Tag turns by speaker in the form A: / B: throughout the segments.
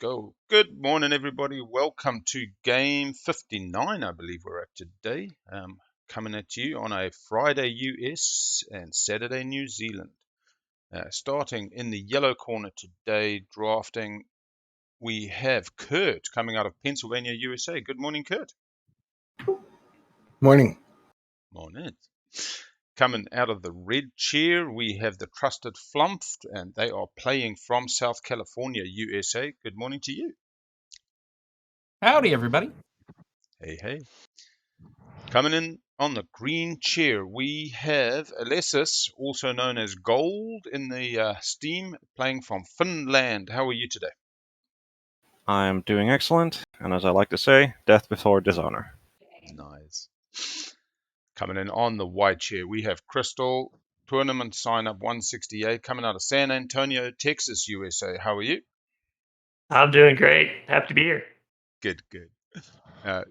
A: go. Good morning, everybody. Welcome to game 59, I believe we're at today. Coming at you on a Friday US and Saturday New Zealand. Starting in the yellow corner today, drafting, we have Kurt coming out of Pennsylvania, USA. Good morning, Kurt.
B: Morning.
A: Morning. Coming out of the red chair, we have the trusted Flumph, and they are playing from South California, USA. Good morning to you.
C: Howdy, everybody.
A: Hey, hey. Coming in on the green chair, we have Alessis, also known as Gold in the Steam, playing from Finland. How are you today?
D: I'm doing excellent, and as I like to say, death before dishonor.
A: Nice. Coming in on the white chair, we have Crystal, tournament sign up 168, coming out of San Antonio, Texas, USA. How are you?
E: I'm doing great. Happy to be here.
A: Good, good.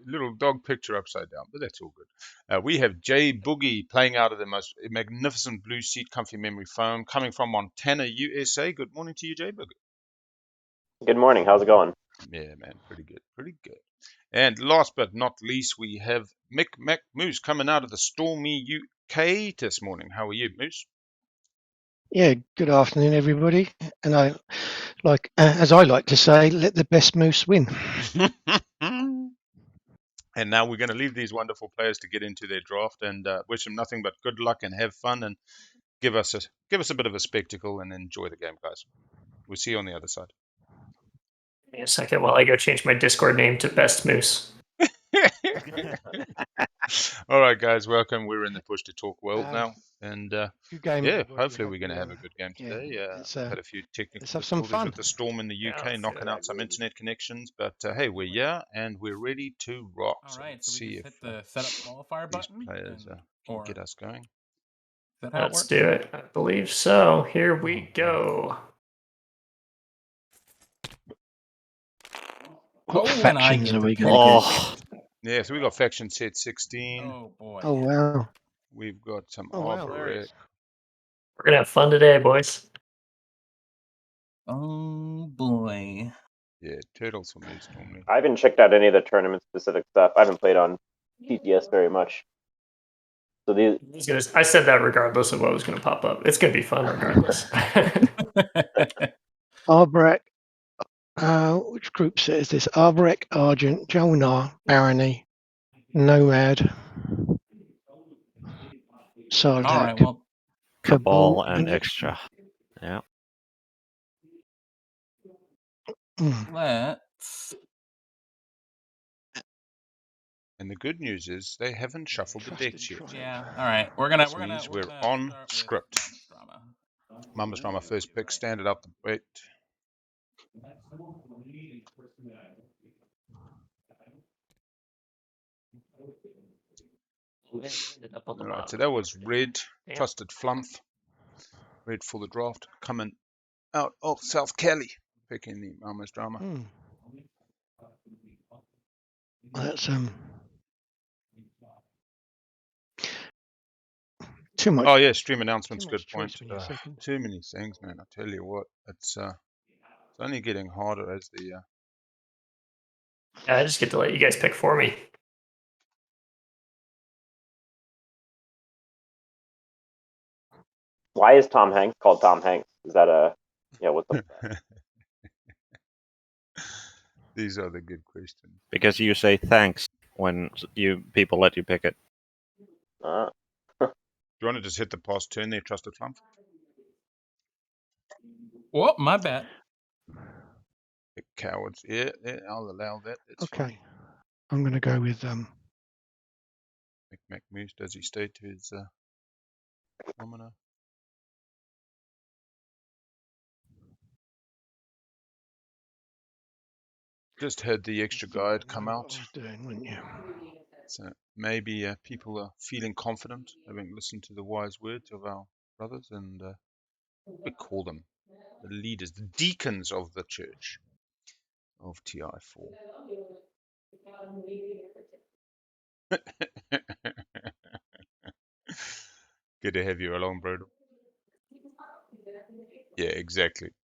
A: Little dog picture upside down, but that's all good. We have Jay Boogie playing out of the most magnificent blue seat comfy memory foam, coming from Montana, USA. Good morning to you, Jay Boogie.
F: Good morning. How's it going?
A: Yeah, man, pretty good, pretty good. And last but not least, we have Mick Mac Moose coming out of the stormy UK this morning. How are you, Moose?
B: Yeah, good afternoon, everybody. And I like, as I like to say, let the best moose win.
A: And now we're going to leave these wonderful players to get into their draft and wish them nothing but good luck and have fun and give us a bit of a spectacle and enjoy the game, guys. We'll see you on the other side.
E: Give me a second while I go change my Discord name to Best Moose.
A: All right, guys, welcome. We're in the push to talk world now, and
B: Good game,
A: yeah,
B: everybody.
A: hopefully we're going to have a good game today. Had a few technical
B: let's have some
A: difficulties
B: fun.
A: with the storm in the UK,
E: let's
A: knocking
E: do it.
A: out some internet connections, but hey, we're here and we're ready to rock.
C: All right, so
A: let's
C: we
A: see
C: just
A: if
C: hit the setup qualifier
A: these
C: button.
A: players can get us going.
C: Is that how it
E: Let's
C: works?
E: do it. I believe so. Here we go.
B: What
C: and I
B: factions
C: get
B: are
C: to
B: we
C: pick.
B: going to
A: Yeah, so we got faction set 16.
C: Oh boy.
B: get? Oh, wow.
A: We've got some
B: Oh, wow.
A: Arborec.
E: We're going to have fun today, boys.
C: Oh boy.
A: Yeah, turtles for moose normally.
F: I haven't checked out any of the tournament-specific stuff. I haven't played on TTS very much. So these,
E: I said that regardless of what was going to pop up. It's going to be fun regardless.
B: Arborec. Which group set is this? Arborec, Argent, Jolnar, Barony, Nomad, Sardak,
C: All right, well,
D: Cabal and extra. Yeah.
C: let's.
A: And the good news is they haven't shuffled the decks yet.
C: Yeah. All right, we're gonna.
A: We're on script. Mama's Drama first pick, standard up the bait. All right, so that was red, trusted Flumph. Red for the draft, coming out of South Cali, picking the Mama's Drama.
B: That's too much.
A: Oh yeah, stream announcements. Good
B: choice
A: point.
B: for your second.
A: Too many things, man. I tell you what, it's only getting harder as the.
E: Yeah, I just get to let you guys pick for me.
F: why is Tom Hanks called Tom Hanks? Is that what's up with that?
A: These are the good questions.
D: Because you say thanks when people let you pick it.
A: Do you want to just hit the pass turn there, trusted Flumph?
C: Whoop, my bad.
A: The cowards. Yeah, I'll allow that. That's
B: Okay.
A: fine.
B: I'm going to go with
A: Mac Moose, does he stay to his domino? Just had the extra guide come out.
B: doing, wouldn't you?
A: So maybe people are feeling confident, having listened to the wise words of our brothers, and we call them the leaders, the deacons of the church of TI4. Good to have you along, bro. Yeah,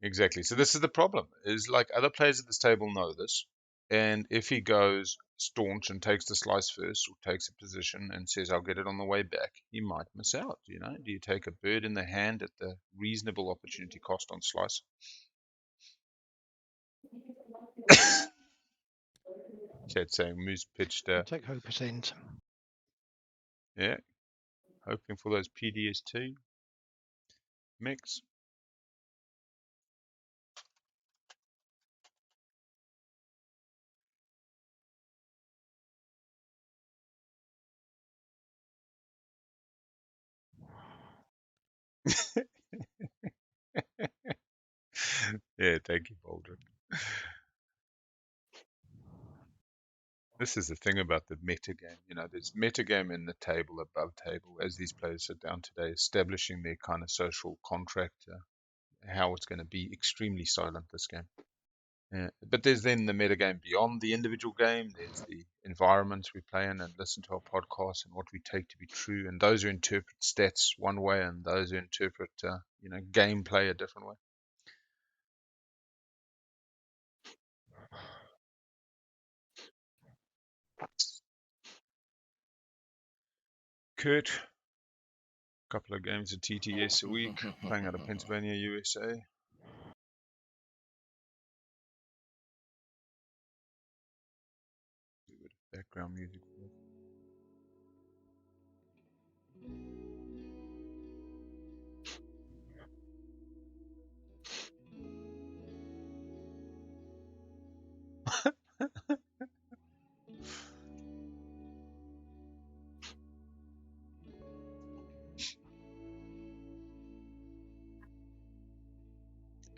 A: exactly. So this is the problem, is like other players at this table know this, and if he goes staunch and takes the slice first, or takes a position and says, I'll get it on the way back, he might miss out, you know? Do you take a bird in the hand at the reasonable opportunity cost on slice? Chat saying Moose pitched,
B: Take Hopercent.
A: yeah, hoping for those PDS2 mix. Yeah, thank you, Baldrick. This is the thing about the metagame. You know, there's metagame in the table, above table, as these players sit down today, establishing their kind of social contract, how it's going to be extremely silent this game. But there's then the metagame beyond the individual game. There's the environments we play in and listen to our podcasts and what we take to be true. And those who interpret stats one way and those who interpret, gameplay a different way. Kurt, a couple of games of TTS a week, playing out of Pennsylvania, USA. Background music.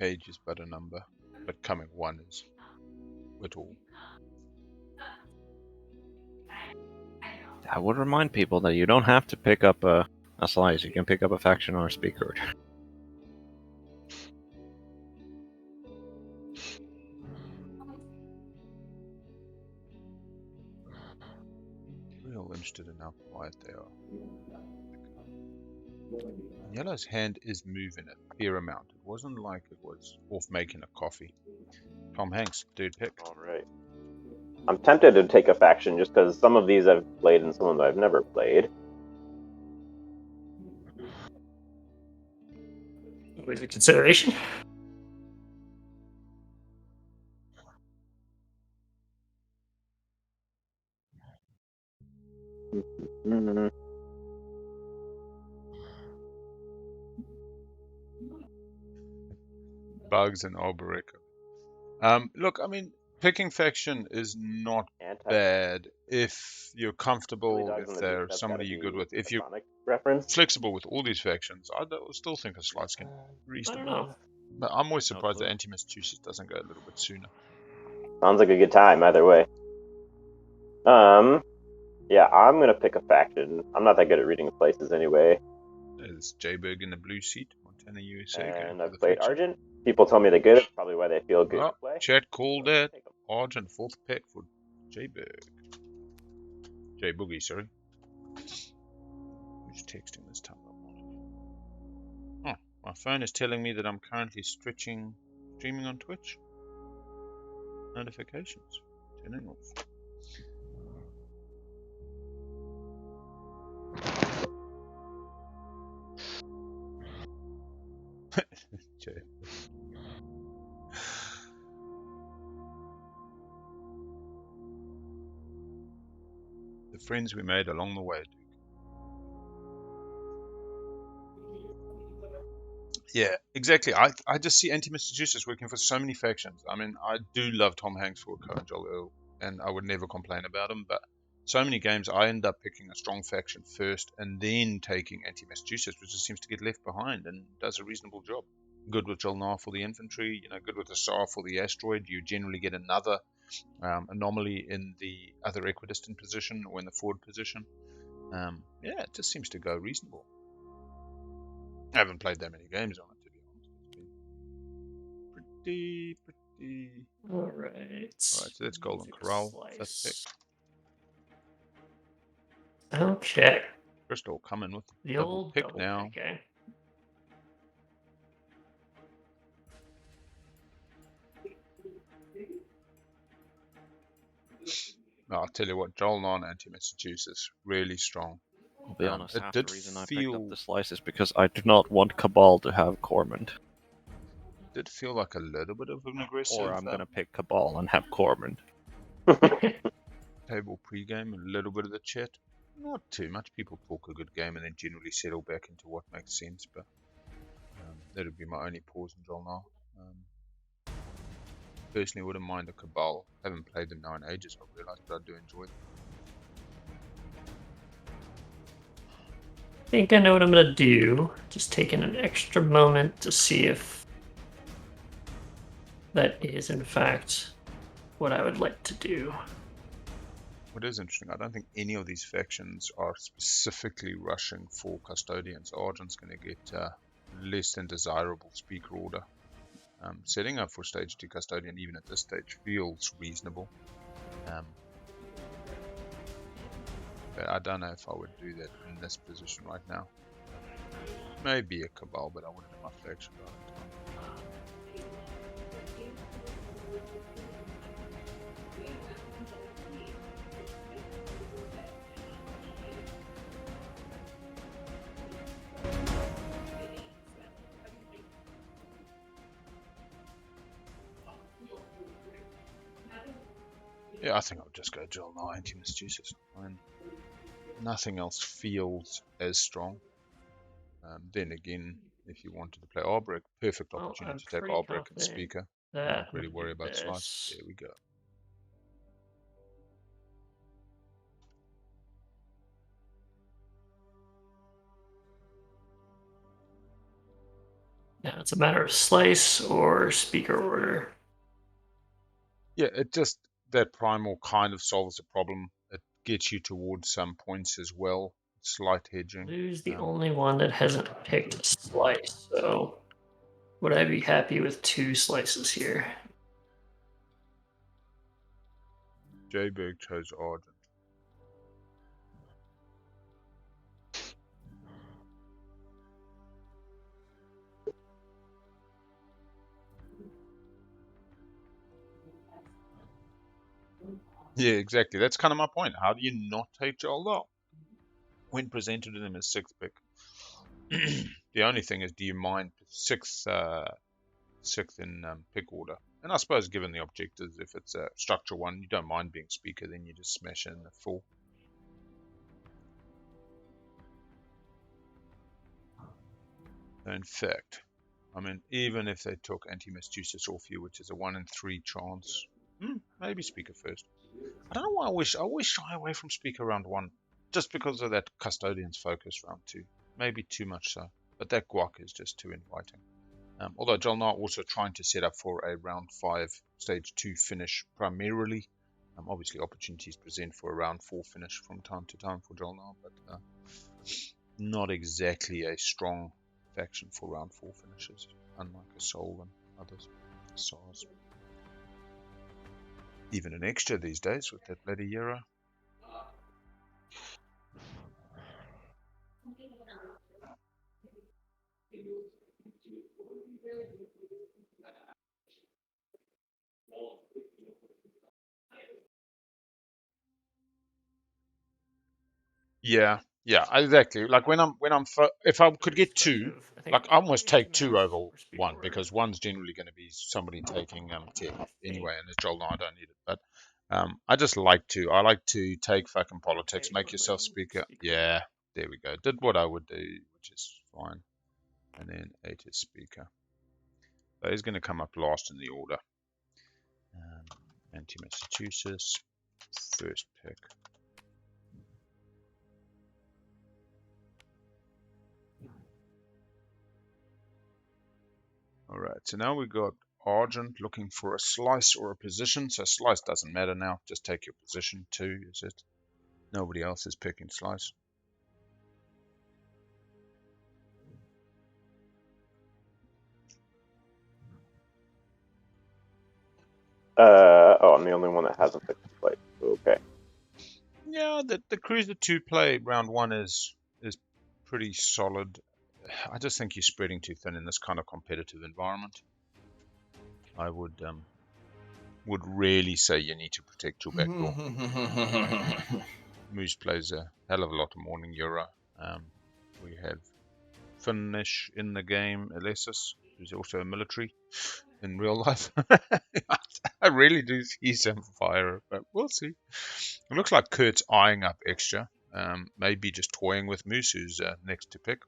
A: Age is but a number, but coming one is it all.
D: I would remind people that you don't have to pick up a slice. You can pick up a faction or a speaker.
A: Real interested in how quiet they are. And Yellow's hand is moving a fair amount. It wasn't like it was off making a coffee. Tom Hanks, third pick.
F: All right. I'm tempted to take a faction just because some of these I've played and some of them I've never played.
E: Always a consideration.
F: Mm-hmm.
A: Bugs and Alberica. Look, I mean, picking faction is not bad if you're comfortable, if they're somebody you're good with. If you're flexible with all these factions, I still think a slice can be
E: I
A: reasonable.
E: don't know.
A: But I'm always surprised that Anti-Massachusetts doesn't go a little bit sooner.
F: Sounds like a good time either way. Yeah, I'm gonna pick a faction. I'm not that good at reading places anyway.
A: There's Jayberg in the blue seat, Montana, USA.
F: And I've played Argent. People tell me they're good. That's probably why they feel good to play.
A: Chat called that. Argent, fourth pick for Jayberg. Jay Boogie, sorry. Who's texting this time? Oh, my phone is telling me that I'm currently streaming on Twitch. Notifications turning off. Jay. The friends we made along the way. Yeah, exactly. I just see Anti-Massachusetts working for so many factions. I mean, I do love Tom Hanks for Cohen Joel Earl, and I would never complain about him, but so many games I end up picking a strong faction first and then taking Anti-Massachusetts, which just seems to get left behind and does a reasonable job. Good with Jolnar for the infantry, good with Assar for the asteroid. You generally get another anomaly in the other equidistant position or in the forward position. Yeah, it just seems to go reasonable. I haven't played that many games on it, to be honest. It's been pretty.
E: All right.
A: So that's Golden Corral, fifth pick.
E: Okay.
A: Crystal coming with
E: The
A: double
E: old
A: pick
E: double
A: now.
E: pick, eh?
A: I'll tell you what, Joel 9 anti-Massachusetts, really strong.
D: I'll be honest,
A: it
D: half the
A: did
D: reason I picked
A: feel-
D: up the slice is because I do not want Cabal to have Cormand.
A: Did feel like a little bit of an aggressive
D: Or I'm going to pick Cabal and have Cormand.
A: table pregame, a little bit of the chat. Not too much. People talk a good game and then generally settle back into what makes sense, but that would be my only pause in Joel now. Personally, wouldn't mind a Cabal. Haven't played them now in ages, I've realised, but I do enjoy them.
E: I think I know what I'm gonna do. Just taking an extra moment to see if that is in fact what I would like to do.
A: What is interesting, I don't think any of these factions are specifically rushing for custodians. Argent's going to get less than desirable speaker order. Setting up for stage 2 custodian even at this stage feels reasonable. But I don't know if I would do that in this position right now. Maybe a Cabal, but I wouldn't have my flagship out of time. Yeah, I think I'll just go Joel 9 anti-Massachusetts. I mean, nothing else feels as strong. Then again, if you wanted to play Arbrick, perfect
E: Well,
A: opportunity
E: I'm
A: to take
E: pretty
A: Arbrick and
E: confident
A: Speaker.
E: that
A: Not really
E: I'm
A: worry
E: gonna
A: about
E: do
A: slice.
E: this.
A: There we go.
E: Yeah, it's a matter of slice or speaker order.
A: Yeah, it just, that primal kind of solves the problem. It gets you towards some points as well. Slight hedging.
E: Lou's the only one that hasn't picked a slice, so would I be happy with 2 slices here?
A: Jayberg chose Argent. Yeah, exactly. That's kind of my point. How do you not take Joel Dahl when presented to them as 6th pick? The only thing is, do you mind 6th in pick order? And I suppose given the objectives, if it's a structure 1, you don't mind being speaker, then you just smash in the 4. In fact, I mean, even if they took anti-Massachusetts off you, which is a 1 in 3 chance, maybe speaker first. I don't know why I wish shy away from speaker round 1, just because of that custodians focus round 2. Maybe too much so, but that guac is just too inviting. Although Jalnar also trying to set up for a round 5 stage 2 finish primarily. Obviously opportunities present for a round 4 finish from time to time for Jalnar, but not exactly a strong faction for round 4 finishes, unlike a Soul and others. SARS. Even an extra these days with that bloody Euro. Yeah, exactly. Like if I could get 2, like I almost take 2 over 1 because 1's generally going to be somebody taking 10 anyway, and it's Joel, no, I don't need it. But I just like to. I like to take fucking politics, make yourself speaker. Yeah, there we go. Did what I would do, which is fine. And then 8 is speaker. So he's going to come up last in the order. Anti-Massachusetts, first pick. Alright, so now we've got Argent looking for a slice or a position. So slice doesn't matter now. Just take your position 2, is it? Nobody else is picking slice.
F: I'm the only one that hasn't picked the slice. Okay.
A: Yeah, the Cruiser 2 play round 1 is pretty solid. I just think you're spreading too thin in this kind of competitive environment. I would would really say you need to protect your back door. Moose plays a hell of a lot of morning Euro. We have Finnish in the game, Alessis, who's also a military in real life. I really do see some fire, but we'll see. It looks like Kurt's eyeing up extra. Maybe just toying with Moose, who's next to pick.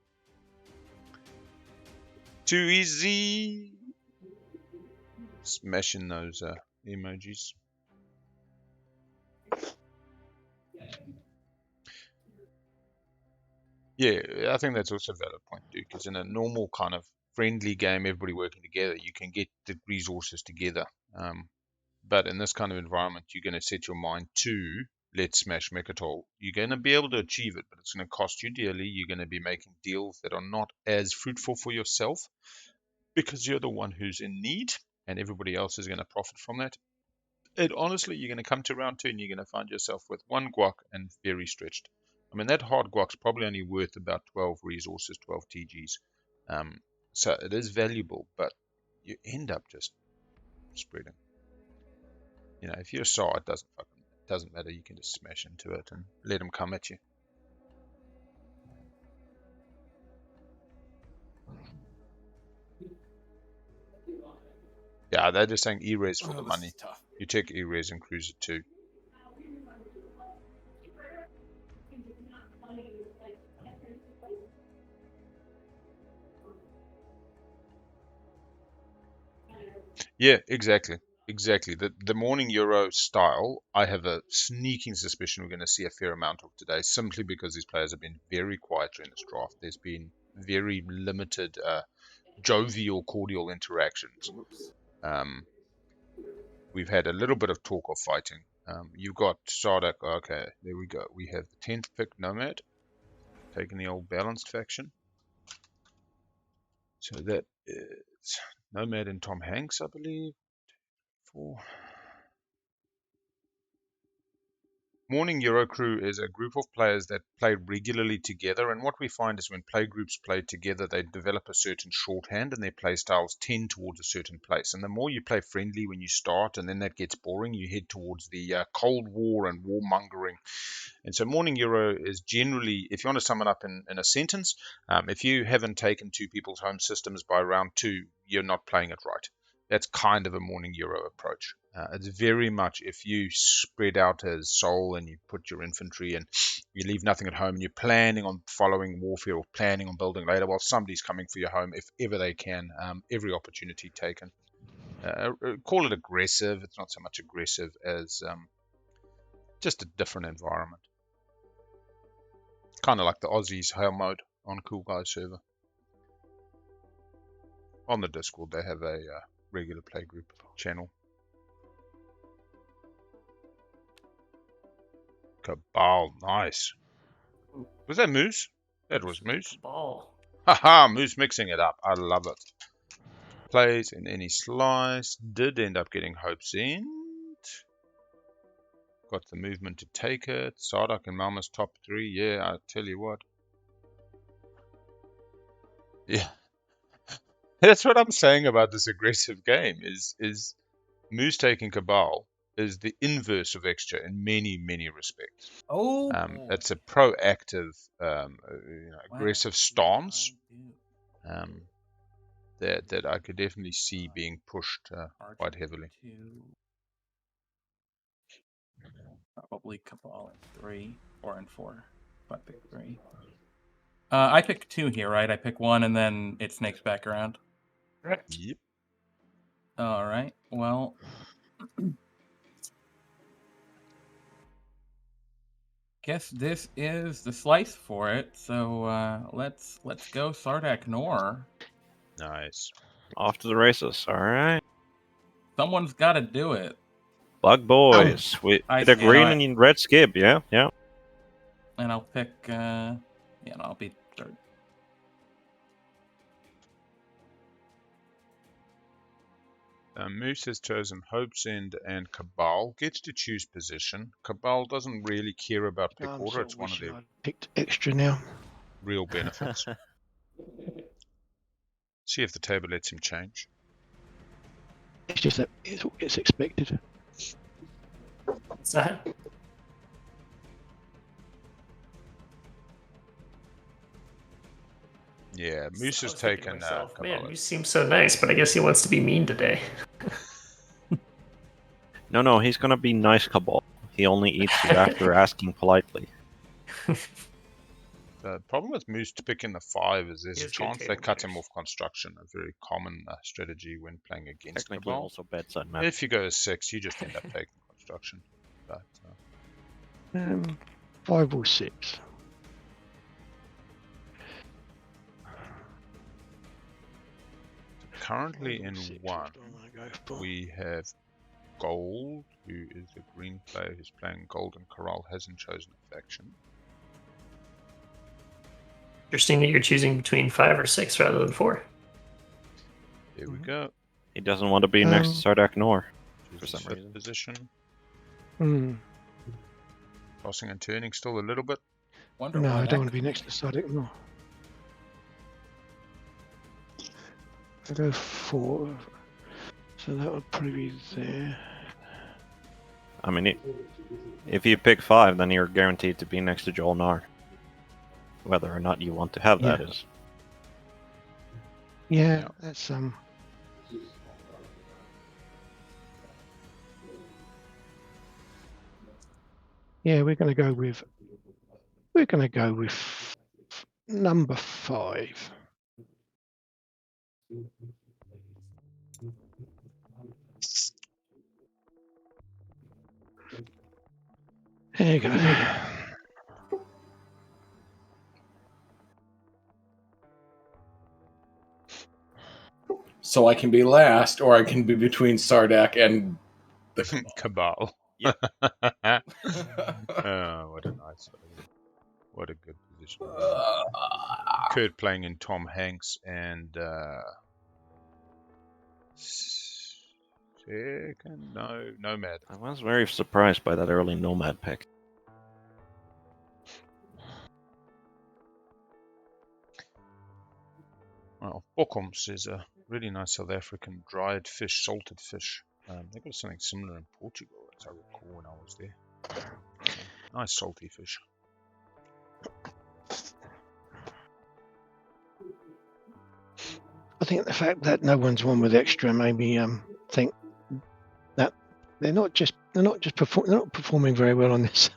A: Too easy. Smashing those emojis. Yeah, I think that's also a valid point, Duke. Because in a normal kind of friendly game, everybody working together, you can get the resources together. But in this kind of environment, you're going to set your mind to let's smash Mechatol. You're going to be able to achieve it, but it's going to cost you dearly. You're going to be making deals that are not as fruitful for yourself because you're the one who's in need, and everybody else is going to profit from that. And honestly, you're going to come to round 2 and you're going to find yourself with 1 guac and very stretched. I mean, that hard guac's probably only worth about 12 resources, 12 TGs. So it is valuable, but you end up just spreading. You know, if you're saw, it doesn't matter. You can just smash into it and let them come at you. Yeah, they're just saying E-res for the money. You take E-res and Cruiser too. Yeah, exactly. Exactly. The morning Euro style, I have a sneaking suspicion we're going to see a fair amount of today, simply because these players have been very quiet during this draft. There's been very limited jovial, cordial interactions. We've had a little bit of talk of fighting. You've got Sardak. Okay, there we go. We have the 10th pick, Nomad, taking the old balanced faction. So that is Nomad and Tom Hanks, I believe. 4. Morning Eurocrew is a group of players that play regularly together, and what we find is when play groups play together, they develop a certain shorthand and their play styles tend towards a certain place. And the more you play friendly when you start, and then that gets boring, you head towards the Cold War and warmongering. And so Morning Euro is generally, if you want to sum it up in a sentence, if you haven't taken 2 people's home systems by round 2, you're not playing it right. That's kind of a Morning Euro approach. It's very much if you spread out as Soul and you put your infantry and you leave nothing at home and you're planning on following warfare or planning on building later, well, somebody's coming for your home if ever they can. Every opportunity taken. Call it aggressive. It's not so much aggressive as just a different environment. Kind of like the Aussies Hail Mode on Cool Guys server. On the Discord, they have a regular playgroup channel. Cabal, nice. Was that Moose? That was Moose.
E: Cabal.
A: Haha, Moose mixing it up. I love it. Plays in any slice. Did end up getting Hope's End. Got the movement to take it. Sardak and Malma's top 3. Yeah, I tell you what. Yeah. That's what I'm saying about this aggressive game. Is Moose taking Cabal is the inverse of Extra in many, many respects.
C: Oh,
A: It's a proactive, aggressive stance that I could definitely see being pushed quite heavily.
C: Probably Cabal at 3, 4 and 4. If I pick 3. I pick 2 here, right? I pick 1 and then it snakes back around.
E: Correct.
A: Yep.
C: All right. Well, guess this is the slice for it. So let's go Sardak Nor.
A: Nice.
D: Off to the races. All right.
C: Someone's got to do it.
D: Bug boys. With a green and red skib. Yeah.
C: And I'll pick. I'll be 3rd.
A: Moose has chosen Hope's End and Cabal. Gets to choose position. Cabal doesn't really care about pick order. It's one of their
B: picked Extra now.
A: real benefits. See if the table lets him change.
B: It's just that it's expected.
E: What's that?
A: Yeah, Moose
E: I
A: has
E: was thinking to
A: taken
E: myself, man,
A: Cabal.
E: you seem so nice, but I guess he wants to be mean today.
D: No, he's gonna be nice, Cabal. He only eats you after asking politely.
A: The problem with Moose to picking the 5 is there's
E: He
A: a
E: has good
A: chance they
E: table
A: cut him
E: manners.
A: off construction, a very common strategy when playing against
D: Technically,
A: Cabal.
D: also bedside map.
A: If you go 6, you just end up taking construction. But
B: 5 or 6.
A: currently
B: 5 or
A: in
B: 6,
A: 1,
B: which do I wanna go for?
A: we have Gold, who is a green player who's playing Gold, and Corral hasn't chosen a faction.
E: Interesting that you're choosing between 5 or 6 rather than 4.
A: Here we go.
D: He doesn't want to be next to Sardak Nor. For
A: Chooses
D: some
A: 5th
D: reason.
A: position.
B: Hmm.
A: Tossing and turning still a little bit.
C: Wonder
B: No,
C: why
B: I
C: that
B: don't want to be
C: could
B: next to Sardak. No. I go 4. So that would probably be there.
D: I mean, if you pick 5, then you're guaranteed to be next to Joel Nard. Whether or not you want to have that
B: Yeah.
D: is.
B: Yeah,
A: Yeah.
B: that's Yeah, we're gonna go with number 5. There you go.
G: So I can be last, or I can be between Sardak and the
A: Cabal.
D: Yep.
A: Oh, what a nice one. What a good position. Kurt playing in Tom Hanks and second, no, Nomad.
D: I was very surprised by that early Nomad pick.
A: Well, Bokums is a really nice South African dried fish, salted fish. They've got something similar in Portugal, as I recall when I was there. Nice salty fish.
B: I think the fact that no one's won with extra made me think that they're not performing very well on this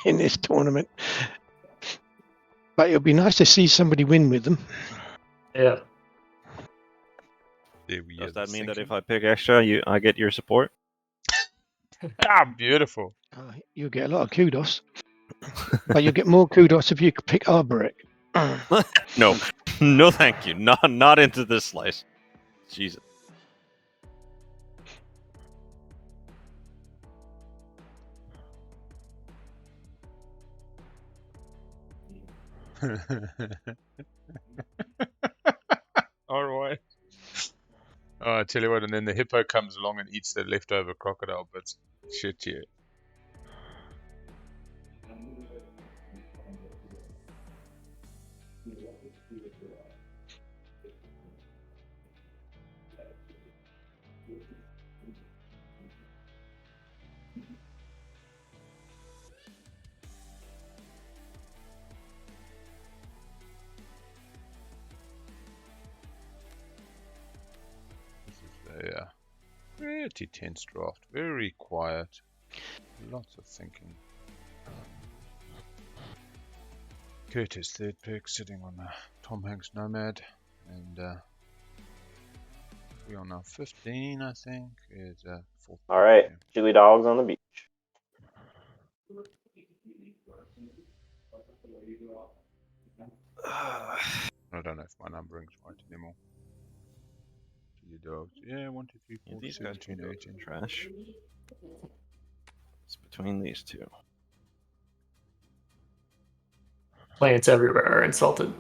B: in this tournament. But it would be nice to see somebody win with them.
E: Yeah.
A: There we
D: Does
A: are,
D: that mean that if
A: thinking.
D: I pick extra, I get your support?
A: Ah, beautiful.
B: You'll get a lot of kudos, but you'll get more kudos if you pick Arboric.
D: No, no, thank you. Not into this slice. Jesus.
A: All right. Oh, I tell you what, and then the hippo comes along and eats the leftover crocodile bits. Shit, yeah. This is a pretty tense draft. Very quiet. Lots of thinking. Curtis, third pick, sitting on Tom Hanks Nomad. And we are now 15, I think. Is fourth.
F: All right,
A: Yeah.
F: chili dogs on the beach.
A: I don't know if my numbering's right anymore. Chili dogs. Yeah, 1, 2, 3, 4,
D: These guys
A: 17,
D: can go to
A: 18.
D: the trash. It's between these two.
E: Plants everywhere are insulted.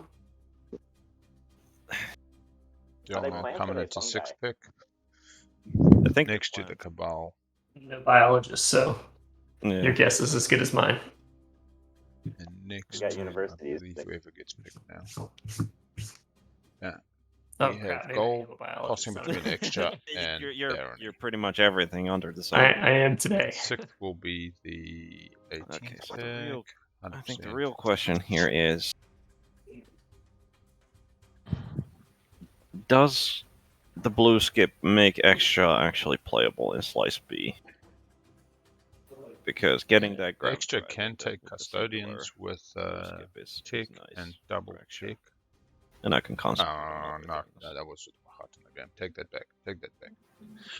F: Are they
A: Yellow
F: plants or
A: coming
F: they
A: into
F: fungi?
A: 6th pick.
D: I think
A: Next to the Cabal.
E: No biologist, so
D: Yeah.
E: your guess is as good as mine.
A: And next
F: got
A: to, I
F: universities
A: believe,
F: picked.
A: whoever gets picked now. Yeah.
E: Oh,
A: We
E: crap,
A: have
E: I
A: gold
E: am a biologist,
A: tossing
E: son of
A: between
E: a-
A: extra and
D: you're
A: barony.
D: pretty much everything under the
E: I
D: sun.
E: am today.
A: Sixth will be the 18th
D: Okay, so
A: tag.
D: I think the
A: 100%.
D: real question here is, does the blue skip make extra actually playable in Slice B? Because getting that grab
A: Extra
D: drag
A: can
D: with
A: take
D: the singular
A: custodians with
D: blue skip is
A: tick
D: nice
A: and
D: for
A: double
D: extra.
A: tick.
D: And I can
A: Oh,
D: concentrate on other
A: no,
D: things.
A: that was hot in the game. Take that back. Take that back.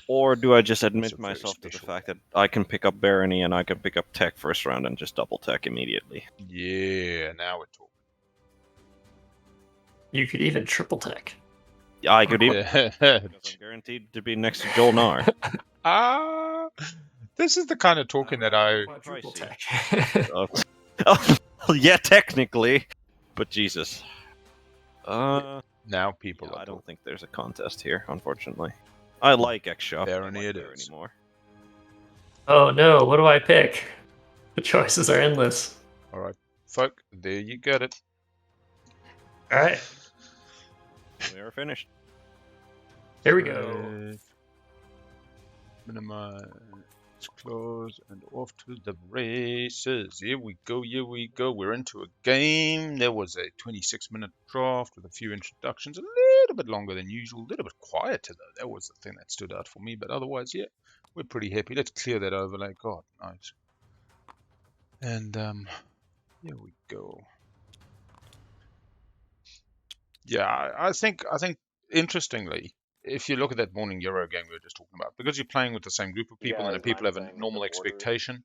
D: Or do I just
A: It's a
D: admit
A: very
D: myself to the
A: special
D: fact
A: game.
D: that I can pick up Barony and I can pick up Tech first round and just double Tech immediately?
A: Yeah, now we're talking.
E: You could even triple tech.
D: I could even,
A: Yeah.
D: because I'm guaranteed to be next to Joel Nar.
A: This is the kind of talking that I.
E: Quadruple tech.
D: Yeah, technically, but Jesus.
A: Now people are
D: I don't
A: talking.
D: think there's a contest here, unfortunately. I like X-Shop.
A: Barony
D: I like
A: it
D: Barony
A: is.
D: more.
E: Oh no, what do I pick? The choices are endless.
A: All right, folk, there you got it.
E: Alright,
D: We are finished.
E: here we go.
A: Save, minimize, close, and off to the races. Here we go, here we go. We're into a game. There was a 26-minute draft with a few introductions, a little bit longer than usual, a little bit quieter though. That was the thing that stood out for me, but otherwise, yeah, we're pretty happy. Let's clear that overlay. God, nice. And here we go. Yeah, I think interestingly, if you look at that morning Euro game we were just talking about, because you're playing with the same group of people and the
F: guys
A: people
F: mind
A: have a
F: saying what
A: normal
F: the order is?
A: expectation,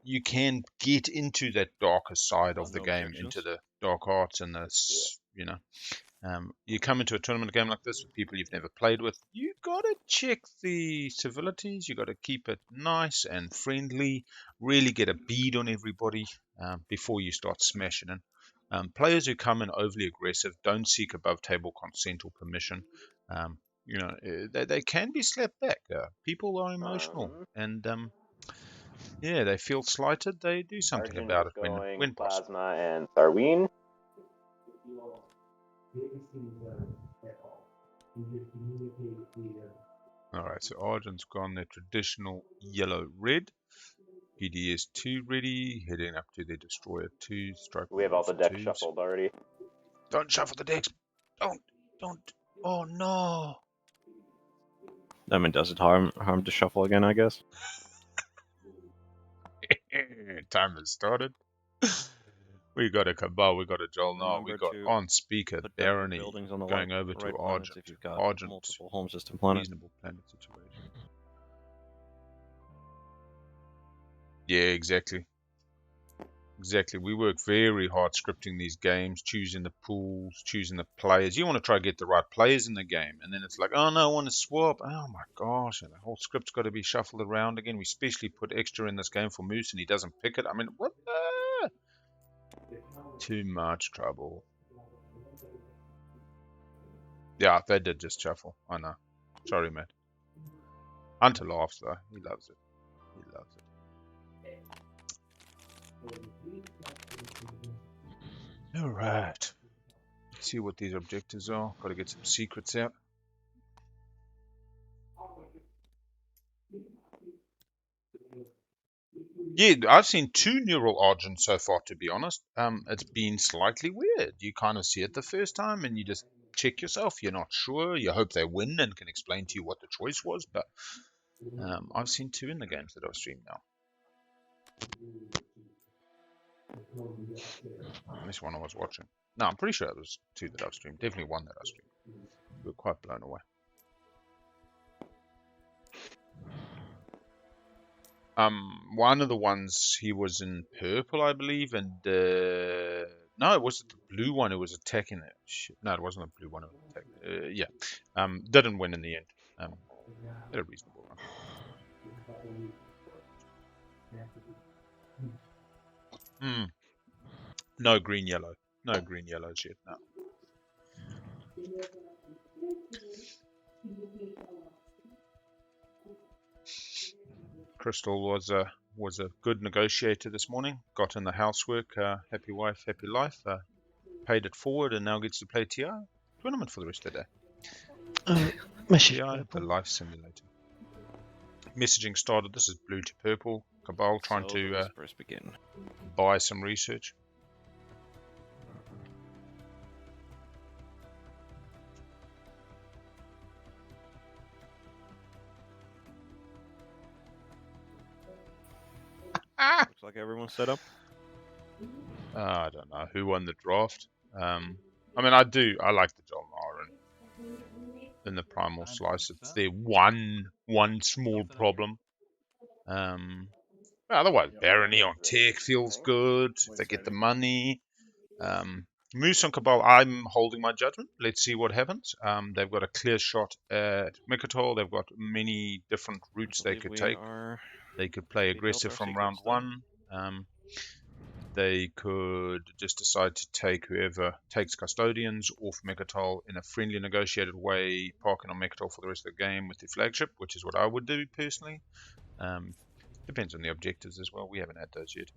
A: you can get into that darker side of the
D: No
A: game,
D: objections.
A: into the dark arts and the, you know, you come into a tournament game like this with people you've never played with, you got to check the civilities, you got to keep it nice and friendly, really get a bead on everybody before you start smashing in. Players who come in overly aggressive don't seek above table consent or permission. You know, they can be slapped back. People are emotional, and yeah, they feel slighted. They do something
F: Argent
A: about
F: is
A: it
F: going
A: when possible.
F: Plasma and Sarween.
A: All right, so Argent's gone their traditional yellow-red. PD is 2 ready, heading up to their Destroyer 2, strike
F: We have all the
A: for
F: decks
A: 2s.
F: shuffled already.
A: Don't shuffle the decks! Don't! Oh no!
D: I mean, does it harm to shuffle again, I guess?
A: Time has started. We got a Cabal, we got a Jolnar, we
D: Remember
A: got
D: to
A: on speaker
D: put down your
A: Barony
D: buildings on the
A: going over
D: right
A: to
D: planets
A: Argent.
D: if you've got
A: Argent,
D: multiple home system planets.
A: reasonable planet situation. Yeah, exactly. Exactly. We work very hard scripting these games, choosing the pools, choosing the players. You want to try to get the right players in the game, and then it's like, oh no, I want to swap. Oh my gosh, and the whole script's got to be shuffled around again. We especially put extra in this game for Moose, and he doesn't pick it. I mean, what the? Too much trouble. Yeah, they did just shuffle. I know. Sorry, Matt. Hunter laughs though. He loves it. He loves it. All right. Let's see what these objectives are. Got to get some secrets out. Yeah, I've seen 2 neural Argents so far, to be honest. It's been slightly weird. You kind of see it the first time and you just check yourself. You're not sure. You hope they win and can explain to you what the choice was. But I've seen 2 in the games that I've streamed now. This one I was watching. No, I'm pretty sure it was 2 that I've streamed. Definitely 1 that I streamed. We were quite blown away. One of the ones he was in purple, I believe, and no, it wasn't the blue one who was attacking it. Shit. No, it wasn't the blue one who was attacking. Yeah, didn't win in the end. Had a reasonable run. No green yellow. No green yellows yet. No. Crystal was a good negotiator this morning. Got in the housework. Happy wife, happy life. Paid it forward, and now gets to play TR. tournament for the rest of the day.
B: Message
A: Yeah, the
B: purple.
A: life simulator. Messaging started. This is blue to purple. Cabal trying
D: So the
A: to
D: whispers begin.
A: buy some research.
D: Looks like everyone's set up.
A: I don't know who won the draft. I mean, I like the Jolnar in the Primal Slice. It's their one small problem. But otherwise, Barony on Tech feels good if they get the money. Moose on Cabal, I'm holding my judgment. Let's see what happens. They've got a clear shot at Mikotal. They've got many different routes they could take. They could play aggressive from round one. They could just decide to take whoever takes Custodians off Mikotal in a friendly, negotiated way, parking on Mikotal for the rest of the game with the flagship, which is what I would do personally. Depends on the objectives as well. We haven't had those yet.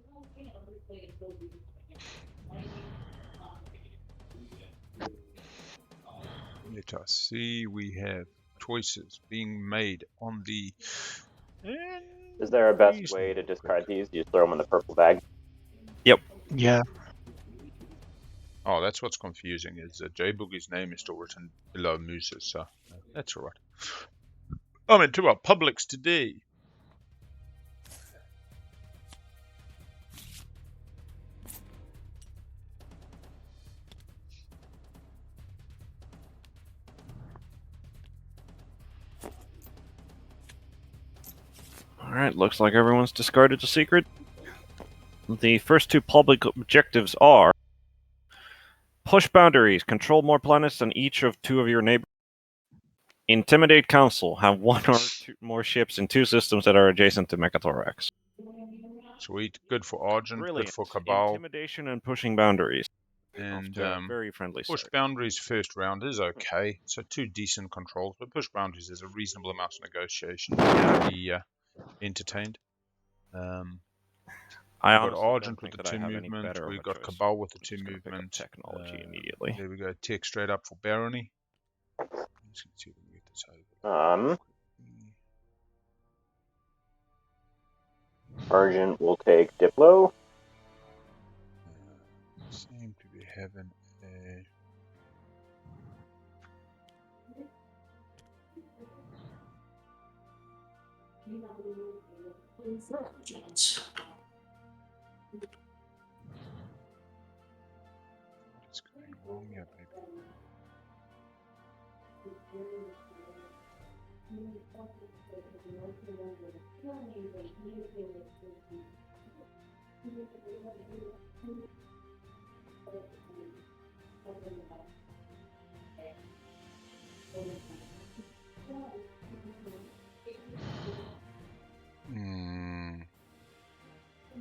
A: Let us see. We have choices being made on the.
F: Is there a best way to discard these? Do you throw them in the purple bag?
D: Yep.
B: Yeah.
A: Oh, that's what's confusing. Is J Boogie's name is still written below Moose's, so that's all right. I'm into our publics today.
D: Alright, looks like everyone's discarded the secret. The first two public objectives are push boundaries, control more planets than each of two of your neighbors. Intimidate Council, have one or two more ships in two systems that are adjacent to Mechathorax.
A: Sweet. Good for Argent,
D: Brilliant.
A: good for Cabal.
D: Intimidation and pushing boundaries.
A: And
D: very friendly
A: push
D: start.
A: boundaries first round is okay. So 2 decent controls, but push boundaries is a reasonable amount of negotiation to be entertained.
D: I
A: We've got
D: honestly
A: Argent
D: don't
A: with
D: think
A: the
D: that
A: 2
D: I have any
A: movement.
D: better of
A: We've
D: a
A: got
D: choice.
A: Cabal with the
D: I'm
A: 2
D: just gonna pick up
A: movement.
D: technology immediately.
A: There we go. Tech straight up for Barony. Let's see if we can get this over.
F: Argent will take Diplo.
A: Seem to be having a. What is going wrong here, baby?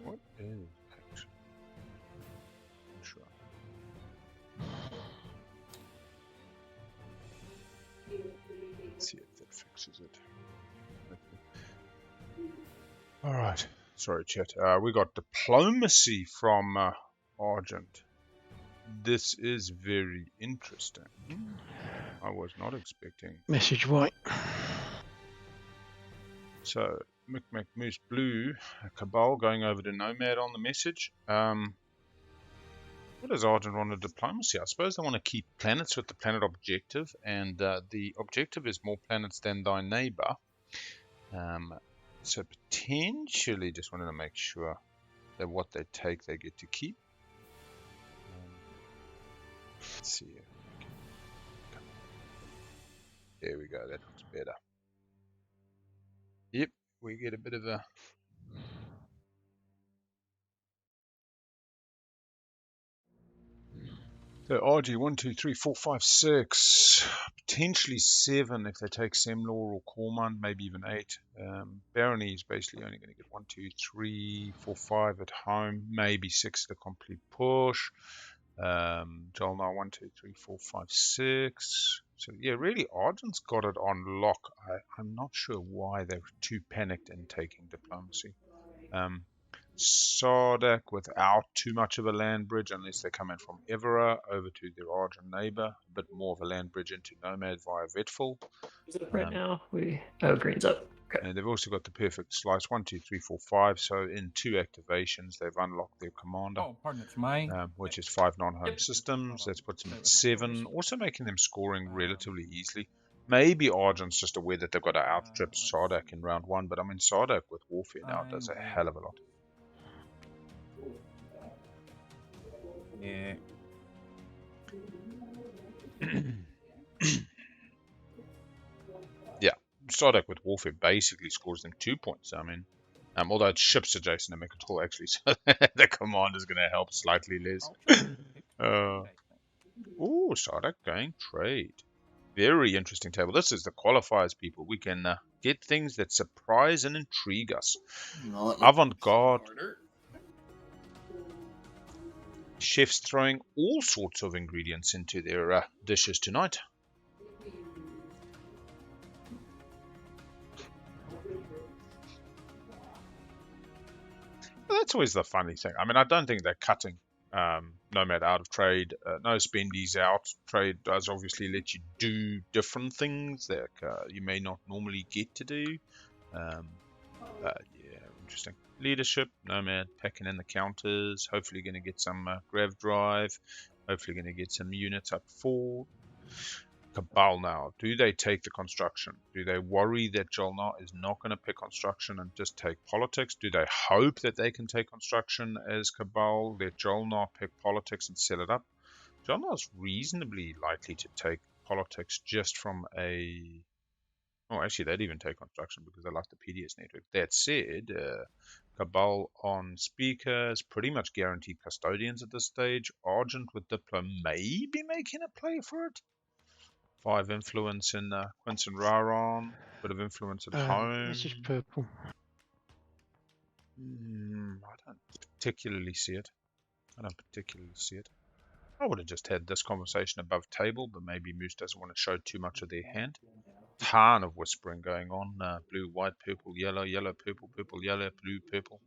A: What is actually? I'm sure. Let's see if that fixes it. All right. Sorry, chat. We got diplomacy from Argent. This is very interesting. I was not expecting.
B: Message white.
A: So, Mick Moose Blue, Cabal going over to Nomad on the message. What does Argent want to diplomacy? I suppose they want to keep planets with the planet objective, and the objective is more planets than thy neighbor. So potentially just wanted to make sure that what they take they get to keep. Let's see. There we go. That looks better. Yep, we get a bit of a. So RG 1, 2, 3, 4, 5, 6, potentially 7 if they take Semlor or Cormand, maybe even 8. Barony is basically only going to get 1, 2, 3, 4, 5 at home, maybe 6 to complete push. Jolnar 1, 2, 3, 4, 5, 6. So yeah, really Argent's got it on lock. I'm not sure why they're too panicked in taking diplomacy. Sardak without too much of a land bridge, unless they come in from Evera over to their Argent neighbor. A bit more of a land bridge into Nomad via Vetfall.
E: Is it up right now? Green's up. Okay.
A: And they've also got the perfect slice 1, 2, 3, 4, 5. So in 2 activations, they've unlocked their commander,
C: Oh, pardon, it's my.
A: which is 5 non-home
C: Yep.
A: systems. That puts them
C: Play
A: at
C: with my
A: 7,
C: doors.
A: also making them scoring relatively easily. Maybe Argent's just aware that they've got to outstrip
C: let's
A: Sardak in round 1, but I mean, Sardak with Warfare now
C: I
A: does a
C: will-
A: hell of a lot.
C: Yeah.
A: Yeah, Sardak with Warfare basically scores them 2 points. I mean, although it ships adjacent to Mechatol actually, so the commander's going to help slightly less. Ooh, Sardak going trade. Very interesting table. This is the qualifiers, people. We can get things that surprise and intrigue us. Avant-garde. Chefs throwing all sorts of ingredients into their dishes tonight. That's always the funny thing. I mean, I don't think they're cutting Nomad out of trade. No spendies out. Trade does obviously let you do different things that you may not normally get to do. Yeah, interesting. Leadership, Nomad packing in the counters. Hopefully going to get some grav drive. Hopefully going to get some units up forward. Cabal now. Do they take the construction? Do they worry that Jolnar is not going to pick construction and just take politics? Do they hope that they can take construction as Cabal, let Jolnar pick politics and set it up? Jolnar's reasonably likely to take politics just from a... Oh, actually, they'd even take construction because they like the PDS network. That said, Cabal on speakers, pretty much guaranteed custodians at this stage. Argent with Diplo may be making a play for it. 5 influence in Quince and Raron. Bit of influence at home.
B: This is purple.
A: I don't particularly see it. I would have just had this conversation above table, but maybe Moose doesn't want to show too much of their hand. Ton of whispering going on. Blue, white, purple, yellow, yellow, purple, purple, yellow, blue, purple.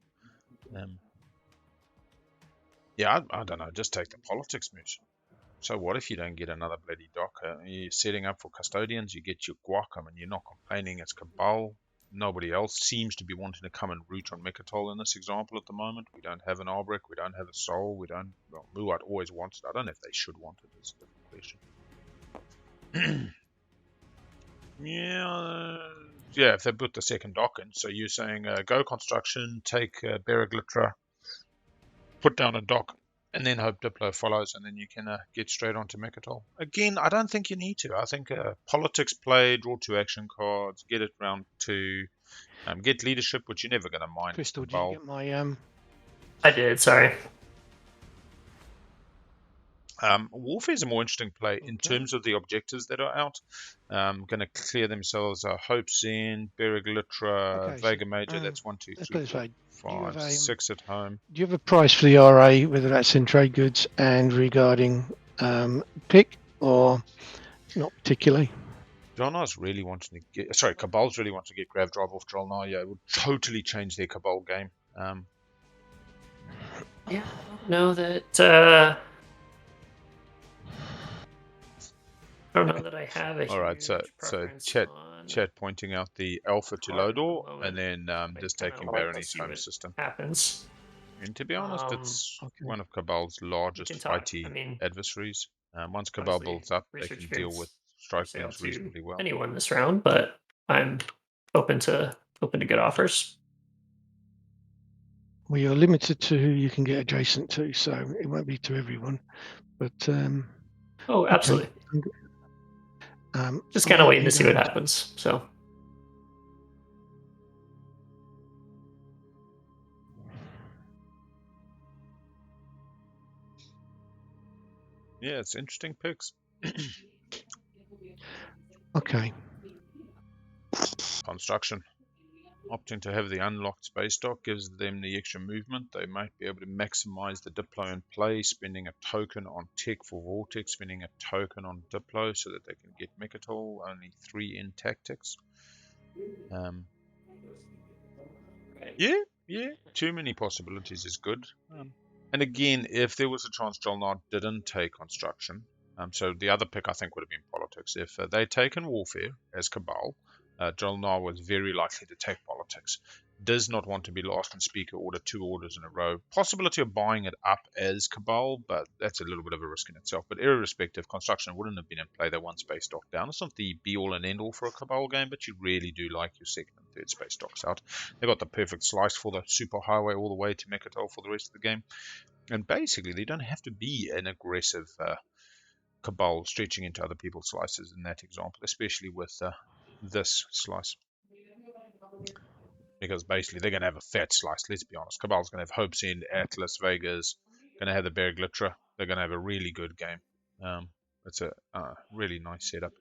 A: Yeah, I don't know. Just take the politics, Moose. So what if you don't get another bloody dock? You're setting up for custodians, you get your guac. I mean, you're not complaining, it's Cabal. Nobody else seems to be wanting to come and root on Mechatol in this example at the moment. We don't have an Albrecht, we don't have a Soul, we don't... Well, Muad always wants it. I don't know if they should want it, it's a different question. Yeah, if they put the second dock in. So you're saying go construction, take Bereglitra, put down a dock, and then hope Diplo follows, and then you can get straight onto Mechatol. Again, I don't think you need to. I think politics play, draw 2 action cards, get it round 2, get leadership, which you're never going to mind.
B: Crystal, did you get my...
E: I did, sorry.
A: Warfare is a more interesting play in terms of the objectives that are out. Going to clear themselves Hope's End, Bereglitra, Vega Major, that's 1, 2, 3, 4, 5, 6 at home.
B: Do you have a price for the RA, whether that's in trade goods and regarding pick, or not particularly?
A: Jolnar's really wanting to get... Sorry, Cabal's really wanting to get Grav Drive off Jolnar. Yeah, it would totally change their Cabal game.
E: Yeah, I don't know that... I don't know that I have a
A: All right, so chat pointing out the Alpha to Lodor, and then just taking Barony's home system.
E: Happens.
A: And to be honest, it's one of Cabal's largest fighty adversaries. Once Cabal builds up, they can deal with strike beams reasonably well.
E: Anyone this round, but I'm open to good offers.
B: Well, you're limited to who you can get adjacent to, so it won't be to everyone. But
E: oh, absolutely.
B: Okay.
E: Just kind of waiting to see what happens. So.
A: Yeah, it's interesting picks.
B: Okay.
A: Construction. Opting to have the unlocked space dock gives them the extra movement. They might be able to maximize the Diplo in play, spending a token on tech for Vortex, spending a token on Diplo so that they can get Mechatol, only 3 in tactics. Yeah, Yeah, too many possibilities is good. And again, if there was a chance Jolnar didn't take construction, so the other pick I think would have been politics. If they'd taken warfare as Cabal, Jolnar was very likely to take politics. Does not want to be last in speaker order 2 orders in a row. Possibility of buying it up as Cabal, but that's a little bit of a risk in itself. But irrespective, construction wouldn't have been in play. They want space dock down. It's not the be-all and end-all for a Cabal game, but you really do like your second and third space docks out. They got the perfect slice for the superhighway all the way to Mechatol for the rest of the game. And basically, they don't have to be an aggressive Cabal stretching into other people's slices in that example, especially with this slice. Because basically, they're going to have a fat slice, let's be honest. Cabal's going to have Hope's End, Atlas, Vegas, going to have the Bear Glittra. They're going to have a really good game. It's a really nice setup.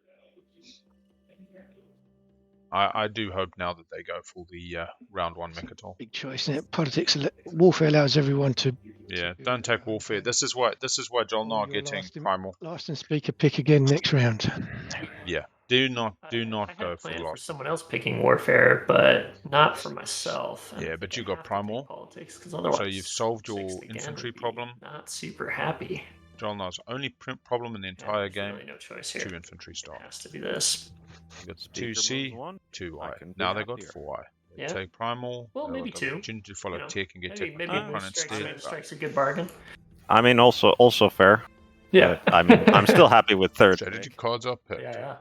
A: I do hope now that they go for the round 1 Mechatol.
B: Big choice, isn't it? Politics, warfare allows everyone to.
A: Yeah, don't take warfare. This is why Jolnar
B: Your
A: getting
B: last in-
A: primal.
B: Last and speaker pick again next round.
A: Yeah, do not
E: I
A: go
E: had
A: for
E: planned for
A: lost.
E: someone else picking warfare, but not for myself.
A: Yeah, but you got primal.
E: Politics, because otherwise,
A: So you've solved your
E: 6th again
A: infantry
E: would be
A: problem.
E: Not super happy.
A: Jolnar's only problem in the entire
E: There's
A: game.
E: really no choice here.
A: 2 infantry start.
E: It has to be this.
A: You got the
D: Speaker
A: 2C,
D: moves 1.
A: 2I.
D: I can
A: Now
D: be
A: they got
D: happier.
A: 4I. They
E: Yeah.
A: take primal.
E: Well,
A: they'll
E: maybe
A: have
E: 2.
A: opportunity to follow
E: You know,
A: tech and get
E: maybe
A: technical
E: maybe
A: prone
E: strikes,
A: instead.
E: strikes a good bargain.
D: I mean, also fair. I mean, I'm still happy with third.
A: Strategy
D: pick.
A: cards are picked.
E: Yeah.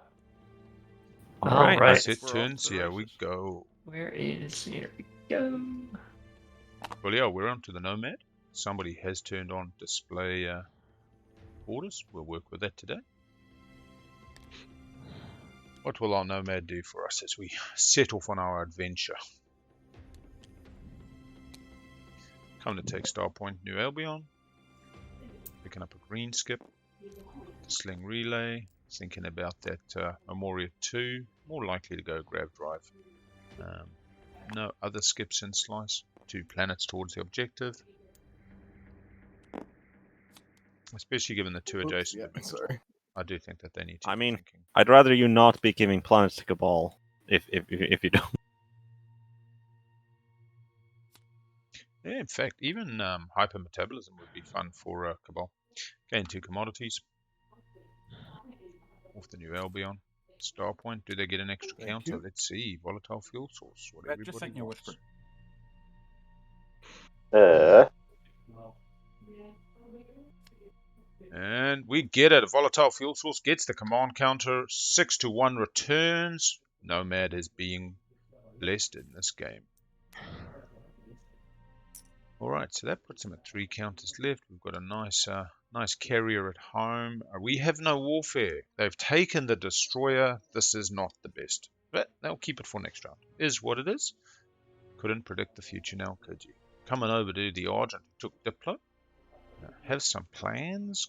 D: All
E: All
D: right.
E: right.
A: Set
D: We're off
A: turns.
D: to the
A: Here we
D: races.
A: go.
E: Here we go.
A: Well, yeah, we're on to the Nomad. Somebody has turned on display orders. We'll work with that today. What will our Nomad do for us as we set off on our adventure? Coming to take Star Point, New Albion. Picking up a green skip. Sling Relay. Thinking about that Memoria 2. More likely to go Grav Drive. No other skips in Slice. 2 planets towards the objective. Especially given the 2 adjacent to
G: Sorry.
A: I do think that they need to
D: I
A: be
D: mean,
A: thinking.
D: I'd rather you not be giving planets to Cabal if you don't.
A: Yeah, in fact, even hypermetabolism would be fun for Cabal. Gain 2 commodities. Off the New Albion. Star Point, do they get an extra
G: Thank
A: counter?
G: you.
A: Let's see. Volatile fuel source. What
C: Just
A: everybody
C: sent you a
A: wants.
C: whisper.
A: And we get it. A volatile fuel source gets the command counter. 6-1 returns. Nomad is being blessed in this game. Alright, so that puts him at 3 counters left. We've got a nice carrier at home. We have no warfare. They've taken the destroyer. This is not the best. But they'll keep it for next round. Is what it is. Couldn't predict the future now, could you? Coming over to the Argent who took Diplo. Have some plans.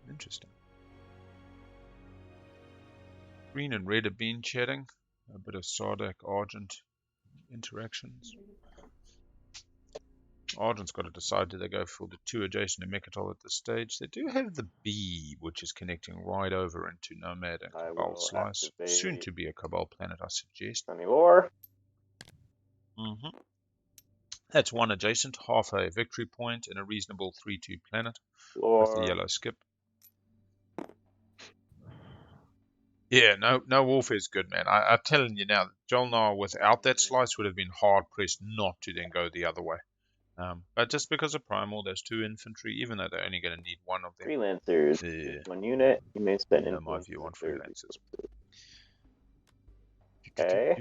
A: Interesting. Green and red have been chatting. A bit of Sardak Argent interactions. Argent's got to decide, do they go for the 2 adjacent to Mechatol at this stage? They do have the B, which is connecting right over into Nomad and Cabal Slice. Soon to be a Cabal planet, I suggest. That's 1 adjacent, half a victory point, and a reasonable 3-2 planet with the yellow skip. Yeah, no warfare is good, man. I'm telling you now, Jolnar without that slice would have been hard pressed not to then go the other way. But just because of primal, there's 2 infantry, even though they're only going to need 1 of them.
F: Freelancers. 1 unit. You may spend
A: My view on freelancers.
F: Okay.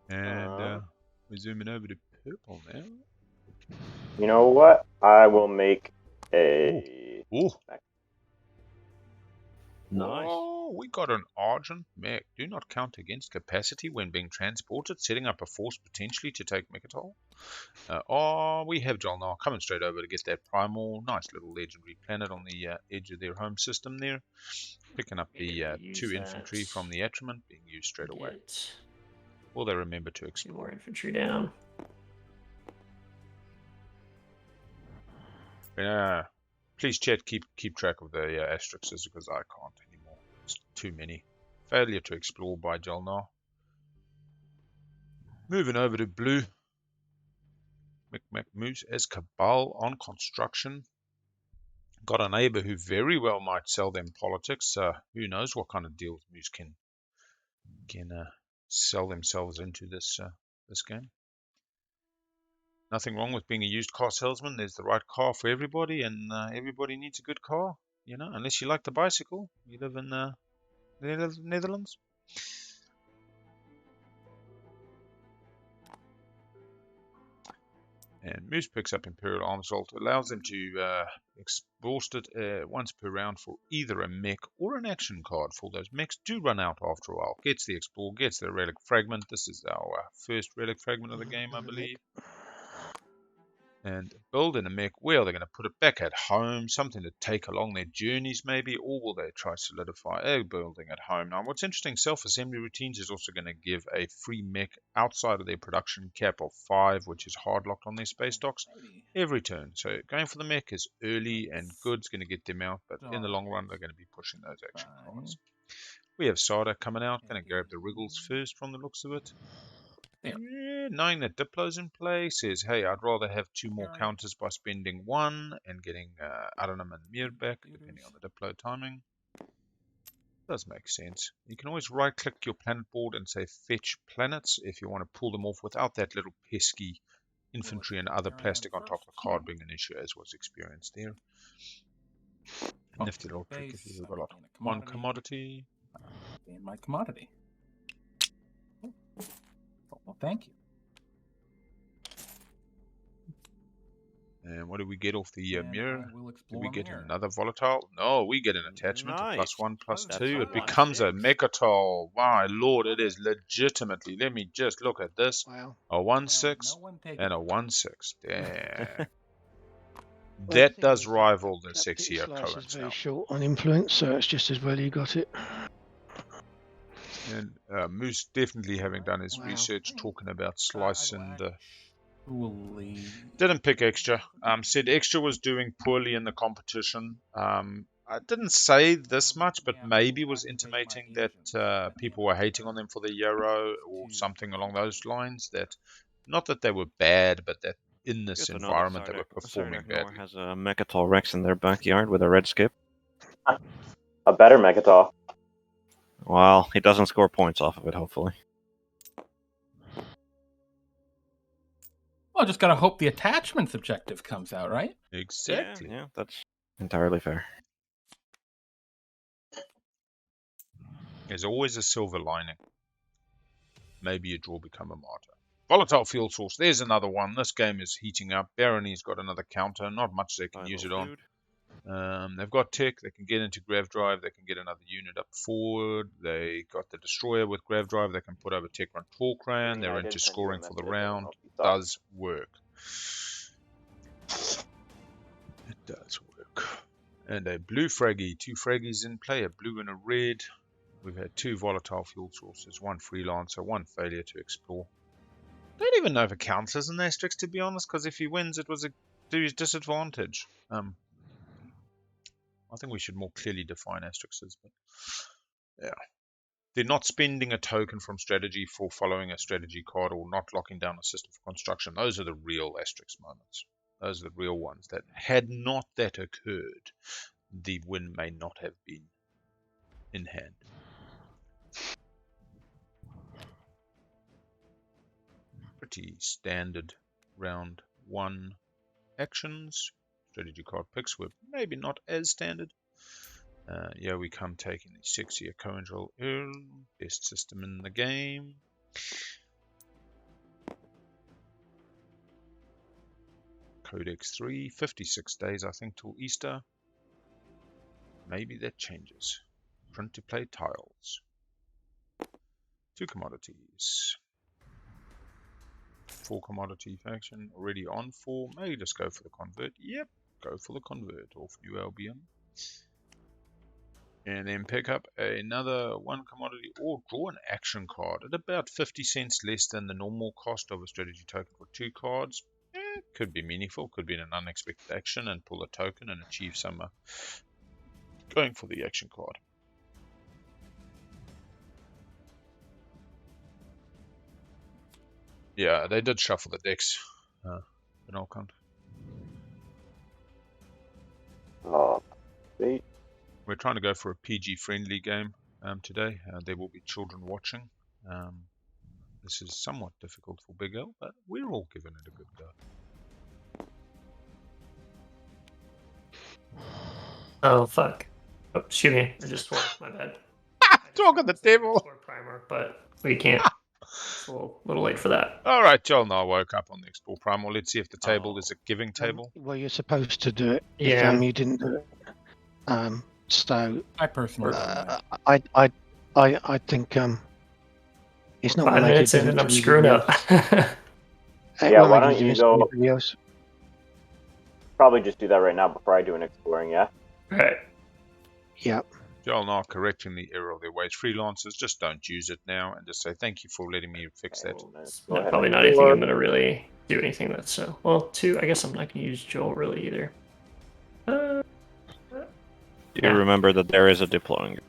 A: And we're zooming over to purple now.
F: You know what? I will make a.
A: Ooh.
D: Nice.
A: Oh, we got an Argent mech. Do not count against capacity when being transported, setting up a force potentially to take Mechatol. We have Jolnar coming straight over to get that primal. Nice little legendary planet on the edge of their home system there. Picking up the 2 infantry from the Atrament, being used straight away. Will they remember to
E: 2
A: explore?
E: more infantry down.
A: Yeah, Please, chat, keep track of the asterisks because I can't anymore. It's too many. Failure to explore by Jalnar. Moving over to blue. Micmac moves as Cabal on construction. Got a neighbor who very well might sell them politics. Who knows what kind of deals Moose can sell themselves into this game. Nothing wrong with being a used car salesman. There's the right car for everybody, and everybody needs a good car. You know, unless you like the bicycle. You live in the Netherlands. And Moose picks up Imperial Arms Vault. Allows them to exhaust it once per round for either a mech or an action card. For those mechs do run out after a while. Gets the Explore, gets the Relic Fragment. This is our first Relic Fragment of the game, I believe. And building a mech, where are they going to put it back at home? Something to take along their journeys maybe, or will they try solidify a building at home? Now what's interesting, self-assembly routines is also going to give a free mech outside of their production cap of 5, which is hard locked on their space docks every turn. So going for the mech is early and good, it's going to get them out, but in the long run they're going to be pushing those action cards. We have Sada coming out, going to grab the Wriggles first from the looks of it. Yeah, knowing that Diplo's in play, says, hey, I'd rather have 2 more counters by spending 1 and getting Aranam and Mir back, depending on the Diplo timing. Does make sense. You can always right-click your planet board and say fetch planets if you want to pull them off without that little pesky infantry and other plastic on top of the card being an issue, as was experienced there. Nifty little trick if you've got 1 commodity.
C: In my commodity. Well, thank you.
A: And what do we get off the mirror? Do we get
C: mirror.
A: another volatile? No, we get an attachment,
D: Nice.
A: a +1,
D: That's
A: +2.
D: a
A: It becomes a
D: 1/6.
A: Mechatol. My lord, it is legitimately. Let me just look at this.
B: Wow.
A: A 1/6
C: No one take
A: and
C: it.
A: a 1/6. Damn.
B: Well, the
A: That
B: thing
A: does
B: is,
A: rival the
B: that
A: sexier
B: slice is
A: Cohen's
B: very
A: now.
B: short on influence, so it's just as well you got it.
A: And Moose definitely having done his
B: Wow.
A: research, talking about slice and
C: Didn't
A: pick extra. Said extra was doing poorly in the competition. I didn't say this much, but maybe was intimating that people were hating on them for the Euro or something along those lines. That not that they were bad, but that in this
D: Good to know that
A: environment they were performing
D: Sardak
A: badly.
D: has a Mechatol Rex in their backyard with a red skip.
F: A better Mechatol.
D: Well, he doesn't score points off of it, hopefully.
C: Well, just gotta hope the attachments objective comes out, right?
A: Exactly.
D: Yeah, that's entirely fair.
A: There's always a silver lining. Maybe a draw become a martyr. Volatile fuel source. There's another one. This game is heating up. Barony's got another counter. Not much they can use it on. They've got tech. They can get into Grav Drive. They can get another unit up forward. They got the Destroyer with Grav Drive. They can put over Tech Run Torcran. They're into scoring for the round. Does work. It does work. And a blue fraggy. 2 fraggies in play. A blue and a red. We've had 2 volatile fuel sources. 1 freelancer. 1 failure to explore. Don't even know if it counts as an asterisk, to be honest, because if he wins, it was to his disadvantage. I think we should more clearly define asterisks, but yeah. They're not spending a token from strategy for following a strategy card or not locking down a system for construction. Those are the real asterisk moments. Those are the real ones that had not that occurred, the win may not have been in hand. Pretty standard round 1 actions. Strategy card picks were maybe not as standard. Yeah, we come taking the sexier co-control Earl, best system in the game. Codex 3, 56 days I think till Easter. Maybe that changes. Print to play tiles. 2 commodities. 4 commodity faction, already on 4. Maybe just go for the convert. Yep, go for the convert off New Albion. And then pick up another 1 commodity or draw an action card at about 50 cents less than the normal cost of a strategy token for 2 cards. could be meaningful. Could be an unexpected action and pull a token and achieve some going for the action card. Yeah, they did shuffle the decks in all count. We're trying to go for a PG-friendly game today. There will be children watching. This is somewhat difficult for Big L, but we're all giving it a good go.
E: Oh fuck! Oh, excuse me. I just swore. My bad.
A: Talk of the devil.
E: Primer, but we can't. It's a little late for that.
A: All right, Joel and I woke up on the Explore Primal. Let's see if the table is a giving table.
B: Well, you're supposed to do it.
E: Yeah.
B: If you didn't do it. So
C: I personally.
B: I think it's not
E: 5
B: gonna make a
E: minutes in and I'm
B: difference to
E: screwing
B: anybody
E: up.
B: else. It
F: Yeah,
B: won't
F: why
B: make a
F: don't you
B: difference to
F: go-
B: anybody else.
F: Probably just do that right now before I do an exploring, yeah?
E: Right.
B: Yeah.
A: Joel and I are correcting the error of their wage. Freelancers, just don't use it now and just say thank you for letting me fix that.
E: It's
F: Go ahead
E: probably
F: and
E: not anything
F: explore.
E: I'm gonna really do anything with. So, well, 2. I guess I'm not gonna use Joel really either.
D: Do
E: Yeah.
D: you remember that there is a deploying?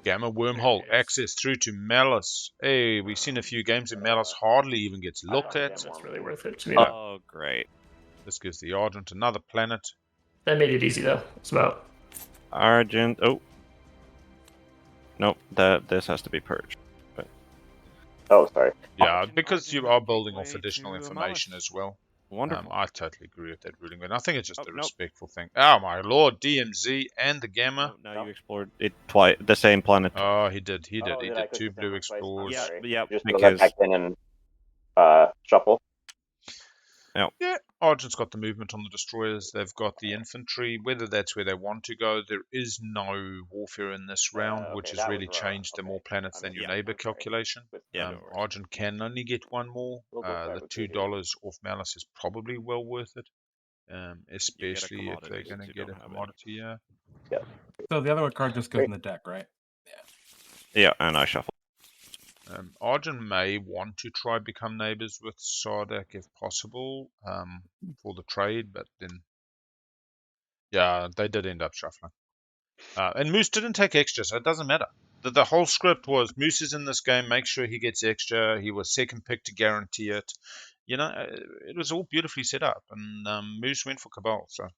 A: Gamma Wormhole access through to Malice. Hey, we've seen a few games and Malice hardly even gets looked at.
E: That's really worth it to me.
D: Oh, great.
A: This gives the Argent another planet.
E: That made it easy though. It's about.
D: Argent. Oh. Nope. This has to be purged.
F: Oh, sorry.
A: Yeah, because you are building off additional information as well.
D: Wonderful.
A: I totally agree with that ruling, but I think it's just
D: Oh,
A: a
D: nope.
A: respectful thing. Oh my lord, DMZ and the Gamma.
D: No, now you explored it twice. The same planet.
A: Oh, he did. He
F: Oh,
A: did. He
F: did I
A: did
F: click
A: 2
F: the
A: blue
F: same place? I'm
A: explores.
D: Yeah,
F: sorry.
D: yeah,
F: Just go
D: because
F: back in and shuffle.
A: Yeah, Argent's got the movement on the destroyers. They've got the infantry. Whether that's where they want to go, there is no warfare in this round,
F: Okay,
A: which has
F: that
A: really
F: was wrong.
A: changed the
F: Okay.
A: more planets than your
F: Yeah,
A: neighbor
F: I'm sorry.
A: calculation.
D: Yeah.
A: Argent can only get one more.
F: We'll go
A: The $2 off Malice is probably well worth it, especially if they're
D: commodity
A: going to
D: since you
A: get a
D: don't have any.
A: commodity. Yeah.
C: So the other card just goes in the deck, right?
D: Yeah, and I shuffle.
A: Argent may want to try become neighbors with Sardak if possible for the trade, but then, yeah, they did end up shuffling. And Moose didn't take extra, so it doesn't matter. The whole script was Moose is in this game, make sure he gets extra. He was second pick to guarantee it. You know, it was all beautifully set up, and Moose went for Cabal. So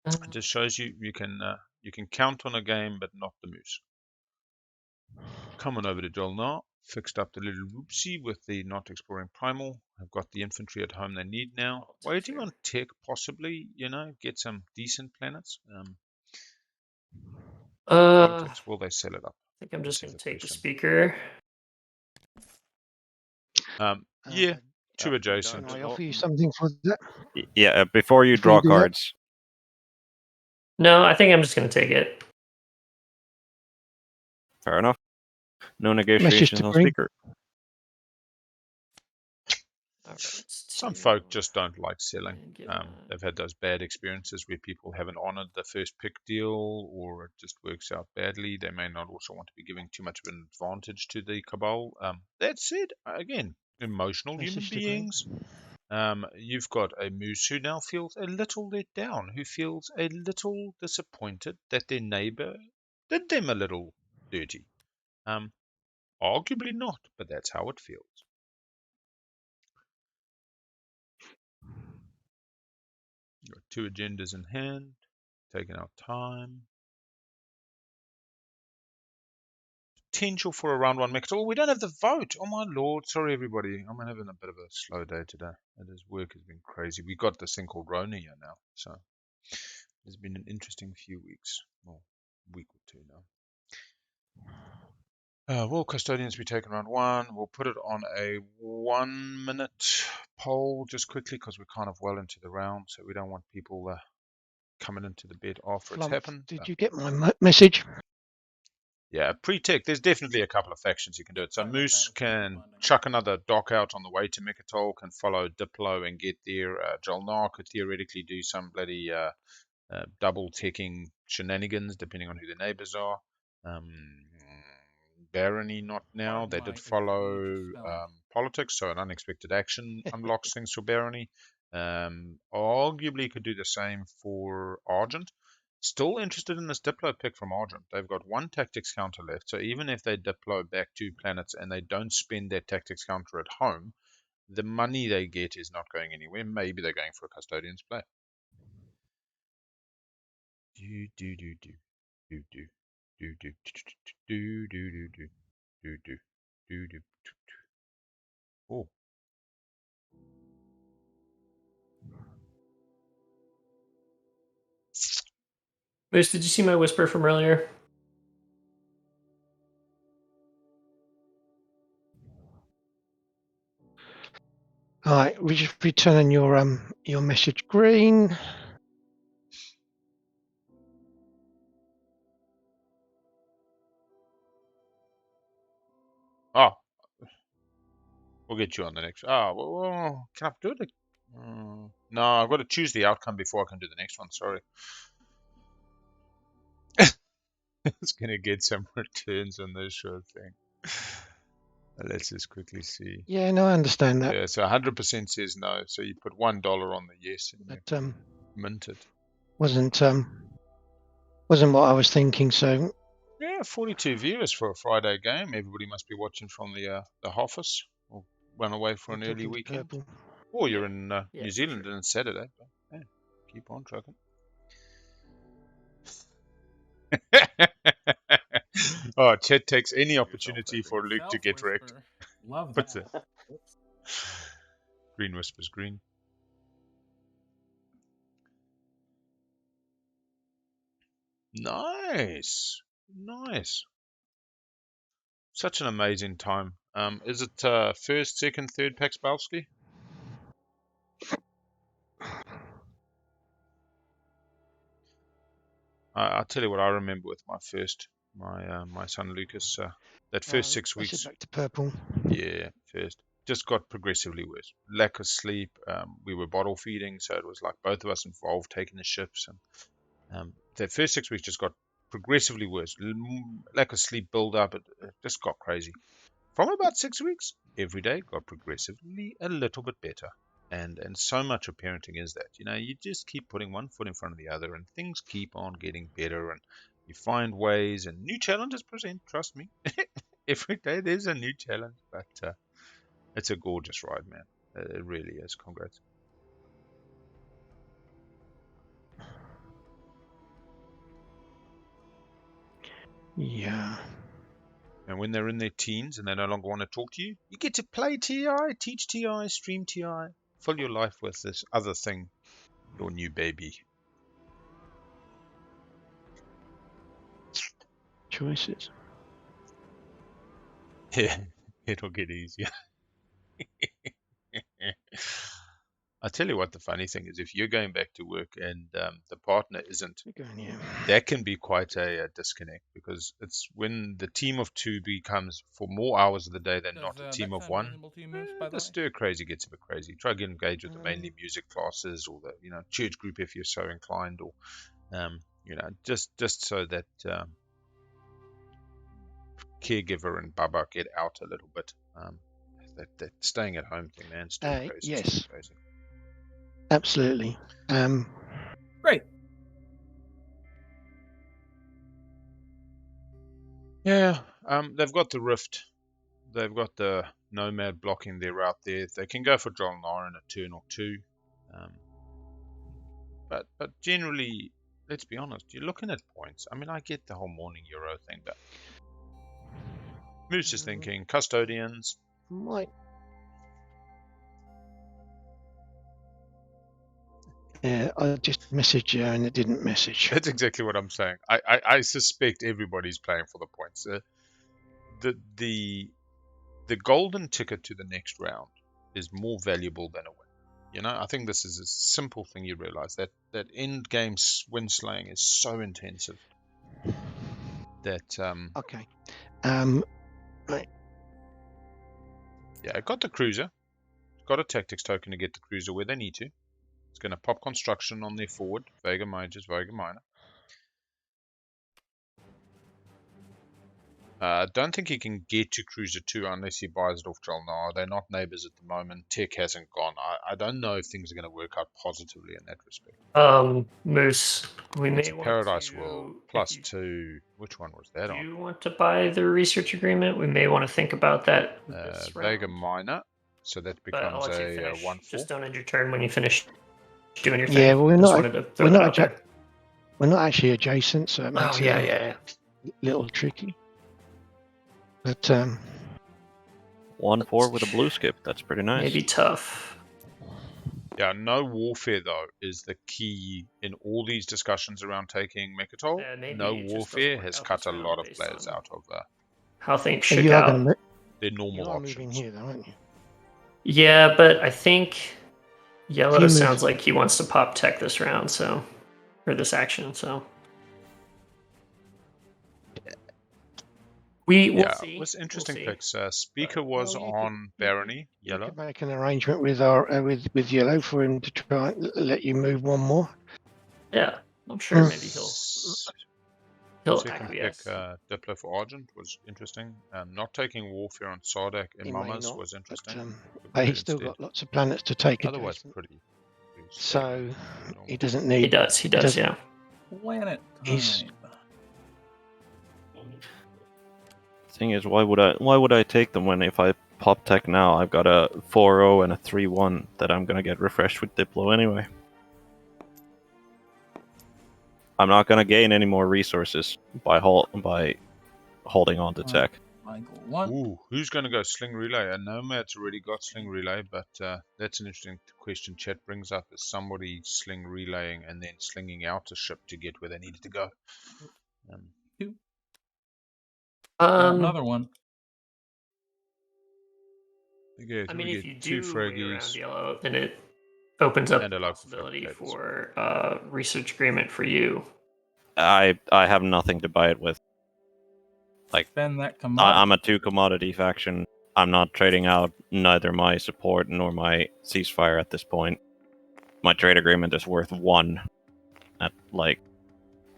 A: it just shows you can count on a game, but not the Moose. Coming over to Joel now. Fixed up the little whoopsie with the not exploring primal. I've got the infantry at home they need now. Waiting on tech, possibly. You know, get some decent planets. Politics, will they sell it up?
E: I think I'm just
A: That's
E: gonna
A: the
E: take the
A: question.
E: speaker.
A: Yeah, 2
B: Can
A: adjacent.
B: I offer you something for that?
D: Yeah, before you
B: Before you
D: draw
B: do that?
D: cards.
E: No, I think I'm just gonna take it.
D: Fair enough. No
B: Message
D: negotiations
B: to
D: on
B: Green.
D: speaker.
E: All right,
A: Some folk just don't like selling.
E: and give
A: They've had those bad experiences where people haven't honored the first pick deal, or it just works out badly. They may not also want to be giving too much of an advantage to the Cabal. That said, again, emotional human
B: Message to Green.
A: beings. You've got a Moose who now feels a little let down, who feels a little disappointed that their neighbor did them a little dirty. Arguably not, but that's how it feels. Got 2 agendas in hand, taking our time. Potential for a round 1 mix. Oh, we don't have the vote. Oh my lord. Sorry everybody. I'm having a bit of a slow day today. Work has been crazy. We got this thing called Rona here now, so it's been an interesting few weeks. Well, week or 2 now. Will custodians be taken round 1? We'll put it on a 1-minute poll just quickly because we're kind of well into the round, so we don't want people coming into the bed after it's
B: Flump,
A: happened.
B: did you get my message?
A: Yeah, pre-tech, there's definitely a couple of factions you can do it. So
C: Sorry about
A: Moose
C: that.
A: can chuck another dock out on the way to Mechatol, can follow Diplo and get there. Jolnar could theoretically do some bloody double-teching shenanigans, depending on who the neighbors are. Barony, not now.
C: Pardon
A: They
C: my
A: did follow
C: egregious spelling.
A: politics, so an unexpected action unlocks things for Barony. Arguably could do the same for Argent. Still interested in this Diplo pick from Argent. They've got one tactics counter left, so even if they Diplo back 2 planets and they don't spend their tactics counter at home, the money they get is not going anywhere. Maybe they're going for a Custodian's play. Do do do do do do do do do do do do do do do. Oh,
E: Moose, did you see my whisper from earlier?
B: All right, we just returning your message green.
A: oh, we'll get you on the next. Oh, well, can I do it? No, I've got to choose the outcome before I can do the next one. Sorry. It's going to get some returns on this sort of thing. Let's just quickly see.
B: Yeah, no, I understand that.
A: Yeah, so 100% says no. So you put $1 on the yes and you
B: That
A: mint it.
B: wasn't what I was thinking. So
A: Yeah, 42 viewers for a Friday game. Everybody must be watching from the office or run away for an
B: talking
A: early
B: to
A: weekend.
B: Purple.
A: Or you're in
E: Yeah,
A: New
E: for
A: Zealand
E: sure.
A: and it's Saturday. But, yeah, keep on trucking. Oh, Chet takes any opportunity for Luke to get wrecked.
C: Love
A: Puts
C: that.
A: it. Green whispers green. Nice. Nice. Such an amazing time. Is it first, second, third Pax Balski? I'll tell you what I remember with my first, my son Lucas. That first 6
B: I said
A: weeks,
B: back to Purple.
A: yeah, first just got progressively worse. Lack of sleep. We were bottle feeding, so it was like both of us involved taking the ships, and the first 6 weeks just got progressively worse. Lack of sleep build up. It just got crazy. From about 6 weeks, every day got progressively a little bit better. And so much of parenting is that, you just keep putting one foot in front of the other and things keep on getting better and you find ways and new challenges present, trust me. Every day there's a new challenge, but it's a gorgeous ride, man. It really is. Congrats.
B: Yeah.
A: And when they're in their teens and they no longer want to talk to you, you get to play TI, teach TI, stream TI, fill your life with this other thing, your new baby.
B: Choices.
A: Yeah, it'll get easier. I tell you what, the funny thing is, if you're going back to work and the partner isn't, that can be quite a disconnect because it's when the team of two becomes for more hours of the day than not a team of one. The stir crazy gets a bit crazy. Try to get engaged with the mainly music classes or the church group if you're so inclined, or just so that caregiver and Baba get out a little bit. That staying at home thing, man, stir crazy.
B: Yes.
A: Stir crazy.
B: Absolutely.
C: Great.
A: Yeah, they've got the Rift. They've got the Nomad blocking their route there. They can go for Jolnar in a turn or two. But generally, let's be honest, you're looking at points. I mean, I get the whole morning Euro thing, but Moose is thinking Custodians.
B: Might. Yeah, I just messaged you and it didn't message.
A: That's exactly what I'm saying. I suspect everybody's playing for the points. The golden ticket to the next round is more valuable than a win. I think this is a simple thing you realize that end game win slaying is so intensive that
B: Okay. Right.
A: Yeah, I got the cruiser. Got a tactics token to get the cruiser where they need to. It's going to pop construction on their forward. Vega Majors, Vega Minor. I don't think he can get to Cruiser 2 unless he buys it off Jalnar. They're not neighbors at the moment. Tech hasn't gone. I don't know if things are going to work out positively in that respect.
E: Moose, we
A: It's
E: may
A: a
E: want
A: Paradise
E: to,
A: World
E: if
A: plus
E: you
A: 2. Which one was that
E: do
A: on?
E: you want to buy the research agreement? We may want to think about that this
A: Vega
E: round.
A: Minor. So that
E: But I'll
A: becomes
E: let you
A: a
E: finish.
A: 1-4.
E: Just don't end your turn when you finish doing your
B: Yeah,
E: thing.
B: well,
E: Just wanted to throw that out there.
B: we're not actually adjacent, so it
E: Oh
B: makes
E: yeah,
B: it
E: yeah,
B: a little tricky. But
D: 1-4 with a blue skip. That's pretty nice.
E: maybe tough.
A: Yeah, no warfare though is the key in all these discussions around taking Mechatol.
E: Maybe
A: No
E: it just doesn't
A: warfare
E: work
A: has
E: out
A: cut
E: this
A: a
E: round
A: lot of
E: based
A: players
E: on
A: out of
E: how things
B: so
E: shook
B: you are
E: out.
B: going to
A: their
B: you
A: normal
B: are moving
A: options.
B: here, though, aren't you?
E: Yeah, but I think Yellow
B: move-
E: sounds like he wants to pop tech this round, so or this action. So we'll see.
A: It was interesting
E: We'll see.
A: picks. Speaker was
B: Well, you
A: on Barony,
B: You
A: Yellow.
B: could make an arrangement with our with Yellow for him to try and let you move one more.
E: Yeah, I'm sure
B: Mm.
E: maybe he'll
A: Second pick,
E: acquiesce.
A: Diplo for Argent was interesting. Not taking warfare on Sardak and
B: He may
A: Mamas
B: not,
A: was interesting.
B: But he's still got lots of planets to take
A: Otherwise,
B: adjacent,
A: pretty
B: so
A: normal.
B: he doesn't
E: He
B: need.
E: does. He does.
B: doesn't-
E: Yeah.
C: Planet
B: He's-
C: time.
D: Thing is, why would I take them when if I pop tech now, I've got a 4-0 and a 3-1 that I'm gonna get refreshed with Diplo anyway. I'm not gonna gain any more resources by holding on to tech.
C: Michael 1.
A: Ooh, who's going to go Sling Relay? I know Matt's already got Sling Relay, but that's an interesting question chat brings up. Is somebody Sling Relaying and then slinging out a ship to get where they needed to go?
C: Another one.
A: Okay,
E: I
A: so
E: mean,
A: we
E: if
A: get
E: you
A: 2
E: do wait around
A: fraggies.
E: Yellow, then it opens up
A: And
E: the
A: a local
E: possibility
A: fabricator.
E: for research agreement for you.
D: I have nothing to buy it with.
C: Spend that commodity.
D: I'm a 2 commodity faction. I'm not trading out neither my support nor my ceasefire at this point. My trade agreement is worth 1 at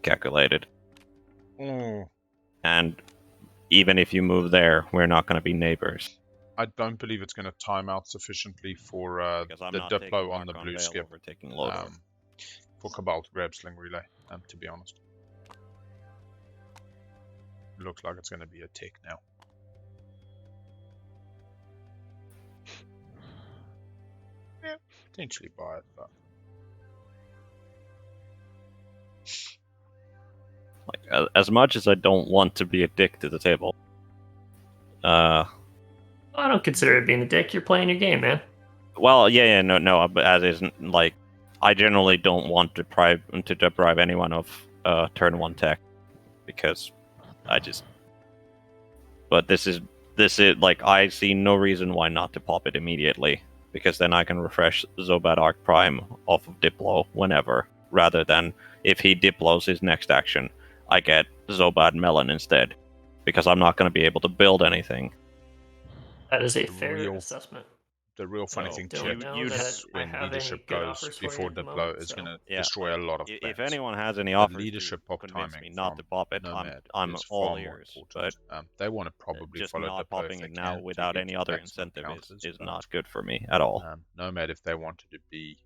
D: calculated.
A: Oh,
D: And even if you move there, we're not going to be neighbors.
A: I don't believe it's going to time out sufficiently for
D: Because I'm
A: the
D: not taking
A: Diplo on the
D: Archon
A: blue
D: Vale
A: skip
D: over taking Lodor.
A: for Cabal to grab Sling Relay, to be honest. It looks like it's going to be a tech now. Yeah, potentially buy it, but
D: As much as I don't want to be a dick to the table,
E: I don't consider it being a dick. You're playing your game, man.
D: well, no, but as is I generally don't want to deprive anyone of turn 1 tech because but this is I see no reason why not to pop it immediately, because then I can refresh Zobat Arc Prime off of Diplo whenever, rather than if he Diplos his next action, I get Zobat Melon instead, because I'm not going to be able to build anything.
E: That is a fair assessment.
A: The real funny
E: So,
A: thing,
E: don't
A: Chad,
E: know
A: is
E: that I
A: when
E: have
A: leadership
E: any good
A: goes
E: offers for you
A: before
E: at the
A: Diplo
E: moment,
A: is
E: so-
A: going to
D: Yeah,
A: destroy a lot of
D: If
A: plans.
D: anyone has any
A: The
D: offers
A: leadership
D: to
A: pop
D: convince
A: timing
D: me not to
A: from
D: pop it,
A: Nomad
D: I'm
A: is
D: all
A: far more
D: ears.
A: important.
D: But
A: They want to probably
D: just
A: follow
D: not
A: Diplo
D: popping
A: if
D: it
A: they
D: now
A: can
D: without
A: to
D: any
A: get
D: other
A: maximum
D: incentive
A: counters,
D: is
A: but,
D: not good for me at all.
A: Nomad, if they wanted to be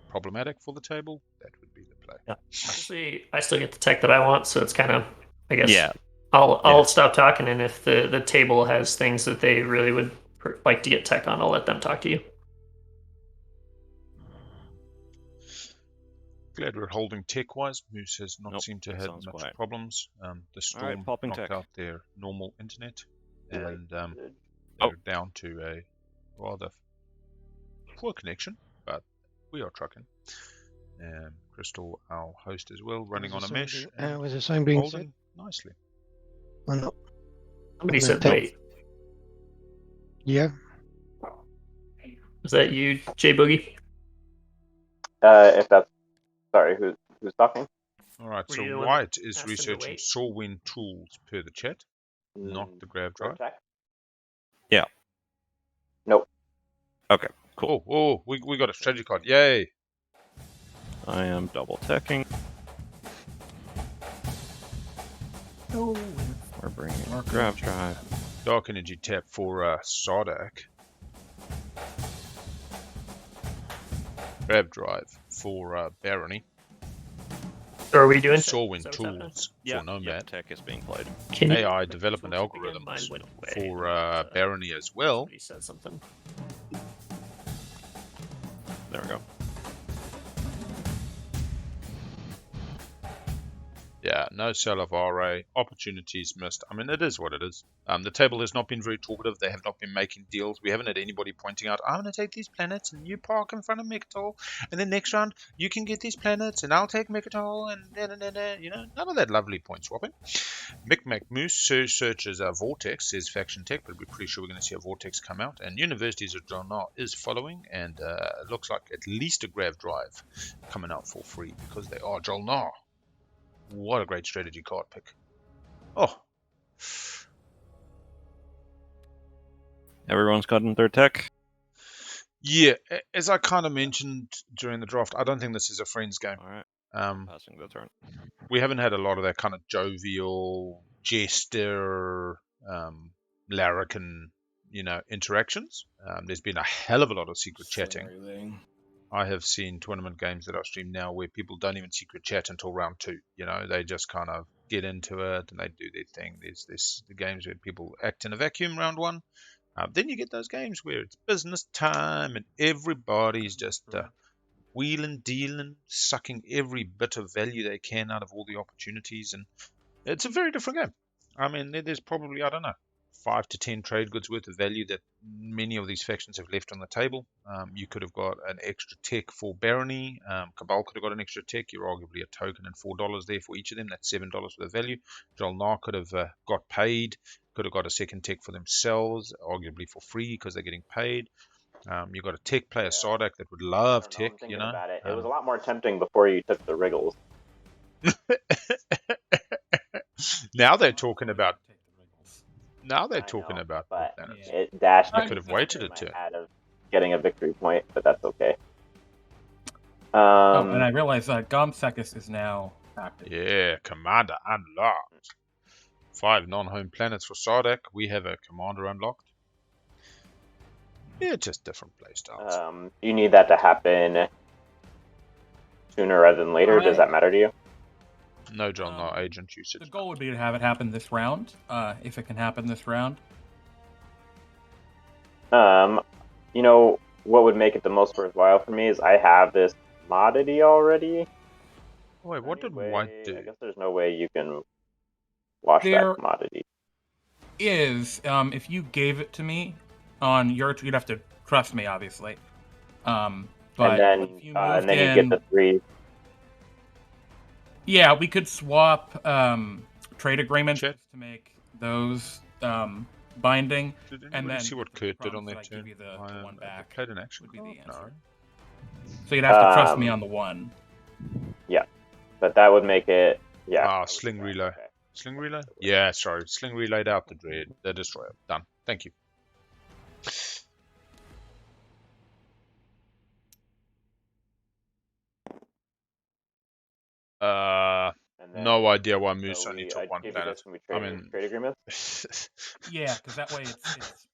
A: problematic for the table, that would be the play.
E: Yeah. Honestly, I still get the tech that I want, so it's kind of, I guess,
D: Yeah.
E: I'll stop talking, and if the table has things that they really would like to get tech on, I'll let them talk to you.
A: Glad we're holding tech-wise. Moose has not
D: Nope,
A: seemed to
D: that
A: have
D: sounds
A: much
D: quiet.
A: problems. The storm
D: popping
A: knocked
D: tech.
A: out their normal internet, and
F: Oh.
A: they're down to a rather poor connection, but we are trucking. Crystal, our host as well, running on a mesh.
B: Was the same being said?
A: Holding nicely.
B: Or not?
E: Somebody
B: No,
E: said
B: tech.
E: wait.
B: Yeah.
E: Was that you, Jay Boogie?
F: If that's sorry, who's talking?
A: All right,
E: Were
A: so
E: you the one
A: White
E: that
A: is
E: asked him to
A: researching
E: wait?
A: Soulwind tools per the chat, not the grab
F: For
A: drive.
F: attack?
D: Yeah.
F: Nope.
D: Okay, cool.
A: Oh, we got a strategy card. Yay!
D: I am double teching.
C: Go with
D: We're bringing
C: Dark
D: Grav
C: Energy.
D: Drive.
A: Dark Energy tap for Sardak. Grav Drive for Barony.
E: So are we doing
A: Soulwind
E: is that what's happening?
A: Tools
D: Yeah,
A: for Nomad.
D: tech is being played.
E: Can you
A: AI development
E: tools again? Mine
A: algorithms
E: went away.
A: for Barony as well.
E: Somebody said something.
D: There we go.
A: Yeah, no sell of RA, opportunities missed. I mean, it is what it is. The table has not been very talkative. They have not been making deals. We haven't had anybody pointing out, I'm going to take these planets and you park in front of Mechatol. And then next round, you can get these planets and I'll take Mechatol and you know, none of that lovely point swapping. Micmac Moose searches Vortex, says Faction Tech, but we're pretty sure we're going to see a Vortex come out. And Universities of Jolnar is following, and it looks like at least a Grav Drive coming out for free because they are Jolnar. What a great strategy card pick. Oh.
D: Everyone's gotten their tech.
A: Yeah, as I kind of mentioned during the draft, I don't think this is a friends game.
D: All right, passing the turn.
A: We haven't had a lot of that kind of jovial, jester, larrikin, you know, interactions. There's been a hell of a lot of secret chatting.
G: Everything.
A: I have seen tournament games that I stream now where people don't even secret chat until round 2. You know, they just kind of get into it and they do their thing. There's the games where people act in a vacuum round 1. Then you get those games where it's business time and everybody's just wheeling, dealing, sucking every bit of value they can out of all the opportunities. And it's a very different game. I mean, there's probably, I don't know, 5 to 10 trade goods worth of value that many of these factions have left on the table. You could have got an extra tech for Barony. Cabal could have got an extra tech. You're arguably a token and $4 there for each of them. That's $7 for the value. Jolnar could have got paid. Could have got a second tech for themselves, arguably for free because they're getting paid. You've got a tech player, Sardak, that would love tech,
F: I'm
A: you know.
F: about it. It was a lot more tempting before you took the Wriggles.
A: Now they're talking about.
C: Take the Wriggles.
A: Now they're
F: I
A: talking
F: know,
A: about
F: but
A: planets.
F: it dashed
A: They
F: me
A: could have
F: from
A: waited a
F: my
A: turn.
F: hat of getting a victory point, but that's okay.
C: Oh, and I realize Gomsekis is now active.
A: Yeah, Commander unlocked. 5 non-home planets for Sardak. We have a Commander unlocked. Yeah, just different playstyles.
F: You need that to happen sooner rather than later. Does that matter to you?
A: No Jolnar agent usage.
C: The goal would be to have it happen this round, if it can happen this round.
F: You know, what would make it the most worthwhile for me is I have this commodity already.
A: Wait, what did
F: Anyway,
A: White do?
F: I guess there's no way you can wash
C: There
F: that commodity.
C: Is, if you gave it to me on your, you'd have to trust me, obviously. But
F: And then,
C: if you
F: and
C: moved
F: then you
C: in,
F: get the 3.
C: yeah, we could swap trade agreements
A: Chat.
C: just to make those binding.
A: Did
C: And
A: anybody
C: then
A: see what
C: the
A: Kurt did on
C: problems
A: their
C: that I give
A: turn?
C: you the
A: I,
C: one back
A: played an action
C: would be the
A: card?
C: answer.
A: No.
C: So you'd have to trust me on the one.
F: But that would make it, yeah.
A: Ah, Sling Relay.
F: Okay.
A: Sling Relay? Yeah, sorry. Sling Relayed out the Dread. The Destroyer. Done. Thank you.
F: And then,
A: No idea why
F: so
A: Moose only
F: I
A: took 1
F: give you
A: planet.
F: this and we
A: I
F: trade,
A: mean,
F: trade agreements.
C: Yeah, because that way it's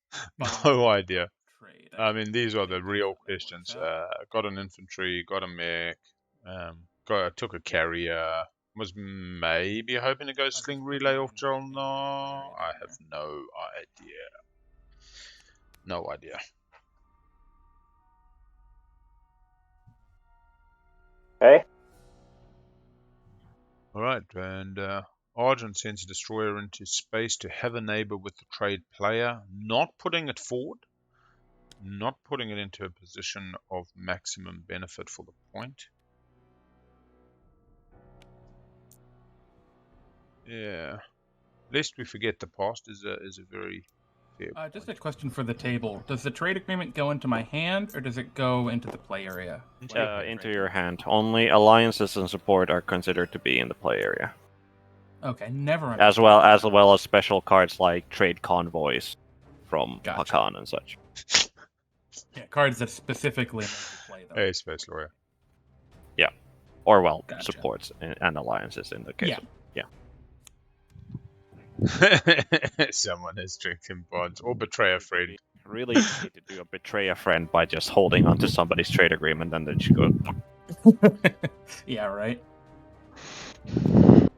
A: no idea.
C: trade.
A: I mean, these are the
C: think
A: real
C: that's how that
A: questions.
C: works out.
A: Got an infantry, got a mech, took a carrier. Was maybe hoping to go Sling
C: just
A: Relay
C: putting
A: off
C: in
A: Jolnar.
C: right
A: I
C: there.
A: have no idea. No idea.
F: Okay.
A: Alright, and Argent sends a destroyer into space to have a neighbor with the trade player, not putting it forward, not putting it into a position of maximum benefit for the point. Yeah. Lest we forget the past is a very fair
C: Just a
A: point.
C: question for the table. Does the trade agreement go into my hand, or does it go into the play area?
D: Into your hand. Only alliances and support are considered to be in the play area,
C: Okay, never
D: as well as special cards like trade convoys from
C: Gotcha.
D: Hakan and such.
C: Yeah, cards that specifically make you play them.
A: Hey, Space Lawyer.
D: Or well,
C: Gotcha.
D: supports and alliances in the case.
C: Yeah.
D: Of, yeah.
A: Someone has drinking bonds or betray a friend.
D: Really easy to do a betray a friend by just holding onto somebody's trade agreement, and then you go.
C: Yeah, right.
A: There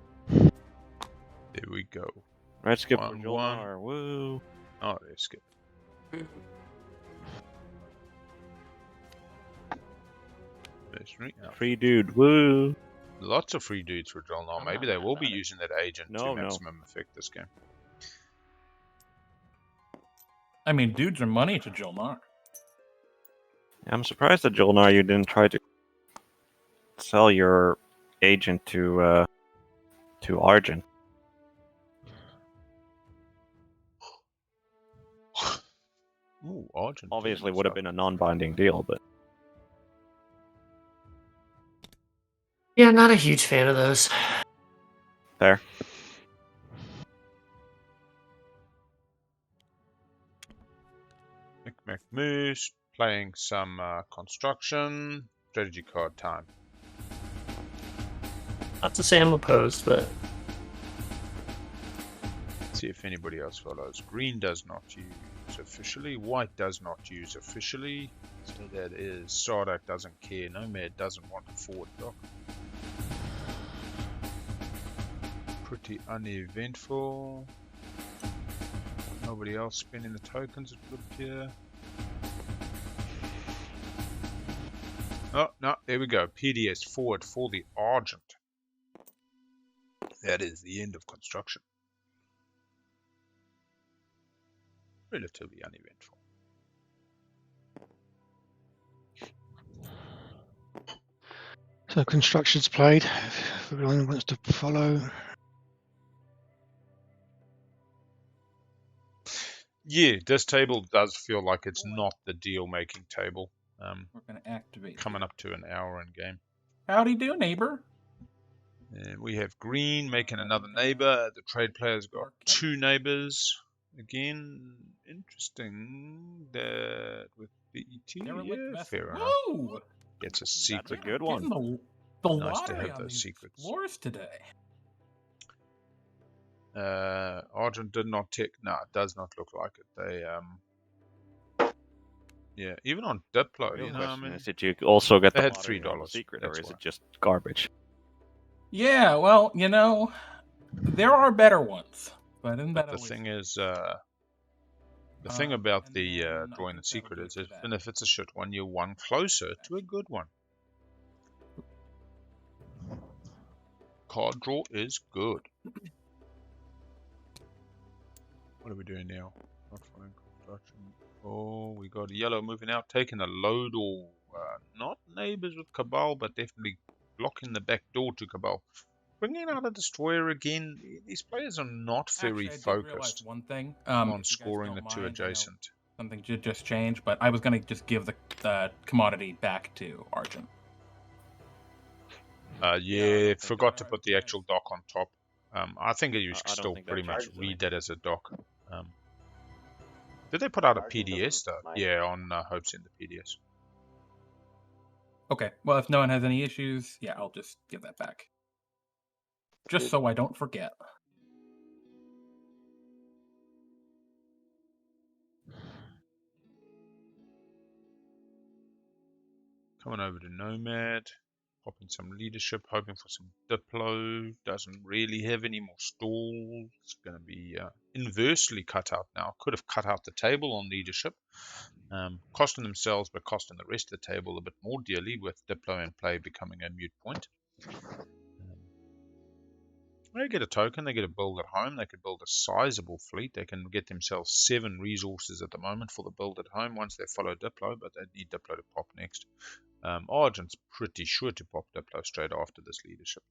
A: we go.
D: Red skip for
A: 1-1.
D: Jolnar. Woo!
A: Oh, there's skip.
D: Free dude. Woo!
A: Lots of free dudes for Jolnar. Maybe they will be using that agent to maximum effect this game.
C: I mean, dudes are money to Jolnar.
D: I'm surprised that Jolnar you didn't try to sell your agent to Argent.
A: Ooh, Argent.
D: Obviously, would have been a non-binding deal, but
E: Yeah, not a huge fan of those.
D: fair.
A: Micmac Moose, playing some construction, strategy card time.
E: Not to say I'm opposed, but
A: Let's see if anybody else follows. Green does not use officially, white does not use officially, so that is Sardak doesn't care, Nomad doesn't want a forward dock. Pretty uneventful. Nobody else spending the tokens, it would appear. Oh, no, there we go. PDS forward for the Argent. That is the end of construction. Relatively uneventful.
B: So construction's played. If everyone wants to follow.
A: Yeah, this table does feel like it's not the deal-making table.
C: We're going to activate.
A: Coming up to an hour in game.
C: Howdy do, neighbor.
A: And we have green making another neighbor. The trade player's got 2 neighbors. Again, interesting that with the ET, yeah, fair enough.
C: Whoa!
A: Gets a secret.
D: That's a good one.
C: The
A: Nice to
C: lottery
A: have
C: on
A: those
C: these
A: secrets.
C: floors today.
A: Argent did not tick. No, it does not look like it. They yeah, even on Diplo,
D: The
A: you know,
D: question
A: I mean,
D: is, did you also get
A: they
D: the
A: had
D: lottery on the
A: $3.
D: secret,
A: That's
D: or is
A: why.
D: it just garbage?
C: Yeah, well, you know, there are better ones, but isn't that
A: But the
C: always...
A: thing is, the thing about the drawing the secret is,
C: that.
A: even if it's a shit one, you're one closer to a good one. Card draw is good. What are we doing now? Not following construction. Oh, we got a yellow moving out, taking a load, or not neighbors with Cabal, but definitely blocking the back door to Cabal. Bringing out a destroyer again. These players are not very
C: Actually, I did realize
A: focused
C: one thing.
A: on
C: If you guys
A: scoring the
C: don't
A: 2
C: mind, I know
A: adjacent.
C: something did just change, but I was going to just give the commodity back to Argent.
A: Yeah, forgot to put the actual dock on top. I think you
D: I
A: should
D: don't
A: still
D: think that
A: pretty much
D: changes
A: read that as a dock. Did they put out a
F: Argent
A: PDS
F: doesn't
A: though?
F: mind.
A: Yeah, on Hopes in the PDS.
C: Okay, well, if no one has any issues, yeah, I'll just give that back. Just so I don't forget.
A: Coming over to Nomad, popping some leadership, hoping for some Diplo. Doesn't really have any more stalls. It's going to be inversely cut out now. Could have cut out the table on leadership, costing themselves but costing the rest of the table a bit more dearly, with Diplo in play becoming a moot point. They get a token, they get a build at home, they could build a sizable fleet, they can get themselves 7 resources at the moment for the build at home once they follow Diplo, but they need Diplo to pop next. Argent's pretty sure to pop Diplo straight after this leadership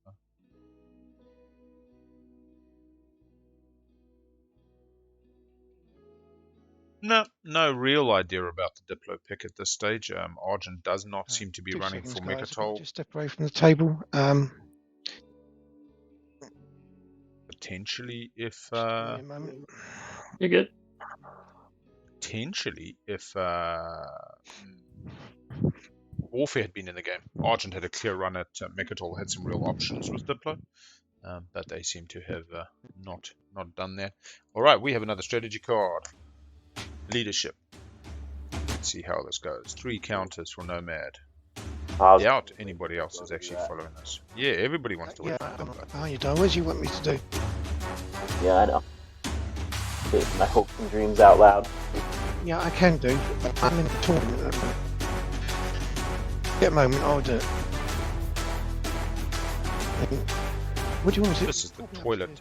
A: though. No real idea about the Diplo pick at this stage. Argent does not seem to be
B: 2
A: running
B: seconds,
A: for
B: guys. If I
A: Mechatol.
B: just step away from the table.
A: Potentially if
B: Give me a moment.
E: you're good.
A: Warfare had been in the game, Argent had a clear run at Mechatol, had some real options with Diplo. but they seem to have not done that. All right, we have another strategy card. Leadership. Let's see how this goes. 3 counters for Nomad. Doubt anybody else is actually following us. Yeah, everybody wants to wait for Diplo.
B: Oh, you don't. What do you want me to do?
F: Yeah, I know. Say my hopes and dreams out loud.
B: Yeah, I can do. But I'm in the tournament. Get a moment, I'll do it. What do you want me to do?
A: This is the toilet.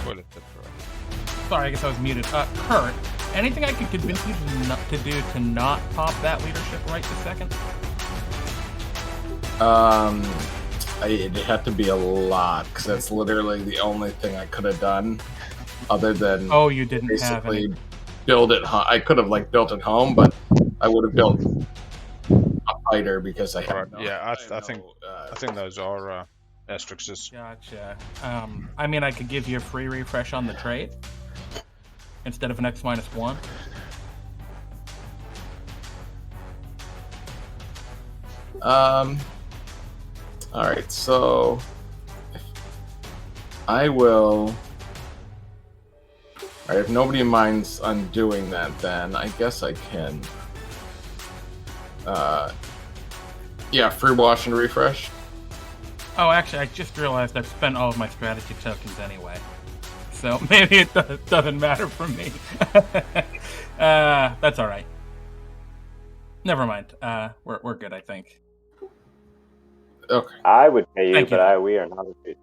A: Toilet Diplo.
C: Sorry, I guess I was muted. Kurt, anything I could convince you to do to not pop that leadership right this second?
G: It'd have to be a lot, because that's literally the only thing I could have done, other than
C: You didn't
G: basically
C: have any.
G: build it. I could have built it home, but I would have built a fighter because I have.
A: Right, yeah, I think those are asterisks.
C: Gotcha. I mean, I could give you a free refresh on the trade instead of an X-1.
G: All right, so I will. All right, if nobody minds undoing that, then I guess I can. Yeah, free wash and refresh.
C: Oh, actually, I just realized I've spent all of my strategy tokens anyway. So maybe it doesn't matter for me. That's all right. Never mind. We're good, I think.
G: Okay.
F: I would pay you,
C: Thank you.
F: but we are not agreed.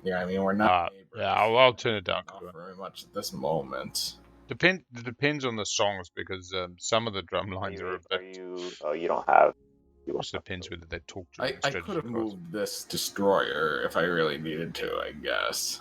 G: Yeah, I mean we're not.
A: Yeah, I'll turn it down.
G: Not very much at this moment.
A: It depends on the songs, because some of the drum lines are a bit.
F: You don't have.
A: Just depends whether they talk to.
G: I could have moved this destroyer if I really needed to, I guess.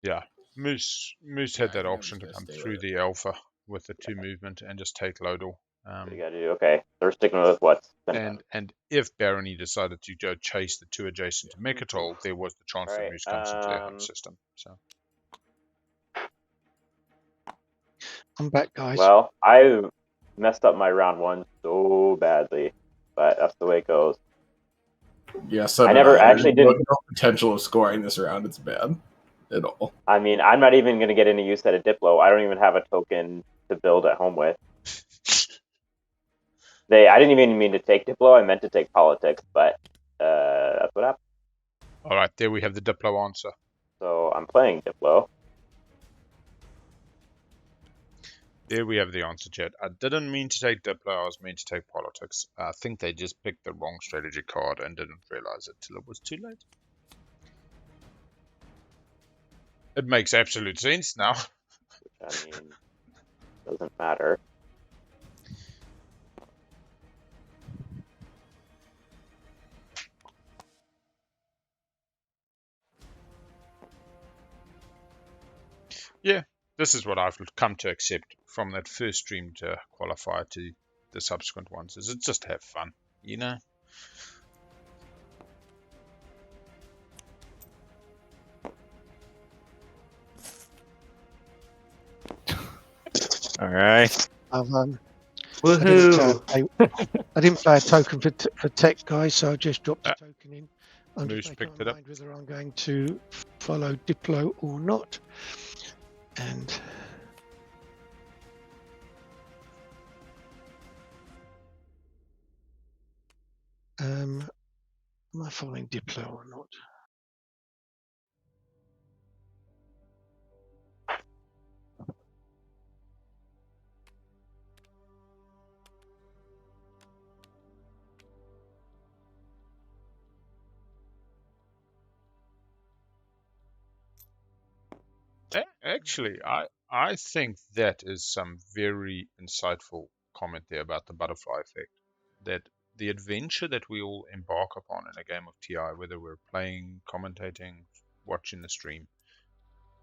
A: Yeah, Moose had that option to come through the alpha with the 2 movement and just take Lodal.
F: What you gotta do? Okay, they're sticking with what's been
A: and if Barony decided to go chase the 2 adjacent to Mechatol, there was the chance that Moose comes into their hunt system. So
B: I'm back, guys.
F: Well, I messed up my round 1 so badly, but that's the way it goes.
G: Yeah, so
F: I never actually didn't.
G: No potential of scoring this round. It's bad at all.
F: I mean, I'm not even going to get any use out of Diplo. I don't even have a token to build at home with. I didn't even mean to take Diplo. I meant to take Politics, but that's what happened.
A: all right, there we have the Diplo answer.
F: So I'm playing Diplo.
A: There we have the answer, chat. I didn't mean to take Diplo, I was meant to take Politics. I think they just picked the wrong strategy card and didn't realize it till it was too late. It makes absolute sense now.
F: Which, I mean, doesn't matter.
A: Yeah, this is what I've come to accept from that first stream to Qualifier to the subsequent ones, is it's just have fun, you know?
D: All right.
E: Woohoo!
B: I didn't play a token for tech, guys, so I just dropped a token in. I'm
A: Moose
B: just
A: picked
B: making
A: it
B: my
A: up.
B: mind whether I'm going to follow Diplo or not. And am I following Diplo or not?
A: Actually, I think that is some very insightful comment there about the butterfly effect. That the adventure that we all embark upon in a game of TI, whether we're playing, commentating, watching the stream,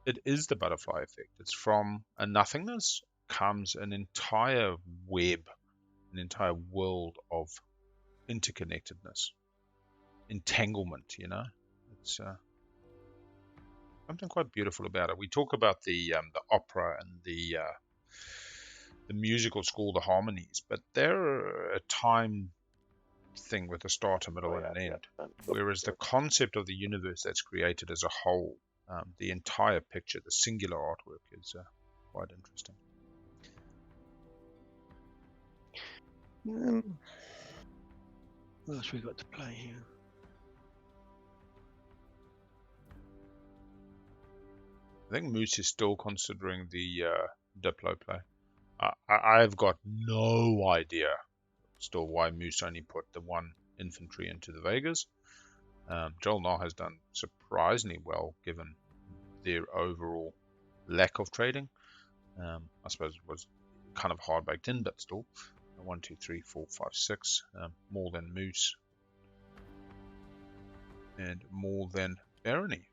A: it is the butterfly effect. It's from a nothingness comes an entire web, an entire world of interconnectedness, entanglement, you know? something quite beautiful about it. We talk about the opera and the musical score, the harmonies, but they're a time thing with a start, a middle, and an end. Whereas the concept of the universe that's created as a whole, the entire picture, the singular artwork, is quite interesting.
B: What else we got to play here?
A: I think Moose is still considering the Diplo play. I've got no idea still why Moose only put the one infantry into the Vegas. Joel Nah has done surprisingly well given their overall lack of trading. I suppose it was kind of hard baked in, but still. 1, 2, 3, 4, 5, 6. More than Moose. And more than Barony.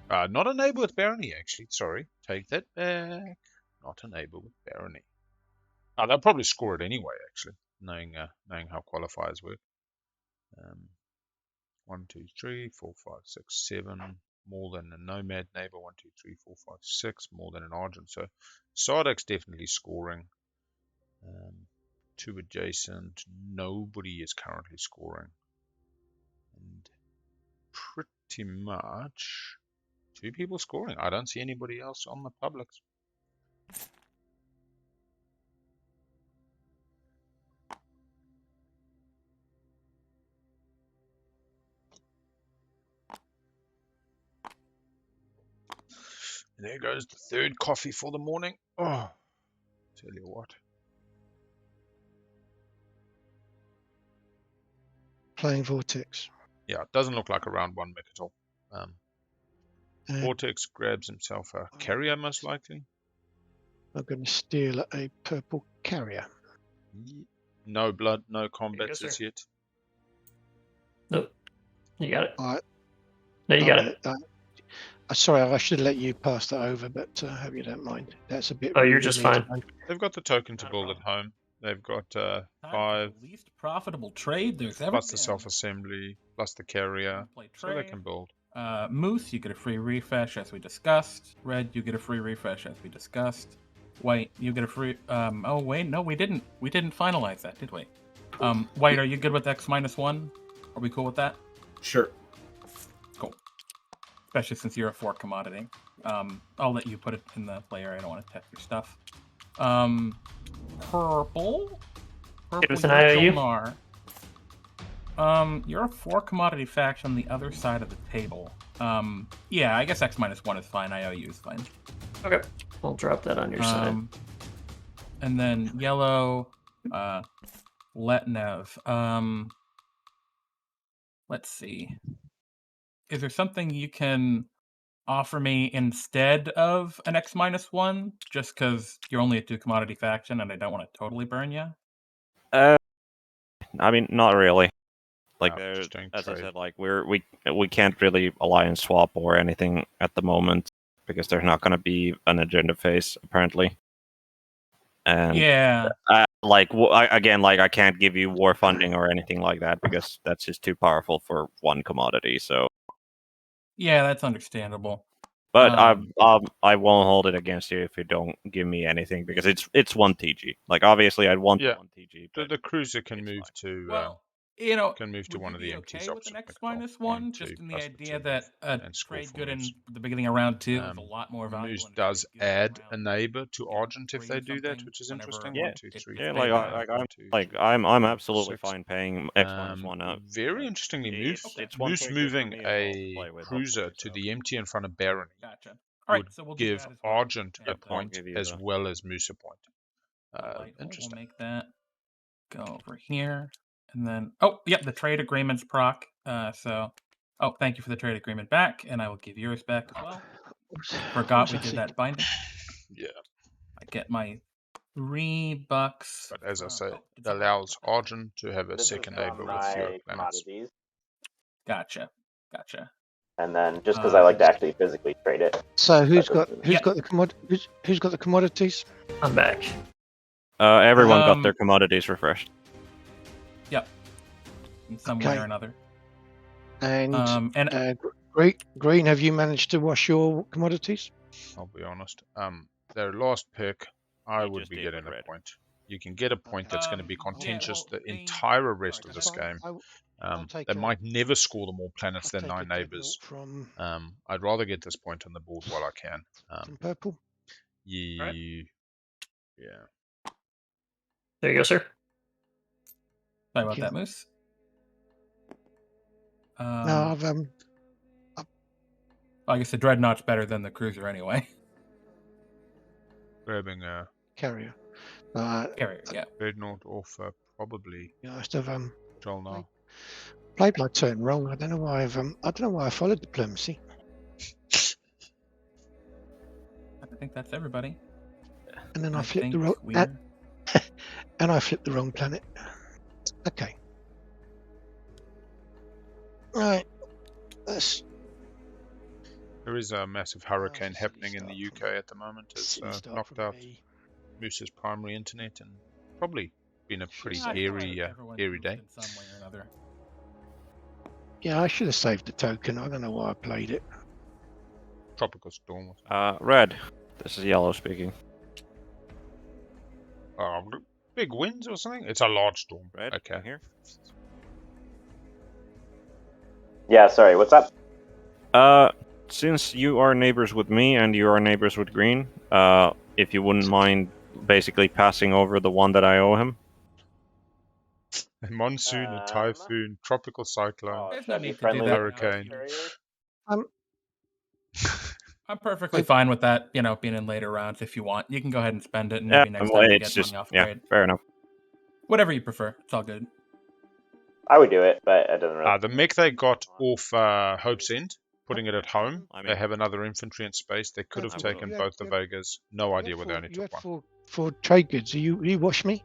A: Not a neighbor with Barony, actually. Sorry, take that back. Not a neighbor with Barony. They'll probably score it anyway, actually, knowing how qualifiers work. 1, 2, 3, 4, 5, 6, 7. More than a Nomad neighbor. 1, 2, 3, 4, 5, 6. More than an Argent. So Sardak's definitely scoring. 2 adjacent. Nobody is currently scoring. And pretty much 2 people scoring. I don't see anybody else on the publics. And there goes the 3rd coffee for the morning. Oh, tell you what.
B: Playing Vortex.
A: Yeah, it doesn't look like a round 1 mech at all. Vortex grabs himself a carrier, most likely.
B: I'm going to steal a purple carrier.
A: No blood, no combats
E: go,
A: as yet.
E: Nope. You got it.
B: All right.
E: No, you got it.
B: Sorry, I should let you pass that over, but I hope you don't mind. That's a bit.
E: Oh, you're just fine.
A: They've got the token to build at home. They've got 5
C: The least profitable trade there's ever
A: plus
C: been.
A: the self-assembly plus the carrier, so they can build.
C: Moose, you get a free refresh as we discussed. Red, you get a free refresh as we discussed. White, you get a free. Oh wait, no, we didn't finalize that, did we? White, are you good with X-1? Are we cool with that?
G: Sure.
C: Cool. Especially since you're a 4 commodity. I'll let you put it in the player. I don't want to test your stuff. Purple.
E: Give us an IOU.
C: You're a 4 commodity faction on the other side of the table. Yeah, I guess X-1 is fine. IOU is fine.
E: Okay. I'll drop that on your side.
C: And then yellow, Letnev. Let's see. Is there something you can offer me instead of an X-1? Just because you're only a 2 commodity faction and I don't want to totally burn you?
D: I mean, not really. Like,
A: No, just doing
D: as I
A: trade.
D: said, like we can't really alliance swap or anything at the moment because there's not going to be an agenda phase apparently. And
C: Yeah.
D: I can't give you war funding or anything like that because that's just too powerful for 1 commodity. So.
C: Yeah, that's understandable.
D: But I won't hold it against you if you don't give me anything because it's 1 TG. Like obviously I'd want 1 TG. But
A: The cruiser can
D: it's
A: move
D: fine.
A: to
C: Well,
A: one
C: would
A: of
C: you
A: the
C: be
A: empties
C: okay with an
A: opposite Nicole.
C: X-1, just in the
A: plus
C: idea
A: 2,
C: that a
A: and score
C: trade
A: for
C: good in
A: Moose.
C: the beginning of round 2 is a lot more valuable.
A: Moose
C: than a
A: does
C: trade good in
A: add a
C: round,
A: neighbor to Argent if
C: 3
A: they
C: or
A: do that,
C: something,
A: which is
C: whenever
A: interesting.
D: Yeah.
A: 1, 2, 3,
C: Yeah,
A: 4,
C: like,
A: 5,
D: I'm absolutely
A: 6.
D: fine paying X-1 out.
A: Very interestingly,
D: It's one
A: Moose
D: trade good for
A: moving
D: me as well to
A: a
D: play with,
A: cruiser
D: hopefully,
A: to
D: so.
A: the empty in front of Barony
C: Gotcha. All right,
A: would
C: so we'll do
A: give
C: that as well.
A: Argent a
C: And,
D: I'll
A: point
D: give you
A: as
D: the-
A: well as Moose a point.
C: Delightful.
A: Interesting.
C: We'll make that go over here. And then, the trade agreement's proc. Thank you for the trade agreement back, and I will give yours back as well. Forgot we did that binding.
A: Yeah.
C: I get my $3.
A: But as I say, it allows Argent to have a
F: This is
A: second
F: on
A: neighbor with fewer
F: my
A: planets.
F: commodities,
C: Gotcha.
F: and then just because I like to actually physically trade it.
B: So who's got
C: Yeah.
B: who's got the commodities?
E: I'm back.
D: Everyone got their commodities refreshed.
C: Yep. In some way
B: Okay.
C: or another.
B: And Green, have you managed to wash your commodities?
A: I'll be honest. Their last pick, I
D: I
A: would
D: just
A: be
D: did
A: getting
D: with
A: a
D: red.
A: point. You can get a point that's going to be
C: Yeah,
A: contentious
C: well,
A: the entire rest of
B: That's
A: this
B: fine.
A: game.
B: I'll take
A: They
B: a-
A: might never score the more planets
B: I'll
A: than
B: take
A: 9
B: a
A: neighbors.
B: dreadnought from
A: I'd rather get this point on the board while I can.
B: purple.
A: Yeah.
E: There you go, sir.
C: Sorry about
B: you.
C: that, Moose.
B: No, I've
C: I guess the Dreadnought's better than the Cruiser anyway.
A: Grabbing a
B: carrier.
C: Carrier, yeah.
A: Dreadnought off probably
B: I must have
A: Joel now.
B: played my turn wrong. I don't know why I don't know why I followed diplomacy.
C: I think that's everybody.
B: And then I flipped
C: think
B: the wrong
C: we're-
B: and I flipped the wrong planet. Okay. Right. Let's
A: There is a massive hurricane
B: silly
A: happening in the
B: start
A: UK at the moment. It's
B: silly start
A: knocked
B: from
A: out
B: me.
A: Moose's primary internet and probably been a pretty
B: I
C: feel
A: airy,
C: like everyone's
A: airy
C: moved
A: day.
C: in some way or another.
B: Yeah, I should have saved the token. I don't know why I played it.
A: Tropical storm.
D: Red. This is Yellow speaking.
A: Big winds or something? It's a large storm.
D: Red,
A: Okay.
D: here.
F: Yeah, sorry, what's up?
D: Since you are neighbors with me and you are neighbors with Green, if you wouldn't mind basically passing over the one that I owe him.
A: A monsoon, a typhoon, tropical cyclone.
C: There's
F: should
C: no
F: I be
C: need to do
F: friendly
C: that.
F: with
A: Hurricane.
F: Courier?
C: I'm perfectly
B: Like-
C: fine with that, being in later rounds if you want. You can go ahead and spend it, and
D: Yeah,
C: maybe next
D: well,
C: time you
D: it's
C: get
D: just
C: money off
D: yeah,
C: trade.
D: fair enough.
C: Whatever you prefer. It's all good.
F: I would do it, but it doesn't really.
A: The mech they got off Hope's End, putting it at home.
D: I
A: They
D: mean-
A: have another infantry in space. They could have
D: I will.
A: taken
B: You had-
A: both the
B: you had-
A: Vegas. No idea where they only
B: You had
A: took one.
B: four trade goods. You wash me?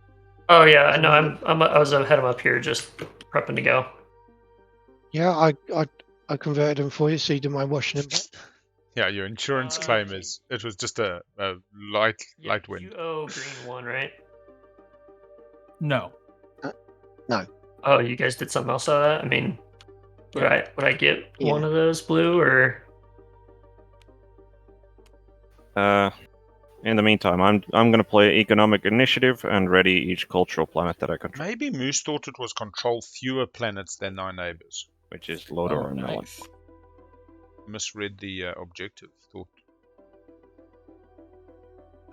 E: Oh yeah, I know. I was ahead of up here, just prepping to go.
B: Yeah, I converted them for you, so you don't mind washing them back.
A: Yeah, your insurance claim is it was just a light wind.
E: You owe Green one, right?
C: No.
E: Oh, you guys did something else out of that? I mean, would I get
B: Yeah.
E: one of those blue or?
D: In the meantime, I'm gonna play economic initiative and ready each cultural planet that I control,
A: Maybe Moose thought it was control fewer planets than 9 neighbors.
D: which is Lodor
C: Oh,
D: and Melon.
C: nice.
A: Misread the objective. Thought.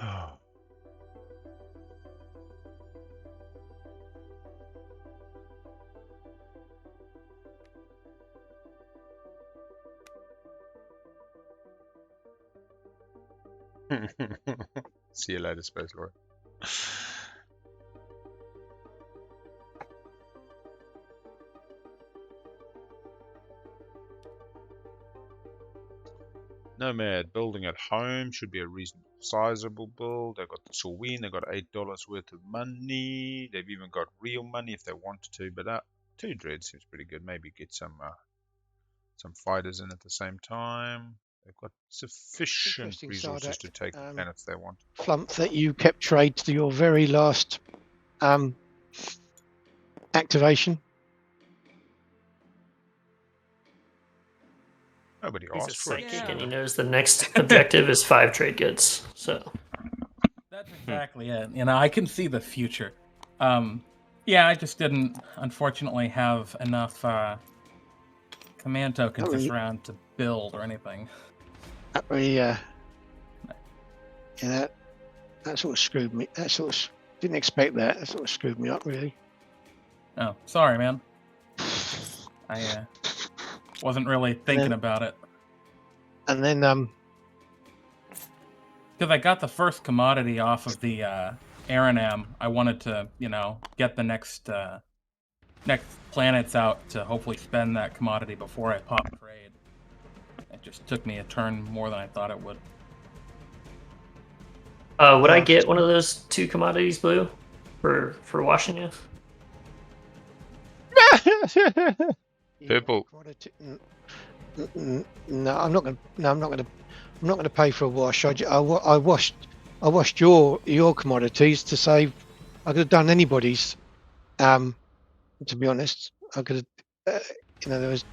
A: Oh. See you later, Space Lord. Nomad building at home should be a reasonable sizable build. They've got the Sorween, they've got $8 worth of money. They've even got real money if they wanted to, but 2 dread seems pretty good. Maybe get some fighters in at the same time. They've got sufficient
B: Interesting,
A: resources
B: Sardak.
A: to take the planets they want.
B: Flump that you kept trade to your very last activation.
A: Nobody
E: He's a
A: asked for it.
E: psychic,
C: Yeah.
E: and he knows the next objective is 5 trade goods. So
C: That's exactly it. I can see the future. Yeah, I just didn't, unfortunately, have enough command tokens this round to build or anything.
B: That really, yeah, that sort of screwed me. Didn't expect that. That sort of screwed me up, really.
C: Oh, sorry, man. I wasn't really thinking about it.
B: And then,
C: Because I got the first commodity off of the Aranam, I wanted to, get the next planets out to hopefully spend that commodity before I pop trade. It just took me a turn more than I thought it would.
E: would I get one of those 2 commodities blue for washing you?
A: Purple.
B: No, I'm not going. No, I'm not going to. I'm not going to pay for a wash. I washed your commodities to save. I could have done anybody's. To be honest, I could have. There was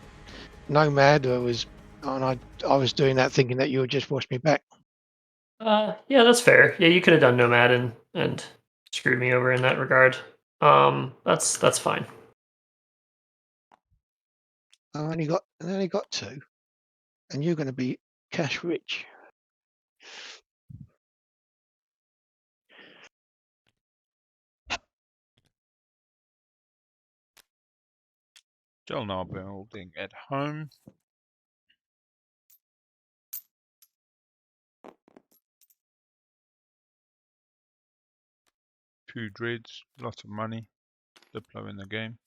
B: Nomad. There was And I was doing that thinking that you would just wash me back.
E: Yeah, that's fair. Yeah, you could have done Nomad and screwed me over in that regard. That's fine.
B: I only got 2, and you're going to be cash rich.
A: Still now building at home. Two dreads, lots of money. Diplo in the game.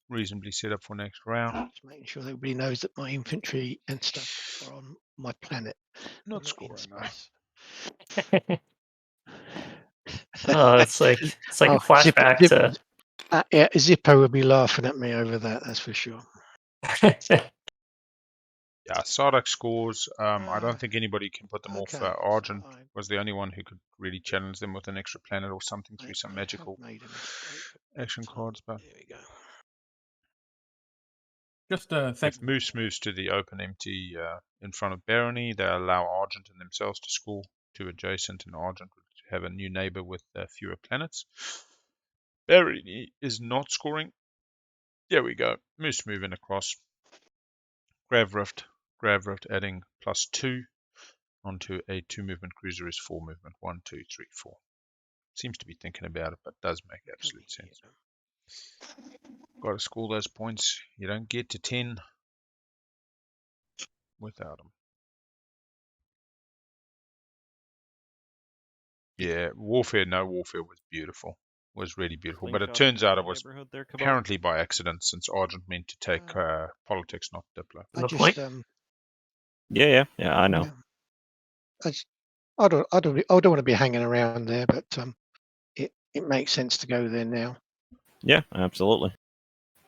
A: Reasonably set up for next round.
B: Just making sure that everybody knows that my infantry and stuff are on my planet.
A: Not
B: in
A: scoring though.
B: space.
E: Oh, it's like a flashback to.
B: Yeah, Zippo would be laughing at me over that. That's for sure.
A: Yeah, Sardak scores. I don't think anybody can put them off.
B: Okay,
A: Argent
B: so
A: was the only one who could really challenge them with an extra planet or something through some magical
B: made a mistake.
A: action cards. But
B: There we go.
C: Just
A: if Moose moves to the open empty in front of Barony, they allow Argent and themselves to score 2 adjacent, and Argent would have a new neighbor with fewer planets. Barony is not scoring. There we go. Moose moving across. Grav Rift adding +2 onto a 2 movement cruiser is 4 movement. 1, 2, 3, 4. Seems to be thinking about it, but does make absolute sense. Got to score those points. You don't get to 10 without them. Yeah, Warfare, no Warfare was beautiful. Was really beautiful. But it turns out it was apparently by accident, since Argent meant to take politics, not Diplo.
B: I just
D: Yeah, I know.
B: I don't want to be hanging around there, but it makes sense to go there now.
D: Yeah, absolutely.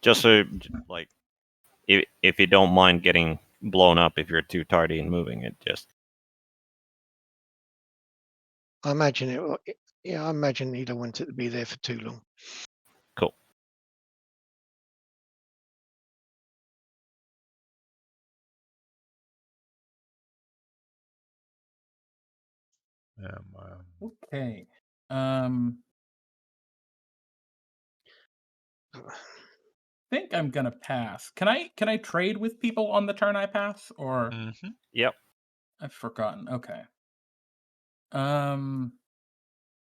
D: Just so, like, if you don't mind getting blown up if you're too tardy in moving, it just.
B: I imagine it. Yeah, I imagine you don't want it to be there for too long.
D: Cool.
C: Okay. Think I'm gonna pass. Can I trade with people on the turn I pass, or?
D: Yep.
C: I've forgotten. Okay.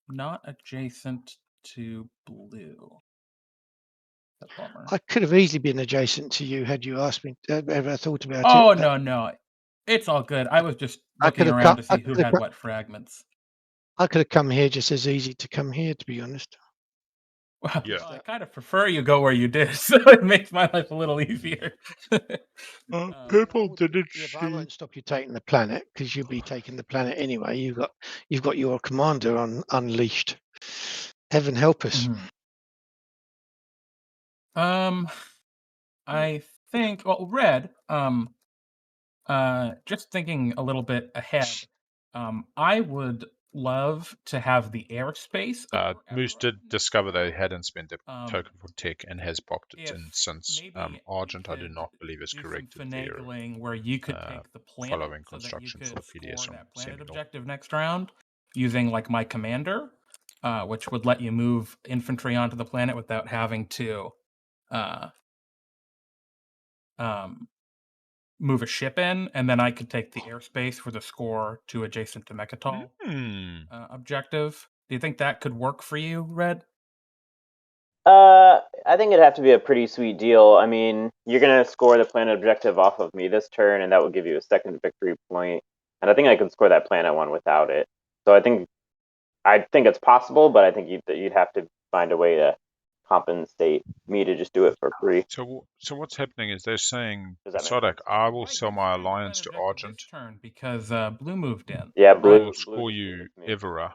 C: Not adjacent to blue. That's a bummer.
B: I could have easily been adjacent to you had you asked me. Ever thought about it?
C: Oh no, it's all good. I was just looking around to see who had what fragments.
B: I could have come here just as easy to come here, to be honest.
C: Well, I kind of prefer you go where you did, so it makes my life a little easier.
A: People didn't
B: see. But I won't stop you taking the planet, because you'll be taking the planet anyway. You've got your commander on unleashed. Heaven help us.
C: I think. Well, Red. Just thinking a little bit ahead. I would love to have the airspace.
A: Moose did discover they hadn't spent a token for tech and has popped it in since. Argent, I do not believe, is corrected there.
C: Where you could take the planet
A: following construction for the PDS on
C: planet objective next round using like my commander, which would let you move infantry onto the planet without having to move a ship in, and then I could take the airspace for the score to adjacent to Mechatol objective. Do you think that could work for you, Red?
F: I think it'd have to be a pretty sweet deal. I mean, you're gonna score the planet objective off of me this turn, and that would give you a second victory point. And I think I could score that planet one without it. So I think it's possible, but I think you'd have to find a way to compensate me to just do it for free.
A: So what's happening is they're saying, Sardak, I will sell my alliance to Argent
C: because blue moved in.
F: Yeah, blue
A: I will score you Evera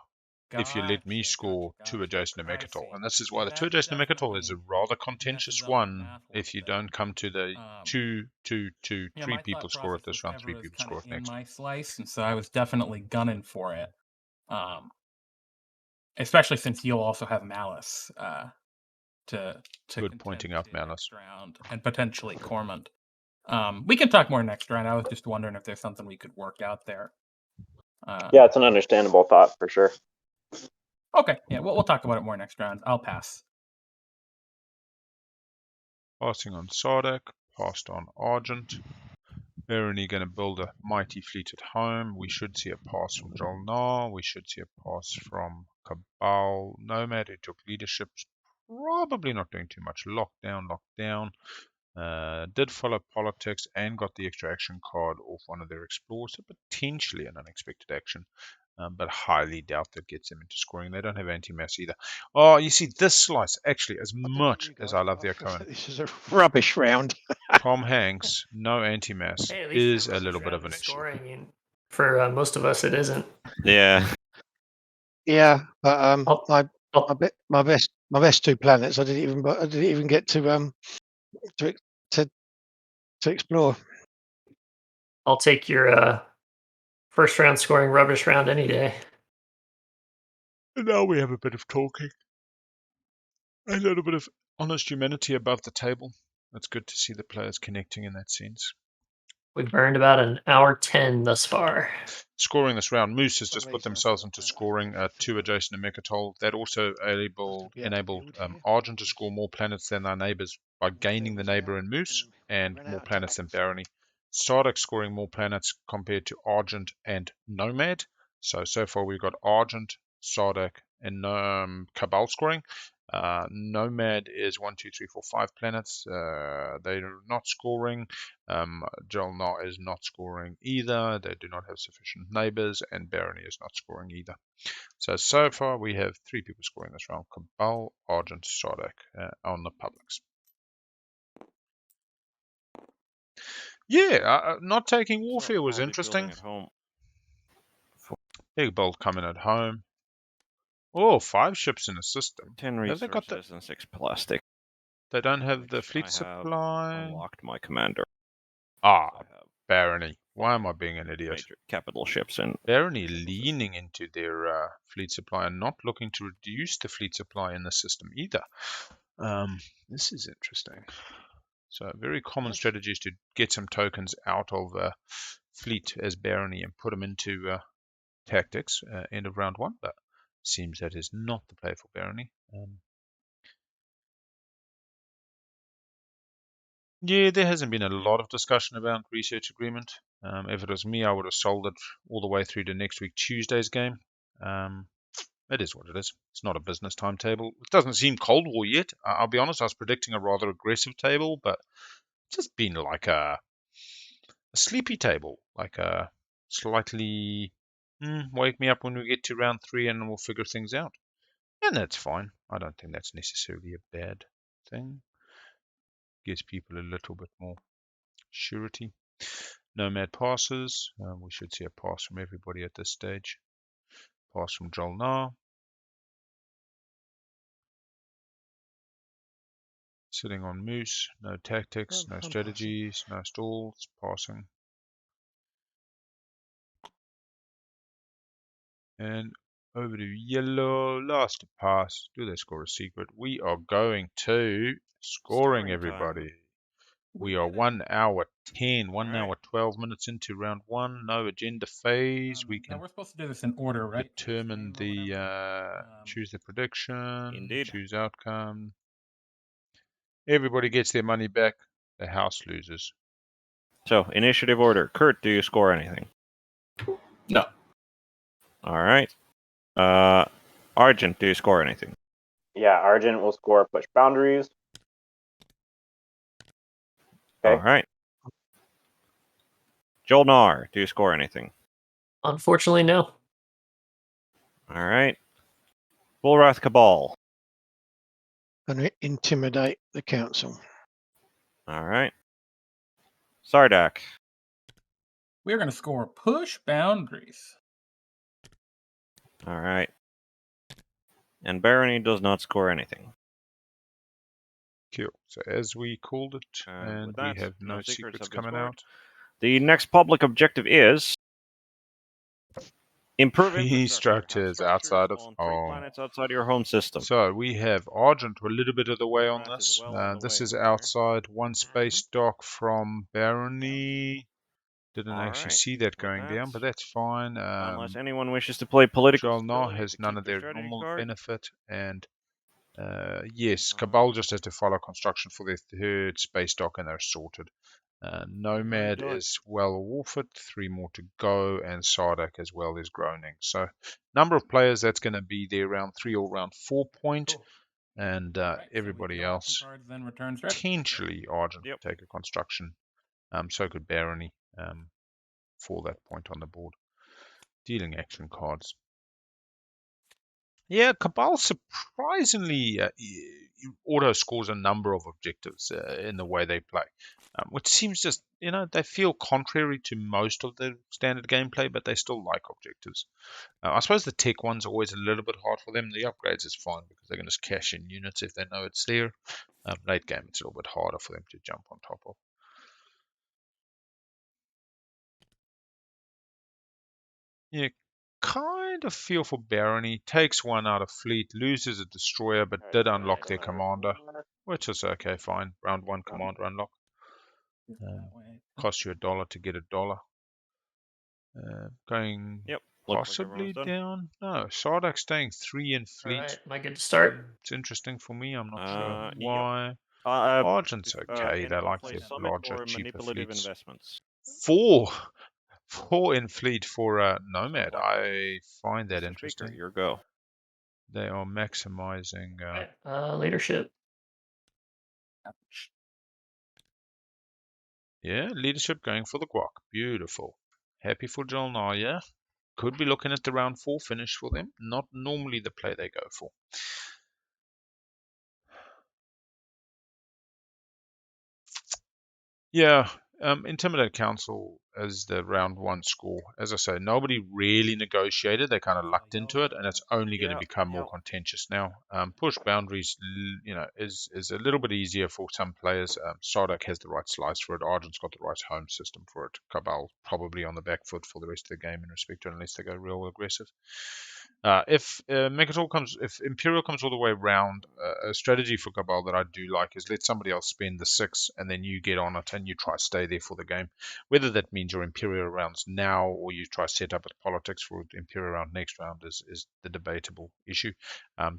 A: if you let me score 2 adjacent to Mechatol. And this is why the 2 adjacent to Mechatol is a rather contentious one. If you don't come to the 2, 3 people score it this round, 3 people score it next.
C: In my slice, and so I was definitely gunning for it. Especially since you'll also have Malice to
A: good pointing out Malice
C: round, and potentially Cormont. We can talk more next round. I was just wondering if there's something we could work out there.
F: Yeah, it's an understandable thought for sure.
C: Okay, yeah, we'll talk about it more next round. I'll pass.
A: Passing on Sardak, passed on Argent. Barony going to build a mighty fleet at home. We should see a pass from Jolnar. We should see a pass from Cabal. Nomad, who took leadership. Probably not doing too much. Lockdown. Did follow politics and got the extra action card off one of their explorers. So potentially an unexpected action. But highly doubt that gets them into scoring. They don't have anti-mass either. Oh, you see, this slice, actually, as much as I love the Acoan,
B: This is a rubbish round.
A: Tom Hanks, no anti-mass,
E: Hey, at least
A: is
E: it's
A: a little bit of
E: rubbish
A: an issue.
E: scoring. For most of us, it isn't.
D: Yeah.
B: Yeah, but
E: I'll-
B: my best 2 planets. I didn't even get to explore.
E: I'll take your first round scoring rubbish round any day.
A: And now we have a bit of talking. A little bit of honest humanity above the table. It's good to see the players connecting in that sense.
E: We've burned about an hour 10 thus far.
A: Scoring this round, Moose has just put themselves into scoring 2 adjacent to Mechatol. That also enabled Argent to score more planets than their neighbors by gaining the neighbor in Moose and more planets than Barony. Sardak scoring more planets compared to Argent and Nomad. So far we've got Argent, Sardak, and Cabal scoring. Nomad is 1, 2, 3, 4, 5 planets. They're not scoring. Jolnar is not scoring either. They do not have sufficient neighbors, and Barony is not scoring either. So far we have 3 people scoring this round: Cabal, Argent, Sardak on the publics. Yeah, not taking warfare was interesting.
D: At home.
A: Big bolt coming at home. Oh, 5 ships in a system.
D: 10
A: Have they got
D: resources and 6 plastic.
A: They don't have the
D: which
A: fleet
D: I have
A: supply.
D: Unlocked my commander.
A: Ah,
D: I have
A: Barony. Why am I being an idiot?
D: major capital ships in.
A: Barony leaning into their fleet supply and not looking to reduce the fleet supply in the system either. This is interesting. So a very common strategy is to get some tokens out of fleet as Barony and put them into tactics end of round 1, but seems that is not the play for Barony. Yeah, there hasn't been a lot of discussion about research agreement. If it was me, I would have sold it all the way through to next week Tuesday's game. It is what it is. It's not a business timetable. It doesn't seem Cold War yet. I'll be honest, I was predicting a rather aggressive table, but it's just been like a sleepy table, like a slightly wake me up when we get to round 3 and we'll figure things out. And that's fine. I don't think that's necessarily a bad thing. Gives people a little bit more surety. Nomad passes. We should see a pass from everybody at this stage. Pass from Jolnar. Sitting on Moose. No tactics, no strategies, no stalls. Passing. And over to Yellow. Last to pass. Do they score a secret? We are going to scoring everybody. We are 1 hour 10, 1 hour 12 minutes into round 1. No agenda phase. We
C: Now
A: can
C: we're supposed to do this in order, right?
A: determine the choose the prediction,
D: Indeed.
A: choose outcome. Everybody gets their money back. The house loses.
D: So, initiative order. Kurt, do you score anything?
G: No.
D: All right. Argent, do you score anything?
F: Yeah, Argent will score push boundaries. Okay.
D: All right. Jolnar, do you score anything?
E: Unfortunately, no.
D: All right. Bullwrath Cabal.
B: Going to intimidate the council.
D: All right. Sardak.
C: We're going to score push boundaries.
D: All right. And Barony does not score anything.
A: Cool. So as we called it, and
D: with
A: we
D: that,
A: have no
D: no secrets
A: secrets
D: have been
A: coming
D: scored.
A: out.
D: The next public objective is Improve
A: Three
D: infrastructure. Have
A: structures outside of...
D: on 3
A: Oh.
D: planets outside your home system.
A: So we have Argent a little bit of the way on
D: Grant is
A: this.
D: well on the
A: This
D: way
A: is
D: over there.
A: outside one space dock from Barony. Didn't
D: All
A: actually
D: right.
A: see that
D: With
A: going
D: that,
A: down, but that's fine.
D: unless anyone wishes to play political
A: Jalnar
D: stability
A: has
D: to
A: none
D: keep
A: of
D: your
A: their
D: strategy
A: normal
D: card.
A: benefit, and yes, Cabal just has to follow construction for their third space dock, and they're sorted. Nomad
D: done.
A: is well off it, 3 more to go, and Sardak as well is groaning. So, number of players that's going to be there around 3 or around 4 point,
C: Cool.
A: and
C: All right, so we
A: everybody
C: deal action
A: else
C: cards, then return strategy.
A: potentially Argent
D: Yep.
A: take a construction. So could Barony for that point on the board. Dealing action cards. Yeah, Cabal surprisingly auto scores a number of objectives in the way they play, which seems just, they feel contrary to most of the standard gameplay, but they still like objectives. I suppose the tech one's always a little bit hard for them. The upgrades is fine because they can just cash in units if they know it's there. Late game, it's a little bit harder for them to jump on top of. Yeah, kind of feel for Barony. Takes one out of fleet, loses a destroyer, but did unlock their commander, which is okay, fine. Round 1 commander unlock. Cost you $1 to get $1. Going
D: Yep. Looks like
A: possibly
D: everyone's done.
A: down. No, Sardak staying 3 in
E: All
A: fleet.
E: right, am I good to start?
A: It's interesting for me. I'm not sure
D: Yep.
A: why.
D: Uh,
A: Argent's okay. They
D: anyone
A: like
D: play
A: their
D: Summit
A: larger,
D: or
A: cheaper
D: manipulative
A: fleets.
D: investments?
A: 4 in fleet for Nomad.
D: Like
A: I find that
D: Mr.
A: interesting.
D: Speaker, your go.
A: They are maximizing.
E: Leadership.
A: Yeah, leadership going for the guac. Beautiful. Happy for Jalnar, yeah? Could be looking at the round 4 finish for them. Not normally the play they go for. Yeah, Intimidate Council as the round 1 score. As I say, nobody really negotiated. They kind of lucked into it, and it's only going to become more contentious now. Push boundaries, is a little bit easier for some players. Sardak has the right slice for it. Argent's got the right home system for it. Cabal probably on the back foot for the rest of the game in respect to it, unless they go real aggressive. If Imperial comes all the way around, a strategy for Cabal that I do like is let somebody else spend the 6 and then you get on it and you try to stay there for the game. Whether that means your Imperial rounds now or you try to set up with politics for Imperial round next round is the debatable issue.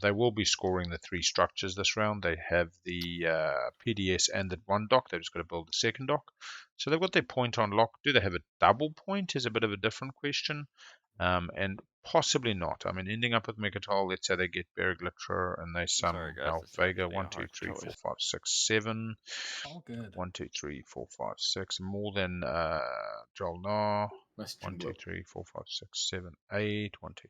A: They will be scoring the 3 structures this round. They have the PDS and the 1 dock. They've just got to build the 2nd dock. So they've got their point on lock. Do they have a double point is a bit of a different question. And possibly not. I mean, ending up with Megatol, let's say they get Bereglitra and they somehow Vega 1, 2, 3, 4, 5, 6, 7.
C: All good.
A: 1, 2, 3, 4, 5, 6. More than Jalnar. 1, 2, 3, 4, 5, 6, 7, 8. 1, 2.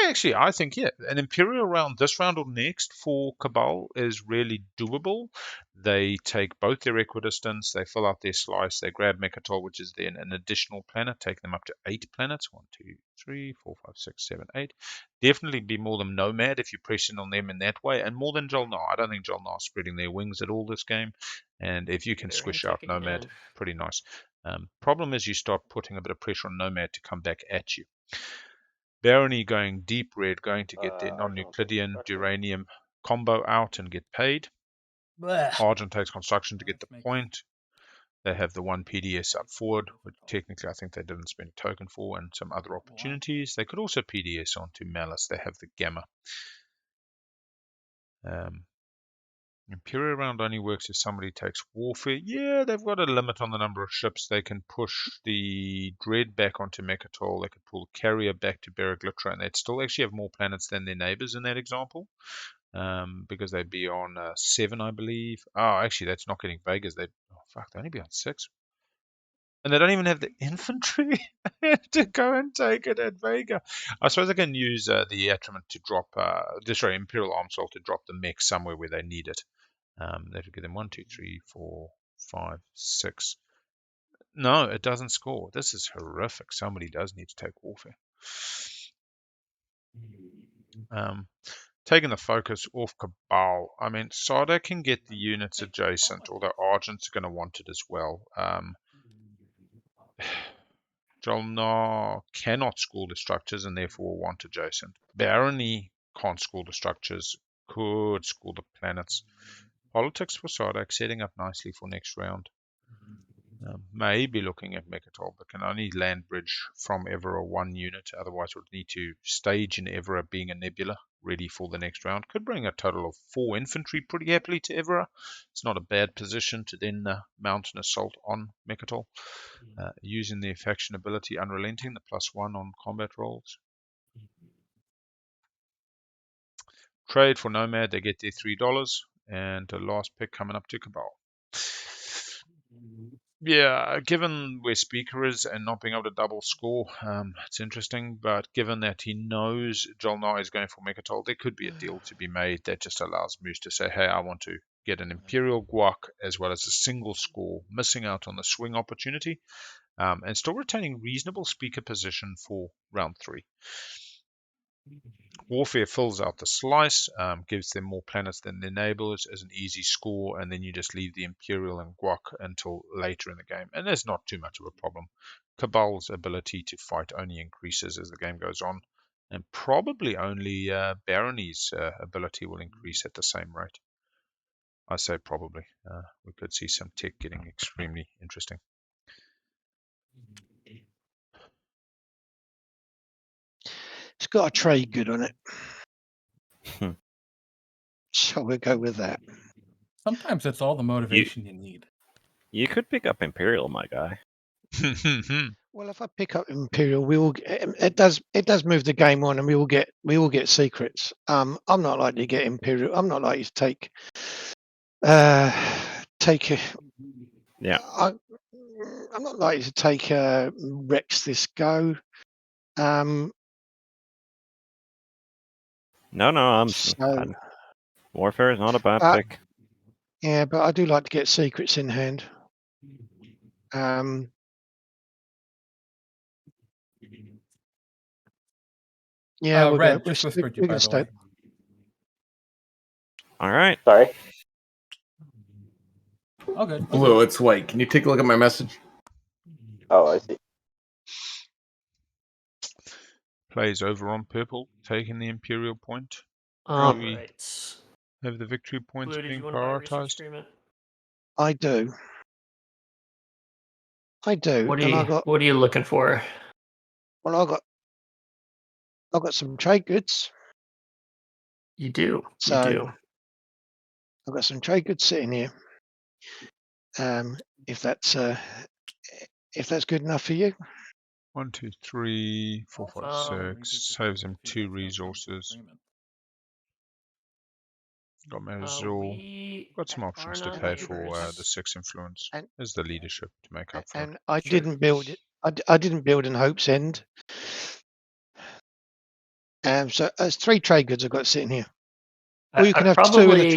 A: Actually, I think, yeah, an Imperial round this round or next for Cabal is really doable. They take both their equidistance, they fill out their slice, they grab Mechatol, which is then an additional planet, take them up to 8 planets. 1, 2, 3, 4, 5, 6, 7, 8. Definitely be more than Nomad if you press in on them in that way, and more than Jalnar. I don't think Jalnar's spreading their wings at all this game, and if you can squish out Nomad, pretty nice. Problem is you start putting a bit of pressure on Nomad to come back at you. Barony going deep red, going to get their non-Euclidean Duranium combo out and get paid. Argent takes construction to get the point. They have the 1 PDS up forward, which technically I think they didn't spend a token for, and some other opportunities. They could also PDS onto Malice. They have the Gamma. Imperial round only works if somebody takes Warfare. Yeah, they've got a limit on the number of ships. They can push the Dread back onto Mechatol. They could pull the Carrier back to Bereglitra, and they'd still actually have more planets than their neighbors in that example. Because they'd be on 7, I believe. Oh, actually, that's not getting Vegas. They'd only be on 6. And they don't even have the infantry to go and take it at Vega. I suppose they can use the Atrament to drop, Imperial Armsalt to drop the mech somewhere where they need it. That would give them 1, 2, 3, 4, 5, 6. No, it doesn't score. This is horrific. Somebody does need to take Warfare. Taking the focus off Cabal. I mean, Sada can get the units adjacent, although Argent's going to want it as well. Jolnar cannot school the structures and therefore want adjacent. Barony can't school the structures, could school the planets. Politics for Sardak setting up nicely for next round. May be looking at Mechatol, but can only land bridge from Evera 1 unit, otherwise would need to stage in Evera being a nebula, ready for the next round. Could bring a total of 4 infantry pretty happily to Evera. It's not a bad position to then mount an assault on Mechatol, using the faction ability Unrelenting, the +1 on combat rolls. Trade for Nomad, they get their $3, and the last pick coming up to Cabal. Yeah, given where Speaker is and not being able to double score, it's interesting. But given that he knows Jolnar is going for Mechatol, there could be a deal to be made that just allows Moose to say, hey, I want to get an Imperial Guac as well as a single score, missing out on the swing opportunity, and still retaining reasonable Speaker position for round 3. Warfare fills out the slice, gives them more planets than their neighbors as an easy score, and then you just leave the Imperial and Guac until later in the game. And there's not too much of a problem. Cabal's ability to fight only increases as the game goes on, and probably only Barony's ability will increase at the same rate. I say probably. We could see some tech getting extremely interesting.
B: It's got a trade good on it. So we'll go with that.
C: Sometimes it's all the motivation you need.
D: You could pick up Imperial, my guy.
B: Well, if I pick up Imperial, we will. It does move the game on, and we will get secrets. I'm not likely to get Imperial. I'm not likely to take it.
D: Yeah.
B: I'm not likely to take Rex this go.
D: No,
B: So,
D: Warfare is not a bad pick.
B: yeah, but I do like to get secrets in hand. Yeah, we'll
C: Red,
B: go.
C: just whispered you,
B: We're
C: by
B: going to
C: the way.
B: stay.
D: All right.
F: Sorry.
C: All good.
G: Blue, it's white. Can you take a look at my message?
F: Oh, I see.
A: Plays over on purple, taking the Imperial point.
E: Right.
A: Have the victory points
E: Blue, did
A: being
E: you want to buy a research
A: prioritized?
E: agreement?
B: I do.
E: What
B: and I got.
E: What are you looking for?
B: Well, I got some trade goods.
E: You do.
B: So I've got some trade goods sitting here. If that's good enough for you.
A: 1, 2, 3, 4, 5, 6. Saves him 2 resources. Got Mazul. Got some options to pay for the 6 influence as the leadership to make up for it.
B: And I didn't build it. I didn't build in Hope's End. So there's 3 trade goods I've got sitting here. Or you can have
E: probably,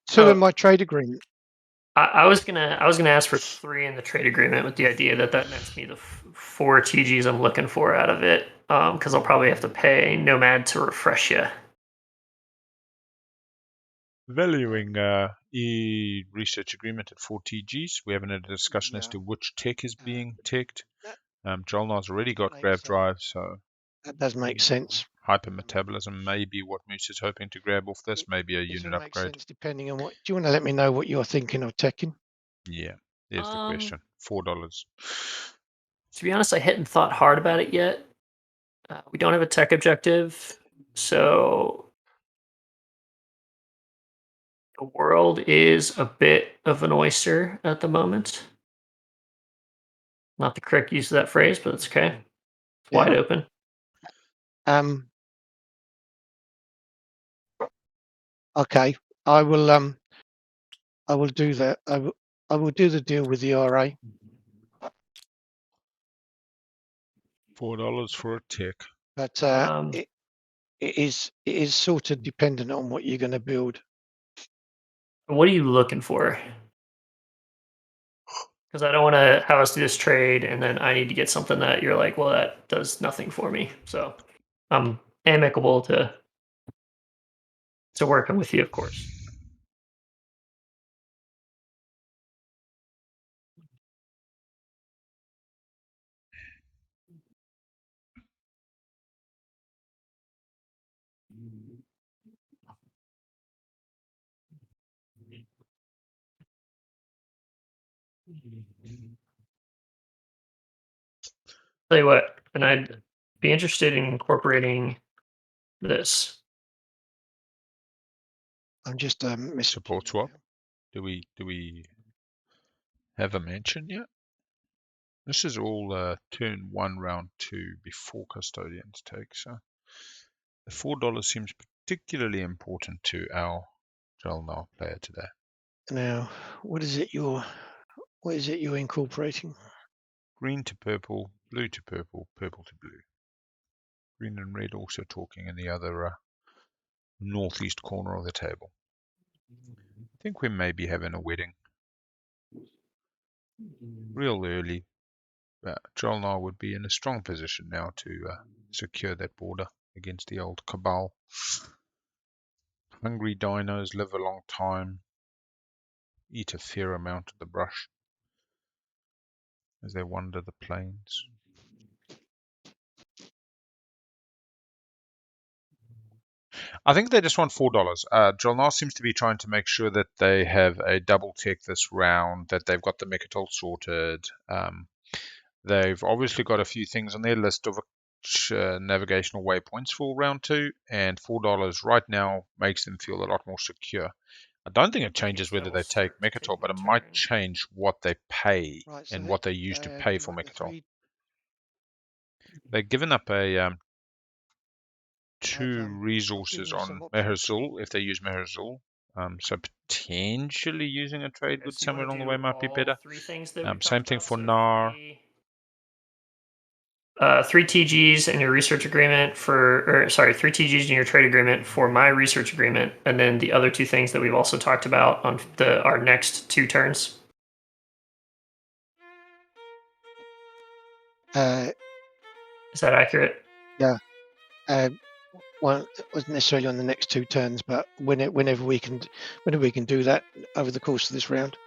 B: 2 in my trade agreement.
E: I was gonna ask for 3 in the trade agreement with the idea that nets me the 4 TGs I'm looking for out of it. Because I'll probably have to pay Nomad to refresh you.
A: Valuing research agreement at 4 TGs. We haven't had a discussion as to which tech is being teched. Jolnar's already got grab drive, so
B: that does make sense.
A: Hypermetabolism may be what Moose is hoping to grab off this, maybe a unit upgrade.
B: Sense depending on what. Do you want to let me know what you're thinking of teching?
A: Yeah, there's the question. $4.
E: To be honest, I hadn't thought hard about it yet. We don't have a tech objective, so the world is a bit of an oyster at the moment. Not the correct use of that phrase, but it's okay. It's wide open.
B: Okay, I will do that. I will do the deal with the RA.
A: $4 for a tick.
B: But it is sort of dependent on what you're going to build.
E: What are you looking for? Because I don't want to have us do this trade and then I need to get something that you're like, well, that does nothing for me. So I'm amicable to working with you, of course. Tell you what, and I'd be interested in incorporating this.
B: I'm just
A: Support swap. Do we have a mention yet? This is all turn 1, round 2 before custodians take. So the $4 seems particularly important to our Drelnar player today.
B: now. What is it you're incorporating?
A: Green to purple, blue to purple, purple to blue. Green and red also talking in the other northeast corner of the table. I think we may be having a wedding real early. Drelnar would be in a strong position now to secure that border against the old Cabal. Hungry dinos live a long time, eat a fair amount of the brush as they wander the plains. I think they just want $4. Drelnar seems to be trying to make sure that they have a double tech this round, that they've got the Mechatol sorted. They've obviously got a few things on their list of navigational waypoints for round 2, and $4 right now makes them feel a lot more secure. I don't think it changes whether they take Mechatol, but it might change what they pay and what they use to pay for Mechatol. They've given up a 2 resources on Meherzul if they use Meherzul. So potentially using a trade good somewhere along the way might be better. Same thing for Nar.
E: 3 TGs in your research agreement 3 TGs in your trade agreement for my research agreement, and then the other 2 things that we've also talked about on our next 2 turns. Is that accurate?
B: Yeah. Well, it wasn't necessarily on the next 2 turns, but whenever we can do that over the course of this round.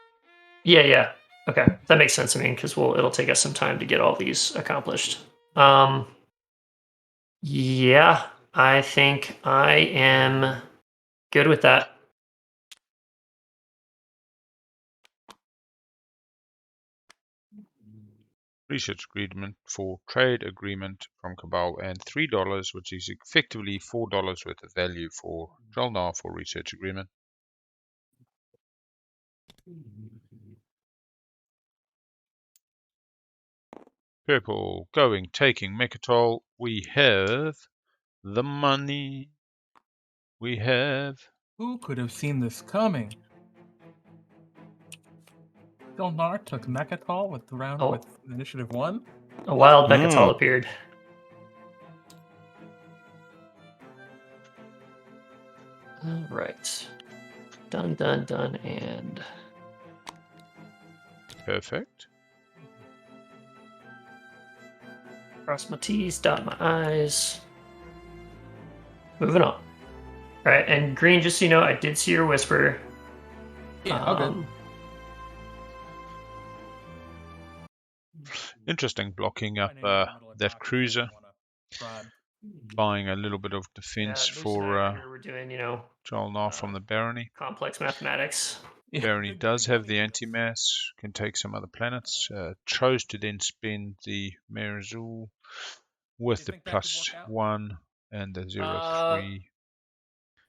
E: Yeah. Okay, that makes sense. I mean, because it'll take us some time to get all these accomplished. Yeah, I think I am good with that.
A: Research agreement for trade agreement from Cabal, and $3, which is effectively $4 worth of value for Drelnar for research agreement. Purple going, taking Mechatol. We have the money. We have.
C: Who could have seen this coming? Drelnar took Mechatol with with initiative 1.
E: A wild Mechatol appeared. All right. Done, and
A: Perfect.
E: cross my T's, dot my I's. Moving on. All right, and Green, just so you know, I did see your whisper.
C: Yeah, okay.
A: Interesting, blocking up that cruiser, buying a little bit of defense for
E: we're doing,
A: Drelnar from the Barony.
E: complex mathematics.
A: Barony does have the anti-mass, can take some other planets. Chose to then spend the Meherzul with the +1 and the 0.3.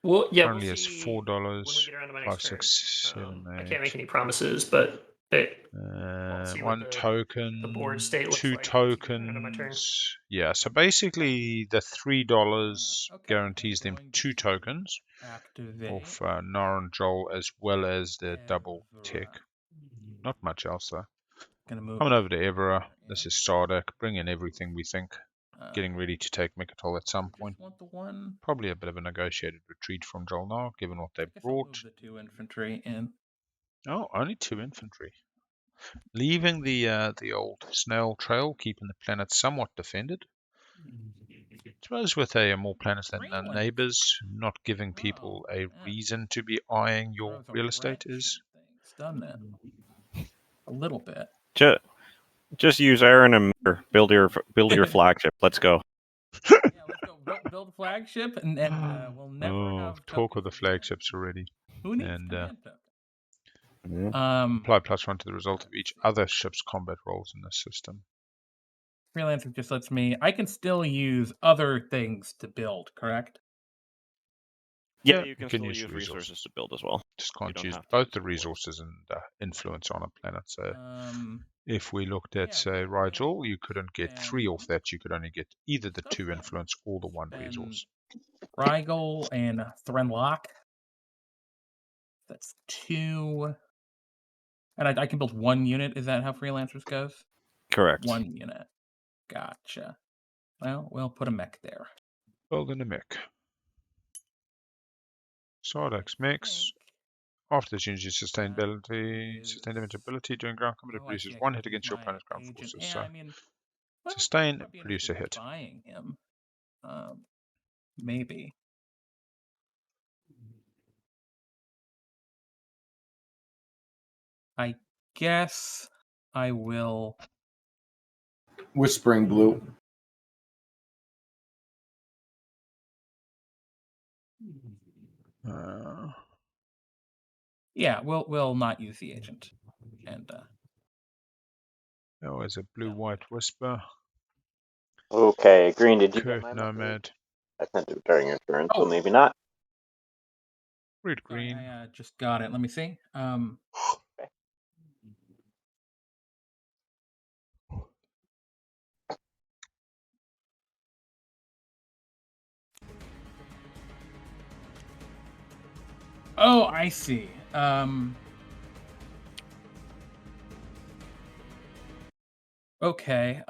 E: Well, yeah,
A: Currently it's $4.
E: When we get around to my next
A: 5, 6, 7, 8.
E: I can't make any promises, but
A: 1 token,
E: the board state looks
A: 2
E: like
A: tokens. Yeah, so basically the $3 guarantees them 2 tokens of Nar and Joel, as well as the double tech. Not much else though. Coming over to Evera. This is Sardak, bringing everything we think. Getting ready to take Mechatol at some point. Probably a bit of a negotiated retreat from Drelnar, given what they brought.
C: The 2 infantry in.
A: Oh, only 2 infantry. Leaving the old snail trail, keeping the planet somewhat defended. I suppose with more planets than neighbors, not giving people a reason to be eyeing your real estate is.
C: Done that a little bit.
D: Just use Aaron and build your flagship. Let's go.
C: Yeah, let's go. build a flagship, and we'll never have
A: talk of the
C: tokens again.
A: flagships already.
C: Who needs
A: And
C: command tokens?
D: Yeah.
A: apply +1 to the result of each other ship's combat rolls in the system.
C: Freelancer just lets me. I can still use other things to build, correct?
D: Yeah,
A: Yeah,
D: you can still use resources to build as well.
A: Just
D: You
A: can't
D: don't
A: use
D: have to
A: both
D: use
A: the
D: them both.
A: resources and influence on a planet. So if we looked
C: yeah,
A: at, say,
C: we'll
A: Rigel, you couldn't get 3 off
C: spend-
A: that. You could only get either the
C: That's
A: 2
C: fine.
A: influence or the 1
C: Spend
A: resource.
C: Rigel and Threnlock. That's 2. And I can build 1 unit. Is that how freelancers goes?
D: Correct.
C: 1 unit. Gotcha. Well, we'll put a mech there.
A: Building a mech. Sardax mechs. After this unit, sustained damage ability during ground combat. It
C: Oh, I
A: produces
C: see. I
A: 1
C: can
A: hit
C: use
A: against your
C: my
A: opponent's ground
C: agent.
A: forces.
C: Yeah,
A: So
C: I mean, well,
A: sustain,
C: might be
A: produce a
C: interested in
A: hit.
C: buying him. Maybe. I guess I will.
G: Whispering Blue.
C: Yeah, we'll not use the agent. And
A: oh, there's a blue-white whisper.
F: Okay, Green, did you
A: Kurt
F: get my message?
A: Nomad.
F: I sent it during your turn, so
C: Oh.
F: maybe not.
A: Red
C: sorry,
A: green.
C: I just got it. Let me see.
F: Okay.
C: Oh, I see. Okay.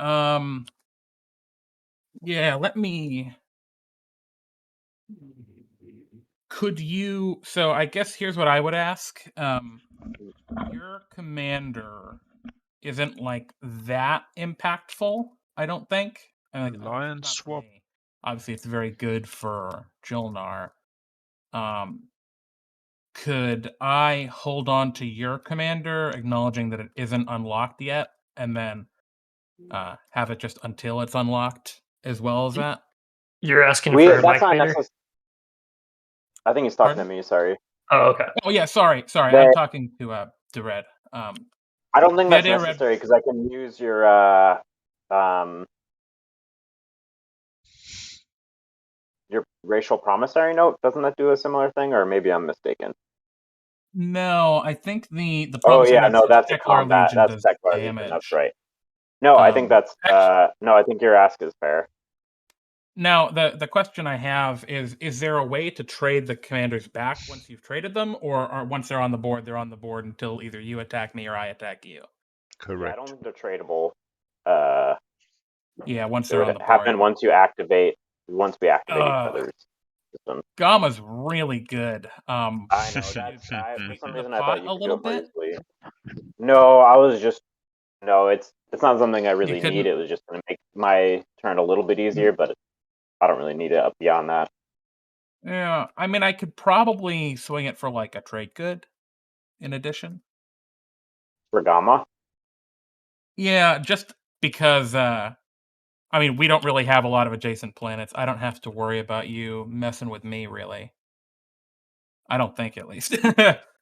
C: Yeah, let me. Could you? So I guess here's what I would ask. Your commander isn't like that impactful, I don't think.
A: Lion
C: not for
A: swap.
C: me. Obviously, it's very good for Jilnar. Could I hold on to your commander, acknowledging that it isn't unlocked yet, and then have it just until it's unlocked as well as that?
E: You're asking for my
F: That's not
E: commander?
F: necessary. I think he's talking
C: Pardon?
F: to me. Sorry.
E: Oh, okay.
C: Oh yeah, sorry. I'm
F: But-
C: talking to Red.
F: I don't think
C: The
F: that's
C: idea, Red-
F: necessary because I can use your racial promissory note. Doesn't that do a similar thing, or maybe I'm mistaken?
C: No, I think the
F: Oh
C: promissory
F: yeah,
C: note
F: no,
C: says
F: that's a
C: Teklar
F: combat.
C: Legion
F: That's
C: does
F: Teklar
C: damage.
F: Legion. That's right. No, I think that's no. I think your ask is fair.
C: Now, the question I have is there a way to trade the commanders back once you've traded them, or once they're on the board until either you attack me or I attack you?
A: Correct.
F: Yeah, I don't think they're tradable.
C: Yeah, once
F: It
C: they're
F: would
C: on the board.
F: happen once we activate each other's system.
C: Gamma's really good.
F: I know that. For some reason, I thought you
C: a
F: could
C: little
F: do it more
C: bit.
F: easily. No, I was just no. It's not something I really
C: couldn't-
F: need. It was just going to make my turn a little bit easier, but I don't really need it beyond that.
C: Yeah, I mean, I could probably swing it for like a trade good. In addition.
F: For Gamma.
C: Yeah, just because. I mean, we don't really have a lot of adjacent planets. I don't have to worry about you messing with me, really. I don't think, at least.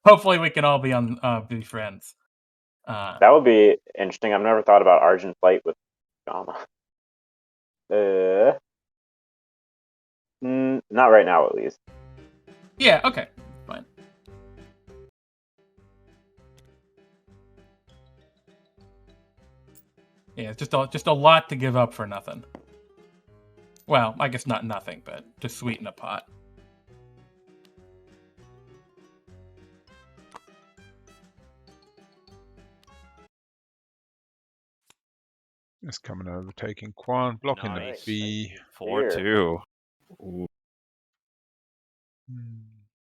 C: Hopefully, we can all be friends.
F: That would be interesting. I've never thought about Argent Flight with Gamma. Not right now, at least.
C: Yeah. Okay. Fine. Yeah, it's just a lot to give up for nothing. Well, I guess not nothing, but to sweeten a pot.
A: It's coming over, taking Quan, blocking
D: Nice.
A: the B.
D: 4-2. Ooh.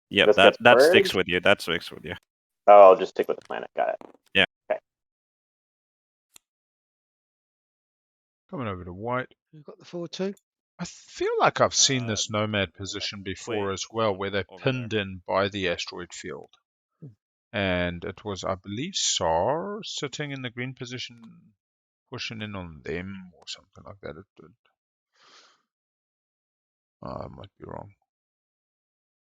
D: Yeah,
F: This
D: that
F: gets purged?
D: sticks with you. That sticks with you.
F: Oh, I'll just stick with the planet. Got it.
D: Yeah.
F: Okay.
A: Coming over to white.
B: You've got the 4-2.
A: I feel like I've seen this nomad position before
D: wait,
A: as well, where they're
D: over
A: pinned in by the asteroid field. And it was, I believe, SAR sitting in the green position, pushing in on them or something like that. I might be wrong.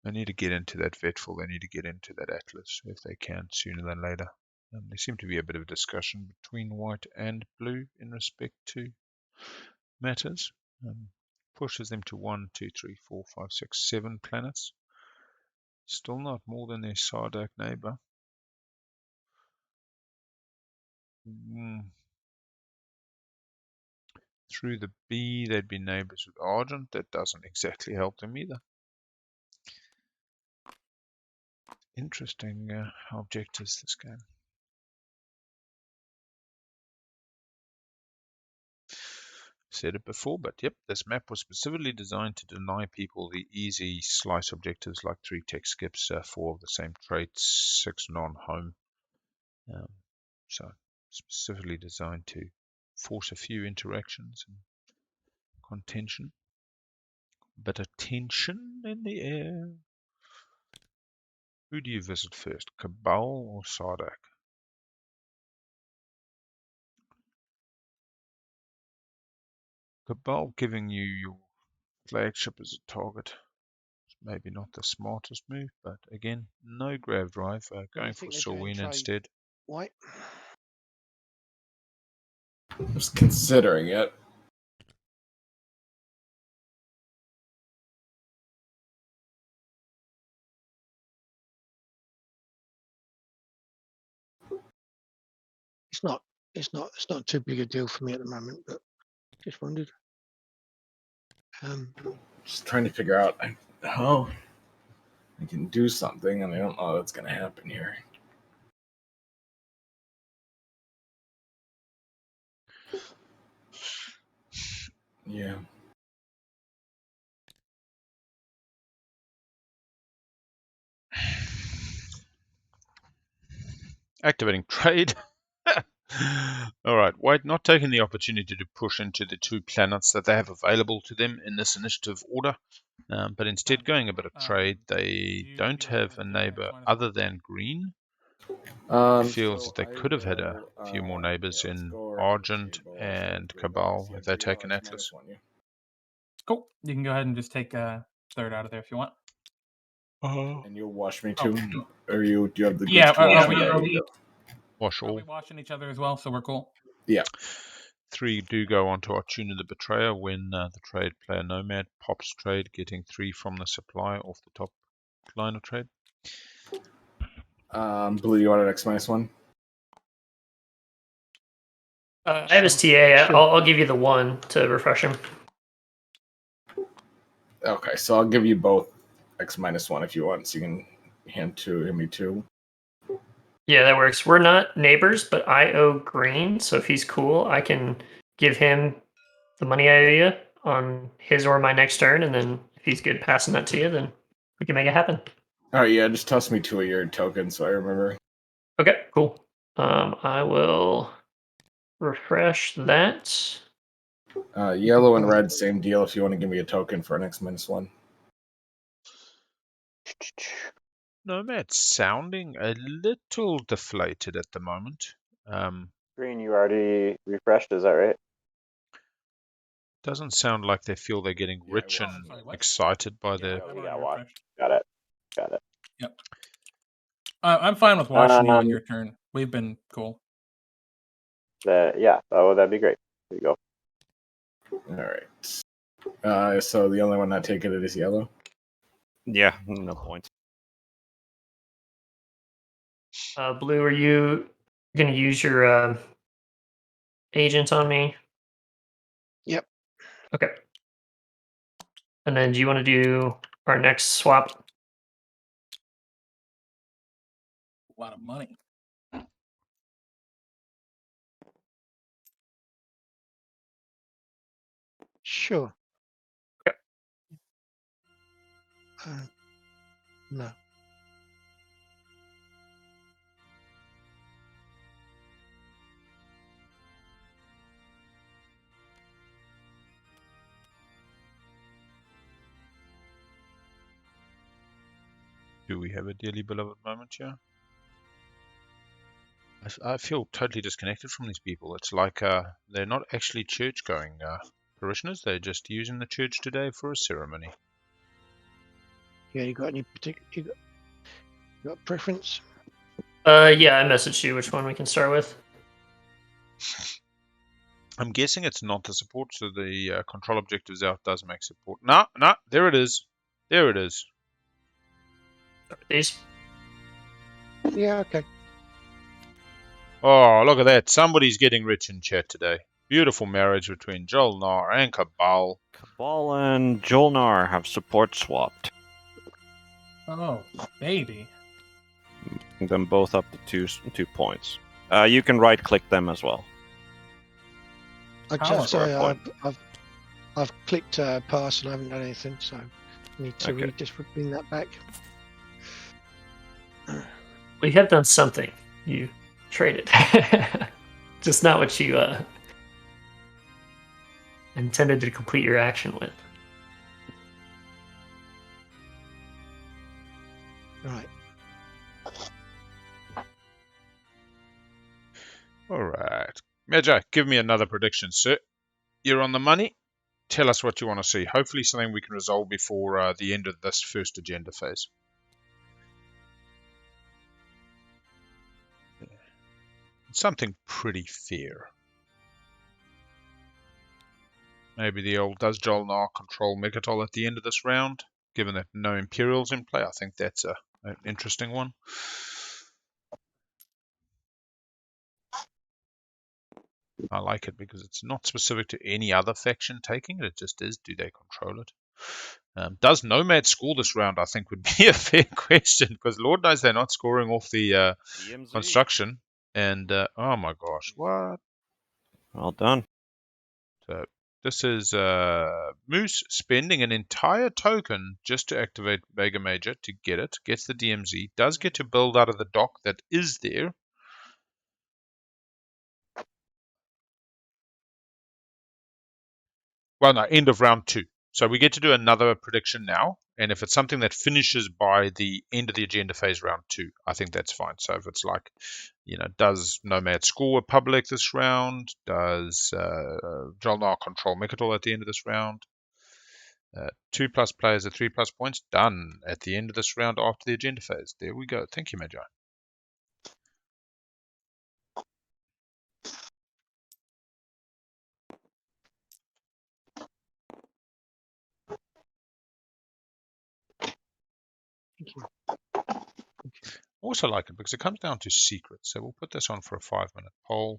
A: They need to get into that Vetful. They need to get into that Atlas if they can sooner than later. There seemed to be a bit of a discussion between white and blue in respect to matters. Pushes them to 1, 2, 3, 4, 5, 6, 7 planets. Still not more than their Sardak neighbor. Through the B, they'd be neighbors with Argent. That doesn't exactly help them either. Interesting objectives this game. Said it before, but yep, this map was specifically designed to deny people the easy slice objectives like 3 tech skips, 4 of the same traits, 6 non-home. So specifically designed to force a few interactions and contention. But a tension in the air. Who do you visit first, Cabal or Sardak? Cabal giving you your flagship as a target. Maybe not the smartest move, but again, no grav drive. Going for Sorween instead.
B: White.
G: Just considering it.
B: It's not too big a deal for me at the moment, but just wondered.
G: Just trying to figure out how I can do something, and I don't know what's going to happen here. Yeah.
A: Activating trade. Alright, White not taking the opportunity to push into the 2 planets that they have available to them in this initiative order, but instead going a bit of trade. They don't have a neighbor other than green. Feels that they could have had a few more neighbors in Argent and Cabal if they take an Atlas.
C: Cool. You can go ahead and just take a third out of there if you want.
G: And you'll wash me too? Or do you have the goods
C: Yeah,
G: to
C: are
G: wash
C: we
A: Wash all.
C: washing each other as well, so we're cool?
G: Yeah.
A: 3 do go onto Archuna the Betrayer when the trade player Nomad pops trade, getting 3 from the supply off the top line of trade.
G: Blue, you want an X-1?
E: I have his TA.
B: Sure.
E: I'll give you the 1 to refresh him.
G: Okay, so I'll give you both X-1 if you want, so you can hand me 2.
E: Yeah, that works. We're not neighbors, but I owe green, so if he's cool, I can give him the money I owe you on his or my next turn, and then if he's good passing that to you, then we can make it happen.
G: Alright, yeah, just toss me 2 of your tokens so I remember.
E: Okay, cool. I will refresh that.
G: Yellow and red, same deal if you want to give me a token for an X-1.
A: Nomad sounding a little deflated at the moment.
F: Green, you already refreshed, is that right?
A: Doesn't sound like they feel they're getting rich and excited by the...
F: we got one. Got it.
C: Yep. I'm fine with watching you on your turn. We've been cool.
F: That'd be great. There you go.
G: Alright. So the only one not taking it is yellow?
D: Yeah, no points.
E: Blue, are you going to use your agent on me?
B: Yep.
E: Okay. And then do you want to do our next swap?
C: A lot of money.
B: Sure.
E: Okay.
B: No.
A: Do we have a dearly beloved moment here? I feel totally disconnected from these people. It's like they're not actually church-going parishioners. They're just using the church today for a ceremony.
B: Yeah, you got any particular? You got preference?
E: Yeah, I messaged you which one we can start with.
A: I'm guessing it's not the support, so the control objectives out does make support. No, there it is. There it is.
E: These.
B: Yeah, okay.
A: Oh, look at that. Somebody's getting rich in chat today. Beautiful marriage between Jolnar and Cabal.
D: Cabal and Jolnar have support swapped.
C: Oh, baby.
D: Them both up to 2 points. You can right-click them as well.
C: How?
B: Sorry,
D: For a point.
B: I've clicked pass and I haven't done anything, so I need to
D: Okay.
B: just bring that back.
E: We have done something. You traded. Just not what you intended to complete your action with.
B: Right.
A: All right. Magi, give me another prediction, sir. You're on the money. Tell us what you want to see. Hopefully something we can resolve before the end of this first agenda phase. Something pretty fair. Maybe the old does Jolnar control Megatol at the end of this round, given that no Imperial's in play. I think that's an interesting one. I like it because it's not specific to any other faction taking it. It just is, do they control it? Does Nomad score this round, I think, would be a fair question, because Lord knows they're not scoring off the construction. And, oh my gosh, what?
D: Well done.
A: So this is Moose spending an entire token just to activate Mega Major to get it. Gets the DMZ. Does get to build out of the dock that is there. Well, no, end of round 2. So we get to do another prediction now. And if it's something that finishes by the end of the agenda phase round 2, I think that's fine. So if it's like, does Nomad score a public this round? Does Jolnar control Mechatol at the end of this round? 2+ players at 3+ points. Done at the end of this round after the agenda phase. There we go. Thank you, Magi.
B: Thank you.
A: Also like it because it comes down to secrets. So we'll put this on for a 5-minute poll.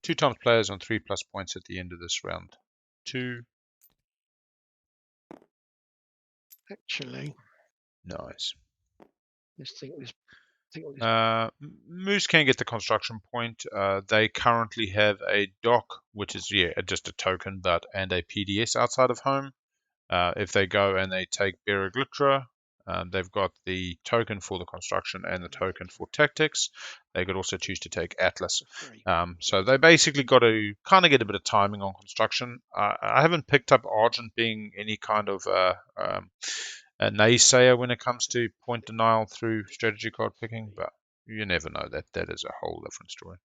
A: 2 times players on 3+ points at the end of this round 2.
B: Actually,
A: Nice.
B: let's think this.
A: Moose can get the construction point. They currently have a dock, which is just a token, and a PDS outside of home. If they go and they take Bereglitra, they've got the token for the construction and the token for tactics. They could also choose to take Atlas. So they basically got to kind of get a bit of timing on construction. I haven't picked up Argent being any kind of a naysayer when it comes to point denial through strategy card picking, but you never know. That is a whole different story.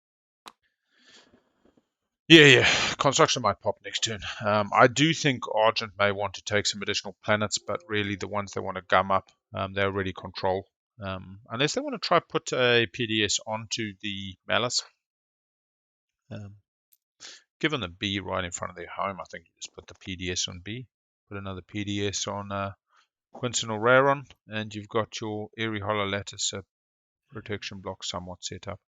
A: Yeah. Construction might pop next turn. I do think Argent may want to take some additional planets, but really the ones they want to gum up, they already control. Unless they want to try put a PDS onto the Malice. Given the B right in front of their home, I think you just put the PDS on B. Put another PDS on Quinton or Raron, and you've got your Airy Hollow Lattice protection block somewhat set up.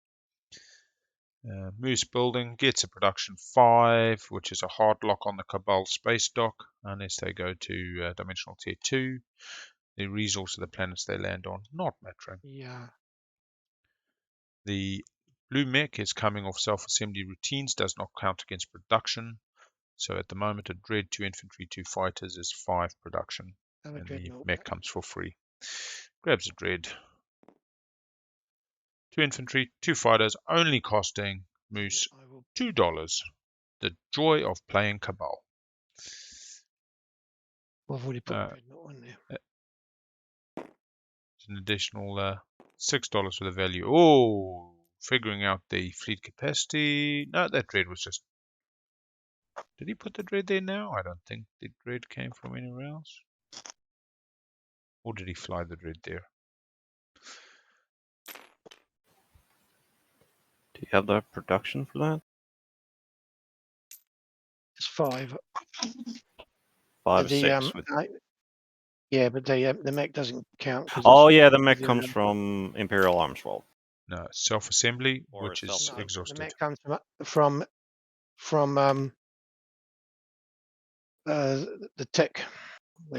A: Moose building gets a production 5, which is a hard lock on the Cabal space dock, unless they go to Dimensional Tier 2. The resource of the planets they land on, not mattering.
B: Yeah.
A: The blue mech is coming off self-assembly routines, does not count against production. So at the moment, a Dread, 2 infantry, 2 fighters is 5 production, and the mech comes for free. Grabs a Dread. 2 infantry, 2 fighters, only costing Moose $2. The joy of playing Cabal.
B: Well, I've already put Dreadnought on there.
A: It's an additional $6 for the value. Oh, figuring out the fleet capacity. No, that Dread was just... Did he put the Dread there now? I don't think the Dread came from anywhere else. Or did he fly the red there?
D: Do you have the production for that?
B: It's 5.
D: 5
B: The
D: 6.
B: yeah, but the mech doesn't count.
D: Oh yeah, the mech comes from Imperial Arms Vault.
A: No, self-assembly,
D: Or
A: which is
D: self-assembly.
B: The
A: exhausted.
B: mech comes from the tech.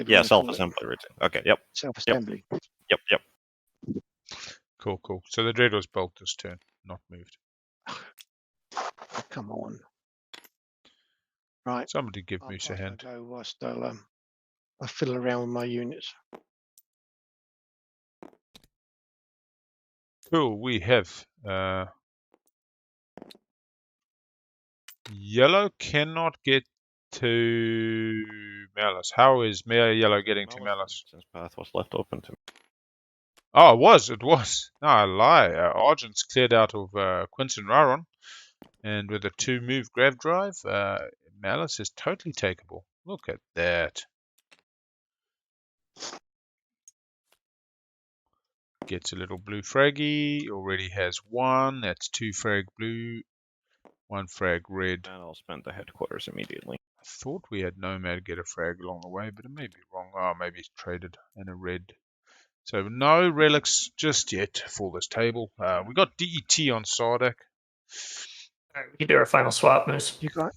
D: Yeah, self-assembly routine. Okay, yep.
B: Self-assembly.
D: Yep.
A: Cool, cool. So the dread was built this turn, not moved.
B: Come on. Right.
A: Somebody give
B: I'll
A: Moose a
B: pass my
A: hand.
B: go whilst I fiddle around with my units.
A: Cool, we have yellow cannot get to Malice. How is Yellow getting to Malice?
D: Since path was left open to me.
A: Oh, it was. No, I lie. Argent's cleared out of Quinton Raron, and with a 2-move grab drive, Malice is totally takeable. Look at that. Gets a little blue fraggy. Already has 1. That's 2 frag blue, 1 frag red.
D: And I'll spend the headquarters immediately.
A: I thought we had Nomad get a frag along the way, but it may be wrong. Oh, maybe he's traded and a red. So no relics just yet for this table. We got DET on Sardak.
E: All right, we can do our final swap, Moose.
B: You got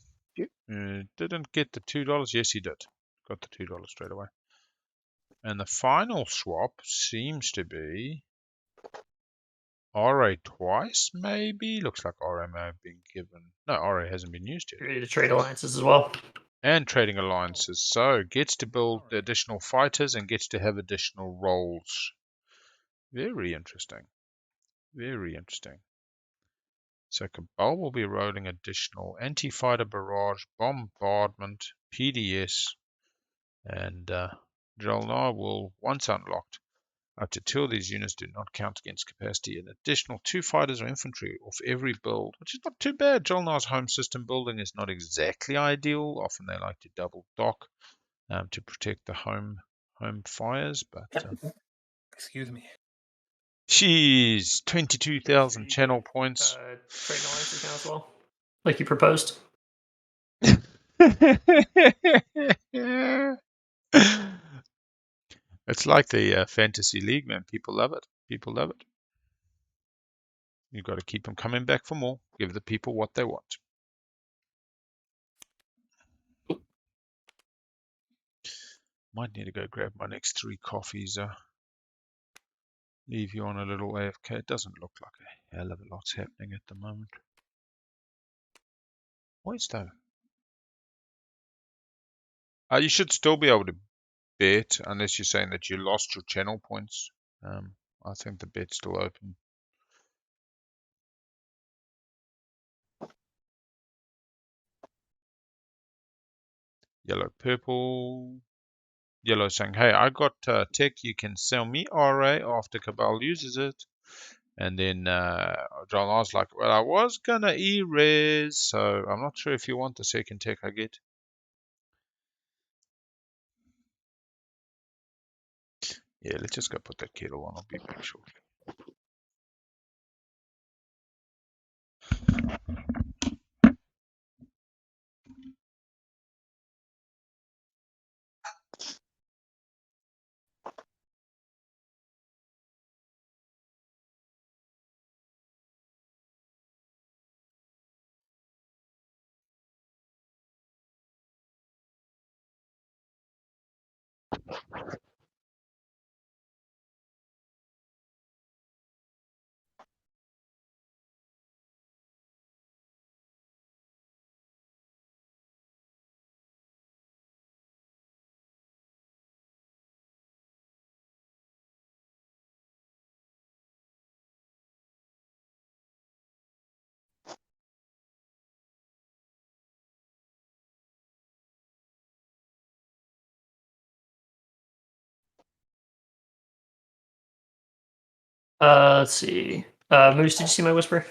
A: Didn't get the $2. Yes, he did. Got the $2 straight away. And the final swap seems to be RA twice, maybe? Looks like RA may have been given. No, RA hasn't been used yet.
E: Ready to trade alliances as well.
A: And trading alliances. So gets to build the additional fighters and gets to have additional roles. Very interesting. Very interesting. So Cabal will be rolling additional anti-fighter barrage, bombardment, PDS, and Jolnar will, once unlocked, up to 2 of these units do not count against capacity. An additional 2 fighters or infantry off every build, which is not too bad. Jolnar's home system building is not exactly ideal. Often they like to double dock to protect the home fires, but
C: Excuse me.
A: she's 22,000 channel points.
E: Trade alliances now as well, like you proposed.
A: It's like the Fantasy League, man. People love it. People love it. You've got to keep them coming back for more. Give the people what they want. Might need to go grab my next 3 coffees. Leave you on a little AFK. It doesn't look like a hell of a lot's happening at the moment. Where's though? You should still be able to bet, unless you're saying that you lost your channel points. I think the bet's still open. Yellow, purple. Yellow saying, hey, I got tech, you can sell me RA after Cabal uses it. And then John was like, well, I was going to E-res, so I'm not sure if you want the second tech I get. Yeah, let's just go put that kettle on. I'll be back shortly.
E: Let's see. Moose, did you see my whisper?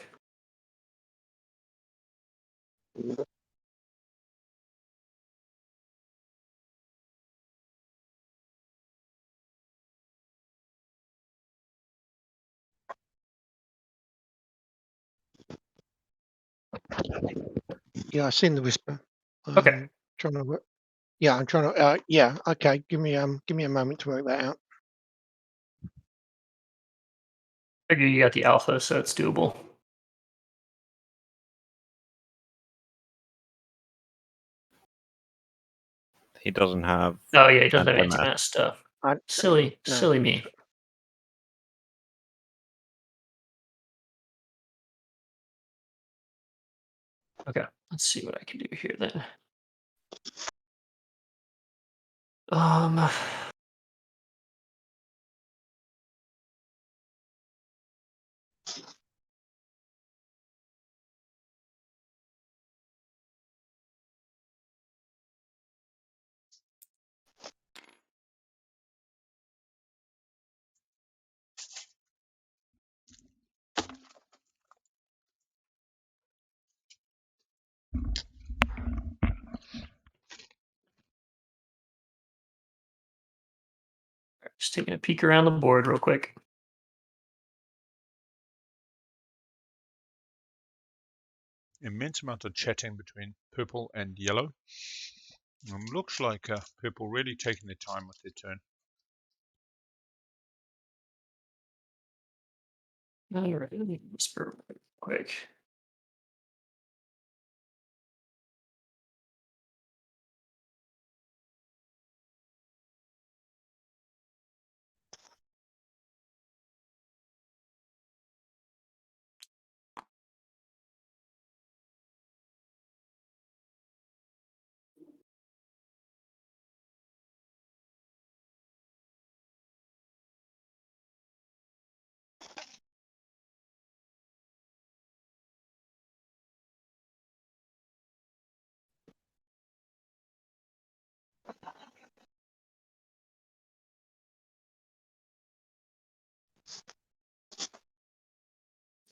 B: Yeah, I've seen the whisper.
E: Okay.
B: Trying to work. Yeah, I'm trying to. Yeah, okay. Give me a moment to work that out.
E: Figure you got the alpha, so it's doable.
D: He doesn't have.
E: Oh yeah, he doesn't have
D: Anti-mass.
E: anti-mass stuff.
B: I,
E: Silly
B: no.
E: me. Okay, let's see what I can do here then. Just taking a peek around the board real quick.
A: Immense amount of chatting between purple and yellow. Looks like purple really taking their time with their turn.
E: All right, let me whisper real quick.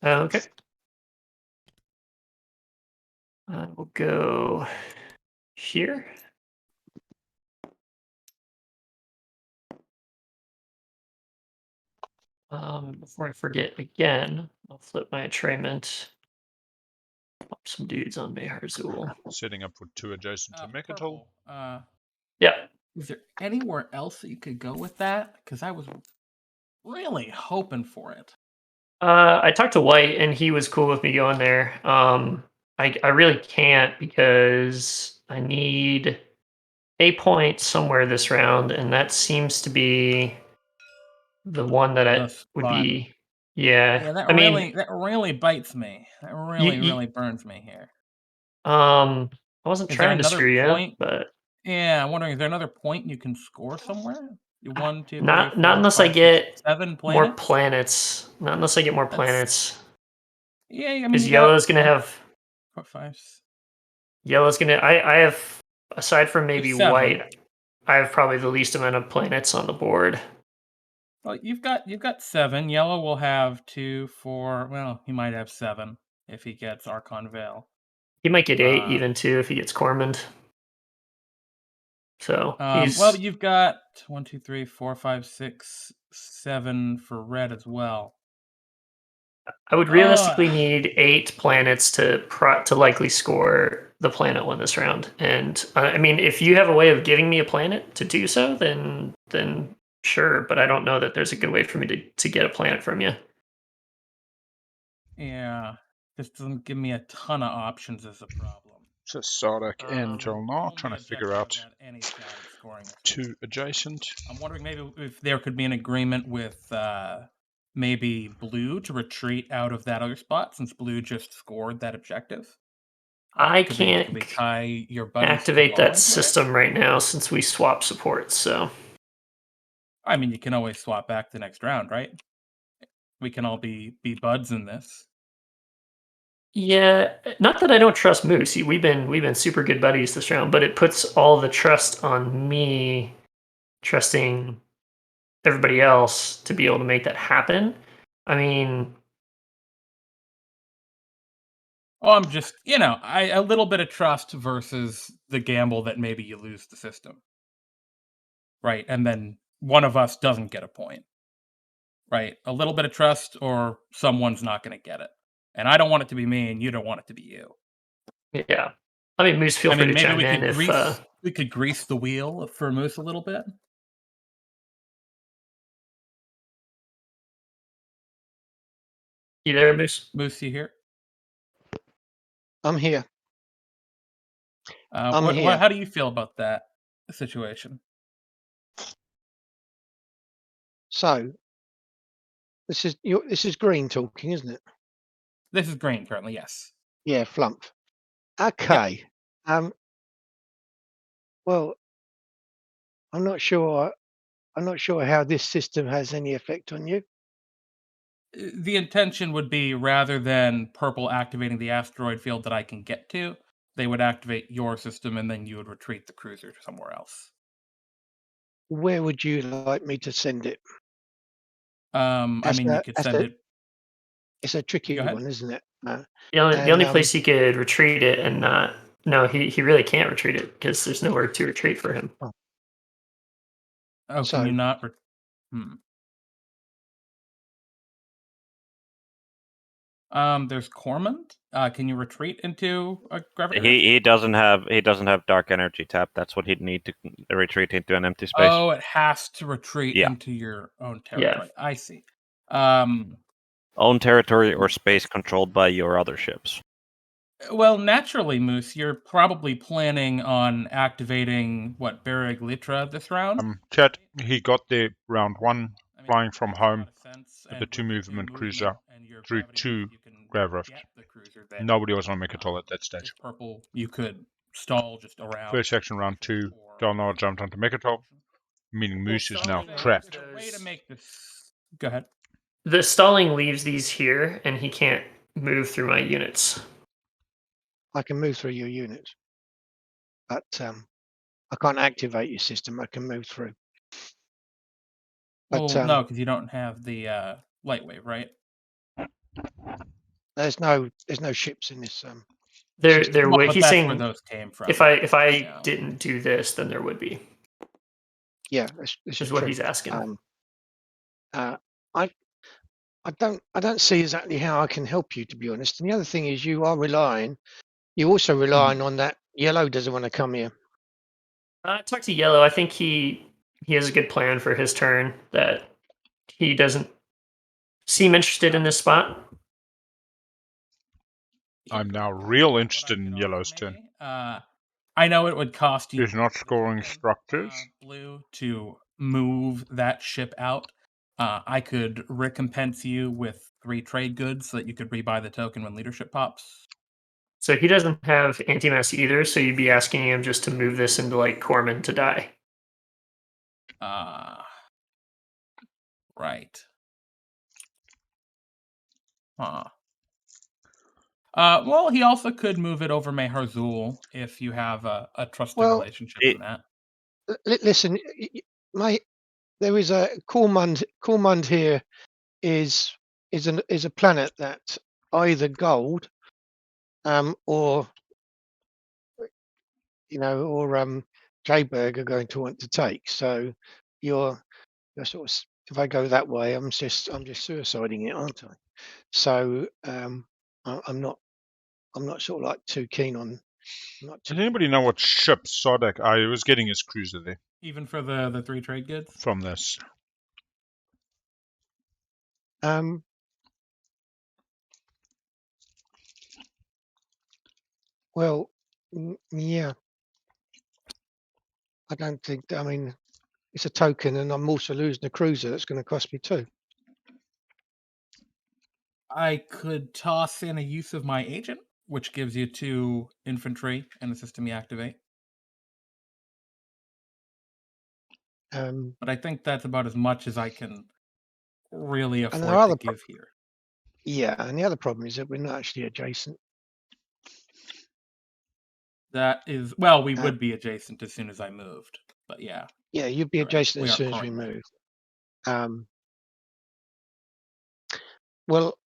E: Okay. We'll go here. Before I forget again, I'll flip my attrayment. Pop some dudes on Meharzul.
A: Setting up for 2 adjacent to Mechatol.
E: Yeah.
C: Is there anywhere else that you could go with that? Because I was really hoping for it.
E: I talked to White and he was cool with me going there. I really can't because I need a point somewhere this round, and that seems to be the one that I would be. Yeah,
C: Yeah, that
E: I mean,
C: really bites me. That really burns me here.
E: I wasn't
C: Is there
E: trying to
C: another
E: screw you,
C: point?
E: but
C: Yeah, I'm wondering, is there another point you can score somewhere? 1, 2, 3,
E: not
C: 4,
E: unless I
C: 5, 6,
E: get
C: 7
E: more
C: planets?
E: planets. Not unless I get more
C: That's-
E: planets.
C: Yeah, I mean,
E: Because
C: you got
E: yellow's gonna have
C: 4, 5.
E: yellow's gonna. I have, aside from maybe
C: 7.
E: white, I have probably the least amount of planets on the board.
C: Well, you've got 7. Yellow will have 2, 4. Well, he might have 7 if he gets Archon Veil.
E: He might get 8 even too if he gets Cormand. So he's
C: well, you've got 1, 2, 3, 4, 5, 6, 7 for red as well.
E: I would realistically need 8 planets to likely score the planet one this round. And I mean, if you have a way of giving me a planet to do so, then sure. But I don't know that there's a good way for me to get a planet from you.
C: Yeah, this doesn't give me a ton of options as a problem.
A: So Sardak and Jolnar
C: Only
A: trying to
C: objective
A: figure out
C: without any shot at scoring this.
A: 2 adjacent.
C: I'm wondering maybe if there could be an agreement with maybe blue to retreat out of that other spot since blue just scored that objective.
E: I
C: Could
E: can't
C: we tie your buddies
E: activate
C: Cabal
E: that
C: into it?
E: system right now since we swap supports. So
C: I mean, you can always swap back the next round, right? We can all be buds in this.
E: yeah, not that I don't trust Moose. We've been super good buddies this round, but it puts all the trust on me trusting everybody else to be able to make that happen. I mean,
C: I'm just, a little bit of trust versus the gamble that maybe you lose the system. Right, and then one of us doesn't get a point. Right, a little bit of trust or someone's not going to get it. And I don't want it to be me and you don't want it to be you.
E: Yeah. I mean, Moose, feel
C: I
E: free
C: mean,
E: to
C: maybe
E: chime
C: we
E: in
C: could
E: if.
C: grease the wheel for Moose a little bit.
E: You there, Moose?
C: Moose, you here?
B: I'm here. I'm
C: What,
B: here.
C: how do you feel about that situation?
B: So this is Green talking, isn't it?
C: This is green currently, yes.
B: Yeah, Flump. Okay. Well, I'm not sure how this system has any effect on you.
C: The intention would be, rather than purple activating the asteroid field that I can get to, they would activate your system and then you would retreat the cruiser to somewhere else.
B: Where would you like me to send it?
C: I mean, you could send it.
B: It's a tricky
C: Go ahead.
B: one, isn't it?
E: The only place he could retreat it and not. No, he really can't retreat it because there's nowhere to retreat for him.
C: Oh,
B: So-
C: can you not? There's Cormand. Can you retreat into a gravity?
D: He doesn't have dark energy tap. That's what he'd need to retreat into an empty space.
C: Oh, it has to retreat
D: Yeah.
C: into your own territory.
E: Yeah.
C: I see.
D: Own territory or space controlled by your other ships.
C: Well, naturally, Moose, you're probably planning on activating what, Bereg Litra this round?
A: Chat, he got there round 1,
C: I mean,
A: flying from
C: makes a lot
A: home
C: of sense,
A: with
C: and
A: the 2 movement cruiser
C: and your
A: through
C: gravity
A: 2
C: boost, you can
A: grav rift.
C: get the cruiser there.
A: Nobody was on Mechatol at that stage.
C: With purple, you could stall just around.
A: First action round 2, Delnar jumped onto Mechatol, meaning Moose is now
E: stalling
A: trapped.
E: does-
C: Way to make this. Go ahead.
E: The stalling leaves these here, and he can't move through my units.
B: I can move through your unit, but I can't activate your system. I can move through. But
C: Well, no, because you don't have the light wave, right?
B: there's no ships in this.
E: There
B: System.
E: would.
C: But
E: He's
C: that's
E: saying
C: where those came from.
E: if I
C: Yeah.
E: didn't do this, then there would be.
B: Yeah, this
E: is what
B: true.
E: he's asking.
B: I don't see exactly how I can help you, to be honest. And the other thing is, you're also relying on that yellow doesn't want to come here.
E: Talk to Yellow. I think he has a good plan for his turn. That he doesn't seem interested in this spot.
A: I'm now real interested in Yellow's turn.
C: I know it would cost you.
A: He's not scoring structures.
C: Blue, to move that ship out. I could recompense you with 3 trade goods so that you could rebuy the token when leadership pops.
E: So he doesn't have anti-mass either, so you'd be asking him just to move this into like Corman to die.
C: Right. Well, he also could move it over Meharzul if you have a trusted relationship in that.
B: Listen, there is a Cormand. Cormand here is a planet that either gold, or Jayberg are going to want to take. So you're sort of, if I go that way, I'm just suiciding it, aren't I? So I'm not sort of like too keen on.
A: Does anybody know what ship Sodek? I was getting his cruiser there.
C: Even for the 3 trade goods?
A: From this.
B: Well, yeah. I don't think. I mean, it's a token, and I'm also losing a cruiser. That's going to cost me 2.
C: I could toss in a use of my agent, which gives you 2 infantry and a system you activate. But I think that's about as much as I can really afford to give here.
B: Yeah, and the other problem is that we're not actually adjacent.
C: That is, well, we would be adjacent as soon as I moved, but yeah.
B: Yeah, you'd be adjacent as soon as we move. Well,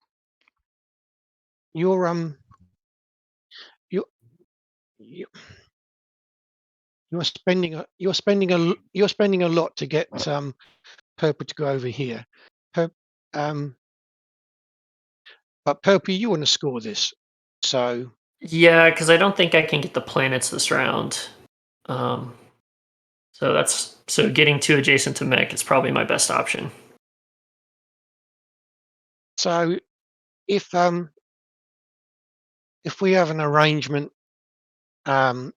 B: you're spending a lot to get Purple to go over here. But Purple, you want to score this, so
E: Yeah, because I don't think I can get the planets this round. So getting 2 adjacent to mech is probably my best option.
B: So if we have an arrangement, if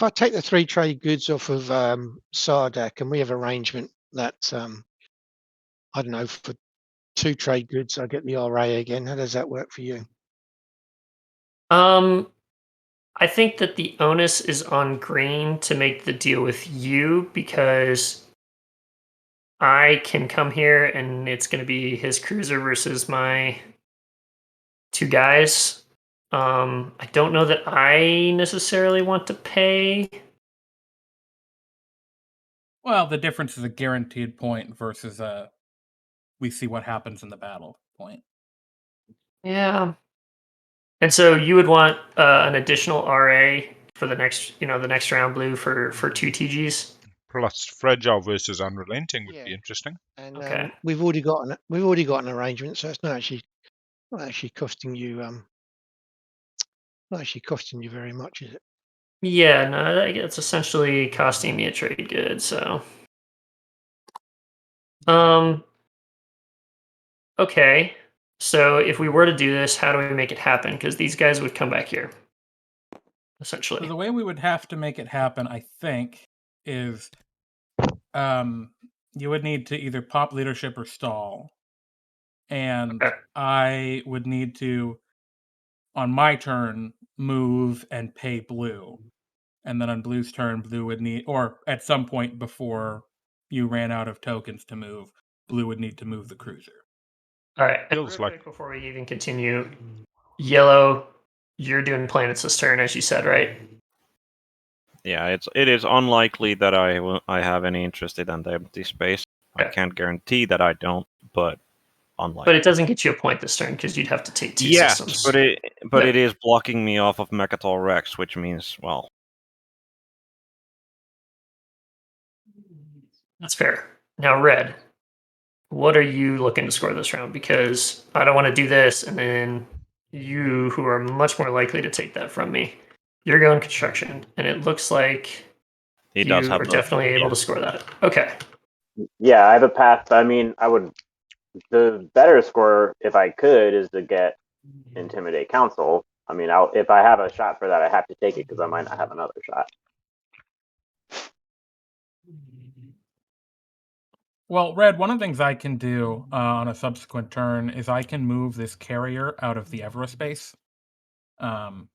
B: I take the 3 trade goods off of Sardak and we have arrangement that I don't know, for 2 trade goods I get the RA again, how does that work for you?
E: I think that the onus is on Green to make the deal with you because I can come here and it's going to be his cruiser versus my 2 guys. I don't know that I necessarily want to pay.
C: Well, the difference is a guaranteed point versus we see what happens in the battle point.
E: Yeah. And so you would want an additional RA for the next round blue for 2 TGs.
A: Plus, fragile versus unrelenting would be interesting.
B: And
E: Okay.
B: we've already got an arrangement, so it's not actually costing you very much, is it?
E: Yeah, no, it's essentially costing me a trade good. So, okay. So if we were to do this, how do we make it happen? Because these guys would come back here, essentially.
C: So the way we would have to make it happen, I think, is you would need to either pop leadership or stall. And
E: Okay.
C: I would need to, on my turn, move and pay blue. And then on blue's turn, blue would need, or at some point before you ran out of tokens to move, blue would need to move the cruiser.
E: All right.
A: Feels
E: Real
A: like-
E: quick before we even continue, yellow, you're doing planets this turn, as you said, right?
D: Yeah, it is unlikely that I have any interest in the empty space. I
E: Okay.
D: can't guarantee that I don't, but unlikely.
E: But it doesn't get you a point this turn because you'd have to take 2
D: yes,
E: systems.
D: but it is blocking me off of Mechatol Rex, which means, well,
E: That's fair. Now, red, what are you looking to score this round? Because I don't want to do this, and then you, who are much more likely to take that from me, you're going construction, and it looks like
D: he does have
E: are
D: both.
E: definitely able to score that. Okay.
F: Yeah, I have a path. I mean, the better score, if I could, is to get Intimidate Council. I mean, if I have a shot for that, I have to take it because I might not have another shot.
C: Well, Red, one of the things I can do on a subsequent turn is I can move this carrier out of the Evra space and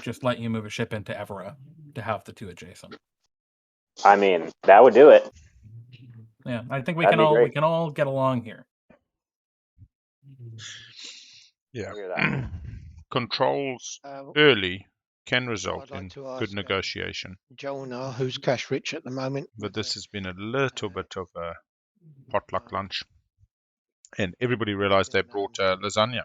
C: just let you move a ship into Evra to have the 2 adjacent.
F: I mean, that would do it.
C: Yeah, I think we
F: That'd be
C: can all get along here.
A: Yeah.
F: I hear that.
A: Controls
B: Uh,
A: early can result
B: I'd like
A: in
B: to ask,
A: good negotiation,
B: Jonah, who's cash rich at the moment.
A: but this has been a little bit of a potluck lunch. And everybody realized they brought lasagna.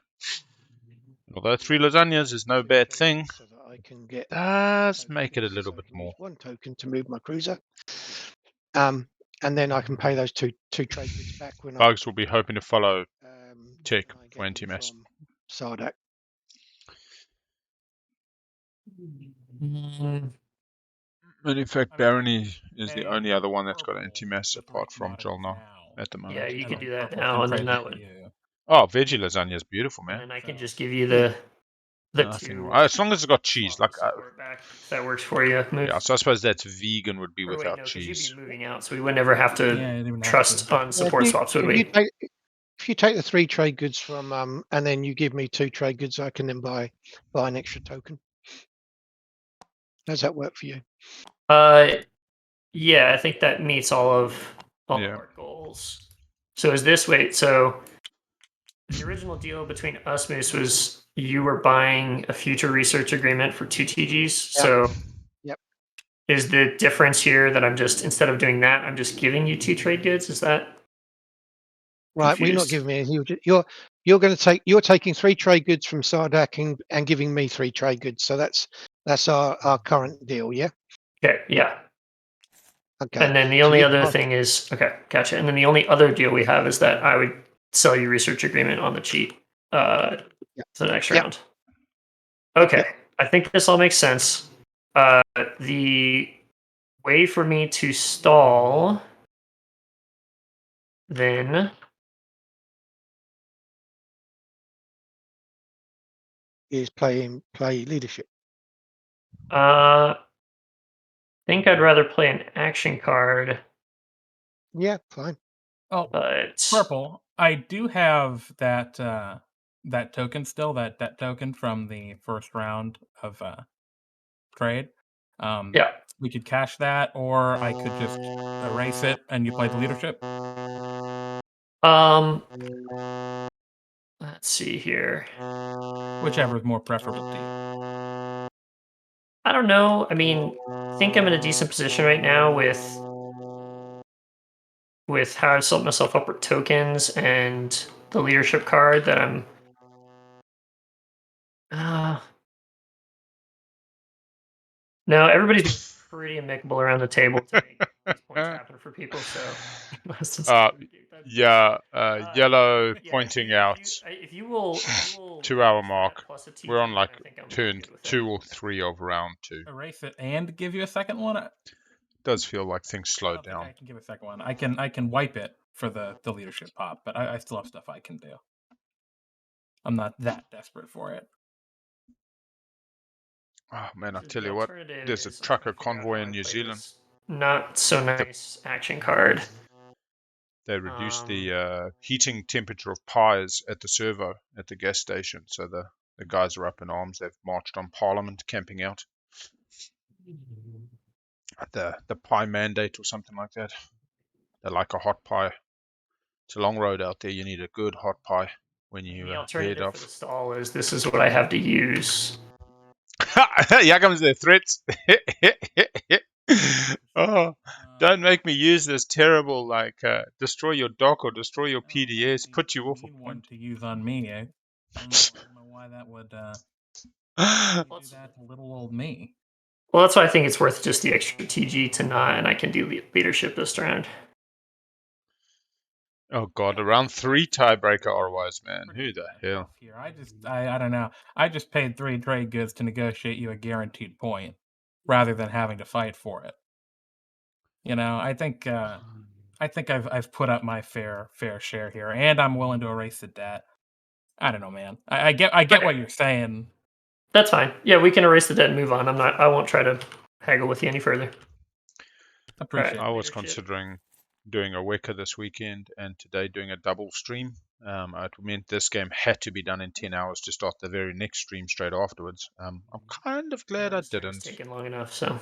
A: Although 3 lasagnas is no bad thing,
B: So that I can get
A: does make it a little bit more.
B: 1 token to move my cruiser. And then I can pay those two trade goods back when
A: Bugs will be hoping to follow Tech
B: when I get
A: for
B: them
A: NTMS.
B: from Sardak.
A: And in fact,
C: I mean,
A: Barony is the
C: pay
A: only other one that's got
C: purple
A: anti-mass
C: to
A: apart
C: break
A: from
C: commodities
A: Jolnar
C: now.
A: at the moment.
E: Yeah, you
C: And
E: can
C: then
E: do that
C: purple
E: now,
C: can
E: and then
C: trade
E: that
C: it
E: would.
C: to you.
A: Oh, veggie lasagna is beautiful,
E: And
A: man.
E: then I can
C: So-
E: just give you the
A: Nothing
E: 2.
A: wrong. As long as it's got cheese,
E: swap
A: like
E: the support back, if that works for you. Move.
A: yeah. So I suppose that's vegan would be
E: Or wait,
A: without
E: no, because you'd
A: cheese.
E: be moving out, so we would never have to
C: Yeah, you didn't have
E: trust
C: to.
E: on support
B: if
E: swaps, would
B: if
E: we?
B: you take the 3 trade goods from and then you give me 2 trade goods, I can then buy an extra token. Does that work for you?
E: Yeah, I think that meets all of
A: Yeah.
E: our goals. So is this so the original deal between us, Moose, was you were buying a future research agreement for 2 TGs.
B: Yep.
E: So
B: Yep.
E: Is the difference here that I'm just, instead of doing that, I'm just giving you 2 trade goods? Is that
B: Right, well, you're not
E: confused?
B: giving me anything. You're taking 3 trade goods from Sardak and giving me 3 trade goods. So that's our current deal, yeah?
E: Okay, yeah.
B: Okay.
E: And then the
B: So
E: only
B: you
E: other
B: can't-
E: thing is, okay, gotcha. And then the only other deal we have is that I would sell you research agreement on the cheat for the next
B: Yep.
E: round. Okay, I think this all makes sense. The way for me to stall then
B: Is play leadership.
E: I think I'd rather play an action card,
B: Yeah, fine.
C: Oh,
E: but
C: Purple, I do have that that token still, that token from the first round of trade.
E: yeah.
C: We could cash that, or I could just erase it and you play the leadership.
E: Let's see here.
C: Whichever is more preferable to you.
E: I don't know. I mean, I think I'm in a decent position right now with how I set myself up with tokens and the leadership card that I'm. No, everybody's been pretty amicable around the table to make these points happen for people. So, let's just
A: Yeah, yellow
E: yeah,
A: pointing
E: if
A: out
E: you will
A: 2 hour
E: that
A: mark.
E: plus a TG,
A: We're on like
E: I think I'm
A: turn
E: good with
A: 2 or 3 of round 2.
C: Erase it and give you a second one.
A: Does feel like things
C: I
A: slowed
C: don't think
A: down.
C: I can give a second one. I can wipe it for the leadership pop, but I still have stuff I can do. I'm not that desperate for it.
A: Oh man, I
E: The
A: tell you what,
E: alternative
A: there's a
E: is I'm
A: trucker
E: trying to figure out
A: convoy
E: how
A: in
E: I
A: New
E: play
A: Zealand.
E: this not so nice action card.
A: They reduced the heating temperature of pies at the servo at the gas station, so the guys are up in arms. They've marched on Parliament, camping out. The pie mandate or something like that. They like a hot pie. It's a long road out there. You need a good hot pie when you
E: The
A: head
E: alternative for the
A: off.
E: stall is this is what I have to use.
A: Here comes the threats. Oh, don't make me use this terrible, like, destroy your dock or destroy your PDS, put you off a
C: one
A: point.
C: to use on me. I don't know why that would do that to little old me.
E: Well, that's why I think it's worth just the extra TG to not, and I can do leadership this round.
A: Oh god, around 3 tiebreaker ROIs, man. Who the hell?
C: Here, I don't know. I just paid 3 trade goods to negotiate you a guaranteed point, rather than having to fight for it. You know, I think I've put up my fair share here, and I'm willing to erase the debt. I don't know, man. I get
E: Okay.
C: what you're saying.
E: That's fine. Yeah, we can erase the debt and move on. I won't try to haggle with you any further.
C: Appreciate
A: I was
E: leadership.
A: considering doing a Weka this weekend and today doing a double stream. It meant this game had to be done in 10 hours to start the very next stream straight afterwards. I'm kind of glad I
E: This turn's
A: didn't.
E: taken long enough, so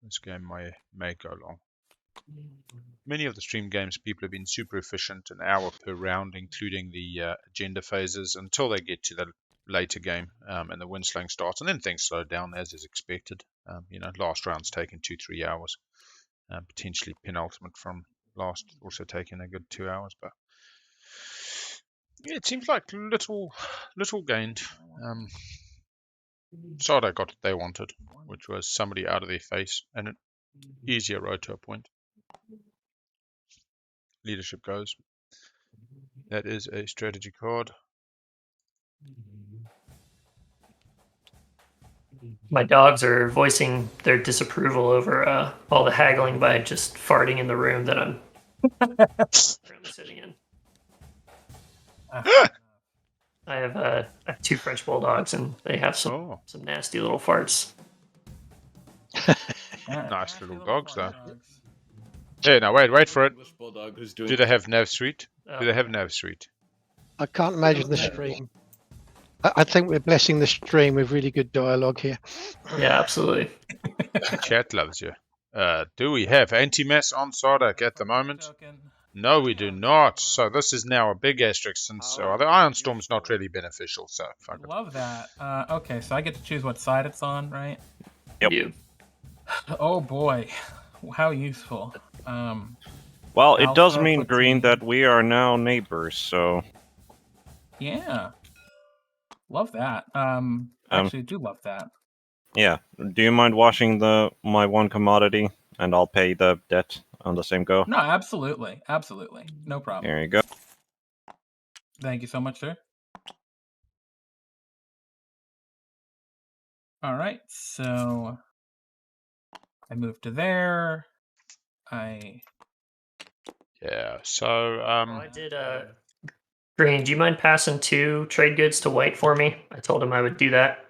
A: This game may go long. Many of the stream games, people have been super efficient, an hour per round, including the agenda phases, until they get to the later game and the windslang starts, and then things slow down as is expected. Last round's taken 2-3 hours, potentially penultimate from last also taking a good 2 hours, but yeah, it seems like little gained. Sada got what they wanted, which was somebody out of their face and an easier road to a point. Leadership goes. That is a strategy card.
E: my dogs are voicing their disapproval over all the haggling by just farting in the room that I'm currently sitting in. I have 2 French bulldogs, and they have some nasty little farts.
A: Nice little dogs, though. Hey, now wait for it. Do they have nav suite? Do they have nav suite?
B: I can't imagine the stream. I think we're blessing the stream with really good dialogue here.
E: Yeah, absolutely.
A: Chat loves you. Do we have anti-mass on Sardak at the moment? No, we do not. So this is now a big asterisk since the Iron Storm's not really beneficial. So fuck it.
C: Love that. Okay, so I get to choose what side it's on, right?
D: Yep.
C: Oh boy, how useful.
D: Well, it does
C: Alpha
D: mean,
C: puts
D: Green,
C: me-
D: that we are now neighbors, so...
C: Yeah. Love that. Actually, I do love that.
D: Yeah. Do you mind washing my one commodity, and I'll pay the debt on the same go?
C: No, absolutely. Absolutely. No problem.
D: Here you go.
C: Thank you so much, sir. All right, so I move to there.
A: Yeah. So
E: I did. Green, do you mind passing 2 trade goods to White for me? I told him I would do that.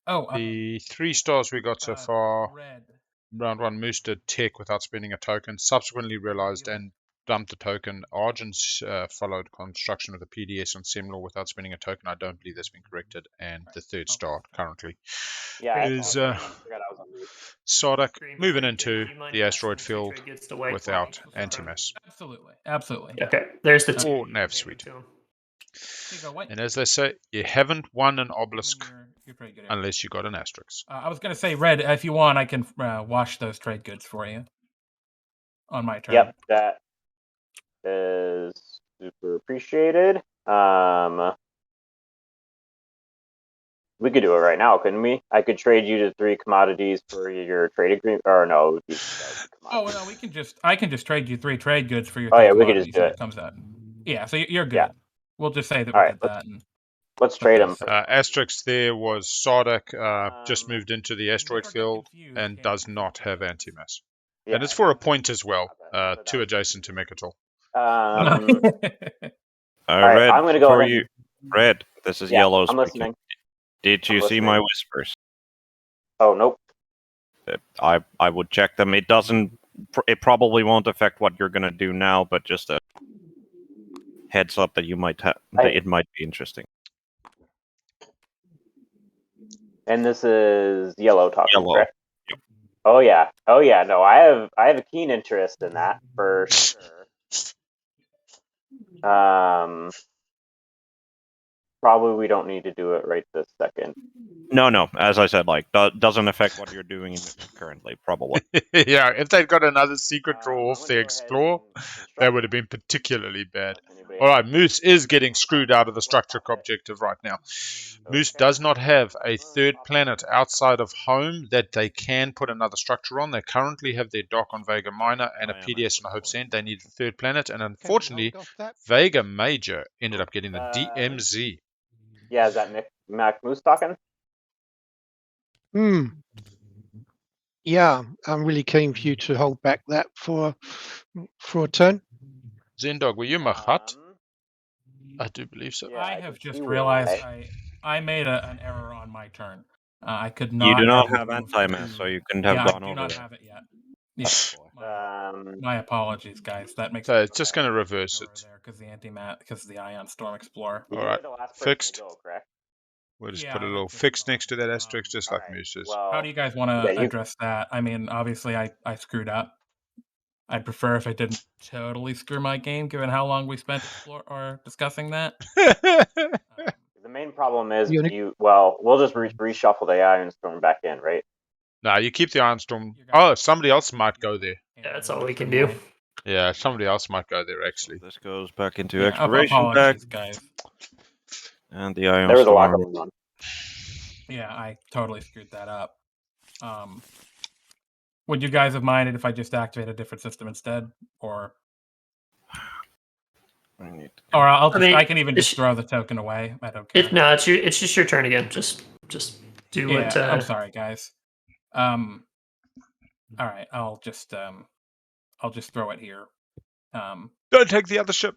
A: the 3 stars we got so far.
C: Red.
A: Round 1, Moose did tech without spending a token. Subsequently realized and dumped a token. Argent's followed construction with a PDS on Semlor without spending a token. I don't believe that's been corrected. And the 3rd star currently is
F: I forgot I was on mute.
A: Sardak
E: Green,
A: moving
E: before you go,
A: into
E: do you mind
A: the
E: passing
A: asteroid
E: the 3
A: field
E: trade goods to White
A: without
E: for me?
A: antimass
C: Absolutely.
E: Okay, there's the 2.
A: or
E: You can
A: nav
E: give
A: suite.
E: to him.
C: Here you go, White.
A: And as they say, you haven't won an obelisk
C: You're pretty good.
A: unless you got an asterisk.
C: I was going to say, Red, if you want, I can wash those trade goods for you on my turn.
F: Yep, that is super appreciated. We could do it right now, couldn't we? I could trade you to 3 commodities for your trade agreement, or no? It would be,
C: no, I can just trade you 3 trade goods for your.
F: Oh,
C: 3
F: yeah, we could
C: commodities
F: just do
C: if
F: it.
C: comes out. Yeah, so you're good.
F: Yeah.
C: We'll just say that
F: All
C: we
F: right,
C: did that. And
F: let's trade them.
A: Asterisk there was Sardak, just moved into the asteroid
C: never get
A: field
C: confused,
A: and
C: can't
A: does
C: you?
A: not have antimass.
F: Yeah.
A: And it's for a point as well, 2 adjacent to Mechatol.
D: Red,
F: I'm gonna go
D: for
F: ahead
D: you. Red, this is
F: Yeah,
D: yellow
F: I'm
D: speaking.
F: listening.
D: Did you see my whispers?
F: Oh, nope.
D: I would check them. It doesn't. It probably won't affect what you're gonna do now, but just a heads up that you might have. It might be interesting.
F: And this is yellow talking,
D: Yellow.
F: correct? Yep. Oh yeah. No, I have a keen interest in that for sure. Probably we don't need to do it right this second.
D: No. As I said, doesn't affect what you're doing currently. Probably.
A: Yeah, if they'd got another secret draw off the Explore, that would have been particularly bad. All right, Moose is getting screwed out of the structure objective right now. Moose does not have a 3rd planet outside of home that they can put another structure on. They currently have their dock on Vega Minor and a PDS on Hope's End. They need the 3rd planet, and unfortunately, Vega Major ended up getting the DMZ.
F: Yeah, is that Mac Moose talking?
B: Yeah, I'm really keen for you to hold back that for a turn.
A: Zendog, were you Mahat? I do believe so.
C: Yeah, I have just realized I made an error on my turn. I could not.
D: You do not have anti-mass, so you couldn't have gone over
C: I do not have it yet. Yeah. My apologies, guys. That makes
A: so it's just going to reverse it
C: because the Ion Storm Explorer.
A: All right, fixed. We'll just put a little fix next to that asterisk, just like Moose's.
F: Well,
C: how do you guys want to address that? I mean, obviously, I screwed up. I'd prefer if I didn't totally screw my game, given how long we spent discussing that.
F: The main problem is we'll just reshuffle the Iron Storm back in, right?
A: No, you keep the Iron Storm. Oh, somebody else might go there.
E: Yeah, that's all we can do.
A: Yeah, somebody else might go there, actually.
D: So this goes back into exploration deck.
C: Guys.
D: And the Ion Storm.
F: There was a lot going on.
C: Yeah, I totally screwed that up. Would you guys have minded if I just activate a different system instead, or I can even just throw the token away. I don't care.
E: It's just your turn again. Just do what.
C: I'm sorry, guys. All right, I'll just throw it here.
A: Don't take the other ship.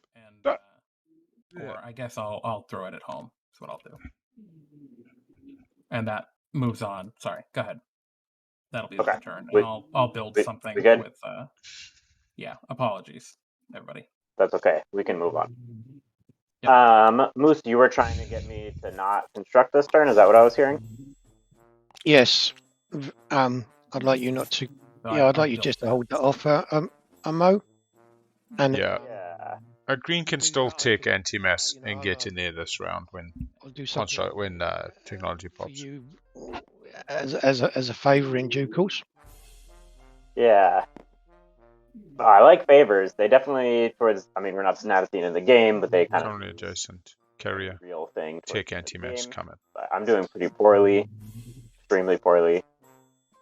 C: Or I guess I'll throw it at home. That's what I'll do. And that moves on. Sorry, go ahead. That'll be the turn. And I'll build something with. Yeah, apologies, everybody.
F: That's okay. We can move on. Moose, you were trying to get me to not construct this turn. Is that what I was hearing?
B: Yes. I'd like you not to. I'd like you just to hold that off, Mo. And
A: Green can still take anti-mass and get in there this round when technology pops.
B: You, as a favour in due course.
F: Yeah. I like favors. They definitely we're not seeing in the game, but they kind of
A: only adjacent carrier
F: real thing.
A: Take anti-mass coming.
F: I'm doing pretty poorly, extremely poorly.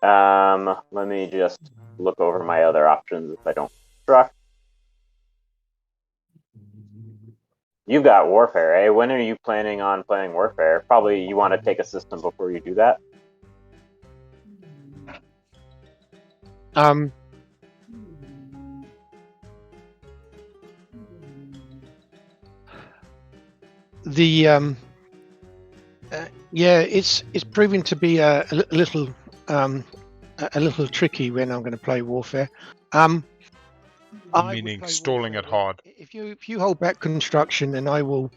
F: Let me just look over my other options if I don't construct. You've got Warfare, eh? When are you planning on playing Warfare? Probably you want to take a system before you do that.
B: Yeah, it's proving to be a little tricky when I'm going to play Warfare. I would
A: Meaning
B: play
A: stalling
B: Warfare
A: it hard.
B: If you hold back construction, then I will,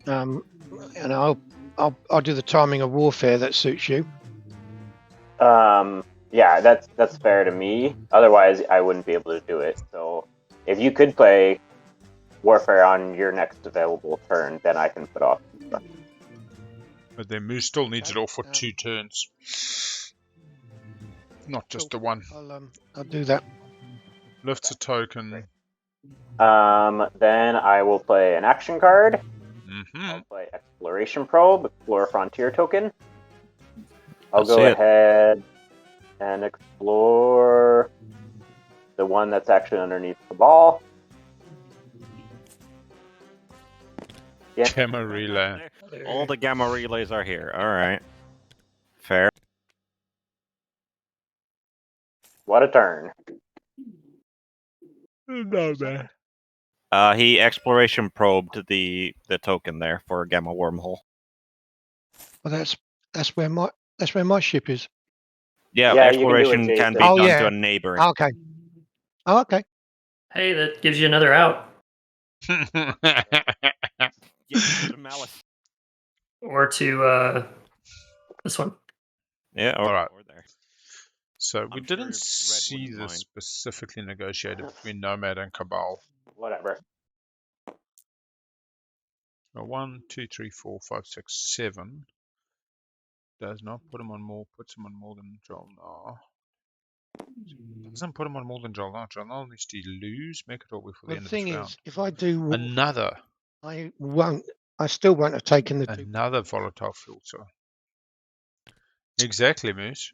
B: and I'll do the timing of Warfare that suits you.
F: Yeah, that's fair to me. Otherwise, I wouldn't be able to do it. So, if you could play Warfare on your next available turn, then I can put off construction.
A: But then Moose still needs
B: Okay,
A: it off for 2 turns. Not just the one.
B: I'll do that.
A: Lifts a token.
F: Then I will play an action card. I'll play Exploration Probe, explore Frontier token. I'll go ahead and explore the one that's actually underneath the ball. Yeah.
A: Gamma relay.
D: All the gamma relays are here. All right. Fair.
F: What a turn.
A: No, man.
D: He exploration probed the token there for a gamma wormhole.
B: Well, that's where my ship is.
D: Yeah,
F: Yeah, you can do it,
D: exploration can be
F: Jason.
D: done
B: yeah.
D: to a neighboring.
B: Okay. Oh, okay.
E: Hey, that gives you another out.
D: Yeah, to Malice.
E: Or to this one.
D: Yeah,
A: All right.
D: or there.
A: So we
D: I'm
A: didn't
D: sure Red
A: see
D: wouldn't
A: this
D: mind.
A: specifically negotiated between Nomad and Cabal.
F: Whatever.
A: 1, 2, 3, 4, 5, 6, 7. Does not put him on more, puts him on more than Jolnar. Doesn't put him on more than Jolnar. Jolnar needs to lose, make it all before the
B: Well,
A: end
B: the
A: of this
B: thing
A: round.
B: is, if I do Warfare,
A: Another
B: I still won't have taken the 2.
A: volatile filter. Exactly, Moose.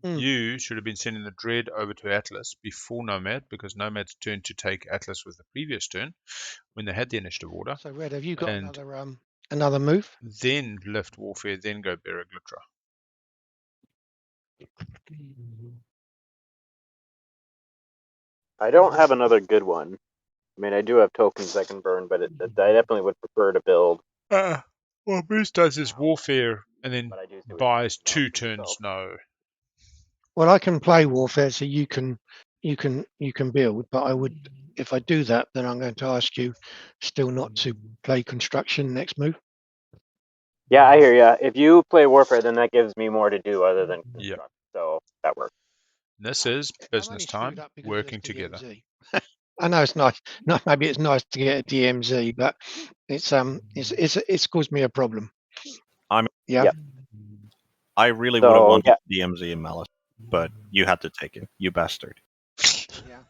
B: Mm.
A: You should have been sending the Dread over to Atlas before Nomad, because Nomad's turn to take Atlas was the previous turn when they had the initiative order.
B: So, Red, have you got
A: And
B: another move?
A: then lift Warfare, then go Bereglitra.
F: I don't have another good one. I mean, I do have tokens I can burn, but I definitely would prefer to build.
A: What Moose does is Warfare and then
F: But I do see what
A: buys
F: you're
A: 2
F: saying,
A: turns
F: so.
A: no.
B: Well, I can play Warfare, so you can build. But I would, if I do that, then I'm going to ask you still not to play construction next move.
F: Yeah, I hear ya. If you play Warfare, then that gives me more to do other than construct.
A: Yep.
F: So that works.
A: This is
B: I'm
A: business
B: only
A: time,
B: screwed up because of
A: working
B: this
A: together.
B: DMZ. I know it's nice. No, maybe it's nice to get a DMZ, but it's caused me a problem.
F: Yep.
D: I really
F: So,
D: would have wanted
F: yeah.
D: DMZ and Malice, but you had to take it, you bastard.
B: Yeah.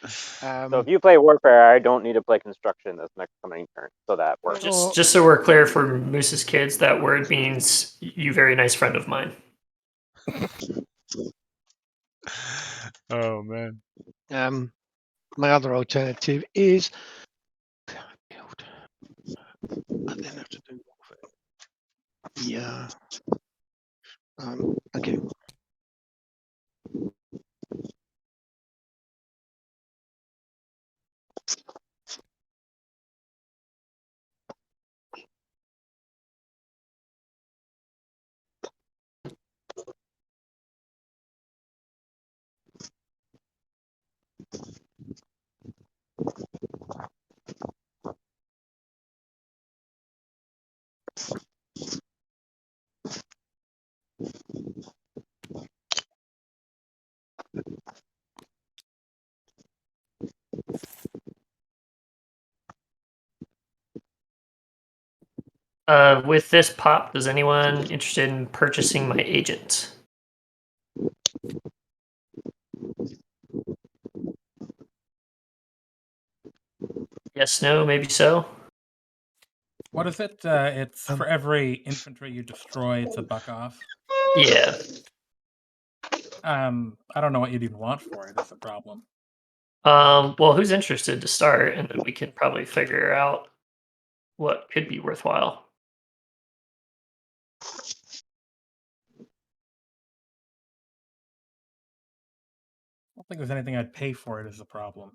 F: So if you play Warfare, I don't need to play construction this next coming turn. So that works.
E: Just so we're clear for Moose's kids, that word means you very nice friend of mine.
A: Oh man.
B: My other alternative is build. I then have to do Warfare. Yeah. Okay.
E: With this pop, is anyone interested in purchasing my agent? Yes, no, maybe so.
C: What is it? It's for every infantry you destroy, it's $1 off.
E: Yeah.
C: I don't know what you'd even want for it. That's a problem.
E: Well, who's interested to start, and then we can probably figure out what could be worthwhile.
C: I don't think there's anything I'd pay for it as a problem.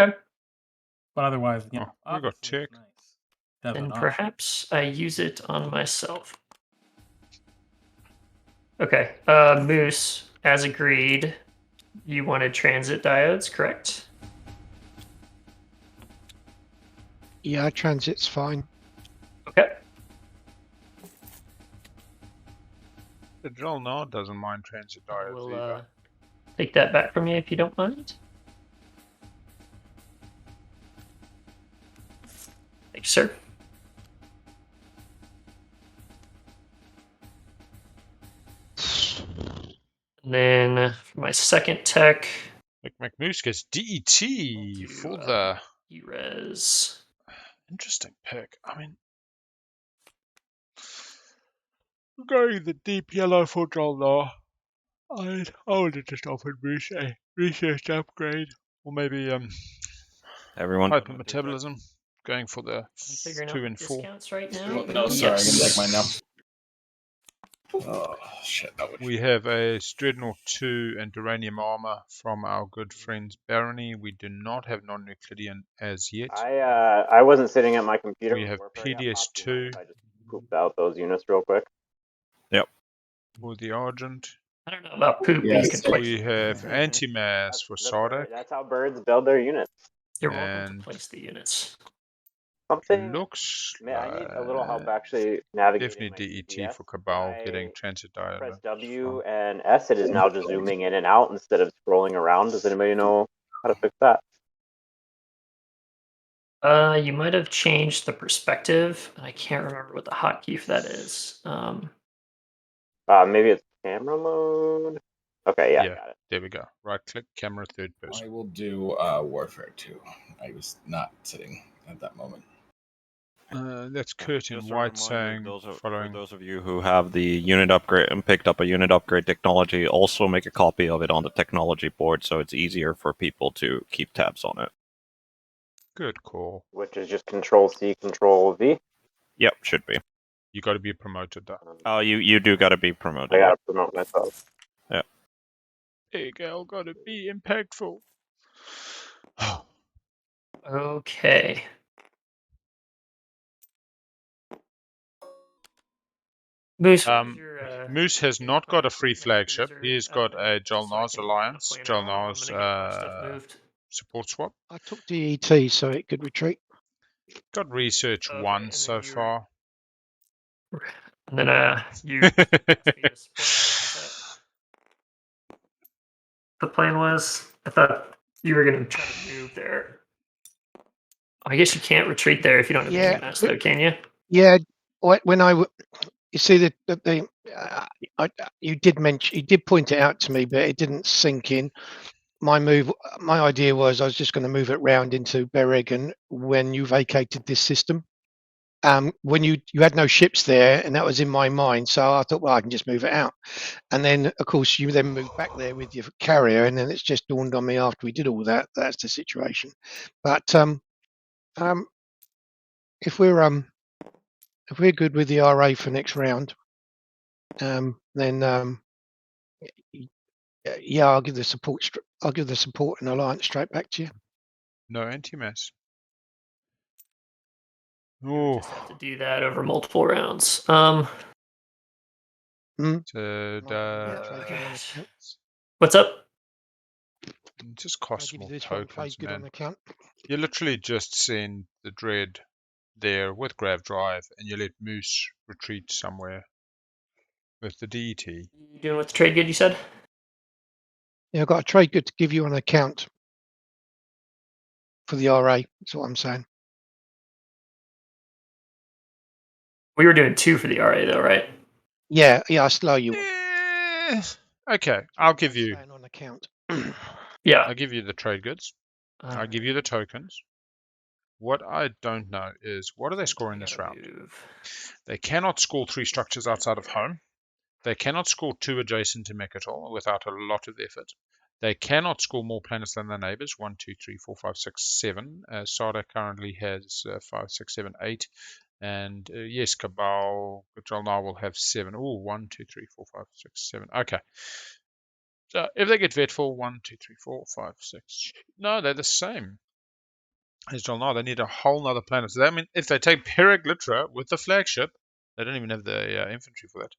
E: Okay.
C: But otherwise,
A: Oh, we got
C: obviously it's
A: check.
C: nice to have
E: And
C: an option.
E: perhaps I use it on myself. Okay. Moose, as agreed, you wanted transit diodes, correct?
B: Yeah, transit's fine.
E: Okay.
A: The drill now doesn't mind transit
E: I
A: diodes
E: will
A: either.
E: take that back from you if you don't mind. Thank you, sir. And then for my second tech,
A: McMoose gets DET
E: do,
A: for the
E: E-res.
A: interesting pick. I mean, going the deep yellow for drill now. I would have just offered Moose a research upgrade, or maybe
D: Everyone.
A: hypermetabolism, going for the
E: I'm figuring
A: 2
E: out
A: and 4.
E: discounts right now.
G: Oh, no, sorry, I can take mine now.
E: Yes.
G: Oh shit!
A: We have a Dreadnought 2 and Duranium armor from our good friends Barony. We do not have non-Euclidean as yet.
F: I wasn't sitting at my computer.
A: We
F: when
A: have
F: Warfare got popped. Do you mind
A: PDS2
F: if I just pooped out those units real quick.
A: for the Argent.
E: I don't know about poop, but
G: Yes,
E: you can place
A: We have Anti-Mass for Sardak.
F: That's how birds build their units.
E: You're welcome
A: and
E: to place the units.
F: Something.
A: Looks
F: Man, I need a little help
A: like
F: actually navigating
A: definitely
F: my
A: DET
F: GPS.
A: for Cabal
F: I
A: getting transit
F: press
A: diamonds
F: W
A: from.
F: and S. It is now just zooming in and out instead of scrolling around. Does anybody know how to fix that?
E: You might have changed the perspective. I can't remember what the hotkey for that is.
F: Maybe it's camera mode. Okay, yeah,
A: Yeah.
F: got it.
A: There we go. Right click, camera, third person.
G: I will do Warfare 2. I was not sitting at that moment.
A: That's Kurt in
D: Just a
A: white
D: reminder,
A: saying,
D: for
A: following.
D: those of you who have the unit upgrade and picked up a unit upgrade technology, also make a copy of it on the technology board so it's easier for people to keep tabs on it.
A: Good call.
F: Which is just Control C, Control V.
D: Yep, should be.
A: You got to be promoted though.
D: Oh, you do got to be
F: I
D: promoted.
F: gotta promote myself.
A: Hey, girl, got to be impactful.
E: Okay. Moose, what is your,
A: Moose has
E: your
A: not got
E: plan
A: a
E: for
A: free
E: the next
A: flagship.
E: cruiser?
A: He's got a
E: Just so I
A: Jalnaz
E: can
A: Alliance,
E: plan it out. I'm
A: Jalnaz
E: gonna get more stuff moved.
A: support swap.
B: I took DET so it could retreat.
A: Got research
E: Okay,
A: 1
E: and
A: so
E: then you're-
A: far.
E: And then you want me to support that. The plan was, I thought you were gonna try to move there. I guess you can't retreat there if you don't have
B: Yeah,
E: EMS, though, can you?
B: Yeah, when you see you did mention, you did point it out to me, but it didn't sink in. My idea was I was just going to move it round into Berrigan when you vacated this system. When you had no ships there, and that was in my mind, so I thought, well, I can just move it out. And then, of course, you then moved back there with your carrier, and then it's just dawned on me after we did all that, that's the situation. But if we're good with the RA for next round, then yeah, I'll give the support. I'll give the support and alliance straight back to you.
A: No anti-mass.
E: You just have to do that over multiple rounds. What's up?
A: It just costs more tokens, man. You literally just send the Dread there with Grav Drive and you let Moose retreat somewhere with the DET.
E: You doing with the trade good, you said?
B: Yeah, I've got a trade good to give you an account for the RA. That's what I'm saying.
E: We were doing 2 for the RA, though, right?
B: Yeah, I slow you.
A: Okay, I'll give you.
B: On account.
E: Yeah.
A: I'll give you the trade goods. I'll give you the tokens. What I don't know is, what are they scoring this round? They cannot score 3 structures outside of home. They cannot score 2 adjacent to Mechatol without a lot of effort. They cannot score more planets than their neighbors. 1, 2, 3, 4, 5, 6, 7. Sada currently has 5, 6, 7, 8. And yes, Cabal, Jalnar will have 7. Oh, 1, 2, 3, 4, 5, 6, 7. Okay. So if they get Vetfall, 1, 2, 3, 4, 5, 6. No, they're the same as Jalnar. They need a whole nother planet. So that means if they take Periglitra with the flagship, they don't even have the infantry for that.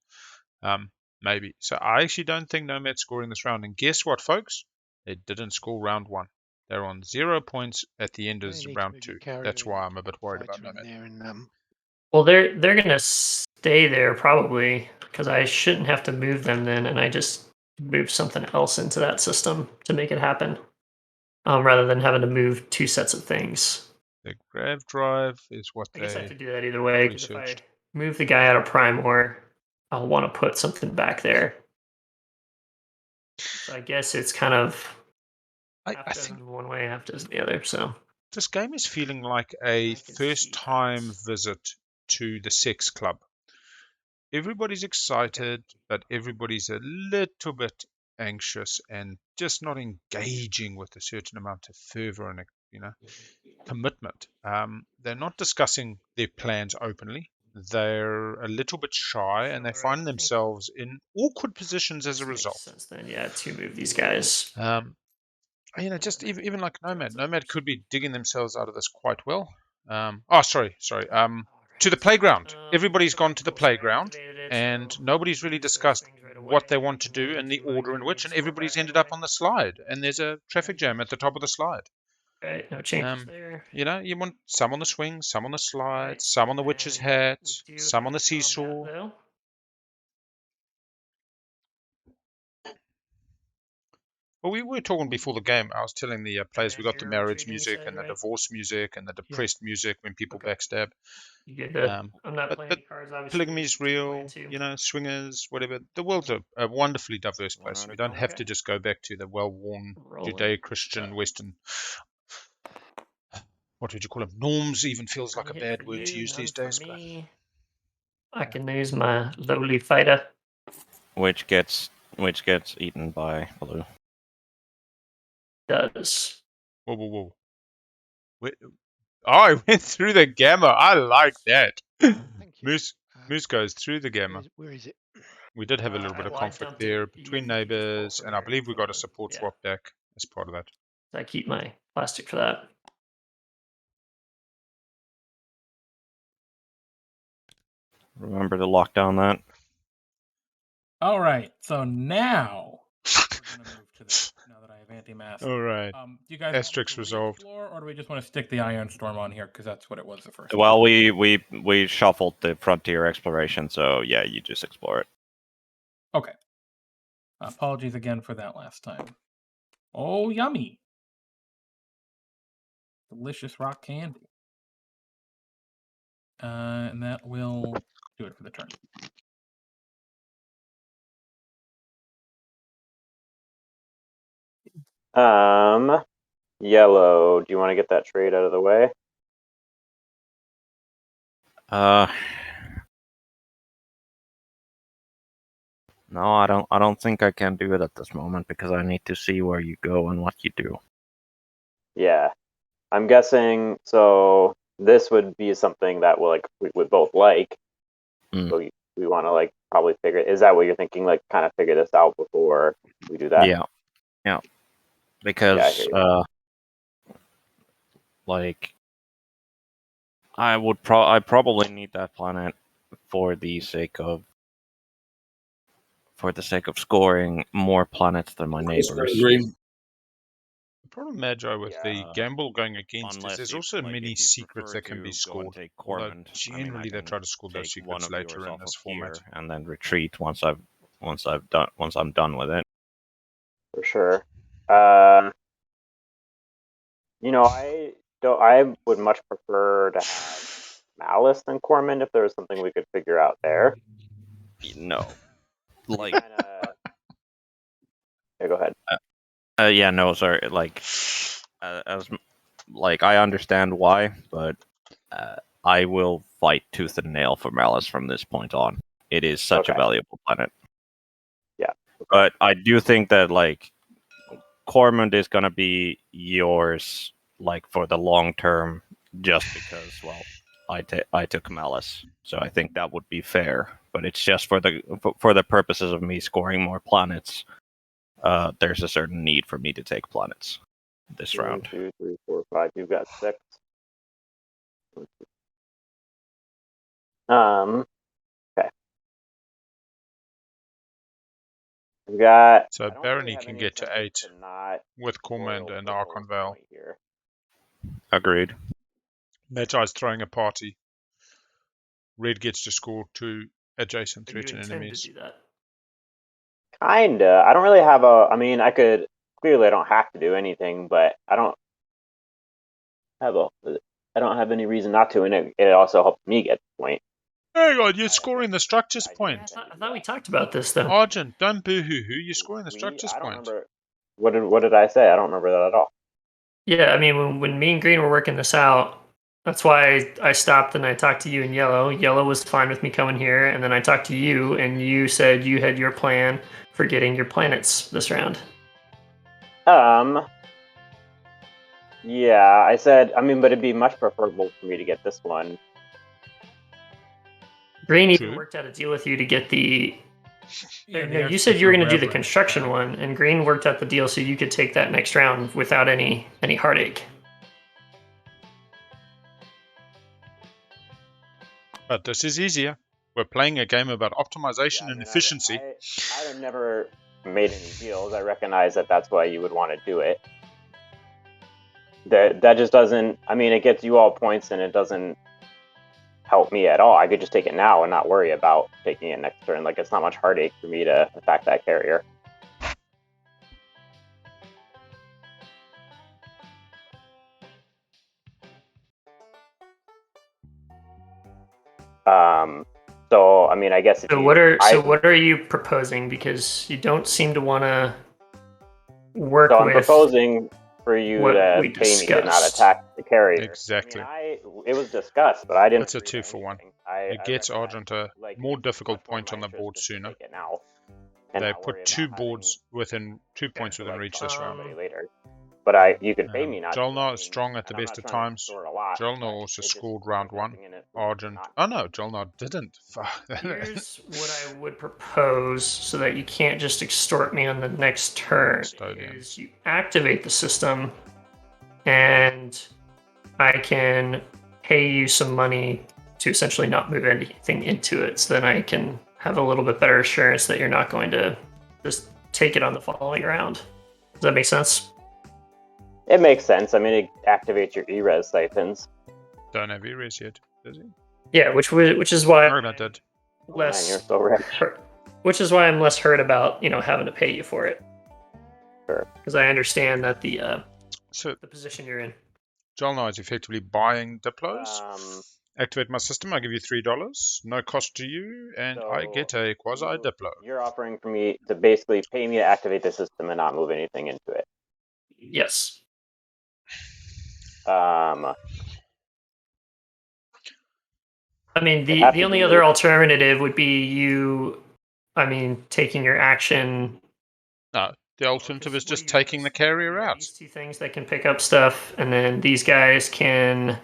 A: Maybe. So I actually don't think Nomad's scoring this round. And guess what, folks? They didn't score round 1. They're on 0 points at the end of round 2. That's why I'm a bit worried about Nomad.
E: Well, they're gonna stay there probably because I shouldn't have to move them then, and I just move something else into that system to make it happen, rather than having to move 2 sets of things.
A: The grav drive is what
E: I guess I have
A: they
E: to do that either way. Because if I move the guy out of Primor, I'll want to put something back there. So I guess it's kind of
A: I think
E: one way, half dozen the other. So
A: this game is feeling like a first-time visit to the sex club. Everybody's excited, but everybody's a little bit anxious and just not engaging with a certain amount of fervor and commitment. They're not discussing their plans openly. They're a little bit shy, and they find themselves in awkward positions as a result.
E: Makes sense then, yeah, to move these guys.
A: Just even like Nomad could be digging themselves out of this quite well. To the playground. Everybody's gone to the playground, and nobody's really discussed what they want to do and the order in which, and everybody's ended up on the slide, and there's a traffic jam at the top of the slide.
E: Right, no changes there.
A: You want some on the swing, some on the slide, some on the witch's hat, some on the seesaw. Well, we were talking before the game. I was telling the players we got the marriage music and the divorce music and the depressed music when people backstab.
E: I'm not playing cards, obviously.
A: Polygamy is real, swingers, whatever. The world's a wonderfully diverse place. We don't have to just go back to the well-worn Judeo-Christian Western, what would you call them? Norms even feels like a bad word to use these days. But
E: I can use my lowly fighter.
D: Which gets eaten by blue.
E: Does.
A: Whoa. I went through the gamma. I like that. Moose goes through the gamma.
B: Where is it?
A: We did have a little bit of conflict there between neighbors, and I believe we got a support swap back as part of that.
E: I keep my plastic for that.
D: Remember to lock down that.
C: All right, so now we're gonna move to this. Now that I have anti-mass.
A: All right.
C: Do you guys
A: Asterix resolved.
C: Or do we just want to stick the Iron Storm on here because that's what it was the first?
D: Well, we shuffled the frontier exploration, so yeah, you just explore it.
C: Okay. Apologies again for that last time. Oh, yummy! Delicious rock candy. And that will do it for the turn.
F: Yellow. Do you want to get that trade out of the way?
D: No, I don't think I can do it at this moment because I need to see where you go and what you do.
F: Yeah. I'm guessing so this would be something that we would both like. So we want to probably figure, is that what you're thinking, kind of figure this out before we do that?
D: Yeah. Because I probably need that planet for the sake of scoring more planets than my neighbors.
G: Agree.
A: The problem, Magi, with the gamble going against is there's also many secrets that can be scored. Although generally they try to score those secrets later in this format,
D: and then retreat once I'm done with it.
F: For sure. I would much prefer to have Malice than Cormand if there was something we could figure out there.
D: No.
F: Yeah, go ahead.
D: Sorry. I understand why, but I will fight tooth and nail for Malice from this point on. It is such a valuable planet.
F: Yeah.
D: But I do think that Cormond is gonna be yours, like for the long term, just because, well, I took Malice, so I think that would be fair. But it's just for the purposes of me scoring more planets. There's a certain need for me to take planets this
F: 1,
D: round.
F: 2, 3, 4, 5. You've got 6. Okay. We've got.
A: So
F: I don't
A: Barony
F: have
A: can
F: any
A: get to
F: incentive
A: 8
F: to not
A: with Cormand
F: royal
A: and
F: purple
A: Archon Vale.
F: point here.
D: Agreed.
A: Meta's throwing a party. Red gets to score 2 adjacent
E: You
A: threatened
E: intend
A: enemies.
E: to do that.
F: Kinda. I don't really have a. I mean, I could. Clearly, I don't have to do anything, but I don't have a. I don't have any reason not to, and it also helps me get the point.
A: Hang on, you're scoring the structures point.
E: I thought we talked about this though.
A: Argent, don't boo-hoo-hoo. You're scoring the structures
F: I don't
A: point.
F: remember. What did I say? I don't remember that at all.
E: Yeah, I mean, when me and Green were working this out, that's why I stopped and I talked to you and Yellow. Yellow was fine with me coming here, and then I talked to you, and you said you had your plan for getting your planets this round.
F: Yeah, I said. I mean, but it'd be much preferable for me to get this one.
E: Green even
A: True.
E: worked out a deal with you to get the.
C: Yeah,
E: no,
C: the
E: you said you were going to do the
C: extra
E: construction
C: forever.
E: one, and Green worked out the deal so you could take that next round without any heartache.
A: But this is easier. We're playing a game about optimization
F: Yeah, I
A: and
F: mean,
A: efficiency.
F: I've never made any deals. I recognize that that's why you would want to do it. That just doesn't. I mean, it gets you all points, and it doesn't help me at all. I could just take it now and not worry about taking it next turn. Like, it's not much heartache for me to attack that carrier. So I mean, I guess if
E: So what are you proposing? Because you don't seem to want to work
F: So I'm
E: with.
F: proposing for you
E: what
F: to
E: we
F: pay me to not
E: discussed.
F: attack the carrier.
A: Exactly.
F: I mean, it was discussed, but I didn't.
A: It's a
F: agree to
A: 2-for-1.
F: anything.
A: It gets
F: recognize,
A: Argent a
F: like,
A: more
F: it's
A: difficult
F: much more
A: point
F: in
A: on
F: my
A: the board
F: interest just to
A: sooner.
F: take it now and
A: They
F: not worry
A: put 2
F: about
A: boards within 2 points
F: having
A: within
F: to,
A: reach this round.
F: somebody later. But you could pay me not.
A: Jolnar
F: to,
A: is strong at the
F: and I'm
A: best
F: not
A: of
F: trying to
A: times.
F: store it a lot.
A: Jolnar
F: but
A: also
F: it just
A: scored round 1.
F: investing in it for me to
A: Argent.
F: not-
A: Oh no, Jolnar didn't.
E: Here's what I would propose so that you can't just extort me on the next turn.
A: Custodians.
E: Is you activate the system, and I can pay you some money to essentially not move anything into it, so then I can have a little bit better assurance that you're not going to just take it on the following round. Does that make sense?
F: It makes sense. I mean, it activates your E-res siphons.
A: Don't have E-res yet, does he?
E: Yeah, which is why
A: Argent
E: I'm
A: did.
E: less
F: Man, you're so rich.
E: hurt. Which is why I'm less hurt about having to pay you for it.
F: Sure.
E: Because I understand that the
A: So
E: position you're in.
A: Jolnar is effectively buying Diplos. Activate my system, I give you $3, no cost to you, and I get a quasi Diplo.
F: You're offering for me to basically pay me to activate the system and not move anything into it.
E: Yes.
F: Um,
E: I mean, the only other alternative would be you, taking your action.
A: No, the alternative is just taking the carrier out.
E: These 2 things that can pick up stuff, and then these guys can't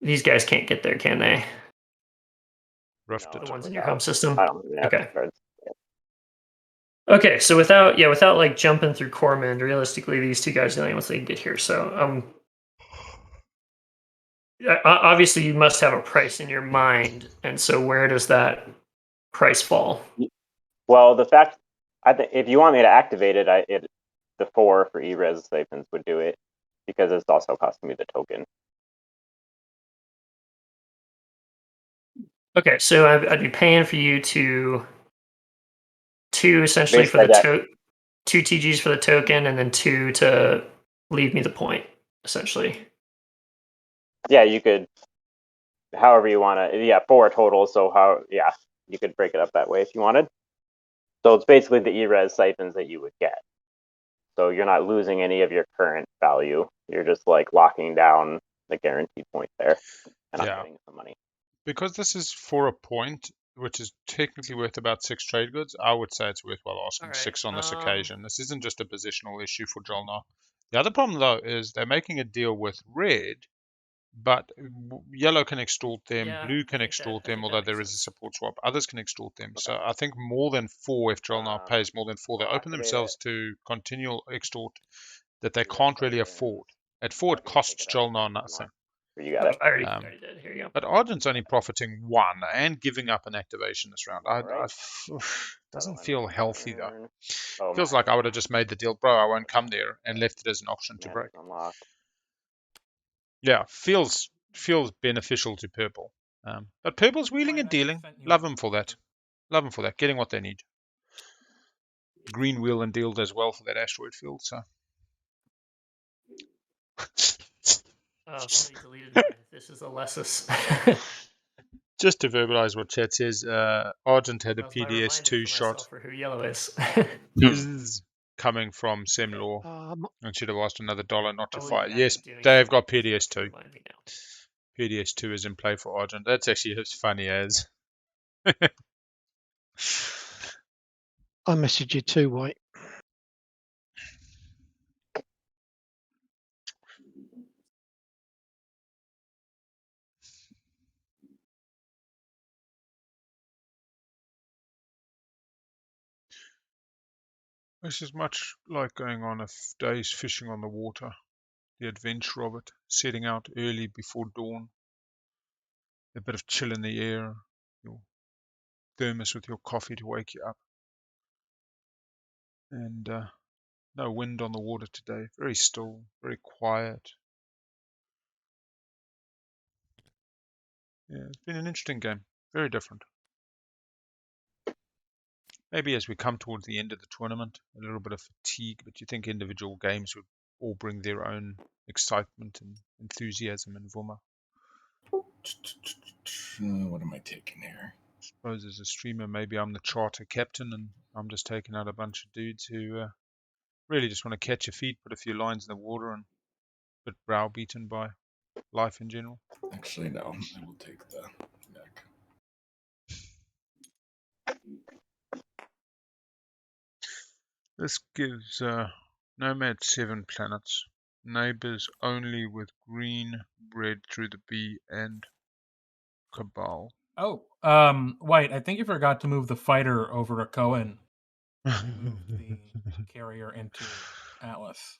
E: get there, can they?
A: Rift
E: The
A: it.
E: ones in your home system?
F: I don't even have
E: Okay.
F: cards.
E: Okay, so without like jumping through Cormand, realistically, these 2 guys are the only ones they can get here. So obviously you must have a price in your mind, and so where does that price fall?
F: Well, the fact, I think if you want me to activate it, the 4 for E-res siphons would do it, because it's also costing me the token.
E: Okay, so I'd be paying for you to essentially for the 2 TGs for the token, and then 2 to leave me the point, essentially.
F: Yeah, you could, however you want to. Yeah, 4 total. So you could break it up that way if you wanted. So it's basically the E-res siphons that you would get. So you're not losing any of your current value. You're just like locking down the guaranteed point there, and I'm getting some money.
A: Because this is for a point, which is technically worth about 6 trade goods, I would say it's worthwhile asking
E: All right,
A: 6 on this occasion. This isn't just a positional issue for Jolnar. The other problem, though, is they're making a deal with red, but yellow can extort them,
E: Yeah,
A: blue can
E: I
A: extort
E: think
A: them,
E: that
A: although
E: makes
A: there is a
E: sense.
A: support swap. Others can extort them. So I think more than 4, if Jolnar pays more than 4, they
F: I'll
A: open
F: activate
A: themselves
F: it.
A: to continual extort that they
F: You guys
A: can't
F: play
A: really
F: games.
A: afford. At 4,
F: I'll
A: it
F: just
A: costs
F: pick it up
A: Jolnar
F: if you
A: nothing.
F: want. You got
E: Oh,
F: it.
E: I already
A: Um,
E: did. Here you go.
A: But Argent's only profiting 1 and giving up an activation this round.
F: Alright.
A: Doesn't
F: That'll end
A: feel
F: my
A: healthy, though.
F: turn. Oh,
A: Feels
F: my
A: like I would have just made the deal, bro, I won't come there, and left it as an option to
F: man
A: break.
F: is unlocked.
A: Yeah, feels beneficial to purple. But purple's wheeling
C: Wyatt,
A: and
C: I just
A: dealing.
C: sent you
A: Love
C: a
A: them for that.
C: reminder.
A: Love them for that. Getting what they need. Green wheel and dealed as well for that asteroid field. So
E: Oh, somebody deleted my. This is Alessis.
A: just to verbalize what chat says, Argent had a
E: That was my reminder
A: PDS2
E: for
A: shot.
E: myself for who yellow is.
A: Bzzz, coming from Semlaw,
B: Um,
A: and should have asked another dollar not to
E: Oh,
A: fire.
E: yeah,
A: Yes,
E: I'm doing
A: they've
E: it.
A: got
E: You have to
A: PDS2.
E: remind me now.
A: PDS2 is in play for Argent. That's actually as funny as.
B: I messaged you too, White.
A: This is much like going on a day's fishing on the water. The adventure of it, setting out early before dawn, a bit of chill in the air, your thermos with your coffee to wake you up, and no wind on the water today. Very still, very quiet. Yeah, it's been an interesting game. Very different. Maybe as we come towards the end of the tournament, a little bit of fatigue, but you think individual games would all bring their own excitement and enthusiasm and vuma.
G: What am I taking here?
A: I suppose as a streamer, maybe I'm the charter captain and I'm just taking out a bunch of dudes who really just want to catch your feet, put a few lines in the water, and a bit browbeaten by life in general.
G: Actually, no. I will take the deck.
A: This gives Nomad 7 planets, neighbors only with green bred through the B and Cabal.
C: Oh, White, I think you forgot to move the fighter over a Cohen. You moved the carrier into Atlas.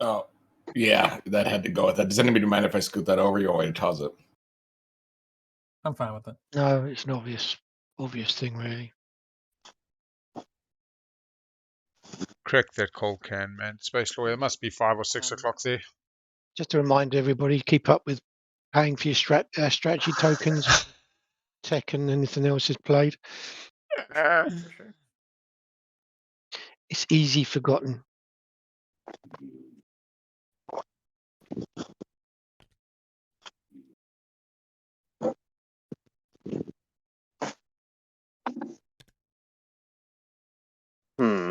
G: Oh, yeah, that had to go with that. Does anybody mind if I scoot that over? You want me to toss it?
C: I'm fine with it.
B: No, it's an obvious thing, really.
A: Crack that cold can, man. Space Lawyer, it must be 5 or 6 o'clock there.
B: Just to remind everybody, keep up with paying for your strategy tokens, tech, and anything else is played.
E: For sure.
B: It's easy forgotten.
F: Hmm.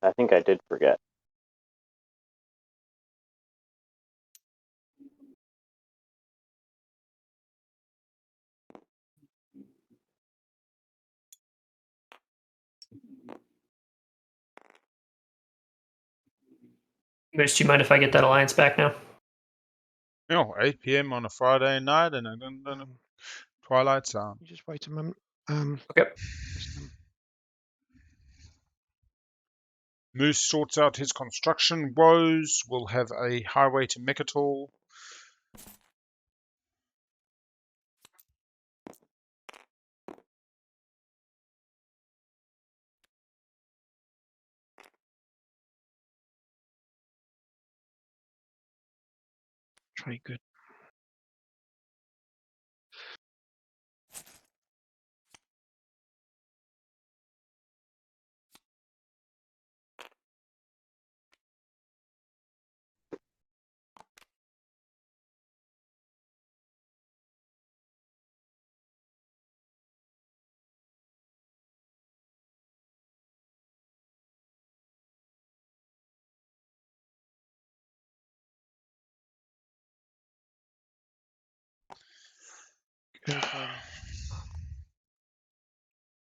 F: I think I did forget.
E: Mitch, do you mind if I get that alliance back now?
A: 8 p.m. on a Friday night and a Twilight Sound.
B: Just wait a moment.
E: Okay.
A: Moose sorts out his construction woes. We'll have a highway to Mechatol.
B: Trade good.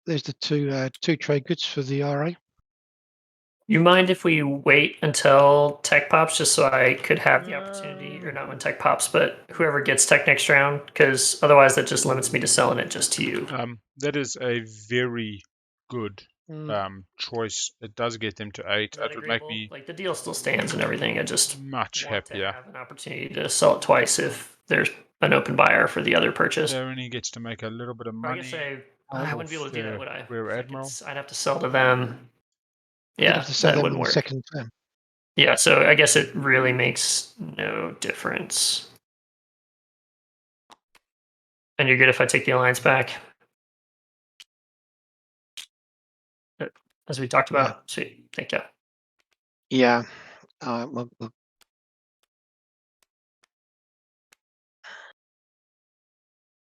B: There's the two trade goods for the RA.
E: You mind if we wait until tech pops just so I could have the opportunity, or not when tech pops, but whoever gets tech next round? Because otherwise that just limits me to selling it just to you.
A: That is a very good choice. It does get them to 8.
E: Is that
A: It would make
E: agreeable?
A: me
E: Like the deal still stands and everything. I just
A: much
E: want to
A: happier.
E: have an opportunity to sell it twice if there's an open buyer for the other purchase.
A: Darren gets to make a little bit of
E: I
A: money.
E: guess I wouldn't be able to do that, would I?
A: Rear Admiral.
E: I'd have to sell to them.
B: You'd
E: Yeah,
B: have to sell
E: that
B: them
E: wouldn't
B: in the
E: work.
B: second turn.
E: Yeah, so I guess it really makes no difference. And you're good if I take the alliance back? As we talked about?
B: Yeah.
E: Sweet, thank you.
B: Yeah.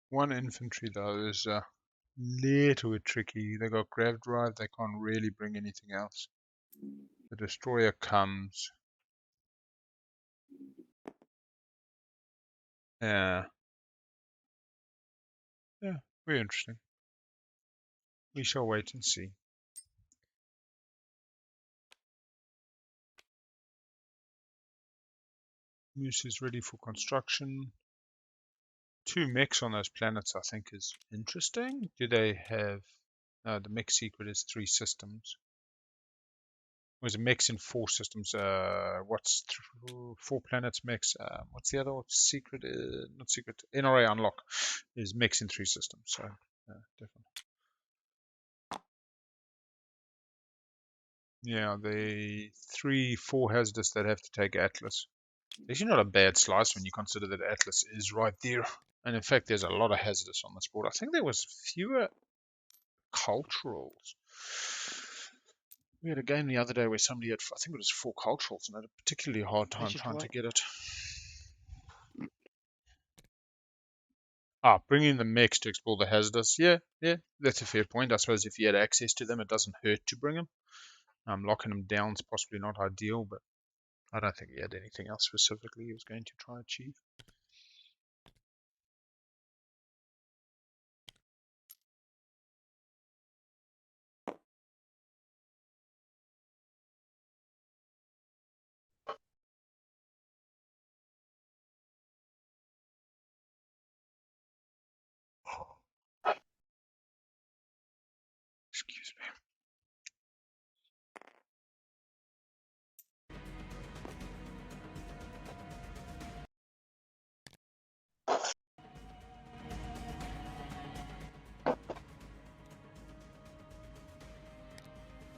A: One infantry though is a little bit tricky. They got grav drive. They can't really bring anything else. The destroyer comes. Yeah. Yeah, very interesting. We shall wait and see. Moose is ready for construction. 2 mechs on those planets, I think, is interesting. Do they have... No, the mech secret is 3 systems. Was it mechs in 4 systems? What's 4 planets mechs? What's the other secret? Not secret. NRA unlock is mechs in 3 systems. So definitely. Yeah, the 3-4 hazardous that have to take Atlas. It's actually not a bad slice when you consider that Atlas is right there. And in fact, there's a lot of hazardous on this board. I think there was fewer culturals. We had a game the other day where somebody had, I think it was 4 culturals, and had a particularly hard time trying to get it. Bringing the mechs to explore the hazardous. Yeah, that's a fair point. I suppose if you had access to them, it doesn't hurt to bring them. Locking them down is possibly not ideal, but I don't think he had anything else specifically he was going to try achieve. Excuse me.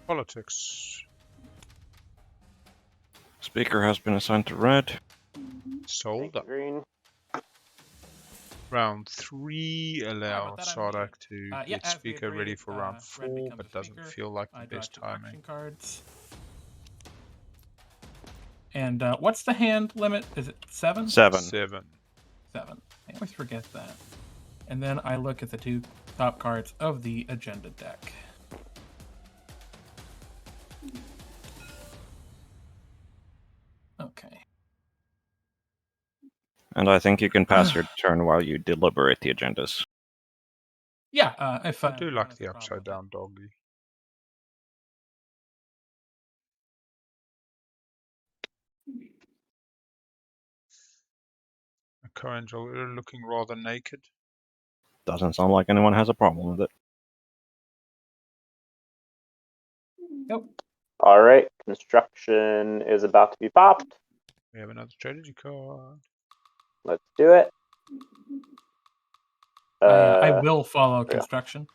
A: Politics.
D: Speaker has been assigned to red.
A: Sold up.
F: Green.
A: Round 3 allow Sardak to get
C: as we
A: speaker
C: agreed,
A: ready for round
C: red
A: 4,
C: becomes
A: but
C: a
A: doesn't
C: speaker.
A: feel like
C: I
A: the
C: draw
A: best
C: 2
A: timing.
C: action cards. And what's the hand limit? Is it 7?
D: 7.
A: 7.
C: 7. I always forget that. And then I look at the 2 top cards of the agenda deck. Okay.
D: And I think you can pass your turn while you deliberate the agendas.
C: Yeah, if
A: I do like the upside down doggy. A co-angel looking rather naked.
D: Doesn't sound like anyone has a problem with it.
C: Nope.
F: All right, construction is about to be popped.
A: We have another strategy card.
F: Let's do it.
C: I will follow construction.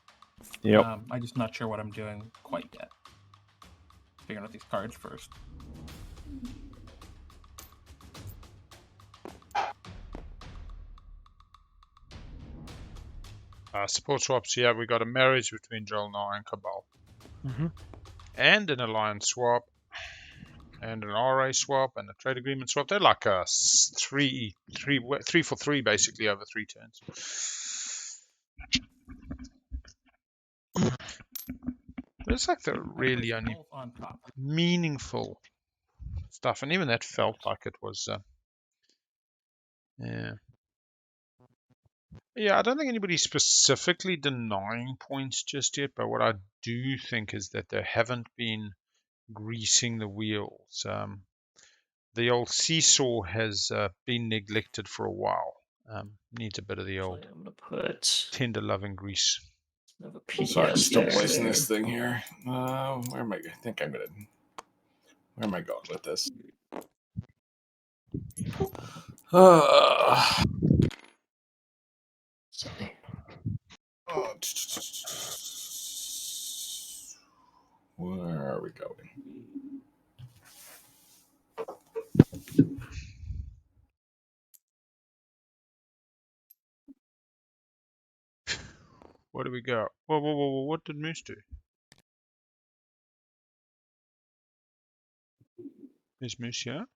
D: Yep.
C: I'm just not sure what I'm doing quite yet. Figuring out these cards first.
A: Support swaps, yeah, we got a marriage between Jolnar and Cabal. And an alliance swap. And an RA swap and a trade agreement swap. They're like a 3 for 3 basically over 3 turns. It's like the really only meaningful stuff, and even that felt like it was, yeah. Yeah, I don't think anybody's specifically denying points just yet, but what I do think is that they haven't been greasing the wheels. The old seesaw has been neglected for a while. Needs a bit of the old
E: I'm gonna put
A: tender loving grease.
E: another
G: Sorry, I'm
E: PTS
G: still
E: there.
G: placing this thing here. Where am I? I think I'm gonna. Where am I going with this? Where are we going?
A: What do we got? Whoa, whoa, whoa, whoa, what did Moose do? Is Moose here?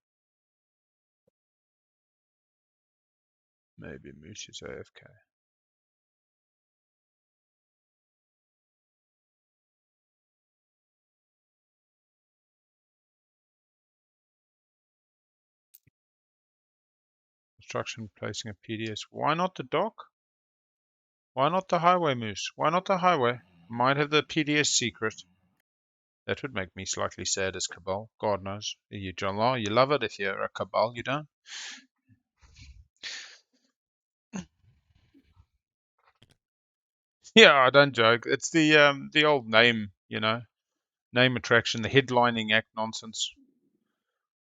A: Maybe Moose is AFK. Construction placing a PDS. Why not the dock? Why not the highway, Moose? Why not the highway? Might have the PDS secret. That would make me slightly sad as Cabal. God knows. You, John Law, you love it. If you're a Cabal, you don't. Yeah, I don't joke. It's the old name, name attraction, the headlining act nonsense.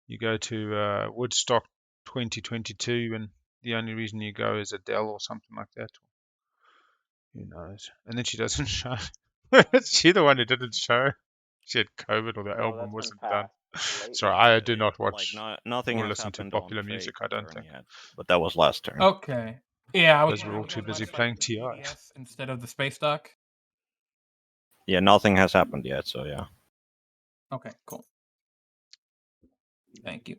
A: You go to Woodstock 2022, and the only reason you go is Adele or something like that. Who knows? And then she doesn't show. Is she the one who didn't show? She had COVID, or the
F: No,
A: album
F: that's been
A: wasn't done.
F: passed late
A: Sorry,
F: last
A: I do
F: year.
A: not
D: Like,
A: watch
D: nothing
A: or
D: has
A: listen to
D: happened
A: popular
D: on
A: music. I
D: Fate's
A: don't
D: turn
A: think.
D: yet, but that was last turn.
C: Okay. Yeah, I was
A: Those were all
C: wondering if
A: too
C: you guys
A: busy
C: might
A: playing
C: select
A: TI.
C: the PDS instead of the space dock.
D: Yeah, nothing has happened yet, so yeah.
C: Okay, cool. Thank you.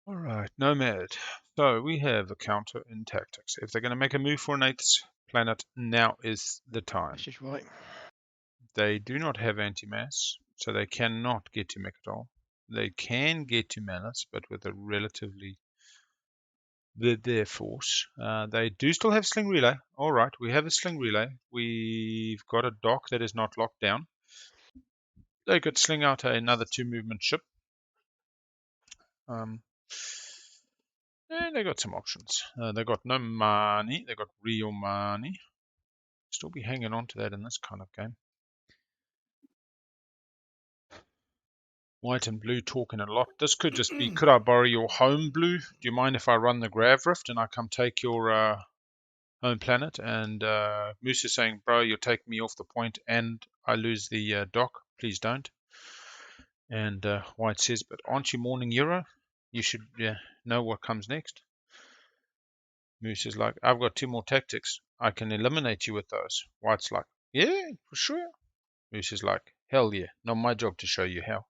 A: All right, Nomad. So we have a counter in tactics. If they're going to make a move for an 8th planet, now is the time.
B: This is right.
A: They do not have anti-mass, so they cannot get to Mechatol. They can get to Malice, but with a relatively their force. They do still have sling relay. All right, we have a sling relay. We've got a dock that is not locked down. They could sling out another 2-movement ship. And they got some options. They got no money. They got real money. Still be hanging on to that in this kind of game. White and blue talking a lot. This could just be, could I borrow your home, blue? Do you mind if I run the Grav Rift and I come take your home planet? And Moose is saying, bro, you're taking me off the point and I lose the dock. Please don't. And White says, but aren't you mourning Euro? You should know what comes next. Moose is like, I've got 2 more tactics. I can eliminate you with those. White's like, yeah, for sure. Moose is like, hell yeah, not my job to show you how.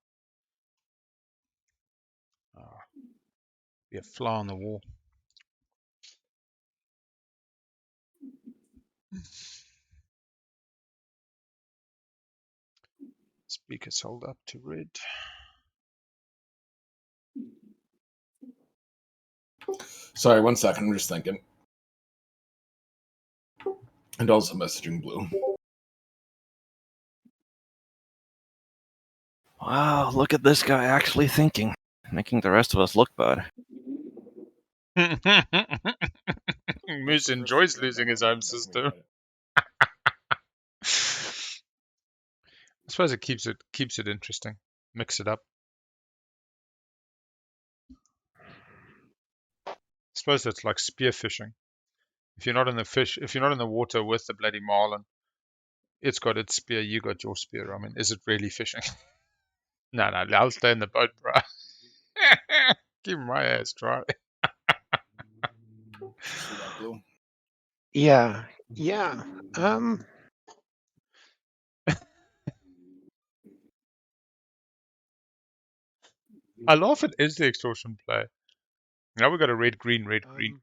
A: Be a fly on the wall. Speaker sold up to red.
G: Sorry, 1 second. I'm just thinking. And also messaging blue.
D: Wow, look at this guy actually thinking, making the rest of us look bad.
A: Moose enjoys losing his home system. I suppose it keeps it interesting. Mix it up. I suppose it's like spearfishing. If you're not in the water with the bloody marlin, it's got its spear, you got your spear. I mean, is it really fishing? No, I'll stay in the boat, bro. Keep my ass dry.
G: See that blue?
B: Yeah.
A: I laugh it is the extortion play. Now we've got a red, green, red, green.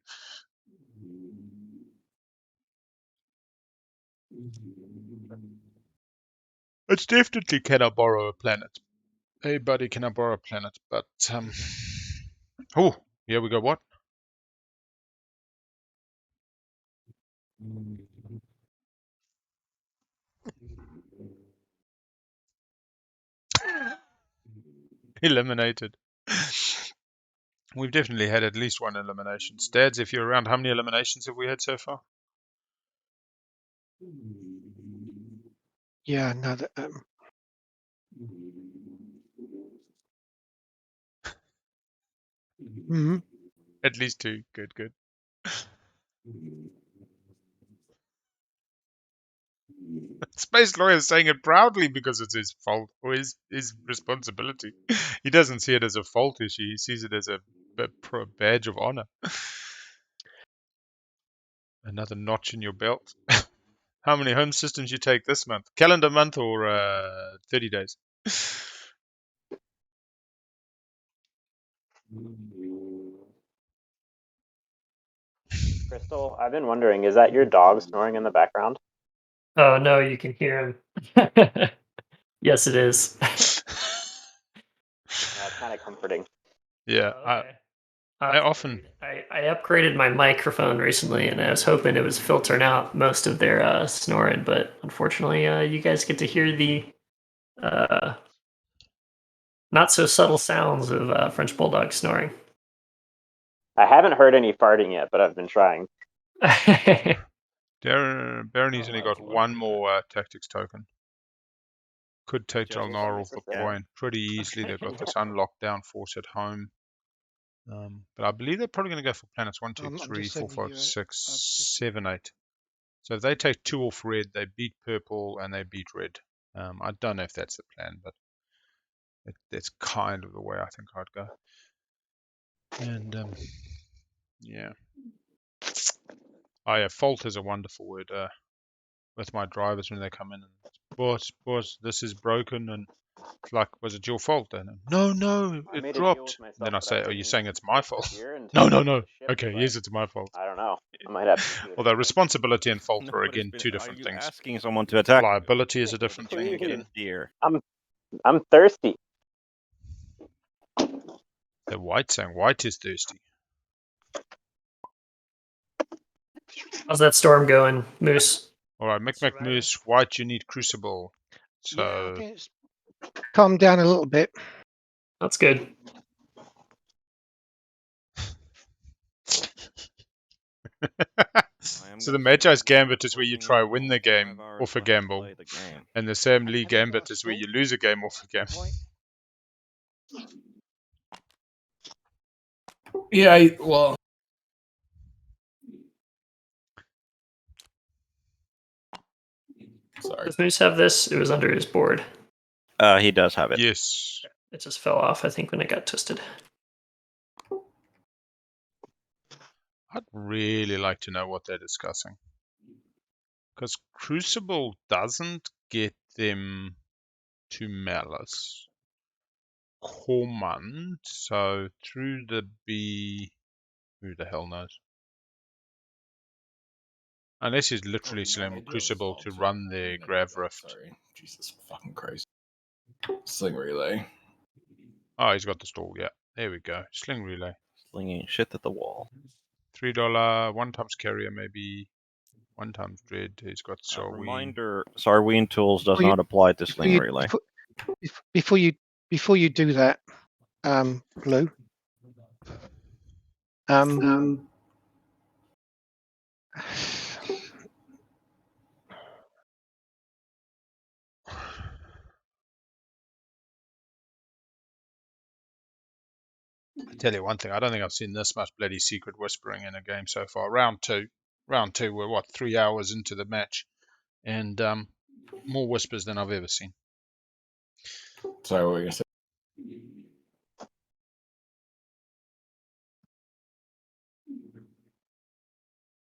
A: It's definitely can I borrow a planet. Hey, buddy, can I borrow a planet? But, oh, here we go, what? Eliminated. We've definitely had at least one elimination. Stads, if you're around, how many eliminations have we had so far?
B: Yeah, no, mhm.
A: At least two. Good, good. Space Lawyer is saying it proudly because it's his fault or his responsibility. He doesn't see it as a fault issue. He sees it as a badge of honor. Another notch in your belt. How many home systems you take this month? Calendar month or 30 days?
F: Crystal, I've been wondering, is that your dog snoring in the background?
E: Oh no, you can hear him. Yes, it is.
F: That's kind of comforting.
A: Yeah,
E: Oh, okay.
A: I often...
E: I upgraded my microphone recently, and I was hoping it was filtering out most of their snoring, but unfortunately, you guys get to hear the not so subtle sounds of French bulldog snoring.
F: I haven't heard any farting yet, but I've been trying.
A: Barony's only got one more tactics token. Could take
D: Just
A: Jalnar off the
F: 100%.
A: point pretty easily. They've got this unlocked down force at home. But I believe they're probably going to go for planets 1, 2,
B: I'm
A: 3,
B: just
A: 4,
B: sending
A: 5,
B: you
A: 6,
B: I've just
A: 7, 8. So if they take 2 off red, they beat purple and they beat red. I don't know if that's the plan, but that's kind of the way I think I'd go. And yeah. Oh yeah, fault is a wonderful word. With my drivers when they come in and boss, this is broken, and it's like, was it your fault? And no,
F: I
A: it
F: made a deal
A: dropped.
F: with myself
A: And then I
F: that I
A: say, are you
F: wouldn't
A: saying it's my fault?
F: disappear until I
A: No.
F: got the ship,
A: Okay,
F: but
A: yes, it's my fault.
F: I don't know. I might have to do it
A: Although
F: anyway.
A: responsibility and fault are
D: Nobody's
A: again
D: been-
A: two
D: Are
A: different
D: you
A: things.
D: asking someone to attack?
A: Liability is a
D: Or
A: different
D: did
A: thing.
D: you
A: Get
D: get
A: in.
D: deer?
F: I'm thirsty.
A: The white saying white is thirsty.
E: How's that storm going, Moose?
A: All right, Mick Moose, white. You need crucible.
B: yeah, I
A: So
B: think it's calmed down a little bit.
E: That's good.
A: so the Magi's Gambit is where you try win the game off a gamble, and the Sam Lee
B: Have you got
A: Gambit
B: a
A: is where you
B: stall?
A: lose a game off a gamble.
B: White?
H: Yeah, well, sorry.
E: Does Moose have this? It was under his board.
D: He does have it.
A: Yes.
E: It just fell off, I think, when it got twisted.
A: I'd really like to know what they're discussing. Because Crucible doesn't get them to Malice. Command, so through the B, who the hell knows? Unless he's literally selling Crucible to run their Grav Rift.
H: Sorry, Jesus fucking Christ. Sling relay.
A: Oh, he's got the stall, yeah. There we go. Sling Relay.
D: Slinging shit at the wall.
A: $3, 1 times carrier, maybe 1 times dread. He's got Sarween.
D: Reminder: Sarween tools does
B: Before you-
D: not apply to
B: Before
D: sling
B: you,
D: relay.
B: before you do that, Blue.
A: I tell you one thing, I don't think I've seen this much bloody secret whispering in a game so far. Round two, we're what, 3 hours into the match, and more whispers than I've ever seen.
H: Sorry, what were you gonna say?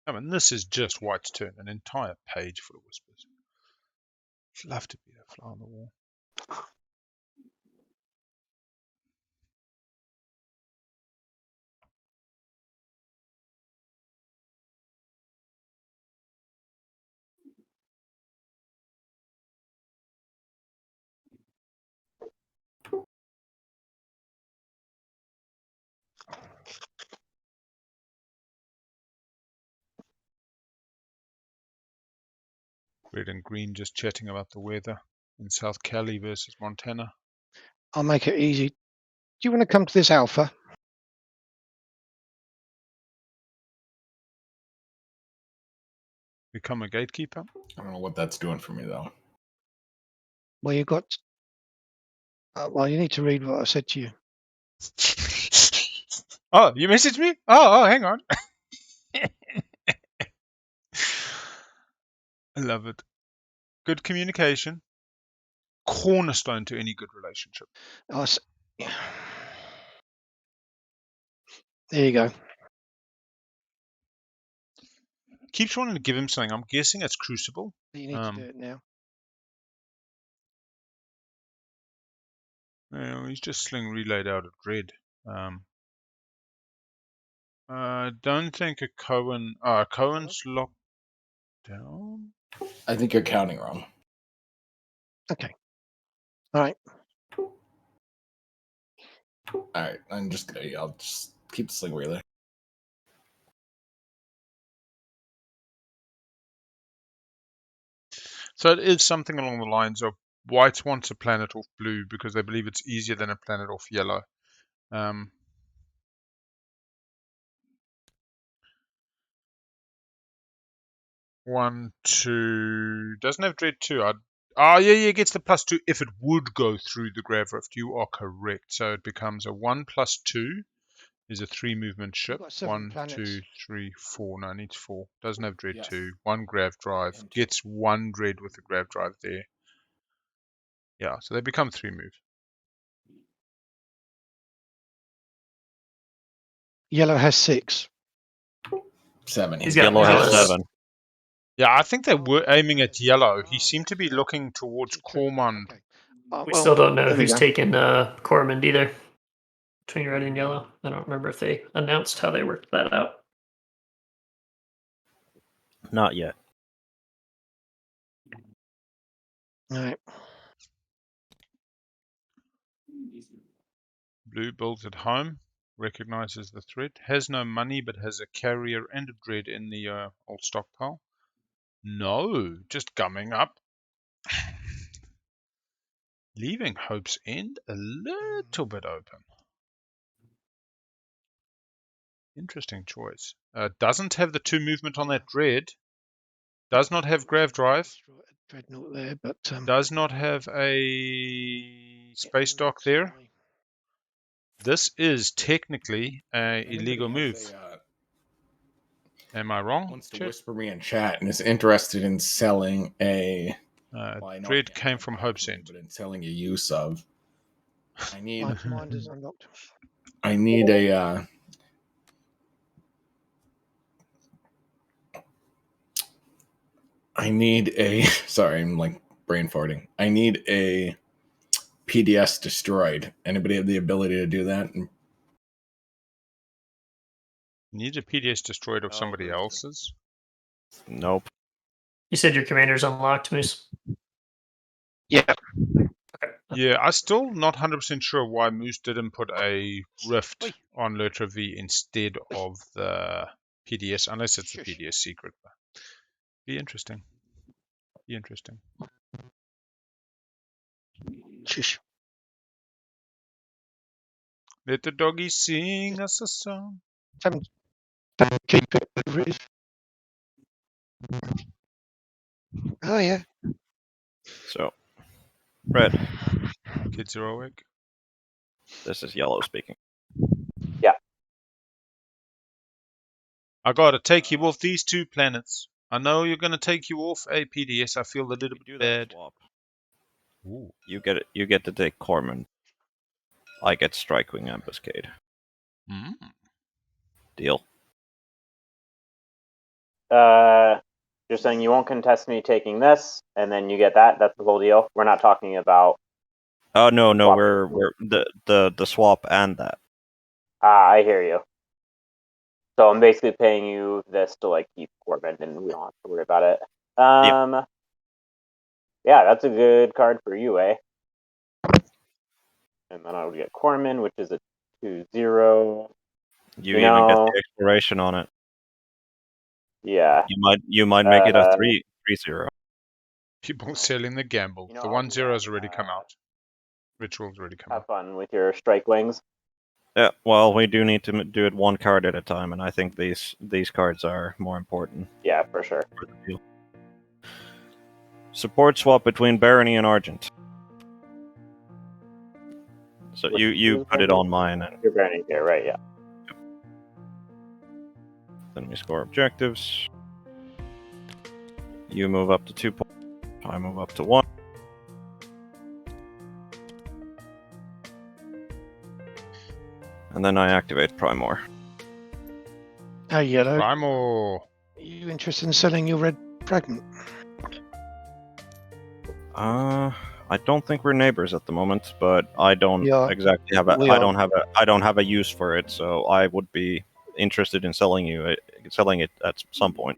A: I mean, this is just White's turn, an entire page full of whispers. I'd love to be a fly on the wall. Red and green just chatting about the weather in South Cali versus Montana.
B: I'll make it easy. Do you want to come to this alpha?
A: Become a gatekeeper.
G: I don't know what that's doing for me though.
B: Well, you got. Well, you need to read what I said to you.
A: Oh, you messaged me? Oh, hang on. I love it. Good communication. Cornerstone to any good relationship.
B: Oh, there you go.
A: Keeps wanting to give him something. I'm guessing it's Crucible.
B: You need to do it now.
A: No, he's just sling relayed out of Dread. I don't think a Cohen. Cohen's locked down.
G: I think you're counting wrong.
B: Okay. All right.
G: Alright, I'll just keep the sling relay.
A: So it is something along the lines of white wants a planet off blue because they believe it's easier than a planet off yellow. One, two. Doesn't have Dread 2. Yeah, gets the +2 if it would go through the Grav Rift. You are correct. So it becomes a 1 + 2 is a 3 movement ship.
B: Got 7 planets.
A: 1, 2, 3, 4. No, it needs 4. Doesn't have Dread
G: Yes.
A: 2. 1 Grav Drive.
G: And 2.
A: Gets 1 Dread with the Grav Drive there. Yeah, so they become 3 moves.
B: Yellow has 6.
G: 7.
E: He's got
D: Yellow has
E: Malice.
D: 7.
A: Yeah, I think they were aiming at yellow. He seemed to be looking towards Cormond.
B: Okay.
E: We still don't know
B: there we
E: who's
B: go.
E: taken Cormond either. Between red and yellow. I don't remember if they announced how they worked that out.
D: Not yet.
B: All right.
A: Blue builds at home, recognizes the threat, has no money but has a carrier and a dread in the old stockpile. No, just gumming up. Leaving Hope's End a little bit open. Interesting choice. Doesn't have the 2 movement on that dread. Does not have Grav Drive.
B: Dreadnought there, but
A: Does not have a space dock there. This is technically an illegal move. Am I wrong?
G: Wants to whisper me in chat and is interested in selling a.
A: Dread came from Hope's End.
G: But in selling a use of. I need.
B: my commander's unlocked.
G: I need a. I need a. Sorry, I'm like brain farting. I need a PDS destroyed. Anybody have the ability to do that?
A: Need a PDS destroyed of
D: Oh,
A: somebody
D: there's the-
A: else's?
D: Nope.
E: You said your commander's unlocked, Moose?
B: Yeah.
E: Okay.
A: Yeah, I'm still not 100% sure why Moose didn't put a Rift
B: Oi.
A: on Lurtra V instead of the PDS, unless it's the
B: Shush.
A: PDS secret. Be interesting. Be interesting.
B: Shush.
A: Let the doggy sing us a song.
B: Don't keep it whatever it is. Oh yeah.
D: So, red.
A: Kids are awake.
D: This is yellow speaking.
A: I gotta take you off these 2 planets. I know you're gonna take you off a PDS. I feel a little
D: You do
A: bit
D: that
A: bad.
D: swap.
A: Ooh.
D: You get it. You get to take Cormond. I get Strikewing Ambuscade.
A: Mm.
D: Deal.
F: You're saying you won't contest me taking this, and then you get that. That's the whole deal. We're not talking about.
D: Oh no,
F: Swap.
D: we're the swap and that.
F: I hear you. So I'm basically paying you this to like keep Corbin, and we don't have to worry about it. Yeah, that's a good card for you, eh? And then I'll get Corman, which is a 2/0.
D: You even get
F: know,
D: the exploration on it.
F: Yeah.
D: You might make it a 3/0.
A: People selling the gamble.
F: You know,
A: The
F: I'll do
A: 1-0 has
F: that.
A: already come out. Ritual's already come
F: Have
A: out.
F: fun with your strike wings.
D: Yeah, well, we do need to do it one card at a time, and I think these cards are more important
F: Yeah, for sure.
D: for the deal. Support swap between Barony and Argent. So you put it on mine, and
F: You're burning here, right? Yeah.
D: then we score objectives. You move up to 2 points. I move up to 1. And then I activate Primor.
B: Hey, Yellow.
A: Primal.
B: Are you interested in selling your red fragment?
D: I don't think we're neighbors at the moment, but I don't
B: Yeah,
D: exactly have a
B: we
D: I
B: are.
D: don't have a use for it, so I would be interested in selling it at some point.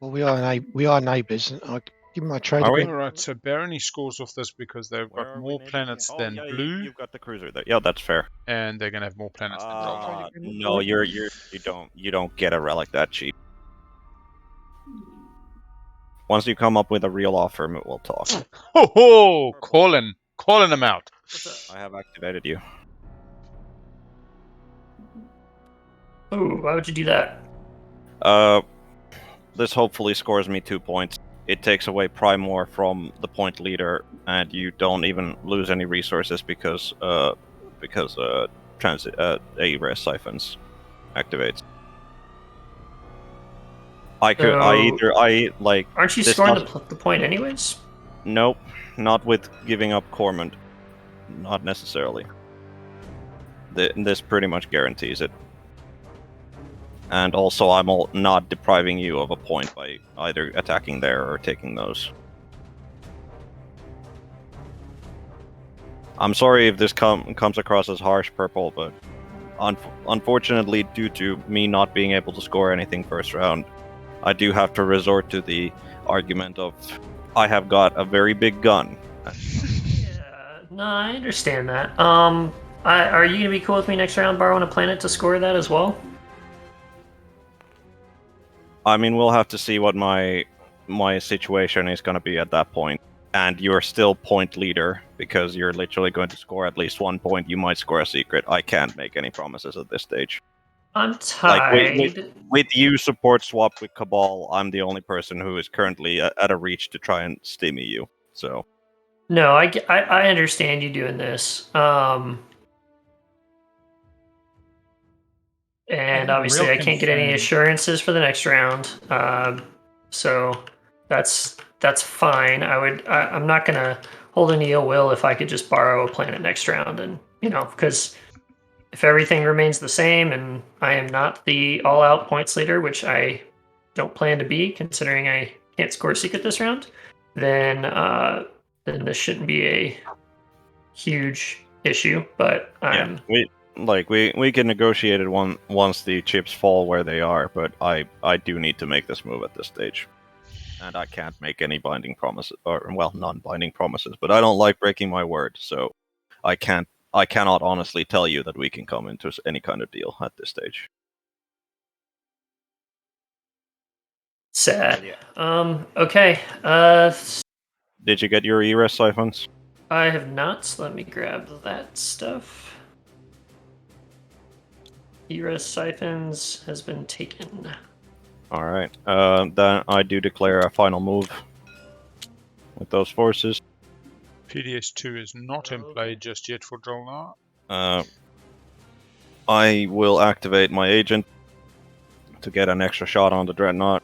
B: Well, we are neighbours. I'll give my trade
D: Are we?
B: agreement.
A: Alright, so Barony scores off this because they've
D: Where
A: got
D: are we
A: more
D: neighbors
A: planets
D: again?
A: than
D: Oh, yeah,
A: blue,
D: you've got the cruiser there. Yeah, that's fair.
A: and they're gonna have more planets than Zelda.
D: No, you don't get a relic that cheap. Once you come up with a real offer, we'll talk.
A: Ho ho! Calling them out.
D: I have activated you.
E: Ooh, why would you do that?
D: This hopefully scores me 2 points. It takes away Primor from the point leader, and you don't even lose any resources because A-res siphons activates.
E: Aren't you
D: this
E: scoring
D: does-
E: the point anyways?
D: Nope, not with giving up Cormand. Not necessarily. This pretty much guarantees it. And also, I'm not depriving you of a point by either attacking there or taking those. I'm sorry if this comes across as harsh, Purple, but unfortunately, due to me not being able to score anything first round, I do have to resort to the argument of I have got a very big gun.
E: Yeah, no, I understand that. Are you gonna be cool with me next round borrowing a planet to score that as well?
D: I mean, we'll have to see what my situation is going to be at that point. And you're still point leader because you're literally going to score at least 1 point. You might score a secret. I can't make any promises at this stage.
E: I'm tied.
D: With you support swap with Cabal, I'm the only person who is currently at a reach to try and stimmy you. So
E: No, I understand you doing this. And obviously, I can't get any assurances for the next round. So that's fine. I'm not gonna hold any ill will if I could just borrow a planet next round, and because if everything remains the same and I am not the all-out points leader, which I don't plan to be, considering I can't score a secret this round, then this shouldn't be a huge issue. But
D: we can negotiate it once the chips fall where they are, but I do need to make this move at this stage. And I can't make any binding promises, non-binding promises, but I don't like breaking my word, so I cannot honestly tell you that we can come into any kind of deal at this stage.
E: Sad. Yeah. Okay.
D: Did you get your E-res siphons?
E: I have not, so let me grab that stuff. E-res siphons has been taken.
D: Alright, then I do declare a final move with those forces.
A: PDS2 is not in play just yet for Jolnar.
D: I will activate my agent to get an extra shot on the Dreadnought.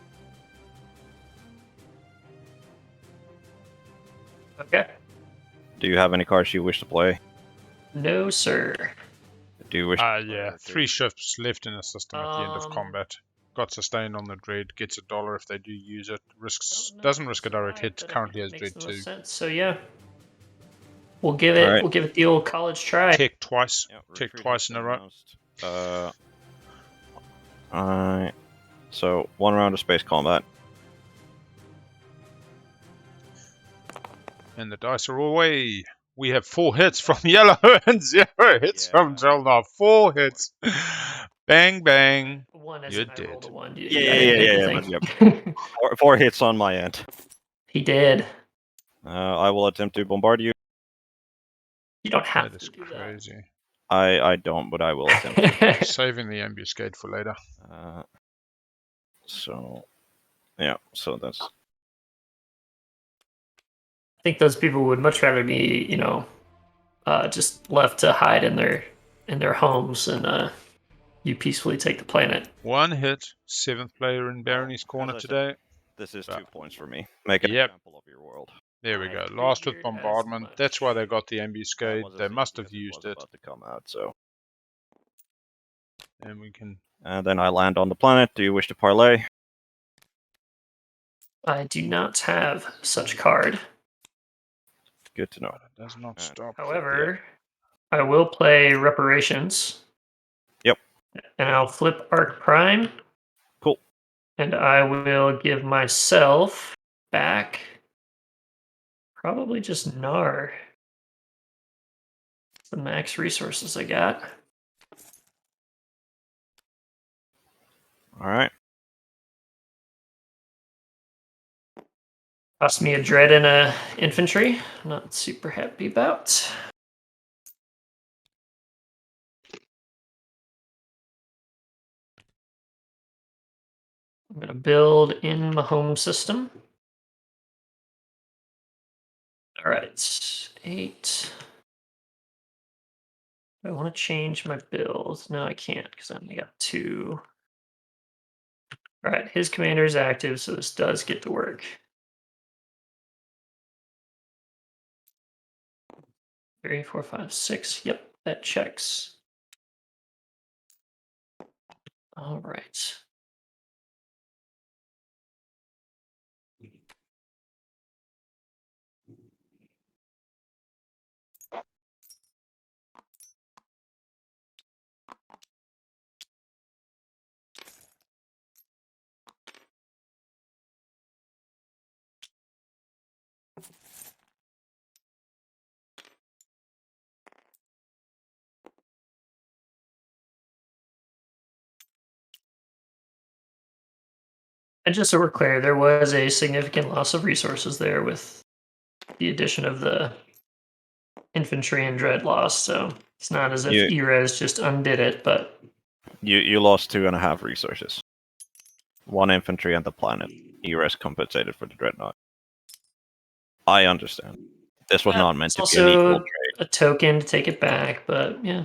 E: Okay.
D: Do you have any cards you wish to play?
E: No, sir.
D: Do you wish?
A: Yeah. 3 ships left in the system at the end of combat. Got sustained on the Dread, gets $1 if they do use it. Doesn't risk a direct hit. Currently has Dread 2.
E: So yeah, we'll give it the old college try.
A: Tech twice. Tech twice in a row.
D: Alright. So 1 round of space combat.
A: And the dice are away. We have 4 hits from Yellow and 0 hits from Jolnar. 4 hits. Bang, bang.
E: 1 as
A: You're
E: in I rolled
A: dead.
E: a 1.
D: Yeah, but four hits on my end.
E: He did.
D: I will attempt to bombard you.
E: You don't have
A: That
E: to
A: is
E: do
A: crazy.
D: I don't, but I will attempt to.
E: that.
A: Saving the ambuscade for later.
D: So, yeah, so that's...
E: I think those people would much rather be, just left to hide in their homes and you peacefully take the planet.
A: 1 hit, 7th player in Barony's corner
D: as I said,
A: today.
D: This is
A: But-
D: 2 points for me. Make an
A: Yep.
D: example of your world.
A: There we
E: I
A: go. Last with
E: figured as
A: bombardment.
E: much.
A: That's why they got the
D: That
A: ambuscade.
D: was as
A: They
D: easy
A: must have
D: as it
A: used
D: was
A: it.
D: about to come out, so...
A: And we can.
D: And then I land on the planet. Do you wish to parlay?
E: I do not have such card.
D: Good to know.
A: But it does not stop.
E: However, I will play reparations.
D: Yep.
E: And I'll flip Arc Prime.
D: Cool.
E: And I will give myself back probably just Gnar. It's the max resources I got.
D: All right.
E: Cost me a dread and a infantry. I'm not super happy about. I'm going to build in my home system. All right, 8. I want to change my build. No, I can't because I only got 2. All right, his commander is active, so this does get to work. 3, 4, 5, 6. Yep, that checks. All right. And just so we're clear, there was a significant loss of resources there with the addition of the infantry and dread loss. So it's not as if Erez just undid it, but
D: You lost 2.5 resources. 1 infantry and the planet. ERS compensated for the dreadnought. I understand. This was not meant to be an equal
E: also
D: trade.
E: a token to take it back, but yeah.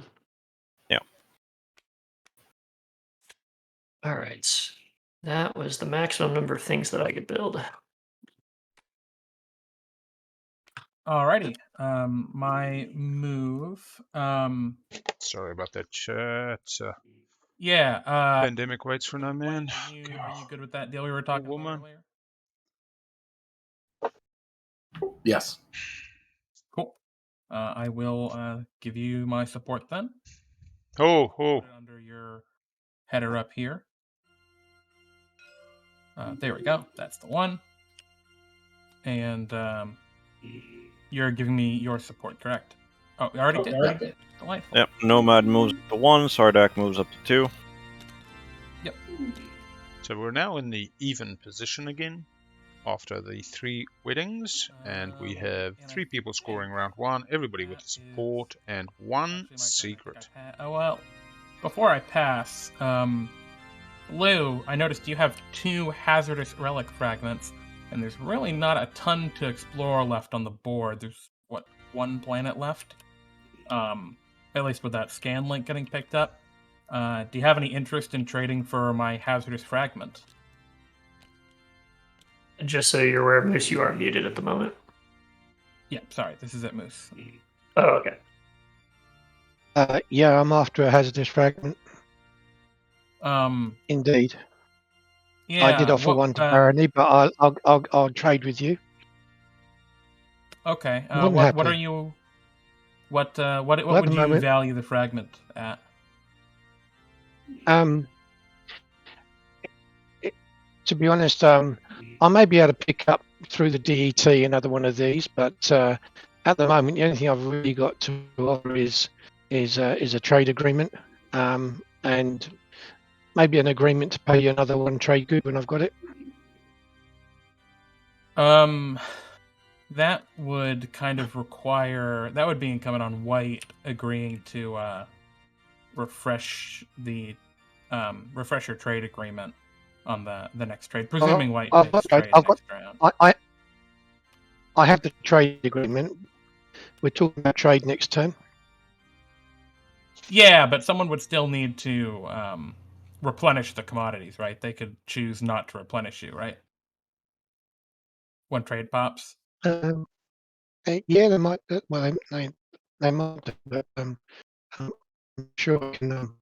D: Yeah.
E: All right. That was the maximum number of things that I could build.
C: Alrighty. My move.
A: Sorry about that chat.
C: Yeah.
A: Pandemic waits for no man.
C: Are you good with that deal we were talking about
A: woman.
C: earlier?
G: Yes.
C: Cool. I will give you my support then.
A: Oh.
C: Put it under your header up here. There we go. That's the one. And you're giving me your support, correct? Oh, I already did. Delightful.
D: Yep. Nomad moves up to 1. Sardak moves up to 2.
C: Yep.
A: So we're now in the even position again after the 3 weddings, and we have 3 people scoring round 1, everybody with support, and 1 secret.
C: Oh well. Before I pass, Lou, I noticed you have 2 hazardous relic fragments, and there's really not a ton to explore left on the board. There's, 1 planet left? At least with that scan link getting picked up. Do you have any interest in trading for my hazardous fragment?
E: Just so you're aware, Moose, you are muted at the moment.
C: Yeah, sorry, this is it, Moose.
E: Oh, okay.
B: Yeah, I'm after a hazardous fragment. Indeed.
C: Yeah,
B: I did offer one to Barony, but I'll trade with you.
C: Okay.
B: More than
C: What
B: happy.
C: are you? What
B: at
C: would
B: the
C: you
B: moment-
C: value the fragment at?
B: To be honest, I may be able to pick up through the DET another one of these, but at the moment, the only thing I've really got to offer is a trade agreement, and maybe an agreement to pay you another one trade good when I've got it.
C: That would kind of require, that would be incumbent on White agreeing to refresh your trade agreement on the next trade, presuming White takes trade next round.
B: I have the trade agreement. We're talking about trade next turn.
C: Yeah, but someone would still need to replenish the commodities, right? They could choose not to replenish you, right? When trade pops.
B: Yeah, they might. Well, they might do, but I'm sure I can.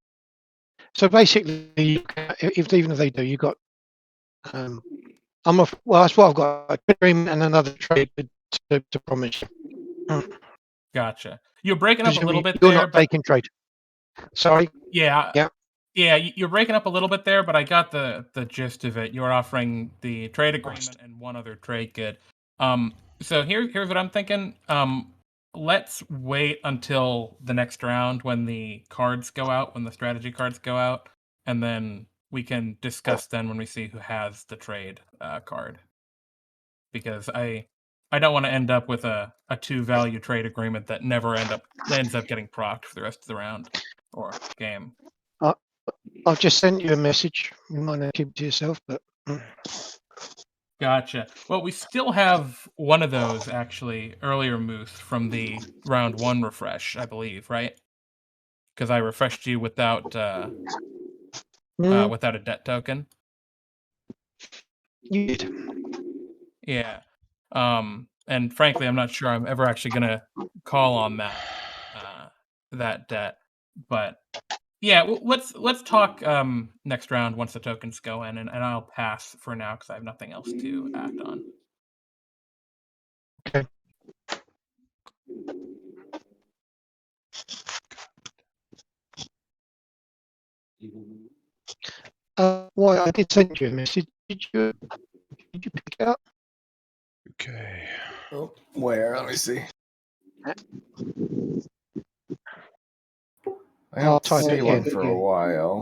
B: So basically, even if they do, you got. Well, that's what I've got. A agreement and another trade to promise you.
C: Gotcha. You're breaking up a little bit
B: You're
C: there,
B: not
C: but
B: taking trade. Sorry.
C: yeah,
B: Yeah.
C: You're breaking up a little bit there, but I got the gist of it. You're offering the trade agreement and one other trade good. So here's what I'm thinking. Let's wait until the next round when the cards go out, when the strategy cards go out, and then we can discuss then when we see who has the trade card. Because I don't want to end up with a 2-value trade agreement that never ends up getting procced for the rest of the round or game.
B: I've just sent you a message. You might not keep it to yourself, but.
C: Gotcha. Well, we still have one of those actually earlier, Moose, from the round 1 refresh, I believe, right? Because I refreshed you without a debt token.
B: You did.
C: Yeah. And frankly, I'm not sure I'm ever actually gonna call on that debt. But yeah, let's talk next round once the tokens go in, and I'll pass for now because I have nothing else to act on.
B: Okay. Well, I did send you a message. Did you pick it up?
A: Okay.
H: Oh, where? Let me see. I
B: I'll
H: don't
B: type
H: see
B: it
H: one
B: again.
H: for a while.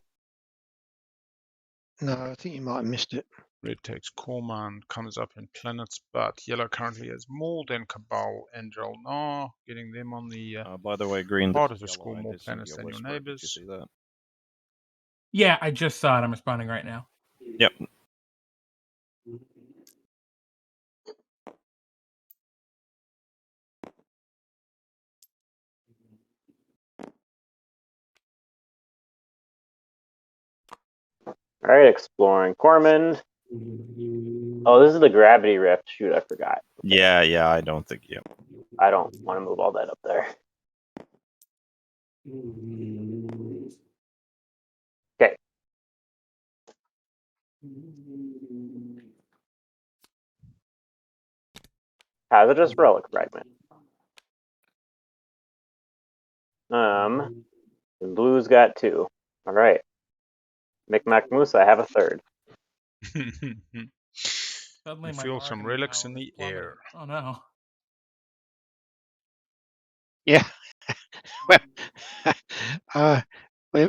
B: No, I think you might have missed it.
A: Red takes Corman, comes up in planets, but yellow currently has Maul, then Cabal and Drelnar, getting them on the
D: By the way, green.
A: harder to
D: yellow,
A: score
D: I
A: more
D: did send
A: planets
D: you a
A: than your
D: whisper. Did you
A: neighbors.
D: see that?
C: Yeah, I just saw it. I'm responding right now.
D: Yep.
F: All right, exploring Corman. Oh, this is the gravity rift. Shoot, I forgot.
D: Yeah, I don't think you.
F: I don't want to move all that up there. Okay. Hazardous relic fragment. The blue's got 2. All right. Micmac Moose, I have a 3rd.
C: Suddenly,
A: You
C: my
A: feel some
C: bargaining
A: relics
C: power
A: in the
C: is plummeting.
A: air.
C: Oh no.
B: Yeah. Well,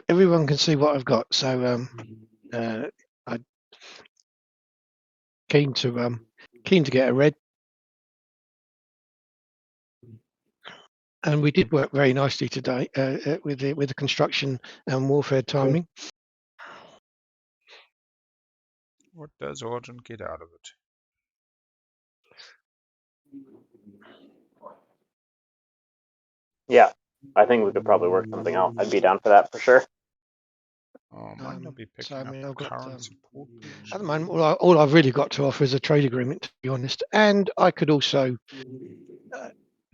B: everyone can see what I've got, so I'm keen to get a red. And we did work very nicely today with the construction and warfare timing.
A: What does Argent get out of it?
F: Yeah, I think we could probably work something out. I'd be down for that for sure.
A: Oh, might not be picking
B: So, I mean,
A: up
B: I've got,
A: current support.
B: At the moment, all I've really got to offer is a trade agreement, to be honest. And I could also,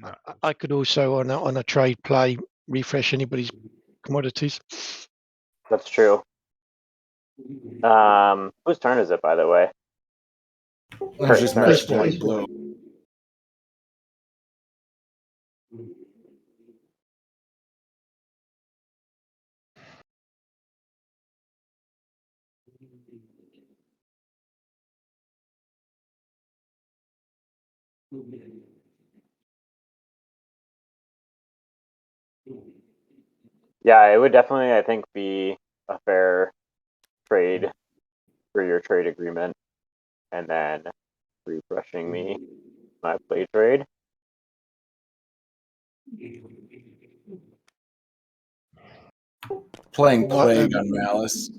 A: No.
B: I could also on a trade play refresh anybody's commodities.
F: That's true. Whose turn is it, by the way?
H: I just
F: Turn.
H: matched it blue.
F: Yeah, it would definitely, I think, be a fair trade agreement, and then refreshing me my play trade.
G: Playing
B: What,
G: Plague on Malice.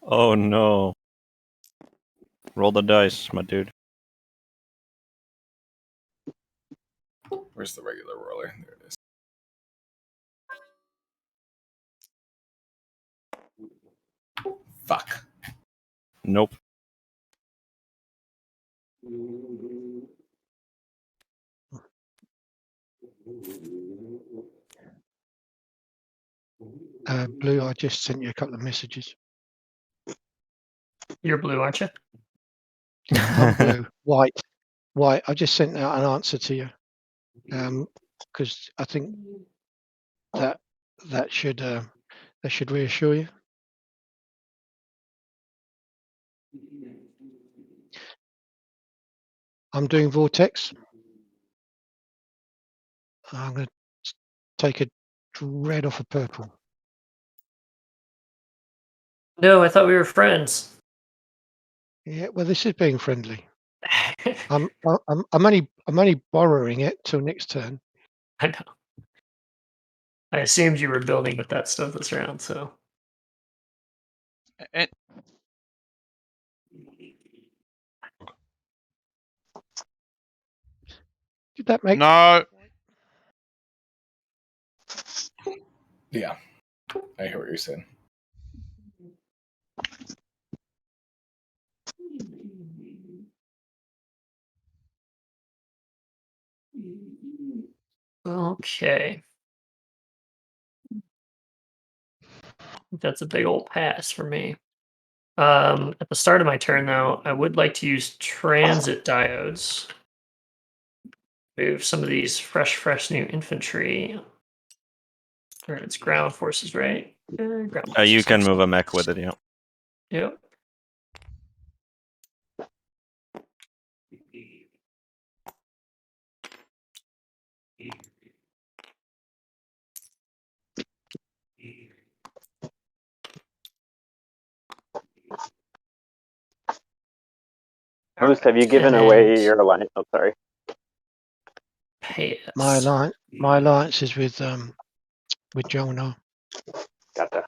D: Oh no. Roll the dice, my dude.
G: Where's the regular roller? There it is. Fuck.
D: Nope.
B: Blue, I just sent you a couple of messages.
E: You're blue, aren't you?
B: I'm blue. White. I just sent out an answer to you. Because I think that should reassure you. I'm doing Vortex. I'm going to take a red off a purple.
E: No, I thought we were friends.
B: Yeah, well, this is being friendly. I'm only borrowing it till next turn.
E: I know. I assumed you were building with that stuff that's around, so.
A: And
B: Did that make?
A: no,
G: Yeah. I hear what you're saying.
E: Okay. That's a big old pass for me. At the start of my turn, though, I would like to use transit diodes. Move some of these fresh new infantry. Or it's ground forces, right? Ground forces.
D: You can move a mech with it, yeah.
E: Yep.
F: Moose, have you given away your alliance? Oh, sorry.
E: Pass.
B: My alliance is with Jonah.
F: Gotcha.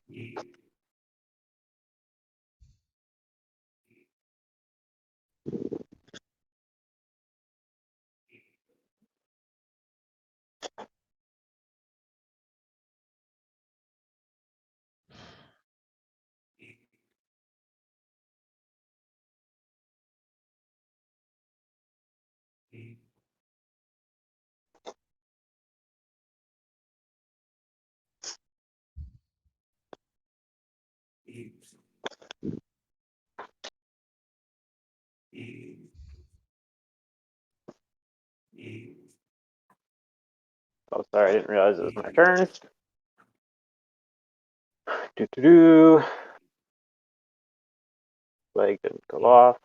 F: Oh, sorry, I didn't realize it was my turn. Do. Flag didn't go off.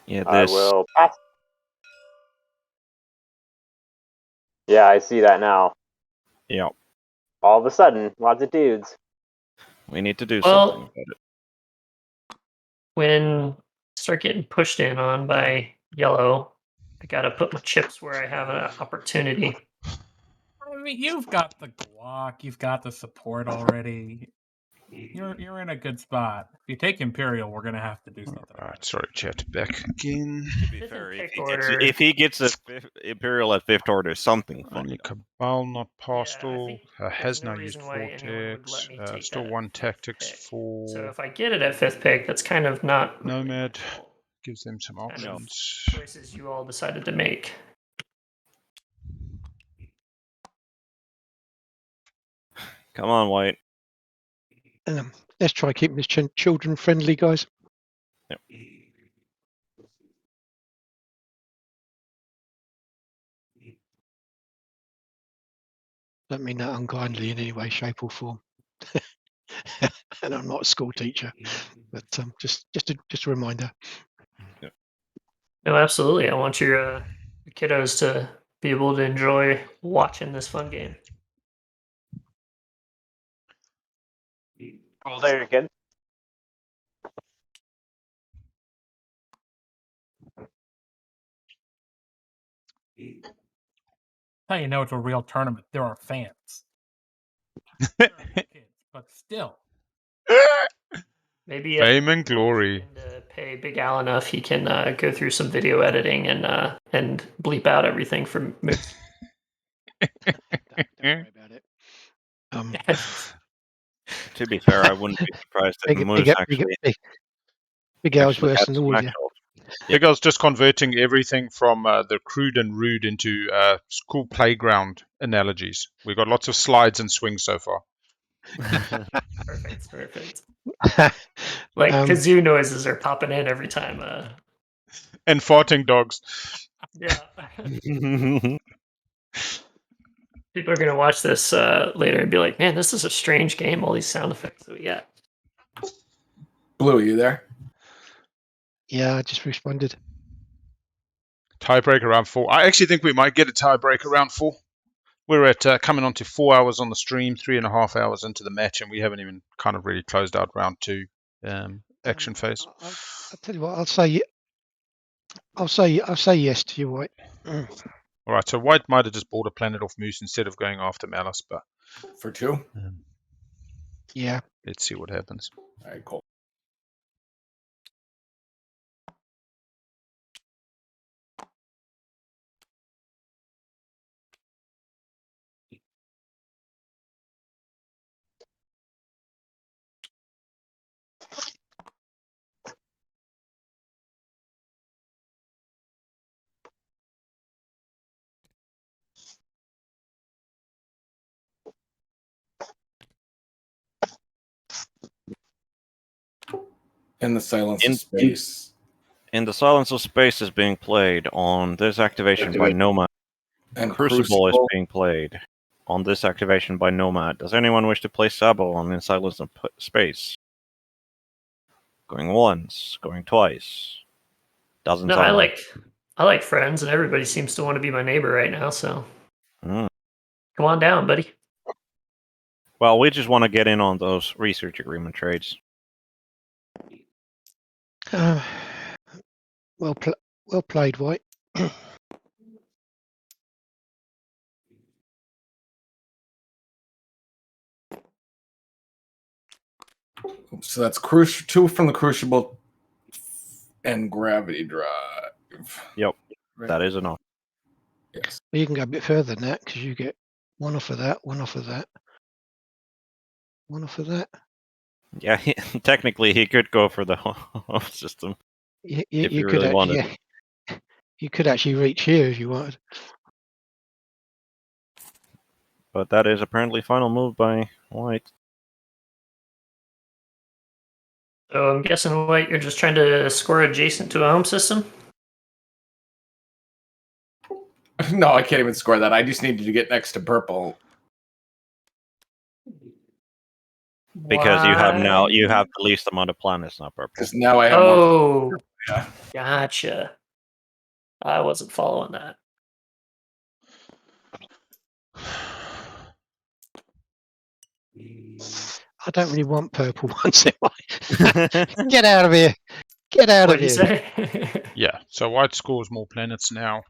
D: Yeah,
F: I
D: this.
F: will pass. Yeah, I see that now.
D: Yeah.
F: All of a sudden, lots of dudes.
D: We need to do
E: Well-
D: something about it.
E: When I start getting pushed in on by yellow, I gotta put my chips where I have an opportunity.
C: I mean, you've got the guac, you've got the support already. You're in a good spot. If you take Imperial, we're gonna have to do something.
A: Alright, sorry, chat. Back again.
D: To be
E: Fifth
D: fair,
E: and
D: if
E: pick
D: he,
E: order.
D: if he gets a Imperial at 5th order, something
A: Only
D: funny.
A: Cabal, not
E: I
A: Postal.
E: think
A: has
E: there's no
A: now used
E: reason why anyone would
A: Vortex.
E: let me take
A: Still
E: that
A: one
E: at fifth
A: Tactics
E: pick.
A: for
E: So if I get it at 5th pick, that's kind of not
A: Nomad. Gives them some
E: Kind of.
A: options.
E: choices you all decided to make.
D: Come on, White.
B: Let's try keeping this children friendly, guys.
D: Yep.
B: Don't mean that unkindly in any way, shape, or form. And I'm not a school teacher, but just a reminder.
E: No, absolutely. I want your kiddos to be able to enjoy watching this fun game.
F: Oh, there you're good.
C: How you know it's a real tournament? There are fans. There are no kids, but still.
E: Maybe
A: Fame and glory.
E: and pay Big Al enough, he can go through some video editing and bleep out everything from Moose.
B: Don't worry about it.
D: To be fair, I wouldn't be surprised if Moose actually
B: Big Al's
D: actually
B: worse
D: had
B: than
D: some
B: all of you.
D: actual.
A: Big Al's just converting everything from the crude and rude into school playground analogies. We've got lots of slides and swings so far.
E: Perfect. Like kazoo noises are popping in every time.
A: And farting dogs.
E: Yeah. People are gonna watch this later and be like, "Man, this is a strange game. All these sound effects that we got."
G: Blue, you there?
B: Yeah, I just responded.
A: Tiebreak around 4. I actually think we might get a tiebreak around 4. We're at coming on to 4 hours on the stream, 3.5 hours into the match, and we haven't even kind of really closed out round 2 action phase.
B: I'll tell you what. I'll say yes to you, White.
A: All right, so White might have just bought a planet off Moose instead of going after Malice, but
G: For 2?
B: Yeah.
A: let's see what happens.
G: All right, cool. In the silence of space.
D: In the silence of space is being played on this activation by Nomad.
G: And
D: Crucible is being played on this activation by Nomad. Does anyone wish to play Sabo on In Silence of Space? Going once, going twice. Doesn't
E: No,
D: sound
E: I like friends, and everybody seems to want to be my neighbor right now. So
D: Mm.
E: come on down, buddy.
D: Well, we just want to get in on those research agreement trades.
B: Well played, White.
G: So that's 2 from the Crucible and Gravity Drive.
D: Yep,
G: Right.
D: that is enough.
G: Yes.
B: Well, you can go a bit further than that because you get one off of that, one off of that, one off of that.
D: Yeah, technically he could go for the whole system if
B: You
D: he
B: could
D: really wanted.
B: yeah, you could actually reach here if you wanted.
D: But that is apparently final move by White.
E: So I'm guessing, White, you're just trying to score adjacent to a home system.
G: No, I can't even score that. I just needed to get next to purple.
D: Because you have the least amount of planets, not purple.
G: Because now I have more.
E: Oh,
G: Yeah.
E: gotcha. I wasn't following that.
B: I don't really want purple ones anyway. Get out of here. Get out
E: What'd
B: of
E: you
B: here.
E: say?
A: Yeah, so White scores more planets now.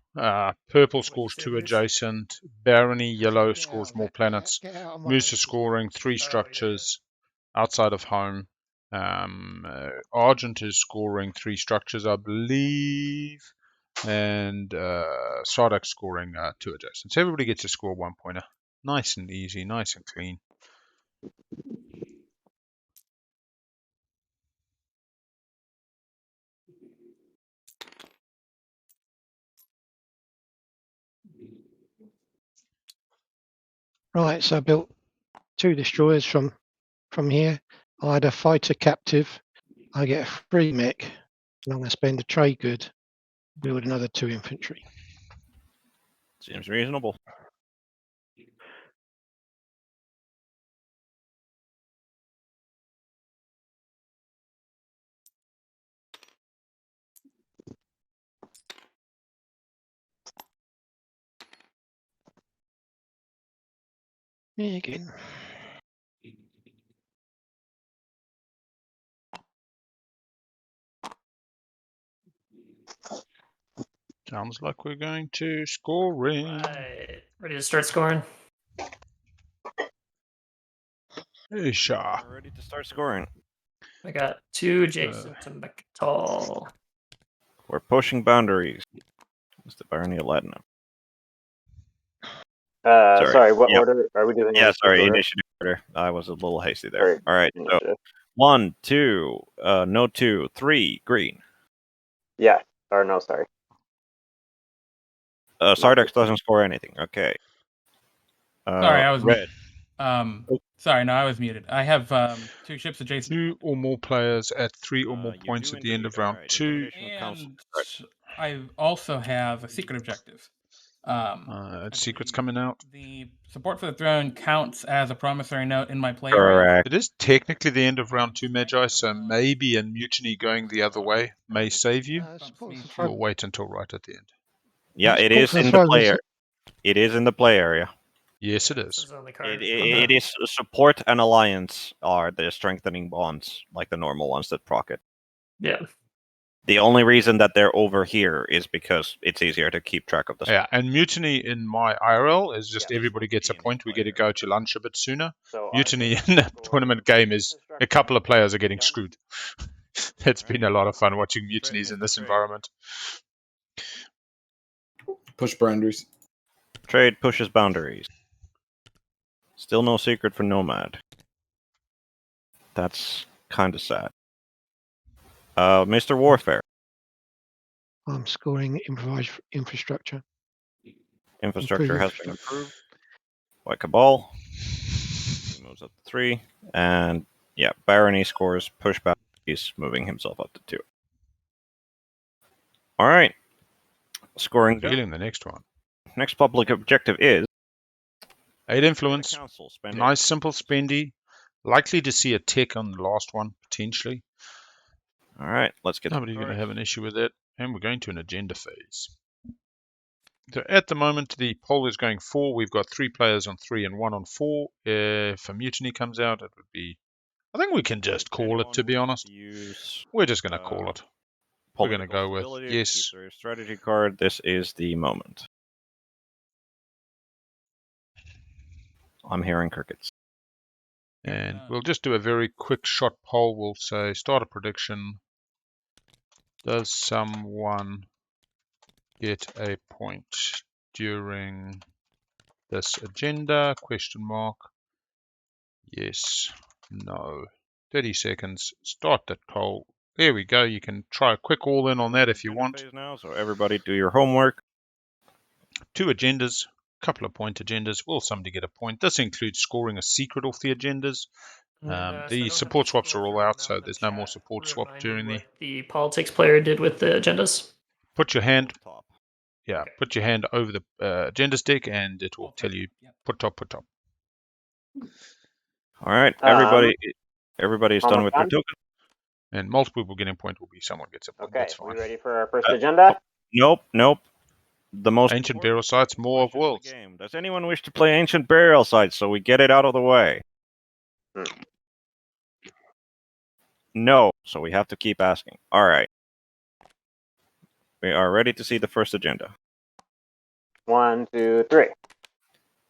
A: Purple scores 2 adjacent. Barony Yellow scores more planets.
B: Get out of my
A: Moose is scoring 3 structures outside of home. Argent is scoring 3 structures, I believe. And Sardak's scoring 2 adjacent. So everybody gets to score 1 pointer. Nice and easy, nice and clean.
B: Right, so I built 2 destroyers from here. I had a fighter captive. I get a free mech, and I'm going to spend a trade good, build another 2 infantry.
D: Seems reasonable.
B: Yeah, again.
A: Sounds like we're going to scoring.
E: Right. Ready to start scoring?
A: Isha.
D: We're ready to start scoring.
E: I got 2 adjacent to Mechatol.
D: We're pushing boundaries. It's the Barony Aladdin.
F: Sorry, what
D: Yep.
F: order are we doing?
D: Yeah, sorry,
F: order?
D: initiative order. I was a little hasty there.
F: Sorry,
D: All right, so
F: initiative.
D: 1, 2, no 2, 3, green.
F: Yeah, or no, sorry.
D: Sardex doesn't score anything. Okay.
C: Sorry, I was
D: red.
C: Sorry, no, I was muted. I have 2 ships adjacent.
A: 2 or more players at 3 or more
D: You
A: points
D: do
A: at the end
D: indeed.
A: of round
D: Alright,
A: 2.
D: Intimidation Council.
C: And I also have a secret objective.
A: Secrets coming out.
C: The support for the throne counts as a promissory note in my play.
D: Correct.
A: It is technically the end of round 2, Magi, so maybe a mutiny going the other way may save you.
B: Support for the
A: We'll
B: throne.
A: wait until right at the end.
D: Yeah, it
B: Support
D: is
B: for the
D: in the
B: throne
D: play
B: is-
D: area. It is in the play area.
A: Yes, it
E: This
A: is.
E: is on the card.
D: It is support and alliance are the strengthening bonds, like the normal ones that proc it.
E: Yeah.
D: The only reason that they're over here is because it's easier to keep track of the.
A: Yeah, and mutiny in my IRL is just
F: Yeah,
A: everybody gets a point. We get to go to lunch a bit sooner.
F: So
A: Mutiny in a tournament game is a couple of players are getting screwed. It's been a lot of fun watching mutinies in this environment.
G: Push boundaries.
D: Trade pushes boundaries. Still no secret for Nomad. That's kind of sad. Mr. Warfare.
B: I'm scoring improvised infrastructure.
D: Infrastructure
B: Improve
D: has been improved. By Cabal. He moves up to 3. And yeah, Barony scores push boundaries, moving himself up to 2. Alright. Scoring.
A: Revealing the next one.
D: Next public objective is
A: 8 influence.
D: Council spending.
A: Nice, simple spendy. Likely to see a tech on the last one, potentially.
D: Alright, let's get
A: Nobody's going to have an issue with it. And we're going to an agenda phase. So at the moment, the poll is going 4. We've got 3 players on 3 and 1 on 4. If a mutiny comes out, it would be... I think we can just call it, to be honest. We're just going to call it. We're going to go with yes.
D: Strategy card. This is the moment. I'm hearing crickets.
A: And we'll just do a very quick shot poll. We'll say, start a prediction. Does someone get a point during this agenda? Question mark. Yes. No. 30 seconds. Start that poll. There we go. You can try a quick all in on that if you want.
D: Now, so everybody do your homework.
A: 2 agendas. Couple of point agendas. Will somebody get a point? This includes scoring a secret off the agendas. The support swaps are all out, so there's no more support swap during
E: the politics player did with the agendas.
A: Put your hand. Yeah, okay. Put your hand over the agenda stick, and it will tell you put top, put top.
D: All right, everybody's done with their token.
A: And multiple people getting a point will be someone gets a point.
F: Okay,
A: That's fine.
F: we ready for our first agenda?
D: Nope. The most
A: ancient burial sites, more of worlds.
D: Game. Does anyone wish to play ancient burial sites so we get it out of the way? No, so we have to keep asking. All right. We are ready to see the first agenda.
F: 1, 2, 3.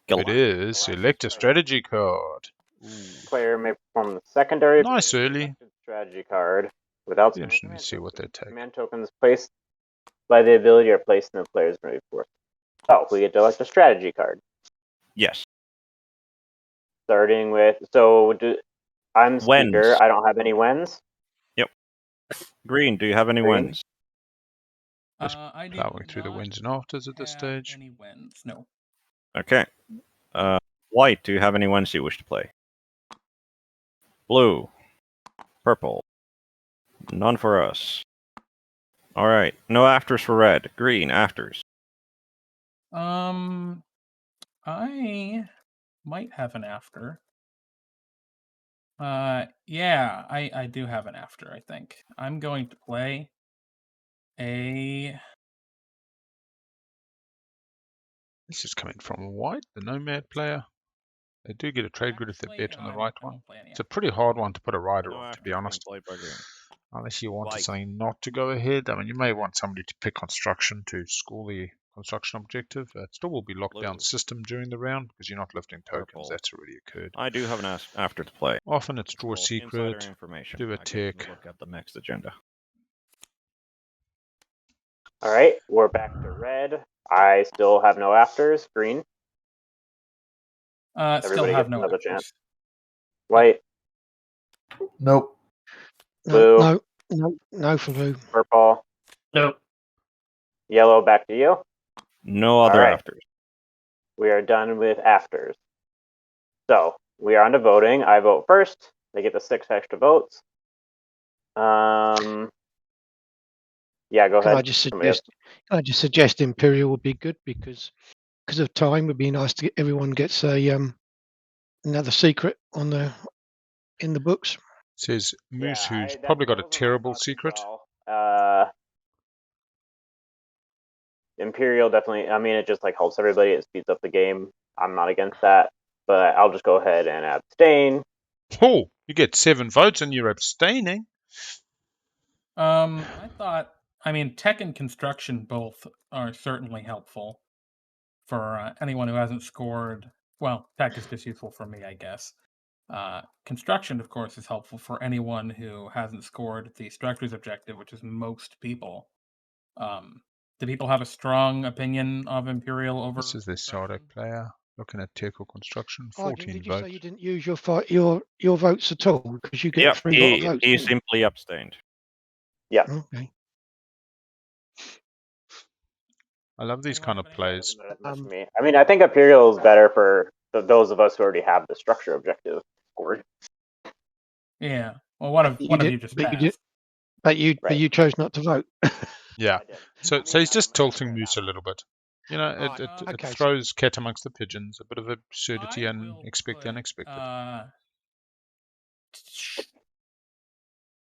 A: It is select a strategy card.
F: Player may perform the secondary
A: nice early
F: strategy card without
A: interesting to see what they take.
F: Command tokens placed by the ability are placed in the player's inventory force. Oh, we get to elect a strategy card.
D: Yes.
F: Starting with I'm speaker. I don't have any wins.
D: Yep. Green, do you have any wins?
A: Just plowing through the wins and afters at this stage.
C: Any wins? No.
D: Okay. White, do you have any wins you wish to play? Blue. Purple. None for us. All right. No afters for red. Green, afters.
C: I might have an after. Yeah, I do have an after, I think. I'm going to play a...
A: This is coming from White, the Nomad player. They do get a trade grid if they bet on the right one. It's a pretty hard one to put a rider on, to be honest. Unless you wanted
D: Like-
A: something not to go ahead. I mean, you may want somebody to pick construction to score the construction objective. It still will be locked down
D: Blue.
A: system during the round because you're not lifting tokens.
D: Purple.
A: That's already occurred.
D: I do have an after to play.
A: Often it's
D: It's
A: draw a
D: called
A: secret,
D: Insider information.
A: do a
D: I can
A: tick.
D: look at the next agenda.
F: All right, we're back to red. I still have no afters. Green.
C: Still
F: Everybody
C: have
F: gets
C: no
F: another
C: afters.
F: chance. White,
H: Nope.
F: Blue.
B: No for blue.
F: purple,
E: Nope.
F: yellow. Back to you.
D: No other
F: Alright.
D: afters.
F: We are done with afters. So we are on to voting. I vote first. They get the 6 extra votes. Yeah, go
B: Can
F: ahead.
B: I just
F: Somebody else.
B: suggest? Can I just suggest Imperial would be good because of time. It would be nice to get everyone gets a another secret on in the books.
A: Says Moose,
F: Yeah,
A: who's probably got a terrible secret.
F: Well. Imperial definitely. I mean, it just like helps everybody. It speeds up the game. I'm not against that, but I'll just go ahead and abstain.
A: Oh, you get 7 votes and you're abstaining.
C: I mean, tech and construction both are certainly helpful for anyone who hasn't scored. Well, tech is just useful for me, I guess. Construction, of course, is helpful for anyone who hasn't scored the structures objective, which is most people. Do people have a strong opinion of Imperial over?
A: This is the Sardo player looking at tech or construction.
B: Oh,
A: 14
B: did you
A: votes.
B: say you didn't use your votes at all because you get
D: Yep,
B: 3 lot of votes?
D: he
B: didn't you?
D: simply abstained.
B: Okay.
A: I love these kind of plays.
F: Not as much for me. I mean, I think Imperial is better for those of us who already have the structure objective scored.
C: Yeah. Well, one of you just passed.
B: But you
F: Right.
B: you chose not to vote.
A: Yeah.
F: I did.
A: So
F: I mean,
A: he's just
F: I'm gonna
A: tilting
F: try it
A: Moose a
F: out.
A: little bit. You know,
B: Alright,
A: it
B: okay, so-
A: throws cat amongst the pigeons, a bit of absurdity
C: I
A: and
C: will
A: expect the
C: put,
A: unexpected.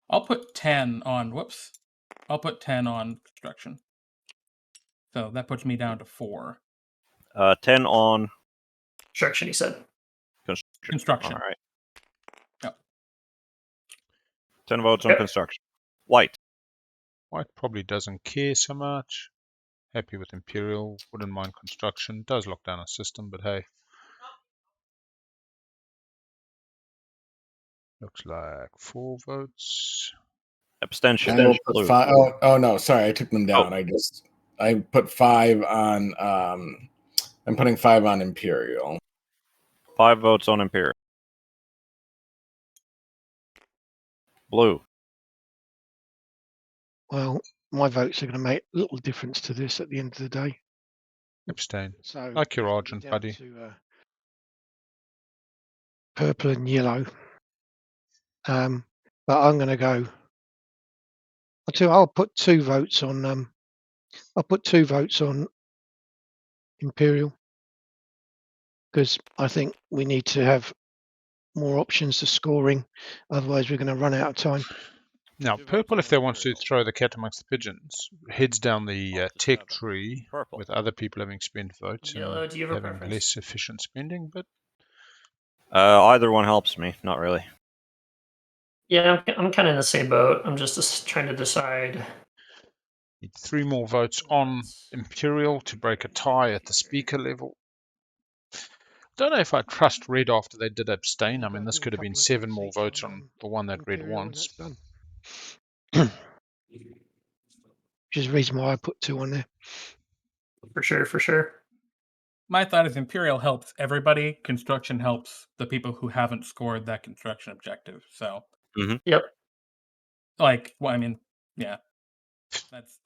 C: I'll put 10 on. Whoops. I'll put 10 on construction. So that puts me down to 4.
D: 10 on
E: Construction, he said.
C: Construction.
D: All right.
C: Yep.
D: 10 votes on
E: Yep.
D: construction. White.
A: White probably doesn't care so much. Happy with Imperial, wouldn't mind construction. Does lock down a system, but hey. Looks like 4 votes.
D: Abstention.
G: I will put
D: Blue.
G: 5. Oh no, sorry, I took them down. I put 5 on. I'm putting 5 on Imperial.
D: 5 votes on Imperial. Blue.
B: Well, my votes are going to make little difference to this at the end of the day.
A: Abstain.
B: So
A: Like your
B: it's gonna be
A: Argent
B: down
A: buddy.
B: to, purple and yellow. But I'm going to go. I'll put 2 votes on. I'll put 2 votes on Imperial because I think we need to have more options to scoring. Otherwise, we're going to run out of time.
A: Now,
D: 2 votes
A: purple,
D: on
A: if they want to
D: Imperial.
A: throw the cat amongst the pigeons, heads down the
D: Up to
A: tech
D: 7.
A: tree
D: Purple.
A: with other people having spent votes
E: Yellow,
A: and
E: do you have a
A: having
E: preference?
A: less efficient spending, but
D: Either one helps me. Not really.
E: Yeah, I'm kind of in the same boat. I'm just trying to decide.
A: need 3 more votes on Imperial to break a tie at the speaker level. Don't know if I trust Red after they did abstain. I mean, this could have been 7 more votes on the one that Red wants.
B: Which is the reason why I put 2 on there.
E: For sure.
C: My thought is Imperial helps everybody. Construction helps the people who haven't scored that construction objective. So,
E: Yep.
C: like, well, I mean, yeah,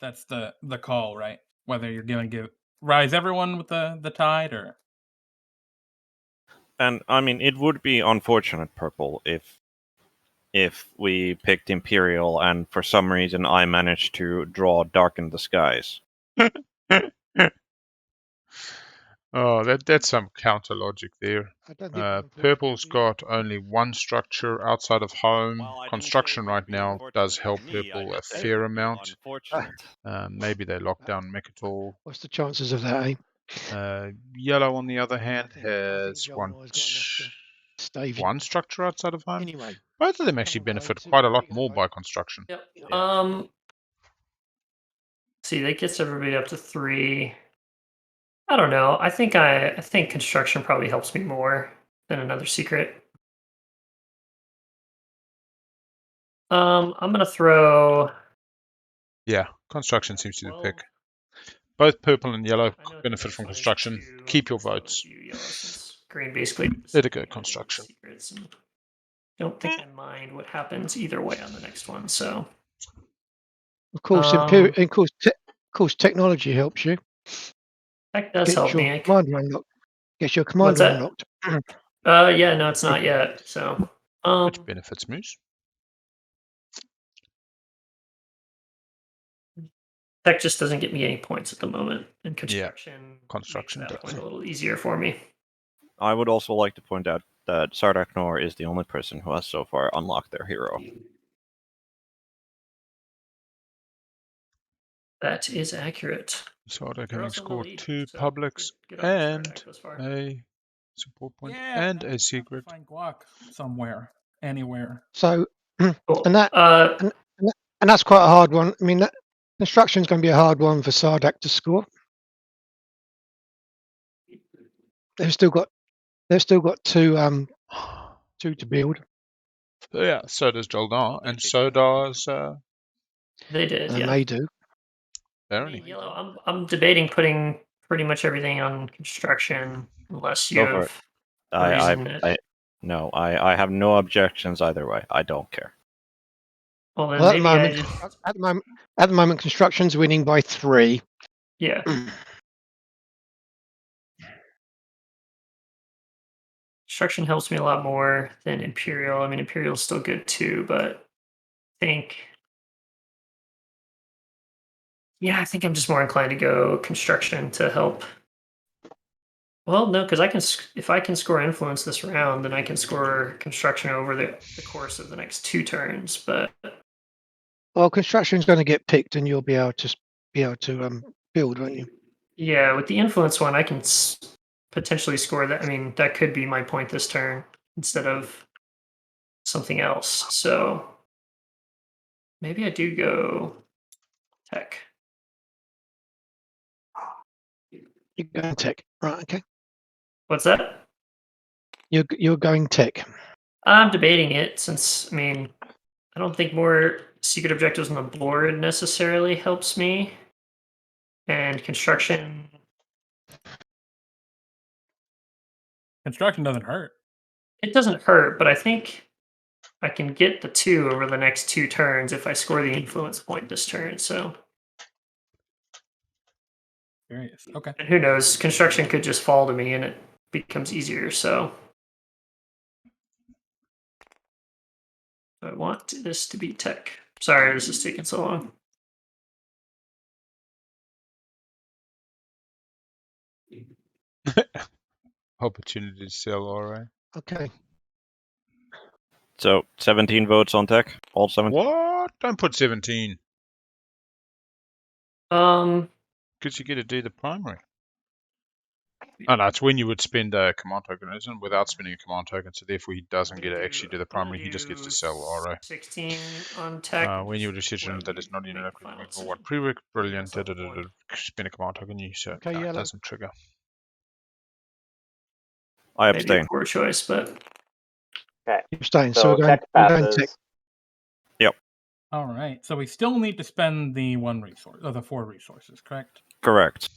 C: that's the call, right? Whether you're going to rise everyone with the tide or.
D: And I mean, it would be unfortunate, Purple, if we picked Imperial and for some reason I managed to draw Darken the Skies.
A: Oh, that's some counter logic there.
B: I don't think we're
A: Purple's
B: unfortunate,
A: got only 1 structure outside of home.
D: Well, I didn't
A: Construction
D: say it would
A: right
D: be
A: now
D: unfortunate
A: does
D: for
A: help
D: me, I
A: Purple a
D: just said it
A: fair
D: would be
A: amount.
D: Unfortunate.
A: Maybe they lock down Mechatol.
B: What's the chances of that, eh?
A: Yellow, on the other hand,
B: I think
A: has
B: John
A: one,
B: Moore's got enough to Stave.
A: one structure outside of home.
B: Anyway,
A: Both of them actually benefit quite a lot more by construction.
E: Yep.
B: Yeah.
E: See, that gets everybody up to 3. I don't know. I think construction probably helps me more than another secret. I'm gonna throw.
A: Yeah, construction seems to be the
E: 12.
A: pick. Both purple and yellow
E: I know
A: benefit
E: next
A: from
E: one is
A: construction.
E: 2,
A: Keep your
E: so I'm gonna
A: votes.
E: do yellow since green basically.
A: Let it go construction.
E: Secrets and don't think I mind what happens either way on the next one. So.
B: Of course, of course, technology helps you.
E: Tech does
B: Gets
E: help
B: your
E: me.
B: commander unlocked. Gets your
E: What's
B: commander
E: that?
B: unlocked.
E: Yeah, no, it's not yet. So,
A: Which benefits Moose.
E: tech just doesn't get me any points at the moment, and construction makes
A: Construction
E: that
A: does.
E: point a little easier for me.
D: I would also like to point out that Sardak Nor is the only person who has so far unlocked their hero.
E: That is accurate.
A: Sardak
E: You're
A: having
E: also in the
A: scored
E: lead,
A: 2
E: so
A: publics
E: good on you,
A: and
E: Sardak, thus far.
A: a support point
C: Yeah,
A: and
C: now I
A: a
C: just have to
A: secret.
C: find guac somewhere, anywhere.
B: So,
E: Cool.
B: and that's quite a hard one. I mean, that construction's going to be a hard one for Sardak to score. They've still got 2 to build.
A: Yeah, so does Jaldar, and so does
E: They did,
B: And
E: yeah.
B: they do.
A: Barony.
E: Yellow. I'm debating putting pretty much everything on construction, unless you
D: Go for
E: have
D: it.
E: a reason that.
D: I have no objections either way. I don't care.
E: Well, then
B: Well,
E: maybe I just.
B: at the moment, construction's winning by 3.
E: Yeah. Construction helps me a lot more than Imperial. I mean, Imperial's still good too, but I think. Yeah, I think I'm just more inclined to go construction to help. Well, no, because if I can score influence this round, then I can score construction over the course of the next 2 turns. But
B: Well, construction's going to get picked, and you'll be able to build, won't you?
E: yeah, with the influence one, I can potentially score that. I mean, that could be my point this turn instead of something else. So maybe I do go tech.
B: You're going tech, right? Okay.
E: What's that?
B: You're going tech.
E: I'm debating it since, I mean, I don't think more secret objectives on the board necessarily helps me. And construction.
C: Construction doesn't hurt.
E: It doesn't hurt, but I think I can get the 2 over the next 2 turns if I score the influence point this turn. So.
C: Curious. Okay.
E: And who knows? Construction could just fall to me and it becomes easier. So. I want this to be tech. Sorry, this is taking so long.
A: Opportunity to sell RA.
B: Okay.
D: So 17 votes on tech. All 17.
A: What? Don't put 17. Because you get to do the primary. Oh, no, it's when you would spend a command token, isn't it? Without spending a command token, so therefore he doesn't get to actually do the primary, he just gets to sell RA.
E: 16 on tech.
A: When you decision that is not in an for what prereq, brilliant, spend a command token, you so
B: Okay,
A: no,
B: yellow.
A: it doesn't trigger.
D: I
E: Maybe a
D: abstain.
E: poor choice, but
F: Okay.
B: You're staying.
F: So
B: we're
F: tech
B: going tech.
F: passes.
C: All right. So we still need to spend the 1 resource, or the 4 resources, correct?
D: Correct.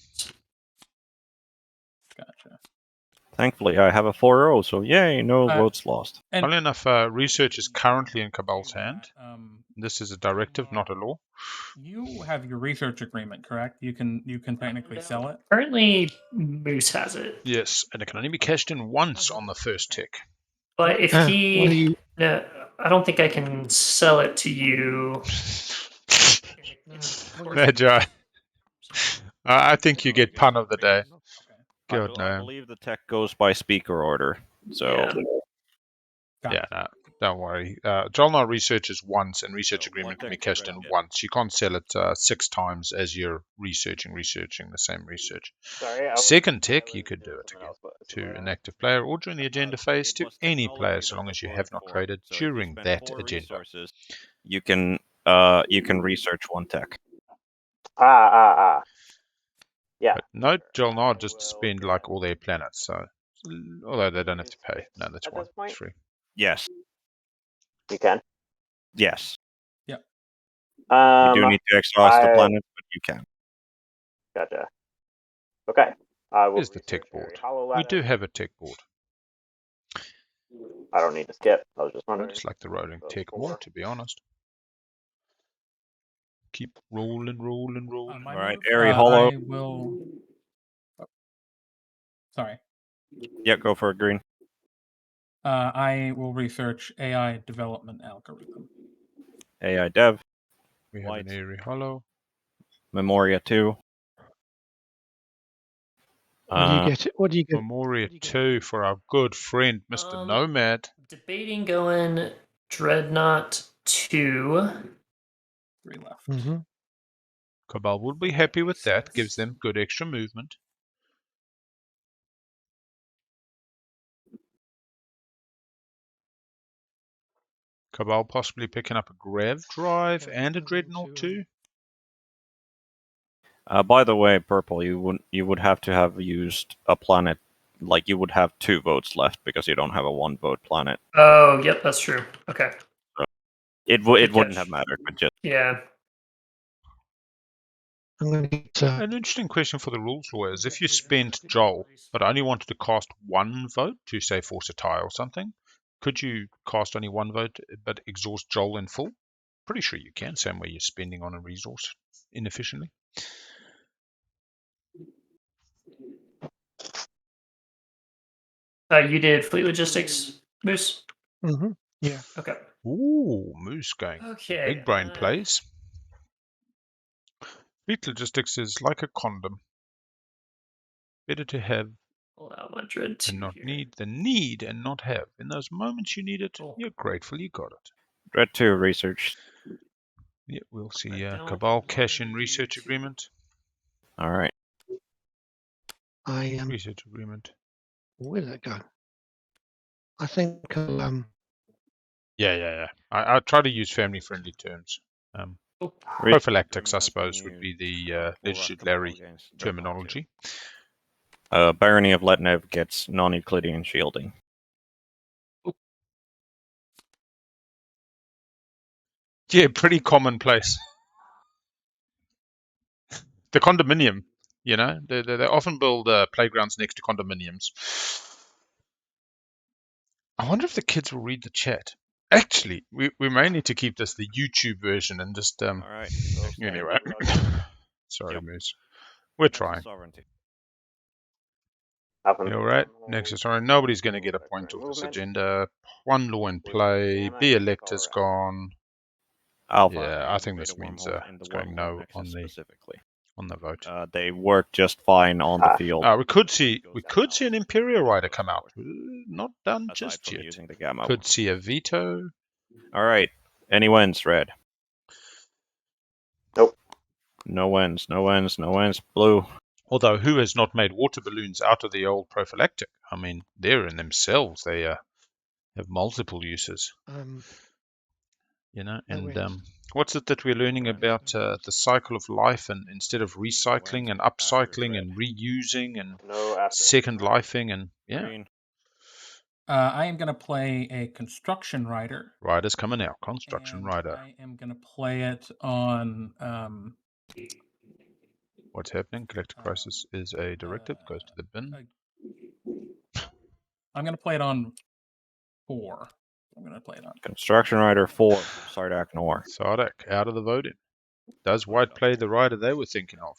C: Gotcha.
D: Thankfully, I have a 4-0, so yay, no votes lost.
C: And
A: Funnily enough, research is currently in Cabal's hand. This is a directive, not a law.
C: You have your research agreement, correct? You can technically sell it.
E: currently Moose has it.
A: Yes, and it can only be cashed in once on the first tick.
E: But if
B: what
E: he,
B: do you?
E: no, I don't think I can sell it to you.
A: Magi. I think you get pun of the day.
D: I
A: God no.
D: believe the tech goes by speaker order. So
A: Yeah, no, don't worry. Jolnar researches once, and research agreement can be cashed in once. You can't sell it 6 times as you're researching the same research.
F: Sorry,
A: Second tick, you could do it again. to an active player or during the agenda phase to any player so long as you have not traded during that agenda.
D: You can research one tech.
F: Yeah.
A: But no, Joel Nard just spend like all their planets, so although they don't have to pay. No, that's
F: At
A: one.
F: this point?
A: It's free.
D: Yes.
F: You can.
D: Yes.
F: Um,
D: You do need to exhaust the planet, but you can.
F: Gotcha. Okay.
A: Here's the tech board. We do have a tech board.
F: I don't need to skip. I was just
A: I
F: wondering.
A: just like the rolling
F: So
A: tech
F: 4.
A: more, to be honest. Keep rolling.
C: On my
D: Alright,
C: move,
D: Airy Hollow.
C: I will. Oh, sorry.
D: Yeah, go for it, Green.
C: I will research AI development algorithm.
D: AI Dev.
A: We have
D: Light.
A: an Airy Hollow.
D: Memoria 2.
B: What do you get? What do you get?
A: Memoria 2 for our good friend, Mr. Nomad.
E: Debating going Dreadnought 2.
C: 3 left.
B: Mm-hmm.
A: Cabal will be happy with that. Gives them good extra movement. Cabal possibly picking up a Grav Drive and a Dreadnought too.
D: By the way, Purple, you would have to have used a planet. Like, you would have 2 votes left because you don't have a 1-vote planet.
E: Oh, yep, that's true. Okay.
D: It wouldn't have mattered, but just
E: Yeah.
B: I'm going to get.
A: An interesting question for the rules lawyers. If you spent Joel, but only wanted to cast 1 vote to, say, force a tie or something, could you cast only 1 vote but exhaust Joel in full? Pretty sure you can, same way you're spending on a resource inefficiently.
E: You did Fleet Logistics, Moose?
B: Mm-hmm. Yeah.
E: Okay.
A: Ooh, Moose going.
E: Okay.
A: Big brain plays. Fleet logistics is like a condom. Better to have
E: Pull out my Dread 2
A: and not
E: here.
A: need than need and not have. In those moments you need it,
E: Cool.
A: you're grateful you got it.
D: Dread 2 research.
A: Yeah, we'll see.
E: I don't
A: Cabal
E: want
A: cash in
E: to
A: research
E: do
A: agreement.
D: All right.
B: I
A: Research agreement.
B: Where did it go? I think
A: Yeah. I try to use family-friendly terms. Prophylactics, I suppose, would be the legislatory terminology.
D: Barony of Letnev gets non-Euclidean shielding.
A: Yeah, pretty commonplace. The condominium, you know, they often build playgrounds next to condominiums. I wonder if the kids will read the chat. Actually, we may need to keep this the YouTube version and just
D: All right.
A: anyway. Sorry,
D: Yep.
A: Moose. We're trying.
D: Sovereignty.
A: You're right. Next, sorry, nobody's going to get a point off this agenda. 1 law in play. B elector's gone.
D: Alpha.
A: Yeah, I think this means it's going no on the
D: specifically.
A: on the vote.
D: They work just fine on the field.
A: We could see an Imperial rider come out. Not done just yet.
D: Using the gamma.
A: Could see a veto.
D: All right. Any wins, Red?
F: Nope.
D: No wins. Blue.
A: Although, who has not made water balloons out of the old prophylactic? I mean, they're in themselves. They have multiple uses. You know, and what's it that we're learning about the cycle of life, and instead of recycling and upcycling and reusing and second lifing and
D: Green.
C: I am going to play a construction rider.
A: Riders coming out. Construction
C: and
A: rider.
C: I am going to play it on.
A: What's happening? Collector Crisis is a directive. Goes to the bin.
C: I'm going to play it on 4. I'm going to play it on
D: Construction Rider 4. Sardak Noir.
A: Sardak out of the voting. Does White play the rider they were thinking of?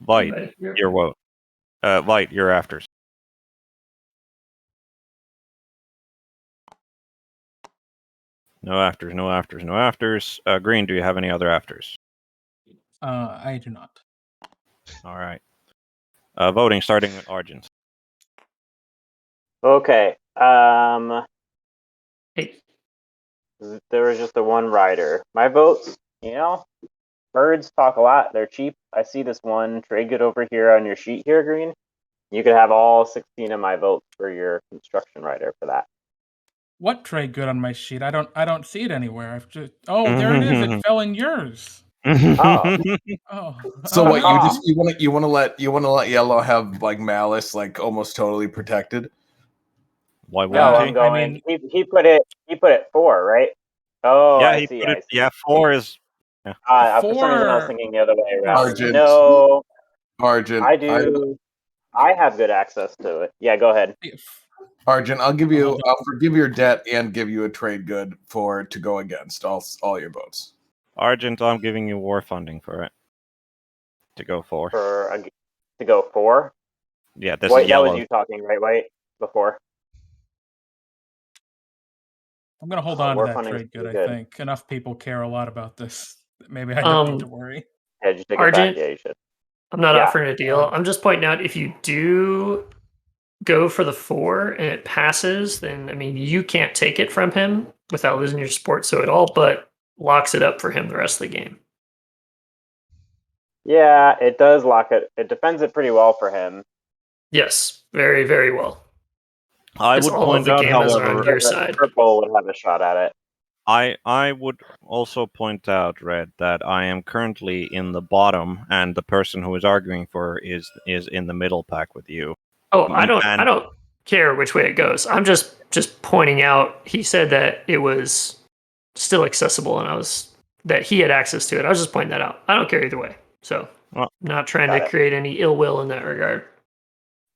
D: Light, your vote. Light, your afters. No afters. Green, do you have any other afters?
C: I do not.
D: All right. Voting starting with Argent.
F: Okay.
E: Hey.
F: There was just the one rider. My votes, birds talk a lot. They're cheap. I see this one trade good over here on your sheet here, Green. You could have all 16 of my votes for your construction writer for that.
C: What trade good on my sheet? I don't see it anywhere. I've just there it is. It fell in yours.
F: Oh.
C: Oh.
G: So
C: oh,
G: what?
C: no.
G: You want to let yellow have like malice, like almost totally protected?
D: Why
F: No,
D: wouldn't
F: I'm
D: he?
F: going. He put it 4, right? Oh,
D: Yeah,
F: I
D: he
F: see.
D: put
F: I
D: it.
F: see.
D: Yeah, 4 is. Yeah.
F: For some reason, I was
C: 4
F: thinking the other way around.
G: Argent.
F: No,
G: Argent.
F: I do. I have good access to it. Yeah, go ahead.
G: Argent, I'll
C: Hold on.
G: forgive your debt and give you a trade good to go against all your votes.
D: Argent, I'm giving you war funding for it. To go 4.
F: To go 4.
D: Yeah, this
F: White,
D: is yellow.
F: that was you talking, right, White? Before.
C: I'm gonna hold on to
F: war
C: that
F: funding's
C: trade good. I
F: pretty good.
C: think enough people care a lot about this. Maybe I don't need to worry.
F: Yeah, did you take
E: Argent,
F: it back? Yeah, you should.
E: I'm not
F: Yeah.
E: offering a deal. I'm just pointing out if you do go for the 4 and it passes, then I mean you can't take it from him without losing your support so at all, but locks it up for him the rest of the game.
F: Yeah, it does lock it. It defends it pretty well for him.
E: Yes, very, very well.
D: I
E: It's
D: would
E: all
D: point
E: of the
D: out,
E: gammas are
D: however,
E: on your side.
F: Purple would have a shot at it.
D: I would also point out, Red, that I am currently in the bottom, and the person who is arguing for is in the middle pack with you.
E: Oh, I don't care which way it goes. I'm just pointing out. He said that it was still accessible, and that he had access to it. I was just pointing that out. I don't care either way. So, not trying to create any ill will in that regard.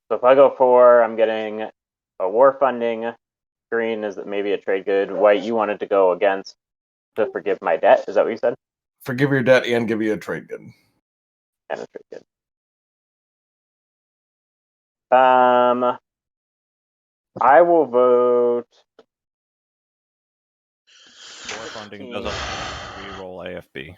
F: So if I go 4, I'm getting a war funding. Green is maybe a trade good. White, you wanted to go against to forgive my debt. Is that what you said?
G: Forgive your debt and give you a trade good.
F: And a trade good. I will vote.
D: War funding doesn't reroll AFB.
A: I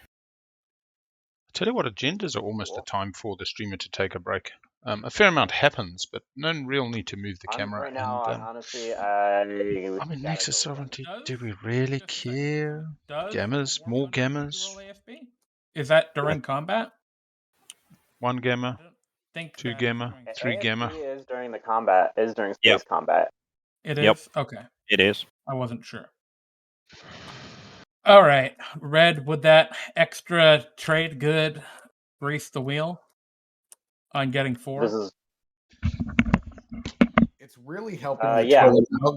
A: tell you what, agendas are almost a time for the streamer to take a break. A fair amount happens, but no real need to move the camera.
F: Right now,
A: and
F: honestly,
A: I mean, Nexus Sovereignty. Do we really care? Gammas, more gammas.
C: Is that during combat?
A: 1 gamma, 2 gamma, 3 gamma.
F: Is during the combat. Is during space combat.
C: It is? Okay.
D: It is.
C: I wasn't sure. All right. Red, would that extra trade good grease the wheel on getting 4?
G: It's really helping.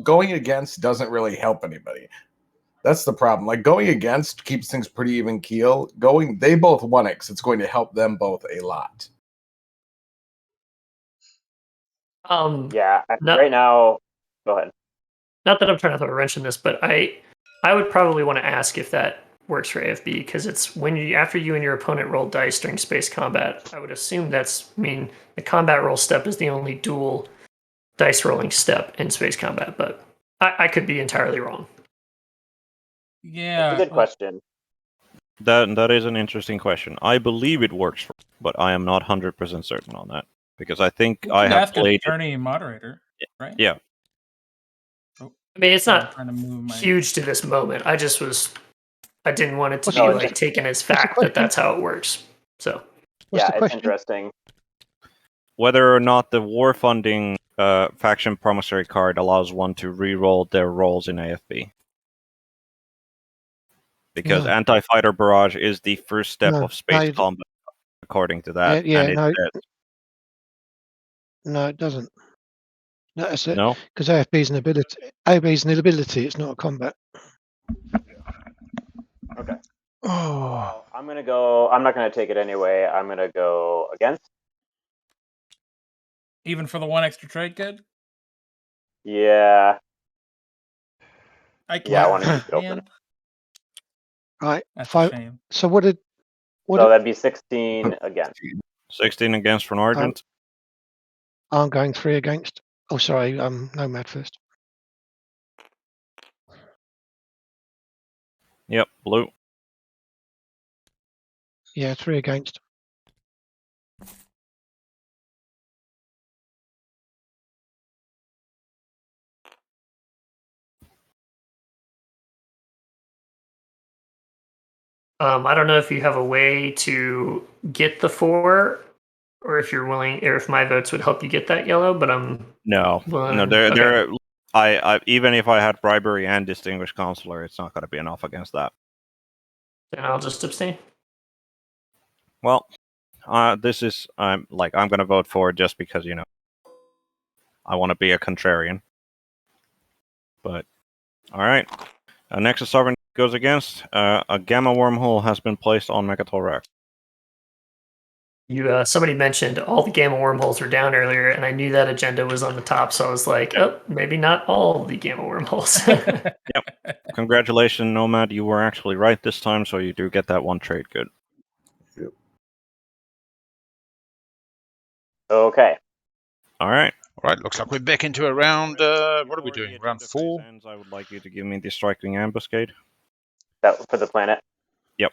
G: Going against doesn't really help anybody. That's the problem. Like going against keeps things pretty even keel. They both won it, because it's going to help them both a lot.
F: Right now, go ahead.
E: Not that I'm trying to throw a wrench in this, but I would probably want to ask if that works for AFB, because it's after you and your opponent roll dice during space combat. I would assume the combat roll step is the only dual dice rolling step in space combat, but I could be entirely wrong.
C: Yeah,
F: that's a good question.
D: That is an interesting question. I believe it works, but I am not 100% certain on that, because I think I have played
C: attorney moderator, right?
D: Yeah.
E: I mean, it's not huge to this moment. I didn't want it to be taken as fact that that's how it works. So,
F: it's interesting.
D: Whether or not the war funding faction promissory card allows one to re-roll their rolls in AFB. Because anti-fighter barrage is the first step of space combat, according to that.
B: No, it doesn't. No, that's it.
D: No,
B: because AFB is an ability. AFB is an ability. It's not a combat.
F: Okay.
B: Oh,
F: I'm gonna go. I'm not gonna take it anyway. I'm gonna go against.
C: Even for the 1 extra trade good?
F: Yeah.
C: I can't.
F: Yeah, I want to keep it open.
B: Right.
C: That's a shame.
B: So what did?
F: So that'd be 16 against.
D: 16 against from Argent.
B: I'm going 3 against. Oh, sorry. Nomad first.
D: Yep, blue.
B: Yeah, 3 against.
E: I don't know if you have a way to get the 4 or if you're willing, or if my votes would help you get that yellow. But I'm
D: No,
E: willing.
D: no,
E: Okay.
D: I even if I had bribery and distinguished consular, it's not going to be enough against that.
E: Then I'll just abstain.
D: Well, this is I'm going to vote for it just because I want to be a contrarian. But all right, Nexus Sovereign goes against. A gamma wormhole has been placed on Mechatol Rex.
E: Somebody mentioned all the gamma wormholes were down earlier, and I knew that agenda was on the top, so I was like, oh, maybe not all the gamma wormholes.
D: Yep. Congratulations, Nomad. You were actually right this time, so you do get that one trade. Good.
H: Yep.
F: Okay.
D: All right.
A: All right, looks like we're back into a round. What are we
D: Before the
A: doing? Round
D: agenda phase
A: 4?
D: ends, I would like you to give me the striking ambuscade.
F: That for the planet.
D: Yep.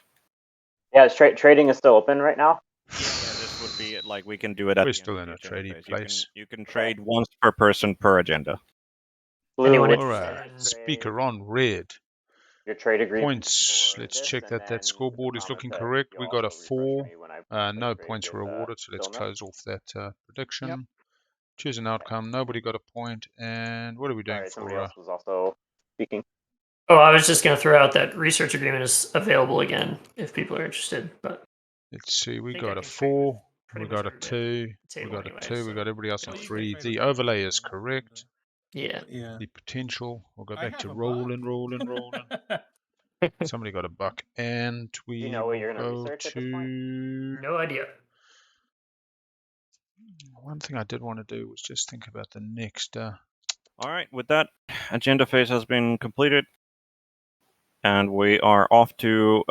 F: Yeah, trading is still open right now.
D: Yeah, this would be like we can do it at
A: We're
D: the
A: still
D: end
A: in
D: of the
A: a
D: agenda
A: trading
D: phase.
A: place.
D: You can trade once per person per agenda.
F: Blue,
E: Anyone
F: which
A: All
E: interested
A: right,
E: in-
A: speaker on red.
F: your trade agreement
A: Points.
F: for
A: Let's
F: this,
A: check
F: and
A: that
F: then
A: scoreboard
F: with
A: is
F: the
A: looking
F: promise that
A: correct. We
F: you'll
A: got a
F: also refresh
A: 4.
F: me when I
A: No
F: trade
A: points
F: with,
A: rewarded, so let's
F: Vilna.
A: close off that prediction. Choose an outcome. Nobody got a point. And what are we doing
F: Sorry, somebody
A: for?
F: else was also speaking.
E: Oh, I was just going to throw out that research agreement is available again if people are interested. But
A: Let's see. We
E: think I
A: got a
E: can trade with
A: 4.
E: pretty
A: We
E: much
A: got a
E: everybody at
A: 2.
E: the
A: We
E: table
A: got a
E: anyway,
A: 2. We
E: so-
A: got everybody else
C: Yeah,
A: on
C: you can
A: 3.
C: trade
A: The
C: with everybody
A: overlay
C: on
A: is
C: the
A: correct.
C: agenda.
E: Yeah.
C: Yeah.
A: The potential. We'll go
C: I
A: back
C: have
A: to
C: a
A: rolling.
C: buck.
A: Somebody got a buck. And
F: Do you
A: we
F: know what
A: will
F: you're going to
A: go
F: research at this point?
A: to...
E: No idea.
A: One thing I did want to do was just think about the next...
D: All right, with that, agenda phase has been completed, and we are off to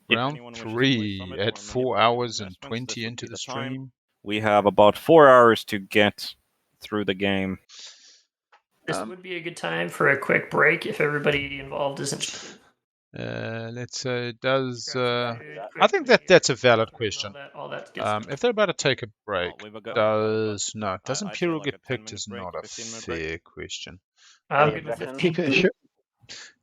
A: round 3 at 4 hours and 20 into the stream.
D: We have about 4 hours to get through the game.
E: This would be a good time for a quick break if everybody involved is interested.
A: Let's say, does...
E: Grab some food
A: I think
E: quickly,
A: that's a valid
E: bathroom,
A: question.
E: all that good stuff.
A: If they're about to take a break, does
D: I'd say
A: Imperial
D: like a
A: get picked
D: 10-minute
A: is
D: break,
A: not a
D: 15-minute break.
A: fair question.
E: I'm
F: Any
E: good with
F: objections?
E: 15.
B: Keep it short.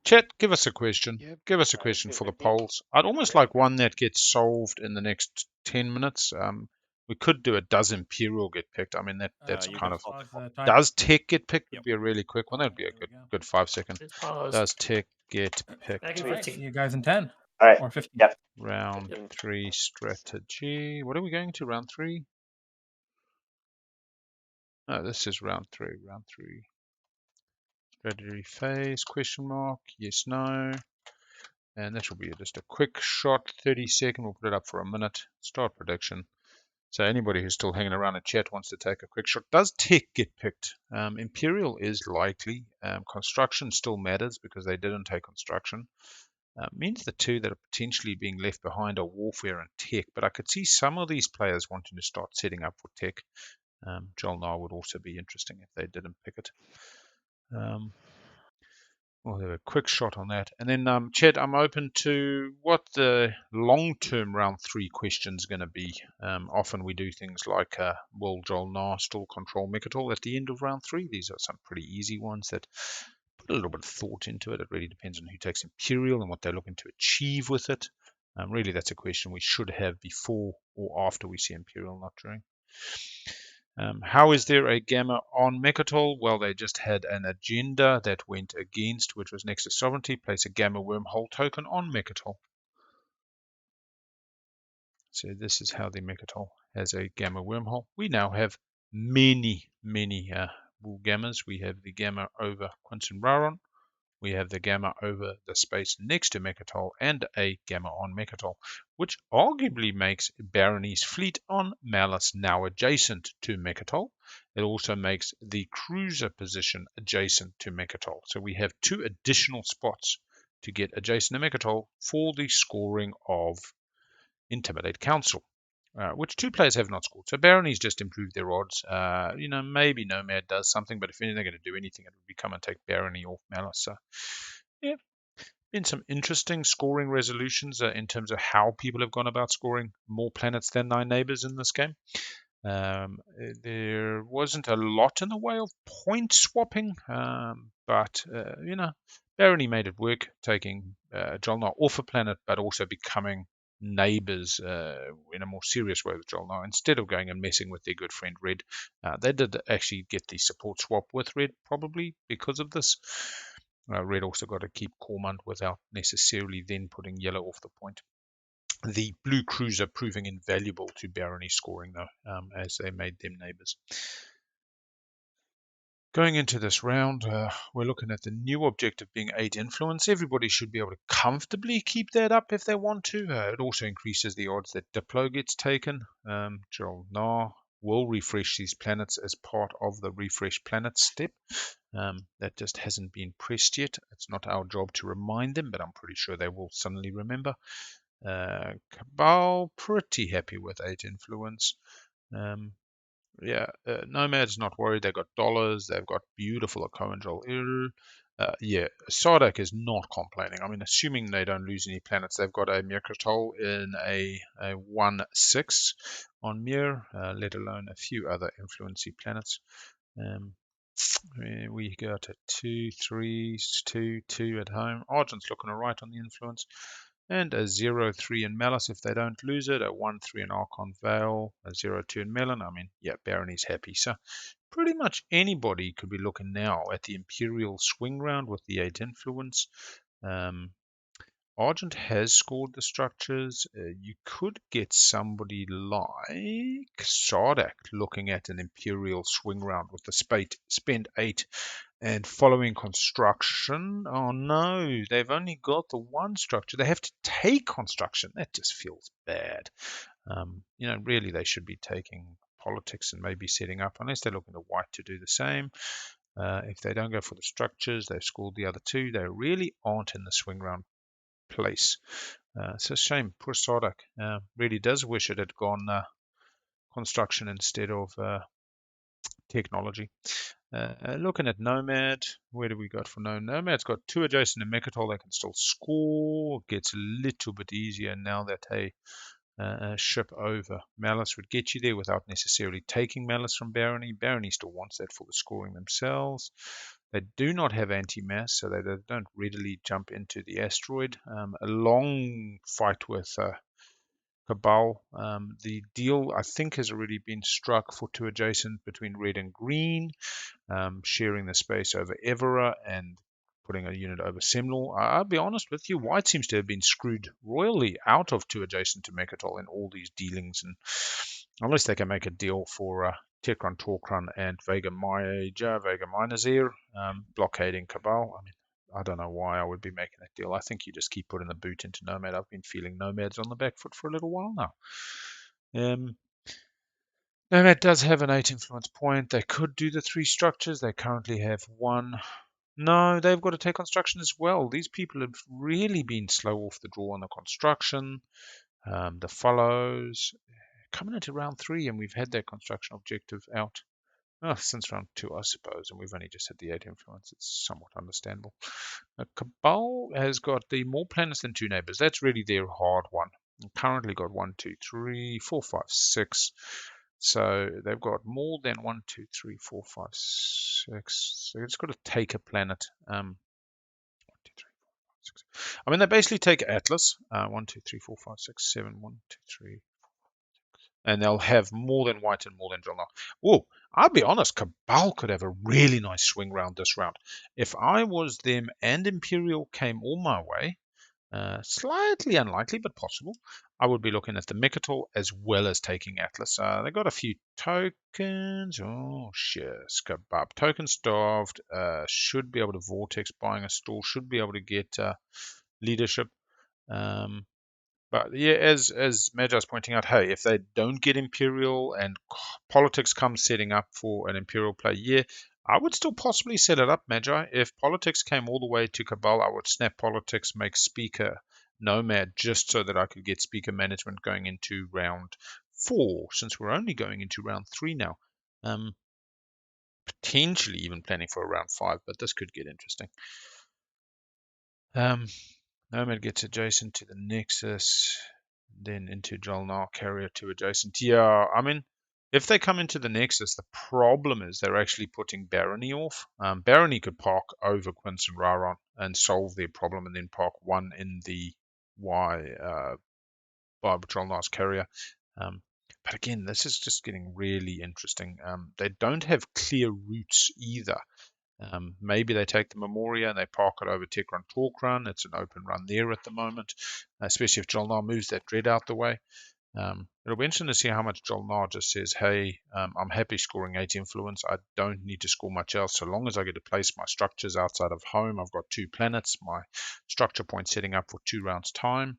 A: Chat, give us a question.
B: Yep.
A: Give us a
F: Sorry,
A: question for the
F: 250?
A: polls. I'd almost like one that gets solved in the next 10 minutes. We could do a does Imperial get picked? I mean, that's
D: you
A: kind
D: can
A: of...
D: pause the
A: Does Tech get picked?
D: Yep.
A: Would be a really quick one. That'd be a
C: There we go.
A: good 5-second.
E: Just pause.
A: Does Tech get picked?
E: Back in
C: All right,
E: 15.
C: see you guys in 10
F: All right.
C: or 15.
F: Yep.
A: Round 3 strategy. What are we going to? Round 3? No, this is round 3. Round 3. Strategy phase, question mark, yes, no. And this will be just a quick shot, 30-second. We'll put it up for a minute. Start prediction. So anybody who's still hanging around in chat wants to take a quick shot. Does Tech get picked? Imperial is likely. Construction still matters because they didn't take construction. Means the two that are potentially being left behind are Warfare and Tech. But I could see some of these players wanting to start setting up for Tech. Jolnar would also be interesting if they didn't pick it. We'll have a quick shot on that. And then, Chet, I'm open to what the long-term round 3 question is going to be. Often we do things like, will Jolnar still control Mechatol at the end of round 3? These are some pretty easy ones that put a little bit of thought into it. It really depends on who takes Imperial and what they're looking to achieve with it. Really, that's a question we should have before or after we see Imperial, not during. How is there a gamma on Mechatol? Well, they just had an agenda that went against, which was Nexus Sovereignty. Place a gamma wormhole token on Mechatol. So this is how the Mechatol has a gamma wormhole. We now have many gammas. We have the gamma over Quinton Raron. We have the gamma over the space next to Mechatol and a gamma on Mechatol, which arguably makes Barony's fleet on Malus now adjacent to Mechatol. It also makes the cruiser position adjacent to Mechatol. So we have 2 additional spots to get adjacent to Mechatol for the scoring of Intimidate Council. Which 2 players have not scored. So Barony's just improved their odds. Maybe Nomad does something, but if they're going to do anything, it would be come and take Barony off Malus. So, yeah, been some interesting scoring resolutions in terms of how people have gone about scoring more planets than 9 neighbors in this game. There wasn't a lot in the way of point swapping, but Barony made it work, taking Jolnar off a planet, but also becoming neighbors in a more serious way with Jolnar. Instead of going and messing with their good friend Red, they did actually get the support swap with Red, probably because of this. Red also got to keep Cormont without necessarily then putting Yellow off the point. The blue cruiser proving invaluable to Barony scoring, though, as they made them neighbors. Going into this round, we're looking at the new objective being 8 influence. Everybody should be able to comfortably keep that up if they want to. It also increases the odds that Diplo gets taken. Jolnar will refresh these planets as part of the refresh planet step. That just hasn't been pressed yet. It's not our job to remind them, but I'm pretty sure they will suddenly remember. Cabal, pretty happy with 8 influence. Nomad's not worried. They've got dollars. They've got beautiful Akoanjol. Sardak is not complaining. I mean, assuming they don't lose any planets, they've got a Mirkatol in a 1-6 on Mir, let alone a few other influency planets. We got a 2-3, 2-2 at home. Argent's looking alright on the influence. And a 0-3 in Malice if they don't lose it. A 1-3 in Archon Vale. A 0-2 in Melon. I mean, yeah, Barony's happy. So pretty much anybody could be looking now at the Imperial swing round with the 8 influence. Argent has scored the structures. You could get somebody like Sardak looking at an Imperial swing round with the spend 8 and following construction. Oh no, they've only got the 1 structure. They have to take construction. That just feels bad. Really they should be taking politics and maybe setting up, unless they're looking to white to do the same. If they don't go for the structures, they've scored the other 2. They really aren't in the swing round place. It's a shame. Poor Sardak really does wish it had gone construction instead of technology. Looking at Nomad, where do we got for Nomad's got 2 adjacent to Mechatol. They can still score. Gets a little bit easier now that a ship over Malice would get you there without necessarily taking Malice from Barony. Barony still wants that for the scoring themselves. They do not have anti-mass, so they don't readily jump into the asteroid. A long fight with Cabal. The deal, I think, has already been struck for 2 adjacent between red and green, sharing the space over Evera and putting a unit over Semnor. I'll be honest with you, white seems to have been screwed royally out of 2 adjacent to Mechatol in all these dealings, and unless they can make a deal for Tekran, Torkran, and Vega Minazir blockading Cabal. I mean, I don't know why I would be making that deal. I think you just keep putting the boot into Nomad. I've been feeling Nomad's on the back foot for a little while now. Nomad does have an 8 influence point. They could do the 3 structures. They currently have 1. No, they've got to take construction as well. These people have really been slow off the draw on the construction. The follows coming into round 3, and we've had that construction objective out since round 2, I suppose, and we've only just had the 8 influence. It's somewhat understandable. Cabal has got the more planets than 2 neighbors. That's really their hard one. Currently got 1, 2, 3, 4, 5, 6. So they've got more than 1, 2, 3, 4, 5, 6. So it's got to take a planet. 1, 2, 3, 4, 5, 6. I mean, they basically take Atlas. 1, 2, 3, 4, 5, 6, 7. 1, 2, 3. And they'll have more than white and more than Jolnar. Oh, I'll be honest, Cabal could have a really nice swing round this round. If I was them and Imperial came all my way, slightly unlikely, but possible, I would be looking at the Mechatol as well as taking Atlas. They got a few tokens. Oh, yes, Kebab. Token starved. Should be able to Vortex buying a stall. Should be able to get leadership. But yeah, as Magi's pointing out, hey, if they don't get Imperial and politics comes setting up for an Imperial play, yeah, I would still possibly set it up, Magi. If politics came all the way to Cabal, I would snap politics, make Speaker Nomad, just so that I could get Speaker management going into round 4, since we're only going into round 3 now. Potentially even planning for a round 5, but this could get interesting. Nomad gets adjacent to the Nexus, then into Jolnar, carrier to adjacent. Yeah, I mean, if they come into the Nexus, the problem is they're actually putting Barony off. Barony could park over Quince and Raron and solve their problem, and then park 1 in the by Drolnar's carrier. But again, this is just getting really interesting. They don't have clear routes either. Maybe they take the Memoria and they park it over Tekron Talk Run. It's an open run there at the moment, especially if Drolnar moves that dread out the way. It'll be interesting to see how much Drolnar just says, hey, I'm happy scoring 8 influence. I don't need to score much else. So long as I get to place my structures outside of home, I've got 2 planets, my structure point setting up for 2 rounds time.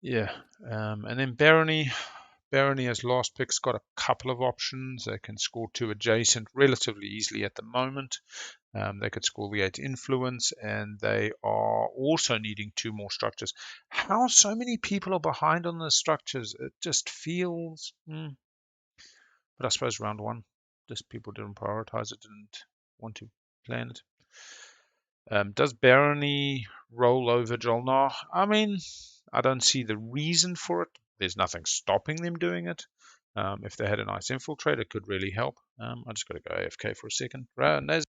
A: Yeah, and then Barony. Barony as last pick's got a couple of options. They can score 2 adjacent relatively easily at the moment. They could score the 8 influence, and they are also needing 2 more structures. How so many people are behind on the structures? It just feels. But I suppose round 1, just people didn't prioritize it, didn't want to plan it. Does Barony roll over Drolnar? I mean, I don't see the reason for it. There's nothing stopping them doing it. If they had a nice infiltrate, it could really help. I just got to go AFK for a second. Naz.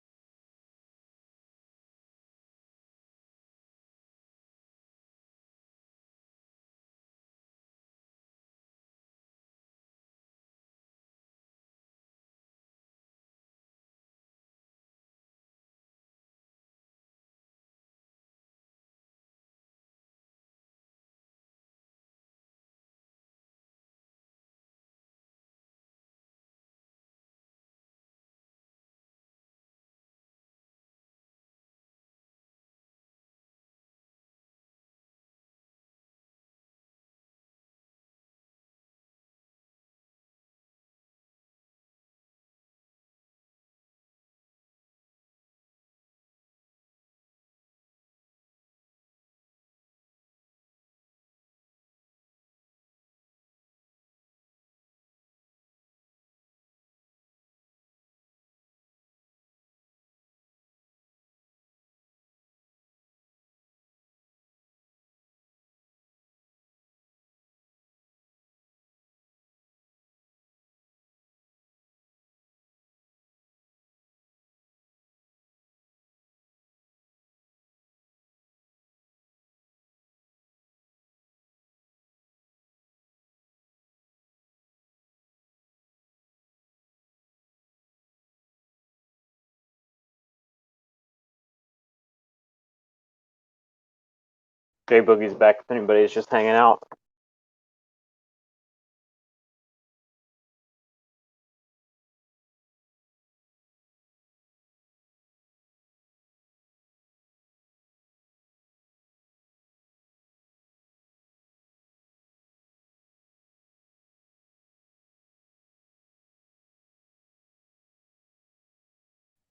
F: J Boogie's back if anybody's just hanging out.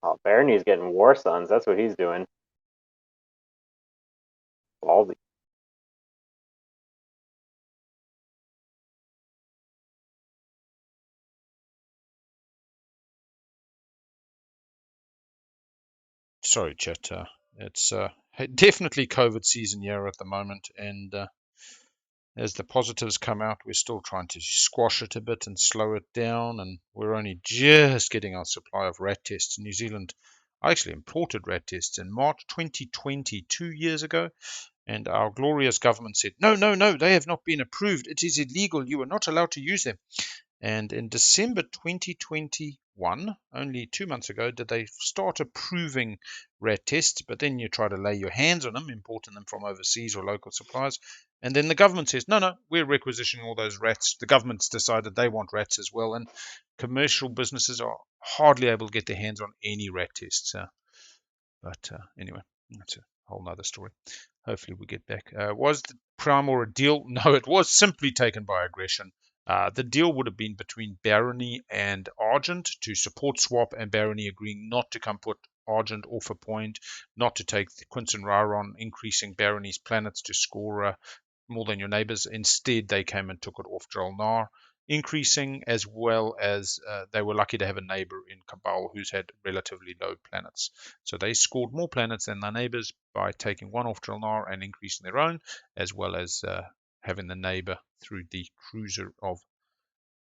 F: Oh, Barony's getting War Sons. That's what he's doing. Ballsy.
A: Sorry, chat. It's definitely COVID season here at the moment, and as the positives come out, we're still trying to squash it a bit and slow it down, and we're only just getting our supply of rat tests in New Zealand. I actually imported rat tests in March 2020, 2 years ago, and our glorious government said, no, no, no, they have not been approved. It is illegal. You are not allowed to use them. And in December 2021, only 2 months ago, did they start approving rat tests, but then you try to lay your hands on them, importing them from overseas or local suppliers, and then the government says, no, no, we're requisitioning all those rats. The government's decided they want rats as well, and commercial businesses are hardly able to get their hands on any rat tests. But anyway, that's a whole nother story. Hopefully we get back. Was the prime or a deal? No, it was simply taken by aggression. The deal would have been between Barony and Argent to support swap, and Barony agreeing not to come put Argent off a point, not to take the Quinton Raron, increasing Barony's planets to score more than your neighbors. Instead, they came and took it off Drolnar, increasing, as well as they were lucky to have a neighbor in Cabal who's had relatively low planets. So they scored more planets than their neighbors by taking one off Drolnar and increasing their own, as well as having the neighbor through the cruiser of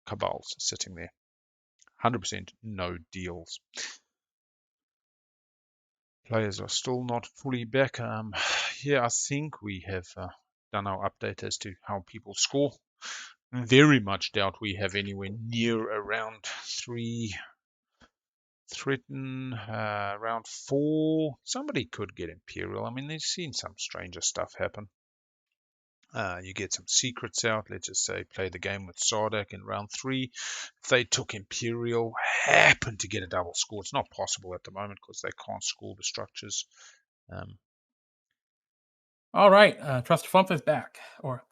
A: Cabals sitting there. 100% no deals. Players are still not fully back. Yeah, I think we have done our update as to how people score. Very much doubt we have anywhere near around 3. Threaten round 4. Somebody could get Imperial. I mean, they've seen some stranger stuff happen. You get some secrets out. Let's just say play the game with Sardak in round 3. If they took Imperial, happen to get a double score. It's not possible at the moment because they can't score the structures.
C: All right, Trust Fump is back. Or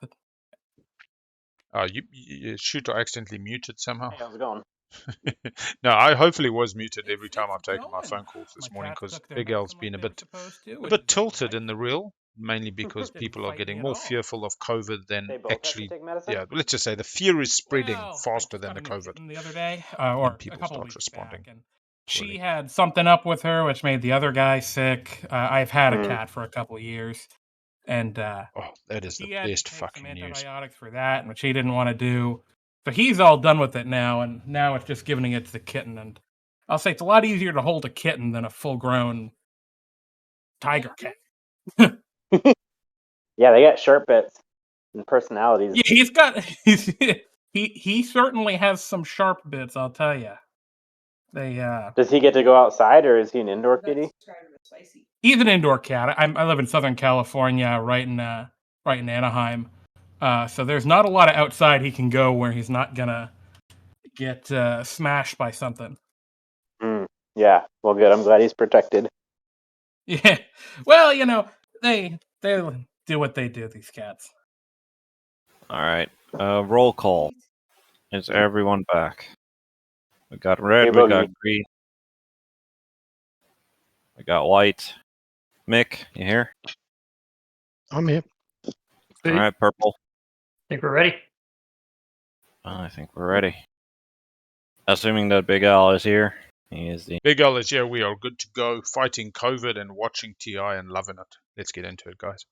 A: You shoot, I accidentally muted somehow.
F: Hey, how's it going?
A: No, I hopefully was muted every time I've
C: it's
A: taken my
C: going.
A: phone calls this
C: My
A: morning
C: cats
A: because
C: took their
A: Big L's
C: medicine
A: been
C: like
A: a
C: they were
A: bit
C: supposed to,
A: a
C: which
A: bit
C: is
A: tilted in
C: delightful.
A: the reel, mainly because
C: Didn't
A: people are
C: fight me
A: getting
C: at
A: more
C: all.
A: fearful of COVID than
F: They both have to
A: actually.
F: take medicine?
A: Yeah, let's just say the fear is spreading
C: Well,
A: faster
C: I just
A: than
C: got
A: the
C: a new
A: COVID.
C: kitten the other day, or a
A: people
C: couple of
A: start
C: weeks
A: responding
C: back, and
A: poorly.
C: she had something up with her, which made the other guy sick. I've had a cat for a couple of years, and
A: Oh, that is the
C: he had to
A: best
C: take some
A: fucking news.
C: antibiotics for that, which he didn't want to do. So he's all done with it now, and now it's just giving it to the kitten. And I'll say it's a lot easier to hold a kitten than a full-grown tiger cat.
F: Yeah, they got sharp bits and personalities.
C: Yeah, he's got he certainly has some sharp bits, I'll tell you. They
F: Does he get to go outside, or is he an indoor kitty?
C: he's an indoor cat. I live in Southern California, right in Anaheim. So there's not a lot of outside he can go where he's not gonna get smashed by something.
F: Yeah, well, good. I'm glad he's protected.
C: Yeah. Well, you know, they do what they do, these cats.
D: All right. Roll call. Is everyone back? We got red.
F: Hey,
D: We got
F: Boogie.
D: green. We got white. Mick, you here?
B: I'm here.
D: All right, purple.
E: Think we're ready?
D: I think we're ready. Assuming that Big Al is here. He is the.
A: Big L is here. We are good to go. Fighting COVID and watching TI and loving it. Let's get into it, guys.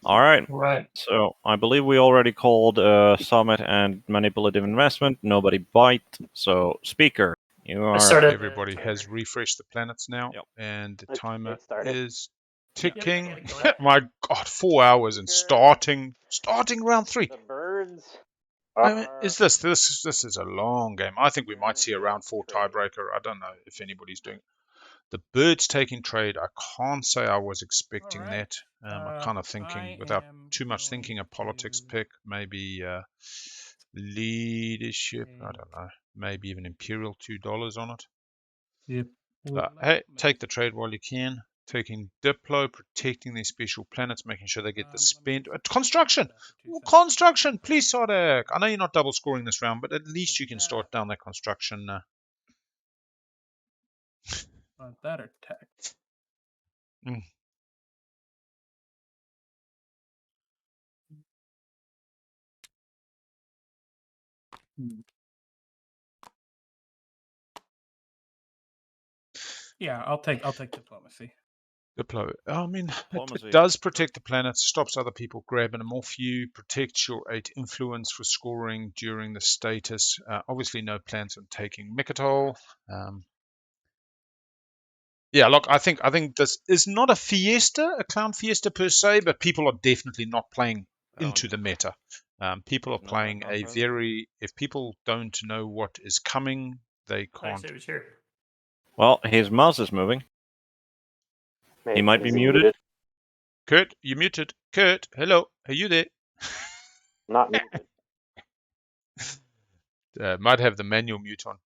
D: All right.
E: Right.
D: So I believe we already called Summit and Manipulative Investment. Nobody bite. So Speaker, you are.
E: started-
A: Everybody has refreshed the planets now,
D: Yep.
A: and the
F: It's
A: timer
F: started.
A: is ticking.
C: Yep.
A: My God, 4 hours and starting round 3.
F: The birds
A: I mean,
F: are.
A: is this is a long game. I think we might see a round 4 tiebreaker. I don't know if anybody's doing. The birds taking trade. I can't say I was expecting
C: Alright.
A: that. I'm kind of thinking, without too much thinking, a politics pick, maybe leadership. I don't know. Maybe even Imperial $2 on it.
C: Yep.
A: But hey, take the trade while you can. Taking Diplo, protecting these special planets, making sure they get the spend. Construction! Construction! Please, Sardak! I know you're not double scoring this round, but at least you can start down that construction.
C: That or tech. Yeah, I'll take diplomacy.
A: Diplo. I mean,
D: Diplomacy.
A: it does protect the planets, stops other people grabbing them off you, protects your 8 influence for scoring during the status. Obviously, no plans on taking Mikatol. Yeah, look, I think this is not a fiesta, a clown fiesta per se, but people are definitely not playing into the meta. People are playing a very. If people don't know what is coming, they can't.
D: Well, his mouse is moving. He might be muted.
A: Kurt, you muted. Kurt, hello, are you there?
F: Not muted.
A: Might have the manual mute on.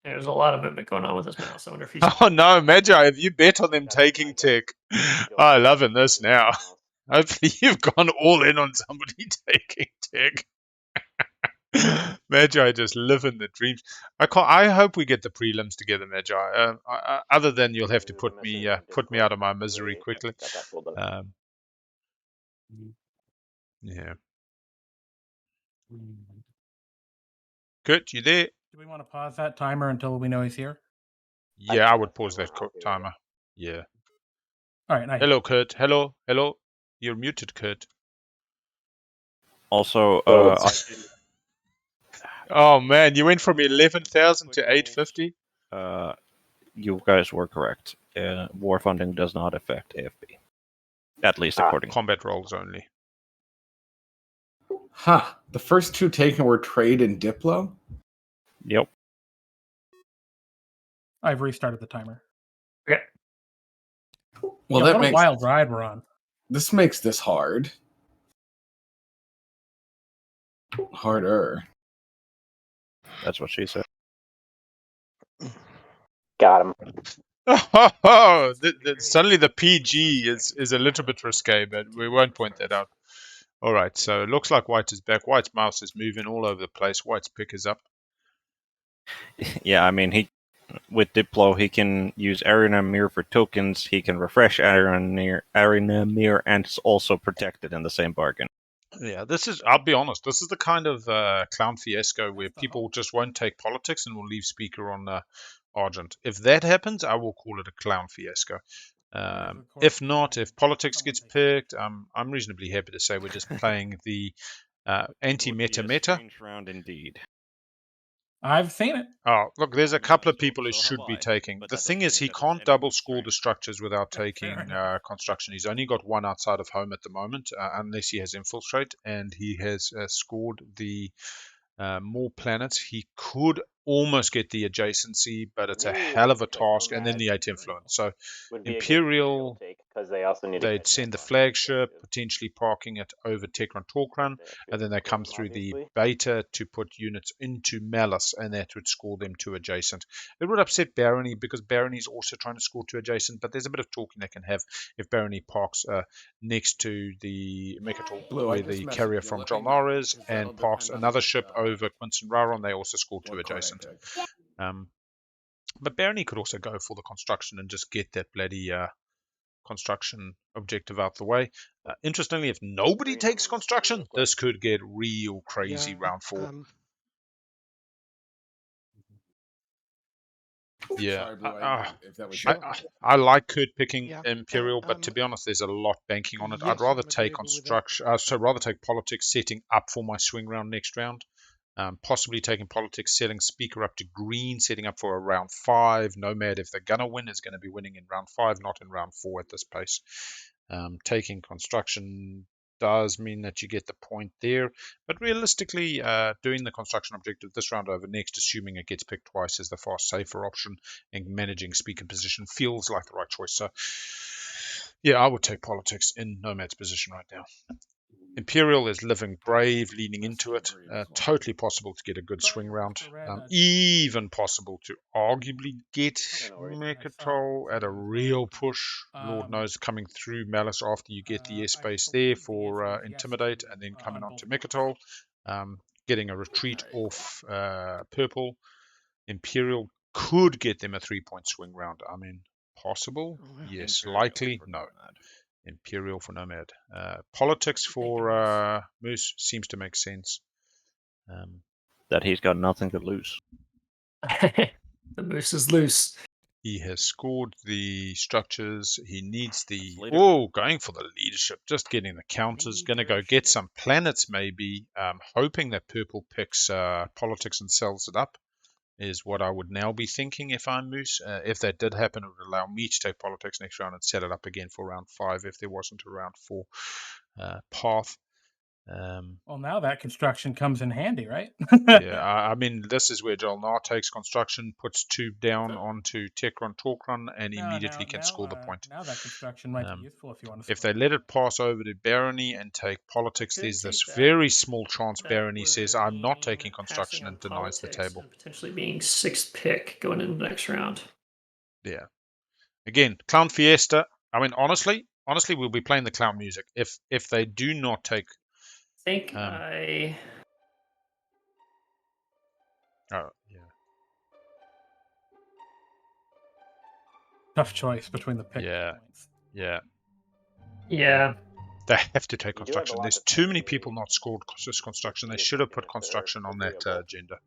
E: There's a lot of movement going on with this mouse. I wonder if he's.
A: Oh no, Magi, have you bet on them taking tech? I'm loving this now. Hopefully you've gone all in on somebody taking tech. Magi just living the dreams. I hope we get the prelims together, Magi. Other than you'll have to put me out of my misery quickly. Yeah. Kurt, you there?
C: Do we want to pause that timer until we know he's here?
A: Yeah, I would pause that timer. Yeah.
C: All right.
A: Hello, Kurt. Hello. You're muted, Kurt.
D: Also,
A: oh man, you went from 11,000 to 850.
D: You guys were correct. War funding does not affect AFB. At least according.
A: Combat rolls only.
G: Huh. The first 2 taken were trade and Diplo?
D: Yep.
C: I've restarted the timer.
E: Okay.
G: Well,
C: Yeah,
G: that
C: what a
G: makes
C: wild ride we're on.
G: this makes this hard. Harder.
D: That's what she said.
F: Got him.
A: Oh, suddenly the PG is a little bit risque, but we won't point that out. All right, so it looks like White is back. White's mouse is moving all over the place. White's pick is up.
D: Yeah, I mean, with Diplo, he can use Arena Mirror for tokens. He can refresh Arena Mirror, and it's also protected in the same bargain.
A: Yeah, I'll be honest, this is the kind of clown fiasco where people just won't take politics and will leave speaker on Argent. If that happens, I will call it a clown fiasco. If not, if politics gets picked, I'm reasonably happy to say we're just playing the anti-meta meta.
D: Strange round indeed.
C: I've seen it.
A: Oh, look, there's a
D: Yeah,
A: couple of
D: so-
A: people who
D: so
A: should
D: have
A: be
D: I,
A: taking.
D: but
A: The
D: that
A: thing
D: doesn't
A: is,
D: mean
A: he
D: that there's
A: can't
D: any
A: double score the
D: strength.
A: structures without
C: Fair
A: taking
C: enough.
A: construction. He's only got 1 outside of home at the moment, unless he has infiltrate, and he has scored the more planets. He could almost get the adjacency, but it's a hell of a task, and then the 8 influence. So
F: Would be
A: Imperial,
F: a good take because they also need to
A: they'd
F: catch
A: send the
F: up on
A: flagship,
F: objectives.
A: potentially parking it over Tekron Torkran,
F: They have to
A: and then they come
F: explode,
A: through the
F: obviously.
A: beta to put units into Malice, and that would score them to adjacent. It would upset Barony because Barony's also trying to score to adjacent, but there's a bit of talking they can have if Barony parks next to the Mechatol,
G: Blue, I
A: where
G: just
A: the
G: messaged
A: carrier
G: you.
A: from
G: Let me know,
A: Jolnar is,
G: because that'll
A: and parks
G: depend on
A: another
G: what,
A: ship over Quinton Raron. They also score to
G: what card I
A: adjacent.
G: picked.
A: But Barony could also go for the construction and just get that bloody construction objective out the way. Interestingly, if nobody takes construction, this could get real crazy round 4. Yeah,
G: Sorry, Blue, if that was
B: Sure.
A: I like Kurt picking
B: Yeah,
A: Imperial, but to be honest, there's a lot banking on it. I'd
B: yes,
A: rather
B: I'm
A: take
B: agreeable with that.
A: construction, rather take politics, setting up for my swing round next round. Possibly taking politics, setting speaker up to green, setting up for a round 5. Nomad, if they're gonna win, is going to be winning in round 5, not in round 4 at this pace. Taking construction does mean that you get the point there, but realistically, doing the construction objective this round over next, assuming it gets picked twice, is the far safer option, and managing speaker position feels like the right choice. So, yeah, I would take politics in Nomad's position right now. Imperial is living brave, leaning into it. Totally possible to get a good swing round. Even possible to arguably get Mechatol at a real push. Lord knows, coming through Malice after you get the airspace there for Intimidate, and then coming on to Mechatol. Getting a retreat off Purple. Imperial could get them a 3-point swing round. I mean, possible? Yes.
D: Imperial
A: Likely?
D: for
A: No.
D: Nomad.
A: Imperial for Nomad. Politics for Moose seems to make sense.
D: That he's got nothing to lose.
E: The moose is loose.
A: He has scored the structures. He needs the...
D: That's leadership.
A: Going for the leadership. Just getting the counters. Going to go
D: Leadership.
A: get some planets maybe. Hoping that Purple picks politics and sells it up is what I would now be thinking if I'm Moose. If that did happen, it would allow me to take politics next round and set it up again for round 5 if there wasn't a round 4 path.
C: Well, now that construction comes in handy, right?
A: Yeah, I mean, this is where Jolnar takes construction, puts 2 down onto Tekron Torkron, and immediately can score the point.
C: Now that construction might be useful if you want to.
A: If they let it pass over to Barony and take politics,
E: could
A: there's this
E: take that.
A: very small chance
E: That
A: Barony
E: would
A: says, I'm not
E: mean
A: taking construction,
E: passing
A: and
E: on
A: denies the
E: politics
A: table.
E: and potentially being 6th pick going into the next round.
A: Yeah. Again, Clown Fiesta. I mean, honestly, we'll be playing the clown music. If they do not take...
E: I think I...
A: Oh, yeah.
C: Tough choice between the pick points.
A: Yeah.
E: Yeah.
A: They have to take
F: You do have a
A: construction.
F: lot
A: There's
F: to
A: too
F: say
A: many
F: with
A: people not scored this construction. They
F: with
A: should have
F: taking
A: put
F: it that are
A: construction on that
F: agreeable.
A: agenda.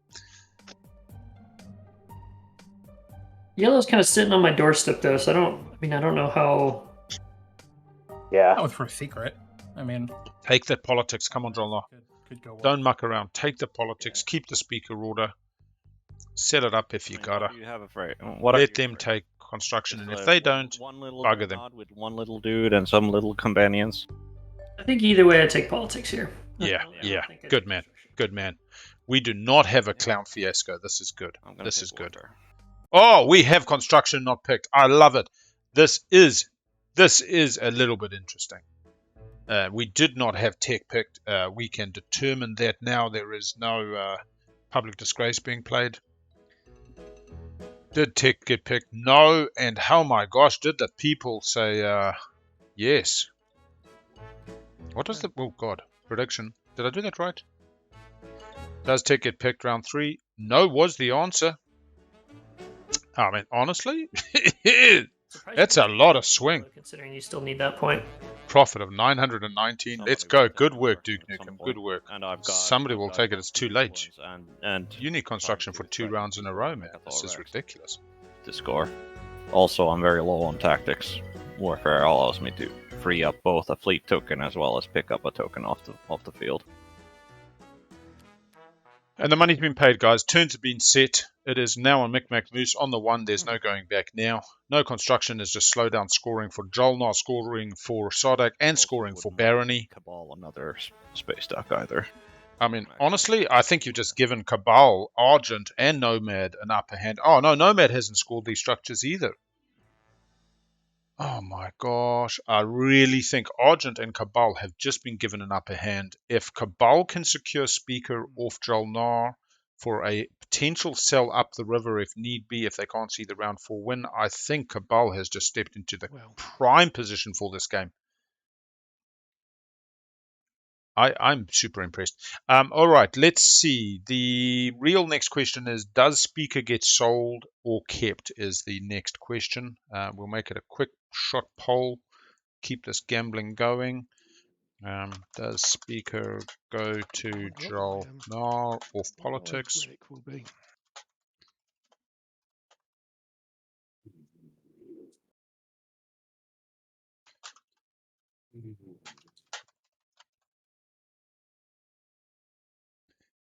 E: Yellow's kind of sitting on my doorstep, though, so I don't know how...
F: Yeah.
C: That was for a secret. I mean...
A: Take that politics. Come on, Jolnar.
C: Could go well.
A: Don't muck around. Take the politics. Keep the speaker order. Set it up if you gotta.
D: What do you have afraid?
A: Let them take construction, and if
D: Just,
A: they don't,
D: one little
A: bugger them.
D: nod with one little dude and some little companions.
E: I think either way, I take politics here.
A: Yeah,
E: I don't
A: yeah.
E: think I
A: Good
E: take
A: man.
E: construction.
A: Good man. We do not have a clown fiasco. This is good.
D: I'm gonna
A: This
D: take
A: is good.
D: warfare.
A: Oh, we have construction not picked. I love it. This is a little bit interesting. We did not have tech picked. We can determine that now. There is no public disgrace being played. Did tech get picked? No. And oh my gosh, did the people say yes? What was the... Oh god, prediction. Did I do that right? Does tech get picked round 3? No was the answer. I mean, honestly, that's a lot of swing.
E: Considering you still need that point.
A: Profit of 919. Let's go. Good work, Duke Nukem. Good work.
D: And I've got,
A: Somebody will take it. It's too late.
D: And
A: You need construction for 2 rounds in a row, man. This is ridiculous.
D: to score. Also, I'm very low on tactics. Warfare allows me to free up both a fleet token as well as pick up a token off the field.
A: And the money's been paid, guys. Turns have been set. It is now on Micmac Moose on the 1. There's no going back now. No construction is just slow down scoring for Jolnar, scoring for Sardak, and
D: Also
A: scoring for
D: wouldn't
A: Barony.
D: Cabal another space duck either.
A: I mean, honestly, I think you've just given Cabal, Argent, and Nomad an upper hand. Oh, no, Nomad hasn't scored these structures either. Oh my gosh, I really think Argent and Cabal have just been given an upper hand. If Cabal can secure Speaker off Jolnar for a potential sell up the river if need be, if they can't see the round 4 win, I think Cabal has just stepped into the prime position for this game. I'm super impressed. All right, let's see. The real next question is, does Speaker get sold or kept is the next question. We'll make it a quick shot poll. Keep this gambling going. Does Speaker go to Joel Nar off politics?
B: Will be.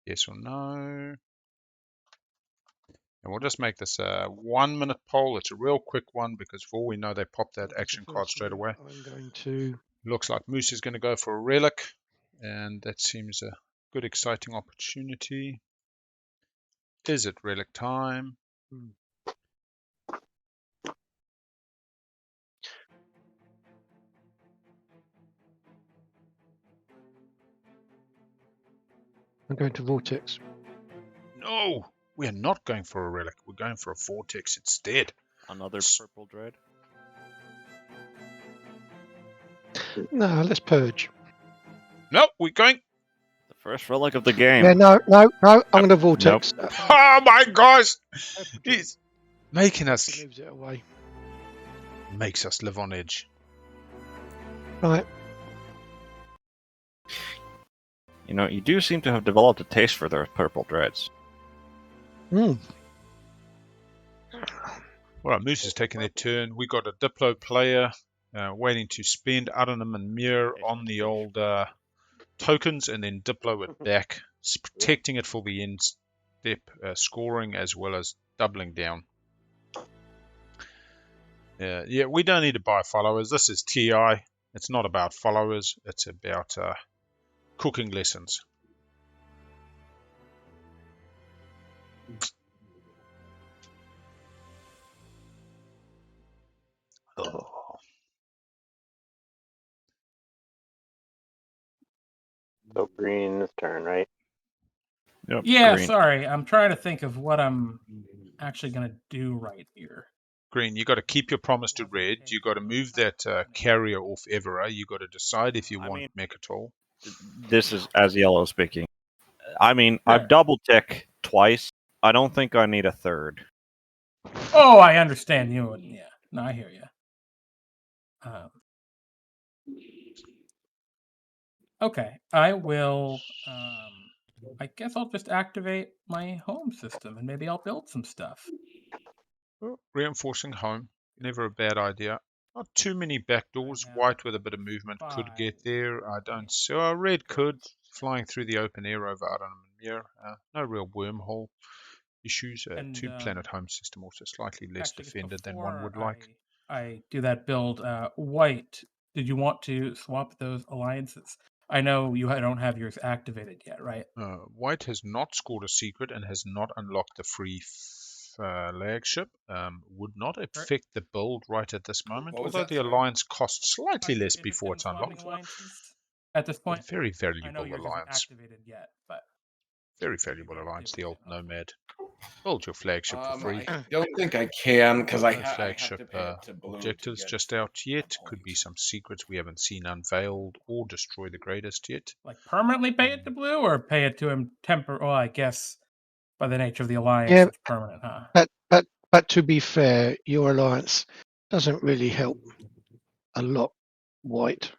A: Yes or no? And we'll just make this a 1 minute poll. It's a real quick one because for all we know, they pop that action card straight away.
B: I'm going to.
A: Looks like Moose is going to go for a relic, and that seems a good, exciting opportunity. Is it relic time?
B: I'm going to Vortex.
A: No, we are not going for a relic. We're going for a vortex instead.
D: Another purple dread.
B: No, let's purge.
A: No, we're going.
D: The first relic of the game.
B: Yeah, no. I'm going to Vortex.
A: Oh my gosh! He's making us.
B: Moves it away.
A: Makes us live on edge.
B: Right.
D: You know, you do seem to have developed a taste for those purple dreads.
B: Hmm.
A: All right, Moose is taking their turn. We got a Diplo player waiting to spend Adonam and Mir on the old tokens, and then Diplo it back, protecting it for the end step, scoring as well as doubling down. Yeah, we don't need to buy followers. This is TI. It's not about followers. It's about cooking lessons. Oh.
F: So green's turn, right?
D: Yep,
C: Yeah,
D: green.
C: sorry. I'm trying to think of what I'm actually going to do right here.
A: Green, you got to keep your promise to red. You got to move that carrier off Evera. You got to decide if you want Mechatol.
D: This is as yellow speaking. I mean,
C: Sure.
D: I've double tick twice. I don't think I need a third.
C: Oh, I understand you. Yeah, no, I hear you. Okay, I will. I guess I'll just activate my home system and maybe I'll build some stuff.
A: Reinforcing home, never a bad idea. Not too many backdoors. White with a bit of movement could get there. I don't see. Oh, red could, flying through the open air over Adonam and Mir. No real wormhole. issues.
C: And,
A: 2-planet home system also slightly less
C: actually, just
A: defended than one would
C: before
A: like.
C: I do that build. White, did you want to swap those alliances? I know you don't have yours activated yet, right?
A: White has not scored a secret and has not unlocked the free flagship. Would not affect the build right at this moment,
G: What was
A: although
G: that,
A: the
G: sorry?
A: alliance costs slightly
C: Are you
A: less before
C: interested
A: it's
C: in swapping
A: unlocked.
C: alliances at this
A: A
C: point?
A: very
C: I know
A: valuable
C: yours
A: alliance.
C: isn't activated yet, but
A: Very valuable alliance, the old Nomad. Build your flagship for free.
G: I don't think I can because I
A: No
G: have
A: flagship
G: to pay it to Blue
A: objectives
G: to get
A: just out
G: a
A: yet. Could
G: point.
A: be some secrets we haven't seen unveiled or destroy the greatest yet.
C: like permanently pay it to Blue or pay it to him Well, I guess by the nature of the alliance,
B: Yeah.
C: it's permanent, huh?
B: But to be fair, your alliance doesn't really help a lot, White.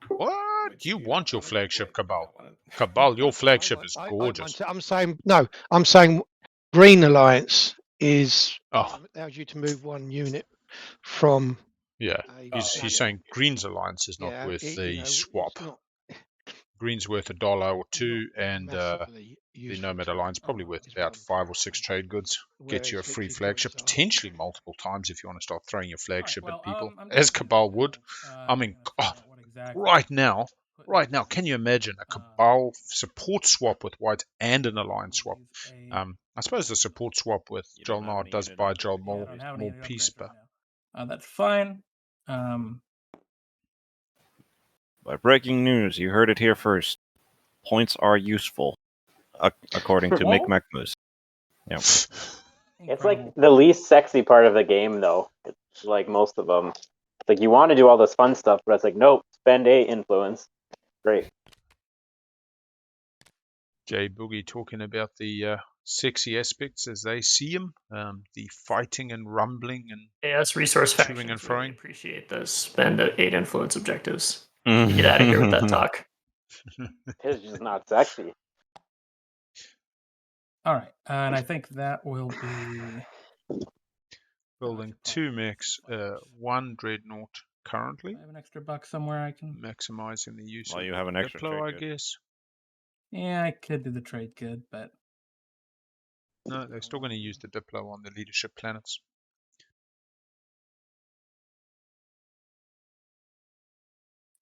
A: What? You want your flagship, Cabal?
G: That one.
A: Cabal, your flagship is gorgeous.
B: I'm saying no. I'm saying Green Alliance is
A: Oh,
B: allows you to move one unit from.
A: yeah.
B: a
A: He's
B: planet.
A: saying Green's alliance is not
B: Yeah,
A: worth
B: you
A: the
B: know,
A: swap.
B: it's not
A: Green's worth $1 or
B: not
A: $2, and
B: massively
A: the
B: useful
A: Nomad
B: to you,
A: alliance probably worth
B: is what
A: about
B: I'm
A: 5
B: trying
A: or
B: to
A: 6
B: say.
A: trade goods. Get you a
B: Whereas
A: free
B: victory
A: flagship,
B: points are
A: potentially multiple times if you want to start throwing your flagship
C: Well,
A: at people,
C: I'm
A: as
C: taking
A: Cabal
C: note
A: would.
C: of,
A: I mean,
C: gonna find out what exactly
A: right
C: to
A: now,
C: put in
A: can you
C: here.
A: imagine a Cabal support swap with White and an alliance swap?
C: Use a-
A: I suppose the support swap with
D: You don't have
A: Jolnar
D: any
A: does
D: unit
A: buy
D: upgrades
A: Jol
D: yet,
A: more,
C: I don't have any
A: more
C: unit
A: peace,
C: upgrades
A: but
C: right now. That's fine.
D: By breaking news, you heard it here first. Points are useful, according to
C: Whoa.
D: McMacMoose. Yep.
F: It's
C: Incredible.
F: like the least sexy part of the game, though. It's like most of them. It's like you want to do all this fun stuff, but it's like, nope, spend a influence. Great.
A: Jay Boogie talking about the sexy aspects as they see them, the fighting and rumbling and
E: Yeah, that's resource
A: Chewing
E: factions.
A: and
E: Really
A: froing.
E: appreciate those spend 8 influence objectives. Get out of here with that talk.
F: It's just not sexy.
C: All right, and I think that will be
A: building
C: should
A: 2
C: probably
A: mechs,
C: flash.
A: 1 dreadnought currently,
C: I have an extra buck somewhere I can.
A: maximizing the use
D: Well,
A: of
D: you have an extra
A: Diplo,
D: trade
A: I
D: good.
A: guess.
C: Yeah, I could do the trade good, but
A: No, they're still going to use the Diplo on the leadership planets.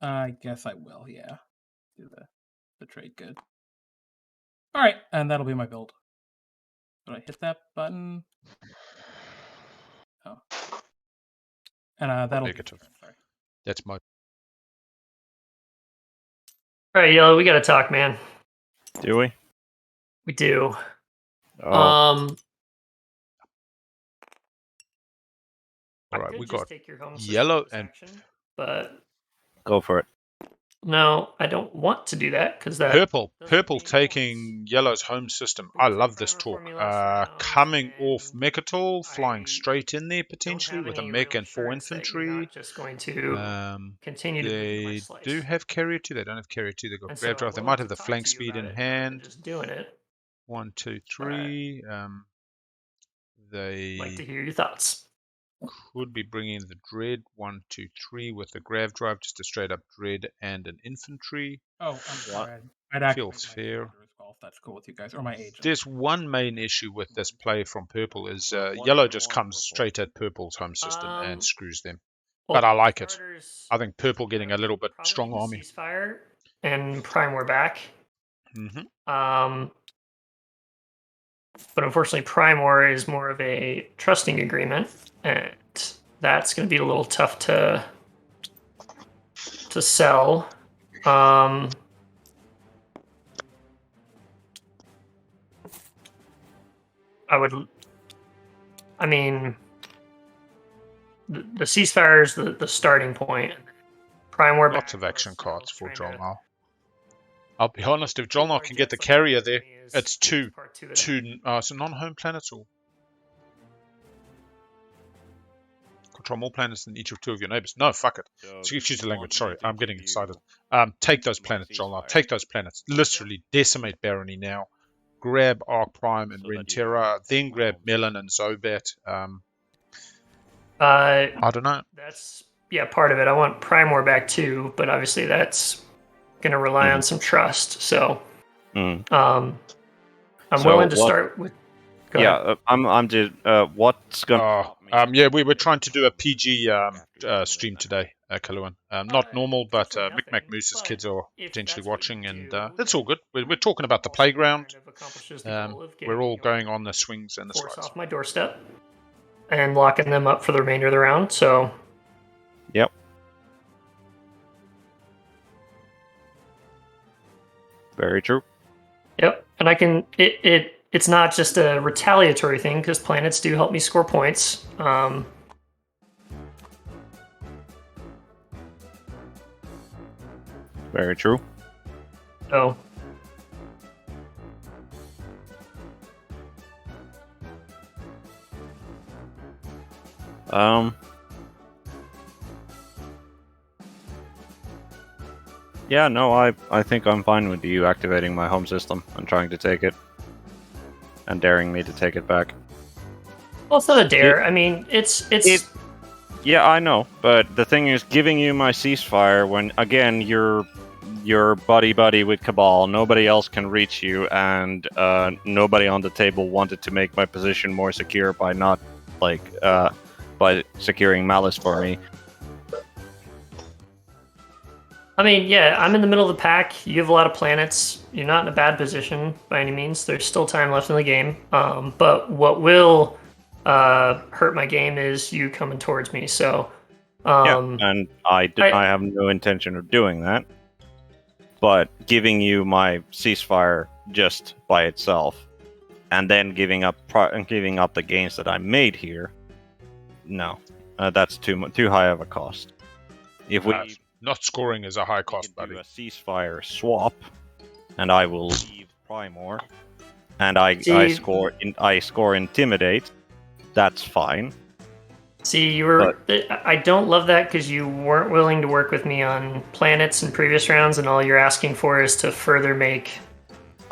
C: I guess I will. Yeah, do the trade good. All right, and that'll be my build. Did I hit that button? Oh, and that'll be
A: Negative.
C: sorry.
A: That's my.
E: All right, Yellow, we got to talk, man.
D: Do we?
E: We do.
D: Oh,
A: All
E: I
A: right,
E: could
A: we
E: just
A: got
E: take your home
A: yellow
E: system
A: and
E: section, but
D: go for it.
E: no, I don't want to do that because that
A: purple.
E: doesn't
A: Purple
E: gain
A: taking yellow's home system. I
E: Brings in
A: love this
E: primer
A: talk.
E: formulas rounds,
A: Coming off
E: and
A: Mechatol, flying
E: I
A: straight in there
E: don't
A: potentially
E: have
A: with a
E: any
A: mech
E: real
A: and 4
E: assurance that you're
A: infantry.
E: not just going to continue to move through my
A: They
E: slice.
A: do have carrier 2. They don't have carrier 2. They've got
E: And
A: grab
E: so
A: drive.
E: I'm
A: They
E: willing
A: might
E: to
A: have the
E: talk
A: flank
E: to you
A: speed
E: about
A: in
E: it rather than
A: hand.
E: just doing it.
A: 1, 2,
E: But
A: 3.
E: I'd
A: They
E: like to hear your thoughts.
A: could be bringing the dread 1, 2, 3 with the grav drive, just a straight up dread and an infantry.
C: Oh, I'm
D: What?
C: sorry. I'd activate
A: Feels
C: my
A: fair.
C: commander as well if that's cool with you guys, or my agent.
A: There's one main issue with this play from purple is
D: One
A: yellow
D: green,
A: just
D: one
A: comes
D: purple.
A: straight at purple's home system and screws them.
E: Well,
A: But I like it.
E: starters,
A: I think purple getting a little bit
E: probably
A: strong
E: need to
A: army.
E: ceasefire and prime we're back.
A: Mm-hmm.
E: But unfortunately, Prime War is more of a trusting agreement, and that's going to be a little tough to sell. I mean, the ceasefire is the starting point. Prime War
A: Lots
E: back
A: of action
E: was, you know,
A: cards for
E: trying to
A: Jolnar. I'll be honest, if
E: get
A: Jolnar
E: more
A: can get the
E: jets
A: carrier
E: like
A: there,
E: is
A: it's two
E: part two of that.
A: so non-home planets or control more planets than each of 2 of your neighbors. No, fuck it.
D: So
A: Excuse the
D: you
A: language.
D: want
A: Sorry,
D: me to
A: I'm getting
D: give
A: excited.
D: you
A: Take those
D: my
A: planets, Jolnar.
D: ceasefire?
A: Take those planets. Literally decimate Barony now. Grab Arc Prime and
D: So that you
A: Renterra,
D: can
A: then
D: take my
A: grab
D: home
A: Melon and Zobat.
E: I
A: I don't know.
E: That's part of it. I want Prime War back too, but obviously that's going to rely on some trust. So,
D: Mm.
E: I'm
D: So
E: willing to
D: what-
E: start with. Go ahead.
D: I'm just. What's gonna?
A: Yeah, we were trying to do a PG stream today, Kaluan. Not normal, but Micmac Moose's kids are potentially watching, and it's all good. We're talking about the playground. We're all going on the swings and the
E: Force
A: slides.
E: off my doorstep and locking them up for the remainder of the round. So.
D: Yep. Very true.
E: Yep, and I can. It's not just a retaliatory thing because planets do help me score points.
D: Very true.
E: So.
D: Yeah, no, I think I'm fine with you activating my home system and trying to take it. And daring me to take it back.
E: Well, it's not a dare. I mean, it's.
D: Yeah, I know, but the thing is, giving you my ceasefire when, again, you're buddy with Cabal, nobody else can reach you, and nobody on the table wanted to make my position more secure by not, by securing Malice for me.
E: I mean, yeah, I'm in the middle of the pack. You have a lot of planets. You're not in a bad position by any means. There's still time left in the game. But what will hurt my game is you coming towards me. So,
D: and I have no intention of doing that. But giving you my ceasefire just by itself, and then giving up the gains that I made here, no, that's too high of a cost. If we
A: not scoring is a high cost,
D: do
A: buddy.
D: a ceasefire swap, and I will leave Primor, and I score Intimidate. That's fine.
E: See, I don't love that because you weren't willing to work with me on planets in previous rounds, and all you're asking for is to further make.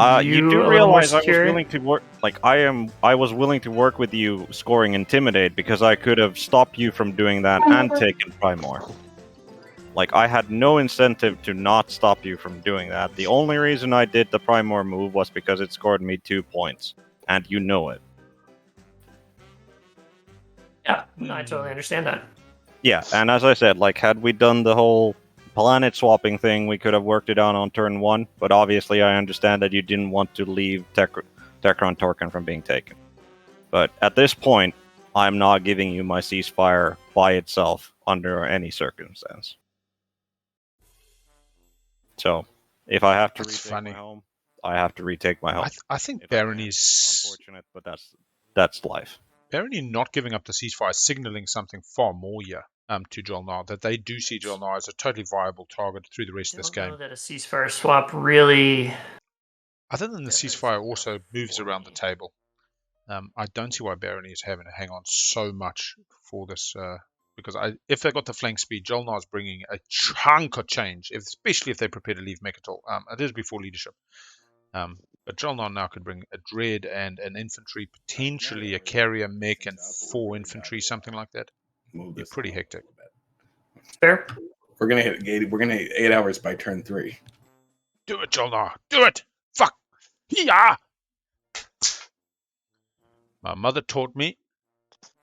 D: You do realize I was willing to work. I was willing to work with you scoring Intimidate because I could have stopped you from doing that and taken Primor. I had no incentive to not stop you from doing that. The only reason I did the Primor move was because it scored me 2 points, and you know it.
E: Yeah, I totally understand that.
D: Yeah, and as I said, had we done the whole planet swapping thing, we could have worked it out on turn 1, but obviously I understand that you didn't want to leave Tekron Torkin from being taken. But at this point, I'm not giving you my ceasefire by itself under any circumstance. So, if I have to retake my home, I have to retake my home.
A: I think Barony's
D: unfortunate, but that's life.
A: Barony not giving up the ceasefire is signaling something far more here to Jolnar, that they do see Jolnar as a totally viable target through the rest of this game.
E: I don't know that a ceasefire swap really.
A: Other than the ceasefire also moves around the table. I don't see why Barony is having to hang on so much for this. Because if they got the flank speed, Jolnar's bringing a chunk of change, especially if they prepare to leave Mechatol. It is before leadership. But Jolnar now could bring a Dread and an infantry, potentially a carrier mech and 4 infantry, something like that. Be pretty hectic.
E: Fair.
G: We're gonna hit 8 hours by turn 3.
A: Do it, Jolnar. Do it. Fuck. Yeah. My mother taught me,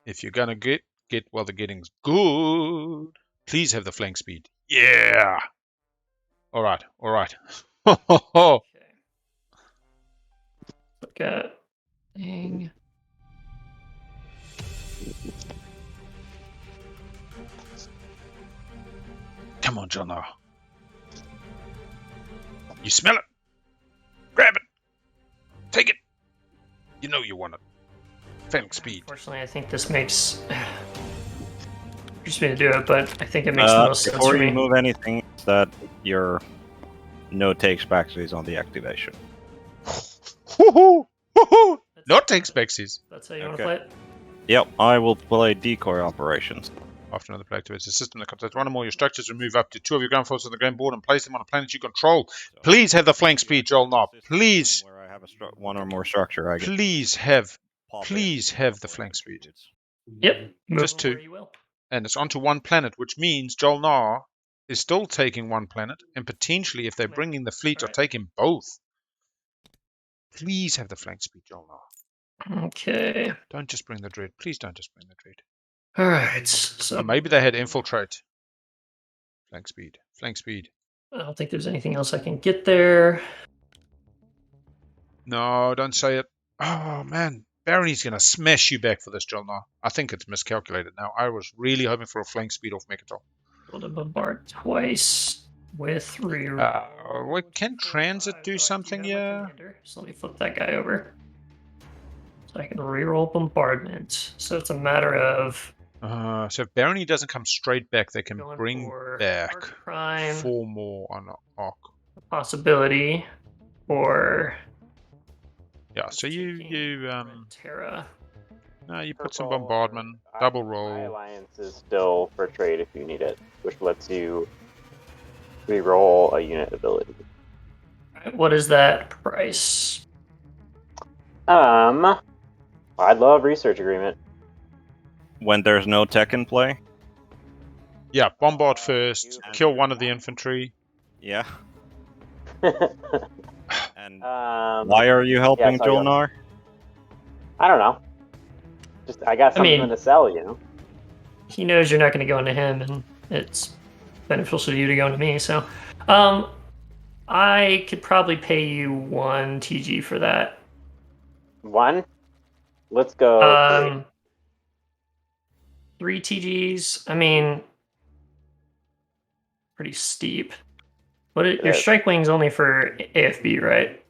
A: if you're gonna get while the getting's good, please have the flank speed. Yeah. All right.
E: Okay. Look at thing.
A: Come on, Jolnar. You smell it? Grab it. Take it. You know you want it. Flank speed.
E: Unfortunately, I think this makes. Just me to do it, but I think it makes the most sense
D: before
E: for
D: you
E: me.
D: move anything, that your no takes backsies on the activation.
A: Woohoo! Woohoo! Not takes backsies.
E: That's how you want to play it?
D: Yep, I will play decoy operations.
A: After another play activates a system that contains one or more of your structures, remove up to 2 of your ground forces on the ground board and place them on a planet you control. Please have the flank speed, Jolnar. Please.
D: Where I have one or more structure, I get
A: Please have the flank speed.
E: Yep.
A: Just 2. And it's onto 1 planet, which means Jolnar is still taking 1 planet, and potentially, if they're bringing the fleet, are taking both. Please have the flank speed, Jolnar.
E: Okay.
A: Don't just bring the dread. Please don't just bring the dread.
E: All right. So
A: Maybe they had infiltrate. Flank speed. Flank speed.
E: I don't think there's anything else I can get there.
A: No, don't say it. Oh, man. Barony's going to smash you back for this, Jolnar. I think it's miscalculated now. I was really hoping for a flank speed off Mechatol.
E: Able to bombard twice with
A: Can transit do something here?
E: So let me flip that guy over. So I can reroll bombardment. So it's a matter of
A: So if Barony doesn't come straight back, they can
E: going
A: bring
E: for
A: back
E: Arc Prime,
A: 4 more on Arc.
E: a possibility, or
A: Yeah, so you
E: Terra.
A: no, you put some
F: Purple,
A: bombardment,
F: or
A: double
F: My
A: roll.
F: alliance is still for trade if you need it, which lets you re-roll a unit ability.
E: What is that price?
F: I'd love research agreement.
D: When there's no tech in play?
A: Yeah, bombard first, kill one of the infantry.
D: Yeah. And
F: Why
D: why are you helping
F: so you're-
D: Jolnar?
F: I don't know. Just I got something
E: mean-
F: to sell, you know.
E: He knows you're not going to go into him, and it's beneficial to you to go into me. So, I could probably pay you 1 TG for that.
F: 1. Let's go.
E: 3 TGs. I mean, pretty steep. Your strike wing's only for AFB, right?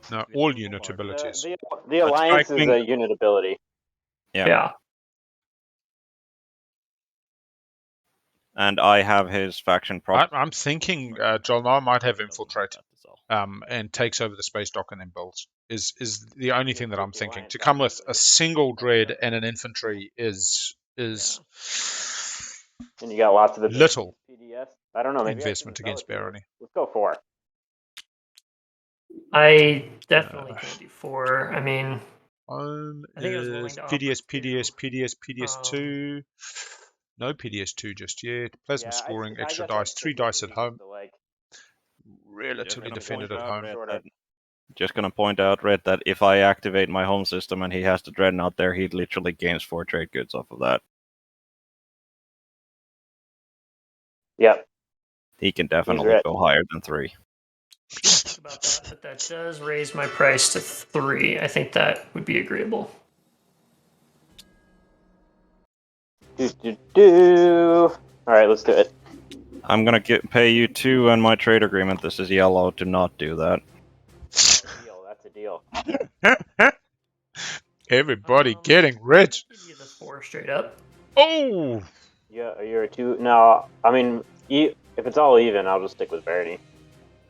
A: No, all unit abilities.
F: The alliance
D: striking-
F: is a unit ability.
D: Yeah. And I have his faction prop.
A: I'm thinking Jolnar might have infiltrate and takes over the space dock and then builds. Is the only thing that I'm thinking. To come with a single dread and an infantry is
F: And you got lots of the
A: little
F: PDS. I don't know. Maybe
A: investment against Barony.
F: Let's go 4.
E: I definitely can't do 4. I mean, I think I was willing
A: Is
E: to offer
A: PDS2. No PDS2 just yet. Plasma scoring, extra dice, 3 dice at home. Relatively defended at home.
D: Just gonna point out, Red, that if I activate my home system and he has the Dreadnought there, he literally gains 4 trade goods off of that.
F: Yep.
D: He can definitely go higher than 3.
E: about that, but that does raise my price to 3. I think that would be agreeable.
F: All right, let's do it.
D: I'm gonna pay you 2 on my trade agreement. This is yellow. Do not do that.
F: That's a deal.
A: Everybody getting rich.
E: Give you the 4 straight up.
A: Oh!
F: Yeah, you're a 2. No, I mean, if it's all even, I'll just stick with Barony.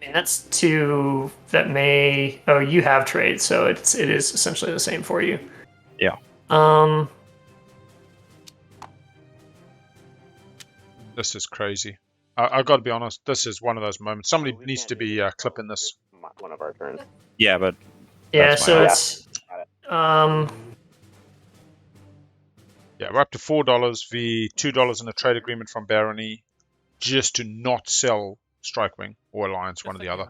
E: I mean, that's 2 that may. Oh, you have trade, so it is essentially the same for you.
D: Yeah.
A: This is crazy. I got to be honest. This is one of those moments. Somebody needs to be clipping this.
F: One of our turns.
D: Yeah, but
E: Yeah,
D: that's
E: so
D: my
E: it's
A: Yeah, we're up to $4 v $2 in a trade agreement from Barony, just to not sell Strikewing or Alliance, one or the other.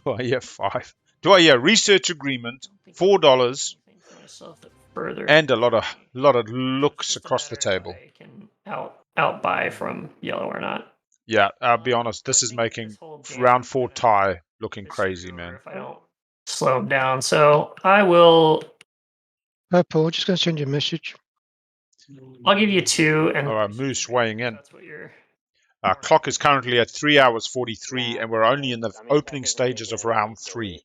A: Do I hear 5? Do I hear research agreement, $4, and a lot of looks across the table?
E: I can out buy from yellow or not.
A: Yeah, I'll be honest. This is making round 4 tie looking crazy, man.
E: If I don't slow him down, so I will.
B: Hi, Paul. Just going to send you a message.
E: I'll give you 2, and
A: All right, Moose weighing in.
E: that's what you're.
A: Clock is currently at 3 hours 43, and we're only in the opening stages of round 3.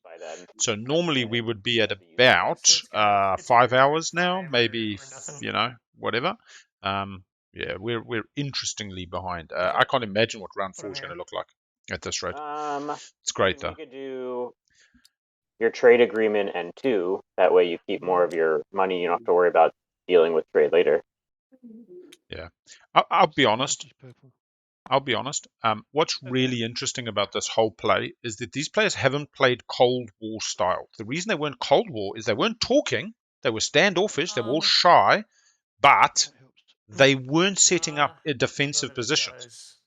A: So normally we would be at about 5 hours now, maybe, whatever. Yeah, we're interestingly behind. I can't imagine what round 4 is going to look like at this rate. It's great though.
F: You could do your trade agreement and 2. That way you keep more of your money. You don't have to worry about dealing with trade later.
A: Yeah, I'll be honest. What's really interesting about this whole play is that these players haven't played Cold War style. The reason they weren't Cold War is they weren't talking, they were standoffish, they were all shy, but they weren't setting up a defensive position.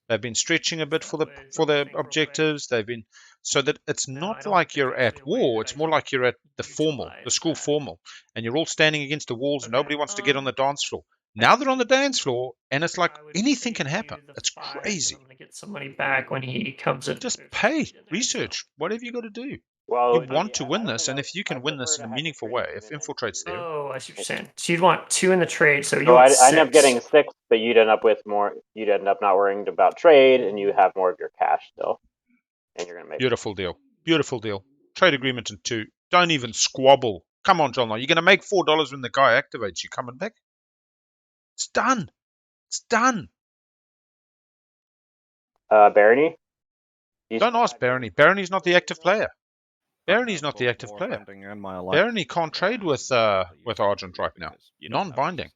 A: They've been stretching a bit for the objectives. They've been so that it's not like you're at war. It's more like you're at the formal, the school formal, and you're all standing against the walls. Nobody wants to get on the dance floor. Now they're on the dance floor, and it's like anything can happen. It's crazy.
E: I'm gonna get some money back when he comes in.
A: Just pay, research, whatever you got to do.
F: Well,
A: You want to win this, and if you can win this in a meaningful way, if Infiltrate's there.
E: Oh, I see what you're saying. So you'd want 2 in the trade, so you
F: So
E: want
F: I end up
E: 6.
F: getting 6, but you'd end up with more. You'd end up not worrying about trade, and you have more of your cash still, and you're gonna make
A: Beautiful deal. Beautiful deal. Trade agreement in 2. Don't even squabble. Come on, John. You're going to make $4 when the guy activates you coming back. It's done. It's done.
F: Barony.
A: Don't ask Barony. Barony's not the active player. Barony's not the active player. Barony can't trade with Argent right now. Non-binding.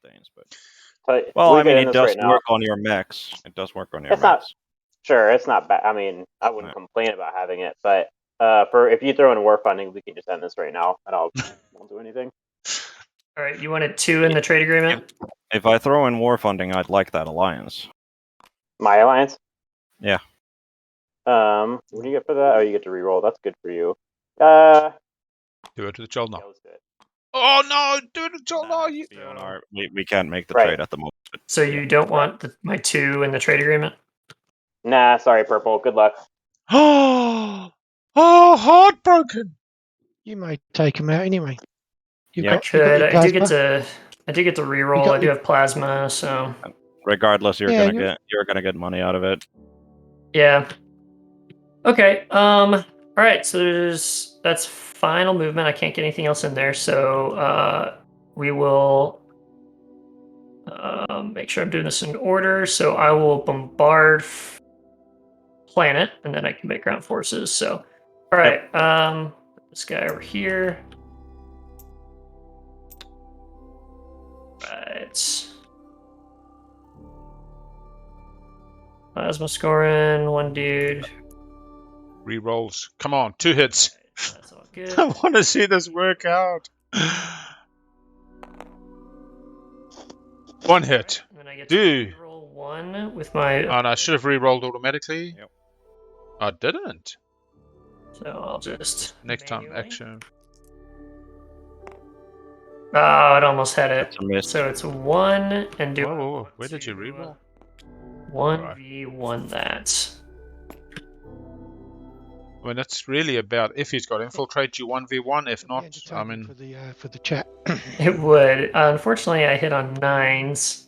D: Well, I mean, it does work on your mechs. It does work on your mechs.
F: Sure, it's not bad. I mean, I wouldn't complain about having it, but for if you throw in war funding, we can just end this right now, and I won't do anything.
E: All right, you wanted 2 in the trade agreement?
D: If I throw in war funding, I'd like that alliance.
F: My alliance?
D: Yeah.
F: What do you get for that? Oh, you get to reroll. That's good for you.
A: Do it to the child now. Oh no! Do it to the child now.
D: We can't make the trade at the moment.
E: So you don't want my 2 in the trade agreement?
F: Nah, sorry, Purple. Good luck.
A: Oh, heartbroken.
B: You may take them out anyway.
E: I do get to reroll. I do have plasma, so
D: regardless, you're gonna get money out of it.
E: Yeah. Okay. All right. So that's final movement. I can't get anything else in there. So we will make sure I'm doing this in order. So I will bombard planet, and then I can make ground forces. So, all right. Yep. This guy over here. Right. Plasma scoring, 1 dude.
A: Rerolls. Come on, 2 hits.
E: That's all good.
A: I want to see this work out. 1 hit.
E: And then I get
A: to
E: roll 1 with my.
A: Oh, no, I should have re-rolled automatically.
D: Yep.
A: I didn't.
E: So I'll just.
A: Next time, action.
E: Oh, it almost had it.
D: It's
E: so it's 1 and do.
A: Whoa. Where did you re-roll?
E: 1v1 that.
A: I mean, that's really about if he's got infiltrate you 1v1. If not, I mean,
B: for the chat.
E: It would. Unfortunately, I hit on 9s.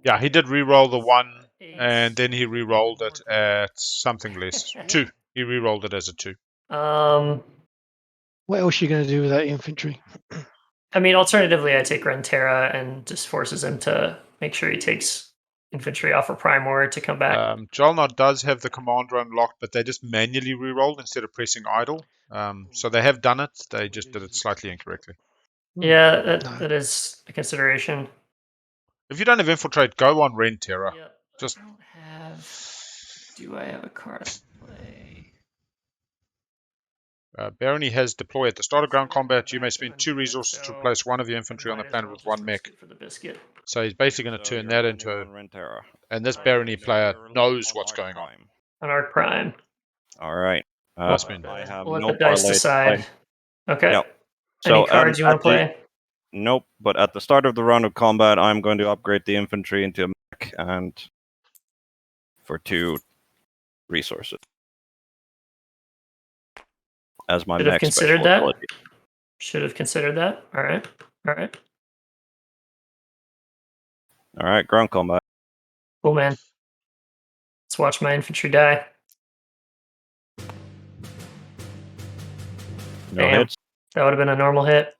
A: Yeah, he did re-roll the 1, and then he re-rolled it at something less. 2. He re-rolled it as a 2.
B: What else are you going to do with that infantry?
E: I mean, alternatively, I take Runeterra and just forces him to make sure he takes infantry off for Primor to come back.
A: Jalnod does have the commander unlocked, but they just manually re-rolled instead of pressing idle. So they have done it. They just did it slightly incorrectly.
E: Yeah, that is a consideration.
A: If you don't have infiltrate, go on Runeterra.
E: Yeah,
A: Just.
E: I don't have. Do I have a card to play?
A: Barony has deploy at the start of ground combat. You may spend 2 resources to replace one of your infantry on the planet with 1 mech.
E: For the biscuit.
A: So he's basically going to turn that into a. And this Barony player knows what's going on.
E: On Arc Prime.
D: All right.
A: I
D: have
E: we'll
D: no
E: let the dice
D: parlay
E: decide. Okay.
D: Yep.
E: Any cards you want to play?
D: Nope. But at the start of the round of combat, I'm going to upgrade the infantry into a mech and for 2 resources. As my
E: Should have
D: mech
E: considered
D: special
E: that.
D: ability.
E: Should have considered that. All right.
D: All right, ground combat.
E: Cool, man. Let's watch my infantry die.
D: No
E: Damn.
D: hits.
E: That would have been a normal hit.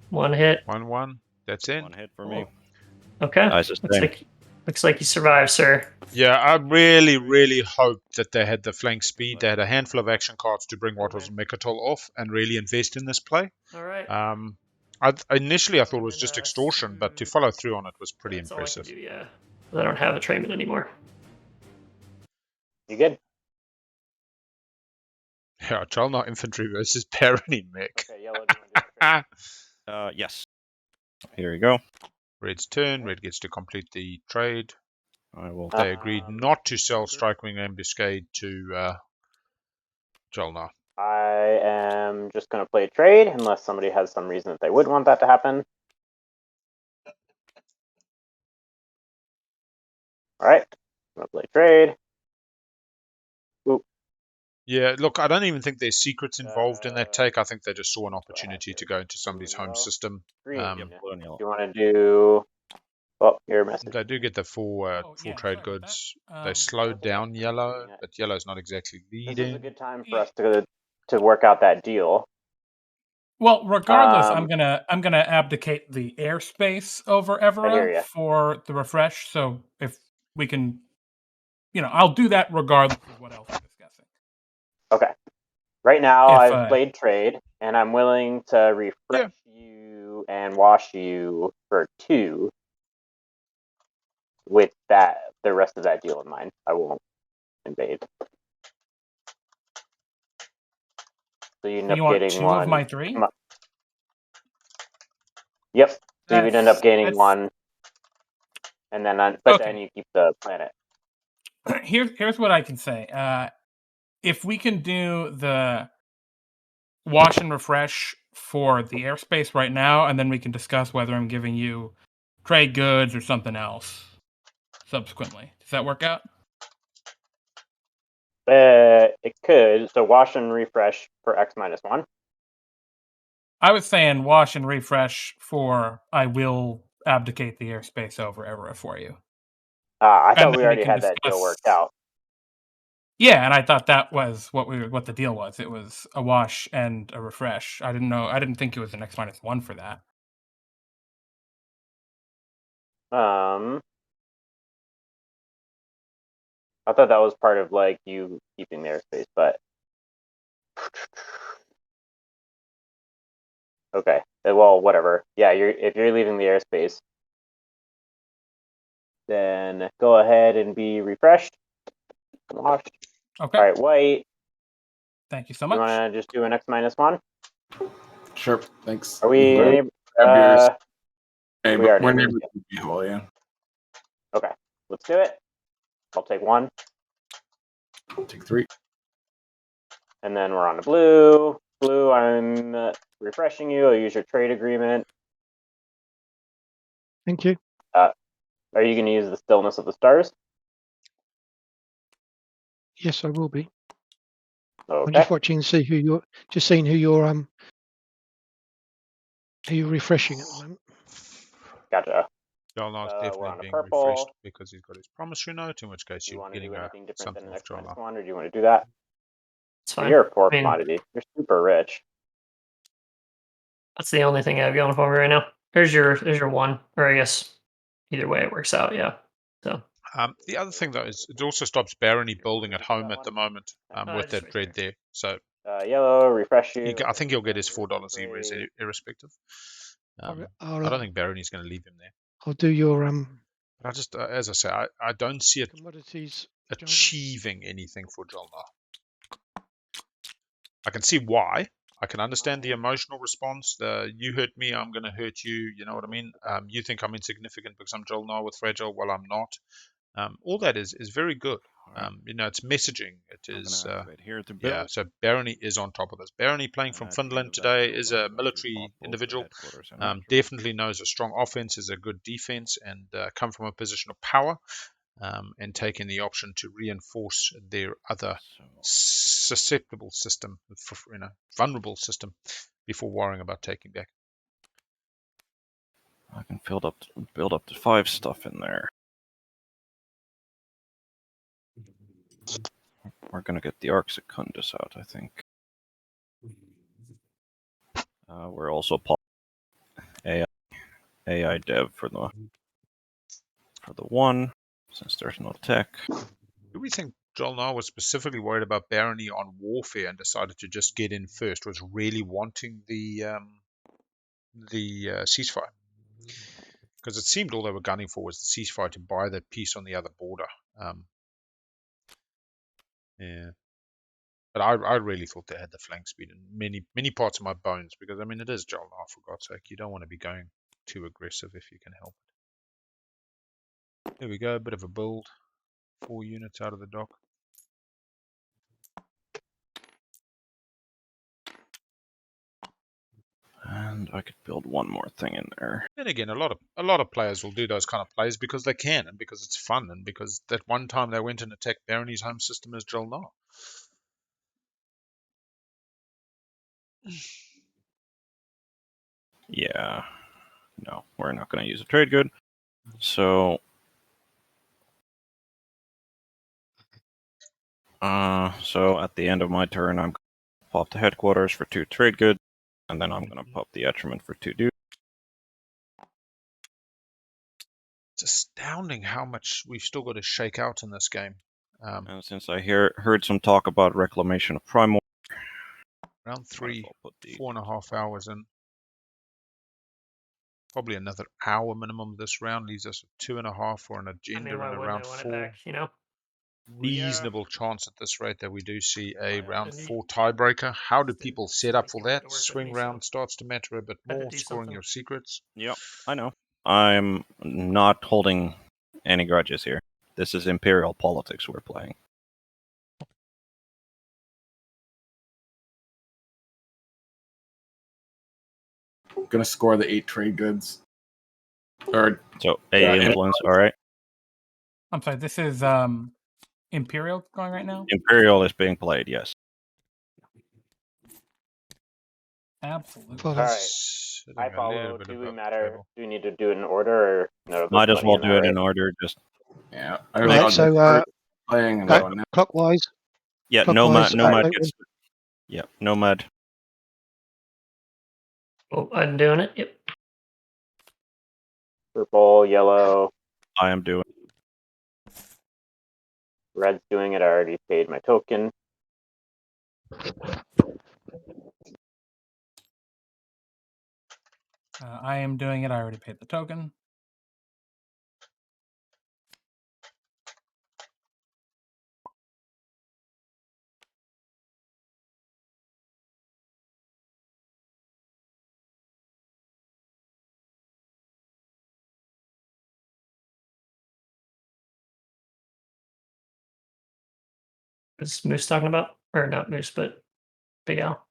E: 1 hit.
A: 1-1. That's it.
D: 1 hit for me.
E: Okay.
D: I sustain.
E: Looks like you survived, sir.
A: Yeah, I really, really hoped that they had the flank speed. They had a handful of action cards to bring what was Mechatol off and really invest in this play.
E: All right.
A: Initially, I thought it was just extortion, but to follow through on it was pretty impressive.
E: All I can do, yeah. I don't have a Trayman anymore.
F: You good?
A: Yeah, Chalnar infantry versus Barony mech.
F: Okay, Yellow.
D: Yes. Here you go.
A: Red's turn. Red gets to complete the trade.
D: I will.
A: They agreed not to sell Strike Wing Ambuscade to Jolnar.
F: I am just going to play trade unless somebody has some reason that they wouldn't want that to happen. All right, I'm going to play trade. Oop.
A: Yeah, look, I don't even think there's secrets involved in that take. I think they just saw an opportunity to go into somebody's home system.
F: Green.
D: Blue and yellow.
F: You want to do? Oh, your message.
A: They do get the full
C: yeah,
A: trade
C: sorry about
A: goods.
C: that.
A: They slowed down yellow,
F: Yeah.
A: but yellow's not exactly
F: This is a
A: leading.
F: good time for us to work out that deal.
C: Well, regardless, I'm gonna abdicate the airspace over
F: I hear
C: Evera
F: ya.
C: for the refresh. So if we can, I'll do that regardless of what else we're discussing.
F: Okay. Right now,
C: If,
F: I've played trade, and I'm willing to refresh you and wash you for 2. With the rest of that deal in mind, I won't invade. So you end up
C: you want
F: getting
C: 2
F: one.
C: of my 3?
F: Yep. So you would end up gaining
C: that's-
F: 1, and then then you keep the planet.
C: Here's what I can say. If we can do the wash and refresh for the airspace right now, and then we can discuss whether I'm giving you trade goods or something else subsequently. Does that work out?
F: It could. So wash and refresh for X-1.
C: I was saying wash and refresh for I will abdicate the airspace over Evera for you.
F: I thought we already had that deal worked out.
C: Yeah, and I thought that was what the deal was. It was a wash and a refresh. I didn't think it was an X-1 for that.
F: I thought that was part of like you keeping the airspace, but okay. Well, whatever. Yeah, if you're leaving the airspace, then go ahead and be refreshed. Washed.
C: Okay.
F: All right, white.
C: Thank you so much.
F: You want to just do an X-1?
H: Sure, thanks.
F: Are we?
H: Grab yours. Hey,
F: we
H: but
F: already
H: we're
F: did.
H: neighbors. Oh, yeah.
F: Okay, let's do it. I'll take 1.
H: Take 3.
F: And then we're on to blue. Blue, I'm refreshing you. I'll use your trade agreement.
B: Thank you.
F: Are you going to use the stillness of the stars?
B: Yes, I will be.
F: Okay.
B: I'm just watching to see who you're refreshing at the moment.
F: Gotcha.
A: Jolnar's
F: we're
A: definitely
F: on a
A: being
F: purple.
A: refreshed because he's got his promissory note, in which case
F: Do you
A: you're
F: want to
A: getting
F: do anything different
A: something
F: than
A: off Jolnar.
F: X-1, or do you want to do that?
E: It's fine.
F: You're a poor
E: I mean,
F: commodity. You're super rich.
E: That's the only thing I have going for me right now. There's your 1, or I guess either way it works out. Yeah. So.
A: The other thing though is it also stops barony building at home at the moment with that dread there. So
F: Yellow, refresh you.
A: I think he'll get his $4 irrespective. I
B: I'll
A: don't think barony's going to leave him there.
B: I'll do your
A: But I just, as I say, I don't see it
B: commodities.
A: achieving anything for Jolnar. I can see why. I can understand the emotional response. You hurt me, I'm going to hurt you. You know what I mean? You think I'm insignificant because I'm Jolnar with Fragile. Well, I'm not. All that is very good. It's messaging. It is, yeah. So Barony is on top of this. Barony playing from Finland today is a military individual. Definitely knows a strong offense is a good defense, and come from a position of power, and taking the option to reinforce their other susceptible system, vulnerable system, before worrying about taking back.
D: I can build up to 5 stuff in there. We're gonna get the Arc Secundus out, I think. We're also AI dev for the 1, since there's no tech.
A: Do we think Jolnar was specifically worried about Barony on warfare and decided to just get in first? Was really wanting the ceasefire? Because it seemed all they were gunning for was the ceasefire to buy that peace on the other border. Yeah. But I really thought they had the flank speed in many parts of my bones, because I mean it is Jolnar, for God's sake. You don't want to be going too aggressive if you can help it. There we go, a bit of a build. 4 units out of the dock.
D: And I could build one more thing in there.
A: Then again, a lot of players will do those kind of plays because they can and because it's fun and because that one time they went and attacked Barony's home system as Drillnar.
D: Yeah. No, we're not going to use a trade good. So at the end of my turn, I'm going to pop the headquarters for 2 trade goods, and then I'm going to pop the Etcherman for 2 dudes.
A: It's astounding how much we've still got to shake out in this game.
D: And since I heard some talk about reclamation of Primordial,
A: Round 3, 4.5 hours in. Probably another hour minimum this round leaves us with 2.5 for an agenda
E: why
A: in a
E: wouldn't
A: round
E: I want
A: 4.
E: it back, you know?
A: Reasonable chance at this rate that we do see a round
E: and
A: 4 tiebreaker. How do people set up for
E: can't make
A: that?
E: it work with
A: Swing
E: me,
A: round
E: so
A: starts to matter a bit
E: had to
A: more,
E: do
A: scoring
E: something.
A: your secrets.
D: Yep, I know. I'm not holding any grudges here. This is Imperial politics we're playing.
G: Gonna score the 8 trade goods. Or
D: So, A influence, all right.
C: I'm sorry, this is Imperial going right now?
D: Imperial is being played, yes.
C: Absolutely.
B: Follow.
F: All right.
A: Sitting
F: I
A: a little
F: follow.
A: bit
F: Do we
A: above the
F: matter?
A: table.
F: Do we need to do it in order or no? there's
D: Might as
F: plenty
D: well
F: in
D: do
F: that,
D: it
F: right?
D: in order. Just
G: yeah,
B: Right, so
G: playing and
B: back
G: going.
B: clockwise.
D: yeah,
B: Clockwise,
D: nomad
B: wait,
D: gets. Yeah, nomad.
E: Oh, I'm doing it. Yep.
F: Purple, yellow,
D: I am doing.
F: red's doing it. I already paid my token.
C: I am doing it. I already paid the token.
E: Is Moose talking about? Or not Moose, but Big Al.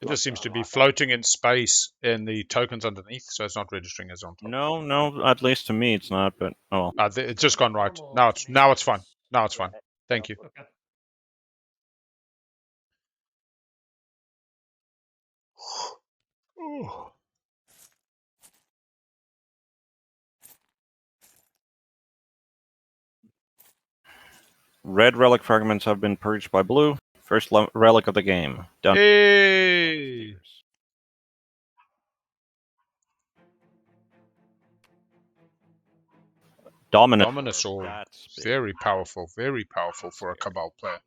A: It just seems to be floating in space in the tokens underneath, so it's not registering as on top.
D: No, at least to me it's not, but oh well.
A: It's just gone right. Now it's fine. Now it's fine. Thank you.
E: Okay.
D: Red relic fragments have been purged by blue. First relic of the game. Done.
A: Hey! Dominosaur.
D: That's big.
A: Very powerful for a Cabal player.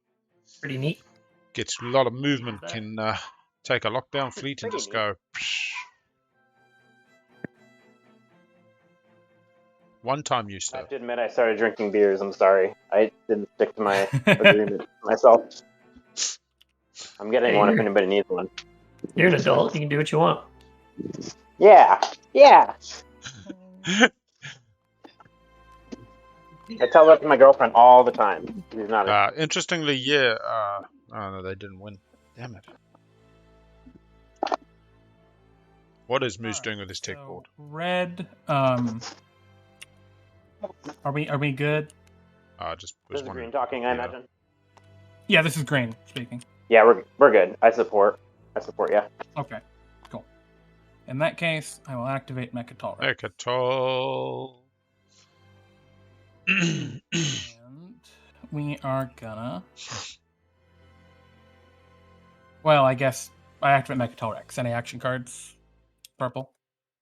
E: Pretty neat.
A: Gets a lot of movement,
E: That.
A: can take a lockdown fleet and
F: Pretty
A: just
F: neat.
A: go. One-time use,
F: I
A: though.
F: have to admit, I started drinking beers. I'm sorry. I didn't stick to my agreement myself. I'm getting
E: Hey,
F: one if anybody needs one.
E: You're an adult. You can do what you want.
F: Yeah. I tell that to my girlfriend all the time. She's not.
A: Interestingly, yeah. Oh no, they didn't win. Damn it. What is Moose doing with his tech board?
C: Red. Are we good?
A: Just
F: This
A: was
F: is
A: wondering.
F: Green talking, I imagine.
C: Yeah, this is Green speaking.
F: Yeah, we're good. I support. Yeah.
C: Okay, cool. In that case, I will activate Mechatol.
A: Mechatol.
C: And we are gonna. Well, I guess I activate Mechatol Rex. Any action cards? Purple.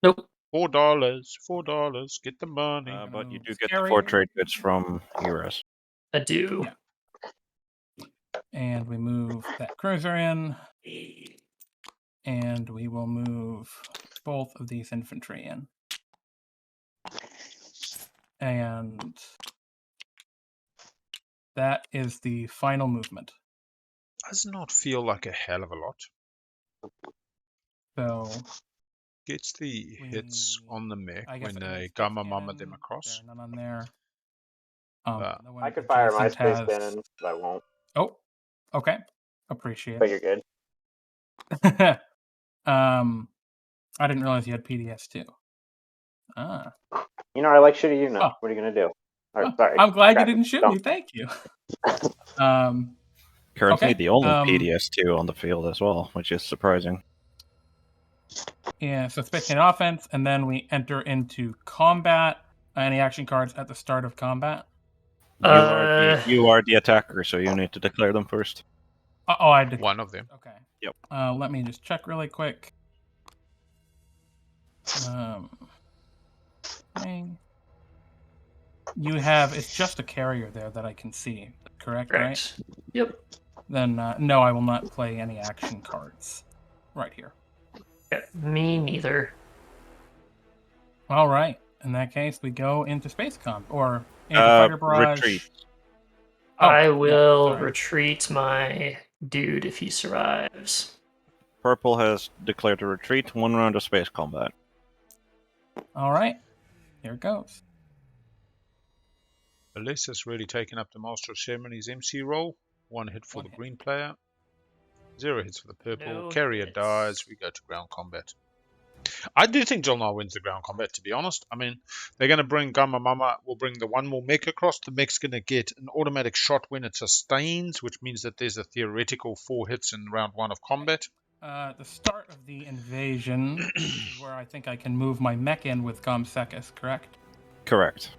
E: Nope.
A: $4. Get the money.
D: But you do get the 4 trade goods from Euros.
E: I do.
C: Yeah. And we move that cruiser in. And we will move both of these infantry in. And that is the final movement.
A: Does not feel like a hell of a lot.
C: So
A: gets the hits on the mech
C: I guess
A: when
C: I can
A: they
C: space
A: gamma mama
C: cannon.
A: them across?
C: There are none on there. The one
F: I could fire my
C: adjacent
F: space
C: has...
F: cannon, but I won't.
C: Oh, okay. Appreciate
F: But you're good.
C: it. I didn't realize you had PDS too. Ah.
F: You know, I like shooting you now.
C: Oh.
F: What are you gonna do?
C: Oh,
F: Sorry.
C: I'm glad you
F: Scratch it.
C: didn't shoot
F: Don't.
C: me. Thank you.
D: Currently
C: Okay,
D: the only PDS2 on the field as well, which is surprising.
C: Yeah, so space cannon offense, and then we enter into combat. Any action cards at the start of combat?
D: You are the attacker, so you need to declare them first.
C: I did.
A: One of them.
C: Okay.
D: Yep.
C: Let me just check really quick. Okay. You have, it's just a carrier there that I can see, correct? Right?
E: Yep.
C: Then, no, I will not play any action cards right here.
E: Yeah, me neither.
C: All right. In that case, we go into space comp or into fighter barrage.
D: Retreat.
C: Oh,
E: I will
C: sorry.
E: retreat my dude if he survives.
D: Purple has declared a retreat, 1 round of space combat.
C: All right. Here it goes.
A: Alyssa's really taken up the Master of Ceremonies MC role. 1 hit for
C: 1
A: the
C: hit.
A: green player. 0 hits for the purple.
E: No
A: Carrier
E: hits.
A: dies. We go to ground combat. I do think Jolnar wins the ground combat, to be honest. I mean, they're going to bring Gamma Mama, will bring the 1 more mech across. The mech's going to get an automatic shot when it sustains, which means that there's a theoretical 4 hits in round 1 of combat.
C: The start of the invasion is where I think I can move my mech in with Gomsekis, correct?
D: Correct.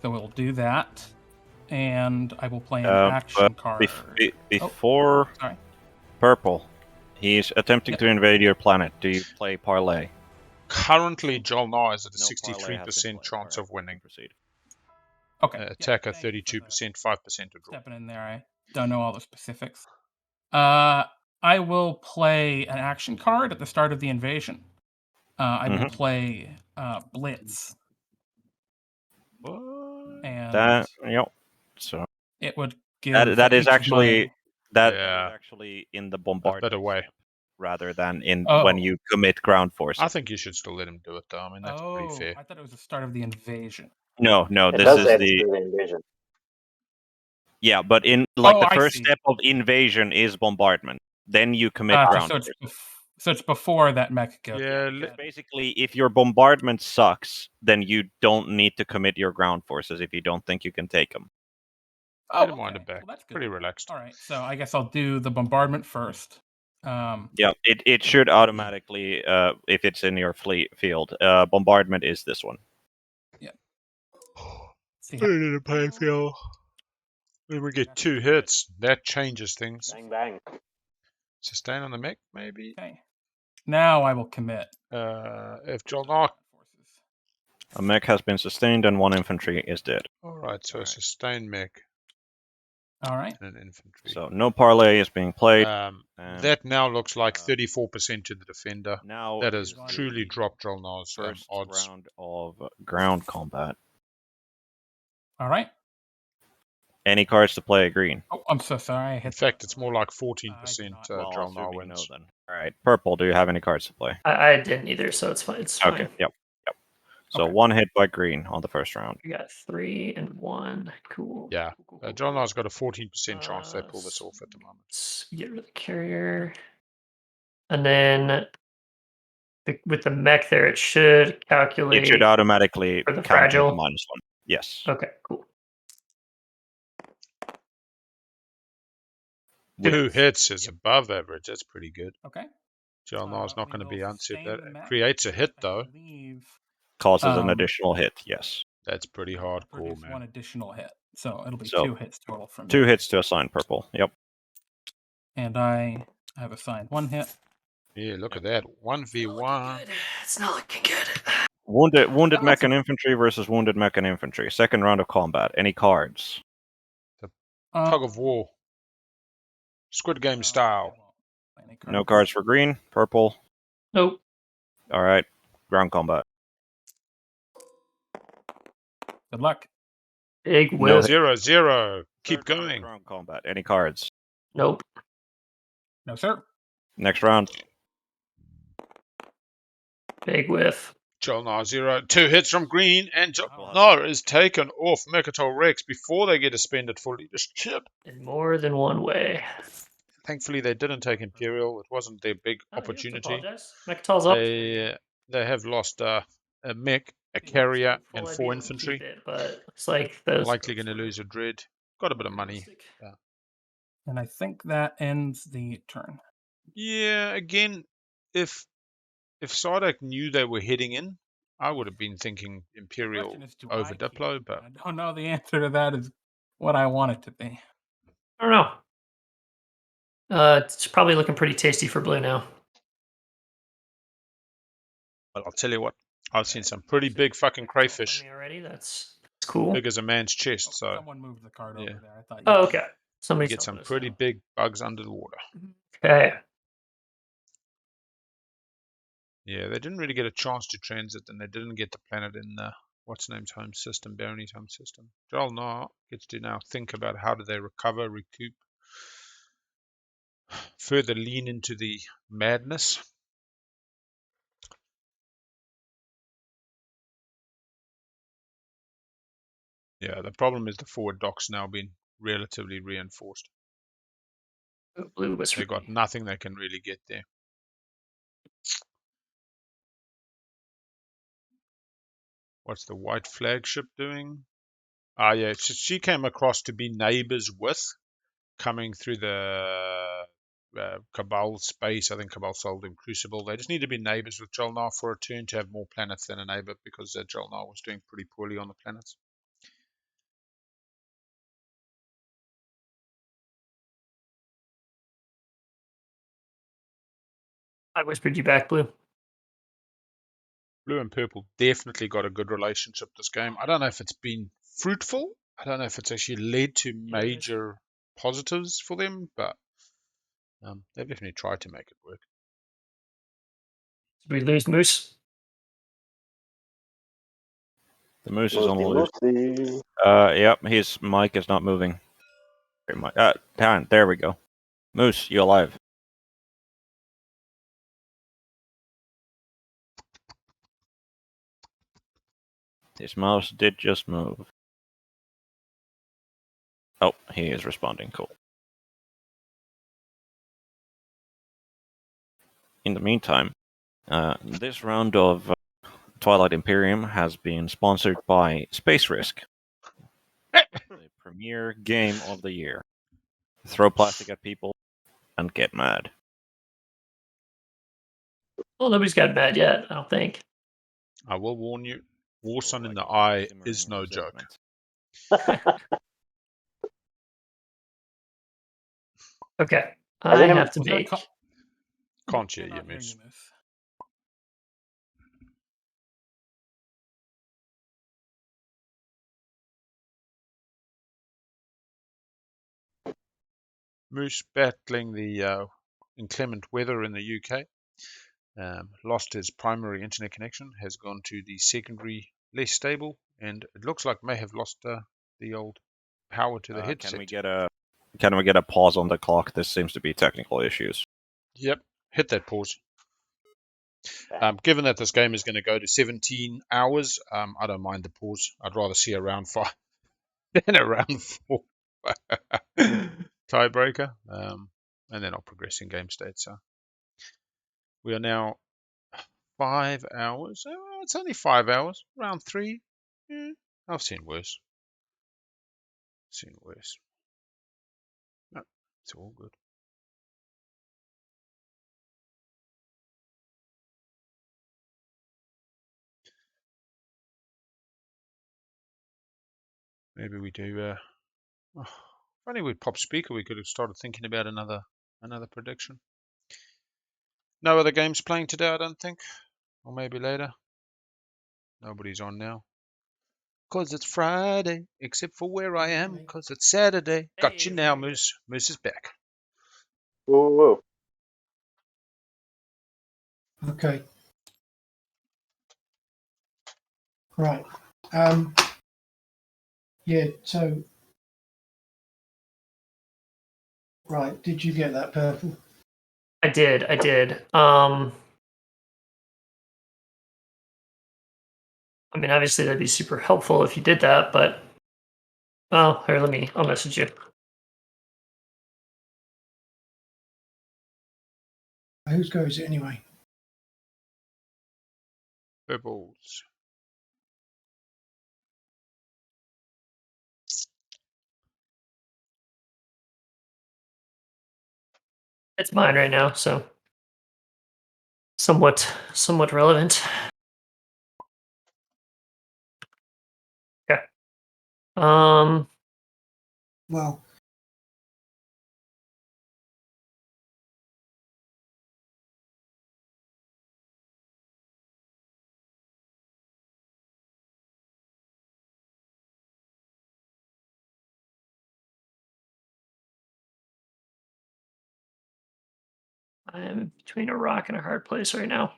C: So we'll do that. And I will play an action card.
D: Before
C: Sorry.
D: Purple, he's attempting to invade your planet. Do you play Parlay?
A: Currently, Jolnar is at a
D: No parlay has been
A: 63%
D: played.
A: chance
D: Alright,
A: of winning.
D: proceed.
C: Okay.
A: Attacker
C: thank you for
A: 32%, 5% to draw.
C: stepping in there. I don't know all the specifics. I will play an action card at the start of the invasion. I will play Blitz.
A: What?
C: And
D: so
C: it would give
D: that is
C: each of
D: actually
C: my...
D: that is actually in the bombardment
A: better way.
D: step, rather than in
C: Oh.
D: when you commit ground force.
A: I think you should still let him do it, though. I mean, that's pretty fair.
C: I thought it was the start of the invasion.
D: No,
F: It
D: this
F: does
D: is
F: say
D: the
F: it's through the invasion.
D: yeah, but in like the
C: I
D: first
C: see.
D: step of invasion is bombardment. Then you commit ground force.
C: So it's before that mech goes.
A: Yeah,
D: Because basically, if your bombardment sucks, then you don't need to commit your ground forces if you don't think you can take them.
A: let him wind it back.
C: Well, that's good.
A: Pretty relaxed.
C: All right, so I guess I'll do the bombardment first.
D: Yeah, it should automatically, if it's in your field, bombardment is this one.
C: Yeah.
A: Put it in a playfield. Then we get 2 hits. That changes things.
F: Bang, bang.
A: Sustain on the mech, maybe.
C: Okay. Now I will commit.
A: If Jolnar.
D: A mech has been sustained and 1 infantry is dead.
A: Alright, so sustain mech.
C: All right.
A: And an infantry.
D: So no parlay is being played.
A: That now looks like 34% to the defender.
D: Now
A: that has truly dropped Jolnar's
D: first
A: odds.
D: round of ground combat.
C: All right.
D: Any cards to play green?
C: Oh, I'm so sorry.
A: In fact, it's more like 14%
D: Jolnar
A: wins.
D: No, then. All right, purple. Do you have any cards to play?
E: I didn't either, so it's fine. It's fine.
D: Okay. Yep. So 1 hit by green on the first round.
E: We got 3 and 1. Cool.
A: Yeah.
E: Cool.
A: Jolnar's got a 14% chance they pull this off at the moment.
E: Let's get rid of the carrier. And then with the mech there, it should calculate.
D: It should automatically
E: for the
D: count
E: fragile.
D: the -1. Yes.
E: Okay, cool.
A: 2 hits is above average. That's pretty good.
C: Okay.
A: Jolnar's not going to
C: we
A: be
C: will
A: unset.
C: sustain
A: That
C: the mech,
A: creates a hit, though.
D: Causes an additional hit, yes.
A: That's pretty hardcore, man.
C: 1 additional hit. So it'll be
D: So,
C: 2 hits total from
D: 2
C: me.
D: hits to assign purple. Yep.
C: And I have assigned 1 hit.
A: Yeah, look at that. 1v1.
E: It's not looking good.
D: Wounded mech and infantry versus wounded mech and infantry. Second round of combat. Any cards?
A: Tug of war. Squid Game style.
D: No cards for green. Purple.
E: Nope.
D: All right. Ground combat.
C: Good luck.
E: Big
D: No
E: whip.
A: 0-0. Keep
D: Third round of
A: going.
D: ground combat. Any cards?
E: Nope.
C: No, sir.
D: Next round.
E: Big whiff.
A: Jolnar 0. 2 hits from green, and Jolnar is taken off Mercantile Rex before they get to spend it for leadership.
E: In more than one way.
A: Thankfully, they didn't take Imperial. It wasn't their big
E: Oh, you don't have to
A: opportunity.
E: apologize. Mechatol's up.
A: They have lost a mech, a carrier, and 4
E: Keep
A: infantry.
E: it, but it's like those
A: Likely going to lose a dread. Got a bit of money.
C: And I think that ends the turn.
A: Yeah, again, if Sardak knew they were heading in, I would have been thinking Imperial over Diplo, but
C: I don't know the answer to that is what I want it to be.
E: I don't know. It's probably looking pretty tasty for blue now.
A: I'll tell you what, I've seen some pretty big fucking crayfish.
E: Already, that's cool.
A: Big as a man's chest. So
C: someone moved the card over there. I thought.
E: Oh, okay. Somebody
A: get some pretty big bugs under the water.
E: Okay.
A: Yeah, they didn't really get a chance to transit, and they didn't get the planet in what's name's home system, Barony's home system. Jolnar gets to now think about how do they recover, recoup, further lean into the madness. Yeah, the problem is the forward dock's now been relatively reinforced.
E: Blue was
A: They got nothing they can really get there. What's the white flagship doing? Yeah, she came across to be neighbors with, coming through the Cabal space. I think Cabal sold them Crucible. They just need to be neighbors with Jolnar for a turn to have more planets than a neighbor, because Jolnar was doing pretty poorly on the planets.
E: I whispered you back, Blue.
A: Blue and purple definitely got a good relationship this game. I don't know if it's been fruitful. I don't know if it's actually led to major positives for them, but they've definitely tried to make it work.
E: Did we lose Moose?
D: The Moose is on the loose.
F: Moosey.
D: Yep, his mic is not moving. Dan, there we go. Moose, you alive? His mouse did just move. Oh, he is responding. Cool. In the meantime, this round of Twilight Imperium has been sponsored by Space Risk, the premier game of the year. Throw plastic at people and get mad.
E: Well, nobody's got mad yet, I don't think.
A: I will warn you, Warsun in the eye is no joke.
E: Okay, I have to make.
A: Can't hear you, Moose. Moose battling the inclement weather in the UK. Lost his primary internet connection, has gone to the secondary, less stable, and it looks like may have lost the old power to the headset.
D: Can we get a pause on the clock? This seems to be technical issues.
A: Yep, hit that pause. Given that this game is going to go to 17 hours, I don't mind the pause. I'd rather see a round 5 than a round 4 tiebreaker, and then I'll progress in game state. So we are now 5 hours. It's only 5 hours. Round 3. Yeah, I've seen worse. No, it's all good. Maybe we do. If only we'd pop speaker, we could have started thinking about another prediction. No other games playing today, I don't think. Or maybe later. Nobody's on now. Because it's Friday, except for where I am, because it's Saturday. Got you now, Moose. Moose is back.
F: Whoa.
B: Okay. Right. Yeah, so... Right, did you get that purple?
E: I did. I mean, obviously that'd be super helpful if you did that, but here, I'll message you.
B: Whose go is it anyway?
A: Purples.
E: It's mine right now, so somewhat relevant. Okay.
B: Well,
E: I am between a rock and a hard place right now.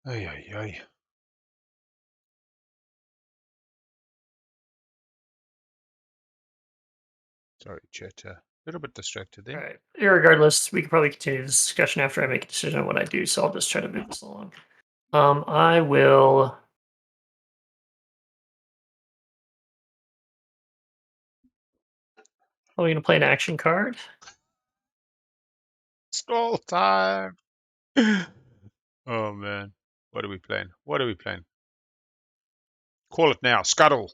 A: Ay, ay, ay. Sorry, chat. A little bit distracted
E: All
A: there.
E: right. Irregardless, we could probably continue this discussion after I make a decision on what I do. So I'll just try to move this along. I will. Are we going to play an action card?
A: Scroll time. Oh man, what are we playing? What are we playing? Call it now. Scuttle.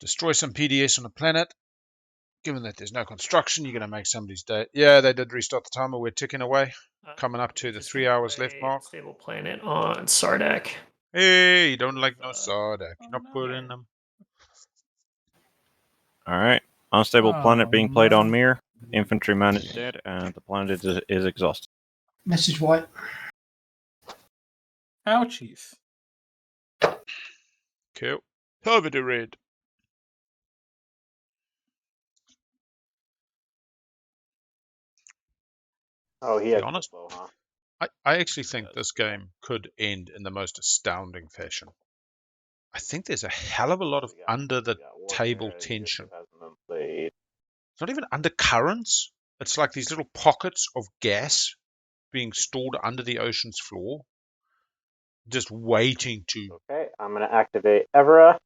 A: Destroy some PDS on the planet. Given that there's no construction, you're going to make somebody's day. Yeah, they did restart the timer. We're ticking away. Coming up to the 3 hours left mark.
E: Unstable planet on Sardak.
A: Hey, you don't like no Sardak. You're not putting them.
D: All right. Unstable planet being played on
C: man.
D: Mir. Infantryman is dead, and the planet is exhausted.
B: message White.
C: Ouchies.
A: Cool. Over to red.
F: Oh, he
A: To
F: has
A: be honest,
F: flow, huh?
A: I actually think this game could end in the most astounding fashion. I think there's a hell of a lot of under the table tension. It's not even undercurrents. It's like these little pockets of gas being stored under the ocean's floor, just waiting to
F: Okay, I'm gonna activate Evera.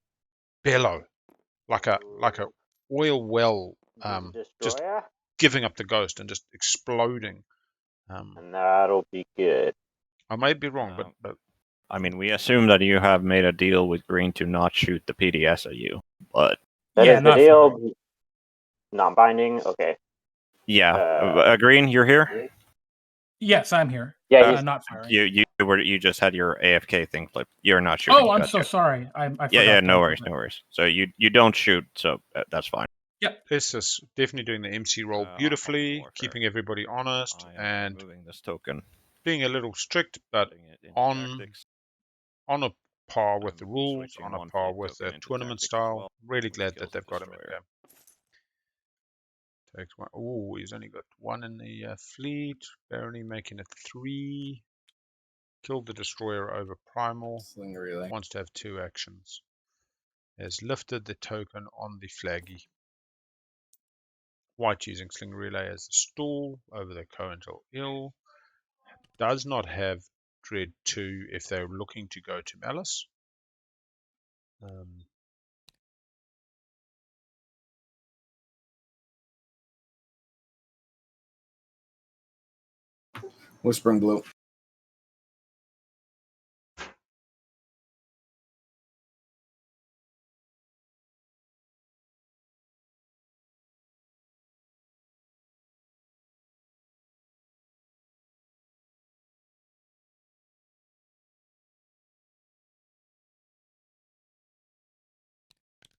A: bellow like a oil well, just
F: Destroyer.
A: giving up the ghost and just exploding.
F: And that'll be good.
A: I may be wrong, but
D: I mean, we assume that you have made a deal with Green to not shoot the PDS at you, but
F: That
C: Yeah,
F: is the
C: not
F: deal.
C: fair.
F: Non-binding. Okay.
D: yeah, Green, you're here.
C: Yes, I'm here.
F: Yeah, he's
C: Not firing.
D: You just had your AFK thing flipped. You're not shooting.
C: Oh, I'm so sorry. I
D: Yeah,
C: forgot
D: no
C: to
D: worries,
C: flip it.
D: no worries. So you don't shoot, so that's fine.
C: Yep.
A: this is definitely doing the MC role beautifully,
D: Warfare.
A: keeping everybody honest
D: I am
A: and
D: removing this token,
A: being a little strict, but
D: putting it into
A: on
D: tactics.
A: a par with
D: I'm
A: the rules,
D: switching
A: on a
D: one
A: par
D: fleet
A: with
D: token
A: the
D: into
A: tournament
D: tactics as
A: style.
D: well,
A: Really
D: which
A: glad
D: kills
A: that they've
D: the
A: got him in
D: destroyer.
A: game. Takes one. Oh, he's only got one in the fleet. Barony making it 3. Killed the destroyer over primal.
G: Sling relay.
A: Wants to have 2 actions. Has lifted the token on the flaggy. White using Sling Relay as a stall over the Coental Ill. Does not have Dread 2 if they're looking to go to Malice.
G: Whispering Blue.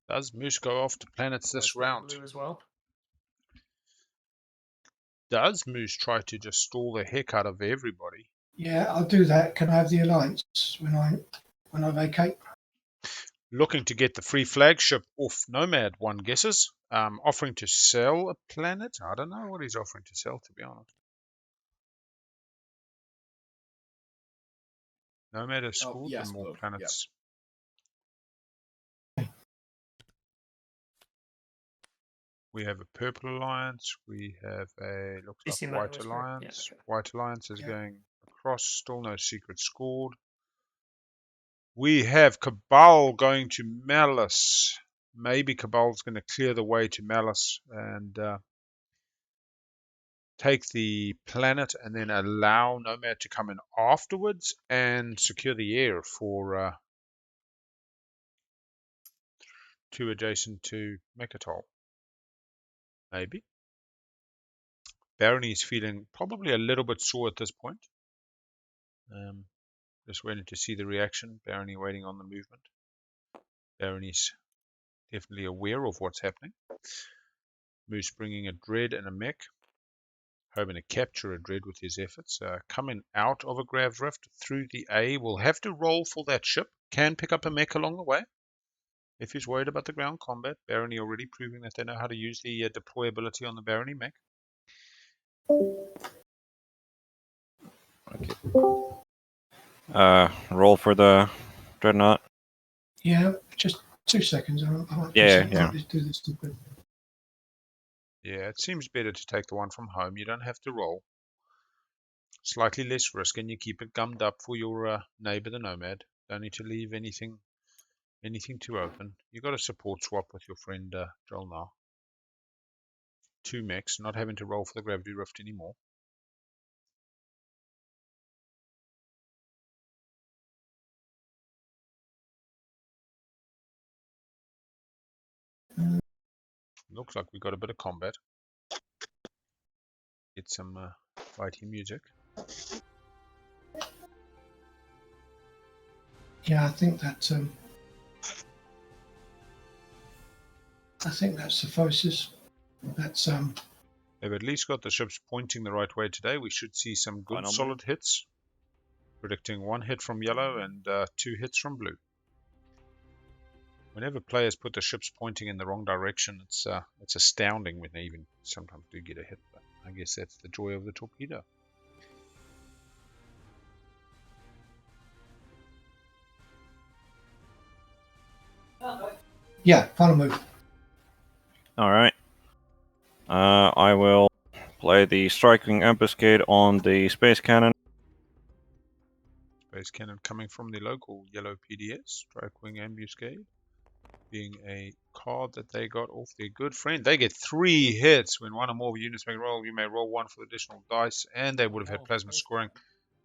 A: Does Moose go off to planets this
E: Let's make
A: round?
E: blue as well.
A: Does Moose try to just stall the heck out of everybody?
B: Yeah, I'll do that. Can I have the alliance when I vacate?
A: Looking to get the free flagship off Nomad, one guesses. Offering to sell a planet? I don't know what he's offering to sell, to be honest. Nomad has scored
G: yes,
A: the more
G: Blue.
A: planets. We have a purple alliance. We have a looks
E: You see
A: like
E: my
A: white
E: whisper?
A: alliance.
E: Yeah, okay.
A: White alliance is going across. Still no secret scored. We have Cabal going to Malice. Maybe Cabal's going to clear the way to Malice and take the planet and then allow Nomad to come in afterwards and secure the air for 2 adjacent to Mechatol. Maybe. Barony is feeling probably a little bit sore at this point. Just waiting to see the reaction. Barony waiting on the movement. Barony's definitely aware of what's happening. Moose bringing a Dread and a mech. Hoping to capture a Dread with his efforts. Coming out of a Grav Rift through the A. Will have to roll for that ship. Can pick up a mech along the way. If he's worried about the ground combat. Barony already proving that they know how to use the deployability on the Barony mech.
D: Okay. Roll for the Dreadnought.
B: Yeah, just 2 seconds. I'll
D: Yeah.
B: do this stupid.
A: Yeah, it seems better to take the one from home. You don't have to roll. Slightly less risk, and you keep it gummed up for your neighbor, the Nomad. Don't need to leave anything too open. You got a support swap with your friend Joel now. 2 mechs, not having to roll for the Gravity Rift anymore. Looks like we got a bit of combat. Get some fighting music.
B: Yeah, I think that suffices. That's
A: They've at least got the ships pointing the right way today. We should see some good
D: Final
A: solid hits. Predicting 1 hit from yellow and 2 hits from blue. Whenever players put the ships pointing in the wrong direction, it's astounding when they even sometimes do get a hit. But I guess that's the joy of the torpedo.
B: yeah, final move.
D: All right. I will play the Striking Ambuscade on the Space Cannon.
A: Space Cannon coming from the local yellow PDS. Strikewing Ambuscade being a card that they got off their good friend. They get 3 hits when one or more units make a roll. You may roll 1 for additional dice, and they would have had plasma scoring.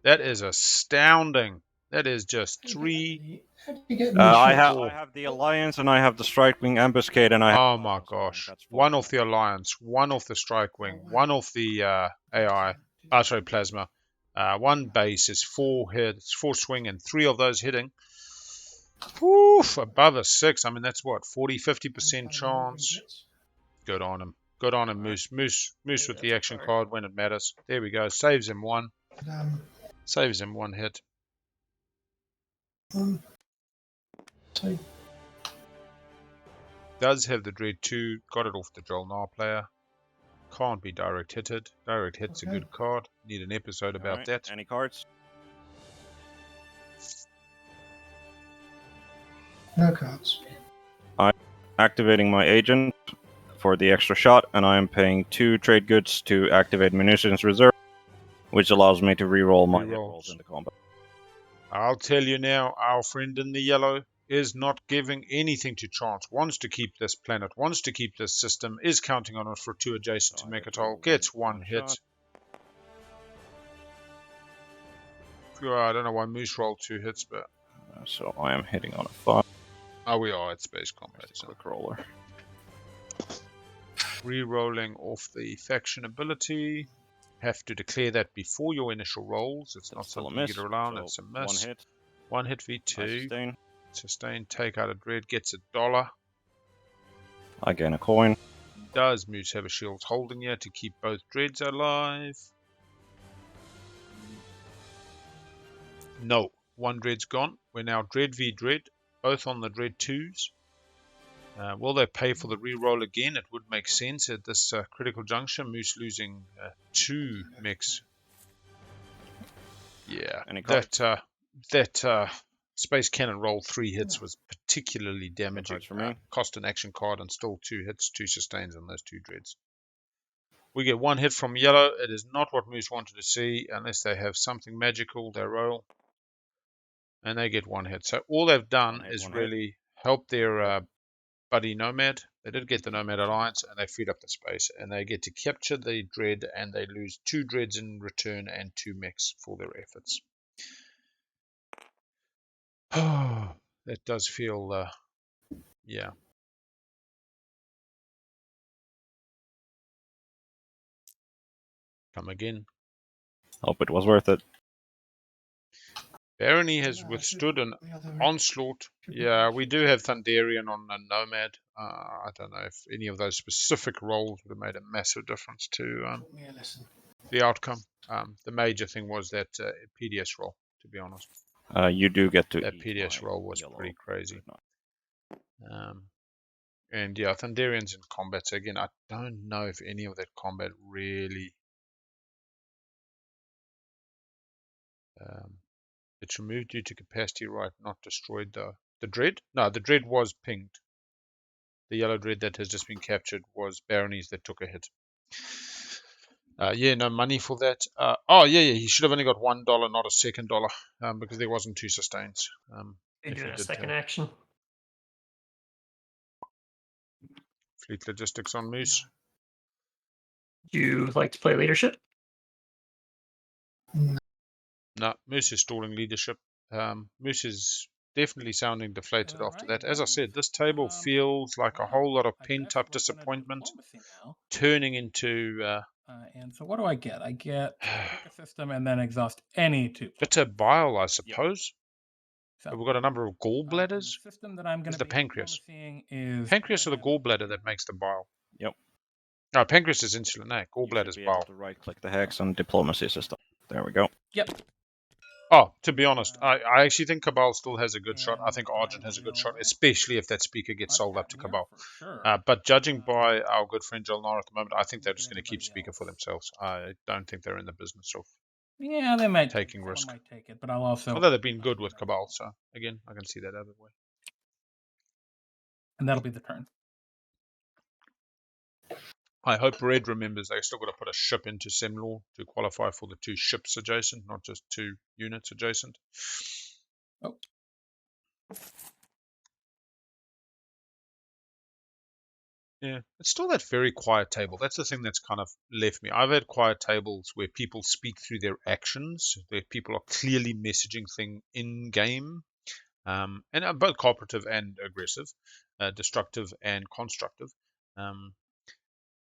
A: That is astounding. That is just 3.
B: How did you get
D: I
A: Four.
D: have the Alliance and I have the Striking Ambuscade, and I have
A: Oh my
D: plasma scoring.
A: gosh.
D: That's 4
A: 1 off the Alliance, 1 off the Strikewing, 1 off the AI. Sorry, Plasma. 1 base is 4 hits, 4 swing, and 3 of those hitting. Oof, above a 6. I mean, that's what, 40-50% chance. Good on him. Good on him, Moose. Moose with the action card when it matters. There we go. Saves him 1. Saves him 1 hit. Does have the Dread 2. Got it off the Joel Nar player. Can't be direct hitted. Direct hit's a good card. Need an episode about that.
D: Any cards?
B: No cards.
D: Activating my agent for the extra shot, and I am paying 2 trade goods to activate munitions reserve, which allows me to reroll my hit rolls into combat.
A: I'll tell you now, our friend in the yellow is not giving anything to chance. Wants to keep this planet, wants to keep this system, is counting on it for 2 adjacent to Mechatol. Gets 1 hit. I don't know why Moose rolled 2 hits, but...
D: So I am hitting on a 5.
A: Oh, we are at space combat.
D: So. Quick roller.
A: Re-rolling off the faction ability. Have to declare that before your initial rolls. It's not something you get around. It's a miss.
D: 1 hit.
A: 1 hit V2.
D: Sustain.
A: Sustain. Take out a Dread. Gets $1.
D: I gain a coin.
A: Does Moose have a shield holding here to keep both dreads alive? No. One dread's gone. We're now dread v dread, both on the dread 2s. Will they pay for the reroll again? It would make sense at this critical juncture. Moose losing 2 mechs. Yeah, that Space Cannon roll 3 hits was particularly damaging.
D: For me.
A: Cost an action card and still 2 hits, 2 sustains on those 2 dreads. We get 1 hit from yellow. It is not what Moose wanted to see unless they have something magical. They roll and they get 1 hit. So all they've done is really help their buddy Nomad. They did get the Nomad Alliance and they freed up the space and they get to capture the dread and they lose 2 dreads in return and 2 mechs for their efforts. That does feel, yeah. Come again.
D: Hope it was worth it.
A: Barony has withstood an onslaught. Yeah, we do have Thunderian on a Nomad. I don't know if any of those specific roles would have made a massive difference to the outcome. The major thing was that PDS roll, to be honest.
D: You do get to.
A: That PDS roll was pretty crazy. And yeah, Thunderian's in combat. So again, I don't know if any of that combat really. It's removed due to capacity, right? Not destroyed though. The dread? No, the dread was pinged. The yellow dread that has just been captured was baronies that took a hit. Yeah, no money for that. Oh yeah, he should have only got $1, not a second dollar, because there wasn't 2 sustains.
E: You're doing a second action.
A: Fleet logistics on Moose.
E: You like to play leadership?
A: No, Moose is stalling leadership. Moose is definitely sounding deflated after that. As I said, this table feels like a whole lot of pent-up disappointment turning into...
C: and so what do I get? I get pick a system and then exhaust any 2.
A: Bitter bile, I suppose.
C: So,
A: We've got a number of gallbladders.
C: The system that I'm going to
A: the
C: be
A: pancreas.
C: Is
A: pancreas or the gallbladder that makes the bile?
D: Yep.
A: No, pancreas is insulin. No, gallbladder is bile.
D: To right-click the hex on diplomacy system. There we go.
C: Yep.
A: Oh, to be honest, I actually think Cabal still has a good shot. I think Argent has a good shot, especially if that speaker gets sold up to Cabal. But judging by our good friend Jolnar at the moment, I think they're just going to keep speaker for themselves. I don't think they're in the business of
C: they might
A: taking risk.
C: Might take it, but I'll also.
A: Although they've been good with Cabal, so again, I can see that other way.
C: And that'll be the turn.
A: I hope Red remembers they still got to put a ship into Semlor to qualify for the 2 ships adjacent, not just 2 units adjacent.
C: Oh.
A: Yeah, it's still that very quiet table. That's the thing that's kind of left me. I've had quiet tables where people speak through their actions, where people are clearly messaging things in game, and both cooperative and aggressive, destructive and constructive.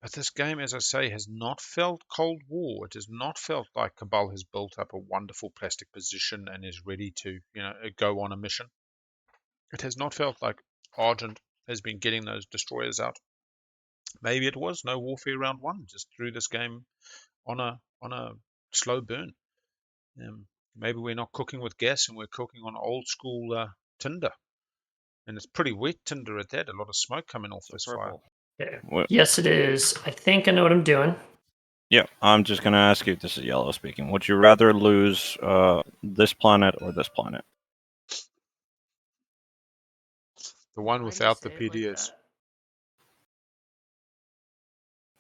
A: But this game, as I say, has not felt Cold War. It has not felt like Cabal has built up a wonderful plastic position and is ready to, go on a mission. It has not felt like Argent has been getting those destroyers out. Maybe it was no warfare round 1, just threw this game on a slow burn. Maybe we're not cooking with gas and we're cooking on old school tinder, and it's pretty wet tinder at that. A lot of smoke coming off this fire.
E: Okay. Yes, it is. I think I know what I'm doing.
D: Yeah, I'm just going to ask you, this is Yellow speaking, would you rather lose this planet or this planet?
A: The one without the PDS.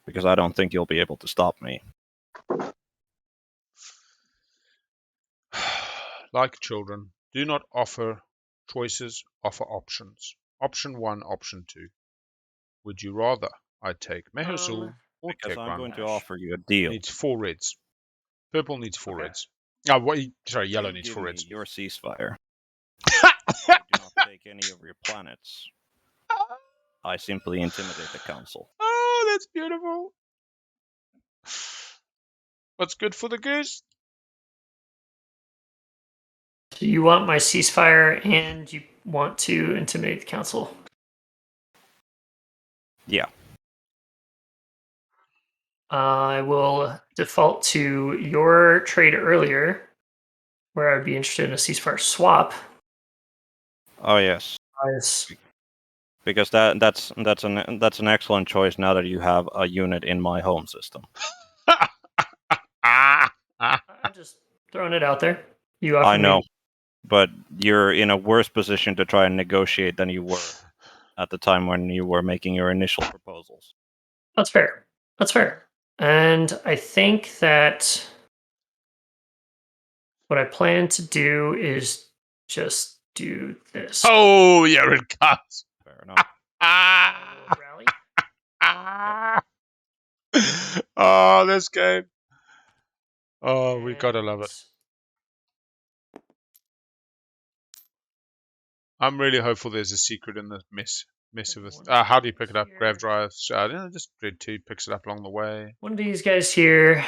D: Because I don't think you'll be able to stop me.
A: Like children, do not offer choices, offer options. Option 1, option 2. Would you rather I take Mehazul or
D: because
A: Tekran?
D: I'm going to offer you a deal.
A: Needs 4 reds. Purple needs 4 reds. Sorry, yellow needs 4 reds.
D: Your ceasefire. You do not take any of your planets. I simply intimidate the council.
A: Oh, that's beautiful. What's good for the goose?
E: Do you want my ceasefire and you want to intimidate the council?
D: Yeah.
E: I will default to your trade earlier, where I'd be interested in a ceasefire swap.
D: Oh yes.
E: Guys,
D: Because that's an excellent choice now that you have a unit in my home system.
E: I'm just throwing it out there. You offer
D: I know,
E: me.
D: but you're in a worse position to try and negotiate than you were at the time when you were making your initial proposals.
E: That's fair. That's fair. And I think that what I plan to do is just do this.
A: Oh, yeah, it comes.
D: Fair enough.
E: Rally.
A: Oh, this game. Oh, we gotta love it. I'm really hopeful there's a secret in the mess of this. How do you pick it up? Grav drive. Just Dread 2 picks it up along the way.
E: One of these guys here.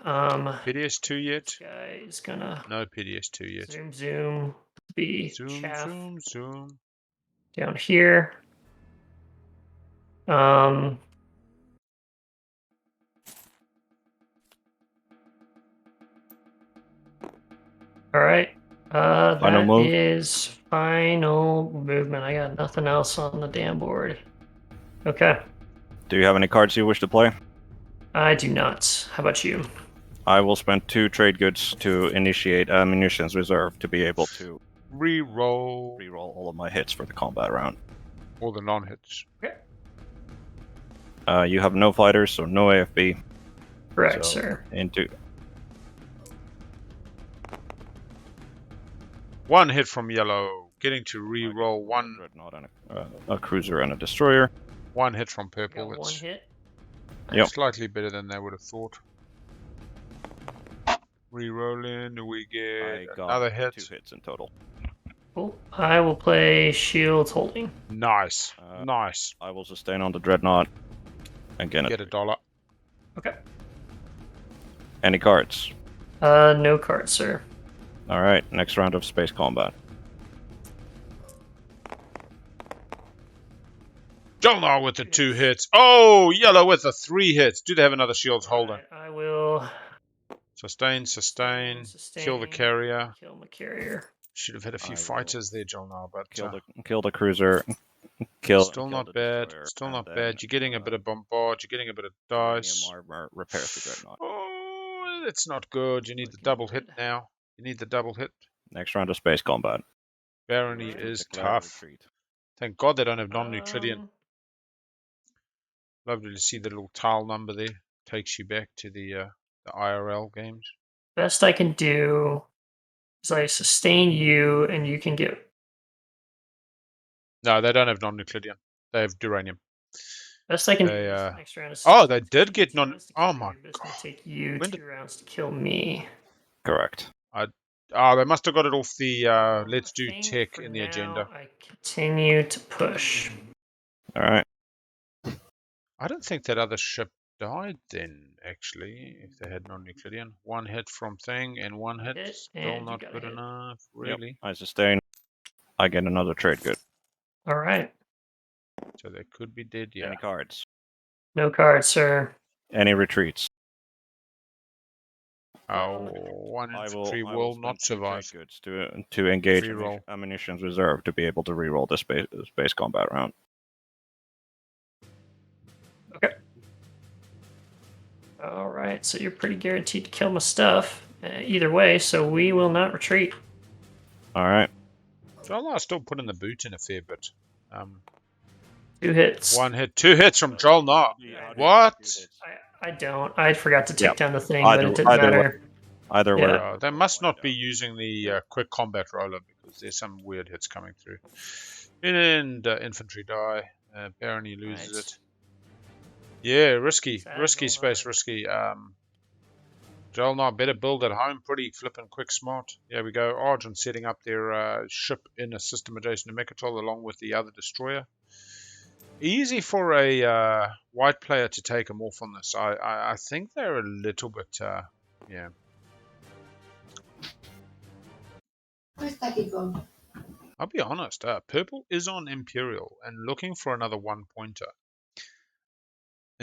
A: PDS2 yet?
E: This guy is gonna
A: No PDS2 yet.
E: zoom. Be
A: Zoom.
E: down here. All right.
D: Final move?
E: Is final movement. I got nothing else on the damn board. Okay.
D: Do you have any cards you wish to play?
E: I do not. How about you?
D: I will spend 2 trade goods to initiate a munitions reserve to be able to
A: reroll
D: all of my hits for the combat round.
A: All the non-hits.
E: Okay.
D: You have no fighters, so no AFB.
E: Correct, sir.
D: Into
A: 1 hit from yellow, getting to re-roll 1.
D: Dreadnought and a cruiser and a destroyer.
A: 1 hit from purple.
E: Got 1 hit.
D: Yep.
A: Slightly better than they would have thought. Re-rolling, we get another hit.
D: 2 hits in total.
E: Cool. I will play shield holding.
A: Nice. Nice.
D: I will sustain on the Dreadnought. Again,
A: get $1.
E: Okay.
D: Any cards?
E: No cards, sir.
D: Alright, next round of space combat.
A: Jolnar with the 2 hits. Oh, yellow with the 3 hits. Do they have another shields holder?
E: Right, I will
A: sustain. Kill the carrier.
E: Kill my carrier.
A: Should have hit a few fighters there, Jolnar, but
D: kill the cruiser.
A: Still not bad. Still not bad. You're getting a bit of bombard. You're getting a bit of dice.
D: Armor repairs the Dreadnought.
A: Oh, that's not good. You need the double hit now. You need the double hit.
D: Next round of space combat.
A: Barony is tough. Thank God they don't have non-Euclidean. Lovely to see the little tile number there. Takes you back to the IRL games.
E: Best I can do is I sustain you, and you can get.
A: No, they don't have non-Euclidean. They have Duranium.
E: Best I can do is next round.
A: Oh, they did get non. Oh my
E: God! It's take you 2 rounds to kill me.
D: Correct.
A: They must have got it off the let's do tech in the agenda.
E: I continue to push.
D: All right.
A: I don't think that other ship died then, actually, if they had non-Euclidean. 1 hit from thing and 1 hit. Still not good enough, really.
D: Yep. I sustain. I get another trade good.
E: All right.
A: So they could be dead, yeah.
D: Any cards?
E: No cards, sir.
D: Any retreats?
A: Oh, 1 infantry will not survive.
D: Goods to engage a munitions reserve to be able to reroll the space combat round.
E: Okay. All right, so you're pretty guaranteed to kill my stuff either way, so we will not retreat.
D: All right.
A: Jolnar still putting the boot in a fair bit.
E: 2 hits.
A: 1 hit. 2 hits from Jolnar. What?
E: I don't. I forgot to take down the thing, but it didn't matter.
D: Either way.
A: They must not be using the quick combat roller because there's some weird hits coming through. And infantry die. Barony loses it. Yeah, risky. Risky space, risky. Jolnar better build at home. Pretty flippin' quick smart. There we go. Argent setting up their ship in a system adjacent to Mechatol along with the other destroyer. Easy for a white player to take them off on this. I think they're a little bit, yeah.
I: Where's Becky gone?
A: I'll be honest. Purple is on Imperial and looking for another 1-pointer.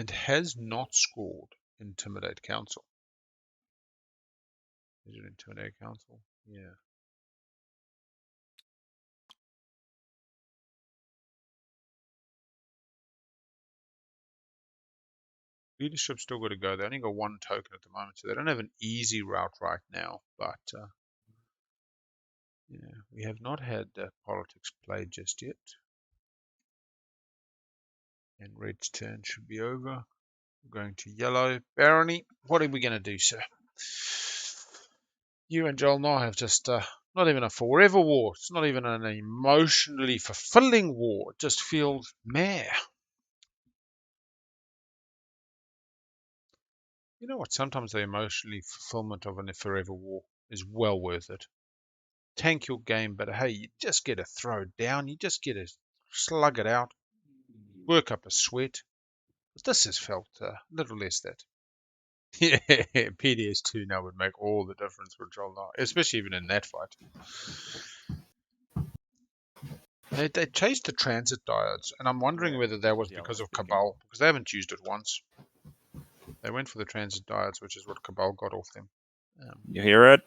A: It has not scored Intimidate Council. Is it Intimidate Council? Yeah. Leadership's still got to go. They only got one token at the moment, so they don't have an easy route right now. But yeah, we have not had politics played just yet. And red's turn should be over. We're going to yellow. Barony, what are we going to do, sir? You and Joel Nye have just not even a forever war. It's not even an emotionally fulfilling war. It just feels meh. You know what? Sometimes the emotionally fulfillment of a forever war is well worth it. Tank your game, but hey, you just get to throw it down. You just get to slug it out. Work up a sweat. This has felt a little less that. Yeah, PDS2 now would make all the difference for Joel Nye, especially even in that fight. They chased the transit diodes, and I'm wondering whether that was because of Cabal, because they haven't used it once. They went for the transit diodes, which is what Cabal got off them.
D: You hear it?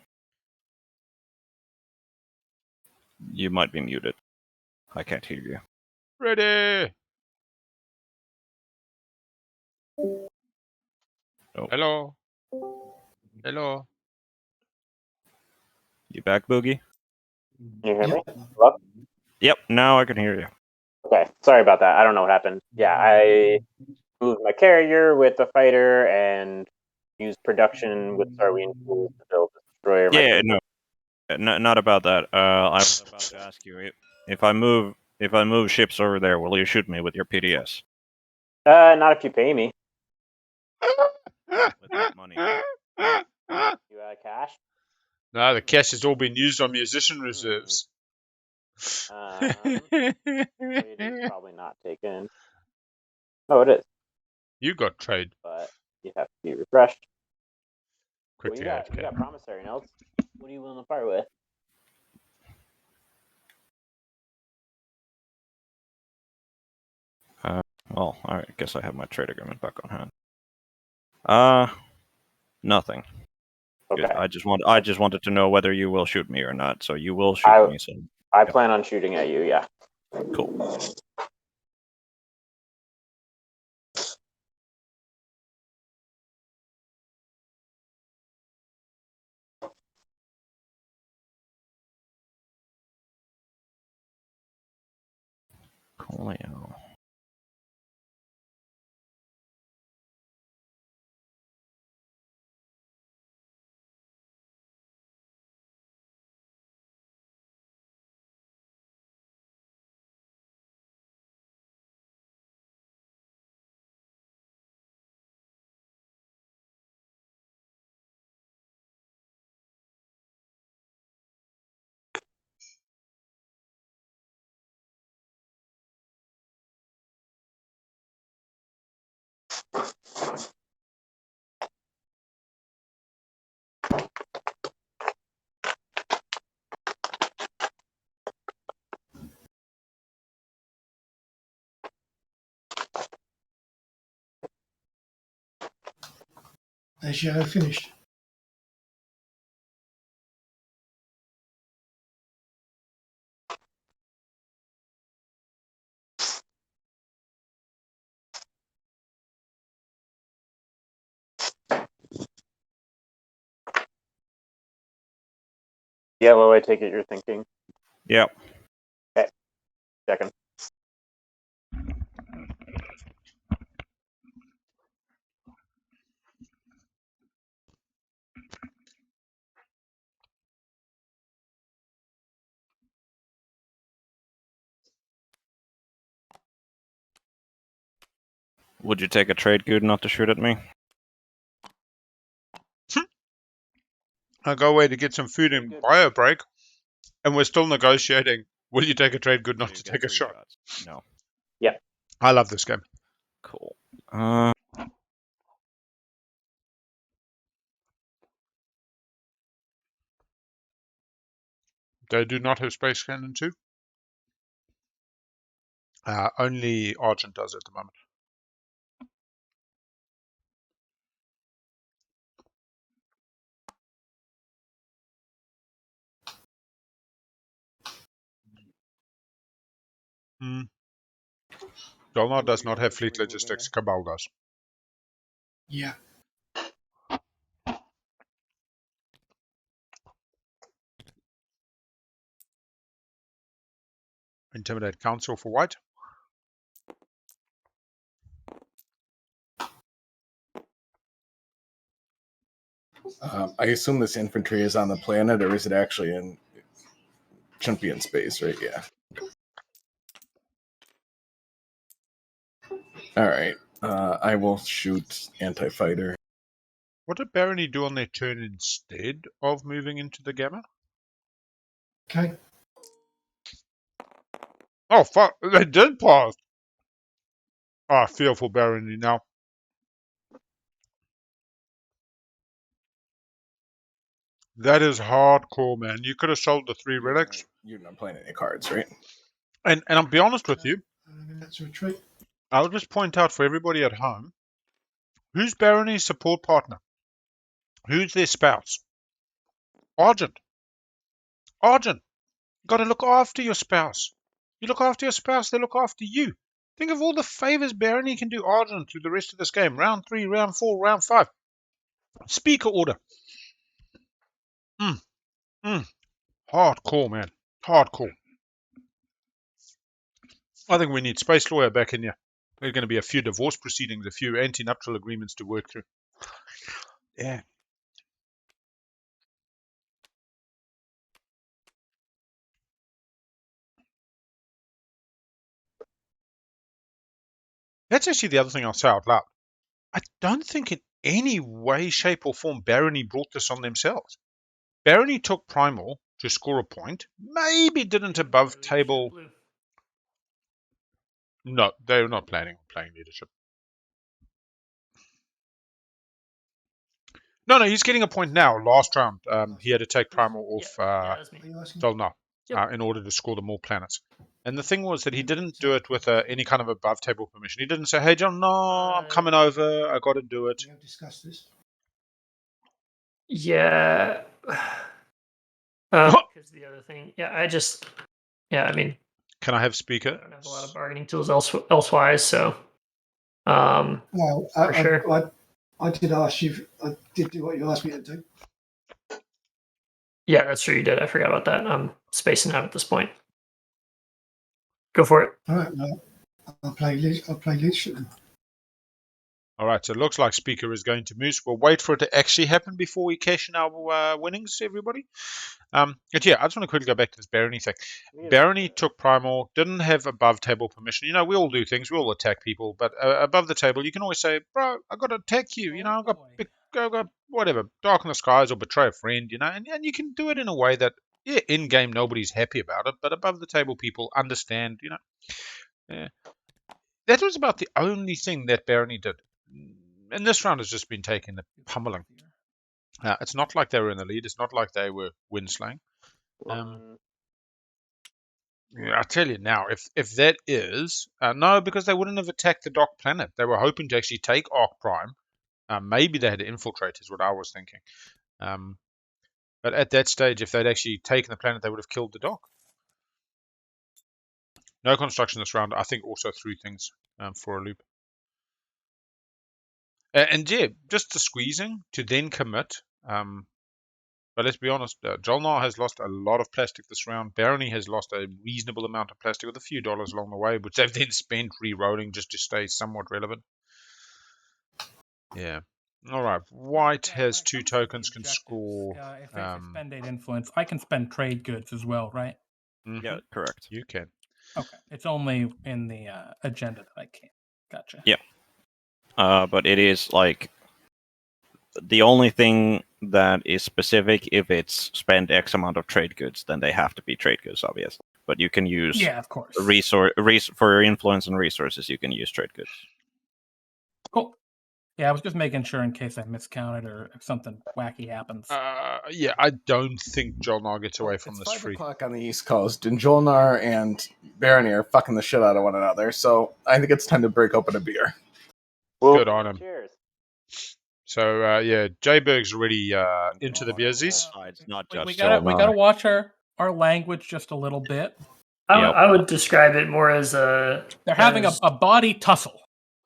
D: You might be muted. I can't hear you.
A: Ready!
D: Oh.
A: Hello? Hello?
D: You back, Boogie?
F: You hear me?
B: Yep.
F: Hello?
D: Yep, now I can hear you.
F: Okay, sorry about that. I don't know what happened. Yeah, I moved my carrier with the fighter and used production with Sarween tools to build the destroyer.
D: Yeah, no, not about that. I was about to ask you if I move ships over there, will you shoot me with your PDS?
F: Not if you pay me.
D: With what money?
F: You cash?
A: No, the cash has all been used on musician reserves.
F: It is probably not taken. Oh, it is.
A: You got trade.
F: But you have to be refreshed.
A: Quickly,
F: Well, you got promissory notes. What are you willing to part with?
D: Well, I guess I have my trade agreement back on hand. Nothing.
F: Okay.
D: Good. I just wanted to know whether you will shoot me or not. So you will shoot me. So
F: I plan on shooting at you. Yeah.
D: cool. Coolio.
B: Has Yellow finished?
F: Yellow, I take it you're thinking.
D: Yep.
F: Okay. Second.
D: Would you take a trade good not to shoot at me?
A: I go away to get some food in bio break, and we're still negotiating. Will you take a trade good not to take a shot?
D: Shots. No.
F: Yeah.
A: I love this game.
D: Cool.
A: They do not have Space Cannon 2. Only Argent does at the moment. Dolnar does not have fleet logistics. Cabal does.
B: Yeah.
A: Intimidate Council for white.
G: I assume this infantry is on the planet, or is it actually in? Shouldn't be in space, right? Yeah. All right. I will shoot anti-fighter.
A: What did Barony do on their turn instead of moving into the Gamma?
B: Okay.
A: Oh, fuck. They did pause. Oh, I feel for Barony now. That is hardcore, man. You could have sold the 3 relics.
G: You're not playing any cards, right?
A: And I'll be honest with you.
B: That's a retreat.
A: I'll just point out for everybody at home, who's Barony's support partner? Who's their spouse? Argent. Argent. You got to look after your spouse. You look after your spouse, they look after you. Think of all the favors Barony can do Argent through the rest of this game. Round 3, round 4, round 5. Speaker order. Hardcore, man. Hardcore. I think we need Space Lawyer back in here. There's going to be a few divorce proceedings, a few anti-nuptial agreements to work through. Yeah. That's actually the other thing I'll say out loud. I don't think in any way, shape, or form Barony brought this on themselves. Barony took Primal to score a point. Maybe didn't above table. No, they were not planning on playing leadership. No, he's getting a point now. Last round, he had to take Primal off Dolnar in order to score the more planets. And the thing was that he didn't do it with any kind of above table permission. He didn't say, "Hey, John, no, I'm coming over. I got to do it."
B: We have discussed this.
E: Yeah. Because the other thing, I mean,
A: can I have speaker?
E: I don't have a lot of bargaining tools elsewise, so.
B: Well,
E: sure.
B: I did ask you. I did do what you asked me to do.
E: Yeah, that's true. You did. I forgot about that. I'm spacing out at this point. Go for it.
B: All right, no, I'll play leadership then.
A: All right, so it looks like Speaker is going to Moose. We'll wait for it to actually happen before we cash in our winnings, everybody. But yeah, I just want to quickly go back to this Barony thing. Barony took Primal, didn't have above table permission. You know, we all do things, we all attack people, but above the table, you can always say, "Bro, I got to attack you. You know, I got whatever, Dark in the Skies or Betray a Friend." You know, and you can do it in a way that, yeah, in game nobody's happy about it, but above the table people understand. You know, yeah. That was about the only thing that Barony did. And this round has just been taking the pummeling. It's not like they were in the lead. It's not like they were winslaying. Yeah, I tell you now, if that is no, because they wouldn't have attacked the Dock planet. They were hoping to actually take Arc Prime. Maybe they had to infiltrate, is what I was thinking. But at that stage, if they'd actually taken the planet, they would have killed the Dock. No construction this round. I think also threw things for a loop. And yeah, just the squeezing to then commit. But let's be honest, Jolnar has lost a lot of plastic this round. Barony has lost a reasonable amount of plastic with a few dollars along the way, which they've then spent re-rolling just to stay somewhat relevant. Yeah. All right. White has 2 tokens, can score.
C: If they spend 8 influence, I can spend trade goods as well, right?
A: Mm-hmm.
D: Yeah, correct.
A: You can.
C: Okay. It's only in the agenda that I can't. Gotcha.
D: Yeah. But it is like the only thing that is specific, if it's spend X amount of trade goods, then they have to be trade goods, obviously. But you can use
C: of course.
D: For your influence and resources, you can use trade goods.
C: Cool. Yeah, I was just making sure in case I miscounted or if something wacky happens.
A: Yeah, I don't think Jolnar gets away from this free.
G: It's 5 o'clock on the East Coast, and Jolnar and Barony are fucking the shit out of one another, so I think it's time to break open a beer.
A: Good on him.
F: Cheers.
A: So, yeah, J-Berg's already into the beersies.
D: Not just
C: we gotta watch our language just a little bit.
E: I would describe it more as a.
C: They're having a body tussle.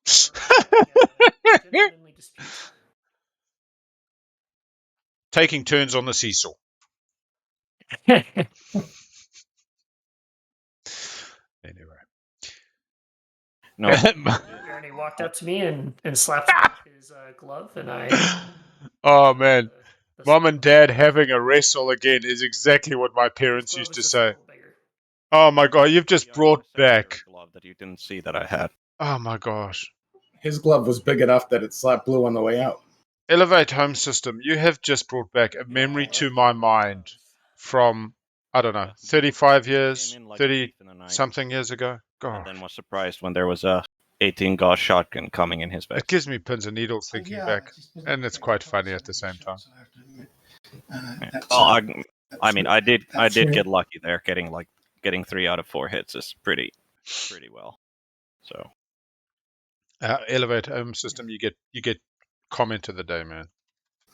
E: Gentlemanly dispute.
A: Taking turns on the seesaw. Anyway.
D: No.
E: Ernie walked up to me and slapped me with his glove, and I.
A: Oh man, Mom and Dad having a wrestle again is exactly what my parents used to say. Oh my god, you've just brought back.
D: Glove that you didn't see that I had.
A: Oh my gosh.
G: His glove was big enough that it slapped Blue on the way out.
A: Elevate Home System, you have just brought back a memory to my mind from, I don't know, 35 years, 30 something years ago.
D: God. And then was surprised when there was a 18-gauge shotgun coming in his face.
A: It gives me pins and needles thinking back, and it's quite funny at the same time.
D: Well, I mean, I did get lucky there. Getting 3 out of 4 hits is pretty well. So,
A: Elevate Home System, you get comment of the day, man.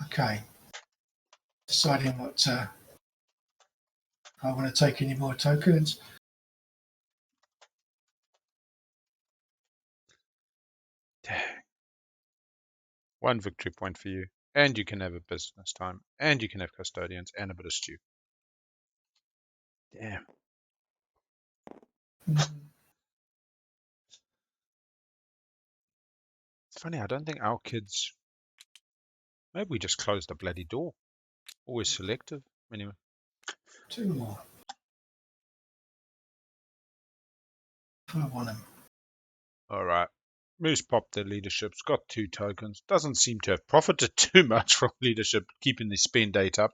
B: Okay. Deciding what I want to take any more tokens.
A: Dang. 1 victory point for you. And you can have a business time. And you can have custodians and a bit of stew. Damn. It's funny, I don't think our kids... Maybe we just closed the bloody door. Always selective. Anyway.
B: 2 more. If I want them.
A: Alright. Moose popped their leadership's got 2 tokens. Doesn't seem to have profited too much from leadership, keeping the spend date up.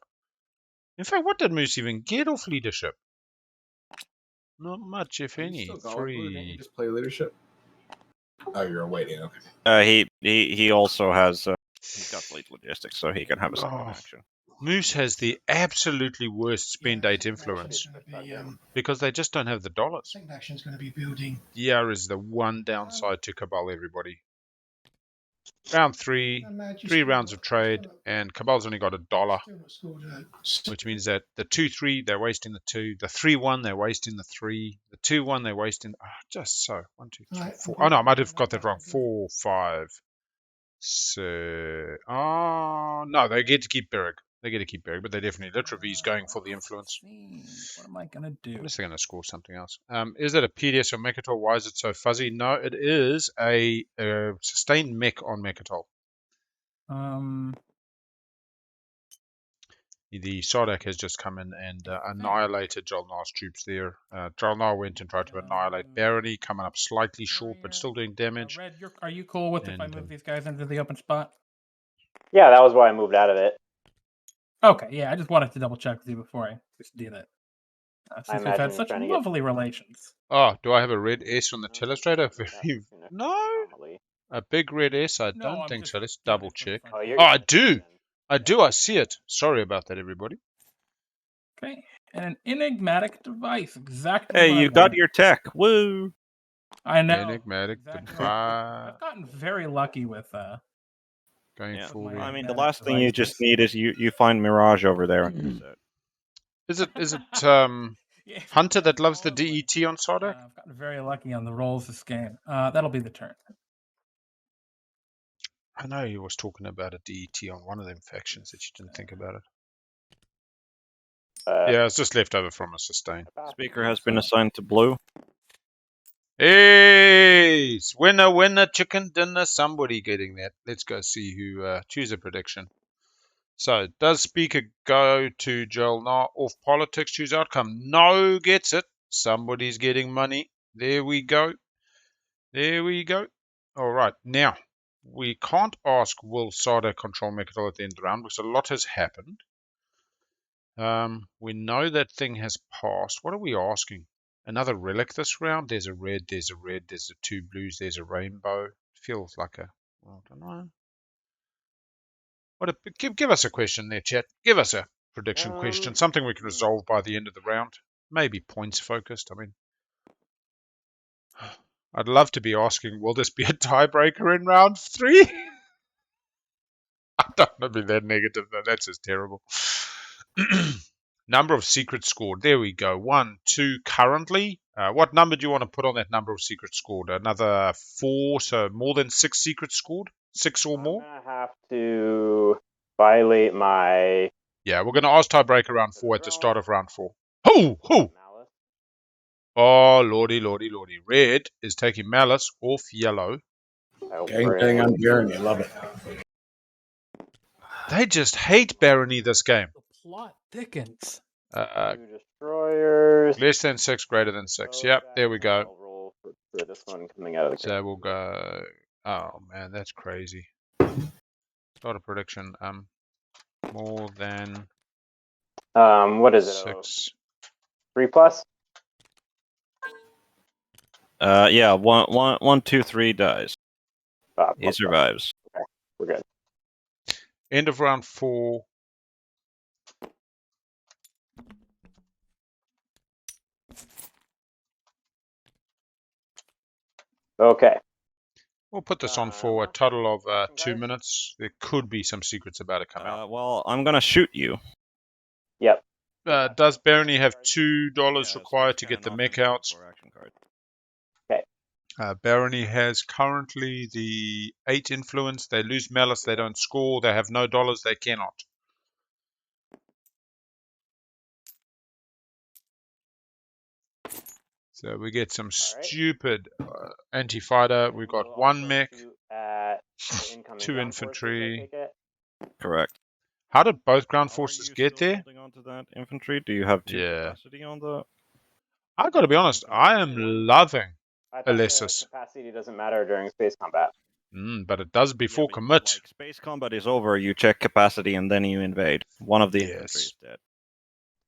A: In fact, what did Moose even get off leadership? Not much, if any. 3.
G: Didn't you just play leadership? Oh, you're waiting. Okay.
D: He also has he's got fleet logistics, so he can have a second action.
A: Moose has the absolutely worst spend date influence because they just don't have the dollars.
B: Second action is going to be building.
A: DR is the one downside to Cabal, everybody. Round 3, 3 rounds of trade, and Cabal's only got $1, which means that the 2-3 they're wasting the 2, the 3-1 they're wasting the 3, the 2-1 they're wasting. Just so 1, 2, 3, 4. Oh no, I might have got that wrong. 4, 5. So, no, they get to keep Berg. They get to keep Berg, but they definitely Litravi's going for the influence.
C: What am I gonna do?
A: Unless they're going to score something else. Is that a PDS or Mechatol? Why is it so fuzzy? No, it is a sustained mech on Mechatol. The Sardak has just come in and annihilated Jolnar's troops there. Jolnar went and tried to annihilate Barony, coming up slightly short, but still doing damage.
C: Red, are you cool with if I move these guys into the open spot?
F: Yeah, that was why I moved out of it.
C: Okay, yeah, I just wanted to double check with you before I just do that. Since we've had such lovely relations.
A: Oh, do I have a red S on the telestrator? No. A big red S? I don't think so. Let's double check. Oh, I do. I see it. Sorry about that, everybody.
C: Okay, and an enigmatic device. Exactly.
D: Hey, you got your tech. Woo!
C: I know.
A: Enigmatic device.
C: I've gotten very lucky with
A: going full.
D: I mean, the last thing you just need is you find Mirage over there. And
A: Is it Hunter that loves the DET on Sardak?
C: I've gotten very lucky on the rolls this game. That'll be the turn.
A: I know he was talking about a DET on one of them factions that you didn't think about it. Yeah, it's just left over from a sustain.
D: Speaker has been assigned to blue.
A: Hey, winner, chicken dinner. Somebody getting that. Let's go see who. Choose a prediction. So, does Speaker go to Jolnar off politics? Choose outcome. No, gets it. Somebody's getting money. There we go. All right, now. We can't ask will Sardak control Mechatol at the end of the round because a lot has happened. We know that thing has passed. What are we asking? Another relic this round? There's a red, there's a 2 blues, there's a rainbow. Feels like a... I don't know. Give us a question there, chat. Give us a prediction question. Something we can resolve by the end of the round. Maybe points focused. I mean... I'd love to be asking, will this be a tiebreaker in round 3? I don't want to be that negative, though. That's just terrible. Number of secrets scored. There we go. 1, 2 currently. What number do you want to put on that number of secrets scored? Another 4, so more than 6 secrets scored? 6 or more?
F: I'm gonna have to violate my.
A: Yeah, we're going to ask tiebreaker round 4 at the start of round 4. Ho! Oh, lordy. Red is taking Malice off yellow.
G: Gang on Barony. I love it.
A: They just hate Barony this game.
C: The plot thickens.
F: 2 destroyers.
A: Less than 6, greater than 6. Yep, there we go.
F: I'll roll for this one coming out of the
A: So we'll go. Oh man, that's crazy. Start a prediction. More than
F: what is it?
A: 6.
F: 3 plus?
D: Yeah, 1, 2, 3 dies. He
F: Plus.
D: survives.
F: Okay, we're good.
A: End of round 4.
F: Okay.
A: We'll put this on for a total of 2 minutes. There could be some secrets about to come out.
D: Well, I'm gonna shoot you.
F: Yep.
A: Does Barony have $2 required to get the mech out?
F: Okay.
A: Barony has currently the 8 influence. They lose Malice, they don't score. They have no dollars, they cannot. So we get some stupid anti-fighter. We've got 1 mech, 2 infantry.
D: Correct.
A: How did both ground forces get there?
D: Holding on to that infantry? Do you have 2
A: Yeah.
D: capacity on the?
A: I got to be honest. I am loving
F: I thought
A: Alessis.
F: the capacity doesn't matter during space combat.
A: But it does before commit.
D: Like, space combat is over. You check capacity and then you invade. One of the infantry is dead.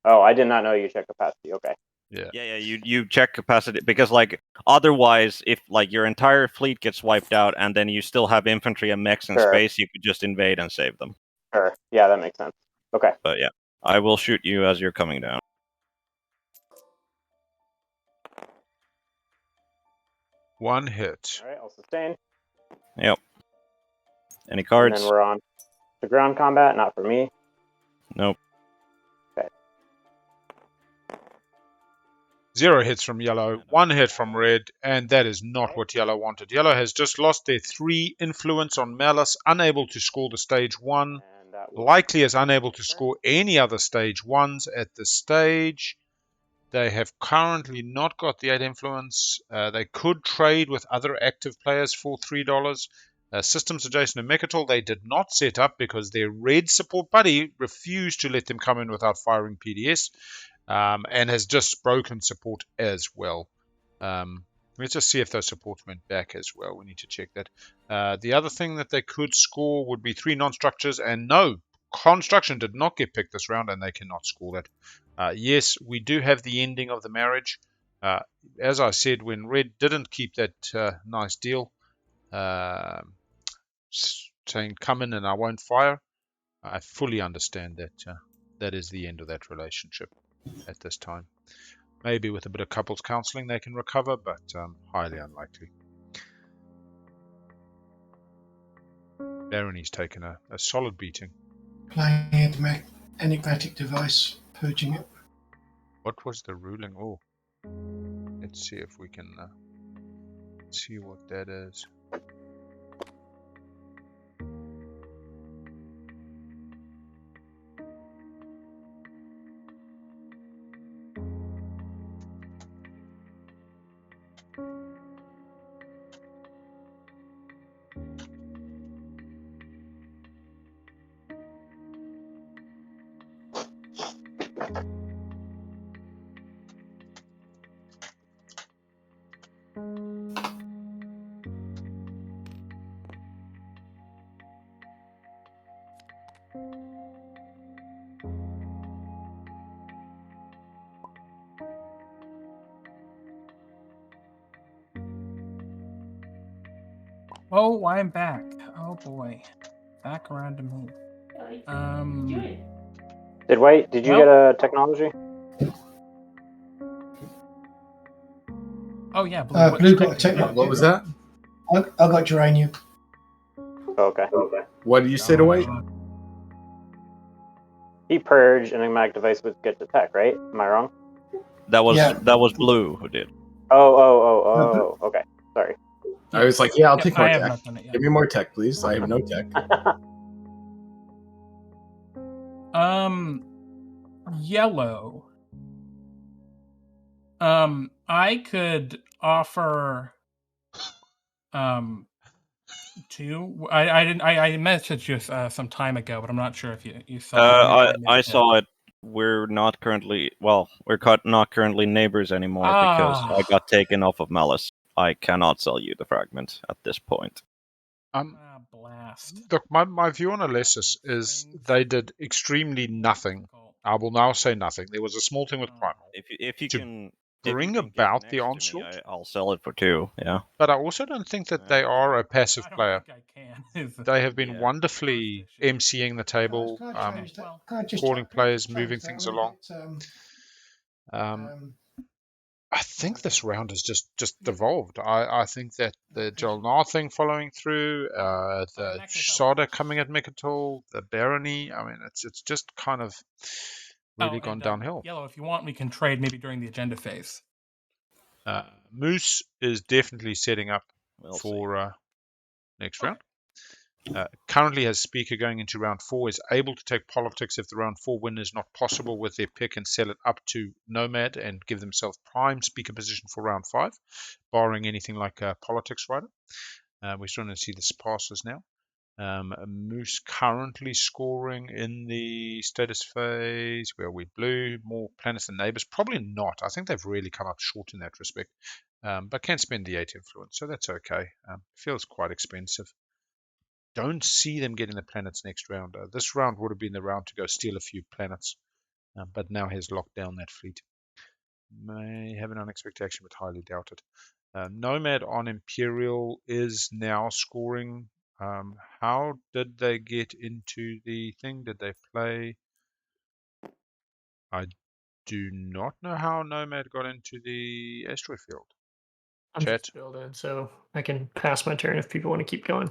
F: Oh, I did not know you check capacity. Okay.
D: Yeah. You check capacity because like otherwise, if like your entire fleet gets wiped out and then you still have infantry and mechs in space, you could just invade and save them.
F: Sure. Yeah, that makes sense. Okay.
D: But yeah, I will shoot you as you're coming down.
A: One hit.
F: All right, I'll sustain.
D: Yep. Any cards?
F: And then we're on to ground combat. Not for me.
D: Nope.
A: 0 hits from yellow, 1 hit from red, and that is not what yellow wanted. Yellow has just lost their 3 influence on Malice, unable to score the stage 1, likely is unable to score any other stage 1s at this stage. They have currently not got the 8 influence. They could trade with other active players for $3. Systems adjacent to Mechatol they did not set up because their red support buddy refused to let them come in without firing PDS. And has just broken support as well. Let's just see if those supports went back as well. We need to check that. The other thing that they could score would be 3 non-structures, and no, construction did not get picked this round, and they cannot score that. Yes, we do have the ending of the marriage. As I said, when Red didn't keep that nice deal, saying come in and I won't fire, I fully understand that that is the end of that relationship at this time. Maybe with a bit of couples counseling they can recover, but highly unlikely. Barony's taken a solid beating.
B: Playing an enigmatic device, purging it.
A: What was the ruling? Oh, let's see if we can see what that is.
C: Oh, I'm back. Oh boy. Back around to me.
F: Did White, did you get a technology?
C: Oh yeah, Blue.
B: Blue got a technology.
G: What was that?
B: I got geranium.
F: Okay.
G: What did you say to White?
F: He purged, and enigmatic device would get attack, right? Am I wrong?
D: That was
B: Yeah.
D: Blue who did.
F: Oh. Okay, sorry.
G: I was like, yeah, I'll
C: Yep,
G: take more
C: I have
G: tech.
C: not done it yet.
G: Give me more tech, please. I have no tech.
C: Yellow. I could offer two. I messaged you some time ago, but I'm not sure if you saw it.
D: I saw it. We're not currently not currently neighbors anymore because I got taken off of Malice. I cannot sell you the fragment at this point.
C: Blast.
A: Look, my view on Alessis is they did extremely nothing. I will now say nothing. There was a small thing with Primal.
D: If you
A: To
D: can
A: bring
D: get
A: about the
D: next to me,
A: onslaught.
D: I'll sell it for 2. Yeah.
A: But I also don't think that they are a passive
C: I don't
A: player.
C: think I can.
A: They have been
D: Yeah.
A: wonderfully emceeing the table,
B: Can I change that? Can I just
A: calling
B: change
A: players,
B: that?
A: moving things along. I think this round has just devolved. I think that the Jolnar thing following through, the Shada coming at Mikatul, the Barony, I mean, it's just kind of really gone downhill.
C: Yellow, if you want, we can trade maybe during the agenda phase.
A: Moose is definitely setting up
D: We'll
A: for next round. Currently has Speaker going into round 4, is able to take Politics if the round 4 win is not possible with their pick and sell it up to Nomad and give themselves prime Speaker position for round 5, barring anything like a Politics Rider. We're starting to see this passes now. Moose currently scoring in the status phase where we blue, more planets than neighbors. Probably not. I think they've really come up short in that respect, but can spend the 8 influence, so that's okay. Feels quite expensive. Don't see them getting the planets next round. This round would have been the round to go steal a few planets, but now has locked down that fleet. May have an unexpected action, but highly doubt it. Nomad on Imperial is now scoring. How did they get into the thing? Did they play? I do not know how Nomad got into the asteroid field.
E: I'm just building, so I can pass my turn if people want to keep going.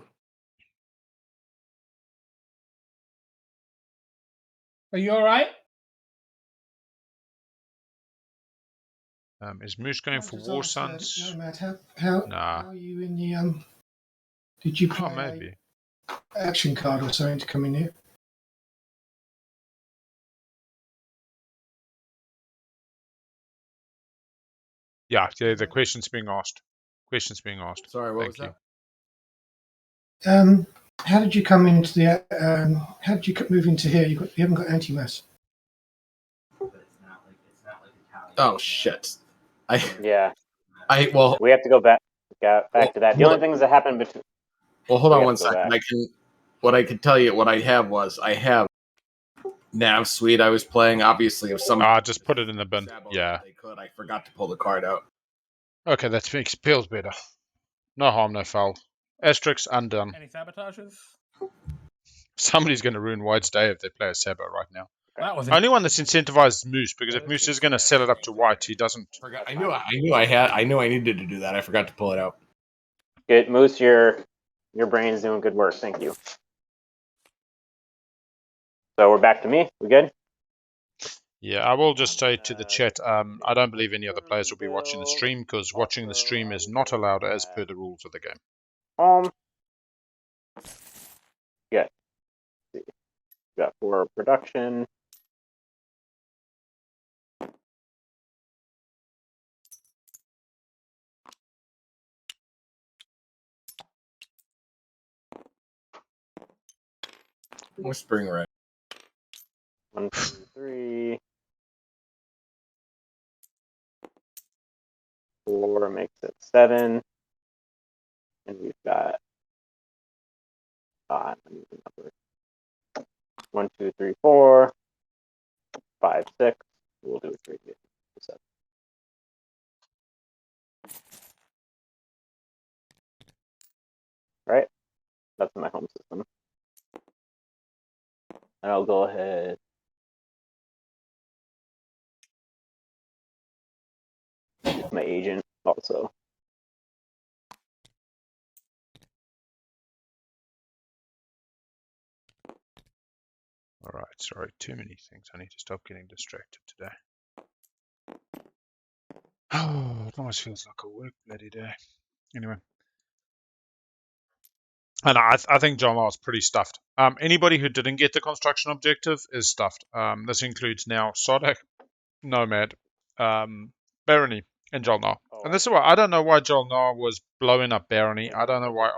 C: Are you all right?
A: Is Moose going for War Suns?
B: No, Matt, how are you in the Did you play
A: maybe
B: action card or something to come in here?
A: Yeah, the question's being asked.
G: Sorry, what
A: Thank
G: was
A: you.
G: that?
B: How did you come into the? How did you move into here? You haven't got anti-mass.
G: Oh shit!
F: Yeah.
G: Well,
F: we have to go back to that. The only things that happened between.
G: Well, hold on one second. What I can tell you, what I have Nav Suite. I was playing. Obviously, if some
A: just put it in the bin. Yeah,
G: they could. I forgot to pull the card out.
A: Okay, that feels better. No harm, no foul. Asterix undone.
C: Any sabotages?
A: Somebody's going to ruin White's day if they play a Sabo right now.
C: That was
A: Only one that's incentivized is Moose, because if Moose is going to sell it up to White, he doesn't.
G: I knew I needed to do that. I forgot to pull it out.
F: Good, Moose. Your brain's doing good work. Thank you. So we're back to me. We good?
A: Yeah, I will just say to the chat, I don't believe any other players will be watching the stream, because watching the stream is not allowed as per the rules of the game.
F: Good. Got 4 production.
G: Whispering Red.
F: 1, 2, 3. 4 makes it 7. And we've got 1, 2, 3, 4, 5, 6. We'll do a 3. 7. Right? That's in my home system. And I'll go ahead. My agent also.
A: All right, sorry, too many things. I need to stop getting distracted today. Oh, it almost feels like a work bloody day. Anyway. And I think John Law's pretty stuffed. Anybody who didn't get the construction objective is stuffed. This includes now Sodek, Nomad, Barony, and John Law.
F: Oh,
A: And this is why I don't know why John Law was blowing up Barony. I don't know why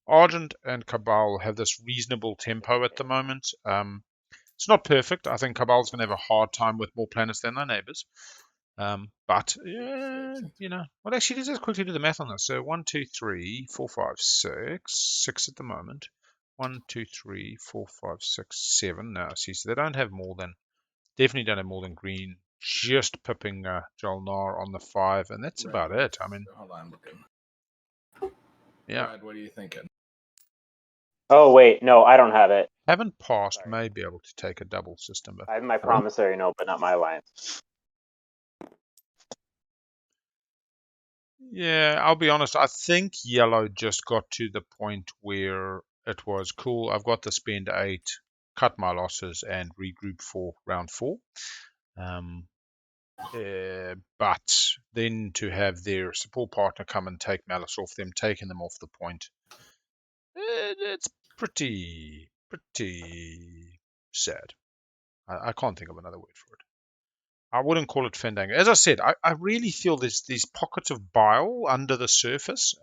A: Argent and Cabal have this reasonable tempo at the moment. It's not perfect. I think Cabal's going to have a hard time with more planets than their neighbors. But you know, well, actually, let's just quickly do the math on this. So 1, 2, 3, 4, 5, 6 at the moment. 1, 2, 3, 4, 5, 6, 7. No, see, so they don't have more than, definitely don't have more than green. Just pipping Jolnar on the 5, and that's about it. I mean,
G: hold on, looking.
A: yeah.
G: Brad, what are you thinking?
F: Oh wait, no, I don't have it.
A: Haven't passed.
F: Sorry.
A: May be able to take a double system, but
F: I have my promissory note, but not my alliance.
A: yeah, I'll be honest. I think yellow just got to the point where it was cool. I've got to spend 8, cut my losses, and regroup for round 4. But then to have their support partner come and take Malice off them, taking them off the point, it's pretty sad. I can't think of another word for it. I wouldn't call it Fandango. As I said, I really feel there's these pockets of bile under the surface.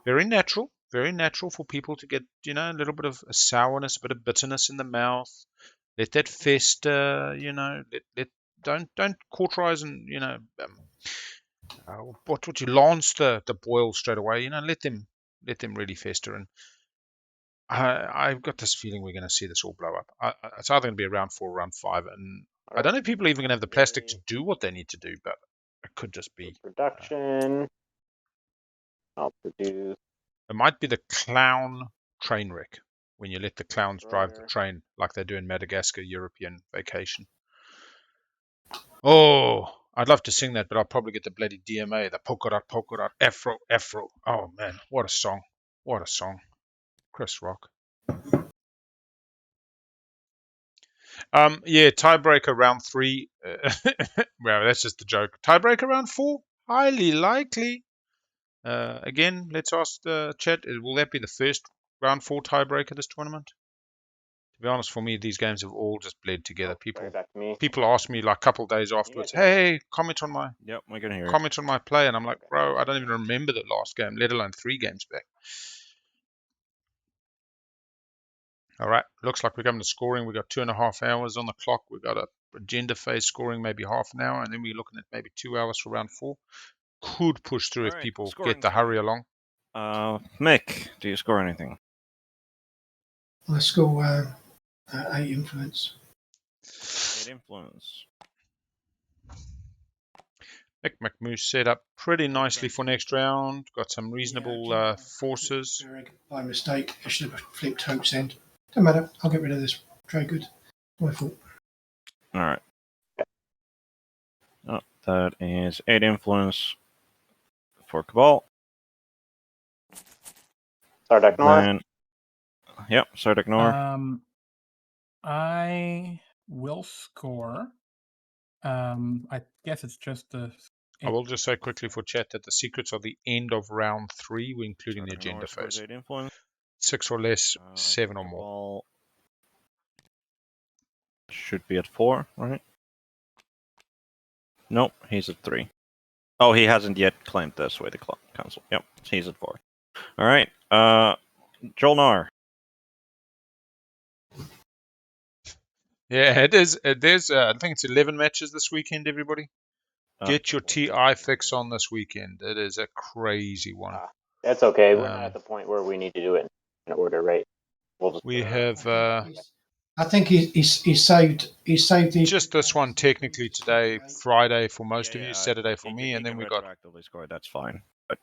A: Very natural for people to get, you know, a little bit of a sourness, a bit of bitterness in the mouth. Let that fester, you know. Don't cauterize and, you know, what you lance the boil straight away. You know, let them really fester. And I've got this feeling we're going to see this all blow up. It's either going to be around 4 or around 5, and I don't know if people are even going to have the plastic to do what they need to do, but it could just be
F: Production. I'll produce.
A: It might be the clown train wreck when you let the clowns drive the train like they do in Madagascar European Vacation. Oh, I'd love to sing that, but I'll probably get the bloody DMA, the polka dot, Afro. Oh man, what a song! What a song, Chris Rock. Yeah, tiebreaker round 3. Well, that's just a joke. Tiebreaker round 4, highly likely. Again, let's ask the chat. Will that be the first round 4 tiebreaker this tournament? To be honest, for me, these games have all just bled together. People ask me like a couple of days afterwards, "Hey, comment on my comment on my play," and I'm like, "Bro, I don't even remember the last game, let alone 3 games back." All right, looks like we're coming to scoring. We've got 2.5 hours on the clock. We've got a agenda phase scoring maybe half an hour, and then we're looking at maybe 2 hours for round 4. Could push through if people get the hurry along.
D: Mick, do you score anything?
B: I score 8 influence.
D: 8 influence.
A: Mick McMoose set up pretty nicely for next round. Got some reasonable forces.
B: By mistake, I should have flipped Hope's End. Don't matter, I'll get rid of this. Very good. My fault.
D: Alright. Oh, that is 8 influence for Cabal.
F: Sardak Nor.
D: Yep, Sardak Nor.
C: I will score. I guess it's just the.
A: I will just say quickly for chat that the secrets are the end of round 3, we're including the agenda phase. 6 or less, 7 or more.
D: Should be at 4, right? Nope, he's at 3. Oh, he hasn't yet claimed the Sway the Council. Yep, he's at 4. Alright, Jolnar.
A: Yeah, it is. There's, I think it's 11 matches this weekend, everybody. Get your TI fix on this weekend. It is a crazy one.
F: That's okay. We're not at the point where we need to do it in order, right?
A: We have.
B: I think he's saved. He's saved the.
A: Just this one technically today, Friday for most of you, Saturday for me, and then we got.
D: Score, that's fine. But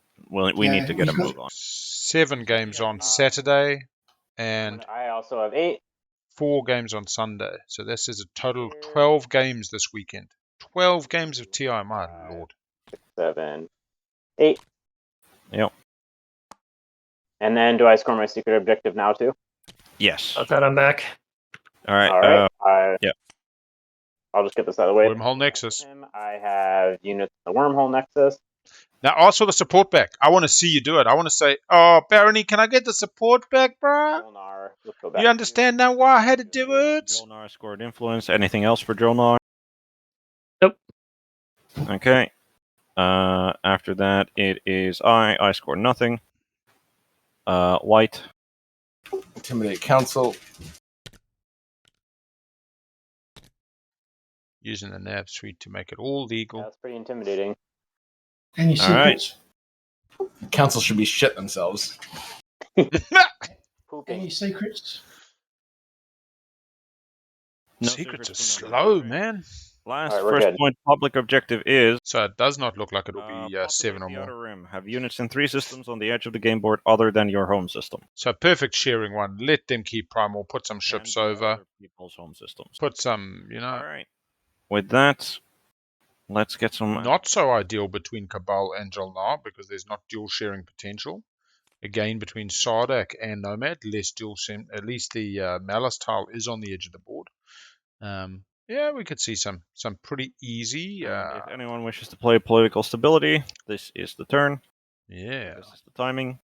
D: we need to get a move on.
A: 7 games on Saturday, and
F: I also have 8.
A: 4 games on Sunday. So this is a total of 12 games this weekend. 12 games of TI, my lord.
F: 6, 7, 8.
D: Yep.
F: And then do I score my secret objective now too?
D: Yes.
E: About that, I'm back.
D: All right.
F: All right.
D: yeah.
F: I'll just get this out of the way.
A: Wormhole Nexus.
F: I have units in the Wormhole Nexus.
A: Now ask for the support back. I want to see you do it. I want to say, oh, Barony, can I get the support back, bro?
F: Let's go back.
A: You understand now why I had to do it?
D: Jolnar scored influence. Anything else for Jolnar?
E: Nope.
D: Okay. After that, it is I. I scored nothing. White.
G: Intimidate Council.
A: Using the nav suite to make it all legal.
F: That's pretty intimidating.
B: Any
D: All right.
B: secrets?
G: Council should be shit themselves.
B: Any secrets?
D: No
A: Secrets are
D: from
A: slow,
D: them.
A: man.
D: Last
F: All right, we're
D: first
F: good.
D: point public objective is
A: So it does not look like it will be
D: populate
A: 7 or
D: the
A: more.
D: outer rim. Have units in 3 systems on the edge of the game board other than your home system.
A: So perfect sharing one. Let them keep primal. Put some ships
D: And
A: over.
D: other people's home systems.
A: Put some, you know.
D: All right. With that, let's get some.
A: Not so ideal between Cabal and Jolnar because there's not dual sharing potential. Again, between Sardak and Nomad, less dual sim. At least the Malice tile is on the edge of the board. Yeah, we could see some pretty easy.
D: And if anyone wishes to play political stability, this is the turn.
A: Yeah,
D: This is the timing.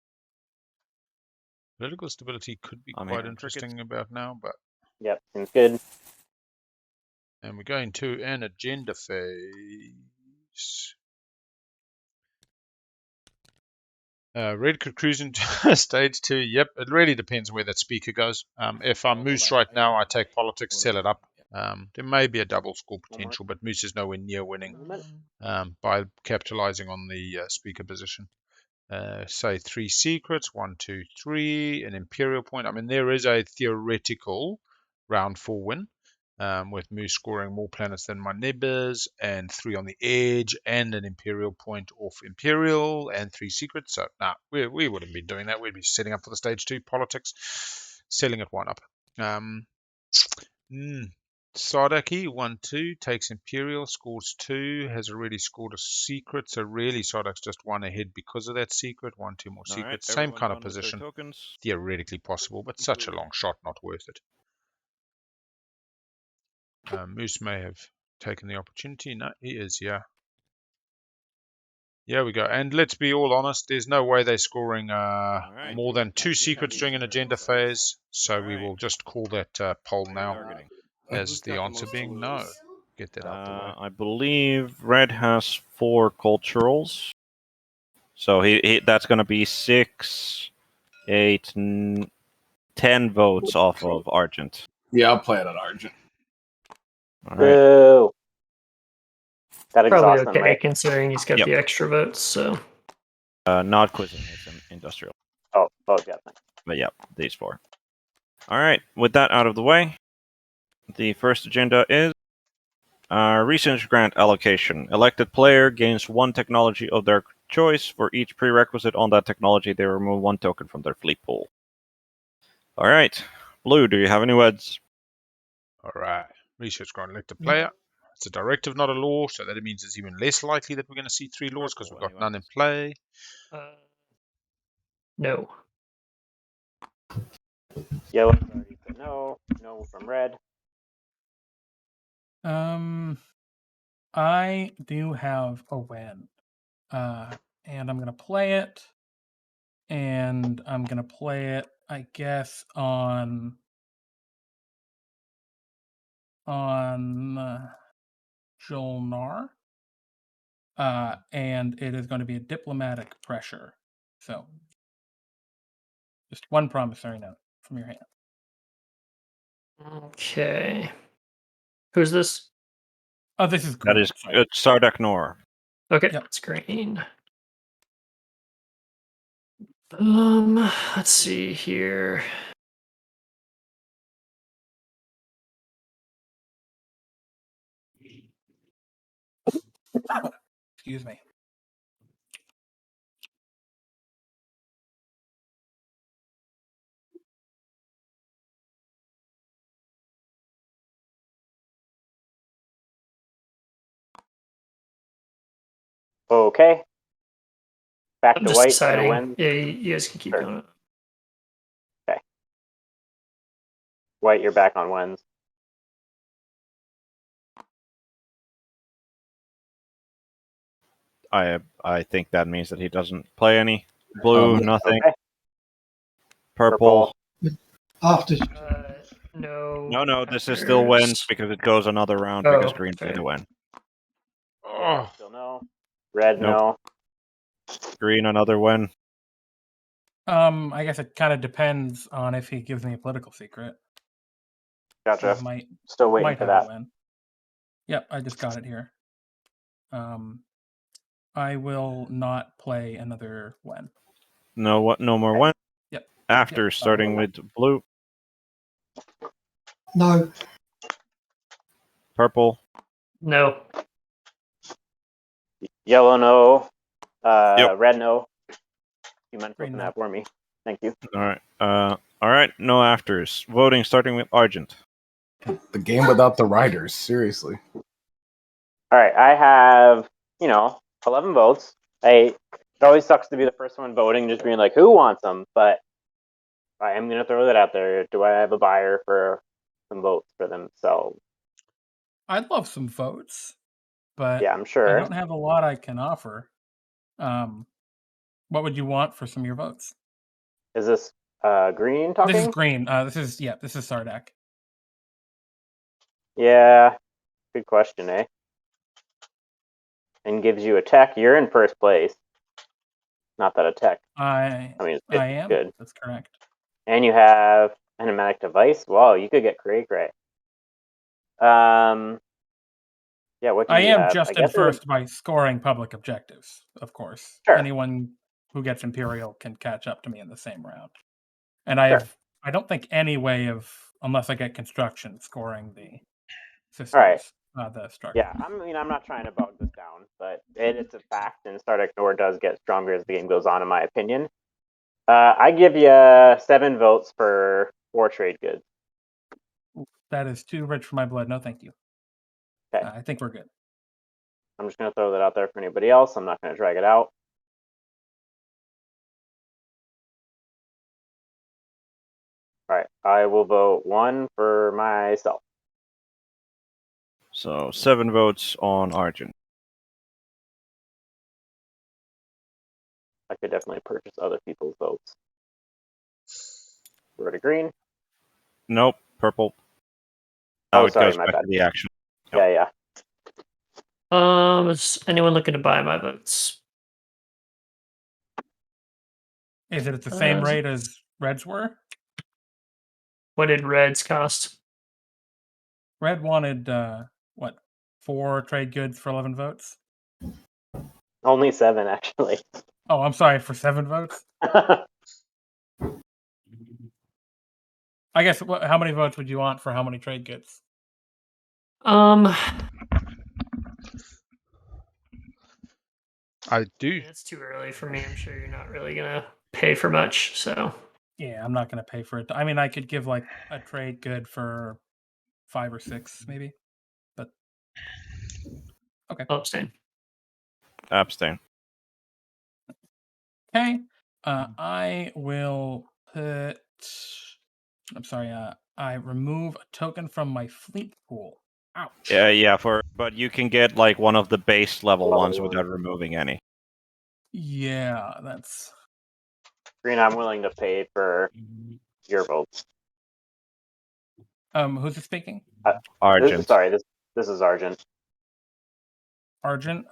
A: political stability could be
D: I'm
A: quite
D: hearing
A: interesting
D: crickets.
A: about now, but
F: Yep, seems good.
A: and we're going to an agenda phase. Red could cruise into stage 2. Yep, it really depends where that speaker goes. If I'm Moose right now, I take politics, sell it up. There may be a double score potential, but Moose is nowhere near winning by capitalizing on the speaker position. Say 3 secrets, 1, 2, 3, an Imperial point. I mean, there is a theoretical round 4 win. With Moose scoring more planets than my neighbors, and 3 on the edge, and an Imperial point off Imperial, and 3 secrets. So, we wouldn't be doing that. We'd be setting up for the stage 2 politics, selling it 1 up. Sardaki 1-2 takes Imperial, scores 2, has already scored a secret. So really, Sardak's just 1 ahead because of that secret. 1, 2 more secrets,
D: Right,
A: same kind of position.
D: Tokens.
A: Theoretically possible, but such a long shot, not worth it. Moose may have taken the opportunity. No, he is, yeah. Here we go. And let's be all honest, there's no way they're scoring more than 2 secrets during an agenda phase. So we will just call that poll now as the answer being no. Get that out the way.
D: I believe Red has 4 culturals. So he that's going to be 6, 8, 10 votes off of Argent.
G: Yeah, I'll play it on Argent.
D: All right.
F: Boo. That
E: Probably
F: exhausts
E: okay,
F: them, right?
E: considering he's got
D: Yep.
E: the extra votes. So
D: Not quizzing, it's an industrial.
F: Oh, yeah.
D: But yeah, these 4. All right, with that out of the way, the first agenda is research grant allocation. Elected player gains 1 technology of their choice. For each prerequisite on that technology, they remove 1 token from their fleet pool. All right, Blue, do you have any words?
A: All right. Research grant elected player. It's a directive, not a law, so that it means it's even less likely that we're going to see 3 laws because we've got none in play.
E: no.
F: Yellow already said no. No from red.
C: I do have a win. And I'm gonna play it. And I'm gonna play it, I guess, on Jolnar. And it is going to be a diplomatic pressure. So just 1 promissory note from your hand.
E: Okay. Who's this?
C: Oh, this is
D: That
C: green.
D: is Sardak Nor.
E: Okay,
C: Yep.
E: it's green. Let's see here.
C: Excuse me.
F: Okay. Back
E: I'm
F: to
E: just
F: white.
E: deciding.
F: No wins.
E: Yeah, you guys can keep
F: Sure.
E: going.
F: White, you're back on wins.
D: I think that means that he doesn't play any. Blue, nothing.
F: Okay.
D: Purple.
I: After.
E: No.
D: No, this is still wins because it goes another round because green played a win.
F: Yellow, still no. Red,
D: Nope.
F: no.
D: Green, another win.
C: I guess it kind of depends on if he gives me a political secret.
F: Gotcha.
C: Might
F: Still waiting
C: might
F: for
C: have
F: that.
C: a win. Yep, I just got it here. I will not play another win.
D: No more win.
C: Yep.
D: After starting with blue.
I: No.
D: Purple.
E: No.
F: Yellow, no.
D: Yep.
F: Red, no. You meant
C: Green,
F: flipping
C: no.
F: that for me. Thank you.
D: All right. No afters. Voting starting with Argent.
G: The game without the riders, seriously.
F: All right, I have 11 votes. It always sucks to be the first one voting, just being like, who wants them? But I am gonna throw that out there. Do I have a buyer for some votes for themselves?
C: I'd love some votes, but
F: Yeah, I'm sure.
C: I don't have a lot I can offer. What would you want for some of your votes?
F: Is this green talking?
C: This is green. This is Sardak.
F: Yeah, good question, eh? And gives you a tech. You're in first place. Not that a tech.
C: I
F: mean, it's
C: I am.
F: good.
C: That's correct.
F: And you have an enigmatic device. Wow, you could get cray. Yeah, what do
C: I
F: you
C: am
F: have?
C: just in first by scoring public objectives, of course.
F: Sure.
C: Anyone who gets Imperial can catch up to me in the same round. And I don't think any way of, unless I get construction, scoring the systems.
F: All right.
C: The structure.
F: Yeah, I'm not trying to bog this down, but it's a fact, and Star Trek Nord does get stronger as the game goes on, in my opinion. I give you 7 votes for 4 trade goods.
C: That is too rich for my blood. No, thank you.
F: Okay.
C: I think we're good.
F: I'm just going to throw that out there for anybody else. I'm not going to drag it out. All right, I will vote 1 for myself.
D: So 7 votes on Argent.
F: I could definitely purchase other people's votes. We're to green.
D: Nope, purple.
F: Oh,
D: It
F: sorry,
D: goes
F: my
D: back
F: bad.
D: to the action.
F: Yeah.
E: Is anyone looking to buy my votes?
C: Is it at the same rate as Reds were?
E: What did Reds cost?
C: Red wanted 4 trade goods for 11 votes?
F: Only 7, actually.
C: Oh, I'm sorry, for 7 votes? I guess, how many votes would you want for how many trade goods?
A: I do.
E: It's too early for me. I'm sure you're not really gonna pay for much, so.
C: Yeah, I'm not going to pay for it. I mean, I could give like a trade good for 5 or 6, maybe. But okay.
E: I'll abstain.
D: Abstain.
C: Okay. I will put. I'm sorry. I remove a token from my fleet pool. Ouch.
D: Yeah. But you can get like one of the base level ones without removing any.
C: Yeah, that's.
F: Green, I'm willing to pay for your votes.
C: Who's this speaking?
D: Argent.
F: This is Argent.
C: Argent.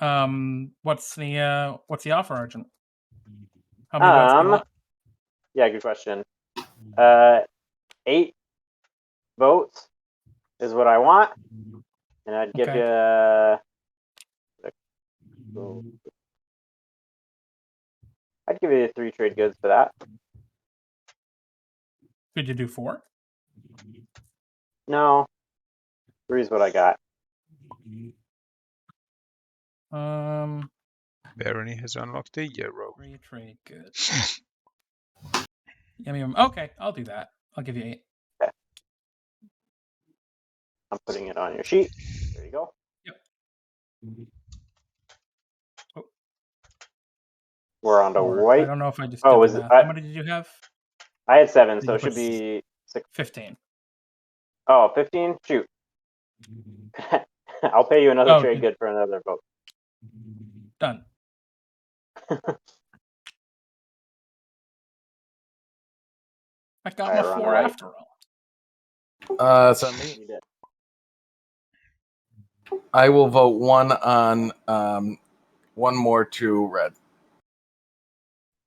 C: What's the offer, Argent? How many votes do you want?
F: Yeah, good question. 8 votes is what I want, and I'd give you. I'd give you 3 trade goods for that.
C: Could you do 4?
F: No, 3 is what I got.
A: Barony has unlocked a euro.
C: 3 trade goods. Yummy. Okay, I'll do that. I'll give you 8.
F: Okay. I'm putting it on your sheet. There you go.
C: Yep.
F: Oh. We're on to white.
C: I don't know if I just did the math. How many did you have?
F: I had 7, so it should be
C: 15.
F: Oh, 15? Shoot. I'll pay you another trade good for another vote.
C: Done. I got
F: Alright,
C: my
F: we're on the
C: 4
F: right.
C: after all.
G: That's on me.
F: You did.
G: I will vote one on one more to red.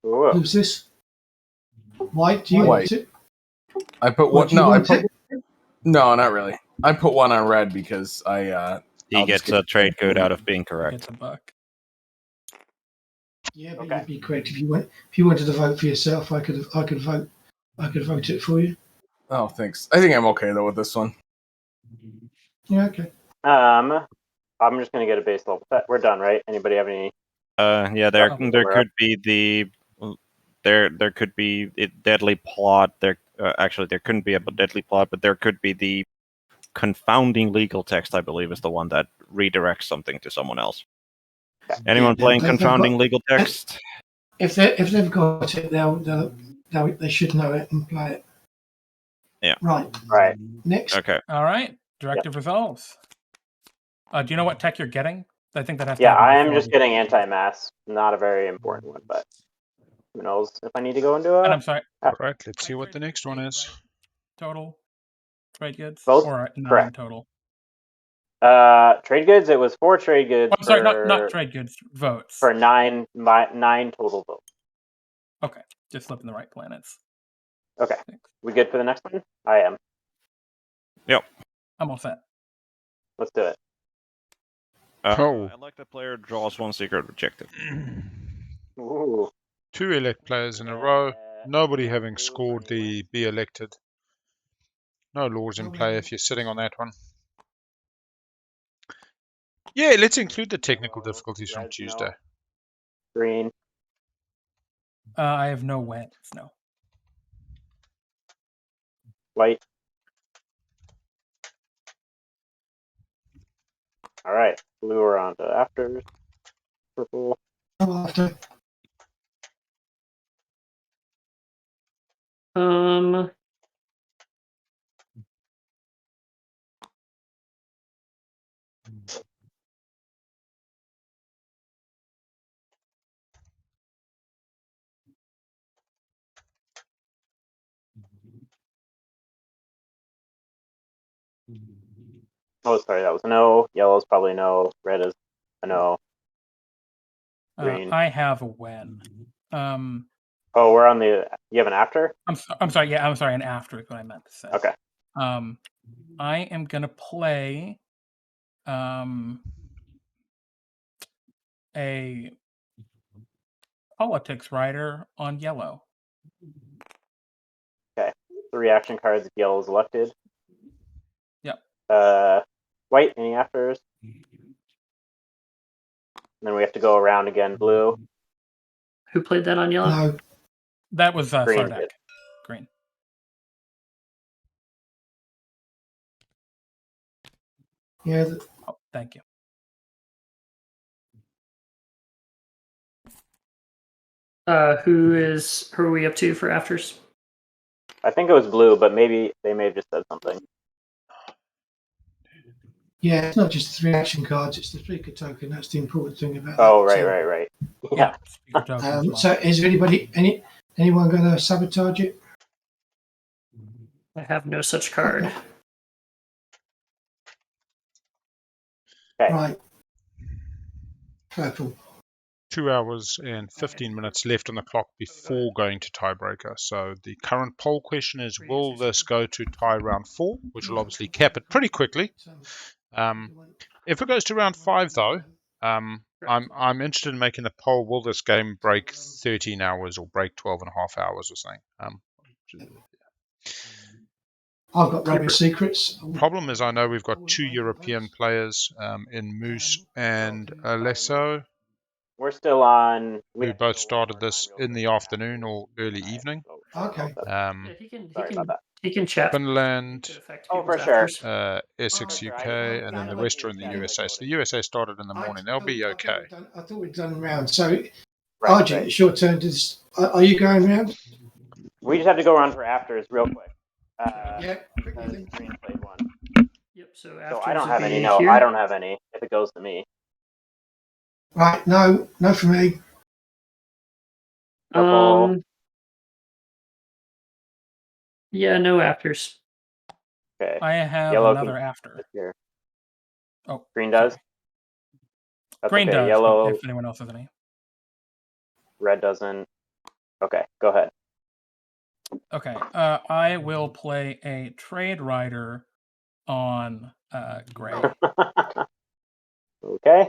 F: Ooh.
I: Who's this? White? Do you
G: White.
I: want it?
G: I put
I: What,
G: one.
I: do you
G: No, I
I: want
G: put.
I: it?
G: No, not really. I put one on red because
D: He
G: I'll
D: gets
G: just get
D: a trade code out of being correct.
C: Gets a buck.
I: Yeah, but
F: Okay.
I: you'd be correct if you went. If you wanted to vote for yourself, I could vote it for you.
G: Oh, thanks. I think I'm okay though with this one.
I: Yeah, okay.
F: I'm just gonna get a base level set. We're done, right? Anybody have any?
D: Yeah, there could be there could be a deadly plot. There actually there couldn't be a deadly plot, but there could be the confounding legal text. I believe is the one that redirects something to someone else. Anyone playing
I: they've
D: confounding
I: got-
D: legal text?
I: If they've got it, they should know it and play it.
D: Yeah.
I: Right.
F: Right.
I: Next.
D: Okay.
C: All right. Directive resolves. Do you know what tech you're getting? I think that has to
F: Yeah,
C: happen
F: I am
C: before
F: just
C: we-
F: getting anti-mass. Not a very important one, but who knows if I need to go into
C: And
F: a
C: I'm sorry,
A: All right, let's see what the next one is.
C: total trade goods?
F: Both?
C: Or 9
F: Correct.
C: total?
F: Trade goods. It was 4 trade goods.
C: Oh, I'm sorry, not trade goods, votes.
F: For nine total votes.
C: Okay, just flipping the right planets.
F: Okay, we good for the next one? I am.
D: Yep.
C: I'm all set.
F: Let's do it.
A: Oh.
D: Elected player draws 1 secret objective.
F: Ooh.
A: 2 elect players in a row. Nobody having scored the be elected. No laws in play if you're sitting on that one. Yeah, let's include the technical difficulties from
F: Reds,
A: Tuesday.
F: no. Green.
C: I have no wins, no.
F: White. All right. Blue are on to afters. Purple.
I: After.
F: Oh, sorry, that was a no. Yellow's probably no. Red is a no. Green.
C: I have a win.
F: Oh, we're on the. You have an after?
C: I'm sorry. Yeah, I'm sorry. An after is what I meant to say.
F: Okay.
C: I am gonna play a politics writer on yellow.
F: Okay. 3 action cards if yellow is elected.
C: Yep.
F: White, any afters? And then we have to go around again. Blue.
E: Who played that on yellow?
I: No.
C: That was
F: Green
C: Sardek.
F: did.
C: Green.
I: Yeah.
C: Oh, thank you.
E: Who are we up to for afters?
F: I think it was blue, but maybe they may have just said something.
I: Yeah, it's not just the 3 action cards; it's the speaker token. That's the important thing about
F: Oh,
I: that.
F: right. Yeah.
C: Speaker token as well.
I: So, is there anyone going to sabotage it?
E: I have no such card.
F: Okay.
I: Right. Purple.
A: 2 hours and 15 minutes left on the clock before going to tiebreaker. So the current poll question is, will this go to tie round 4, which will obviously cap it pretty quickly. If it goes to round 5, though, I'm interested in making the poll, will this game break 13 hours or break 12 and a half hours or something?
I: I've got Rainbow Secrets.
A: Problem is, I know we've got 2 European players in Moose and Alesso,
F: We're still on.
A: who both started this in the afternoon or early evening.
I: Okay.
E: Yeah,
F: Sorry about that.
E: he can chat.
A: Finland,
F: Oh, for sure.
A: Essex, UK, and then the rest are in the USA. So the USA started in the morning. They'll be okay.
I: I thought we'd done round. So,
F: Right,
I: RJ,
F: right.
I: it's your turn. Are you going round?
F: We just have to go around for afters real quick.
I: Yeah.
F: Because Green played one.
E: Yep. So
F: So
E: afters
F: I don't
E: would
F: have
E: be
F: any. No,
E: here.
F: I don't have any. If it goes to me.
I: Right. No for me.
F: Purple.
E: Yeah, no afters.
F: Okay.
C: I have
F: Yellow
C: another
F: can
C: after.
F: here.
C: Oh,
F: Green does?
C: sorry.
F: That's
C: Green
F: okay.
C: does,
F: Yellow,
C: if anyone else has any.
F: red doesn't. Okay, go ahead.
C: Okay, I will play a trade rider on gray.
F: Okay.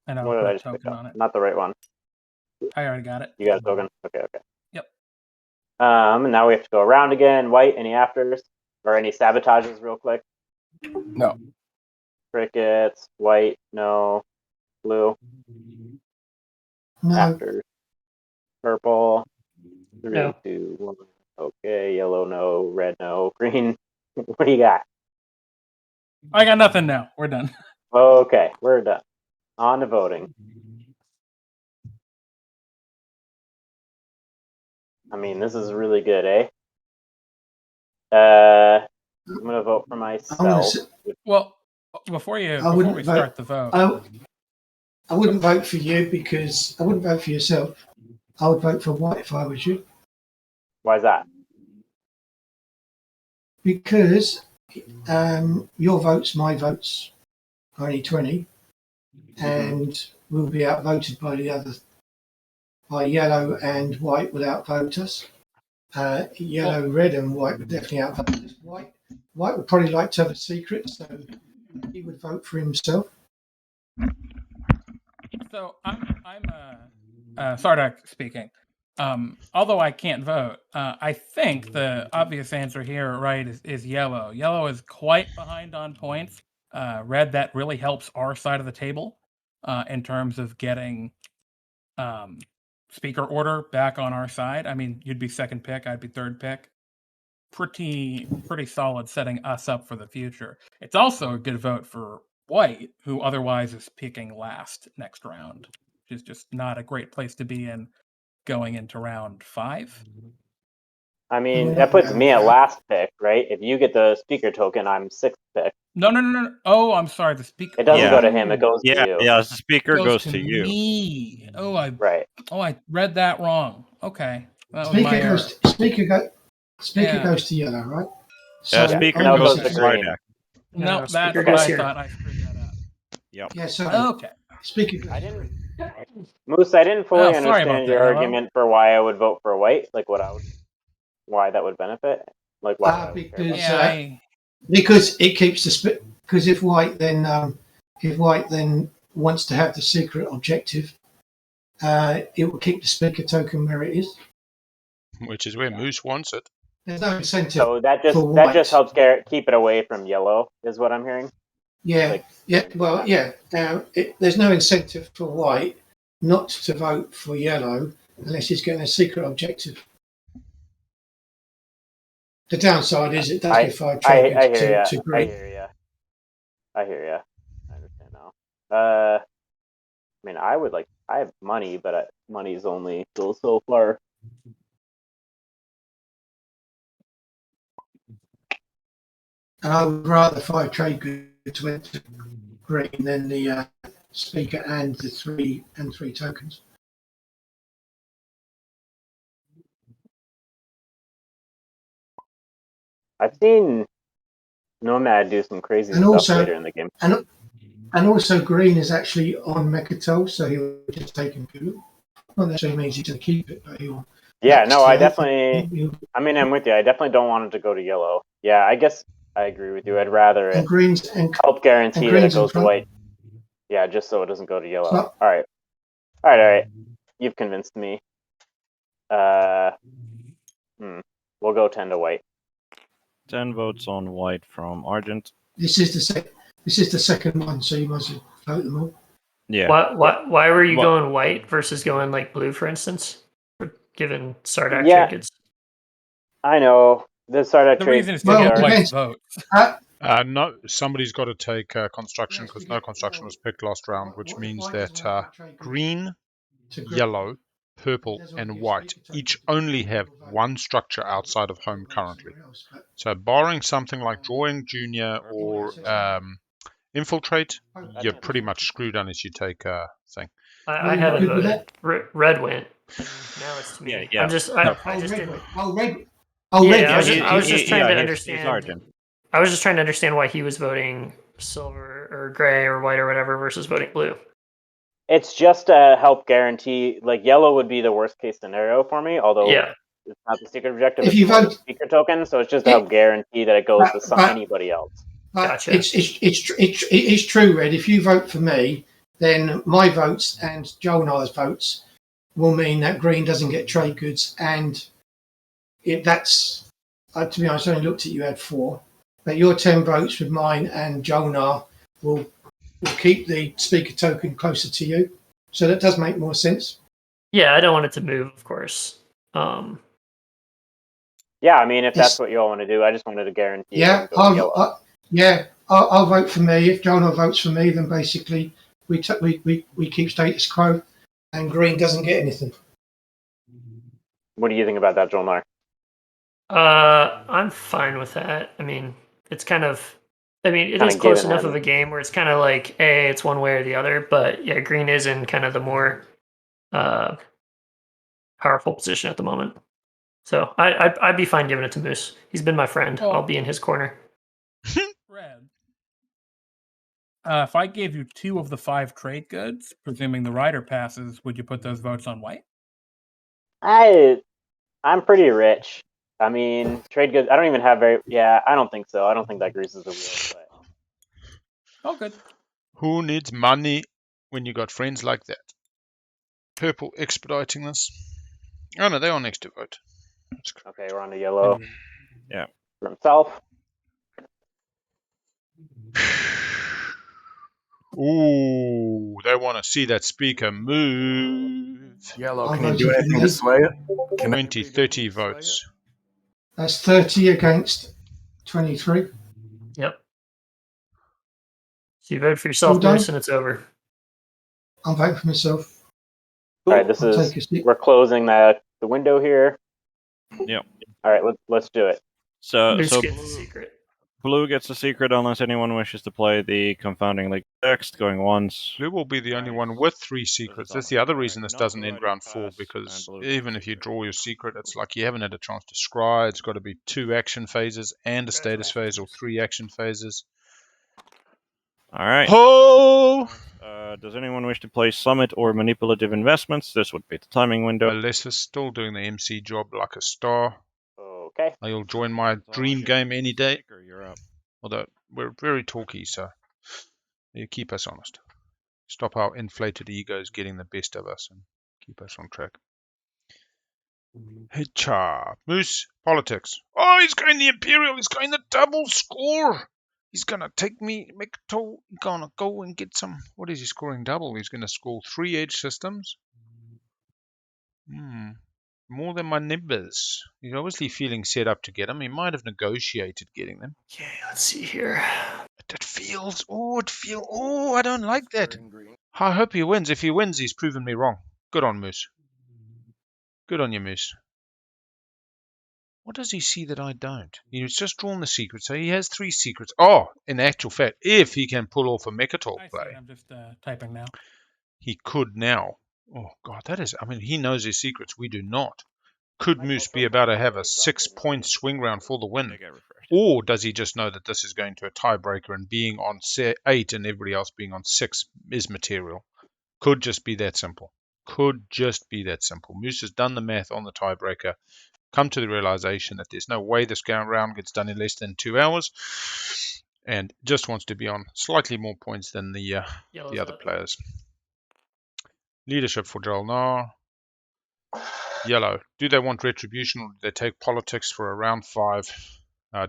C: And I'll
F: What did
C: put
F: I
C: a
F: just pick
C: token
F: up?
C: on it.
F: Not the right one.
C: I already got it.
F: You got a token? Okay.
C: Yep.
F: And now we have to go around again. White, any afters? Or any sabotages real quick?
G: No.
F: Crickets, white, no. Blue,
I: No,
F: afters. Purple, 3,
E: No.
F: 2, 1. Okay, yellow, no. Red, no. Green, what do you got?
C: I got nothing now. We're done.
F: Okay, we're done. On to voting. I mean, this is really good, eh? I'm gonna vote for
I: I'm gonna
F: myself.
I: s-
C: Well, before
I: wouldn't
C: we
I: vote-
C: start the vote,
I: I wouldn't vote for you because I wouldn't vote for yourself. I would vote for white if I was you,
F: Why is that?
I: because your votes, my votes, are only 20, and we'll be outvoted by the other, by yellow and white would outvote us. Yellow, red, and white would definitely outvote us. White would probably like to have a secret, so he would vote for himself.
C: so I'm Sardak speaking. Although I can't vote, I think the obvious answer here, right, is yellow. Yellow is quite behind on points. Red, that really helps our side of the table in terms of getting speaker order back on our side. I mean, you'd be second pick, I'd be third pick. Pretty solid, setting us up for the future. It's also a good vote for white, who otherwise is picking last next round, which is just not a great place to be in going into round 5.
F: I mean, that puts me at last pick, right? If you get the speaker token, I'm 6th pick.
C: No. Oh, I'm sorry. The speaker.
F: It doesn't
D: Yeah.
F: go to him; it goes to you.
D: Yeah, the speaker goes to you.
C: me.
F: Right.
C: I read that wrong. Okay, that was my error.
I: Speaker goes to yellow, right?
D: Yeah,
I: So
D: speaker
F: No, it
D: goes
F: goes
D: to
F: to green.
D: Sardak.
C: No,
E: No,
C: that's
E: speaker
C: what
E: goes
C: I
E: here.
C: thought. I screwed that up.
D: Yep.
I: Yeah, sorry.
C: Okay.
I: Speaker goes
F: I
I: to
F: didn't.
I: green.
F: Moose, I didn't fully
C: sorry about
F: understand your
C: that, Yellow.
F: argument for why I would vote for white. Like why that would benefit. Like why I would care about
I: Because
F: that.
I: because it keeps the because if white then wants to have the secret objective, it will keep the speaker token where it is.
A: Which is where Moose wants it.
I: There's no incentive.
F: So that
I: for
F: just
I: white.
F: helps keep it away from yellow, is what I'm hearing.
I: Yeah,
F: Like,
I: well, yeah. There's no incentive for white not to vote for yellow unless he's getting a secret objective. The downside is it does give 5 tokens
F: I hear
I: to
F: ya.
I: green.
F: I hear ya. I understand now. I mean, I have money, but money's only still so far.
I: And I would rather 5 trade goods went to green than the speaker and the 3 tokens.
F: I've seen Nomad do some crazy
I: And
F: stuff
I: also-
F: later in the game.
I: And also green is actually on Mechatol, so he'll just take him. Not necessarily means he's going to keep it, but he'll.
F: Yeah, no, I
I: he'll-
F: definitely. I mean, I'm with you. I definitely don't want it to go to yellow. Yeah, I guess I agree with you. I'd rather
I: And
F: it
I: greens and
F: help guarantee that it
I: green's in
F: goes to
I: front.
F: white. Yeah, just so it doesn't go to yellow.
I: So-
F: All right. You've convinced me. We'll go 10 to white.
D: 10 votes on white from Argent.
I: This is the second one, so you must vote them all.
D: Yeah.
E: Why were you
D: What-
E: going white versus going like blue, for instance? Given Sardak
F: Yeah.
E: trade goods.
F: I know. The Sardak
C: The
F: trade.
C: reason is to
I: Well,
C: get
I: it
C: white's
I: depends.
C: vote.
A: No, somebody's got to take construction
I: Yes,
A: because
I: because,
A: no construction
I: well,
A: was picked last round, which
I: what if
A: means
I: white
A: that
I: doesn't want to trade goods
A: green,
I: to green?
A: yellow, purple,
I: Doesn't want to
A: and
I: give
A: white
I: speaker tokens
A: each
I: to green,
A: only have
I: he'll vote.
A: one structure outside of home
I: He'll vote
A: currently.
I: somewhere else, but-
A: So, barring something like Drawing Junior or Infiltrate,
I: Oh,
A: you're pretty much screwed unless you take thing.
E: I
I: you
E: haven't
I: good with
E: voted. Red went. And now it's to me.
D: Yeah, yeah.
E: I'm just.
I: Oh,
E: I just
I: red
E: didn't.
I: went. Oh, red. Oh,
E: Yeah,
I: red.
E: I was
I: voted.
E: just. I was just trying to
D: he's
E: understand.
D: Argent.
E: I was just trying to understand why he was voting silver or gray or white or whatever versus voting blue.
F: It's just to help guarantee, like, yellow would be the worst case scenario for me, although
E: Yeah.
F: it's not the secret objective,
I: If
F: it's
I: you
F: more the
I: vote-
F: secret token, so it's just to help guarantee that it goes to anybody else.
I: But
E: Gotcha.
I: it's true, Red. If you vote for me, then my votes and Jolnar's votes will mean that green doesn't get trade goods, and that's to be honest, I only looked at you had 4, but your 10 votes with mine and Jolnar will keep the speaker token closer to you, so that does make more sense.
E: Yeah, I don't want it to move, of course.
F: Yeah, I mean, if that's what you all want to do, I just wanted to guarantee.
I: Yeah, I'll vote for me. If Jolnar votes for me, then basically we keep status quo, and green doesn't get anything.
F: What do you think about that, Jolnar?
E: I'm fine with that. I mean, it's kind of. I mean, it is close enough of a game where it's kind of like, hey, it's one way or the other. But yeah, green is in kind of the more powerful position at the moment. So I'd be fine giving it to Moose. He's been my friend.
C: Well-
E: I'll be in his corner.
C: Red. If I gave you 2 of the 5 trade goods, presuming the rider passes, would you put those votes on white?
F: I'm pretty rich. I mean, trade goods. I don't even have very. Yeah, I don't think so. I don't think that greases the wheel. But
C: Oh, good.
A: Who needs money when you got friends like that? Purple expediting this. Oh no, they're on next to vote.
F: okay, we're on to yellow.
D: Yeah.
F: For himself.
A: Ooh, they want to see that speaker move.
G: Yellow,
I: I'm
G: can you do
I: voting for
G: anything
I: me.
G: to sway it? Can
A: 20, 30 votes.
I: That's 30 against 23.
E: Yep. So you vote for yourself,
I: All done?
E: Moose, and it's over.
I: I'm voting for myself.
F: All right, this
I: I'll
F: is.
I: take a seat.
F: We're closing the window here.
D: Yep.
F: All right, let's do it.
D: So
E: Moose
D: so
E: gets the secret.
D: blue gets the secret unless anyone wishes to play the confounding link text going once.
A: Blue will be the only one with 3 secrets. That's the other reason this doesn't end round 4, because even if you draw your secret, it's like you haven't had a chance to scry. It's got to be 2 action phases and a status phase, or 3 action phases.
D: All right.
A: Oh!
D: Does anyone wish to play Summit or Manipulative Investments? This would be the timing window.
A: Alessa's still doing the MC job like a star.
F: Okay.
A: You'll join my dream game any day.
D: You're up.
A: Although we're very talky, so you keep us honest. Stop our inflated egos getting the best of us and keep us on track. Hitcha. Moose, politics. Oh, he's going the Imperial. He's going the double score. He's going to take me, make a toll. He's going to go and get some. What is he scoring double? He's going to score 3 edge systems. More than my neighbors. He's obviously feeling set up to get them. He might have negotiated getting them.
E: Okay, let's see here.
A: It feels. Oh, I don't like that. I hope he wins. If he wins, he's proven me wrong. Good on Moose. Good on you, Moose. What does he see that I don't? He's just drawn the secret, so he has 3 secrets. Oh, in actual fact, if he can pull off a Mechatol play,
C: I'm just typing now.
A: he could now. Oh, God, that is... I mean, he knows his secrets. We do not. Could Moose be about to have a 6-point swing round for the win? Or does he just know that this is going to a tiebreaker and being on 8 and everybody else being on 6 is material? Could just be that simple. Could just be that simple. Moose has done the math on the tiebreaker, come to the realization that there's no way this round gets done in less than 2 hours, and just wants to be on slightly more points than the other players. Leadership for Jolnar. Yellow. Do they want retribution, or do they take politics for a round 5?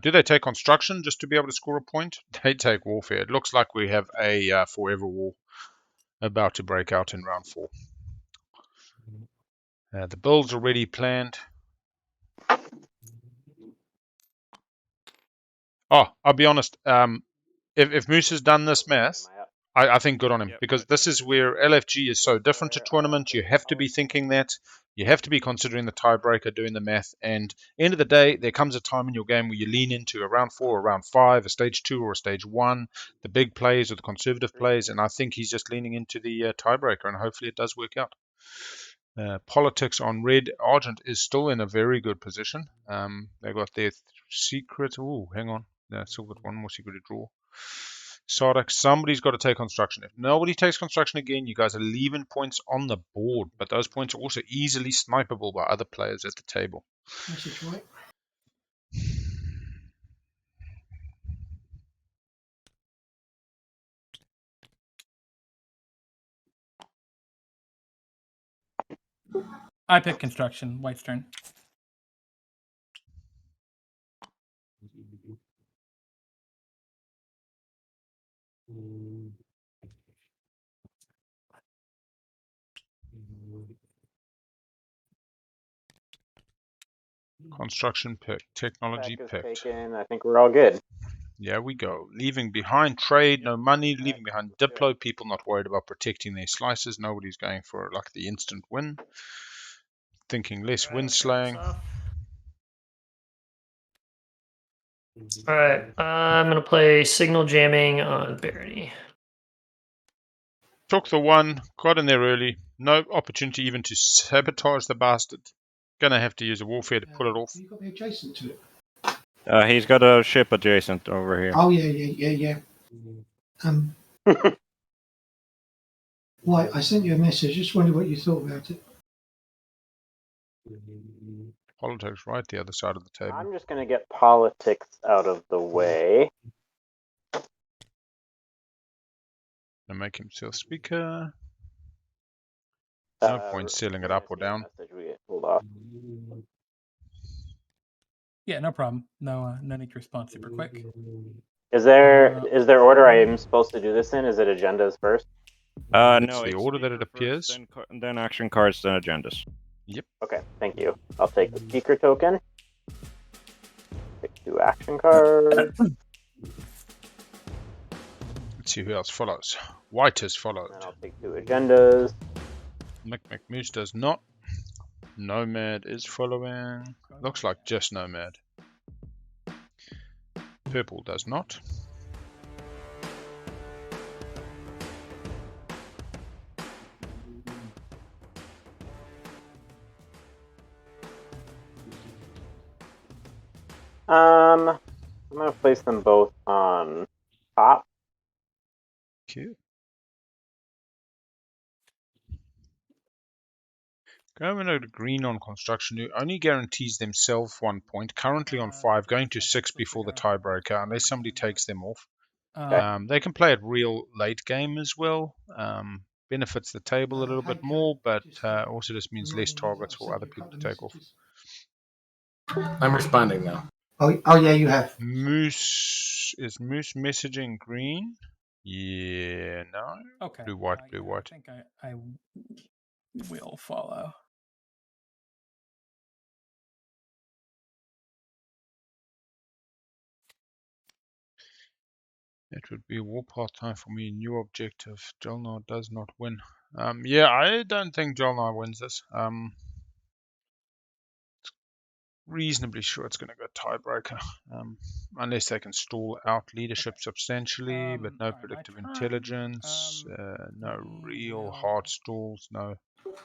A: Do they take construction just to be able to score a point? They take warfare. It looks like we have a forever war about to break out in round 4. The build's already planned. Oh, I'll be honest. If Moose has done this math, I think good on him,
D: Yep,
A: because
D: I
A: this is where LFG is so different to tournament. You have to be thinking that. You have to be considering the tiebreaker, doing the math. And end of the day, there comes a time in your game where you lean into a round 4 or round 5, a stage 2 or a stage 1, the big plays or the conservative plays. And I think he's just leaning into the tiebreaker, and hopefully it does work out. Politics on red. Argent is still in a very good position. They got their secret. Oh, hang on. They still got one more secret to draw. Sardak, somebody's got to take construction. If nobody takes construction again, you guys are leaving points on the board, but those points are also easily snipeable by other players at the table.
I: Message right.
C: I pick construction. White's turn.
A: Construction pick, technology
F: Back is
A: picked.
F: taken. I think we're all good.
A: Yeah, we go. Leaving behind trade, no money. Leaving behind Diplo, people not worried about protecting their slices. Nobody's going for like the instant win. Thinking less win slaying.
E: All right, I'm gonna play signal jamming on Barony.
A: Took the one, got in there early. No opportunity even to sabotage the bastard. Gonna have to use a warfare to pull it off.
I: You got to be adjacent to it.
D: He's got a ship adjacent over here.
I: Oh yeah. Why? I sent you a message. Just wondered what you thought about it.
A: Politics right the other side of the table.
F: I'm just gonna get politics out of the way.
A: And make himself speaker. No point selling it up or down.
F: Hold off.
C: Yeah, no problem. No need to respond super quick.
F: Is there order I am supposed to do this in? Is it agendas first?
D: No,
A: It's the
D: it's
A: order that it
D: speaker
A: appears.
D: first, then action cards, then agendas.
A: Yep.
F: Okay, thank you. I'll take the speaker token. Pick 2 action cards.
A: Let's see who else follows. White has followed.
F: And I'll take 2 agendas.
A: McMoose does not. Nomad is following. Looks like just Nomad. Purple does not.
F: I'm gonna place them both on top.
A: Cute. Going over to green on construction, who only guarantees themselves 1 point. Currently on 5, going to 6 before the tiebreaker, unless somebody takes them off. They can play it real late game as well. Benefits the table a little bit more, but also just means less targets for other people to take off.
G: I'm responding now.
I: Oh yeah, you have.
A: Moose messaging green? Yeah, no.
C: Okay.
A: Blue white.
C: I think I will follow.
A: It would be a warpath time for me. New objective. Jolnar does not win. Yeah, I don't think Jolnar wins this. Reasonably sure it's going to go tiebreaker, unless they can stall out leadership substantially, but no predictive intelligence, no real hard stalls, no.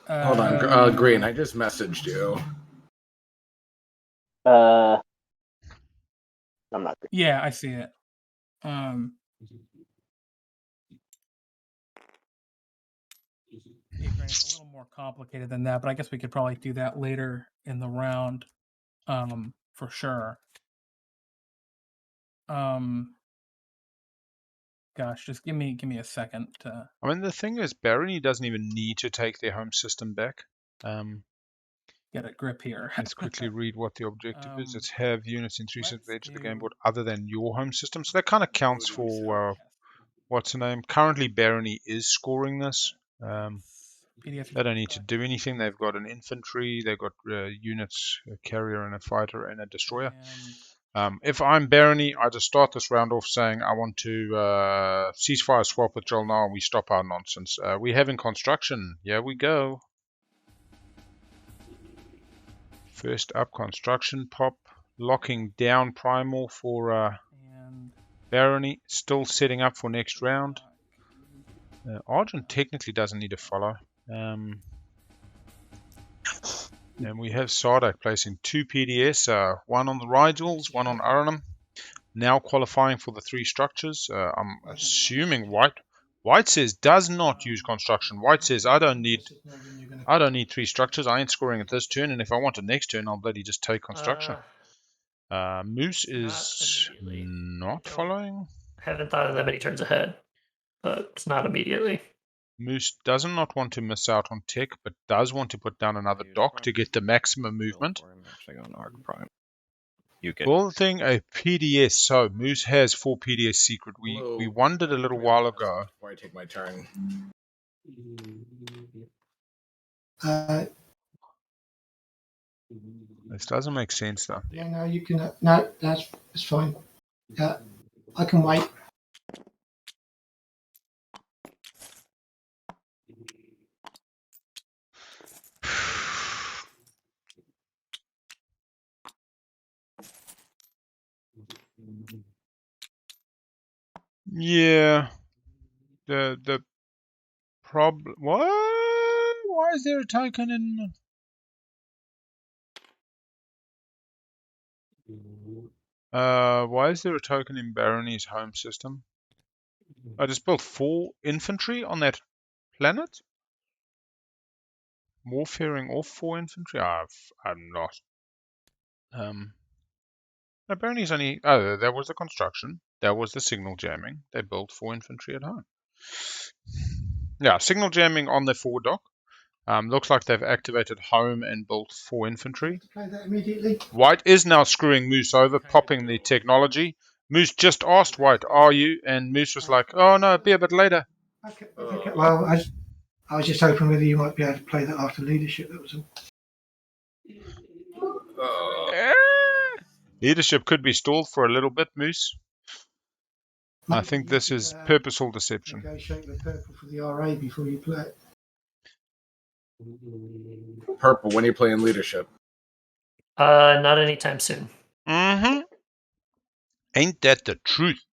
G: Hold on, Green. I just messaged you.
F: I'm not.
C: Yeah, I see it. Yeah, granted, it's a little more complicated than that, but I guess we could probably do that later in the round, for sure. Gosh, just give me a second to.
A: I mean, the thing is, Barony doesn't even need to take their home system back.
C: Get a grip here.
A: Let's quickly read what the objective is. It's have units in 3 cents of the edge of the game board other than your home system. So that kind of counts for what's the name. Currently, Barony is scoring this. They don't need to do anything. They've got an infantry, they've got units, a carrier and a fighter and a destroyer. If I'm Barony, I just start this round off saying I want to ceasefire swap with Jolnar and we stop our nonsense. We have in construction. Here we go. First up, construction pop. Locking down Primal for
C: And
A: Barony. Still setting up for next round. Argent technically doesn't need a follow. And we have Sardak placing 2 PDS, one on the Rigels, one on Aranum. Now qualifying for the 3 structures. I'm assuming White says does not use construction. White says I don't need 3 structures. I ain't scoring at this turn, and if I want it next turn, I'll bloody just take construction. Moose is not following.
E: Haven't thought of that many turns ahead, but it's not immediately.
A: Moose does not want to miss out on tech, but does want to put down another dock to get the maximum movement.
D: I'm actually going Arc Prime. You get
A: Building a PDS. So Moose has 4 PDS secret. We wondered a little while ago.
G: Before I take my turn.
A: This doesn't make sense though.
I: Yeah, no, you can. No, that's fine. I can wait.
A: Yeah. The problem. What? Why is there a token in? Why is there a token in Barony's home system? I just built 4 infantry on that planet. Warfaring off 4 infantry. I'm lost. No, Barony's only. Oh, that was the construction. That was the signal jamming. They built 4 infantry at home. Yeah, signal jamming on the forward dock. Looks like they've activated home and built 4 infantry.
I: Play that immediately.
A: White is now screwing Moose over, popping the technology. Moose just asked White, "Are you?" And Moose was like, "Oh no, be a bit later."
I: Okay. Well, I was just hoping whether you might be able to play that after leadership. That was all.
A: Leadership could be stalled for a little bit, Moose. I think this is purposeful deception.
I: Negotiate the purple for the RA before you play it.
G: Purple, when are you playing leadership?
E: Not anytime soon.
A: Mm-hmm. Ain't that the truth?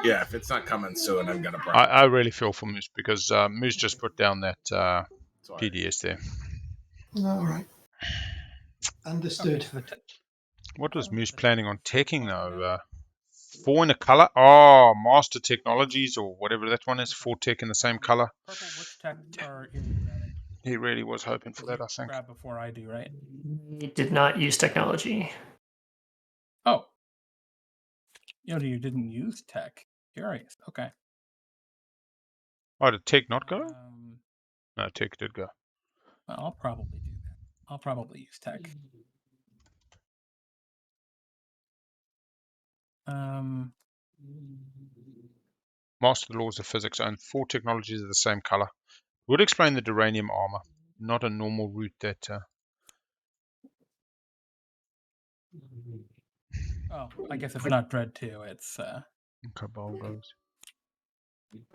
G: Yeah, if it's not coming soon, I'm gonna burn.
A: I really feel for Moose because Moose just put down that PDS there.
I: All right. Understood.
A: What was Moose planning on taking though? 4 in a color? Oh, Master Technologies or whatever that one is. 4 tech in the same color.
C: Purple, which tech are you grabbing?
A: He really was hoping for that, I think.
C: Grab before I do, right?
E: He did not use technology.
C: Oh. You didn't use tech. Curious. Okay.
A: Oh, did tech not go? No, tech did go.
C: I'll probably do that. I'll probably use tech.
A: Master the laws of physics own 4 technologies of the same color. Would explain the Duranium armor. Not a normal route that...
C: Oh, I guess it's not Dread 2, it's...
A: Cabal goes.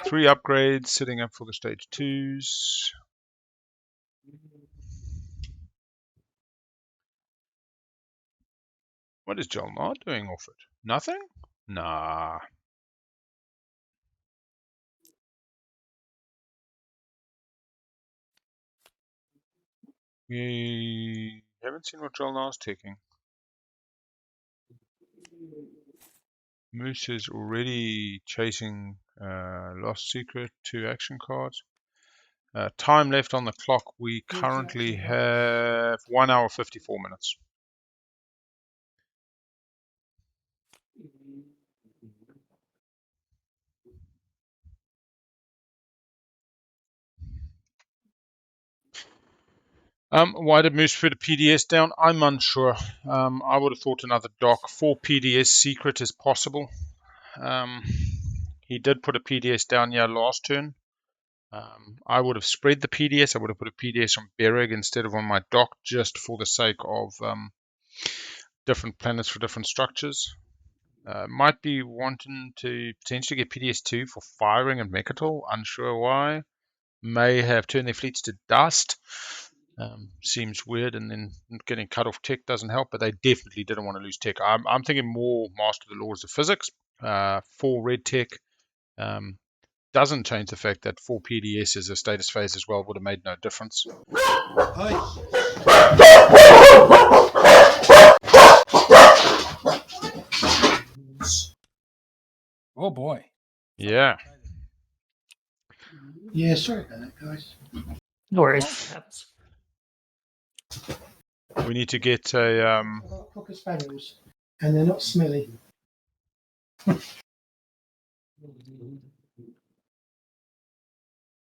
A: 3 upgrades, sitting up for the stage 2s. What is Jolnar doing off it? Nothing? Nah. We haven't seen what Jolnar's taking. Moose is already chasing Lost Secret, 2 action cards. Time left on the clock, we currently have 1 hour 54 minutes. Why did Moose put a PDS down? I'm unsure. I would have thought another dock. 4 PDS secret is possible. He did put a PDS down here last turn. I would have spread the PDS. I would have put a PDS on Bereg instead of on my dock just for the sake of different planets for different structures. Might be wanting to potentially get PDS2 for firing and Mechatol, unsure why. May have turned their fleets to dust. Seems weird, and then getting cut off tech doesn't help, but they definitely didn't want to lose tech. I'm thinking more master the laws of physics. 4 red tech doesn't change the fact that 4 PDS is a status phase as well, would have made no difference.
C: Oh boy.
A: Yeah.
I: Yeah, sorry about that, guys.
E: No worries. Happens.
A: We need to get a
I: I've got Cocker Spaniels, and they're not smelly.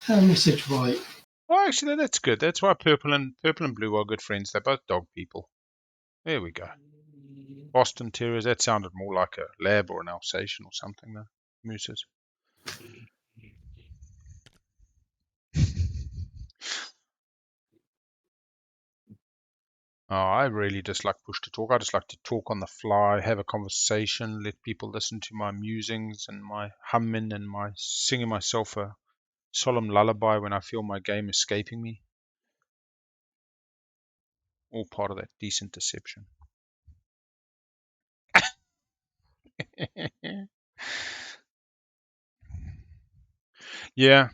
I: Message right.
A: Oh, actually, that's good. That's why purple and blue are good friends. They're both dog people. There we go. Boston Terriers. That sounded more like a lab or an Alsatian or something, though. Mooses. Oh, I really just like push to talk. I just like to talk on the fly, have a conversation, let people listen to my musings and my humming and my singing myself a solemn lullaby when I feel my game escaping me. All part of that decent deception. Yeah,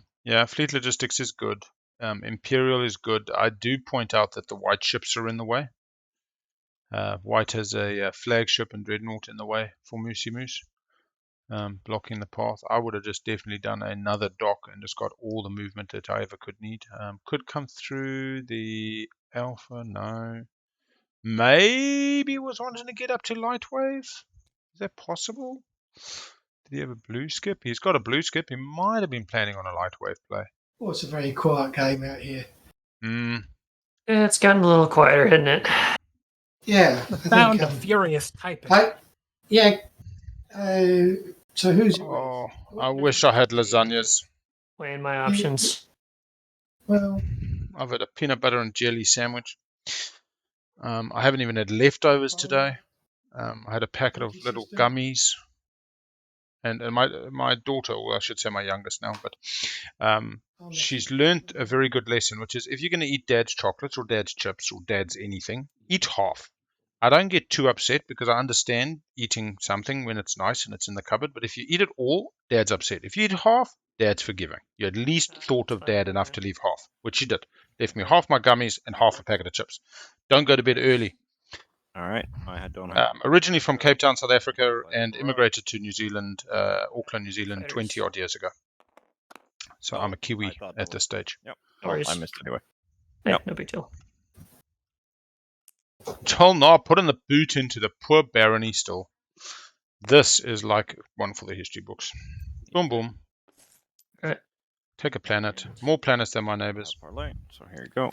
A: fleet logistics is good. Imperial is good. I do point out that the white ships are in the way. White has a flagship and dreadnought in the way for Moosey Moose, blocking the path. I would have just definitely done another dock and just got all the movement that I ever could need. Could come through the Alpha, no. Maybe was wanting to get up to Lightwave. Is that possible? Did he have a blue skip? He's got a blue skip. He might have been planning on a Lightwave play.
I: Well, it's a very quiet game out here.
E: Yeah, it's gotten a little quieter, hasn't it?
I: Yeah.
C: The sound of furious typing.
I: Yeah. So who's it
A: Oh,
I: with?
A: I wish I had lasagnas.
E: Weighing my options.
I: Well,
A: I've had a peanut butter and jelly sandwich. I haven't even had leftovers today. I had a packet of little gummies. And my daughter, well, I should say my youngest now, but she's learnt a very good lesson, which is if you're going to eat dad's chocolates or dad's chips or dad's anything, eat half. I don't get too upset because I understand eating something when it's nice and it's in the cupboard, but if you eat it all, dad's upset. If you eat half, dad's forgiving. You at least thought of dad enough to leave half, which she did. Left me half my gummies and half a packet of chips. Don't go to bed early.
D: All right. I don't have.
A: Originally from Cape Town, South Africa, and immigrated to New Zealand, Auckland, New Zealand, 20 odd years ago. So I'm a Kiwi at this stage.
D: Yep.
E: No worries.
D: I missed anyway.
E: Yeah,
D: Yep.
E: no big deal.
A: Tell no, putting the boot into the poor barony still. This is like one for the history books. Boom, boom.
E: Right.
A: Take a planet. More planets than my neighbors.
D: So here you go.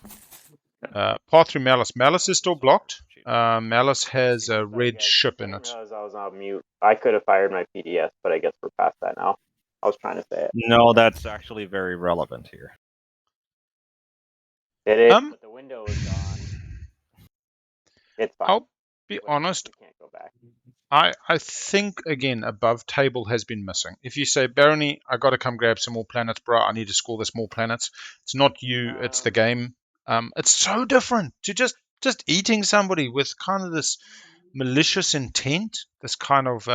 A: Path through Malice. Malice is still blocked. Malice has a red ship in it.
F: I was on mute. I could have fired my PDS, but I guess we're past that now. I was trying to say it.
D: No, that's actually very relevant here.
F: It is, but the window is gone. It's fine.
A: I'll be honest.
F: You can't go back.
A: I think, again, above table has been missing. If you say, Barony, I got to come grab some more planets, bro. I need to score this more planets. It's not you, it's the game. It's so different to just eating somebody with kind of this malicious intent. This kind of,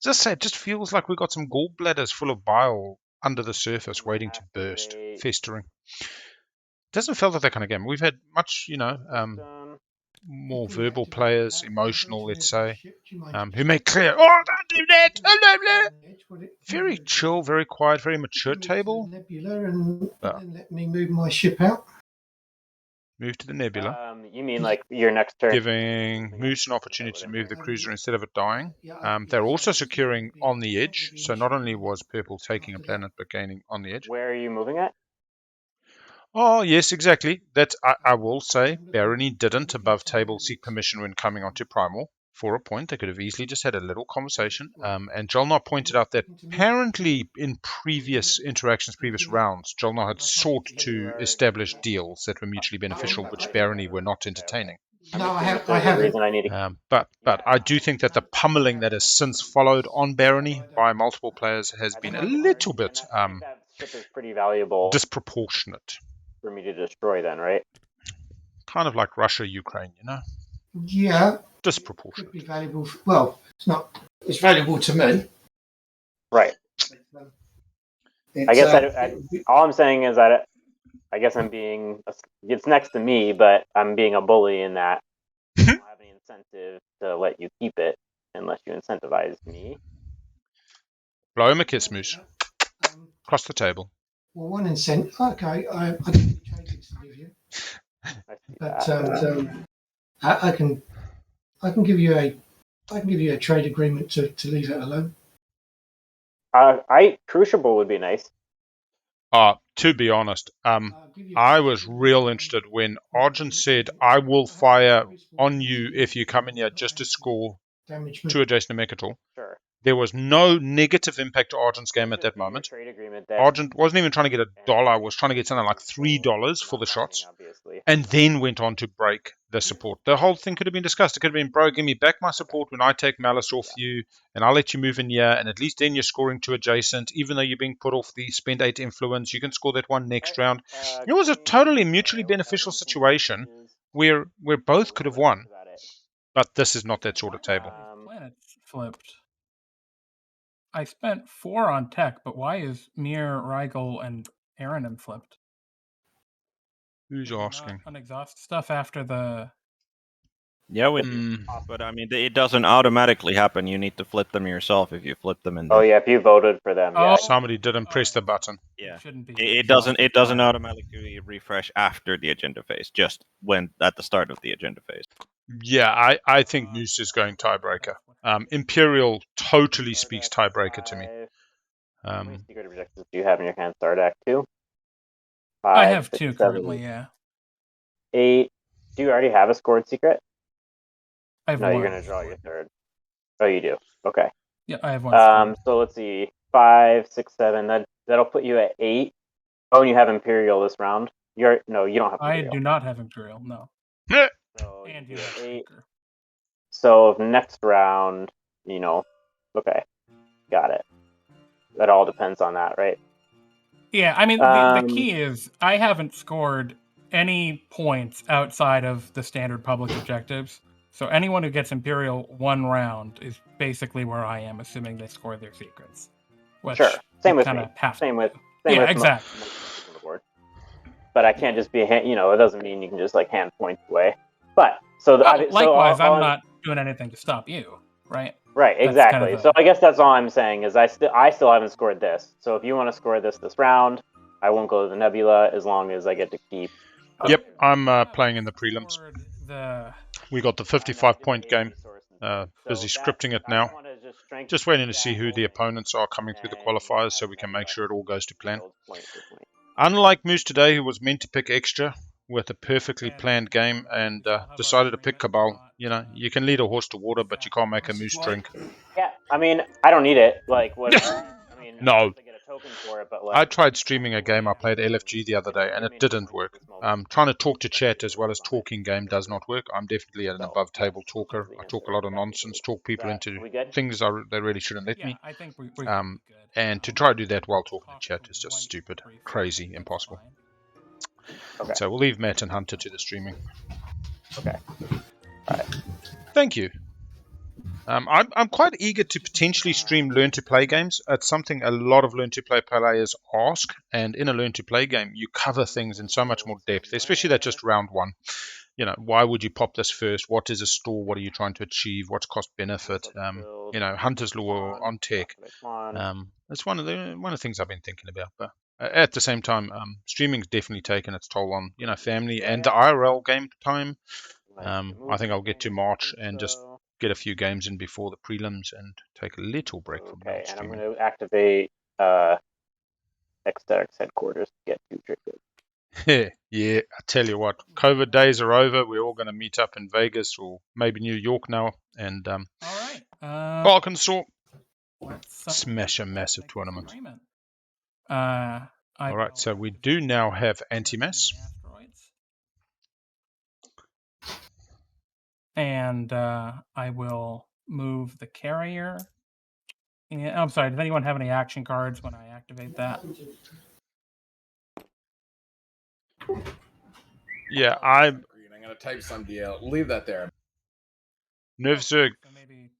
A: just say, it just feels like we've got some gallbladders full of bile under the surface waiting to burst, festering. It doesn't feel like that kind of game. We've had much, more verbal players, emotional, let's say, who make clear, oh, don't do that, blah, blah. Very chill, very quiet, very mature table.
I: Nebula and then let me move my ship out.
A: Move to the nebula.
F: You mean like your next turn?
A: Giving Moose an opportunity to move the cruiser instead of it dying. They're also securing on the edge, so not only was purple taking a planet, but gaining on the edge.
F: Where are you moving at?
A: Oh, yes, exactly. That's I will say, Barony didn't above table seek permission when coming onto Primal. For a point, they could have easily just had a little conversation. And Jolnar pointed out that apparently in previous interactions, previous rounds, Jolnar had sought to establish deals that were mutually beneficial, which Barony were not entertaining.
I: No, I
F: There's a
I: haven't.
F: reason I need to.
A: But I do think that the pummeling that has since followed on Barony by multiple players has been a little bit
F: I think that ship is pretty valuable
A: disproportionate.
F: for me to destroy. Then, right?
A: Kind of like Russia, Ukraine, you know?
I: Yeah, could
A: Disproportionate.
I: be valuable. Well, it's not. It's valuable to me.
F: Right.
I: It's,
F: I guess all I'm saying is that I guess I'm being. It's next to me, but I'm being a bully in that I don't have any incentive to let you keep it unless you incentivize me.
A: Blow him a kiss, Moose. Across the table.
I: Well, one incentive. Okay, I don't have any tradings to give you, but I can give you a trade agreement to leave it alone.
F: Crucible would be nice.
A: To be honest, I was real interested when Argent said, I will fire on you if you come in here just to score
I: Damage
A: 2 adjacent to Mechatol.
F: Sure.
A: There was no negative impact to Argent's game at that moment. Argent wasn't even trying to get $1, was trying to get something like $3 for the shots, and then went on to break the support. The whole thing could have been discussed. It could have been, bro, give me back my support when I take Malice off you, and I'll let you move in here, and at least then you're scoring 2 adjacent. Even though you're being put off the spend 8 influence, you can score that one next round. It was a totally mutually beneficial situation where both could have won. But this is not that sort of table.
C: Planets flipped. I spent 4 on tech, but why is Mir, Rigel, and Aranon flipped?
A: Who's asking?
C: On exhaust stuff after the...
D: Yeah, but I mean, it doesn't automatically happen. You need to flip them yourself if you flip them in.
F: Oh yeah, if you voted for them. Yeah.
A: Somebody didn't press the button.
D: Yeah,
C: shouldn't be.
D: It doesn't automatically refresh after the agenda phase, just when at the start of the agenda phase.
A: Yeah, I think Moose is going tiebreaker. Imperial totally speaks tiebreaker to me.
F: How many secret objectives do you have in your hand? Start Act 2? 5,
C: I have
F: 6,
C: 2
F: 7,
C: currently, yeah.
F: 8. Do you already have a scored secret?
C: I have
F: no,
C: 1.
F: You're going to draw your third. Oh, you do? Okay.
C: Yeah, I have 1.
F: So let's see. 5, 6, 7. That'll put you at 8. Oh, and you have Imperial this round? No, you don't have Imperial.
C: I do not have Imperial, no.
F: So
C: And you have
F: 8. So next round, okay. Got it. That all depends on that, right?
C: Yeah, I mean, the key is I haven't scored any points outside of the standard public objectives. So anyone who gets Imperial 1 round is basically where I am, assuming they score their secrets. Which
F: sure. Same with me.
C: Same
F: with
C: exactly.
F: Most on the board. But I can't just be, it doesn't mean you can just hand points away. But
C: likewise, I'm not doing anything to stop you, right?
F: Right, exactly. So I guess that's all I'm saying is I still haven't scored this. So if you want to score this round, I won't go to the Nebula as long as I get to keep.
A: Yep, I'm playing in the prelims. We got the 55-point game. Busy scripting it now. Just waiting to see who the opponents are coming through the qualifiers so we can make sure it all goes to plan. Unlike Moose today, who was meant to pick extra with a perfectly planned game and decided to pick Cabal. You can lead a horse to water, but you can't make a moose drink.
F: Yeah, I mean, I don't need it. No.
A: I
F: get a token for it, but
A: I tried streaming a game I played LFG the other day, and it didn't work. Trying to talk to chat as well as talking game does not work. I'm definitely an above-table talker. I talk a lot of nonsense, talk people into things they really shouldn't let me.
C: I think we
A: and to try to do that while talking to chat is just stupid, crazy, impossible.
F: Okay.
A: So we'll leave Matt and Hunter to the streaming.
F: Okay. All right.
A: Thank you. I'm quite eager to potentially stream Learn to Play games. It's something a lot of Learn to Play players ask, and in a Learn to Play game, you cover things in so much more depth, especially that just round 1. Why would you pop this first? What is a store? What are you trying to achieve? What's cost benefit? Hunter's Law on tech. It's one of the things I've been thinking about. But at the same time, streaming's definitely taken its toll on family and the IRL game time. I think I'll get to March and just get a few games in before the prelims and take a little break from
F: streaming.
A: And
F: I'm going to activate Xterix headquarters to get future goods.
A: Yeah, I tell you what, COVID days are over. We're all going to meet up in Vegas or maybe New York now, and
C: all right,
A: Arkansas smash a massive tournament. All right, so we do now have anti-mass.
C: And I will move the carrier. And, I'm sorry, does anyone have any action cards when I activate that?
A: Yeah, I'm
G: gonna type some deal. Leave that there.
A: Nervzerg.
C: So maybe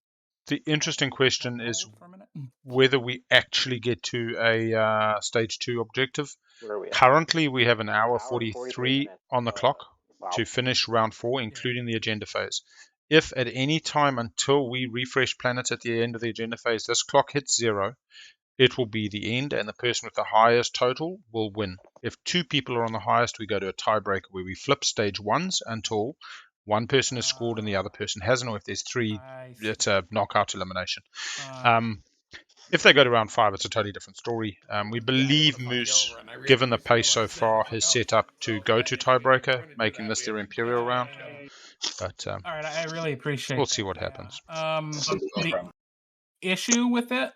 A: The interesting question is
C: hold for a minute.
A: whether we actually get to a stage 2 objective.
F: Where are we at?
A: Currently, we have an hour
F: 43
A: 43
F: minutes.
A: on the clock
F: Wow.
A: to finish round 4, including the agenda phase. If at any time until we refresh planets at the end of the agenda phase, this clock hits 0, it will be the end, and the person with the highest total will win. If 2 people are on the highest, we go to a tiebreaker where we flip stage 1s until one person has scored and the other person hasn't, or if there's 3, it's a knockout elimination. If they go to round 5, it's a totally different story. We believe Moose, given the pace so far, has set up to go to tiebreaker, making this their Imperial round. But
C: all right, I really appreciate.
A: we'll see what happens.
C: The issue with it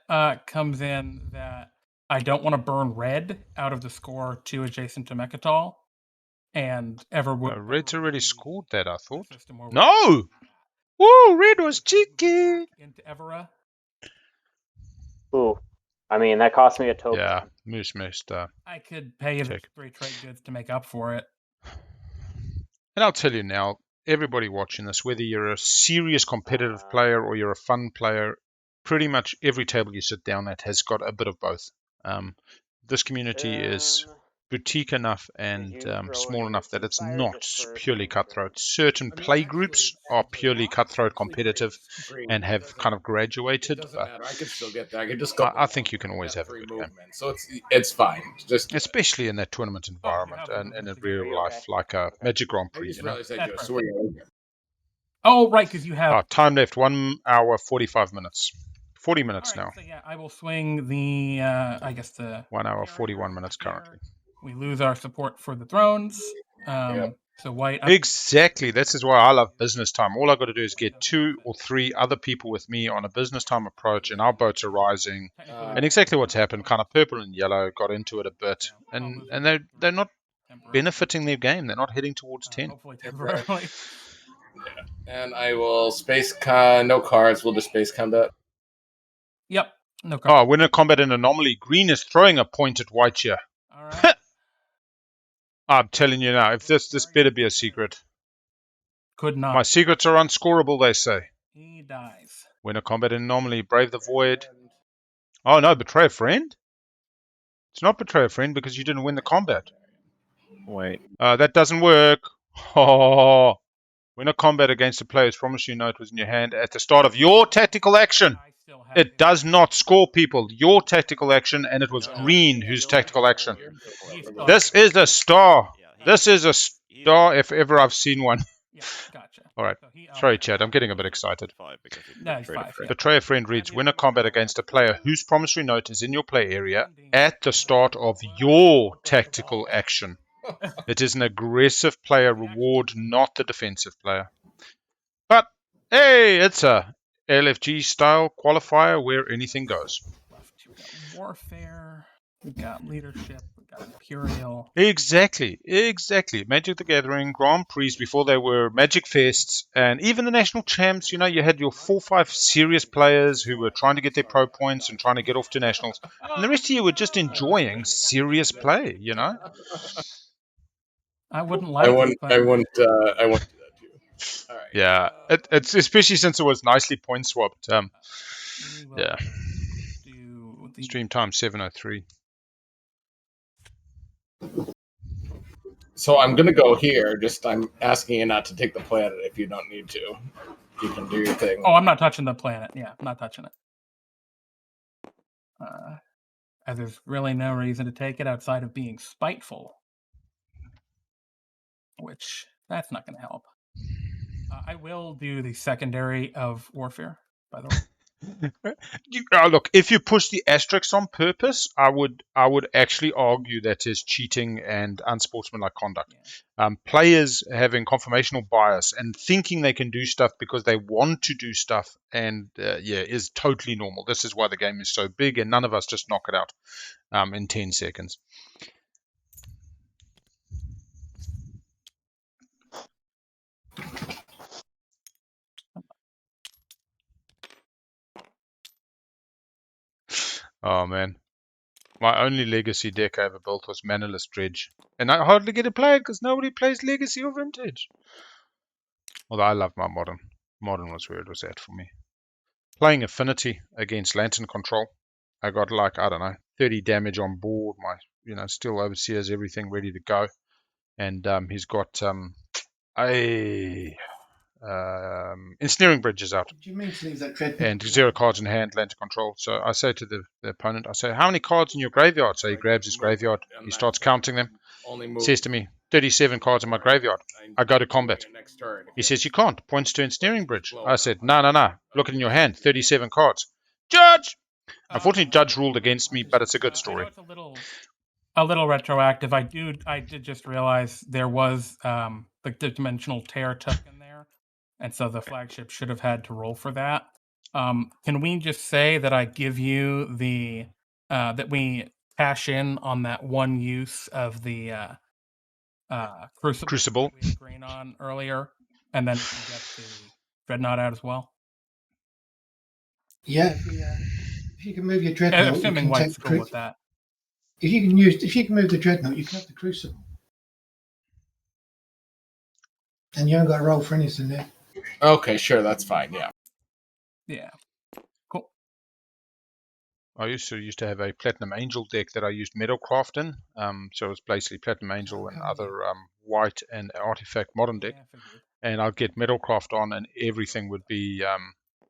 C: comes in that I don't want to burn red out of the score 2 adjacent to Mechatol, and
A: Red's already scored that, I thought. No! Woo! Red was cheeky!
C: Into Evera.
F: Ooh. I mean, that cost me a token.
A: Yeah, Moose missed.
C: I could pay you the 3 trade goods to make up for it.
A: And I'll tell you now, everybody watching this, whether you're a serious competitive player or you're a fun player, pretty much every table you sit down at has got a bit of both. This community is boutique enough and small enough that it's not purely cutthroat. Certain play groups are purely cutthroat competitive and have kind of graduated, but
G: I can still get that. I can just go.
A: I think you can always have a good game.
G: So it's fine. Just
A: especially in that tournament environment and in real life, like a Magic Grand Prix. You know?
C: Oh, right, because you have
A: time left 1 hour 45 minutes. 40 minutes now.
C: So yeah, I will swing the I guess the
A: 1 hour 41 minutes currently.
C: We lose our support for the thrones. So white.
A: Exactly. This is why I love business time. All I've got to do is get 2 or 3 other people with me on a business time approach, and our boats are rising. And exactly what's happened, kind of purple and yellow got into it a bit, and they're not benefiting their game. They're not heading towards 10.
C: Hopefully temporarily.
G: Yeah. And I will space no cards. We'll just space combat.
C: Yep. No cards.
A: Oh, winner combat and anomaly. Green is throwing a point at white here.
C: All right.
A: I'm telling you now, if this better be a secret.
C: Could not.
A: My secrets are unscorable, they say.
C: He dies.
A: Winner combat and anomaly. Brave the void. Oh no, betray a friend? It's not betray a friend because you didn't win the combat.
D: Wait.
A: That doesn't work. Oh. Win a combat against a player whose promissory note was in your hand at the start of your tactical action. It does not score, people. Your tactical action, and it was green whose tactical action. This is a star. This is a star if ever I've seen one.
C: Yeah, gotcha.
A: All right. Sorry, Chad. I'm getting a bit excited.
C: No, it's 5. Yeah.
A: Betray a friend reads, win a combat against a player whose promissory note is in your play area at the start of your tactical action. It is an aggressive player reward, not the defensive player. But, hey, it's a LFG style qualifier where anything goes.
C: We got warfare, we got leadership, we got Imperial.
A: Exactly. Magic the Gathering, Grand Prix before they were Magic Fests, and even the national champs, you had your 4 or 5 serious players who were trying to get their pro points and trying to get off to nationals. And the rest of you were just enjoying serious play,
C: I wouldn't like
G: I wouldn't do that to you. All right.
A: Yeah, it's especially since it was nicely point swapped. Yeah. Stream time 7:03.
G: So I'm gonna go here. Just I'm asking you not to take the planet if you don't need to. You can do your thing.
C: Oh, I'm not touching the planet. Yeah, I'm not touching it. As there's really no reason to take it outside of being spiteful. Which, that's not going to help. I will do the secondary of warfare, by the way.
A: Look, if you push the asterisks on purpose, I would actually argue that is cheating and unsportsmanlike conduct. Yeah. Players having confirmational bias and thinking they can do stuff because they want to do stuff, and is totally normal. This is why the game is so big, and none of us just knock it out in 10 seconds. Oh man, my only legacy deck I ever built was Manaless Dredge, and I hardly get to play it because nobody plays legacy or vintage. Although I love my modern. Modern was where it was at for me. Playing Affinity against Lantern Control, I got like, I don't know, 30 damage on board. My, still overseers, everything ready to go, and he's got ensnaring bridges out.
I: Do you mean to leave that dreadnought?
A: And 0 cards in hand, Lantern Control. So I say to the opponent, I say, how many cards in your graveyard? So he grabs his graveyard, he starts counting them, says to me, 37 cards in my graveyard. I go to combat. He says, you can't. Points to ensnaring bridge. I said, no. Look in your hand, 37 cards. Judge! Unfortunately, Judge ruled against me, but it's a good story.
C: I know it's a little retroactive. I did just realize there was the Dimensional Tear token there, and so the flagship should have had to roll for that. Can we just say that I give you the that we cash in on that one use of the Crucible we agreed on earlier, and then we can get the Dreadnought out as well?
I: Yeah, if you can move your Dreadnought,
C: assuming
I: you can
C: White's cool with that.
I: If you can move the Dreadnought, you can have the Crucible, and you haven't got to roll for anything there.
G: Okay, sure, that's fine. Yeah.
C: Yeah. Cool.
A: I used to have a Platinum Angel deck that I used Metalcraft in. So it was basically Platinum Angel and other white and artifact modern deck. And I'd get Metalcraft on, and everything would be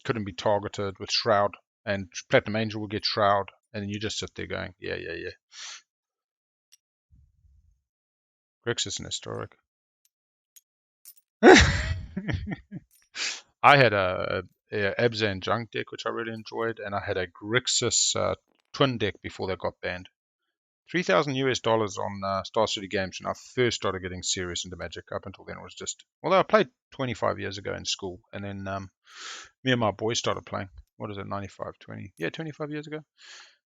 A: couldn't be targeted with Shroud, and Platinum Angel would get Shroud, and then you just sit there going, yeah. Grixis and Historic. I had a Abzan Junk deck, which I really enjoyed, and I had a Grixis Twin deck before they got banned. $3,000 on Star City Games when I first started getting serious into Magic. Up until then, it was just, although I played 25 years ago in school, and then me and my boys started playing. What is it, 95, 20? Yeah, 25 years ago.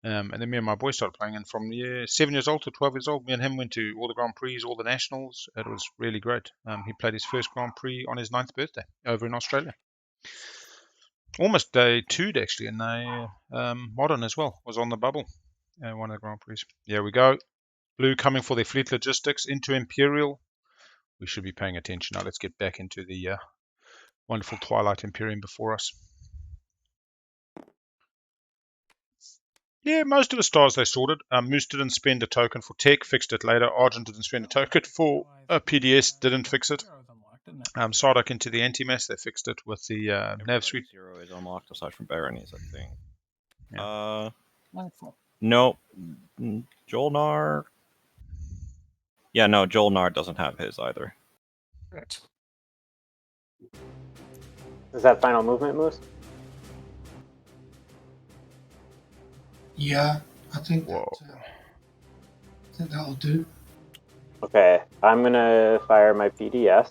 A: And then me and my boys started playing, and from 7 years old to 12 years old, me and him went to all the Grand Prix, all the Nationals. It was really great. He played his first Grand Prix on his 9th birthday over in Australia. Almost day 2'd actually, and Modern as well was on the bubble. One of the Grand Prix. Here we go. Blue coming for their fleet logistics into Imperial. We should be paying attention now. Let's get back into the wonderful Twilight Imperium before us. Yeah, most of the stars they sorted. Moose didn't spend a token for tech, fixed it later. Argent didn't spend a token for PDS, didn't fix it. Sardak into the anti-mass, they fixed it with the nav suite.
D: 0 is unlocked aside from Baronies, I think.
A: Yeah.
D: No, Jolnar. Yeah, no, Jolnar doesn't have his either.
E: Correct.
F: Is that final movement, Moose?
I: Yeah, I think that'll do.
F: Okay, I'm gonna fire my PDS.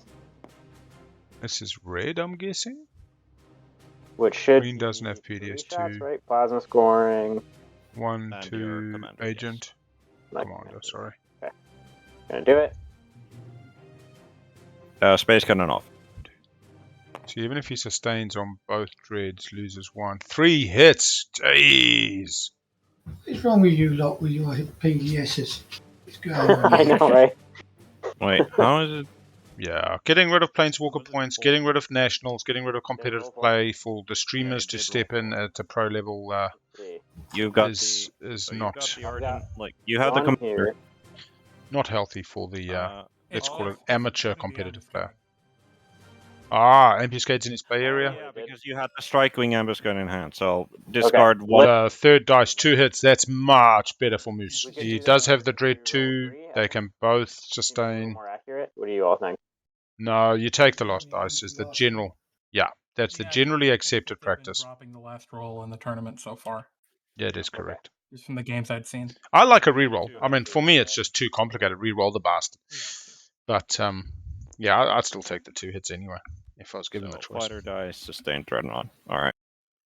A: This is red, I'm guessing.
F: Which should
A: Green doesn't have PDS
F: shots,
A: 2.
F: right? Plasma scoring.
A: 1,
D: And
A: 2, agent. Commander, sorry.
F: Okay, gonna do it.
D: Space Cannon off.
A: So even if he sustains on both dreads, loses 1. 3 hits. Jeez.
I: What's wrong with you lot with your PDSs? What's going on?
F: I know, right?
D: Wait, how is it?
A: Yeah, getting rid of Planeswalker points, getting rid of nationals, getting rid of competitive play for the streamers to step in at a pro level
D: You've got
A: is
D: so
A: not
D: you've got the Argent, like you have the commander.
A: not healthy for the let's call it
C: also
A: amateur
C: the
A: competitive
C: ambuscade.
A: player. Ambuscade's in its play area.
D: Yeah, because you had the Strike-Wing Ambuscade in hand, so discard one.
A: The third dice, 2 hits. That's much better for Moose.
F: We could
A: He
F: do
A: does
F: that
A: have the
F: if
A: Dread
F: we roll
A: 2.
F: 3.
A: They can both
F: Seems a little
A: sustain.
F: more accurate. What do you all think?
A: No, you take the last dice. Is the general. Yeah, that's the generally accepted practice.
C: Dropping the last roll in the tournament so far,
A: Yeah, it is correct.
C: just from the games I'd seen.
A: I like a reroll. I mean, for me, it's just too complicated. Reroll the bastard. But yeah, I'd still take the 2 hits anyway if I was given the choice.
D: Fighter dice, sustain Dreadnought. All right.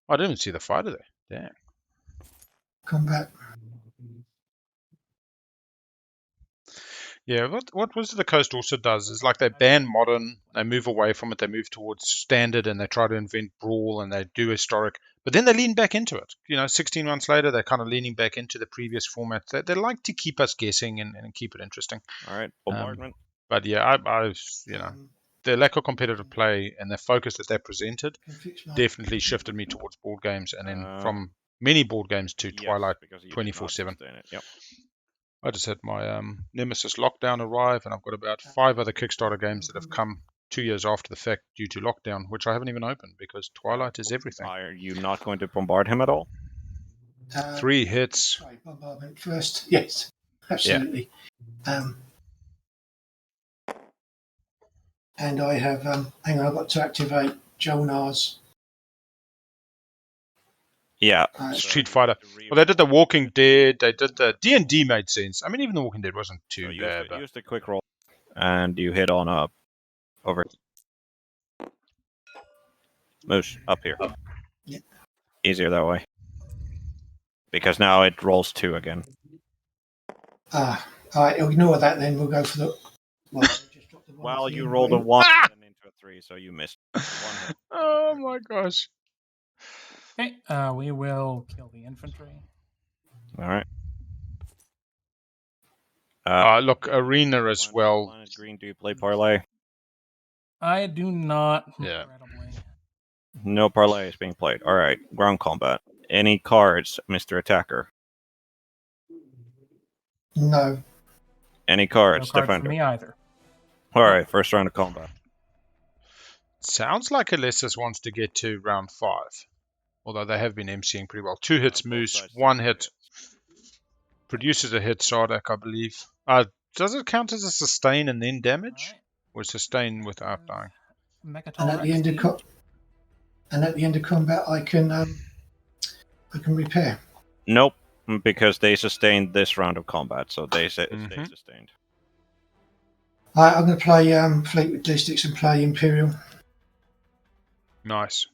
A: I didn't even see the fighter there. Damn.
I: Come back.
A: Yeah, what Wizards of the Coast also does is like they ban modern, they move away from it, they move towards standard, and they try to invent brawl, and they do historic, But then they lean back into it. 16 months later, they're kind of leaning back into the previous format. They like to keep us guessing and keep it interesting.
D: All right, bombardment.
A: But yeah, their lack of competitive play and the focus that they presented definitely shifted me towards board games, and then from many board games to Twilight
D: because you
A: 24/7.
D: Yep.
A: I just had my Nemesis Lockdown arrive, and I've got about 5 other Kickstarter games that have come 2 years after the fact due to lockdown, which I haven't even opened because Twilight is everything.
D: Are you not going to bombard him at all?
A: 3 hits.
I: Try bombardment first. Yes, absolutely. And I have, hang on, I've got to activate Jolnar's.
D: Yeah.
A: Street Fighter. Well, they did the Walking Dead. They did the D&D made sense. I mean, even the Walking Dead wasn't too bad.
D: Use the quick roll, and you hit on up over. Moose up here.
I: Yeah.
D: Easier that way. Because now it rolls 2 again.
I: All right, ignore that then. We'll go for the. Well, I just dropped the one
D: Well,
I: for the
D: you rolled a
I: green.
D: 1 and into a 3, so you missed 1 hit.
A: Oh my gosh.
C: Okay, we will kill the infantry.
D: All right.
A: Look, Arena as well.
D: Planet Green, do you play parlay?
C: I do not,
A: Yeah.
C: regrettably.
D: No parlay is being played. All right. Ground combat. Any cards, Mr. Attacker?
I: No.
D: Any
C: No
D: cards,
C: cards for
D: Defender?
C: me either.
D: All right. First round of combat.
A: Sounds like Alessis wants to get to round 5. Although they have been MCing pretty well. 2 hits Moose, 1 hit. Produces a hit Sardak, I believe. Does it count as a sustain and then damage?
C: Right.
A: Or sustain without dying?
I: And at the end of combat, I can repair.
D: Nope, because they sustained this round of combat, so they stay sustained.
I: All right, I'm going to play Fleetwood Districts and play Imperium.
A: Nice.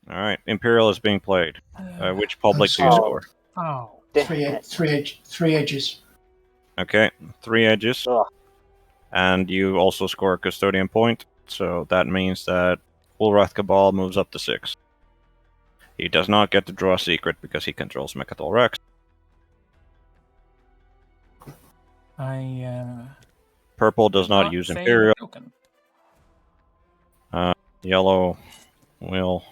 D: All right. Imperial is being played. Which public do you score?
C: Oh.
I: Three edges.
D: Okay, 3 edges.
F: Ugh.
D: And you also score a custodian point, so that means that Ulrath Cabal moves up to 6. He does not get to draw a secret because he controls Mechatol Rex. Purple does not use Imperial. Yellow will...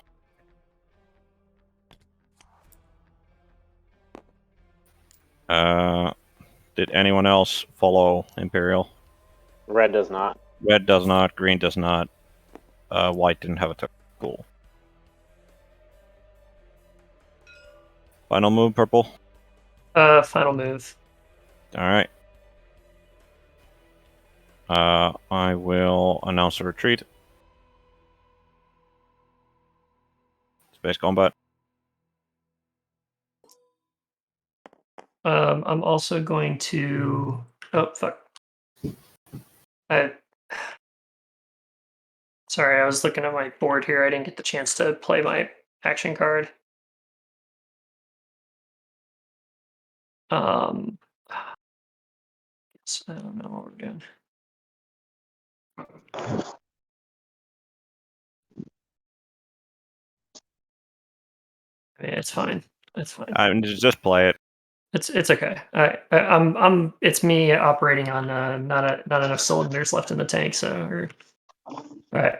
D: did anyone else follow Imperial?
F: Red does not.
D: Red does not. Green does not. White didn't have a token. Cool. Final move, Purple?
E: Final move.
D: Alright. I will announce a retreat. Space combat.
E: I'm also going to... Oh, fuck. Sorry, I was looking at my board here. I didn't get the chance to play my action card. I don't know what we're doing. I mean, it's fine. It's fine.
D: Just play it.
E: It's okay. I'm. It's me operating on not enough cylinders left in the tank. So, all right.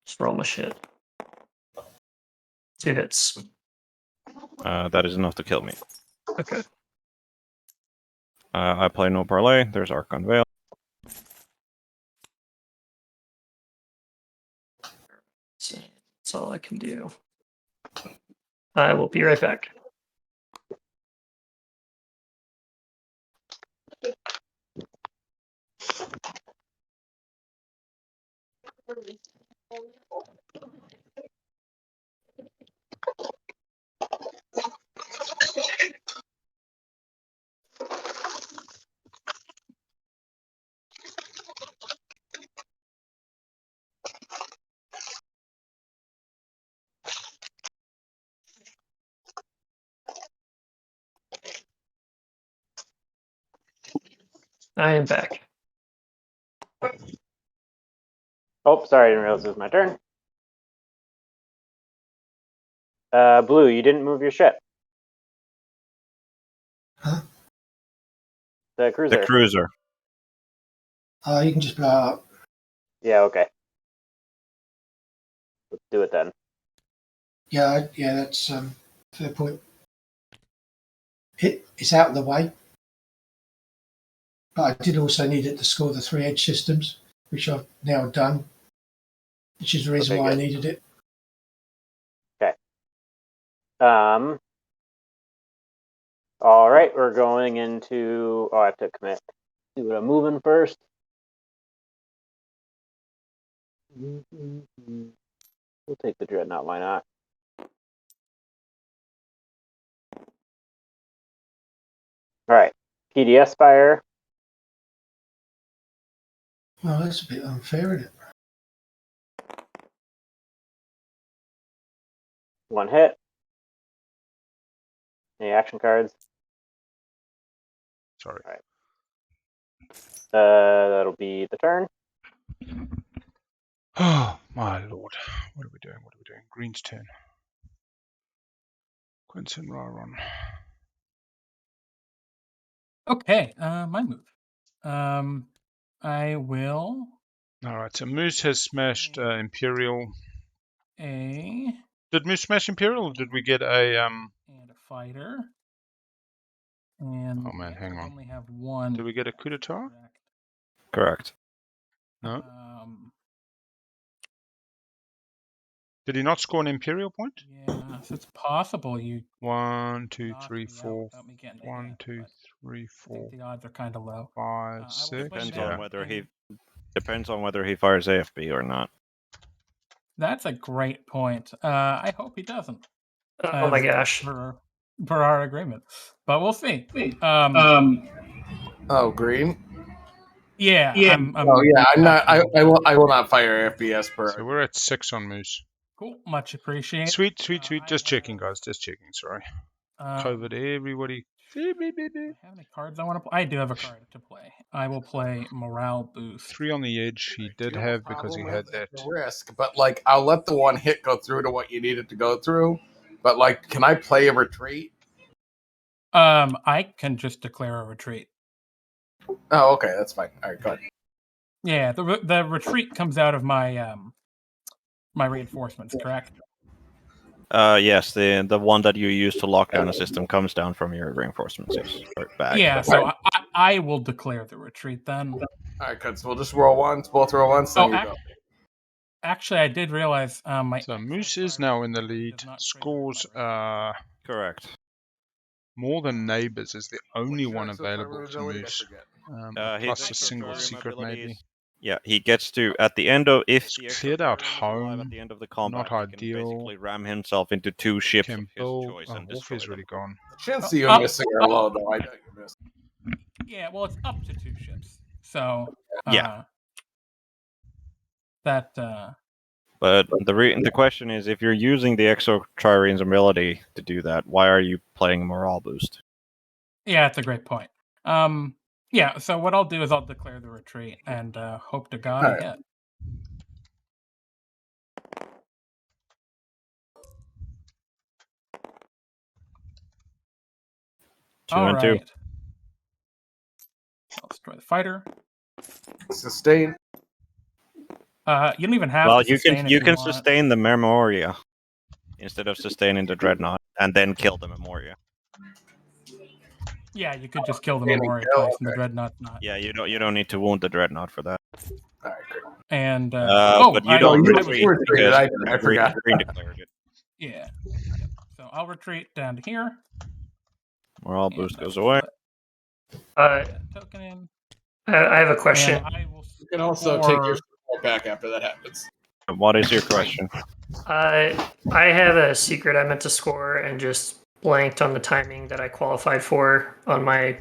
E: Just roll my shit. 2 hits.
D: That is enough to kill me.
E: Okay.
D: I play no parlay. There's Archon Veil.
E: So that's all I can do. I will be right back. I am back.
F: Oh, sorry, I didn't realize it was my turn. Blue, you didn't move your ship.
I: Huh?
F: The cruiser.
D: The cruiser.
I: You can just blow it up.
F: Yeah, okay. Let's do it then.
I: Yeah, that's fair point. It's out of the way. But I did also need it to score the 3 edge systems, which I've now done, which is the reason
F: Okay,
I: why
F: good.
I: I needed it.
F: Okay. All right, we're going into. Oh, I have to commit. See what I'm moving first. We'll take the Dreadnought. Why not? All right, PDS fire.
I: Well, that's a bit unfair, isn't it?
F: 1 hit. Any action cards?
A: Sorry.
F: All right. That'll be the turn.
A: Oh, my lord. What are we doing? Green's turn. Quinton Raron.
C: Okay, my move. I will
A: All right, so Moose has smashed Imperial.
C: a
A: Did Moose smash Imperial, or did we get a
C: and a fighter. And
A: Oh man, hang
C: I
A: on.
C: only have one.
A: Did we get a coup d'etat?
D: Correct.
A: No. Did he not score an Imperial point?
C: Yeah, so it's possible you
A: 1, 2,
C: knocked
A: 3,
C: me out
A: 4.
C: without me getting a
A: 1,
C: hit,
A: 2,
C: but
A: 3,
C: I
A: 4,
C: think the odds are kind of low.
A: 5,
C: I will
A: 6.
C: swing
D: Depends
C: it
D: on whether
C: in.
D: depends on whether he fires AFB or not.
C: That's a great point. I hope he doesn't.
E: Oh my gosh.
C: Per our agreement, but we'll see.
G: Oh, green.
C: Yeah. I'm
G: Oh yeah, I'm not. I
C: absolutely-
G: will not fire FPS per.
A: So we're at 6 on Moose.
C: Cool. Much appreciated.
A: Sweet. Just
C: I
A: checking,
C: have,
A: guys. Just checking. Sorry.
C: um,
A: COVID, everybody.
C: Do I have any cards I want to play? I do have a card to play. I will play Morale Boost.
A: 3 on the edge. He did
G: Do
A: have because he had
G: with
A: that.
G: the risk, but like I'll let the 1 hit go through to what you need it to go through. But like, can I play a retreat?
C: I can just declare a retreat.
G: Oh, okay, that's fine. All right, go ahead.
C: Yeah, the retreat comes out of my my reinforcements, correct?
D: Yes, the one that you use to lock down a system comes down from your reinforcements. Yes, or back.
C: Yeah, so I will declare the retreat then.
G: All right, good. So we'll just roll ones, both roll once, then you go.
C: Actually, I did realize my.
A: So Moose is now in the lead. Scores
D: Correct.
A: more than Neighbors is the only one
G: Extra
A: available to
G: ability, I
A: Moose.
G: forget.
A: Plus
D: His
A: a single
D: Imperium
A: secret,
D: abilities-
A: maybe.
D: Yeah, he gets to at the end of if the
A: Cleared out
D: Imperium is alive
A: home.
D: at the end of the combat,
A: Not
D: he can
A: ideal.
D: basically ram himself into 2 ships
A: Can
D: of his
A: build.
D: choice
A: Oh,
D: and
A: Wolf
D: destroy
A: is
D: them.
A: really gone.
G: The chance of you missing are low, though. I know you missed.
C: Yeah, well, it's up to 2 ships, so
D: Yeah.
C: that.
D: But the question is, if you're using the Exo Trirene's ability to do that, why are you playing Morale Boost?
C: Yeah, that's a great point. Yeah, so what I'll do is I'll declare the retreat and hope to God I hit.
D: Two and two.
C: I'll destroy the fighter.
G: Sustain.
C: You don't even have
D: Well,
C: to
D: you
C: sustain
D: can
C: if
D: you
C: you
D: can
C: want.
D: sustain the Memoria instead of sustaining the Dreadnought, and then kill the Memoria.
C: Yeah, you could just kill the Memoria twice, and the Dreadnought's not.
D: Yeah, you don't need to wound the Dreadnought for that.
G: All right, great.
C: And
D: but you don't retreat because
G: I forgot.
D: Green declared it.
C: Yeah. So I'll retreat down to here.
D: Morale Boost goes away.
C: Token in.
E: I have a question.
G: You can also take your support back after that happens.
D: What is your question?
E: I have a secret I meant to score and just blanked on the timing that I qualified for on my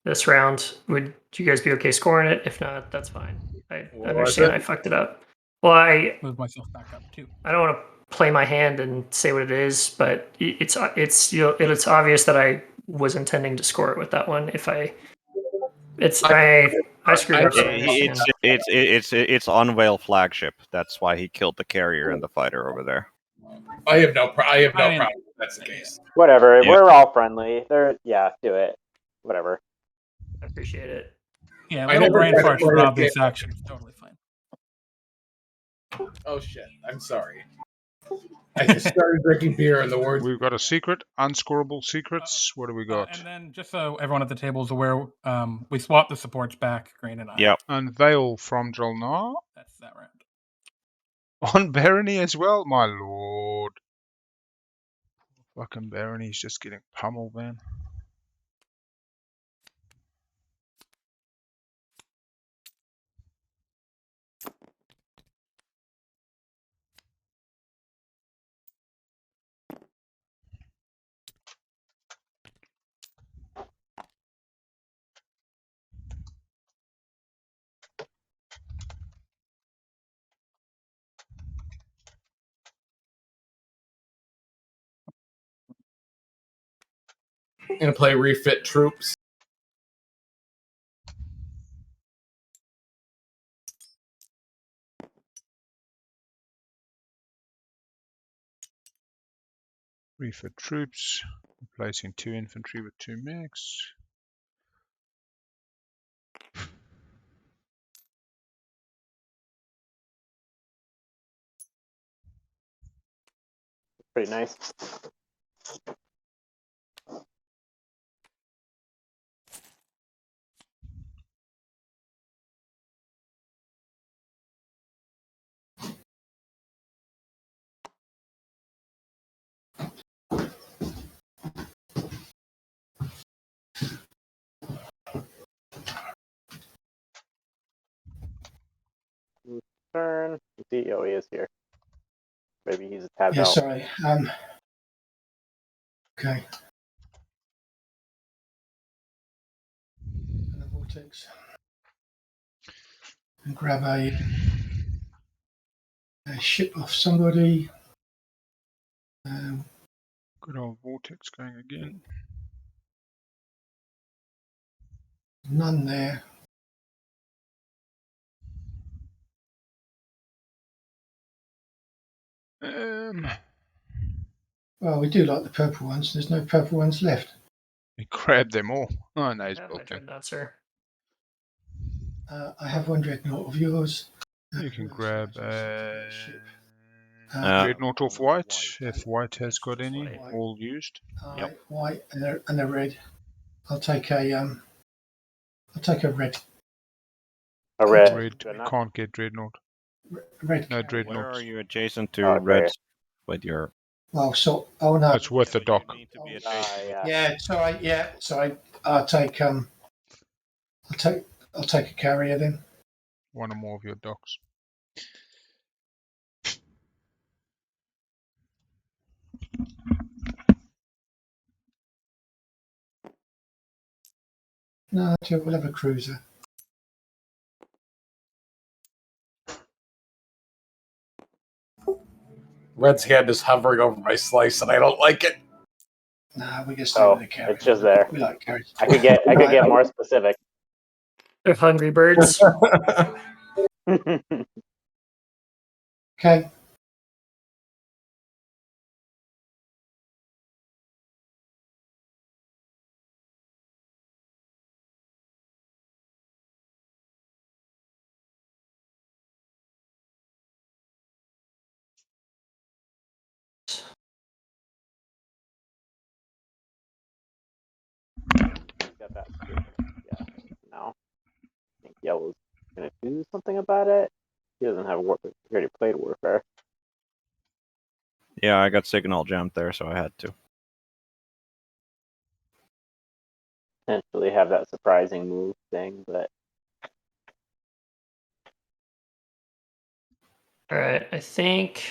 E: this round. Would you guys be okay scoring it? If not, that's fine. I understand I fucked it up. Well, I
C: move myself back up too.
E: I don't want to play my hand and say what it is, but it's obvious that I was intending to score it with that one. If I screwed up. So I understand.
D: It's Unveil flagship. That's why he killed the carrier and the fighter over there.
G: I have no problem
C: mean,
G: if that's the case.
F: Whatever.
D: Yeah.
F: We're all friendly. Do it. Whatever.
E: I appreciate it.
C: Yeah,
G: I
C: little
G: never
C: brain
G: tried to
C: farts for
G: murder
C: obvious
G: Kit.
C: action is totally fine.
G: Oh shit! I'm sorry. I just started drinking beer, and the words.
A: We've got a secret, unscorable secrets. What do we got?
C: And then, just so everyone at the table is aware, we swapped the supports back, Green and I.
D: Yep.
A: Unveil from Drolnar.
C: That's that round.
A: On Barony as well, my lord. Fucking Barony's just getting pummeled, man.
G: Gonna play refit troops.
A: Refit troops. Replacing 2 infantry with 2 mechs.
F: Pretty nice. Turn. See, oh, he is here. Maybe he's tabbed
I: Yeah,
F: out.
I: sorry. Okay. And the vortex. And grab a ship off somebody.
A: Good old Vortex going again.
I: None there. Well, we do like the purple ones. There's no purple ones left.
A: He grabbed them all. Oh, no, he's
E: Yeah,
A: built
E: I
A: them.
E: tried not, sir.
I: I have one dreadnought of yours.
A: You can grab a
I: Uh,
A: dreadnought off white, if white has got
E: Just
A: any,
E: white.
A: all used.
D: Yep.
I: White and a red. I'll take a red.
F: A red.
A: Red,
F: Dreadnought?
A: can't get dreadnought.
I: Red.
A: No
I: carrier.
A: dreadnought.
D: Where are you adjacent to
F: Oh,
D: red
F: okay.
D: with your?
I: Well, so no.
A: That's with the dock.
D: You need to be adjacent.
F: Yeah.
I: Yeah, sorry. Yeah, sorry. I'll take a carrier then.
A: One or more of your docks.
I: No, we'll have a cruiser.
G: Red's hand is hovering over my slice, and I don't like it.
I: Nah, we just stay with the carrier.
F: It's just there.
I: We like carriers.
F: I could get more specific.
E: They're hungry birds.
I: Okay.
F: Got that. Yeah. No. I think yellow's gonna do something about it. He doesn't have warfare. He already played warfare.
D: Yeah, I got signal jammed there, so I had to.
F: Potentially have that surprising move thing, but
E: All right, I think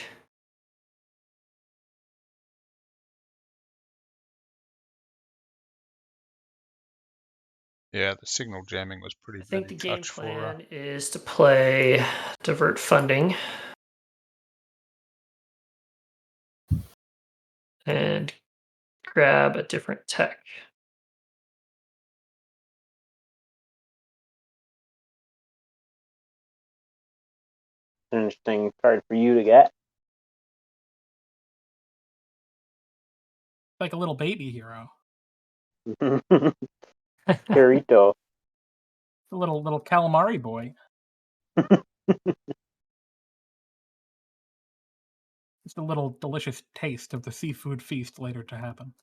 A: Yeah, the signal jamming was pretty
E: the
A: bloody
E: game
A: touch for
E: plan is to play divert funding and grab a different tech.
F: an interesting card for you to get.
C: Like a little baby hero.
F: Kirito.
C: The little calamari boy. Just a little delicious taste of the seafood feast later to happen.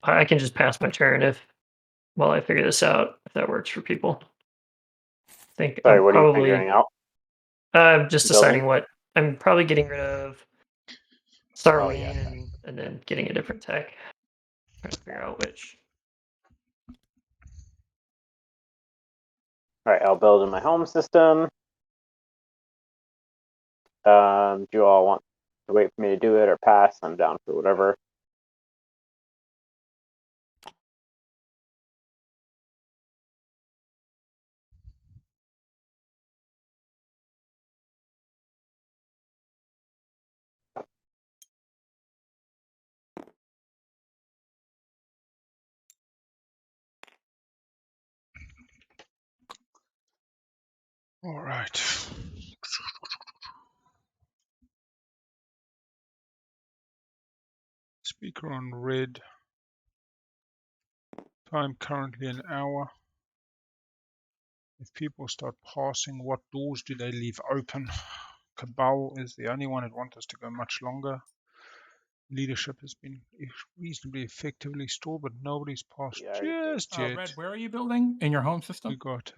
E: I can just pass my turn while I figure this out, if that works for people. I think
F: Sorry,
E: I'm
F: what are you
E: probably
F: figuring out?
E: just
F: Building?
E: deciding what I'm probably getting rid of Starwing and then getting a different tech. Trying to figure out which.
F: All right, I'll build in my home system. Do you all want to wait for me to do it or pass? I'm down for whatever.
A: All right. Speaker on red. Time currently an hour. If people start passing, what doors do they leave open? Cabal is the only one that wants us to go much longer. Leadership has been reasonably effectively stored, but nobody's passed just yet.
C: Red, where are you building? In your home system?
A: We got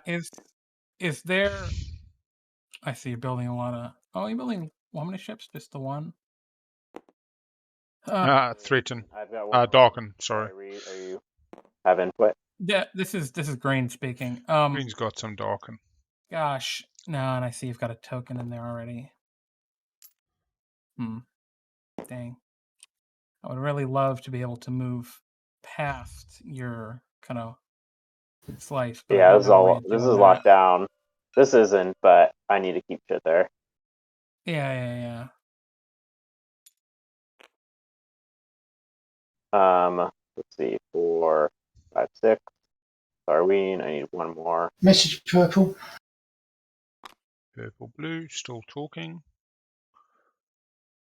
C: Is there? I see you're building a lot of. Oh, you're building how many ships? Just the one.
A: Threaten.
F: I've got one.
A: Darken. Sorry.
F: Are you have input?
C: Yeah, this is Green speaking.
A: Green's got some darken.
C: Gosh, no, and I see you've got a token in there already. Dang. I would really love to be able to move past your kind of slice. But
F: Yeah, this is locked down. This isn't, but I need to keep shit there.
C: Yeah.
F: Let's see, 4, 5, 6. Darwin, I need one more.
I: Message purple.
A: Purple, blue, still talking.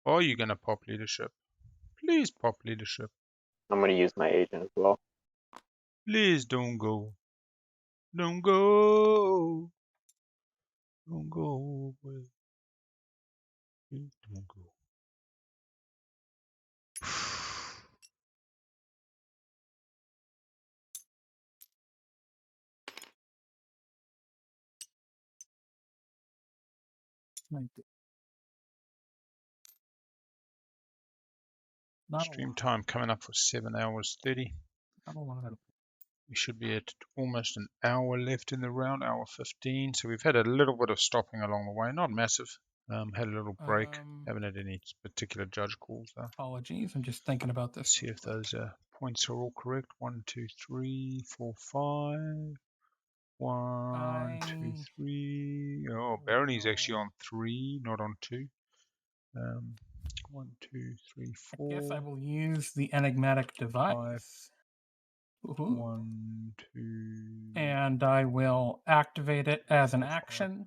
A: Are you going to pop leadership? Please pop leadership.
F: I'm going to use my agent as well.
A: Please don't go. Don't go. Don't go away. Please don't go. Stream time coming up for 7 hours 30. We should be at almost an hour left in the round, hour 15. So we've had a little bit of stopping along the way, not massive. Had a little break. Haven't had any particular judge calls though.
C: Apologies, I'm just thinking about this.
A: See if those points are all correct. 1, 2, 3, 4, 5. 1, 2, 3. Oh, Barony's actually on 3, not on 2. 1, 2, 3, 4.
C: I guess I will use the enigmatic device.
A: 1, 2.
C: And I will activate it as an action.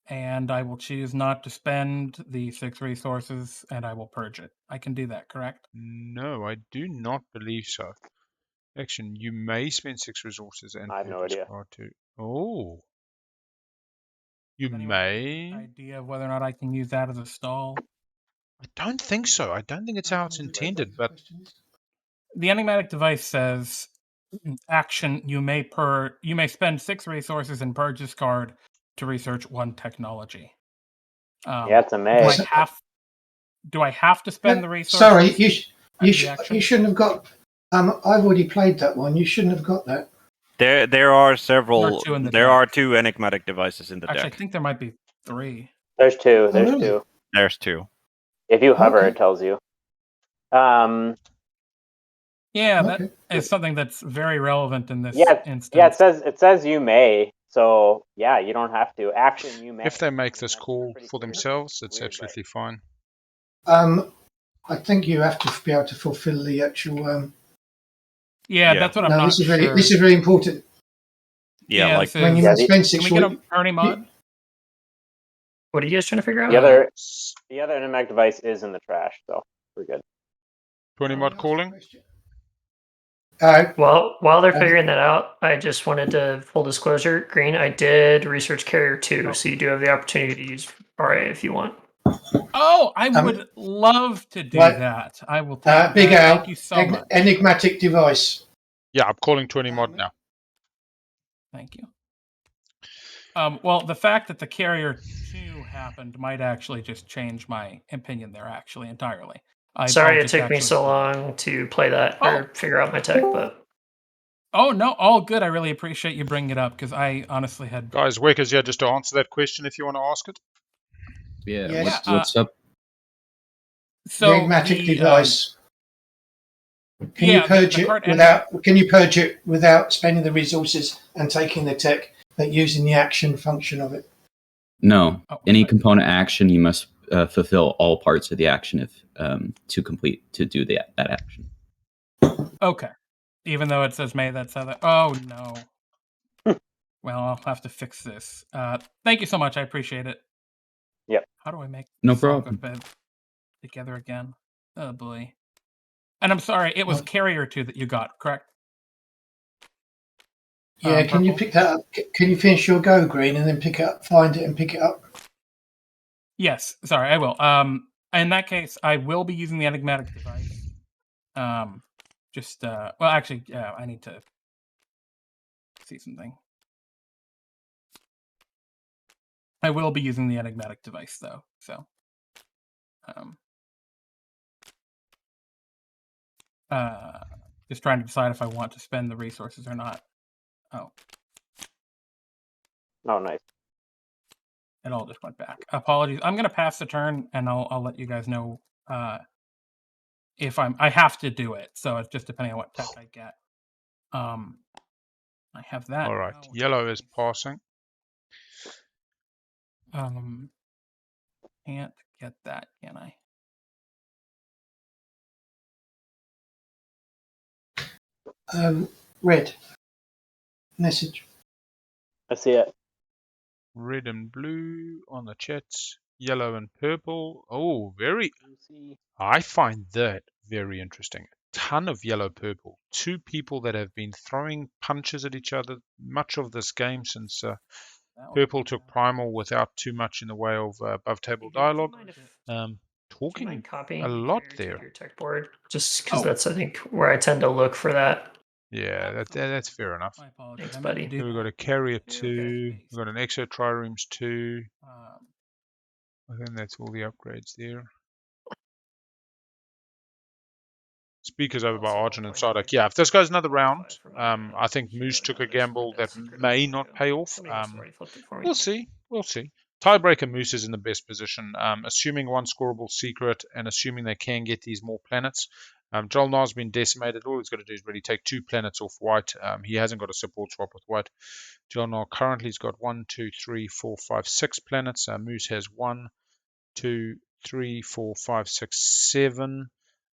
C: And I will choose not to spend the 6 resources, and I will purge it. I can do that, correct?
A: No, I do not believe so. Action, you may spend 6 resources and
F: I have no idea.
A: Oh. You
C: Does
A: may.
C: Have any idea of whether or not I can use that as a stall?
A: I don't think so. I don't think it's how it's intended, but
C: the enigmatic device says action, you may spend 6 resources and purge this card to research 1 technology.
F: Yeah, it's a may.
C: Do I have to spend the resources?
I: Sorry, you shouldn't have got. I've already played that one. You shouldn't have got that.
D: There are several. There are 2 enigmatic devices in the
C: deck.
D: deck.
C: I think there might be 3.
F: There's 2.
I: There's really?
F: 2.
D: There's 2.
F: If you hover, it tells you.
C: Yeah, that is something that's very relevant in this instance.
F: Yeah, it says you may. So yeah, you don't have to. Action, you may.
A: If they make this call for themselves, it's absolutely fine.
I: I think you have to be able to fulfil the actual.
C: Yeah,
A: Yeah.
C: that's what I'm
I: No,
C: not
I: this is
C: sure.
I: really this is really important.
D: Yeah, like
C: this
I: When you
C: is-
F: Yeah,
I: spend
C: Can
I: 6
C: we get a
I: weeks,
C: party mod?
E: What are you guys trying to figure out?
F: the other NMAC device is in the trash, so we're good.
A: 20 mod calling.
E: Well, while they're
I: Um,
E: figuring that out, I just wanted to full disclosure, Green. I did research Carrier 2, so you do have the opportunity to use RA if you want.
C: Oh, I would love to do
I: right.
C: that. I will take
I: Big
C: that.
I: Al,
C: Thank you so much.
I: enigmatic device.
A: Yeah, I'm calling 20 mod now.
C: Thank you. Well, the fact that the Carrier 2 happened might actually just change my opinion there, actually, entirely.
E: Sorry
C: I'll
E: it
C: just
E: took me
C: actually
E: so
C: see that.
E: long to play that or figure out my tech, but
C: Oh, no, all good. I really appreciate you bringing it up, because I honestly had...
A: Guys, Wecker's here just to answer that question if you want to ask it.
J: Yeah,
I: Yes.
J: what's up?
C: So
I: enigmatic device. Can
C: yeah,
I: you purge
C: the
I: it
C: card
I: without? Can you purge it without spending the resources and taking the tech, but using the action function of it?
J: No. Any component action, you must fulfill all parts of the action if to do that action.
C: Okay. Even though it says May, that's how that... Oh, no. Well, I'll have to fix this. Thank you so much. I appreciate it.
F: Yep.
C: How do I make
J: No
C: this all
J: problem.
C: go together again? Oh, boy. And I'm sorry, it was Carrier 2 that you got, correct?
I: Yeah. Can you
C: Purple?
I: pick that up? Can you finish your go, Green, and then pick it up, find it, and pick it up?
C: Yes. Sorry, I will. In that case, I will be using the enigmatic device. Well, actually, I need to see something. I will be using the enigmatic device, though. So, just trying to decide if I want to spend the resources or not. Oh,
F: nice.
C: it all just went back. Apologies. I'm gonna pass the turn, and I'll let you guys know if I have to do it. So it's just depending on what tech I get. I have that.
A: All right,
C: now.
A: yellow is passing.
C: Can't get that, can I?
I: Red. Message.
F: I see it.
A: Red and blue on the chats. Yellow and purple. Oh, I find that very interesting. A ton of yellow purple. Two people that have been throwing punches at each other much of this game since purple took primal without too much in the way of above table dialogue. Talking
E: copying
A: a lot
E: Carrier 2
A: there.
E: to your tech board, just because that's I think where I tend to look for that.
A: Yeah, that's fair enough.
C: My apologies.
E: Thanks,
C: I meant to
E: buddy.
C: do
A: We've got a
C: that.
A: carrier
C: Just
A: 2.
C: in
A: We've got an exo triremes 2.
C: case.
A: I think that's all the upgrades there. Speakers over by Arjun and Sardak. Yeah, if this goes another round, I think Moose took a gamble that may not pay off. We'll see. We'll see. Tiebreaker Moose is in the best position, assuming one scoreable secret and assuming they can get these more planets. Joel Nar's been decimated. All he's got to do is really take 2 planets off white. He hasn't got a support swap with white. Joel Nar currently has got 1, 2, 3, 4, 5, 6 planets. Moose has 1, 2, 3, 4, 5, 6, 7.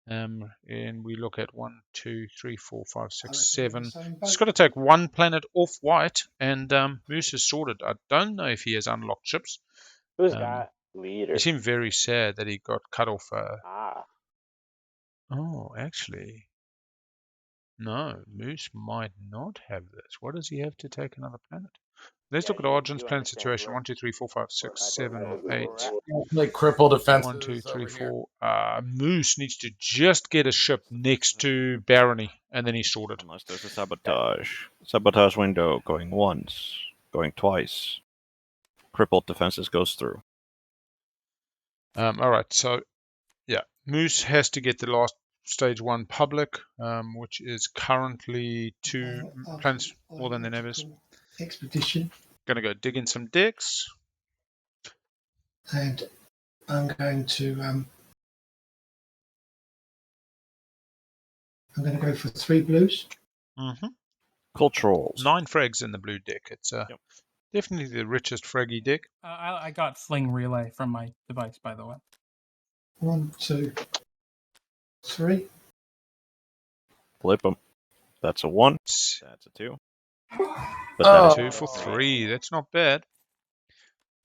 A: And we look at 1, 2, 3, 4, 5, 6, 7. Just got to take 1 planet off white, and Moose is sorted. I don't know if he has unlocked ships.
F: Who's got leader?
A: He seemed very sad that he got cut off.
F: Ah.
A: Oh, actually, no. Moose might not have this. What does he have to take another planet? Let's look at Arjun's planet situation. 1, 2, 3, 4, 5, 6, 7, 8.
G: Like crippled defenses.
A: 1, 2, 3, 4. Moose needs to just get a ship next to Barony, and then he's sorted.
D: Unless there's a sabotage. Sabotage window going once, going twice. Crippled defenses goes through.
A: All right, so yeah, Moose has to get the last stage 1 public, which is currently 2 planets more than the neighbors.
I: Expedition.
A: Gonna go dig in some decks.
I: And I'm going to go for 3 blues.
D: Culturals.
A: 9 frags in the blue deck. It's definitely the richest fraggy deck.
C: I got Sling Relay from my device, by the way.
I: 1, 2, 3.
D: Flip them. That's a 1.
A: It's
D: That's a 2.
G: Oh.
A: 2 for 3. That's not bad.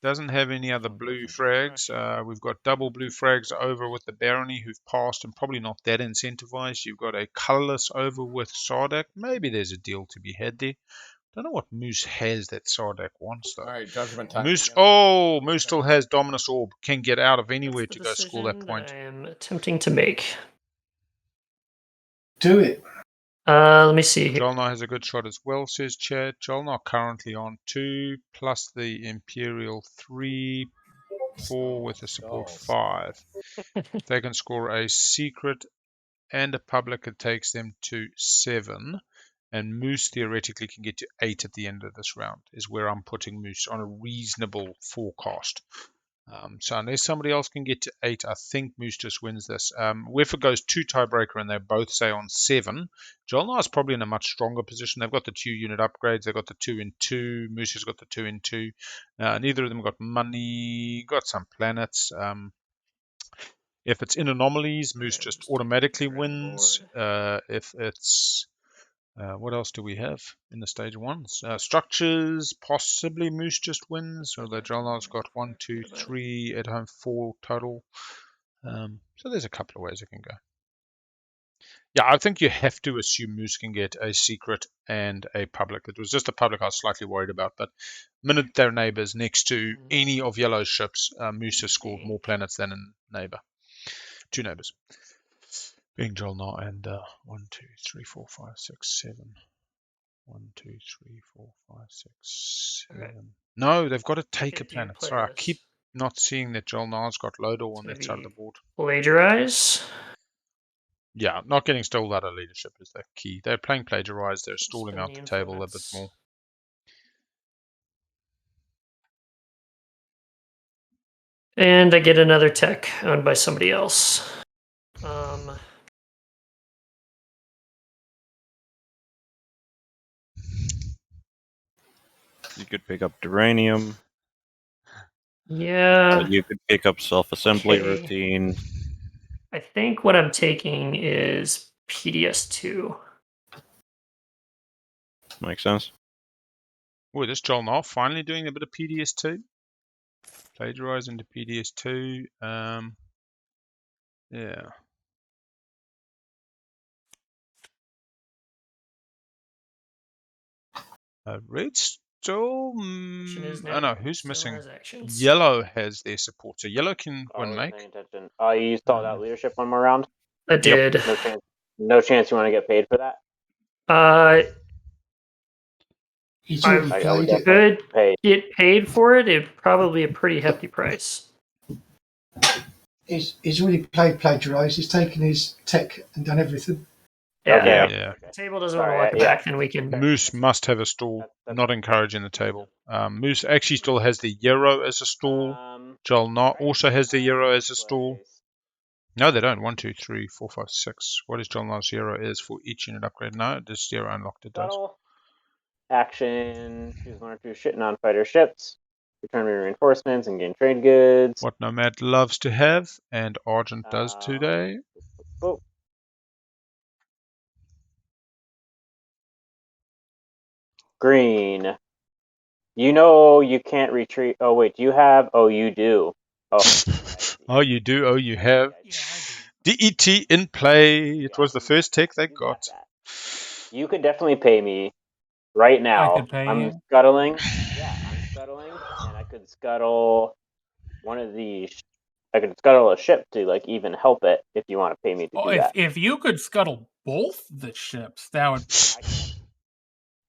A: Doesn't have any other blue frags. We've got double blue frags over with the Barony who've passed and probably not that incentivized. You've got a colorless over with Sardak. Maybe there's a deal to be had there. Don't know what Moose has that Sardak wants though.
G: All right, judgment time.
A: Moose, oh, Moose still has Dominus Orb. Can get out of anywhere
E: That's
A: to
E: the
A: go score that
E: decision
A: point.
E: I am attempting to make.
I: Do it.
E: Let me see here.
A: Jolnar has a good shot as well, says Chad. Jolnar currently on 2, plus the Imperial 3, 4 with a support 5. If they can score a secret and a public, it takes them to 7. And Moose theoretically can get to 8 at the end of this round, is where I'm putting Moose on a reasonable forecast. So unless somebody else can get to 8, I think Moose just wins this. If it goes 2 tiebreaker and they both say on 7, Jolnar is probably in a much stronger position. They've got the 2 unit upgrades. They've got the 2 in 2. Moose has got the 2 in 2. Neither of them got money, got some planets. If it's in anomalies, Moose just automatically wins. If it's... what else do we have in the stage 1s? Structures, possibly Moose just wins, although Jolnar's got 1, 2, 3, at home 4 total. So there's a couple of ways it can go. Yeah, I think you have to assume Moose can get a secret and a public. It was just a public I was slightly worried about, but minute they're neighbors next to any of Yellow's ships, Moose has scored more planets than a neighbor. 2 neighbors. Being Jolnar and 1, 2, 3, 4, 5, 6, 7. 1, 2, 3, 4, 5, 6, 7. Okay. No, they've got to take a planet. Sorry, I keep not seeing that Jolnar's got Lodor on that side of the board.
E: Plagiarize?
A: Yeah, not getting stalled out of leadership is the key. They're playing plagiarize. They're stalling out the table a bit more.
E: And I get another tech owned by somebody else.
D: You could pick up Duranium.
E: Yeah.
D: You could pick up self-assembly
E: Okay.
D: routine.
E: I think what I'm taking is PDS2.
D: Makes sense.
A: Oh, this Jolnar finally doing a bit of PDS2. Plagiarize into PDS2. Yeah. Red still. Oh no, who's missing? Yellow has their support, so Yellow can win make.
F: You stalled out leadership one more round.
E: I did.
F: Yep. No chance you want to get paid for that.
I: He's already
E: I
I: played
E: could get paid for it. It'd probably be a pretty hefty price.
I: He's already played plagiarized. He's taken his tech and done everything.
E: Yeah.
A: Okay. Yeah.
E: The table doesn't want to walk it back, then we can.
A: Moose must have a stall. Not encouraging the table. Moose actually still has the Euro as a stall. Jolnar also has the Euro as a stall. No, they don't. 1, 2, 3, 4, 5, 6. What is Jolnar's Euro is for each unit upgrade? No, this Euro unlocked it does.
F: Action. Choose 1 or 2 shit non-fighter ships. Return reinforcements and gain trade goods.
A: What Nomad loves to have, and Argent does today.
F: Oh. Green. You know you can't retreat. Oh wait, you have. Oh, you do. Oh.
A: Oh, you do. Oh, you have. DET in play. It was the first take they got.
F: You could definitely pay me right now.
C: I could pay you.
F: Scuttling. Yeah, I'm scuttling, and I could scuttle one of these. I could scuttle a ship to like even help it if you want to pay me to do that.
C: If you could scuttle both the ships, that would.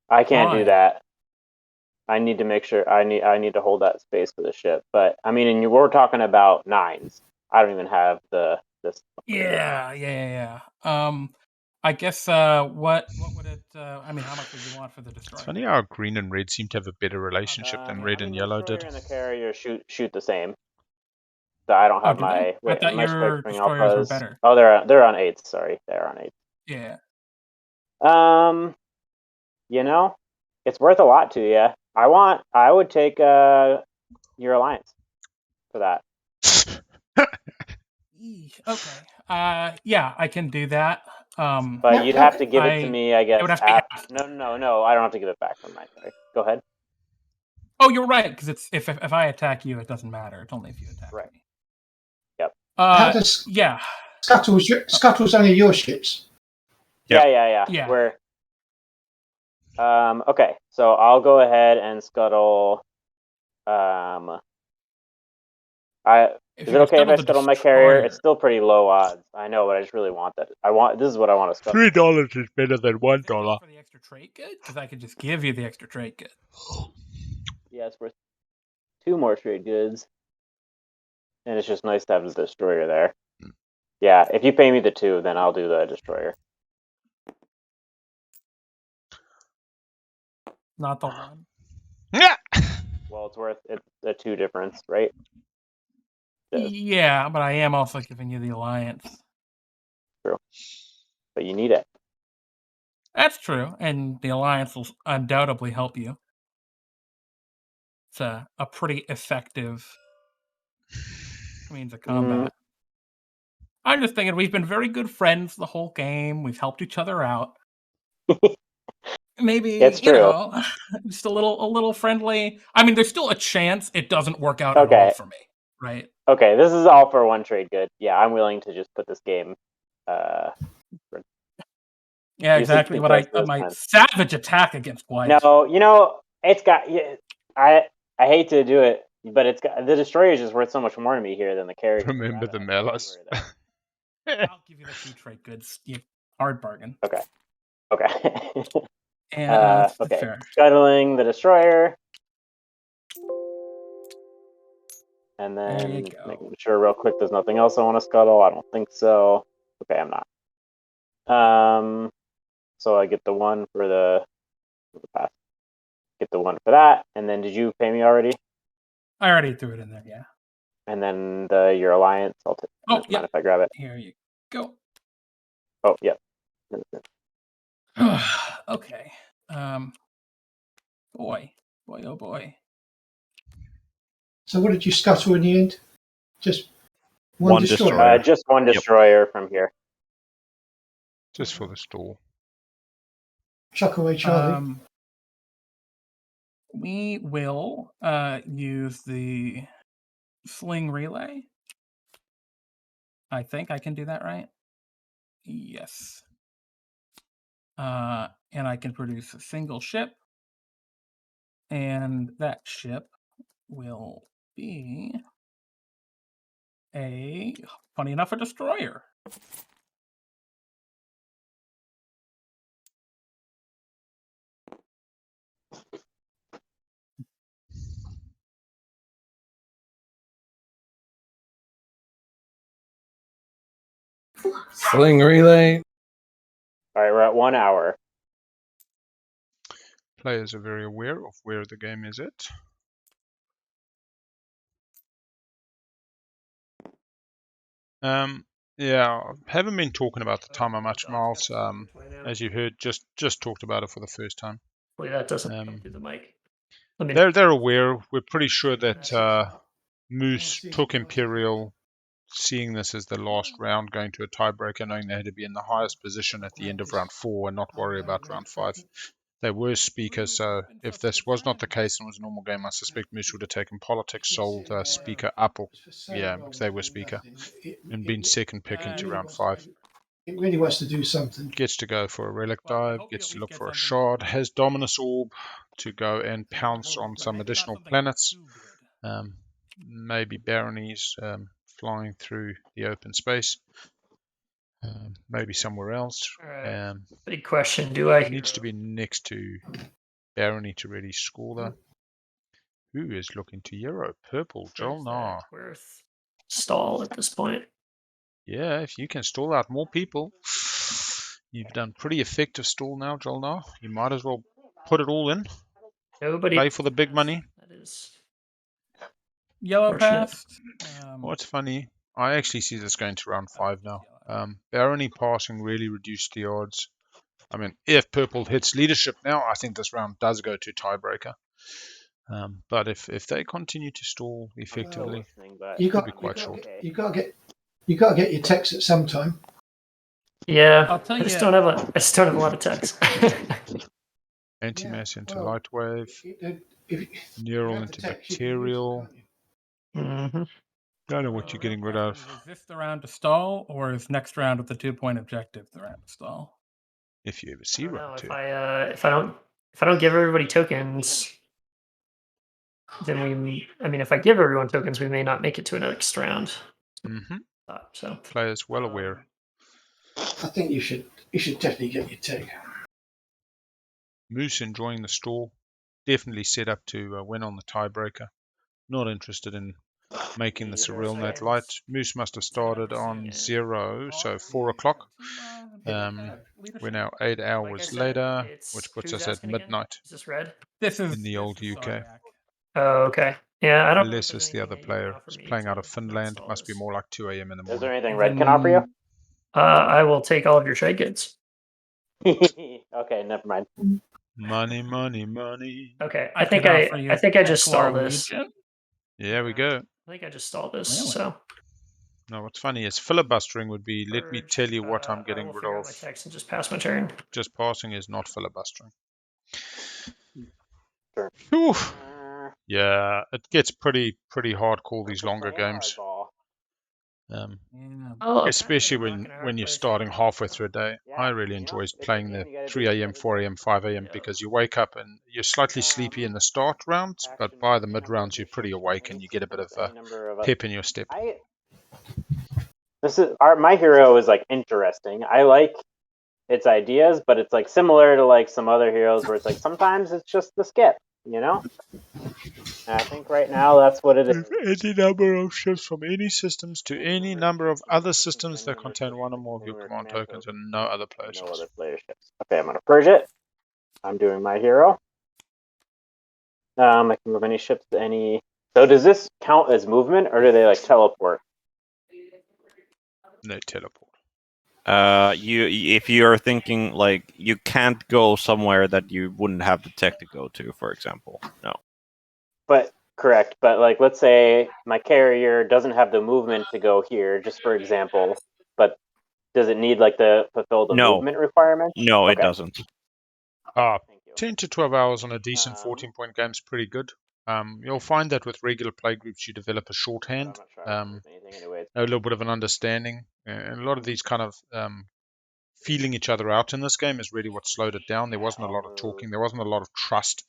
F: I can't do that. I need to make sure I need to hold that space for the ship. But I mean, and we're talking about 9s. I don't even have this.
C: Yeah. I guess what would it? I mean, how much would you want for the destroyer?
A: It's funny how green and red seem to have a better relationship than red and yellow did.
F: The destroyer and the carrier shoot the same. So I don't have my.
C: I thought your destroyers were better.
F: Oh, they're on 8s. Sorry, they're on 8s.
C: Yeah.
F: You know, it's worth a lot to you. I would take your alliance for that.
C: Okay. Yeah, I can do that.
F: But you'd have to give it to
C: I-
F: me, I guess.
C: would have to
F: No. I don't have to give it back. Never mind. Sorry. Go ahead.
C: Oh, you're right, because it's if I attack you, it doesn't matter. It's only if you attack
F: Right.
C: me.
F: Yep.
I: How does
C: Yeah.
I: Scuttle's only your ships?
F: Yeah.
C: Yeah.
F: We're okay. So I'll go ahead and scuttle. Is it okay if I scuttle my carrier? It's still pretty low odds. I know, but I just really want that. This is what I want to scuttle.
A: $3 is better than $1.
C: For the extra trade good, because I could just give you the extra trade good.
F: Yeah, it's worth 2 more trade goods, and it's just nice to have the destroyer there. Yeah, if you pay me the 2, then I'll do the destroyer.
C: Not the 1.
A: Yeah.
F: Well, it's a 2 difference, right?
C: Yeah, but I am also giving you the alliance.
F: True. But you need it.
C: That's true, and the alliance will undoubtedly help you. It's a pretty effective means of combat. I'm just thinking we've been very good friends the whole game. We've helped each other out. Maybe
F: it's true.
C: You know, just a little friendly. I mean, there's still a chance it doesn't work out at all for me, right?
F: Okay, this is all for 1 trade good. Yeah, I'm willing to just put this game.
C: Yeah, exactly. What my savage attack against white.
F: No, you know it's got. I hate to do it, but it's got the destroyer is just worth so much more to me here than the carrier.
A: Remember the malice.
C: I'll give you the 2 trade goods. Hard bargain.
F: Okay.
C: And
F: okay.
C: fair.
F: Scuttling the destroyer. And then making sure real quick there's nothing else I want to scuttle. I don't think so. Okay, I'm not. So I get the 1 for the pass. Get the 1 for that. And then did you pay me already?
C: I already threw it in there, yeah.
F: And then your alliance, I'll take it.
C: Yeah.
F: Mind if I grab it?
C: Here you go.
F: Oh, yeah.
C: Okay. Boy, oh boy.
I: So what did you scuttle in the end? Just one
F: destroyer. Just 1 destroyer from here.
A: Just for the stall.
I: Chuck away, Charlie.
C: We will use the sling relay. I think I can do that, right? Yes. And I can produce a single ship. And that ship will be funny enough, a destroyer.
G: Sling relay.
F: All right, we're at 1 hour.
A: Players are very aware of where the game is at. Yeah, haven't been talking about the timer much, Miles. As you heard, just talked about it for the first time.
E: Hopefully that doesn't come through the mic.
A: They're aware. We're pretty sure that Moose took Imperial, seeing this as the last round, going to a tiebreaker, knowing they had to be in the highest position at the end of round 4 and not worry about round 5. They were speakers, so if this was not the case and was a normal game, I suspect Moose would have taken politics, sold speaker up, or because they were speaker, and been second pick into round 5.
I: It really wants to do something.
A: Gets to go for a relic dive, gets to look for a shard, has Dominus Orb to go and pounce on some additional planets. Maybe baronies flying through the open space. Maybe somewhere else.
E: Big question. Do I
A: needs to be next to barony to really score though. Who is looking to Euro? Purple, Joel Nah.
E: Worth stall at this point.
A: Yeah, if you can stall out more people, you've done pretty effective stall now, Joel Nah. You might as well put it all in.
E: Nobody
A: play for the big money.
E: That is
C: yellow passed.
A: What's funny, I actually see this going to round 5 now. Barony passing really reduced the odds. I mean, if purple hits leadership now, I think this round does go to tiebreaker. But if they continue to stall effectively,
I: you
A: could be quite short.
I: You got to You got to get your text at some time.
E: Yeah,
C: I'll tell
E: I just
C: you-
E: don't have a. I just don't have a lot of text.
A: Antimass into
I: well,
A: light wave.
I: If
A: Neural
I: you have
A: into
I: the text, you can use it,
A: bacterial.
I: can't you?
E: hmm
A: Don't know what you're getting rid of.
C: Is this the round to stall, or is next round with the 2-point objective the round to stall?
A: If you ever see round two.
E: If I don't give everybody tokens, then if I give everyone tokens, we may not make it to a next round.
A: Mm-hmm.
E: So
A: Players well aware.
I: I think you should definitely get your tech.
A: Moose enjoying the stall. Definitely set up to win on the tiebreaker. Not interested in making this a real net light. Moose must have started on 0, so 4 o'clock. We're now 8 hours later, which puts us at midnight
E: Is this red?
C: This is
A: in the old
C: this is
A: UK.
C: Zodiac.
E: Oh, okay. Yeah, I don't.
A: Unless it's the other player. It's playing out of Finland. Must be more like 2 a.m. in the
F: Is there
A: morning.
F: anything red can offer you?
E: I will take all of your trade goods.
F: Okay, never mind.
A: Money, money, money.
E: Okay,
C: I think
E: I just stalled this.
C: Legion.
A: Yeah, we go.
E: I think I just stalled this.
C: Really?
E: So
A: No, what's funny is filibustering would be, let me tell you what I'm
E: I
A: getting
E: will
A: rid
E: figure out
A: of.
E: my text and just pass my turn.
A: Just passing is not filibustering.
F: Sure.
A: Whew. Yeah, it gets pretty hardcore these longer
F: Playing
A: games.
F: hardball.
E: Oh,
A: Especially when you're starting halfway through a day.
F: Yeah,
A: I really
F: you know,
A: enjoy
F: it's a
A: playing
F: game
A: the
F: you gotta
A: 3
F: do
A: a.m.,
F: every
A: 4
F: day.
A: a.m., 5 a.m. because you wake up and you're slightly sleepy in the start rounds, but
F: Action
A: by the mid
F: number
A: rounds
F: of
A: you're
F: your
A: pretty
F: ships
A: awake and
F: released
A: you get a bit of
F: any number of
A: pep in your step.
F: My hero is like interesting. I like its ideas, but it's like similar to like some other heroes where it's like sometimes it's just the skip, you know? And I think right now that's what it is.
A: Any number of ships from any systems to any number of other systems that contain one or more of your command tokens and no other player
F: No
A: ships.
F: other player ships. Okay, I'm gonna purge it. I'm doing my hero. I can move any ships to any. So does this count as movement, or do they like teleport?
A: They teleport.
D: If you're thinking like you can't go somewhere that you wouldn't have the tech to go to, for example, no.
F: But correct. But like, let's say my carrier doesn't have the movement to go here, just for example. But does it need like to fulfill the movement requirement?
D: No, it doesn't.
A: 10 to 12 hours on a decent 14-point game is pretty good. You'll find that with regular play groups, you develop a shorthand, a little bit of an understanding, and a lot of these kind of feeling each other out in this game is really what slowed it down. There wasn't a lot of talking. There wasn't a lot of trust.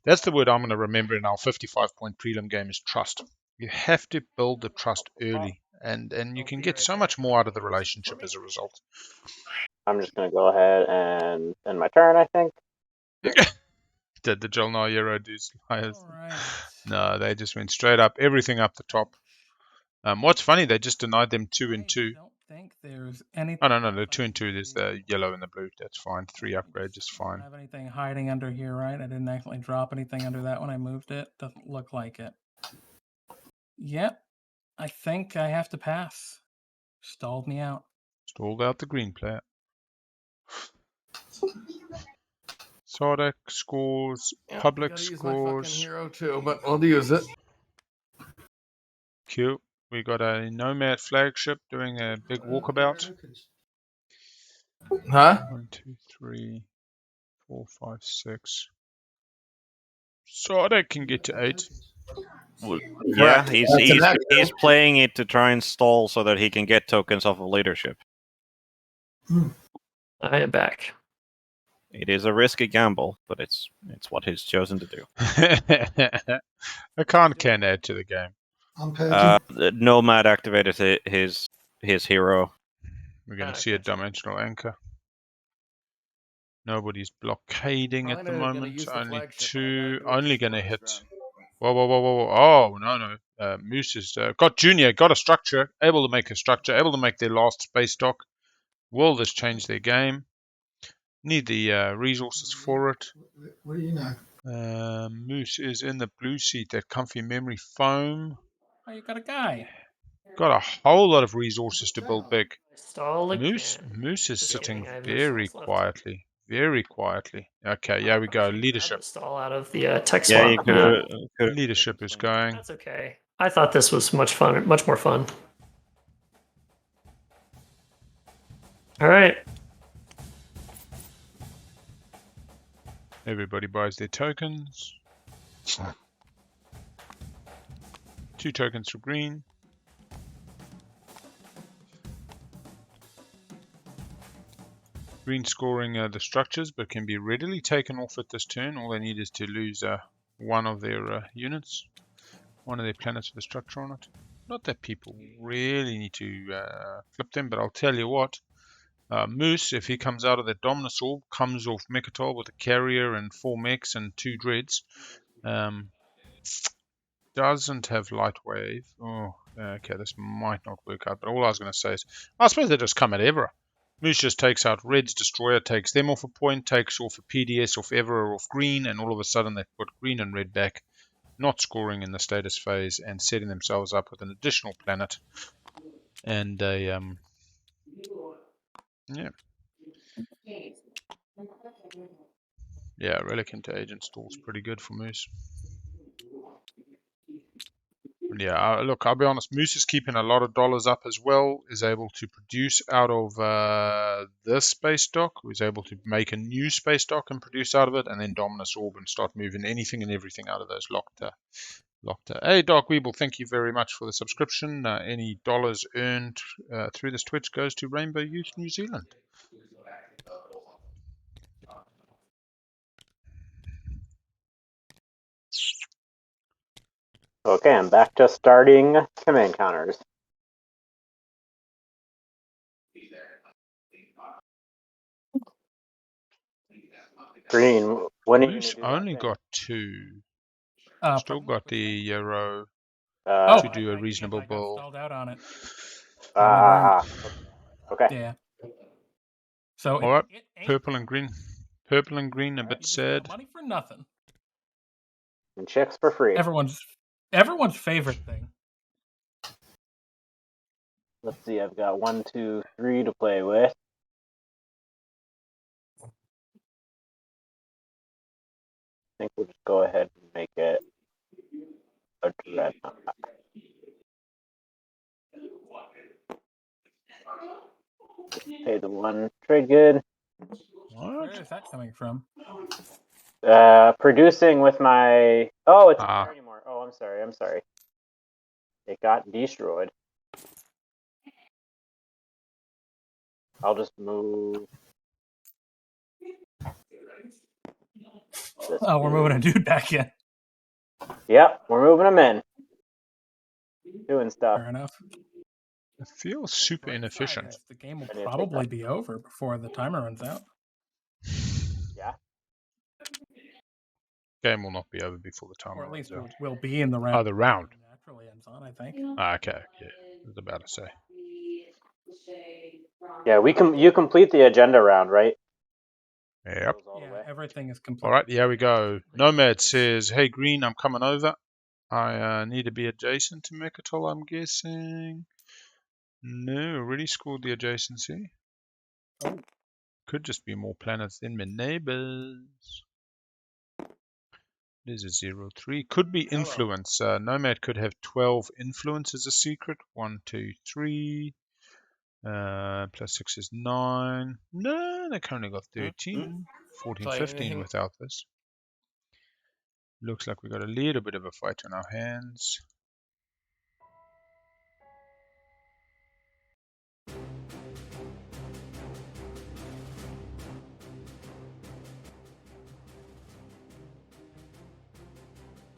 A: That's the word I'm going to remember in our 55-point prelim game is trust. You have to build the trust early, and you can get so much more out of the relationship as a result.
F: I'm just going to go ahead and end my turn, I think.
A: Did the Jolnar Euro do slides? No, they just went straight up, everything up the top. What's funny, they just denied them 2 and 2.
C: I don't think there's anything.
A: Oh, no, the 2 and 2, there's the yellow and the blue. That's fine. 3 upgrades is fine.
C: I don't have anything hiding under here, right? I didn't actually drop anything under that when I moved it. Doesn't look like it. Yep. I think I have to pass. Stalled me out.
A: Stalled out the green player. Sardek scores, public scores.
G: Use my fucking hero too, but I'll use it.
A: Cute. We got a Nomad flagship doing a big walkabout.
G: Huh?
A: 1, 2, 3, 4, 5, 6. Sardek can get to 8.
D: Yeah, he's playing it to try and stall so that he can get tokens off of leadership.
E: I am back.
D: It is a risky gamble, but it's what he's chosen to do.
A: A Khan can add to the game.
D: Nomad activated his hero.
A: We're going to see a dimensional anchor. Nobody's blockading at the moment. Only 2. Only going to hit. Whoa. Oh, no. Moose has got Junior, got a structure, able to make a structure, able to make their last space dock. Will this change their game? Need the resources for it.
I: What do you know?
A: Moose is in the blue seat, that comfy memory foam.
C: Oh, you got a guy.
A: Got a whole lot of resources to build big.
E: Stall again.
A: Moose is
E: Just
A: sitting
E: kidding, I have no
A: very
E: stalls left.
A: quietly. Very quietly. Okay, yeah, we go. Leadership.
E: Stall out of the tech
D: Yeah,
E: swap.
D: you could.
A: Leadership is going.
E: That's okay. I thought this was much more fun. All right.
A: Everybody buys their tokens. 2 tokens for green. Green scoring the structures, but can be readily taken off at this turn. All they need is to lose one of their units, one of their planets with a structure on it. Not that people really need to flip them, but I'll tell you what. Moose, if he comes out of that Dominus Orb, comes off Mechatol with a carrier and 4 mechs and 2 dreads. Doesn't have light wave. Oh, okay, this might not work out. But all I was going to say is, I suppose they just come at Evera. Moose just takes out Red's Destroyer, takes them off a point, takes off a PDS off Evera off green, and all of a sudden they've put green and red back, not scoring in the status phase and setting themselves up with an additional planet. And a, yeah, Relic into Agent Stall's pretty good for Moose. Yeah, look, I'll be honest, Moose is keeping a lot of dollars up as well, is able to produce out of this space dock, is able to make a new space dock and produce out of it, and then Dominus Orb and start moving anything and everything out of those locked. Hey, Dark Weeble, thank you very much for the subscription. Any dollars earned through this Twitch goes to Rainbow Youth New Zealand.
F: Okay, I'm back to starting command counters. Green, when are you
A: Moose
F: gonna do
A: only
F: that
A: got 2. Still
C: Probably
A: got the Euro
C: Oh,
A: to do a reasonable
C: I got
A: bull.
C: stalled out on it. Totally burned.
F: Okay.
C: Yeah. So
A: All right,
C: it ain't
A: purple and green. Purple and green, a
C: All right,
A: bit
C: you just got
A: sad.
C: money for nothing.
F: And chicks for free.
C: Everyone's favorite thing.
F: Let's see, I've got 1, 2, 3 to play with. I think we'll just go ahead and make it a dreadnought. Pay the 1 trade good.
C: Where is that coming from?
F: Producing with my... Oh, it's not there anymore. Oh, I'm sorry. It got destroyed. I'll just move...
C: Oh, we're moving a dude back in.
F: Yep, we're moving him in. Doing stuff.
C: Fair enough.
A: It feels super inefficient.
C: The game will probably be over before the timer runs out.
F: Yeah.
A: Game will not be over before the timer
C: Or at least
A: runs out.
C: we'll be in the round.
A: Oh, the round.
C: Naturally ends on, I think.
A: Okay, yeah, I was about to say.
F: Yeah, you complete the agenda round, right?
A: Yep.
C: Yeah, everything is complete.
A: All right, here we go. Nomad says, "Hey Green, I'm coming over. I need to be adjacent to Mechatol, I'm guessing." No, already scored the adjacency.
C: Oh.
A: Could just be more planets than my neighbors. There's a 0-3. Could be influence. Nomad could have 12 influence as a secret. 1, 2, 3. Plus 6 is 9. No, they currently got 13. 14, 15 without this. Looks like we got a little bit of a fight on our hands.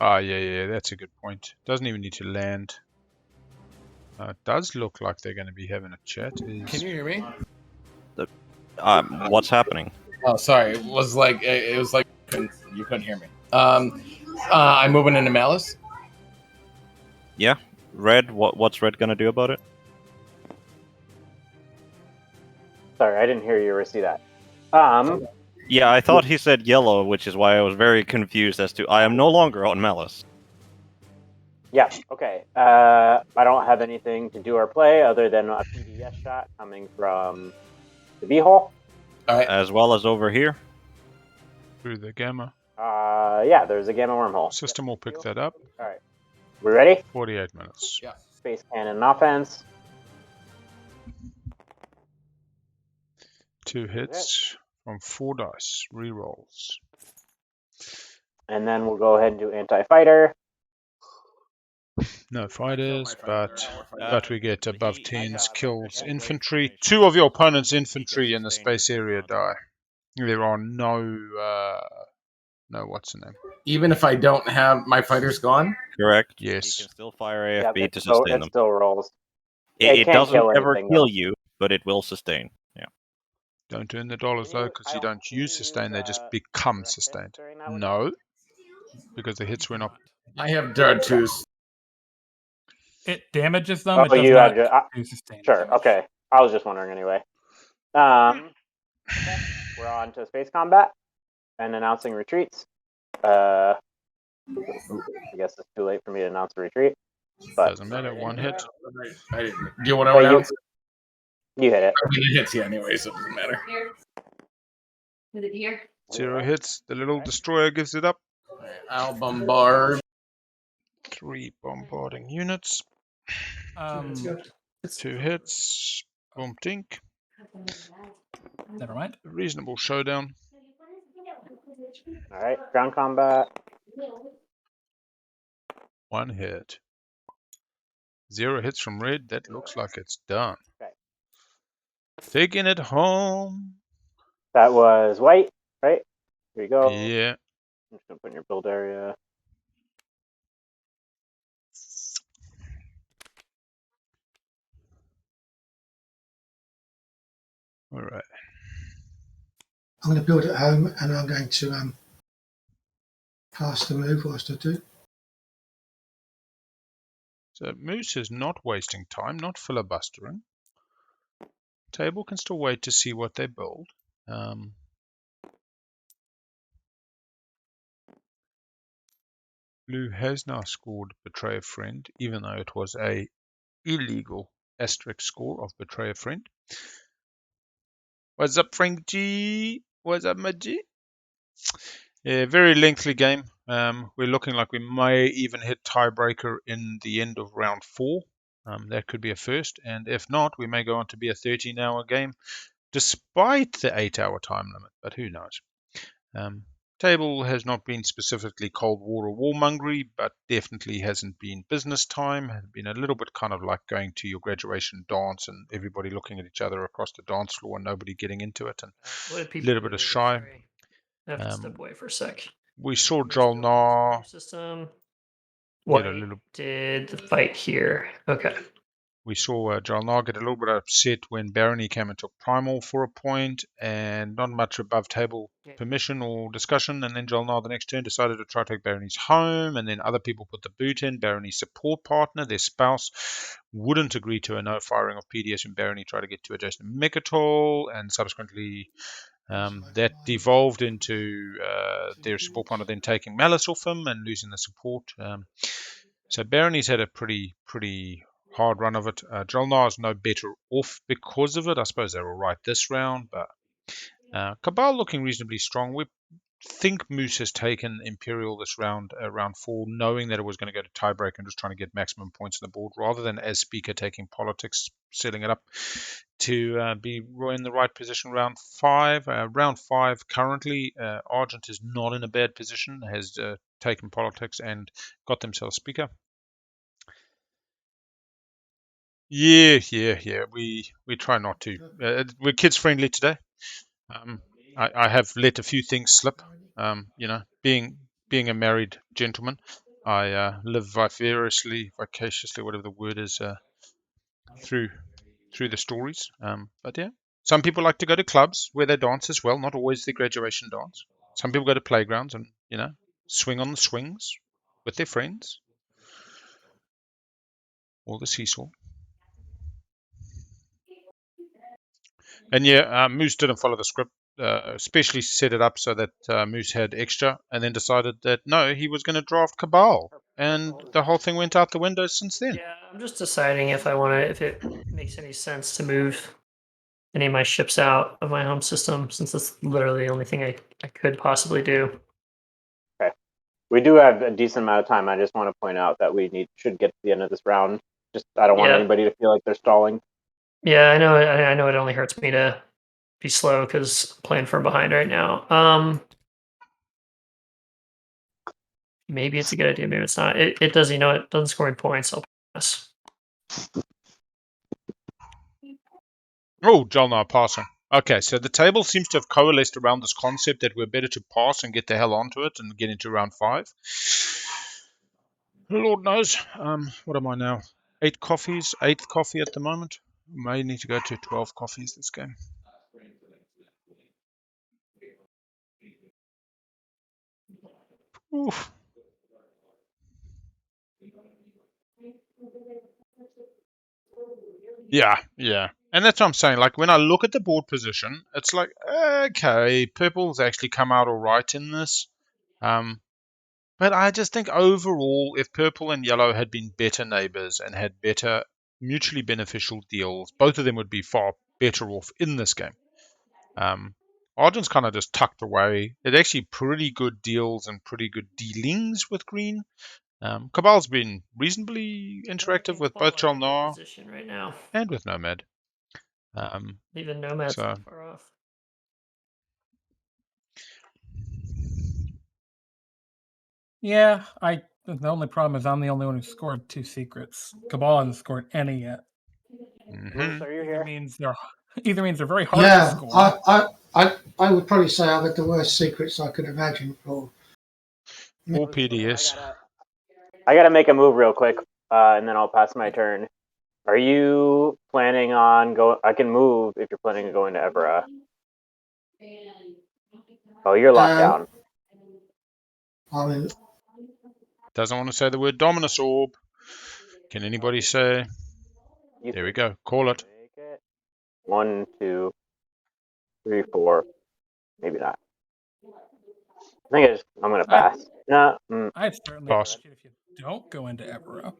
A: Ah, yeah, that's a good point. Doesn't even need to land. It does look like they're going to be having a chat.
G: Can you hear me?
D: What's happening?
G: Oh, sorry. It was like you couldn't hear me. I'm moving into Malice.
D: Yeah, Red. What's Red gonna do about it?
F: Sorry, I didn't hear you or see that.
D: Yeah, I thought he said yellow, which is why I was very confused as to I am no longer on Malice.
F: Yeah, okay. I don't have anything to do or play other than a PDS shot coming from the B-hole.
D: As well as over here.
A: Through the gamma.
F: Yeah, there's a gamma wormhole.
A: System will pick that up.
F: All right. We ready?
A: 48 minutes.
G: Yeah.
F: Space cannon offense.
A: 2 hits from 4 dice. Rerolls.
F: And then we'll go ahead and do anti-fighter.
A: No fighters, but
D: Uh,
A: we get above
D: I
A: 10s,
D: got
A: kills,
D: great
A: infantry.
D: information.
A: 2 of your opponent's
D: Speaker
A: infantry in the
D: sustained
A: space area
D: on.
A: die. There are no what's the name?
G: Even if I don't have my fighters gone?
D: Correct.
A: Yes.
D: You can still fire
F: Yeah,
D: AFB to sustain
F: it
D: them.
F: still rolls.
D: It
F: can't
D: doesn't
F: kill
D: ever
F: anything,
D: kill
F: though.
D: you, but it will sustain. Yeah.
A: Don't earn the dollars though, because you don't use sustain, they just become sustained. No, because the hits went up.
G: I have Dartus.
C: It damages them. It
F: Oh,
C: does
F: you
C: not
F: have
C: do sustained
F: Sure,
C: damage.
F: okay. I was just wondering anyway. Okay, we're on to space combat and announcing retreats. I guess it's too late for me to announce a retreat. But
A: Doesn't matter, 1 hit.
G: I didn't. Do you want to announce it?
F: You hit it.
G: I mean, it hits you anyway, so it doesn't matter.
K: Is it here?
A: 0 hits. The little destroyer gives it up.
G: I'll bombard.
A: 3 bombarding units. 2 hits. Boom tink.
C: Never mind.
A: A reasonable showdown.
F: All right, ground combat.
A: 1 hit. 0 hits from red. That looks like it's done.
F: Okay.
A: Taking it home.
F: That was white, right? Here you go.
A: Yeah.
F: I'm just gonna put in your build area.
A: All right.
I: I'm going to build at home, and I'm going to pass the move whilst I do.
A: So Moose is not wasting time, not filibustering. Table can still wait to see what they build. Blue has now scored Betray a Friend, even though it was a illegal asterisk score of Betray a Friend. What's up, Frank G? What's up, my G? Yeah, very lengthy game. We're looking like we may even hit tiebreaker in the end of round 4. That could be a first, and if not, we may go on to be a 13-hour game, despite the 8-hour time limit, but who knows. Table has not been specifically Cold War or warmongery, but definitely hasn't been business time. Has been a little bit kind of like going to your graduation dance and everybody looking at each other across the dance floor and nobody getting into it, and a little bit of shy.
E: Sorry. I have to step away for a sec.
A: We saw Jolnar
E: System.
A: get a little.
E: Did the fight here? Okay.
A: We saw Jolnar get a little bit upset when Barony came and took Primal for a point, and not much above table permission or discussion. And then Jolnar the next turn decided to try to take Barony's home, and then other people put the boot in. Barony's support partner, their spouse, wouldn't agree to a no firing of PDS when Barony tried to get to adjacent Mechatol, and subsequently that devolved into their support partner then taking Malice off him and losing the support. So Barony's had a pretty hard run of it. Jolnar's no better off because of it. I suppose they're all right this round, but Cabal looking reasonably strong. We think Moose has taken Imperial this round, round 4, knowing that it was going to go to tiebreak and just trying to get maximum points on the board, rather than as Speaker taking politics, setting it up to be in the right position round 5. Round 5 currently, Argent is not in a bad position, has taken politics and got themselves Speaker. Yeah. We try not to. We're kids friendly today. I have let a few things slip. Being a married gentleman, I live vicaciously, whatever the word is, through the stories. But yeah, some people like to go to clubs where they dance as well. Not always the graduation dance. Some people go to playgrounds and swing on the swings with their friends or the seesaw. And yeah, Moose didn't follow the script, especially set it up so that Moose had extra, and then decided that no, he was going to draft Cabal, and the whole thing went out the window since then.
E: Yeah, I'm just deciding if it makes any sense to move any of my ships out of my home system, since that's literally the only thing I could possibly do.
F: Okay. We do have a decent amount of time. I just want to point out that we should get to the end of this round. I don't want anybody to feel like they're stalling.
E: Yeah, I know it only hurts me to be slow because I'm playing from behind right now. Maybe it's a good idea, maybe it's not. It does, you know, it doesn't score any points. I'll pass.
A: Oh, Jalnar passing. Okay, so the table seems to have coalesced around this concept that we're better to pass and get the hell onto it and get into round 5. Lord knows. What am I now? 8 coffees, 8th coffee at the moment. May need to go to 12 coffees this game. Oof. Yeah. And that's what I'm saying. Like, when I look at the board position, it's like, okay, purple's actually come out all right in this. But I just think overall, if purple and yellow had been better neighbors and had better mutually beneficial deals, both of them would be far better off in this game. Argent's kind of just tucked away. It's actually pretty good deals and pretty good dealings with green. Cabal's been reasonably interactive with both Jalnar
E: Right now.
A: and with Nomad.
E: Even Nomad's
A: so,
E: not far off.
C: Yeah, the only problem is I'm the only one who scored 2 secrets. Cabal hasn't scored any yet.
F: Bruce, are you here?
C: Either means they're very hard to score.
I: I would probably say I've had the worst secrets I could imagine for.
A: Or PDS.
F: I gotta make a move real quick, and then I'll pass my turn. Are you planning on go? I can move if you're planning on going to Evera. Oh, you're locked down.
I: I mean,
A: Doesn't want to say the word Dominus Orb. Can anybody say? There we go. Call it.
F: 1, 2, 3, 4. Maybe not. I think I'm gonna pass.
C: I'd certainly
A: Pass.
C: appreciate if you don't go into Evera.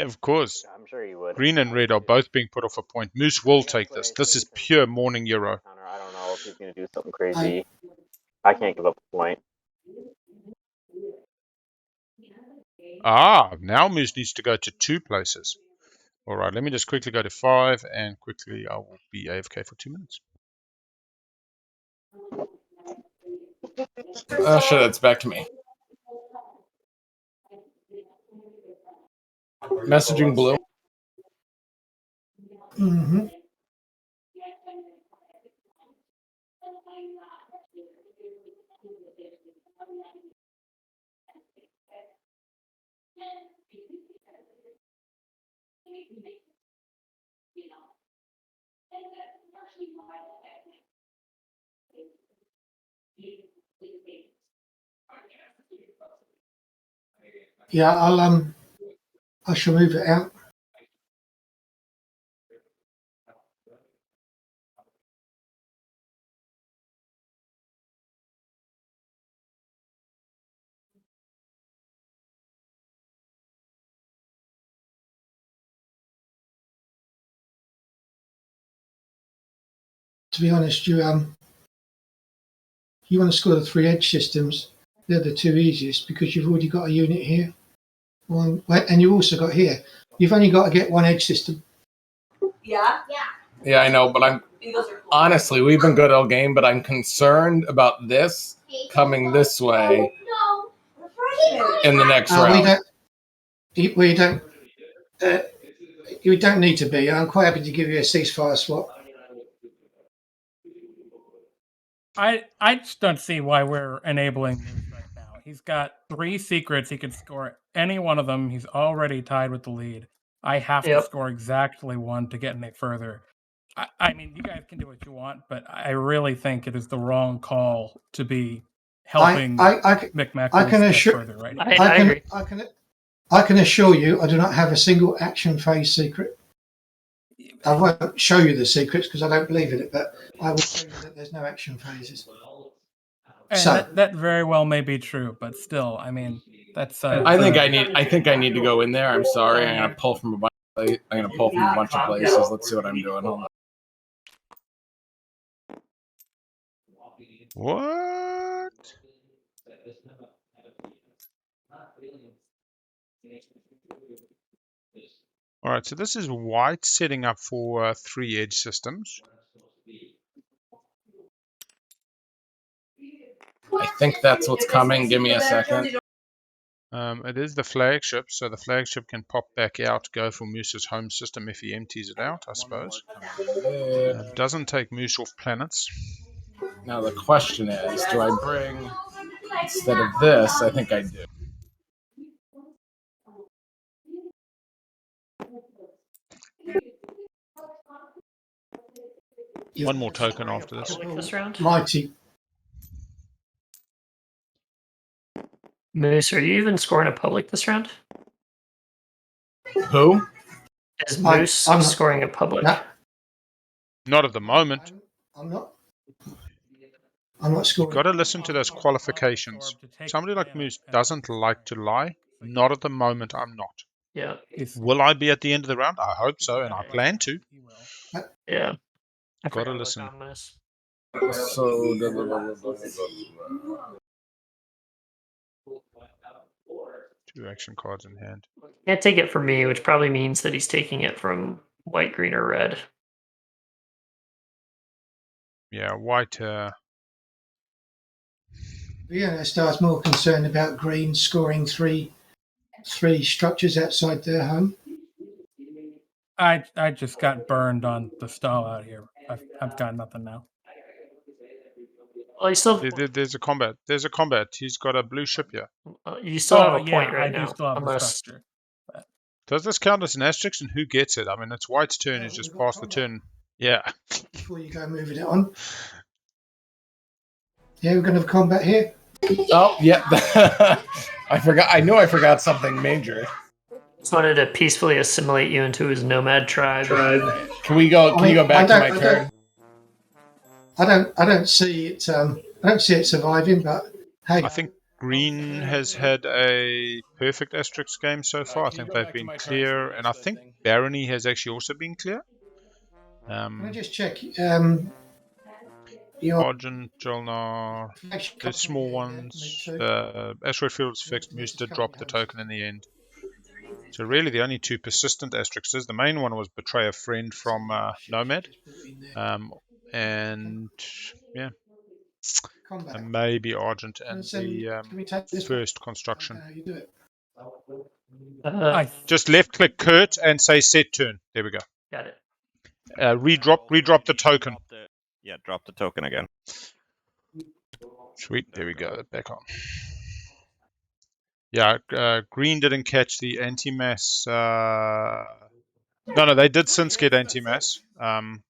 A: Of course.
F: I'm sure you would.
A: Green and red are both being put off a point. Moose will take this. This is pure morning Euro.
F: I don't know if he's gonna do something crazy. I can't give up a point.
A: Now Moose needs to go to 2 places. All right, let me just quickly go to 5 and quickly I will be AFK for 2 minutes.
G: Oh shit, it's back to me. Messaging blue.
I: mm-hmm. Yeah, I shall move it out. To be honest, you want to score the 3 edge systems. They're the 2 easiest because you've already got a unit here. And you've also got here. You've only got to get 1 edge system.
K: Yeah.
G: Yeah, I know, but honestly, we've been good all game, but I'm concerned about this coming this way in the next round.
I: You don't need to be. I'm quite happy to give you a ceasefire swap.
C: I just don't see why we're enabling this right now. He's got 3 secrets. He can score any one of them. He's already tied with the lead. I have to score exactly 1 to get any further. I mean, you guys can do what you want, but I really think it is the wrong call to be helping McMack get further right now.
E: I agree.
I: I can assure you I do not have a single action phase secret. I won't show you the secrets because I don't believe in it, but I will tell you that there's no action phases.
C: And so that very well may be true, but still, I mean, that's.
G: I think I need to go in there. I'm sorry. I'm gonna pull from a bunch of places. Let's see what I'm doing. Hold on.
A: What? All right, so this is white setting up for 3 edge systems.
G: I think that's what's coming. Give me a second.
A: It is the flagship, so the flagship can pop back out, go for Moose's home system if he empties it out, I suppose. Doesn't take Moose off planets.
G: Now the question is, do I bring, instead of this, I think I do.
A: One more token after this.
E: This round?
I: Mighty.
E: Moose, are you even scoring a public this round?
G: Who?
E: Is Moose
I: I'm not-
E: scoring a public?
I: No.
A: Not at the moment.
I: I'm not. I'm not scoring.
A: You've got to listen to those qualifications. Somebody like Moose doesn't like to lie. Not at the moment, I'm not.
E: Yeah.
A: Will I be at the end of the round? I hope so, and I plan to.
E: Yeah. I
A: Gotta
E: forgot about
A: listen.
E: Dominus.
G: So,
A: 2 action cards in hand.
E: Can't take it from me, which probably means that he's taking it from white, green, or red.
A: Yeah, white.
I: Yeah, Star's more concerned about green scoring three structures outside their home.
C: I just got burned on the stall out here. I've got nothing now.
E: Well, you still
A: There's a combat. There's a combat. He's got a blue ship here.
E: you still have a point right
C: I
E: now.
C: do still have the
E: Unless
C: structure.
A: Does this count as an asterisk, and who gets it? I mean, it's White's turn. He's just passed the turn. Yeah.
I: Before you go moving it on. Yeah, we're going to have combat here.
G: oh, yeah. I forgot. I knew I forgot something major.
E: just wanted to peacefully assimilate you into his nomad tribe.
G: Can we go? Can you go back to my turn?
I: I don't see it. I don't see it surviving. But hey,
A: I think Green has had a perfect asterisk game so far. I think they've been clear, and I think Barony has actually also been clear.
I: can I just check?
A: Argent, Jolnar, the small ones. Asteroid Field's fixed. Moose did drop the token in the end. So really the only 2 persistent asterisks. The main one was Betray a Friend from Nomad. And yeah, and maybe Argent and the first construction.
I: How you do it?
A: Just left click Kurt and say set turn. There we go.
E: Got it.
A: Redrop the token.
D: Yeah, drop the token again.
A: Sweet, there we go. Back on. Yeah, Green didn't catch the anti-mass. No, they did since get anti-mass.
E: Damn.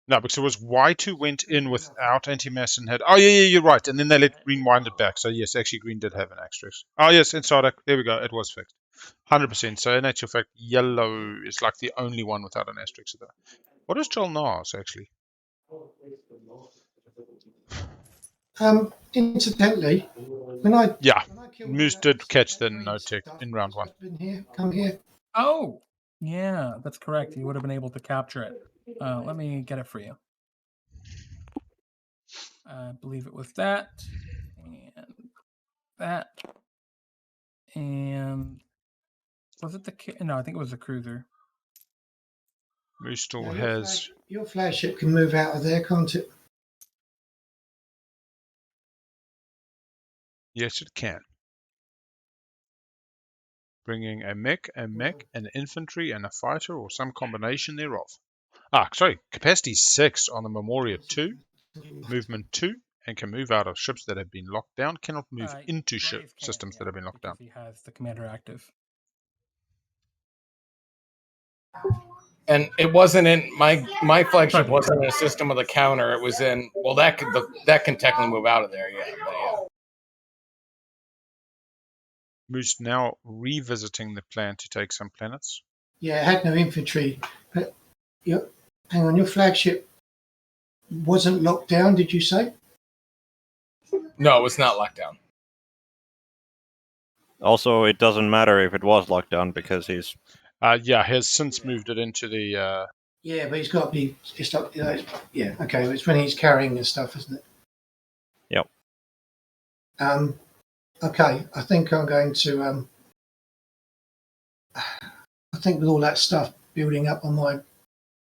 A: No, because it was White who went in without anti-mass and had... Oh, yeah, you're right. And then they let Green wind it back. So, yes, actually, Green did have an asterisk. Oh, yes, inside. There we go. It was fixed. 100%. So, in actual fact, yellow is like the only one without an asterisk. What is Jolnar's, actually?
I: Incidentally, when I
A: Moose did catch the no-tech in round 1.
I: Come here.
C: Oh, yeah, that's correct. You would have been able to capture it. Let me get it for you. I believe it was that, and was it the? No, I think it was the cruiser.
A: Moose still
I: Yeah,
A: has.
I: Your flagship can move out of there, can't it?
A: Yes, it can. Bringing a mech, an infantry, and a fighter, or some combination thereof. Capacity 6 on the Memoria 2, movement 2, and can move out of ships that have been locked down. Cannot move into ship systems that have been locked down.
C: He has the commander active.
G: And it wasn't in my flagship wasn't in a system with a counter. It was in that can technically move out of there, yeah. But yeah.
A: Moose now revisiting the plan to take some planets.
I: Yeah, it had no infantry, but hang on, your flagship wasn't locked down, did you say?
G: No, it's not locked down.
D: Also, it doesn't matter if it was locked down because he's...
A: has since moved it into the...
I: Yeah, but he's got to be... yeah, okay, it's when he's carrying his stuff, isn't it?
D: Yep.
I: Okay, I think I'm going to... I think with all that stuff building up on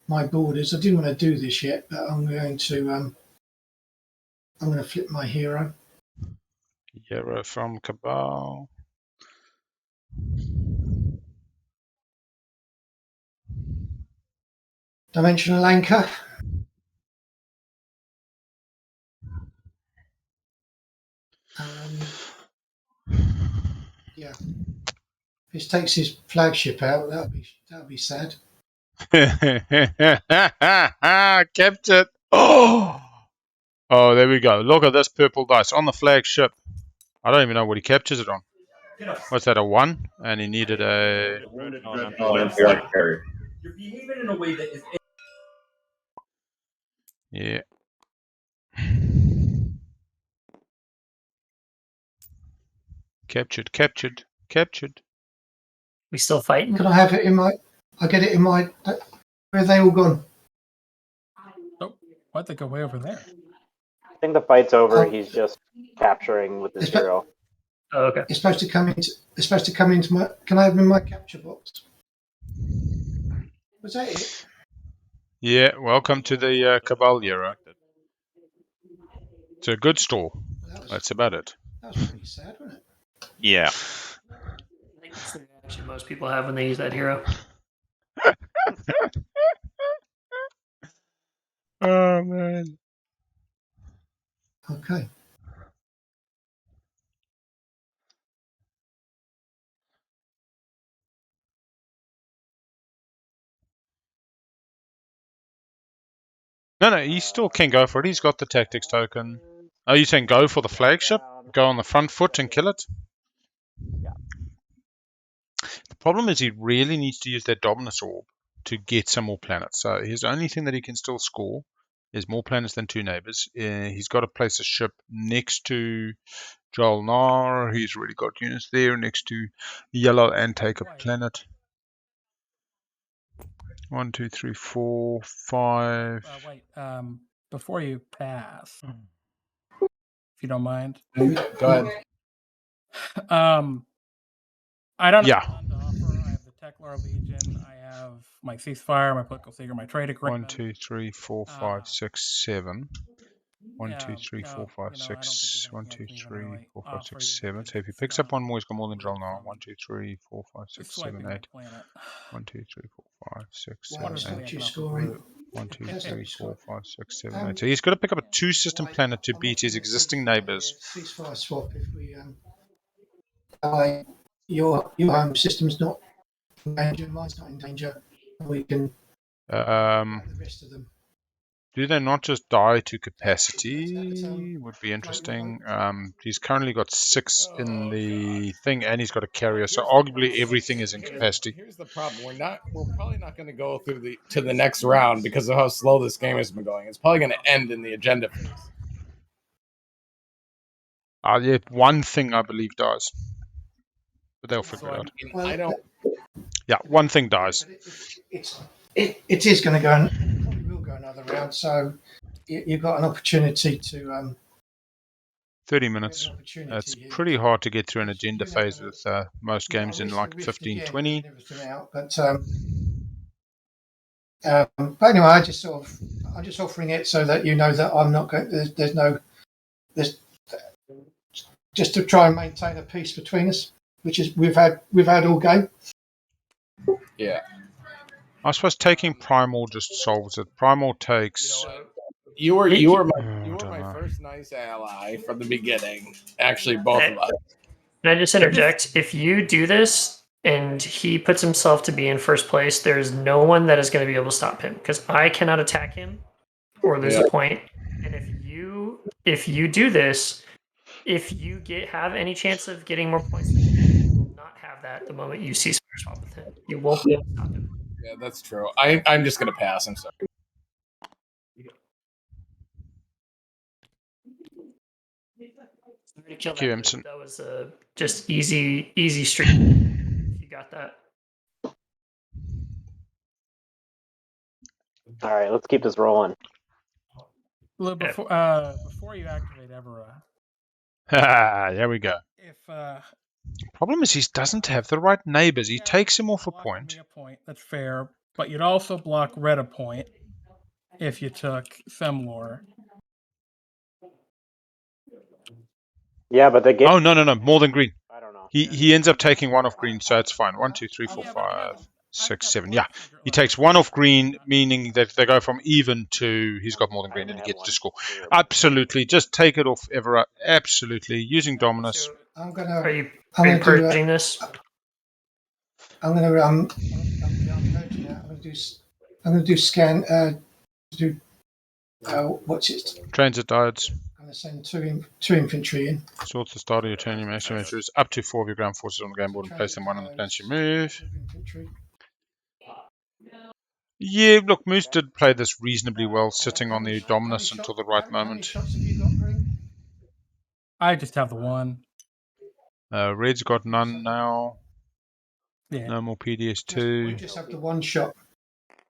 I: my borders, I didn't want to do this yet, but I'm going to I'm going to flip my hero.
A: Hero from Cabal.
I: Dimensional anchor. Yeah. If he takes his flagship out, that'll be sad.
A: Captured. Oh, there we go. Look at this purple dice on the flagship. I don't even know what he captures it on. What's that, a 1? And he needed a...
L: You're behaving in a way that is...
A: Yeah. Captured.
E: We still fighting?
I: Can I have it in my... I get it in my... Where are they all gone?
C: Oh, why'd they go way over there?
F: I think the fight's over. He's just capturing with his hero.
E: Oh, okay.
I: It's supposed to come into my... Can I have them in my capture box? Was that it?
A: Yeah, welcome to the Cabal Hero. It's a good store. That's about it.
I: That was pretty sad, wasn't it?
D: Yeah.
E: I think that's the reaction most people have when they use that hero.
A: Oh, man.
I: Okay.
A: No, he still can go for it. He's got the tactics token. Are you saying go for the flagship? Go on the front foot and kill it?
F: Yeah.
A: The problem is he really needs to use that Dominus Orb to get some more planets. So his only thing that he can still score is more planets than 2 neighbors. He's got to place a ship next to Jolnar. He's already got units there next to yellow and take a planet. 1, 2, 3, 4, 5.
C: Wait, before you pass, if you don't mind.
G: Go ahead.
C: I don't know.
A: Yeah.
C: To offer. I have the Teklar Legion. I have my ceasefire, my political secret, my trade agreement.
A: 1, 2, 3, 4, 5, 6, 7. 1, 2, 3, 4, 5, 6. 1, 2, 3, 4, 5, 6, 7. So if he picks up one more, he's got more than Jolnar. 1, 2, 3, 4, 5, 6, 7, 8. 1, 2, 3, 4, 5, 6, 7, 8. 1, 2, 3, 4, 5, 6, 7, 8. So he's got to pick up a 2-system planet to beat his existing neighbors.
I: Ceasefire swap if we your home system's not in danger, mine's not in danger, and we can the rest of them.
A: Do they not just die to capacity? Would be interesting. He's currently got 6 in the thing, and he's got a carrier. So arguably everything is in capacity.
G: Here's the problem: we're probably not going to go through to the next round because of how slow this game has been going. It's probably going to end in the agenda phase.
A: Yeah, one thing I believe dies, but they'll figure it out.
I: Well,
G: I don't.
A: Yeah, one thing dies.
I: It is going to go, and probably will go another round. So you've got an opportunity to
A: 30 minutes. It's pretty hard to get through an agenda phase with most games in like 15, 20.
I: But anyway, I'm just offering it so that you know that I'm not going. There's just to try and maintain a peace between us, which is we've had all game.
G: Yeah.
A: I suppose taking Primal just solves it. Primal takes.
G: You were my first nice ally from the beginning. Actually, both of us.
E: Can I just interject? If you do this and he puts himself to be in first place, there's no one that is going to be able to stop him because I cannot attack him or lose a point. And if you do this, if you have any chance of getting more points, you will not have that the moment you cease fire swap with him. You won't be able to stop him.
G: Yeah, that's true. I'm just going to pass. I'm sorry.
E: That was just easy streak. You got that.
F: All right, let's keep this rolling.
C: Before you activate Evera.
A: There we go. Problem is he doesn't have the right neighbors. He takes him off a point.
C: That's fair, but you'd also block red a point if you took Semlor.
F: Yeah, but the game.
A: Oh, no, more than green.
F: I don't know.
A: He ends up taking one off green, so it's fine. 1, 2, 3, 4, 5, 6, 7. Yeah, he takes one off green, meaning that they go from even to he's got more than green, and he gets to score. Absolutely, just take it off Evera. Absolutely, using Dominus.
E: So
I: I'm
E: are
I: gonna
E: you
I: do
E: purging this?
I: I'm purging that. I'm gonna do scan. Do what's it?
A: Transit diodes.
I: I'm gonna send two infantry in.
A: Sort the start of your turn. Your maximum entries up to 4 of your ground forces on the game board and place them one on the plans you move.
I: Infantry.
A: Yeah, look, Moose did play this reasonably well, sitting on the Dominus until the right
I: How many
A: moment.
I: shots have you got, Green?
C: I just have the one.
A: Red's got none now.
C: Yeah.
A: No more
I: We
A: PDS2.
I: just have the one shot.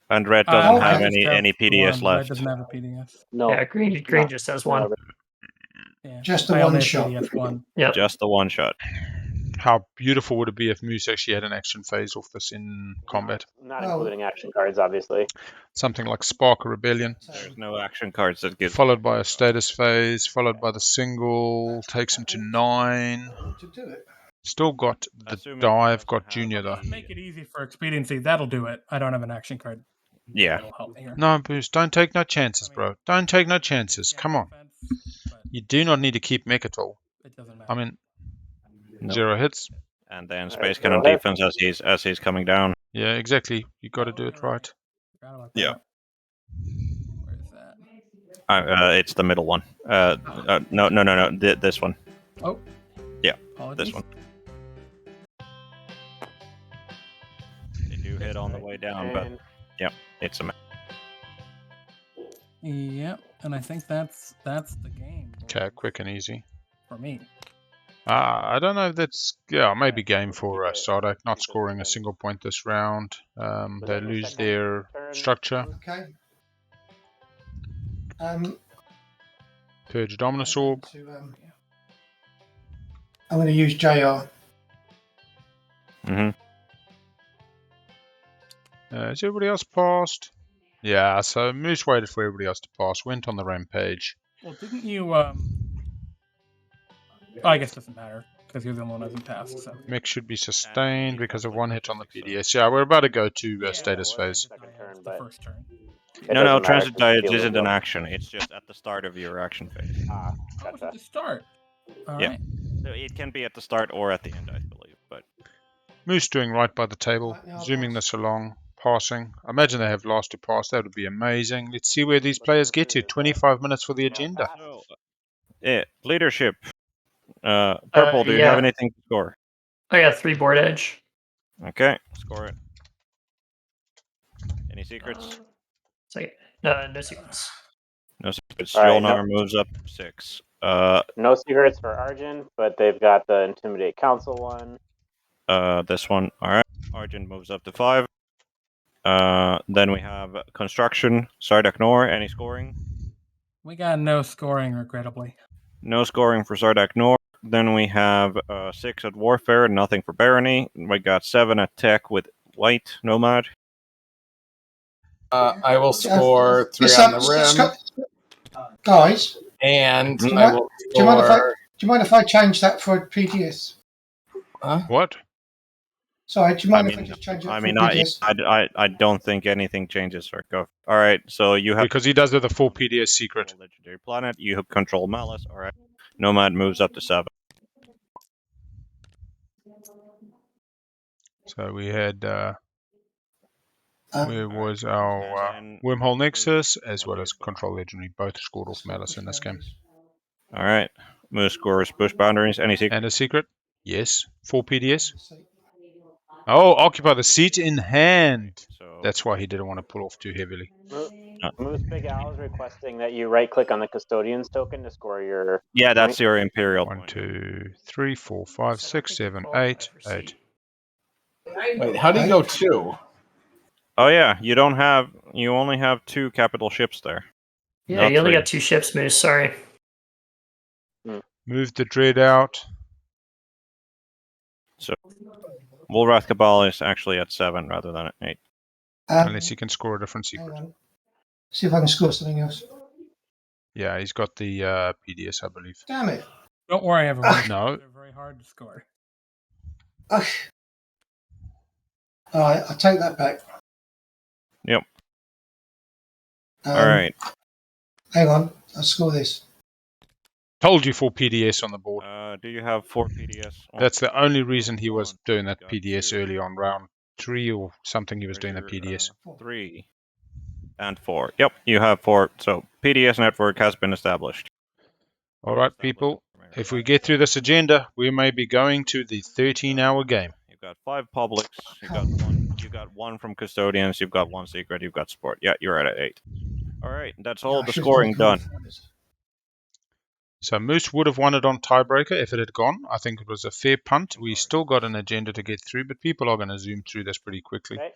D: And red doesn't
I: okay.
D: have
C: I just
D: any PDS
C: one. Red
D: left.
C: doesn't have a PDS.
F: No.
E: Yeah, green just has one.
C: Yeah.
I: Just the
C: I
I: one
C: only have
I: shot.
C: PDS one.
E: Yep.
D: Just the one shot.
A: How beautiful would it be if Moose actually had an action phase off this in combat?
F: Not including action cards, obviously.
A: Something like Spark or Rebellion.
D: There's no action cards that give.
A: Followed by a status phase, followed by the single, takes him to 9.
I: To do it.
A: Still got the
D: Assuming
A: dive,
D: it
A: got
D: doesn't
A: Junior
D: have
A: though.
C: Just make it easy for expediency. That'll do it. I don't have an action card.
D: Yeah.
C: That'll help me here.
A: No, Boost, don't take no chances, bro. Don't take no chances. Come on. You do not need to keep Mechatol.
C: It doesn't matter.
A: I mean,
D: Nope.
A: 0 hits.
D: And then space cannon defense as he's coming down.
A: Yeah, exactly. You got to do it right.
D: Yeah.
C: Where is that?
D: It's the middle one. No. This one.
C: Oh.
D: Yeah.
C: Apologies.
D: This one. They do hit on the way down, but yeah, it's a.
C: Yep, and I think that's the game.
A: Okay, quick and easy.
C: For me.
A: I don't know if that's maybe game for Sardak not scoring a single point this round. They lose their structure.
I: Okay.
A: Purge Dominus Orb.
I: I'm going to use JR.
A: Is everybody else passed? Yeah, so Moose waited for everybody else to pass, went on the rampage.
C: Well, didn't you, oh, I guess it doesn't matter, because you're the only one who hasn't passed, so.
A: Mech should be sustained because of one hit on the PDS. Yeah, we're about to go to status phase.
C: The first turn.
D: No, transit diet isn't an action. It's just at the start of your action phase.
C: Oh, it's at the start. All right.
D: So it can be at the start or at the end, I believe. But
A: Moose doing right by the table, zooming this along, passing. I imagine they have last to pass. That would be amazing. Let's see where these players get to. 25 minutes for the agenda.
D: Leadership. Purple, do you have anything to score?
E: I got 3 board edge.
D: Okay, score it. Any secrets?
E: No secrets.
D: No secrets.
F: All right,
D: Jolnar moves up 6.
F: No secrets for Arjun, but they've got the Intimidate Council one.
D: This one. Alright. Arjun moves up to 5. Then we have Construction. Sardak Nor. Any scoring?
C: We got no scoring, regrettably.
D: No scoring for Sardak Nor. Then we have 6 at Warfare. Nothing for Barony. We got 7 at Tech with White Nomad.
G: I will score 3 on the rim.
I: Guys,
G: and
I: do you,
G: I
I: mind,
G: will
I: do, you mind if
G: score...
I: do you mind if I change that for PDS?
A: What?
I: Sorry, do you mind if I just change it for PDS?
D: I don't think anything changes, sir. Go. All right, so you have...
A: Because he does with a full PDS secret.
D: Legendary Planet, you have control Malice. All right. Nomad moves up to 7.
A: So we had... where was our Wormhole Nexus, as well as Control Legendary, both scored off Malice in this game.
D: All right. Moose scores push boundaries. Any secret?
A: And a secret? Yes. 4 PDS. Oh, occupy the seat in hand. That's why he didn't want to pull off too heavily.
F: Moose Big Al is requesting that you right-click on the Custodian's token to score your...
D: Yeah, that's your Imperial.
A: 1, 2, 3, 4, 5, 6, 7, 8, 8.
G: Wait, how do you go 2?
D: Oh yeah, you only have 2 capital ships there.
E: Yeah,
D: Not
E: you only
D: 3.
E: got 2 ships, Moose. Sorry.
A: Move the Dread out.
D: So, Woolrath Cabal is actually at 7 rather than at 8.
A: Unless he can score a different secret.
I: See if I can score something else.
A: Yeah, he's got the PDS, I believe.
I: Damn it.
C: Don't worry, everyone.
A: No.
C: They're very hard to score.
I: All right, I take that back.
D: Yep. All right.
I: Hang on, I'll score this.
A: Told you 4 PDS on the board.
D: Do you have 4 PDS?
A: That's the only reason he was doing that PDS early on, round 3 or something. He was doing that PDS.
D: 3 and 4. Yep, you have 4. So PDS network has been established.
A: All right, people. If we get through this agenda, we may be going to the 13-hour game.
D: You've got 5 publics. You got 1 from custodians. You've got 1 secret. You've got support. Yeah, you're at 8. All right, that's all the scoring done.
A: So Moose would have won it on tiebreaker if it had gone. I think it was a fair punt. We still got an agenda to get through, but people are going to zoom through this pretty quickly.
F: Okay.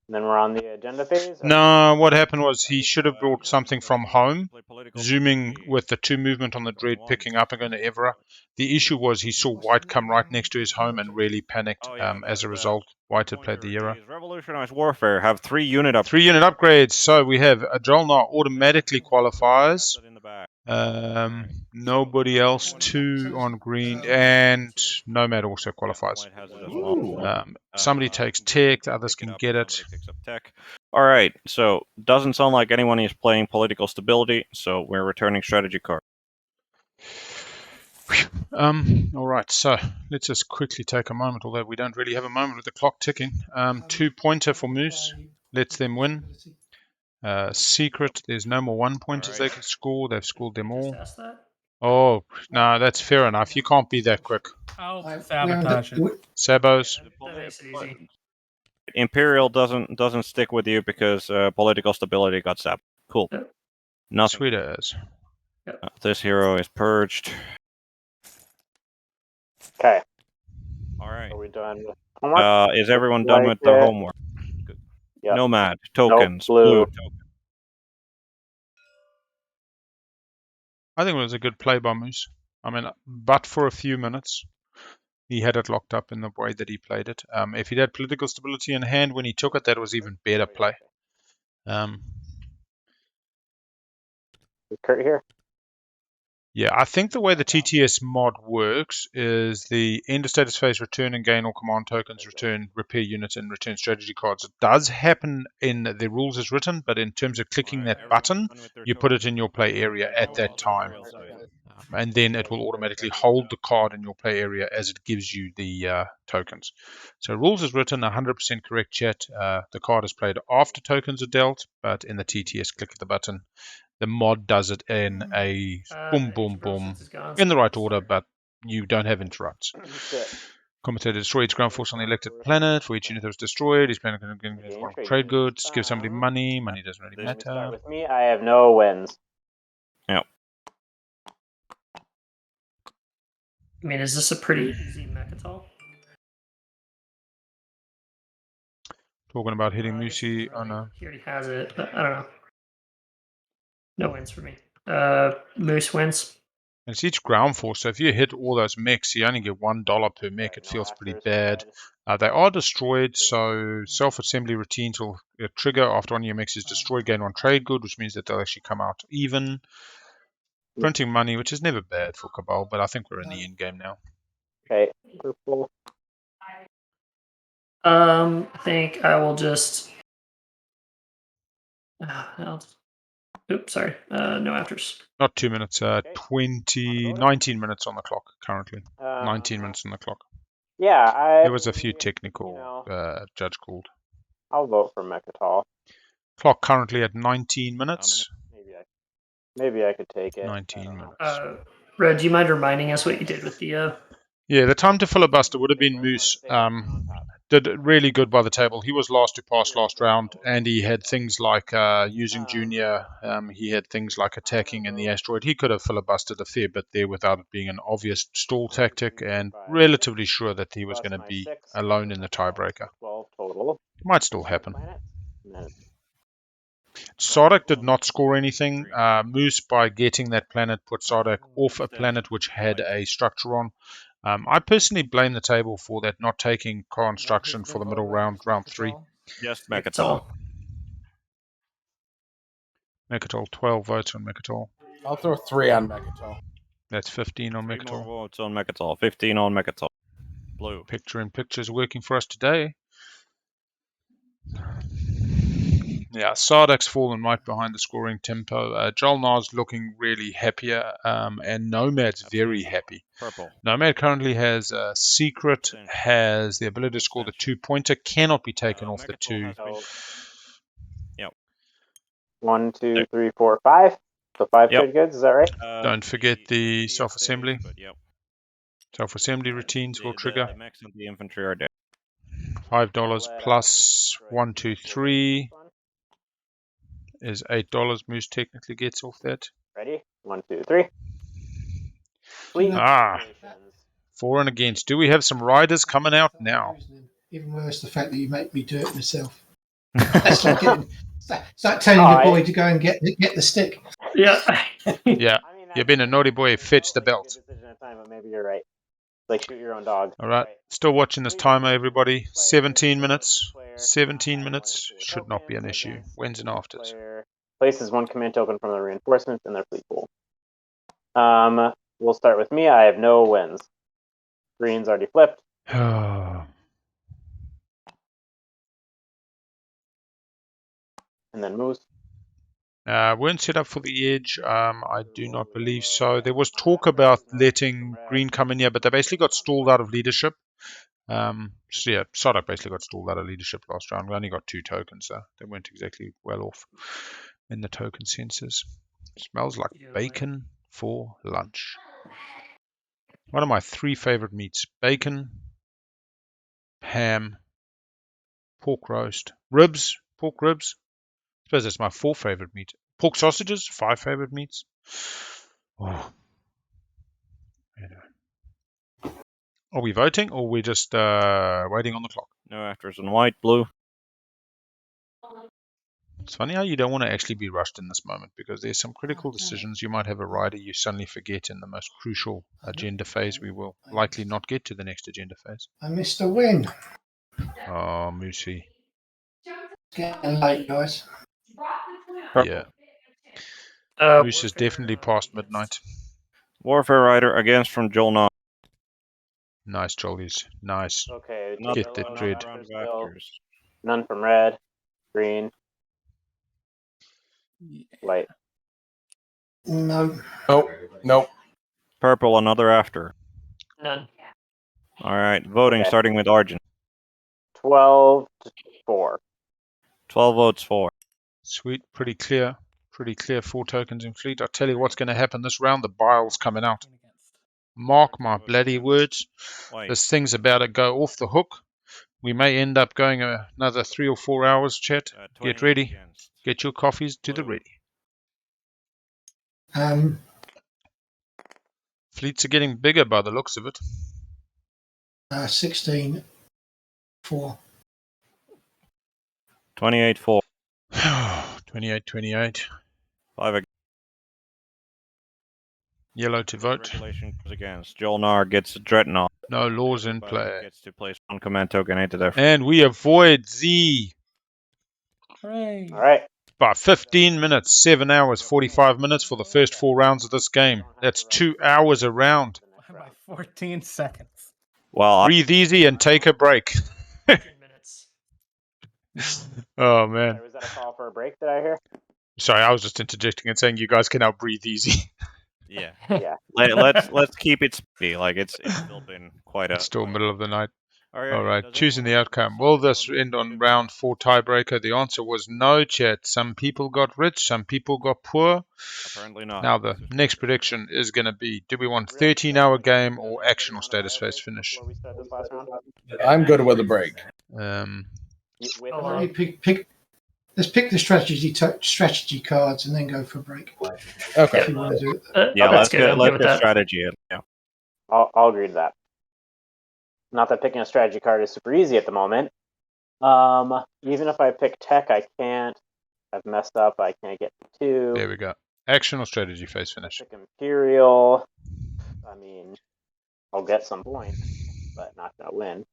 F: And then we're on the agenda phase?
A: No, what happened was he should have brought something from home, zooming with the 2 movement on the dread, picking up and going to Evera. The issue was he saw White come right next to his home and really panicked. As a result, White had played the Era.
D: Revolutionized Warfare have 3 unit upgrades.
A: 3 unit upgrades. So we have a Jolnar automatically qualifies. Nobody else, 2 on green, and Nomad also qualifies. Somebody takes tech, the others can get it.
D: All right, so doesn't sound like anyone is playing political stability, so we're returning strategy card.
A: All right, so let's just quickly take a moment, although we don't really have a moment with the clock ticking. 2-pointer for Moose, lets them win. Secret, there's no more 1-pointers they can score. They've scored them all. Oh, no, that's fair enough. You can't be that quick.
C: I'll sabotage it.
A: Sabos.
E: That makes it easy.
D: Imperial doesn't stick with you because political stability got sapped. Cool. Nothing.
A: Sweet as.
D: This hero is purged.
F: Okay.
D: All right.
F: Are we done with homework?
D: Is everyone done with their homework?
F: Yep.
D: Nomad tokens.
F: Nope, blue.
D: Token.
A: I think it was a good play by Moose. I mean, but for a few minutes, he had it locked up in the way that he played it. If he'd had political stability in hand when he took it, that was even better play.
F: Is Kurt here?
A: Yeah, I think the way the TTS mod works is the end of status phase return and gain all command tokens, return repair units, and return strategy cards. It does happen in the rules as written, but in terms of clicking that button, you put it in your play area at that time. And then it will automatically hold the card in your play area as it gives you the tokens. So rules as written, 100% correct, chat. The card is played after tokens are dealt, but in the TTS, click the button. The mod does it in a boom, boom, boom, in the right order, but you don't have interrupts. Commentator destroy each ground force on the elected planet. For each unit that was destroyed, each planet can get one trade goods. Give somebody money. Money doesn't really matter.
F: Start with me. I have no wins.
D: Yep.
E: I mean, is this a pretty easy Mechatol?
A: Talking about hitting Moosey on a...
E: He already has it, but I don't know. No wins for me. Moose wins.
A: It's each ground force, so if you hit all those mechs, you only get $1 per mech. It feels pretty bad. They are destroyed, so self-assembly routines will trigger after one of your mechs is destroyed, gain 1 trade good, which means that they'll actually come out even. Printing money, which is never bad for Cabal, but I think we're in the end game now.
F: Okay, purple.
E: I think I will just... Oops, sorry. No afters.
A: Not 2 minutes, 19 minutes on the clock currently. 19 minutes on the clock.
F: Yeah,
A: there was a few technical judge called.
F: I'll vote for Mechatol.
A: Clock currently at 19 minutes.
F: Maybe I could take it.
A: 19 minutes.
E: Red, do you mind reminding us what you did with the...
A: Yeah, the time to filibuster would have been Moose. Did really good by the table. He was last to pass last round, and he had things like using Junior. He had things like attacking in the asteroid. He could have filibustered a fair bit there without it being an obvious stall tactic, and relatively sure that he was going to be alone in the tiebreaker. Might still happen. Sardak did not score anything. Moose, by getting that planet, put Sardak off a planet which had a structure on. I personally blame the table for that not taking construction for the middle round, round 3.
D: Just Mechatol.
A: Mechatol, 12 votes on Mechatol.
G: I'll throw 3 on Mechatol.
A: That's 15 on
D: 3 more
A: Mechatol.
D: votes on Mechatol. 15 on Mechatol. Blue.
A: Picture in pictures working for us today. Yeah, Sardak's fallen right behind the scoring tempo. Jolnar's looking really happier, and Nomad's very happy.
D: Purple.
A: Nomad currently has a secret, has the ability to score the 2-pointer, cannot be taken off the 2.
D: Yep.
F: 1, 2, 3, 4, 5. So 5 trade goods, is that right?
A: Don't forget the self-assembly.
D: Yep.
A: Self-assembly routines will trigger.
D: The mechs and the infantry are dead.
A: $5 plus 1, 2, 3 is $8. Moose technically gets off that.
F: Ready? 1, 2, 3. Sweet.
A: Ah, for and against. Do we have some riders coming out now?
I: Even worse, the fact that you make me do it myself. It's like telling the boy to go and get the stick.
E: Yeah.
A: Yeah. You've been a naughty boy. Fetch the belt.
F: Maybe you're right. Like shoot your own dog.
A: All right. Still watching this timer, everybody. 17 minutes. 17 minutes should not be an issue. Wins and afters.
F: Places 1 command token from the reinforcements in their fleet pool. We'll start with me. I have no wins. Green's already flipped. And then Moose.
A: Weren't set up for the edge. I do not believe so. There was talk about letting Green come in here, but they basically got stalled out of leadership. So yeah, Sardak basically got stalled out of leadership last round. We only got 2 tokens, though. They weren't exactly well off in the token senses. Smells like bacon for lunch. One of my 3 favorite meats: bacon, ham, pork roast, ribs, pork ribs. I suppose that's my 4 favorite meat. Pork sausages, 5 favorite meats. Oh. Anyway. Are we voting, or are we just waiting on the clock?
D: No afters in white, blue.
A: It's funny how you don't want to actually be rushed in this moment, because there's some critical decisions. You might have a rider you suddenly forget in the most crucial agenda phase. We will likely not get to the next agenda phase.
I: I missed a win.
A: Oh, Moosey.
I: It's getting late, guys.
A: Yeah. Moose is definitely past midnight.
D: Warfare Rider against from Jolnar.
A: Nice, Jollies. Nice.
F: Okay.
A: Get the dread.
F: None from red, green, white.
I: No.
G: Nope.
D: Purple, another after.
E: None.
D: All right, voting starting with Argent.
F: 12 to 4.
D: 12 votes for.
A: Sweet, pretty clear. Pretty clear 4 tokens in fleet. I'll tell you what's going to happen this round. The bile's coming out. Mark my bloody words. This thing's about to go off the hook. We may end up going another 3 or 4 hours, chat. Get ready. Get your coffees to the ready. Fleets are getting bigger by the looks of it.
I: 16-4.
D: 28-4.
A: 28-28.
D: 5 against.
A: Yellow to vote.
D: Regulation goes against. Jolnar gets a Dreadnought.
A: No laws in play.
D: Gets to place 1 command token into their.
A: And we avoid Z.
C: Hooray.
F: All right.
A: By 15 minutes, 7 hours, 45 minutes for the first 4 rounds of this game. That's 2 hours a round.
C: By 14 seconds.
D: Well,
A: breathe easy and take a break.
E: 15 minutes.
A: Oh, man.
F: Was that a call for a break that I hear?
A: Sorry, I was just interjecting and saying you guys can now breathe easy.
D: Yeah.
F: Yeah.
D: Let's keep it speedy. Like it's still been quite a.
A: It's still middle of the night.
D: All
A: right, choosing the outcome. Will this end on round 4 tiebreaker? The answer was no, chat. Some people got rich, some people got poor.
D: Apparently not.
A: Now the next prediction is going to be: do we want 13-hour game or action or status phase finish?
F: Before we start this last round?
G: I'm good with a break.
I: Let's pick the strategy cards and then go for a break.
G: Okay.
I: If you want to do it.
D: Yeah,
E: that's
D: let's get strategy in. Yeah.
F: I'll agree to that. Not that picking a strategy card is super easy at the moment. Even if I pick tech, I can't. I've messed up. I can't get 2.
A: There we go. Action or strategy phase finish?
F: Pick Imperial. I mean, I'll get some points, but not gonna win.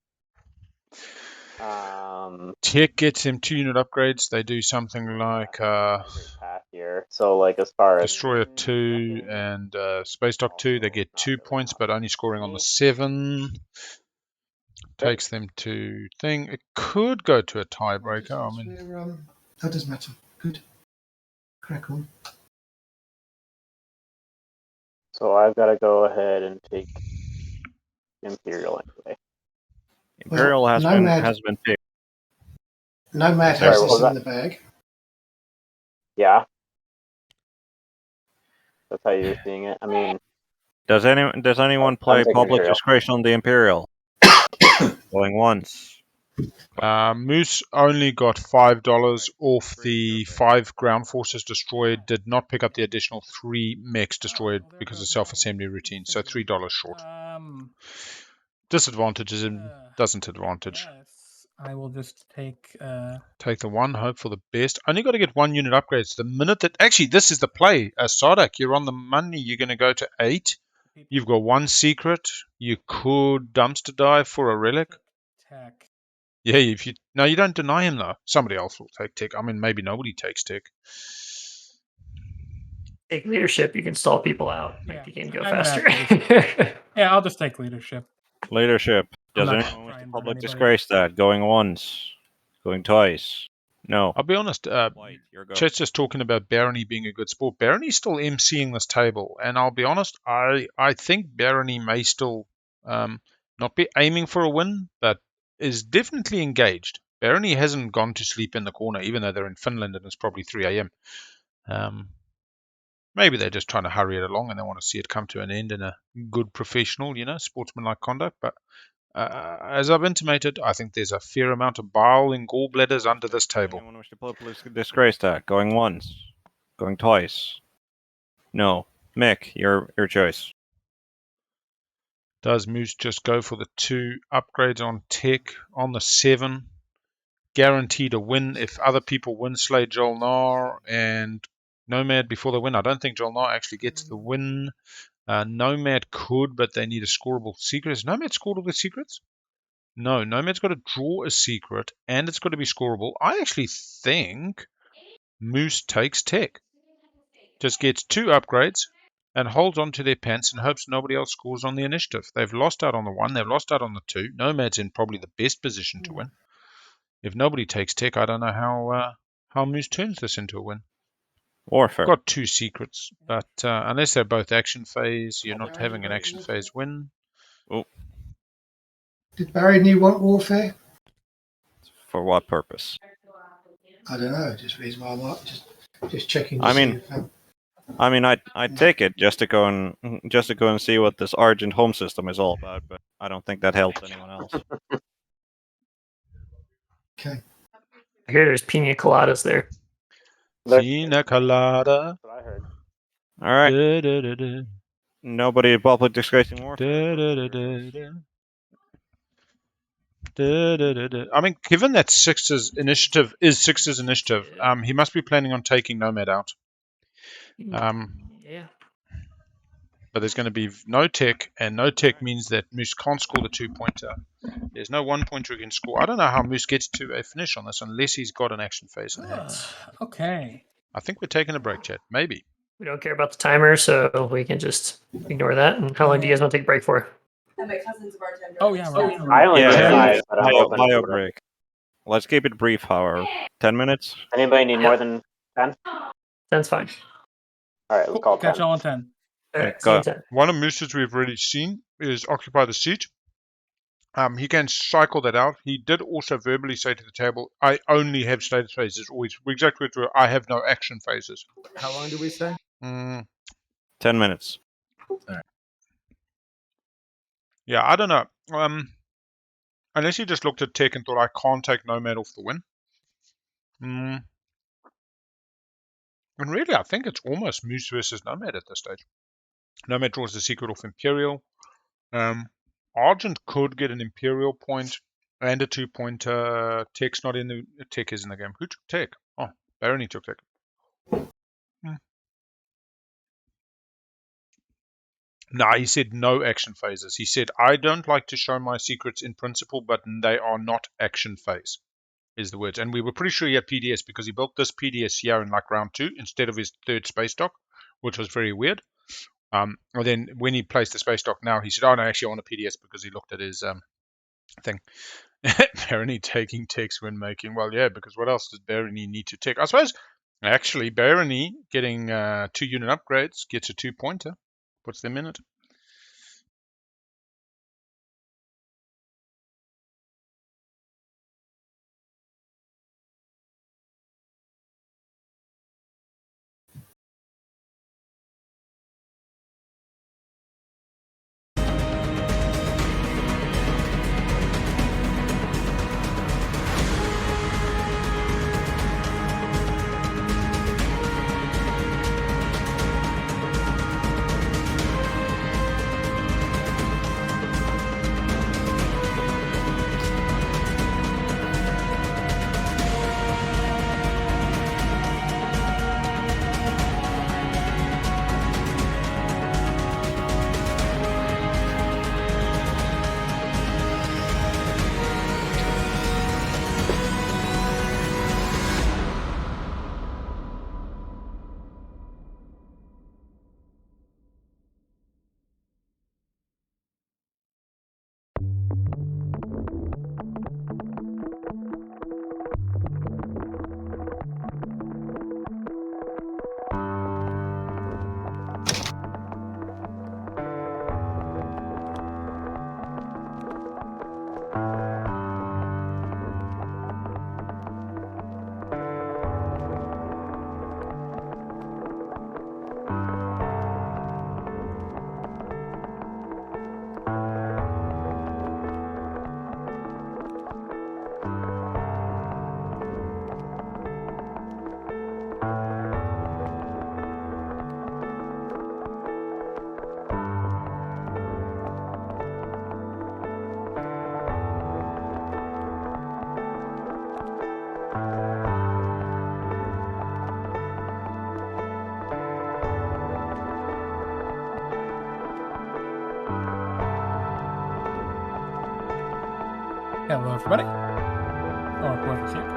A: Tech gets him 2-unit upgrades. They do something like
F: Path here. So like as far as
A: Destroyer 2 and Space Dock 2, they get 2 points, but only scoring on the 7. Takes them to thing. It could go to a tiebreaker. I mean,
I: that doesn't matter. Good. Crack on.
F: So I've got to go ahead and take Imperial anyway.
D: Imperial has been picked.
I: Nomad has this in the bag.
F: Yeah. That's how you're seeing it. I mean,
D: does anyone play Public
F: Imperial.
D: Disgrace on the Imperial? Going once.
A: Moose only got $5 off the 5 ground forces destroyed. Did not pick up the additional 3 mechs destroyed because of self-assembly routine. So $3 short. Disadvantages and doesn't advantage.
C: I will just take
A: Take the 1, hope for the best. Only got to get 1 unit upgrades. The minute that actually this is the play. Sardak, you're on the money. You're going to go to 8. You've got 1 secret. You could dumpster dive for a relic.
C: tech.
A: Yeah, if you don't deny him though. Somebody else will take tech. I mean, maybe nobody takes tech.
E: Take leadership. You can stall people out. Make the game go faster.
C: Yeah, I'll just take leadership.
D: Leadership. Does
C: I'm not
D: anyone wish
C: trying
D: to
C: to
D: Public
C: anybody.
D: Disgrace that? Going once. Going twice. No.
A: I'll be honest.
D: White, your go.
A: Chet's just talking about Barony being a good sport. Barony's still emceeing this table, and I'll be honest. I think Barony may still not be aiming for a win, but is definitely engaged. Barony hasn't gone to sleep in the corner, even though they're in Finland and it's probably 3 a.m. Maybe they're just trying to hurry it along and they want to see it come to an end in a good professional, sportsmanlike conduct. But as I've intimated, I think there's a fair amount of bile and gallbladders under this table.
D: Anyone wish to Public Disgrace that? Going once. Going twice. No. Mick, your choice.
A: Does Moose just go for the 2 upgrades on tech on the 7? Guaranteed a win if other people win, slay Jolnar and Nomad before they win. I don't think Jolnar actually gets the win. Nomad could, but they need a scoreable secret. Is Nomad scored all the secrets? No, Nomad's got to draw a secret and it's got to be scoreable. I actually think Moose takes tech. Just gets 2 upgrades and holds on to their pants and hopes nobody else scores on the initiative. They've lost out on the 1, they've lost out on the 2. Nomad's in probably the best position to win. If nobody takes tech, I don't know how Moose turns this into a win.
D: Warfare.
A: Got 2 secrets, but unless they're both action phase, you're not having an action phase win.
D: Oh.
I: Did Barony want warfare?
D: For what purpose?
I: I don't know. Just reason why I'm just checking.
D: I'd take it just to go and see what this Argent home system is all about, but I don't think that helps anyone else.
I: Okay.
E: I hear there's pina coladas there.
A: Pina colada.
F: That's what I heard.
D: All right.
A: Da, da, da, da.
D: Nobody public disgracing warfare.
A: Da, da, da, da, da. Da, da, da, da. I mean, given that Six's initiative is Six's initiative, he must be planning on taking Nomad out.
E: Yeah.
A: But there's going to be no tech, and no tech means that Moose can't score the 2-pointer. There's no 1-pointer he can score. I don't know how Moose gets to a finish on this unless he's got an action phase in hand.
C: Okay.
A: I think we're taking a break, chat. Maybe.
E: We don't care about the timer, so we can just ignore that. And how long do you guys want to take a break for?
K: And my cousin's a bartender.
C: Oh yeah. Right.
F: I only need 5, but I'm open
D: bio
F: to
D: break. Let's keep it brief, however. 10 minutes?
F: Anybody need more than 10?
E: 10's fine.
F: All right, let's call it 10.
C: Catch y'all on 10.
E: All right,
D: Go.
E: 10.
A: One of Moose's we've already seen is occupy the seat. He can cycle that out. He did also verbally say to the table, I only have status phases. Always exactly what I have no action phases.
H: How long do we say?
D: 10 minutes.
A: Yeah, I don't know. Unless you just looked at tech and thought I can't take Nomad off the win. And really, I think it's almost Moose versus Nomad at this stage. Nomad draws the secret off Imperial. Argent could get an Imperial point and a 2-pointer. Tech's not in the tech is in the game. Who took tech? Oh, Barony took tech. No, he said no action phases. He said, I don't like to show my secrets in principle, but they are not action phase, is the words. And we were pretty sure he had PDS because he built this PDS here in like round 2 instead of his third space dock, which was very weird. And then when he placed the space dock now, he said, oh, no, actually, I want a PDS because he looked at his thing. Barony taking ticks when making. Well, yeah, because what else does Barony need to tick? I suppose, actually, Barony getting 2 unit upgrades gets a 2-pointer. Puts them in it.
C: Hello, everybody. Or whoever's here.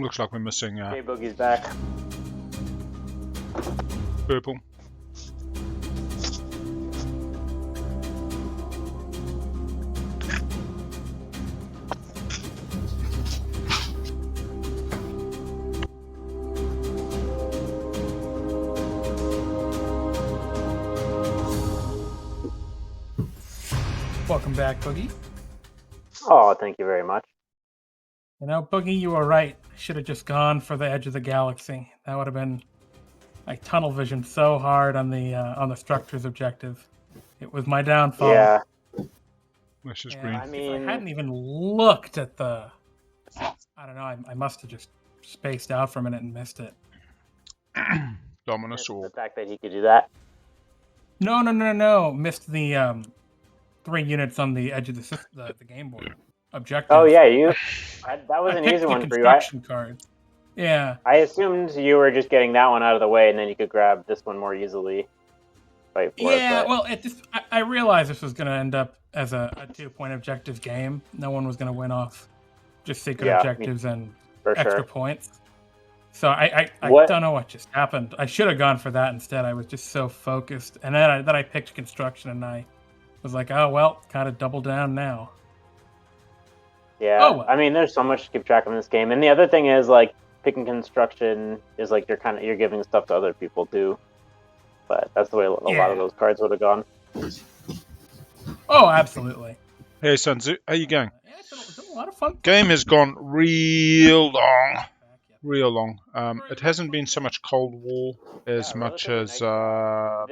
A: Looks like we're missing
F: Okay, Boogie's back.
A: purple.
C: Welcome back, Boogie.
F: Oh, thank you very much.
C: You know, Boogie, you were right. I should have just gone for the edge of the galaxy. That would have been like tunnel vision so hard on the structures objective. It was my downfall.
F: Yeah.
A: This is
C: Yeah,
A: green.
F: I
C: if I
F: mean,
C: hadn't even looked at the, I don't know. I must have just spaced out for a minute and missed it.
A: Dominus
F: the
A: or
F: fact that he could do that.
C: No. Missed the 3 units on the edge of the game board objective.
F: Oh yeah, that was
C: I
F: an
C: picked
F: easy
C: the
F: one for you.
C: construction card. Yeah.
F: I assumed you were just getting that one out of the way, and then you could grab this one more easily. Fight for
C: Yeah,
F: it, but...
C: well, I realized this was going to end up as a 2-point objective game. No one was going to win off just secret objectives and extra points. So I don't know what just happened. I should have gone for that instead. I was just so focused. And then I picked construction, and I was like, oh, well, kind of double down now.
F: Yeah,
C: Oh, well.
F: I mean, there's so much to keep track of in this game. And the other thing is, like, picking construction is like you're giving stuff to other people too. But that's the way a lot of those cards would have gone.
C: Oh, absolutely.
A: Hey, Sunzu, how you going?
C: Yeah, it's been a lot of fun.
A: Game has gone real long. Real long. It hasn't been so much Cold War as much as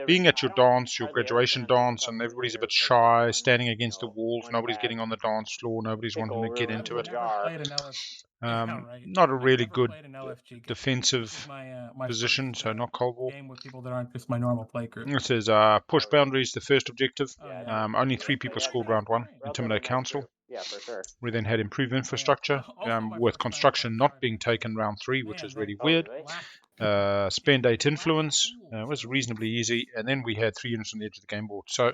A: being at your dance, your graduation dance, and everybody's a bit shy, standing against the walls. Nobody's getting on the dance floor. Nobody's wanting to get into it. Not a really good defensive position, so not Cold War.
C: Game with people that aren't just my normal play group.
A: It says push boundaries, the first objective. Only 3 people scored round 1. Intimidate council.
F: Yeah, for sure.
A: We then had improved infrastructure, with construction not being taken round 3, which is really weird. Spend 8 influence, was reasonably easy, and then we had 3 units on the edge of the game board. So,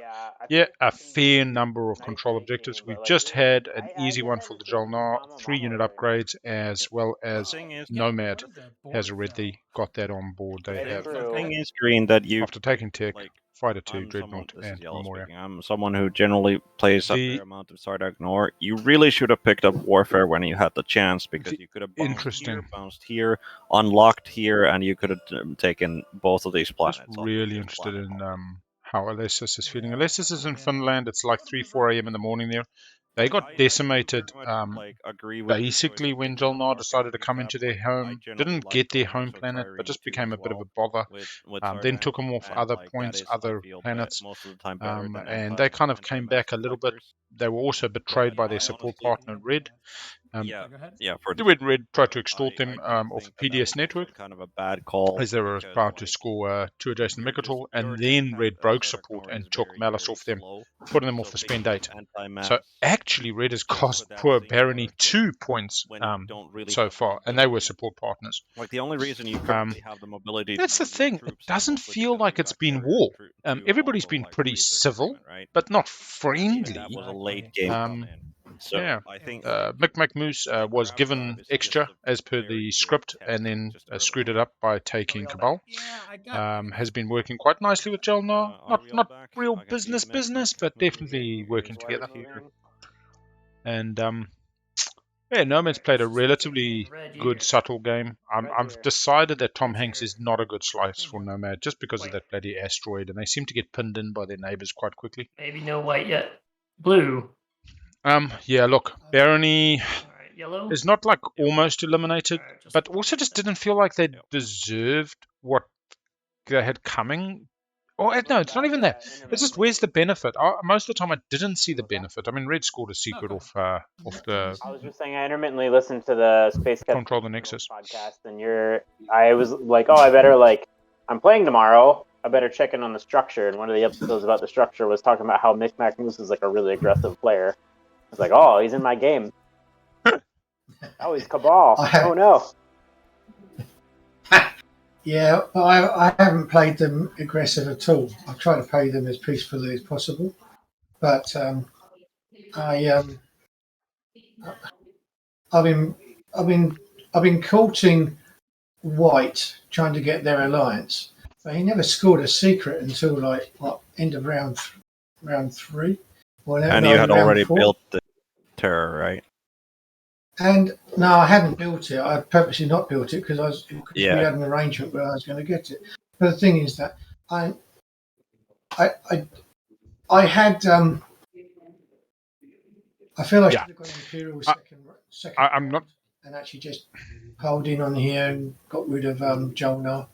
A: yeah, a fair number of control objectives. We've just had an easy one for the Jolnar, 3 unit upgrades, as well as Nomad has already got that on board. They have.
D: The thing is, Green, that you
A: After taking Tech,
D: like,
A: Fighter 2, Dreadnought, and
D: Yellow
A: Memoria.
D: speaking. I'm someone who generally plays a fair amount of Sarda Ignore. You really should have picked up Warfare when you had the chance, because you could have bounced here, unlocked here, and you could have taken both of these planets.
A: I'm really interested in how Alessis is feeling. Alessis is in Finland. It's like 3-4 a.m. in the morning there. They got decimated basically when Jolnar decided to come into their home. Didn't get their home planet, but just became a bit of a bother. Then took them off other points, other planets, and they kind of came back a little bit. They were also betrayed by their support partner, Red. Red tried to extort them off a PDS network,
D: kind of a bad call,
A: as they were about to score 2 adjacent Mechatol, and then Red broke support and took Malice off them, putting them off for spend 8. So actually, Red has cost poor Barony 2 points so far, and they were support partners.
D: Like, the only reason you currently have the mobility.
A: That's the thing. It doesn't feel like it's been war. Everybody's been pretty civil, but not friendly.
D: That was a late game. So
A: yeah,
D: I think
A: Mick Moose was given extra as per the script, and then screwed it up by taking Cabal. Has been working quite nicely with Jolnar. Not real business, but definitely working together. And yeah, Nomad's played a relatively good, subtle game. I've decided that Tom Hanks is not a good slice for Nomad, just because of that bloody asteroid, and they seem to get pinned in by their neighbors quite quickly.
E: Maybe no white yet. Blue.
A: Yeah, look, Barony
E: Yellow
A: is not like almost eliminated, but also just didn't feel like they deserved what they had coming. Or no, it's not even that. It's just, where's the benefit? Most of the time, I didn't see the benefit. I mean, Red scored a secret off the.
F: I was just saying, I intermittently listened to the Space
A: Control the Nexus
F: podcast, and I was like, oh, I better I'm playing tomorrow. I better check in on the structure. And one of the episodes about the structure was talking about how Mick Moose is like a really aggressive player. I was like, oh, he's in my game. Oh, he's Cabal. Oh no.
I: Yeah, I haven't played them aggressive at all. I try to play them as peacefully as possible, but I've been courting White, trying to get their alliance, but he never scored a secret until end of round 3.
D: And you had already built the Terror, right?
I: And no, I hadn't built it. I purposely not built it because we had an arrangement where I was going to get it. But the thing is that I had I feel I
A: Yeah.
I: should have gone Imperial second
A: I'm
I: round
A: not.
I: and actually just pulled in on here and got rid of Jolnar.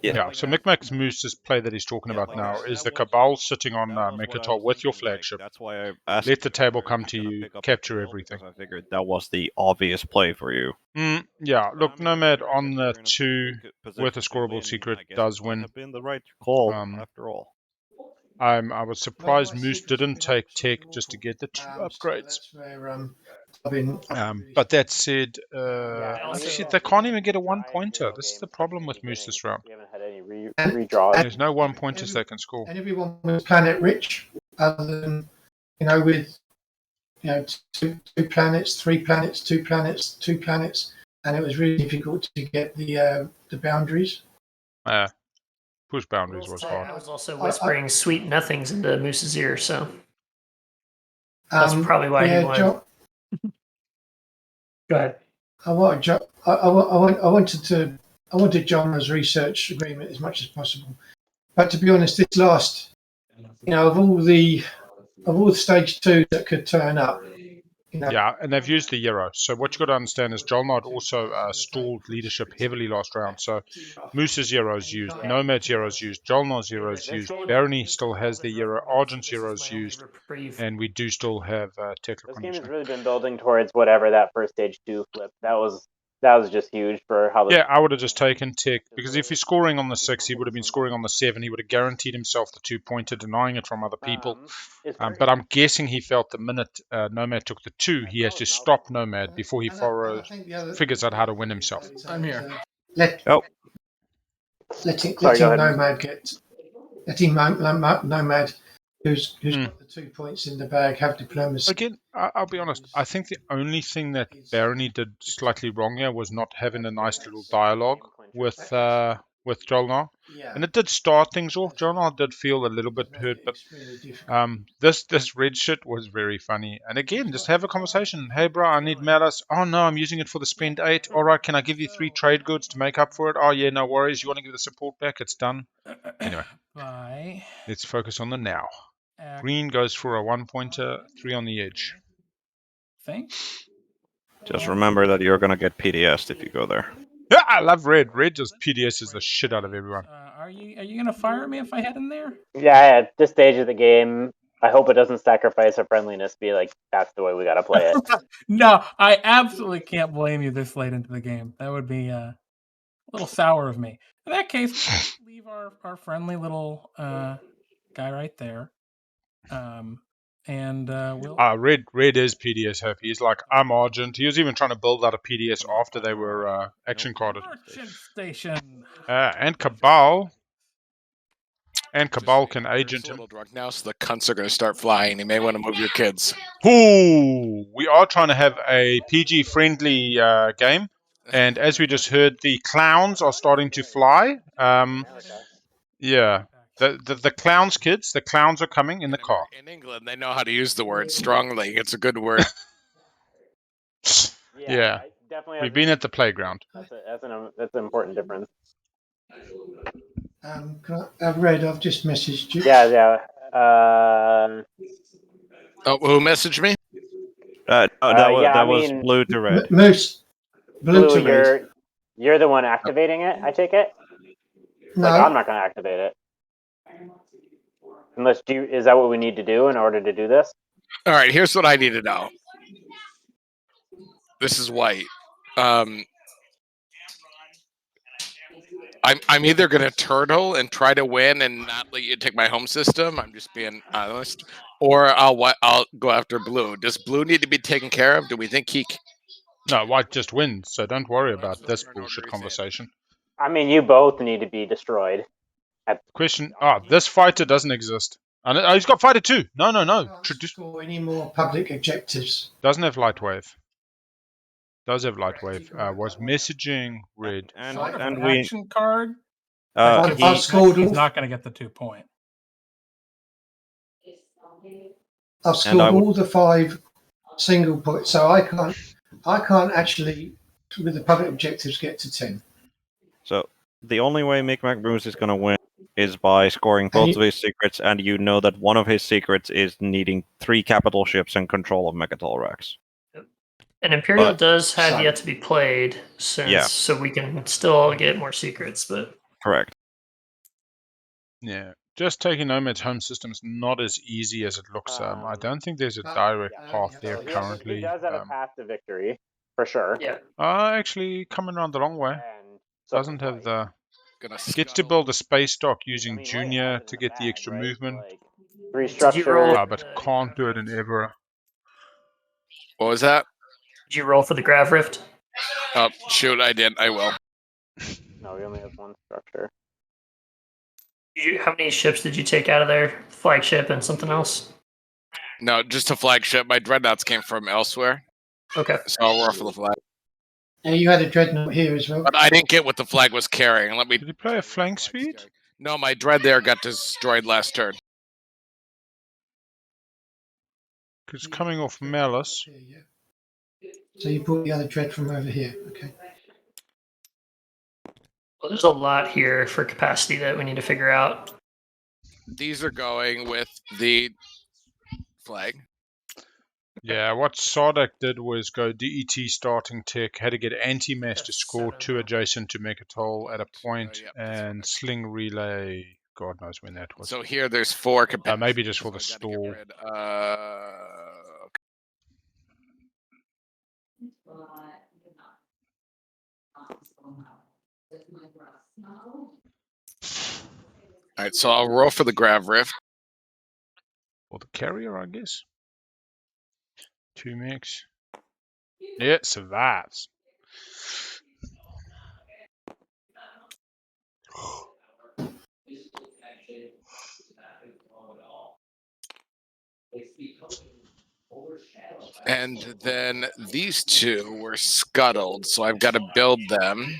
A: Yeah, so Micmac's Moose's play that he's talking about now is the Cabal sitting on Mekatol with your flagship.
D: That's why I asked.
A: Let the table come to you, capture everything.
D: I figured that was the obvious play for you.
A: Yeah, look, Nomad on the 2 with a scorable secret does win.
D: Have been the right call after all.
A: I was surprised Moose
I: secret's
A: didn't
I: been
A: take tech
I: uncheckable,
A: just to get the 2
I: So
A: upgrades.
I: that's where I've been.
A: But that said,
I: also-
A: actually, they can't even get a 1-pointer. This is the problem with Moose this round.
F: We haven't had any redraws.
A: There's no 1-pointers they can score.
I: And everyone was planet rich, other than with two planets, 3 planets, 2 planets, 2 planets, and it was really difficult to get the boundaries.
A: Push boundaries was hard.
E: I was also whispering sweet nothings into Moose's ear, so that's probably why he wanted.
I: John,
E: Go ahead.
I: I wanted John's research agreement as much as possible, but to be honest, this last, of all the stage 2 that could turn up.
A: Yeah, and they've used the Euro. So what you've got to understand is Jolnod also stalled leadership heavily last round. So Moose's Euro is used, Nomad's Euro is used, Jolnod's Euro is used, Barony still has the Euro, Argent's Euro is used, and we do still have tech
F: This game has
A: conditioning.
F: really been building towards whatever that first stage 2 flip. That was just huge for how.
A: Yeah, I would have just taken tech, because if he's scoring on the 6, he would have been scoring on the 7. He would have guaranteed himself the 2-pointer, denying it from other people. But I'm guessing he felt the minute Nomad took the 2, he has to stop Nomad before he figures out how to win himself.
C: I'm here.
I: Letting Nomad, who's got the 2 points in the bag, have diplomacy.
A: Again, I'll be honest. I think the only thing that Barony did slightly wrong here was not having a nice little dialogue with Jolnar.
I: Yeah.
A: And it did start things off. Jolnar did feel a little bit hurt, but this red shit was very funny. And again, just have a conversation. Hey, bro, I need malice. Oh, no, I'm using it for the spend 8. All right, can I give you 3 trade goods to make up for it? Oh, yeah, no worries. You want to give the support back? It's done. Anyway,
C: Bye.
A: let's focus on the now. Green goes for a 1-pointer, 3 on the edge.
C: Thanks.
D: Just remember that you're going to get PDS'd if you go there.
A: Yeah, I love red. Red just PDSs the shit out of everyone.
C: Are you gonna fire me if I head in there?
F: Yeah, at this stage of the game, I hope it doesn't sacrifice our friendliness. Be like, that's the way we gotta play it.
C: No, I absolutely can't blame you this late into the game. That would be a little sour of me. In that case, leave our friendly little guy right there. And we'll.
A: Red is PDS happy. He's like, I'm Argent. He was even trying to build out a PDS after they were action carded.
C: Merchant station.
A: And Cabal. And Cabal can agent him.
G: Drunk now, so the cunts are going to start flying. You may want to move your kids.
A: Ooh, we are trying to have a PG friendly game. And as we just heard, the clowns are starting to fly. Yeah. The clowns, kids, the clowns are coming in the car.
G: In England, they know how to use the word strongly. It's a good word.
A: Yeah.
F: Definitely.
A: We've been at the playground.
F: That's an important difference.
I: I've read. I've just messaged you.
F: Yeah.
G: Who messaged me?
D: That was blue to red.
I: Moose. Blue to red.
F: You're the one activating it. I take it.
I: No,
F: I'm not going to activate it. Unless is that what we need to do in order to do this?
G: All right, here's what I need to know. This is white. I'm either gonna turtle and try to win and not let you take my home system. I'm just being honest. Or I'll go after blue. Does blue need to be taken care of? Do we think he?
A: No, white just wins. So don't worry about this bullshit conversation.
F: I mean, you both need to be destroyed.
I: Question.
A: This fighter doesn't exist. He's got fighter 2. No.
I: Can't score any more public objectives.
A: Doesn't have light wave. Does have light wave. Was messaging red.
C: And we action card.
I: I've scored.
C: He's not going to get the 2 point.
I: I've scored all the 5 single points, so I can't actually with the public objectives get to 10.
D: So The only way Micmac Moose is going to win is by scoring both of his secrets, and you know that one of his secrets is needing 3 capital ships and control of Megatol Rex.
E: And Imperial
D: But-
E: does have
I: So-
E: yet to be played, so we can still get more secrets, but
D: Correct.
A: Yeah, just taking Nomad's home system is not as easy as it looks. I don't think there's a direct path there
F: So
A: currently.
F: He does have a path to victory, for sure.
E: yeah.
A: Actually, coming around the long way.
F: And so
A: Doesn't have the...
G: Gonna
A: Gets to build a space dock using
F: White
A: Junior
F: has it
A: to
F: in
A: get the
F: bag,
A: extra
F: right?
A: movement.
F: Like,
E: Did you roll-
F: restructure.
A: But can't do it in Evera.
H: What was that?
E: Did you roll for the Grav Rift?
H: Oh, shoot, I did. I will.
F: No, he only has one structure.
E: How many ships did you take out of there? Flagship and something else?
H: No, just a flagship. My dreadnoughts came from elsewhere,
E: Okay.
H: so I'll roll for the flag.
I: And you had a dreadnought here as well.
H: But I didn't get what the flag was carrying. Let me.
A: Did he play a flank speed?
H: No, my dread there got destroyed last turn.
A: Because coming off Malice.
I: So you brought the other dread from over here. Okay.
E: Well, there's a lot here for capacity that we need to figure out.
H: These are going with the flag.
A: Yeah, what Sardak did was go DET starting tech, had to get anti-mass to score 2 adjacent to Mechatol at a point, and sling relay, God knows when that was.
H: So here there's 4 capacity.
A: Maybe just for the
H: So I gotta get
A: stall.
H: rid- Alright, so I'll roll for the Grav Rift.
A: Or the carrier, I guess. 2 mechs. Yeah, it survives.
H: And then these 2 were scuttled, so I've got to build them.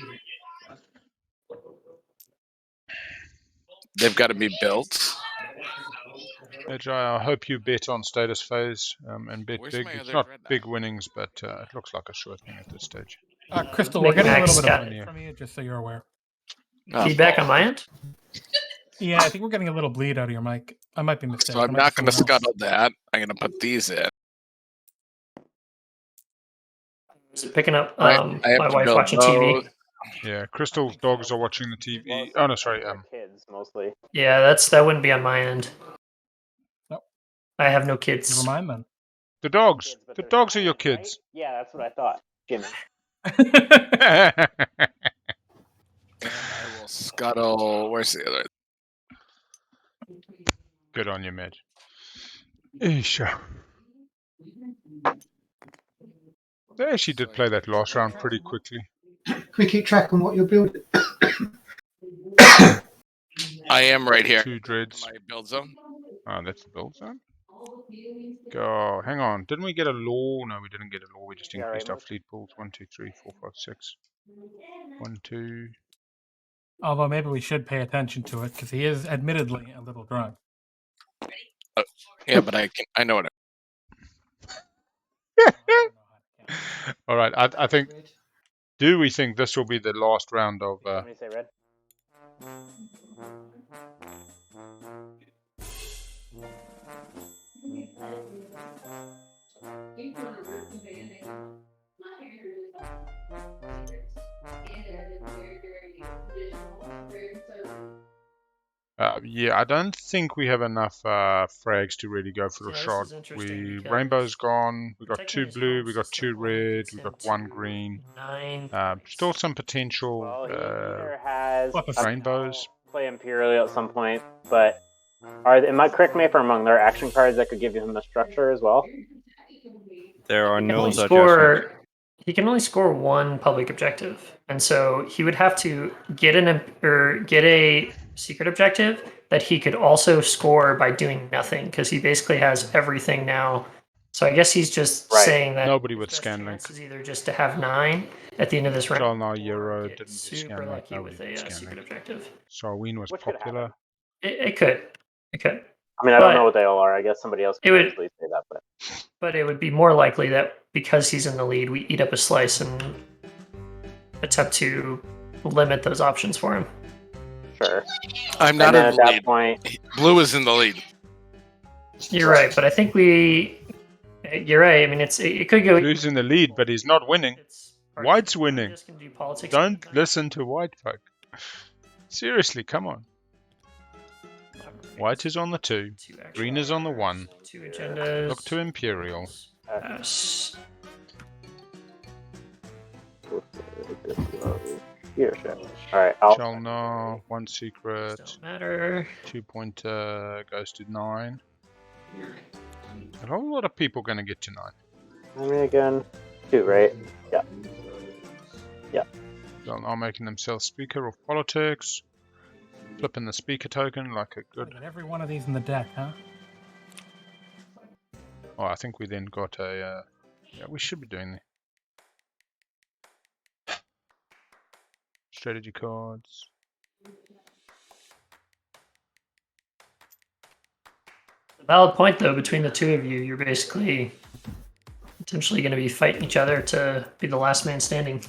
H: They've got to be built.
A: Agile, I hope you bet on status phase and bet
H: Where's
A: big.
H: my
A: It's
H: other
A: not
H: dreadnought?
A: big winnings, but it looks like a sure thing at this stage.
C: Crystal, we're getting a
E: Micmac's
C: little bit of
E: got-
C: bleed from you, just so you're aware.
E: Feedback on my end?
C: Yeah, I think we're getting a little bleed out of your mic. I might be mistaken.
H: So I'm
C: It might
H: not
C: be
H: going to
C: someone else.
H: scuttle that. I'm going to put these in.
E: Is it picking up
H: I
E: my
H: have to
E: wife
H: build
E: watching TV?
H: those.
A: Yeah, Crystal's dogs are watching the TV. Oh no, sorry.
F: Kids mostly.
E: Yeah, that wouldn't be on my end.
C: Nope.
E: I have no kids.
C: Never mind then.
A: The dogs.
F: Kids, but
A: The
F: they're
A: dogs are your
F: silent,
A: kids.
F: right? Yeah, that's what I thought, Jimmy.
H: And I will scuttle. Where's the other?
A: Good on you, Madge. Isha. They actually did play that last round pretty quickly.
I: Can we keep track on what you're building?
H: I am right here.
A: 2 dreads.
H: My build zone.
A: Oh, that's the build zone. Go. Hang on. Didn't we get a law? No, we didn't get a law. We just
F: Yeah,
A: increased
F: right,
A: our fleet pools. 1, 2, 3, 4, 5, 6. 1, 2.
C: Although maybe we should pay attention to it, because he is admittedly a little drunk.
H: Yeah, but I know what.
A: All right. I think. Do we think this will be the last round of?
F: Somebody say red.
A: Yeah, I don't think we have enough frags to really go for a
E: Yeah, this
A: shot.
E: is interesting because
A: Rainbow's gone. We got 2
E: protecting his
A: blue.
E: home
A: We got 2
E: system
A: red.
E: gets
A: We
E: him
A: got 1
E: to
A: green.
E: 9.
A: Still some potential
F: Well, he either has
A: rainbows.
F: play Imperial at some point, but am I correct me if I'm wrong? There are action cards that could give him the structure as well.
D: There are
E: He can
D: no
E: only
D: adjustments.
E: he can only score 1 public objective, and so he would have to get a secret objective that he could also score by doing nothing, because he basically has everything now. So I guess he's just saying that
A: Nobody with
E: his best
A: Scanlink.
E: chance is either just to have 9 at the end of this round,
A: Jalnar Euro
E: or get
A: didn't do
E: super
A: Scanlink.
E: lucky
A: Nobody
E: with
A: did
E: a secret
A: Scanlink.
E: objective.
A: Sarween was
F: Which could
A: popular.
E: It could.
F: I mean, I don't
E: But
F: know what they all are. I guess somebody else
E: it
F: could
E: would-
F: easily say that,
E: But it would be more likely that because he's in the lead, we eat up a slice and attempt to limit those options for him.
F: Sure.
H: I'm not
F: And then
H: in
F: at
H: the
F: that
H: lead.
F: point,
H: Blue is in the lead.
E: You're right, but I think you're right. I mean, it could go.
A: Blue's in the lead, but he's not winning.
E: It's
A: White's winning.
E: just gonna do politics.
A: Don't listen to white folk. Seriously, come on. White is on the 2. Green is on the 1.
E: 2 agendas.
A: Look to Imperial.
E: Yes.
F: leadership. All right. I'll
A: Shall know. 1 secret.
E: Don't matter.
A: 2-pointer goes to 9. A whole lot of people going to get to 9.
F: I mean, again, 2, right? Yeah. Yeah.
A: They're now making themselves speaker of politics. Flipping the speaker token like a good.
C: Got every one of these in the deck, huh?
A: Oh, I think we then got a. Yeah, we should be doing the strategy cards.
E: Valid point, though, between the two of you. You're basically potentially going to be fighting each other to be the last man standing.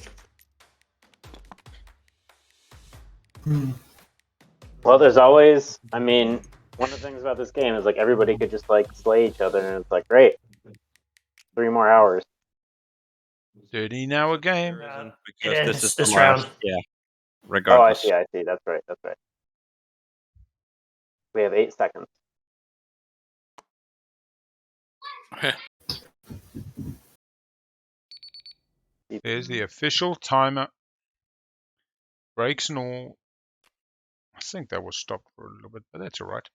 F: Well, there's always, I mean, one of the things about this game is like everybody could just like slay each other, and it's like, great, 3 more hours.
A: 30 now a game.
D: Because this is
E: this
D: the last,
E: round.
D: yeah.
F: Oh, I
D: Regardless.
F: see. That's right. We have 8 seconds.
A: There's the official timer. Breaks and all. I think that was stopped for a little bit, but that's alright.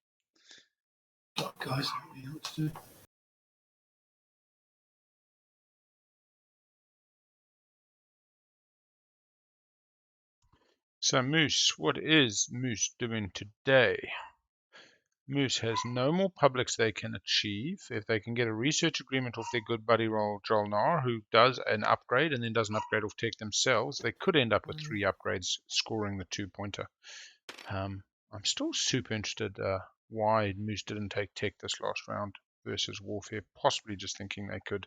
I: Oh, guys, I don't know what to do.
A: So Moose, what is Moose doing today? Moose has no more publics they can achieve. If they can get a research agreement off their good buddy Jolnar, who does an upgrade and then does an upgrade off tech themselves, they could end up with 3 upgrades scoring the 2-pointer. I'm still super interested why Moose didn't take tech this last round versus Warfare, possibly just thinking they could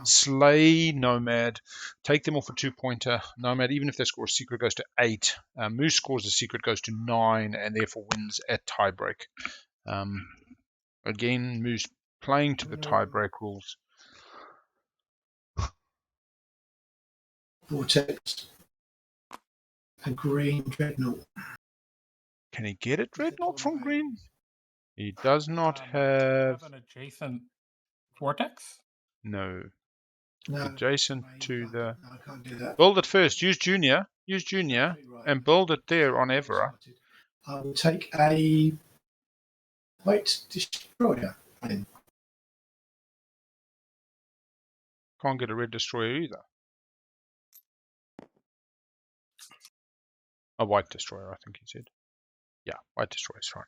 A: slay Nomad, take them off a 2-pointer. Nomad, even if they score a secret, goes to 8. Moose scores a secret, goes to 9, and therefore wins at tiebreak. Again, Moose playing to the tiebreak rules.
I: Vortex. A green dreadnought.
A: Can he get a dreadnought from green? He does not have
C: an adjacent vortex?
A: No.
I: No,
A: Adjacent to the.
I: I can't do that.
A: Build it first. Use Junior, and build it there on Evera.
I: I will take a White Destroyer. Then.
A: Can't get a Red Destroyer either. A White Destroyer, I think he said. Yeah, White Destroyer's fine.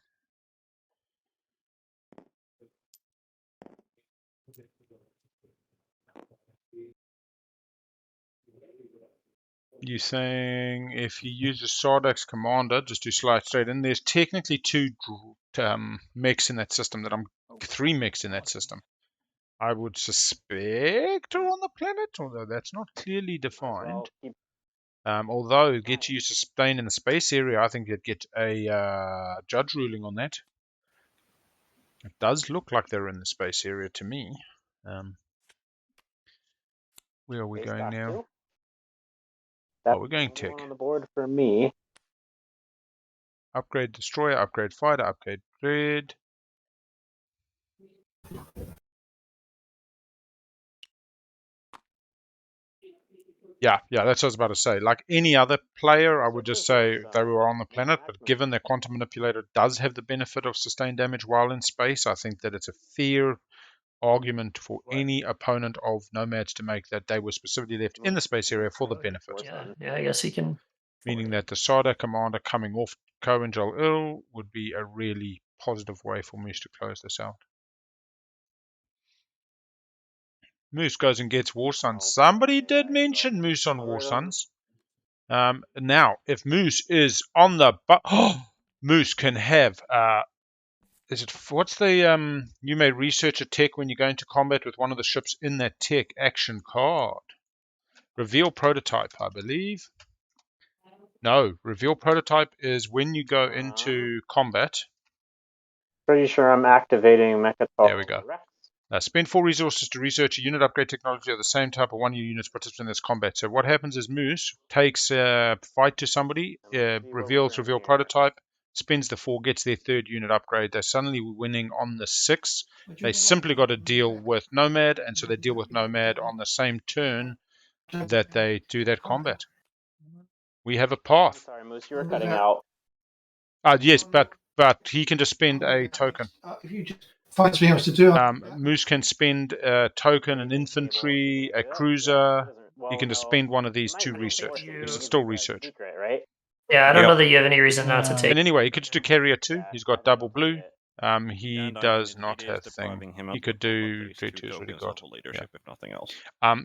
A: You're saying if you use a Sardax Commander, just to slide straight in, there's technically 2 mechs in that system. 3 mechs in that system. I would suspect are on the planet, although that's not clearly defined. Although get to use sustain in the space area, I think you'd get a judge ruling on that. It does look like they're in the space area to me. Where are we going now?
F: That's
A: we're going tech.
F: on the board for me.
A: Upgrade Destroyer, upgrade Fighter, upgrade Dread. Yeah, that's what I was about to say. Like any other player, I would just say they were on the planet, but given their Quantum Manipulator does have the benefit of sustained damage while in space, I think that it's a fair argument for any opponent of Nomads to make that they were specifically left in the space area for the benefit.
E: Yeah, I guess he can.
A: Meaning that the Sarda commander coming off Ko and Jol-Il would be a really positive way for Moose to close this out. Moose goes and gets War Suns. Somebody did mention Moose on War Suns. Now, if Moose is on the Moose can have what's the you may research a tech when you go into combat with one of the ships in that tech action card. Reveal prototype, I believe. No, reveal prototype is when you go into combat.
F: Pretty sure I'm activating Mechatol.
A: There we go. Spend 4 resources to research a unit upgrade technology of the same type of 1 units participant in this combat. So what happens is Moose takes fight to somebody, reveals reveal prototype, spends the 4, gets their 3rd unit upgrade. They're suddenly winning on the 6th. They simply got to deal with Nomad, and so they deal with Nomad on the same turn that they do that combat. We have a path.
F: Sorry, Moose, you were cutting out.
A: Yes, but he can just spend a token.
I: If you just find something else to do.
A: Moose can spend a token, an infantry, a cruiser. He can just spend one of these to research, because it's still research.
E: Yeah, I don't know that you have any reason not to take.
A: And anyway, he could just do carrier too. He's got double blue. He
D: And
A: does
D: it
A: not
D: is
A: have
D: depriving
A: thing.
D: him of
A: He could
D: the
A: do
D: phase 2
A: 2's really
D: tokens
A: got.
D: of leadership, if nothing else.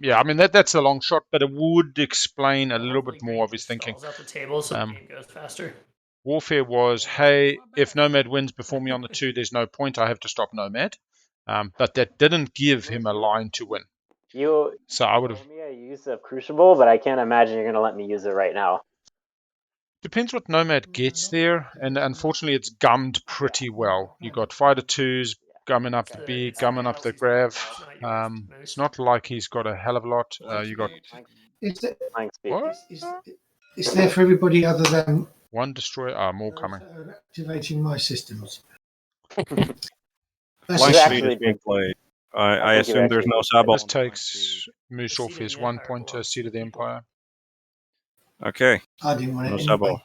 A: Yeah, I mean that's a long shot, but it would explain a little bit more of his thinking.
E: Stalls out the table so the game goes faster.
A: Warfare was, hey, if Nomad wins before me on the 2, there's no point. I have to stop Nomad. But that didn't give him a line to win. So I would have.
F: Told me I use a Crucible, but I can't imagine you're going to let me use it right now.
A: Depends what Nomad gets there, and unfortunately it's gummed pretty well. You got fighter 2s gumming up the B, gumming up the Grav. It's not like he's got a hell of a lot. You got
I: Is it,
A: what?
I: It's there for everybody other than
A: 1 destroyer. More coming.
I: activating my systems.
D: Flank speed is being played. I assume there's no Sabo.
A: This takes Moose off his 1 pointer, Seat of the Empire.
D: Okay.
I: I didn't want it
D: No
I: anyway.
D: Sabo.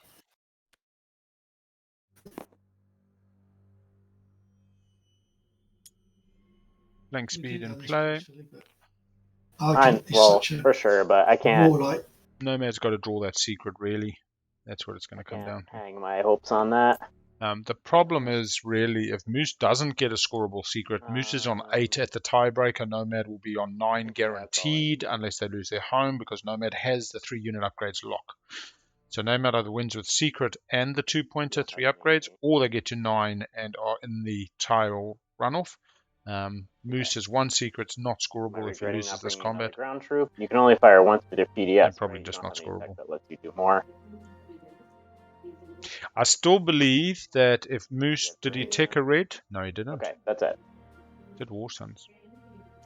A: Flank speed in play.
F: Well, for sure, but I can't.
A: Nomad's got to draw that secret, really. That's what it's going to come down to.
F: Hang my hopes on that.
A: The problem is really if Moose doesn't get a scoreable secret, Moose is on 8 at the tiebreaker, Nomad will be on 9 guaranteed unless they lose their home, because Nomad has the 3 unit upgrades lock. So Nomad either wins with secret and the 2 pointer 3 upgrades, or they get to 9 and are in the tile runoff. Moose has 1 secret, not scoreable if he loses this combat.
F: Ground troop. You can only fire once to defeat PDS.
A: And probably just not scoreable.
F: That lets you do more.
A: I still believe that if Moose, did he take a red? No, he didn't.
F: Okay, that's it.
A: Did War Sons.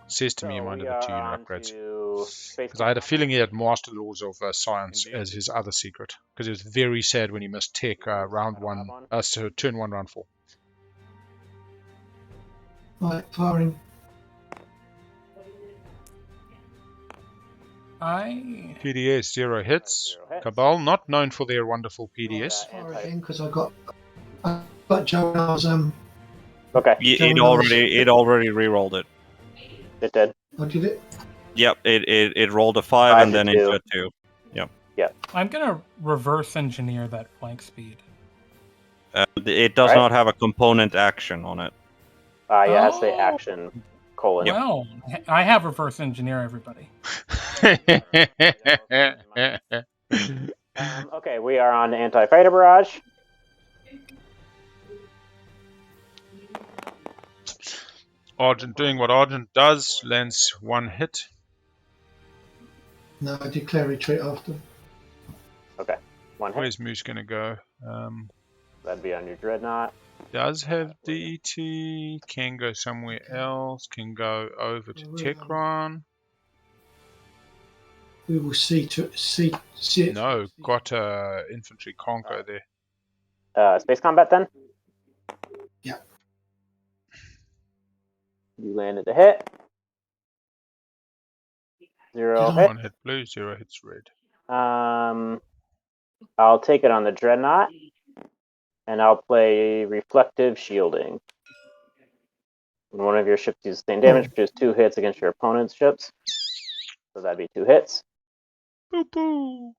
A: Says to me he wanted the 2 unit upgrades. Because I had a feeling he had Master Laws of Science as his other secret. Because it was very sad when he missed Tech round 1, so turn 1, round 4.
I: Right, firing.
A: PDS 0 hits. Cabal, not known for their wonderful PDS.
I: Fire again because I got Jonah's
F: Okay.
D: It already re-rolled it.
F: It did.
I: Oh, did it?
D: Yep. It rolled a 5 and then into a 2. Yep.
F: Yep.
C: I'm gonna reverse engineer that flank speed.
D: It does not have a component action on it.
F: Yeah, it's the action colon.
C: Well, I have reverse engineer everybody.
F: Okay, we are on anti-fighter barrage.
A: Argent doing what Argent does, lands 1 hit.
I: No, I declare retreat after.
F: Okay, 1 hit.
A: Where's Moose going to go?
F: That'd be on your Dreadnought.
A: Does have DET, can go somewhere else, can go over to Techron.
I: We will see it.
A: No, got infantry, can't go there.
F: Space combat then?
I: Yeah.
F: You landed a hit. 0 hit.
A: 1 hit blue, 0 hits red.
F: I'll take it on the Dreadnought. And I'll play Reflective Shielding. When one of your ships uses sustained damage, produce 2 hits against your opponent's ships. So that'd be 2 hits.
A: Boo boo.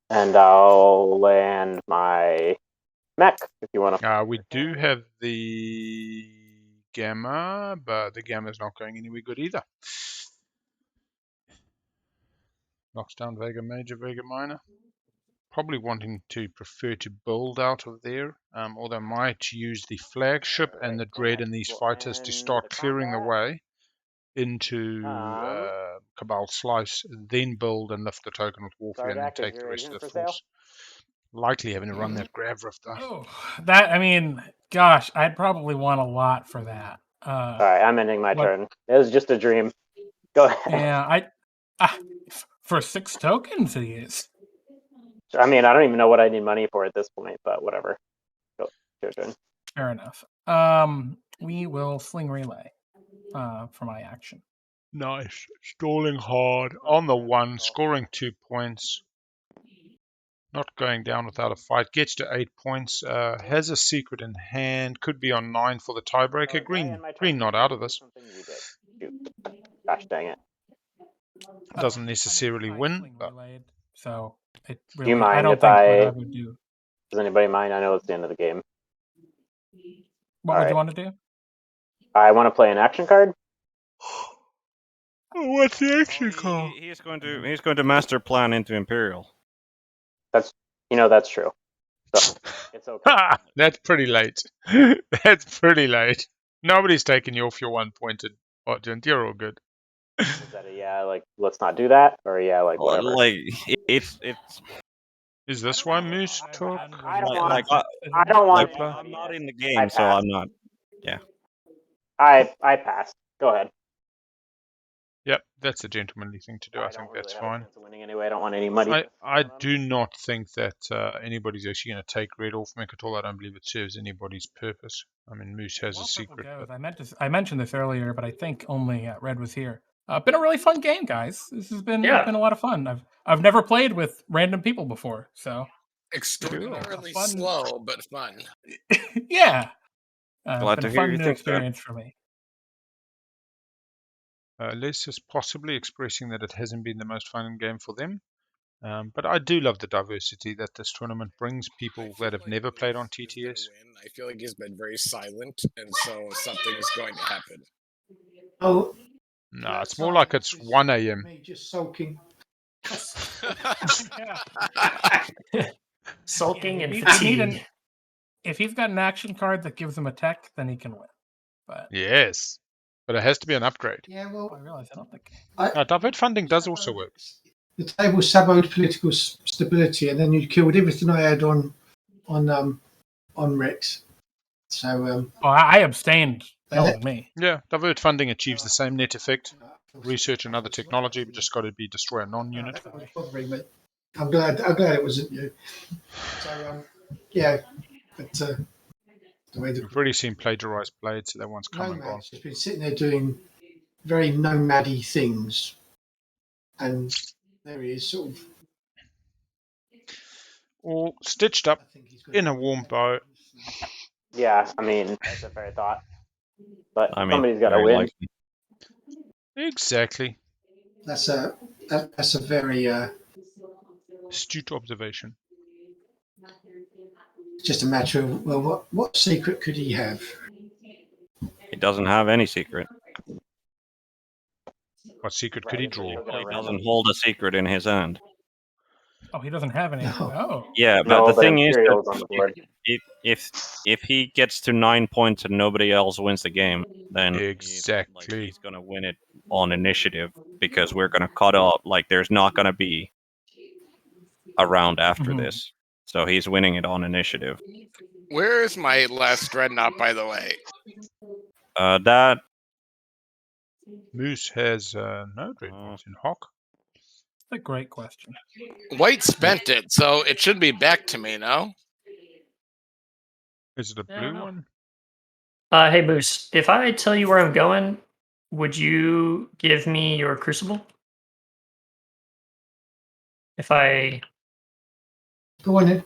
F: And I'll land my mech if you want to.
A: We do have the Gamma, but the Gamma's not going anywhere good either. Knocks down Vega Major, Vega Minor. Probably wanting to prefer to build out of there, or they might use the flagship and the Dread and these fighters to start clearing the way. into Cabal Slice, then build and lift the token with Warfare, and then
F: Sardak, is
A: take the
F: your
A: rest of
F: agent
A: the
F: for sale?
A: force. Likely having to run that Grav Rift though.
C: Oh, that, I mean, gosh, I'd probably want a lot for that.
F: All right, I'm ending my
C: what-
F: turn. It was just a dream. Go ahead.
C: Yeah, for 6 tokens it is.
F: I mean, I don't even know what I need money for at this point, but whatever. Go, your turn.
C: Fair enough. We will Sling Relay for my action.
A: Nice. Stalling hard on the 1, scoring 2 points. Not going down without a fight. Gets to 8 points. Has a secret in hand. Could be on 9 for the tiebreaker. Green not out of this.
F: Something you did. Shoot. Gosh dang it.
A: Doesn't necessarily win.
C: Sling
A: But
C: Relayed, so it
F: Do you
C: really, I
F: mind
C: don't
F: if
C: think what I would do.
F: Does anybody mind? I know it's the end of the game.
C: What would you want to do?
F: I want to play an action card.
A: what's the action card?
D: He's going to master plan into Imperial.
F: That's true. So it's okay.
A: That's pretty late. That's pretty late. Nobody's taking you off your 1-pointed Argent. You're all good.
F: Is that a yeah, like let's not do that, or a yeah, like whatever?
D: Like it's.
A: Is this why Moose took?
F: I don't
D: Like,
F: want. I don't want.
D: I'm not in the game, so I'm not. Yeah.
F: I pass. Go ahead.
A: Yep, that's a gentlemanly thing to do. I think that's fine.
F: Winning anyway. I don't want any money.
A: I do not think that anybody's actually going to take red off Mick at all. I don't believe it serves anybody's purpose. I mean, Moose has a secret. But...
C: I mentioned this earlier, but I think only Red was here. Been a really fun game, guys. This has been a lot of fun. I've never played with random people before, so
H: extraordinarily slow but fun.
C: Yeah,
D: glad to hear
C: fun
D: you
C: new
D: think
C: experience for me.
A: Les is possibly expressing that it hasn't been the most fun game for them. But I do love the diversity that this tournament brings people that have never played on TTS.
H: I feel like he's been very silent, and so something is going to happen.
I: Oh,
A: no, it's more like it's 1 a.m.
I: Me just sulking.
E: Sulking and
C: If
E: fatigue.
C: if he's got an action card that gives him a tech, then he can win. But
A: yes, but it has to be an upgrade.
I: Yeah, well,
C: I realize I don't think.
A: Divert funding does also work.
I: The table saboed political stability, and then you killed everything I had on Rex. So
C: I abstained. Telling me.
A: Yeah, divert funding achieves the same net effect. Research another technology, but just got to be destroy a non-unit.
I: That was bothering me. I'm glad it wasn't you. So yeah, but the way
A: we've already seen plagiarized blades, so that one's come and gone.
I: Nomad's just been sitting there doing very nomady things, and there he is, sort of
A: all stitched up in a warm bow.
F: Yeah, I mean that's a fair thought, but somebody's got to win.
A: Exactly.
I: That's a very
A: astute observation.
I: It's just a matter of, well, what secret could he have?
D: He doesn't have any secret.
A: What secret could he draw?
D: He doesn't hold a secret in his hand.
C: Oh, he doesn't have any. Oh.
D: Yeah, but the thing is, if he gets to 9 points and nobody else wins the game, then
A: exactly
D: he's going to win it on initiative because we're going to cut off. Like, there's not going to be a round after this, so he's winning it on initiative.
H: Where is my last dreadnought, by the way?
D: That
A: Moose has no dreadnoughts in Hawk.
C: A great question.
H: White spent it, so it should be back to me now.
A: Is it a blue one?
E: Hey, Moose, if I tell you where I'm going, would you give me your crucible? If I...
I: Go on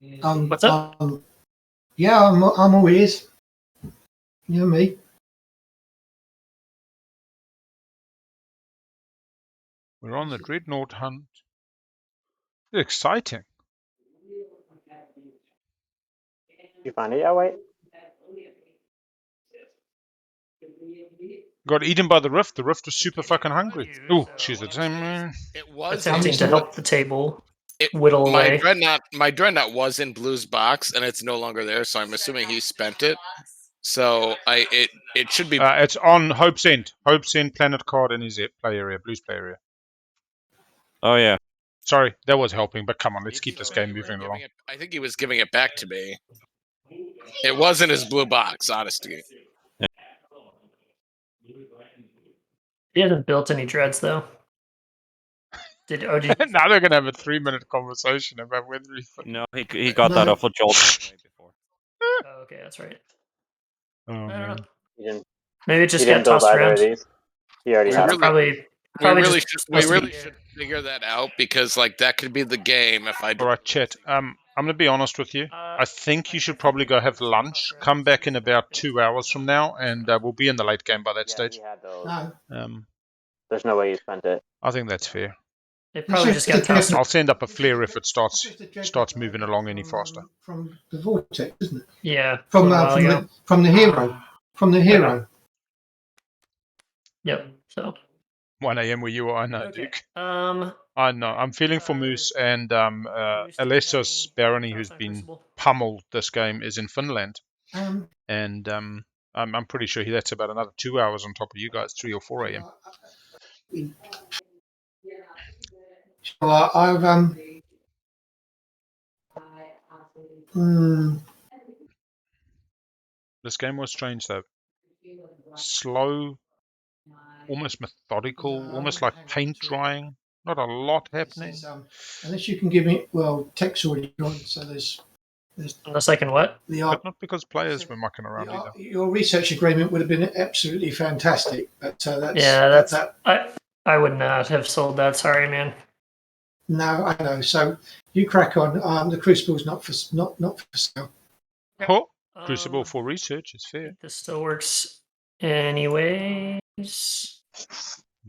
I: then.
E: What's up?
I: Yeah, I'm all ears. You know me.
A: We're on the Dreadnought hunt. It's exciting.
F: You find it yet, White?
A: Got eaten by the Rift. The Rift was super fucking hungry. Oh, she's the same.
H: It was
E: attempting to help the table whittle
H: my
E: away.
H: dreadnought was in Blue's box, and it's no longer there, so I'm assuming he spent it. So it should be.
A: It's on Hope's End. Hope's End planet card in his play area, Blues play area.
D: Oh yeah.
A: Sorry, that was helping, but come on, let's keep this game moving along.
H: I think he was giving it back to me. It wasn't his blue box, honestly.
E: He hasn't built any dreads though. Did OG?
A: Now they're gonna have a 3-minute conversation about whether he.
D: No, he got that off of Joel before.
E: Oh, okay, that's right.
A: Oh
E: I don't
A: man.
E: know.
F: He didn't.
E: Maybe it just
F: He didn't
E: got
F: build
E: tossed
F: either
E: around.
F: of these. He already had them.
E: Probably
H: We really
E: just
H: should. We
E: supposed to
H: really
E: be-
H: should figure that out because like that could be the game if I.
A: All right, chat. I'm gonna be honest with you. I think you should probably go have lunch. Come back in about 2 hours from now, and we'll be in the late game by that
F: Yeah,
A: stage.
F: he had those.
I: No.
F: There's no way you spent it.
A: I think that's fair.
E: It probably just got tossed.
A: I'll send up a flare if it starts moving along any faster.
I: From the vortex, isn't it?
E: Yeah.
I: From
E: a while ago.
I: the hero. From the hero.
E: Yep. So
A: 1 a.m. where you are, I know,
E: Okay.
A: Duke.
E: um
A: I know. I'm feeling for Moose and Alessos Barony, who's been pummeled this game, is in Finland, and I'm pretty sure that's about another 2 hours on top of you guys, 3 or 4 a.m.
I: Well, I've
A: This game was strange though. Slow, almost methodical, almost like paint drying. Not a lot happening.
I: Unless you can give me text already gone, so there's
E: unless I can what?
A: But not because players were mucking around either.
I: Your research agreement would have been absolutely fantastic, but
E: I would not have sold that. Sorry, man.
I: No, I know. So you crack on. The Crucible's not for sale.
A: Oh, Crucible for research is fair.
E: This still works, anyways.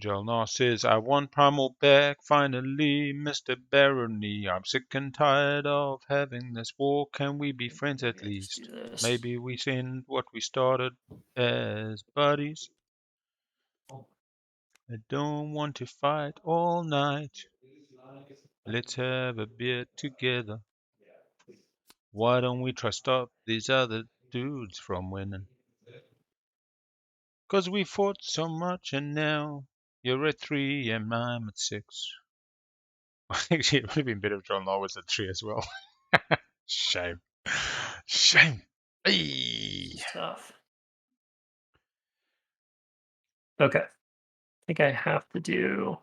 A: Jalnar says, I want Primal back, finally, Mr. Barony. I'm sick and tired of having this war. Can we be friends at least? Maybe we end what we started as buddies. I don't want to fight all night. Let's have a beer together. Why don't we try stop these other dudes from winning? 'Cause we fought so much and now you're at 3 and I'm at 6. Actually, it would have been better if John Law was at 3 as well. Shame. Shame. Hey.
E: Tough. Okay. I think I have to do.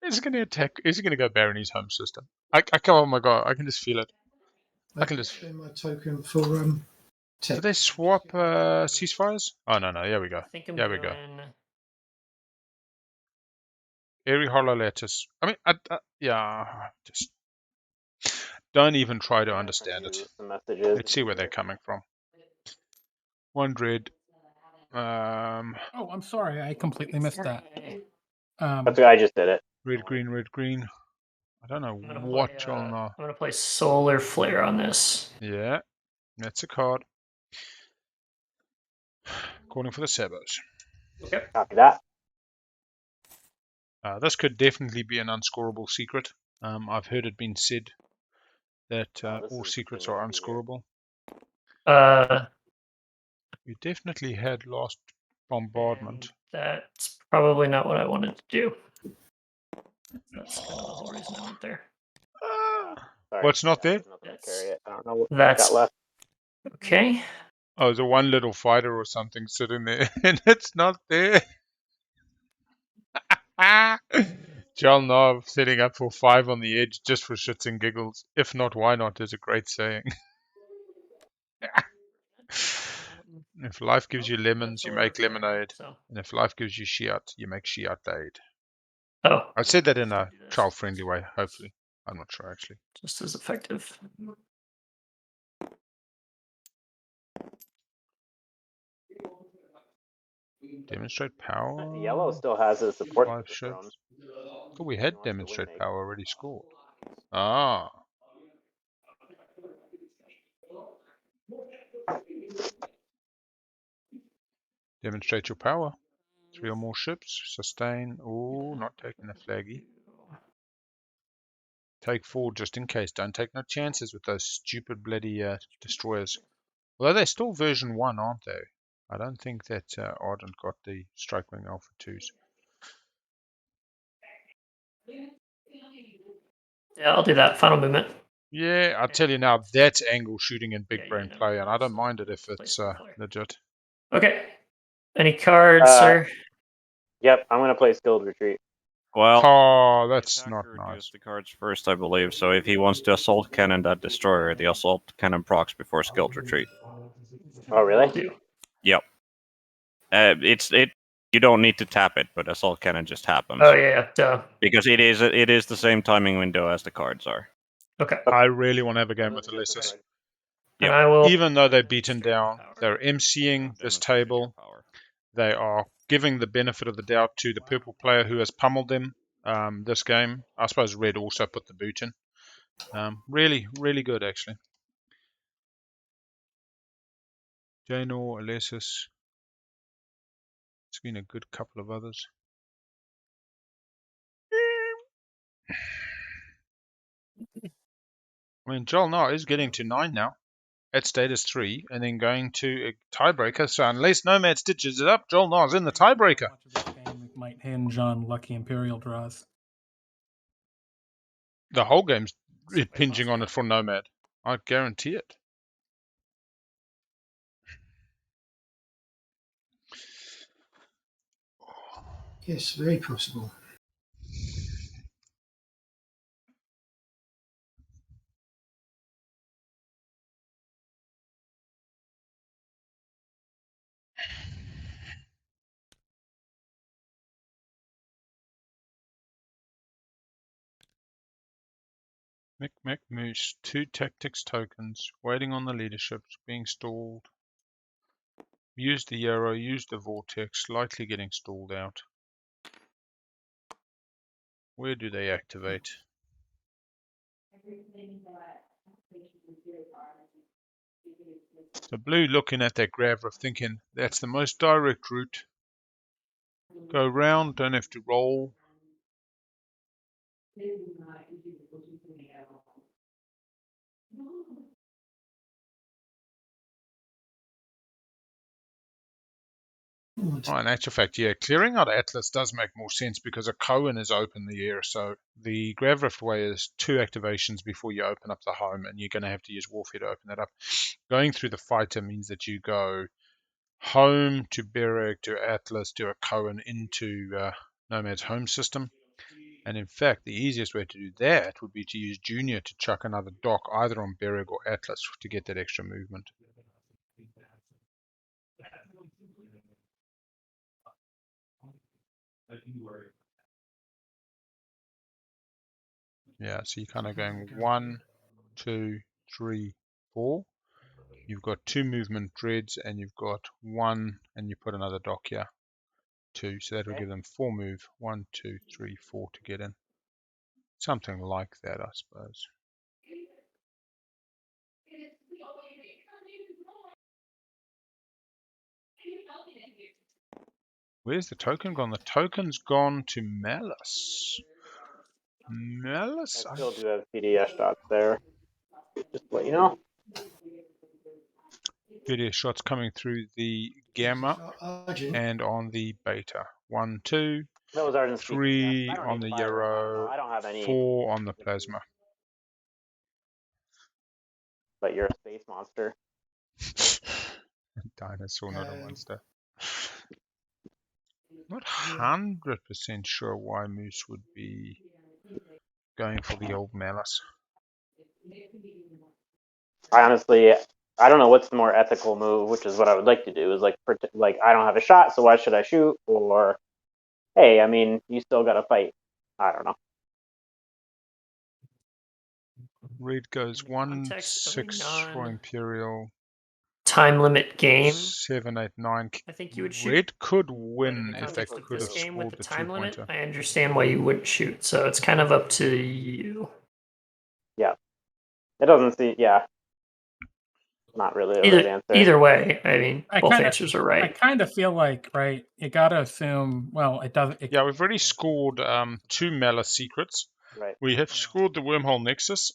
A: Is he going to attack? Is he going to go Barony's home system? Oh my god, I can just feel it. I can just.
I: My token for
A: Did they swap ceasefires? Oh no, here we go.
E: I think I'm
A: Here we go. Airy Hollow Lattice. I mean, just don't even try to understand it. Let's see where they're coming from. 1 dread.
C: Oh, I'm sorry, I completely missed that.
F: That's why I just did it.
A: Red, green. I don't know what John.
E: I'm gonna play Solar Flare on this.
A: Yeah, that's a card. Calling for the Sabos.
E: Okay.
F: Copy that.
A: This could definitely be an unscorable secret. I've heard it been said that all secrets are unscorable. You definitely had lost bombardment.
E: That's probably not what I wanted to do. That's kind of the whole reason I went there.
A: What's not there?
F: I don't know what
E: That's
F: got left.
E: okay.
A: Oh, there's a one little fighter or something sitting there, and it's not there. John Nov setting up for 5 on the edge just for shits and giggles. If not, why not is a great saying. If life gives you lemons, you make lemonade. And if life gives you shiat, you make shiatade.
E: Oh.
A: I said that in a child-friendly way, hopefully. I'm not sure, actually.
E: Just as effective.
A: Demonstrate power.
F: Yellow still has a support.
A: 5 ships. Thought we had demonstrate power already scored. Ah. Demonstrate your power. 3 or more ships. Sustain. Oh, not taking a flaggy. Take 4 just in case. Don't take no chances with those stupid bloody destroyers. Although they're still version 1, aren't they? I don't think that Ardent got the Strikewing Alpha 2s.
E: Yeah, I'll do that. Final movement.
A: Yeah, I'll tell you now, that's angle shooting in big
E: Yeah,
A: brain
E: you know,
A: play, and I don't mind it if
E: place
A: it's
E: for player.
A: legit.
E: Okay. Any cards, sir?
F: Yep, I'm gonna play Skilled Retreat.
D: Well,
A: Oh,
D: the
A: that's not
D: attacker
A: nice.
D: deals the cards first, I believe. So if he wants to assault cannon that destroyer, the assault cannon procs before skilled retreat.
F: Oh, really?
D: Yep. You don't need to tap it, but assault cannon just happens.
E: Oh yeah, duh.
D: Because it is the same timing window as the cards are.
E: Okay.
A: I really want to have a game with Alessis.
E: And I will.
A: Even though they're beaten down, they're emceeing this table. They are giving the benefit of the doubt to the purple player who has pummeled them this game. I suppose red also put the boot in. Really, really good, actually. Janor, Alessis. It's been a good couple of others. I mean, Joel Nar is getting to 9 now. At status 3, and then going to a tiebreaker. So unless Nomad stitches it up, Joel Nar's in the tiebreaker.
C: Much of this game might hinge on lucky Imperial draws.
A: The whole game's impinging on it for Nomad. I guarantee it.
I: Yes, very possible.
A: Mick Moose, 2 tactics tokens, waiting on the leaderships, being stalled. Use the Yarrow, use the Vortex, likely getting stalled out. Where do they activate? So blue looking at that grab of thinking that's the most direct route. Go round, don't have to roll. Oh, in actual fact, yeah, clearing out Atlas does make more sense because a Cohen is open the air. So the Gravrift way is 2 activations before you open up the home, and you're going to have to use Warfare to open that up. Going through the fighter means that you go home to Beric to Atlas to a Cohen into Nomad's home system. And in fact, the easiest way to do that would be to use Junior to chuck another dock either on Beric or Atlas to get that extra movement. Yeah, so you're kind of going 1, 2, 3, 4. You've got 2 movement dreads, and you've got 1, and you put another dock here. 2, so that will give them 4 move. 1, 2, 3, 4 to get in. Something like that, I suppose. Where's the token gone? The token's gone to Malice. Malice?
F: I still do have PDS shots there. Just to let you know.
A: PDS shots coming through the Gamma and on the Beta. 1, 2,
F: That was Argent
A: 3 on the Euro,
F: I don't have any.
A: 4 on the Plasma.
F: But you're a space monster.
A: Dinosaur, not a monster. Not 100% sure why Moose would be going for the old Malice.
F: I honestly, I don't know what's the more ethical move, which is what I would like to do. Is like I don't have a shot, so why should I shoot? Or, hey, I mean, you still got to fight. I don't know.
A: Red goes 1, 6 for Imperial.
E: Time limit game.
A: 7, 8, 9.
E: I think you would shoot.
A: Red could win if they
E: Context of
A: could
E: this
A: have
E: game with
A: scored
E: the
A: the
E: time limit,
A: 2-pointer.
E: I understand why you wouldn't shoot. So it's kind of up to you.
F: Yeah, it doesn't seem. Yeah, not really the right answer.
E: Either way, I mean, both answers are right.
C: I kind of feel like, right, you got to assume, well, it doesn't.
A: Yeah, we've already scored 2 Malice secrets.
F: Right.
A: We have scored the Wormhole Nexus,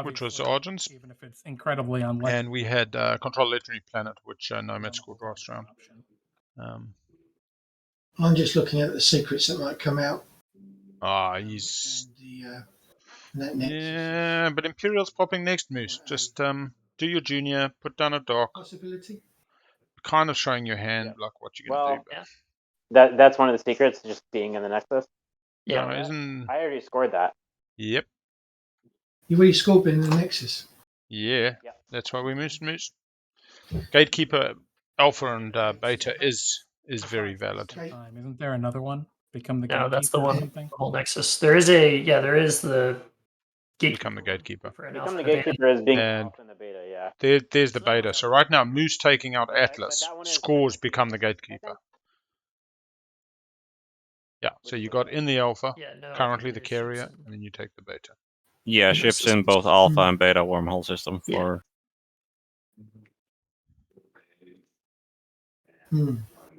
A: which was Argent's.
C: Even if it's incredibly unlikely.
A: And we had Control Legendary Planet, which Nomad scored last round.
I: I'm just looking at the secrets that might come out.
A: He's...
I: Yeah,
A: but Imperial's popping next, Moose. Just do your junior, put down a dock.
I: Possibility.
A: Kind of showing your hand, like what you're going to do.
F: That's one of the secrets, just being in the Nexus.
E: Yeah,
F: I already scored that.
A: Yep.
I: You already scored in the Nexus.
A: Yeah, that's why we Moose. Gatekeeper Alpha and Beta is very valid.
C: Isn't there another one? Become the
E: No, that's the
C: gatekeeper or
E: one.
C: something?
E: The whole Nexus. There is the
A: Become the gatekeeper.
F: Become the gatekeeper is being
A: And
F: Alpha in the Beta, yeah.
A: There's the beta. So right now, Moose taking out Atlas scores become the gatekeeper. Yeah, so you got in the Alpha, currently the carrier, and then you take the beta.
D: Yeah, ships in both Alpha and Beta wormhole system for...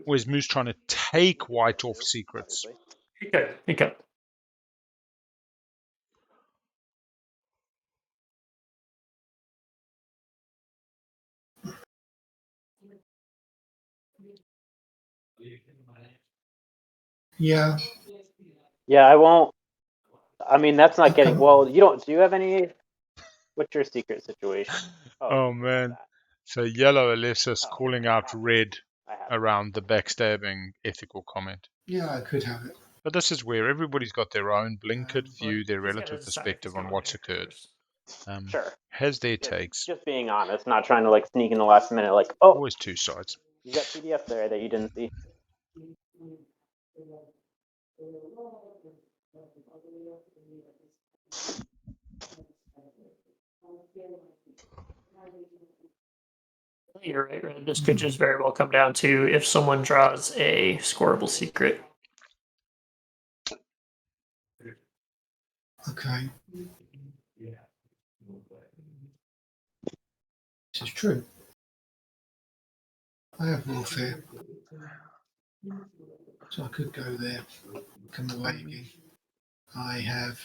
A: Where's Moose trying to take White off secrets?
E: Okay.
I: Yeah.
F: Yeah, I won't. I mean, that's not getting. Well, you don't. Do you have any? What's your secret situation?
A: Oh man. So yellow Alyssa's calling out red around the backstabbing ethical comment.
I: Yeah, I could have it.
A: But this is where everybody's got their own blinkered view, their relative perspective on what's occurred.
F: Sure.
A: Has their takes.
F: Just being honest, not trying to like sneak in the last minute. Like, oh,
A: always two sides.
F: You got PDF there that you didn't see.
E: You're right, Red. This could just very well come down to if someone draws a scoreable secret.
I: Okay. This is true. I have warfare. So I could go there, come away again. I have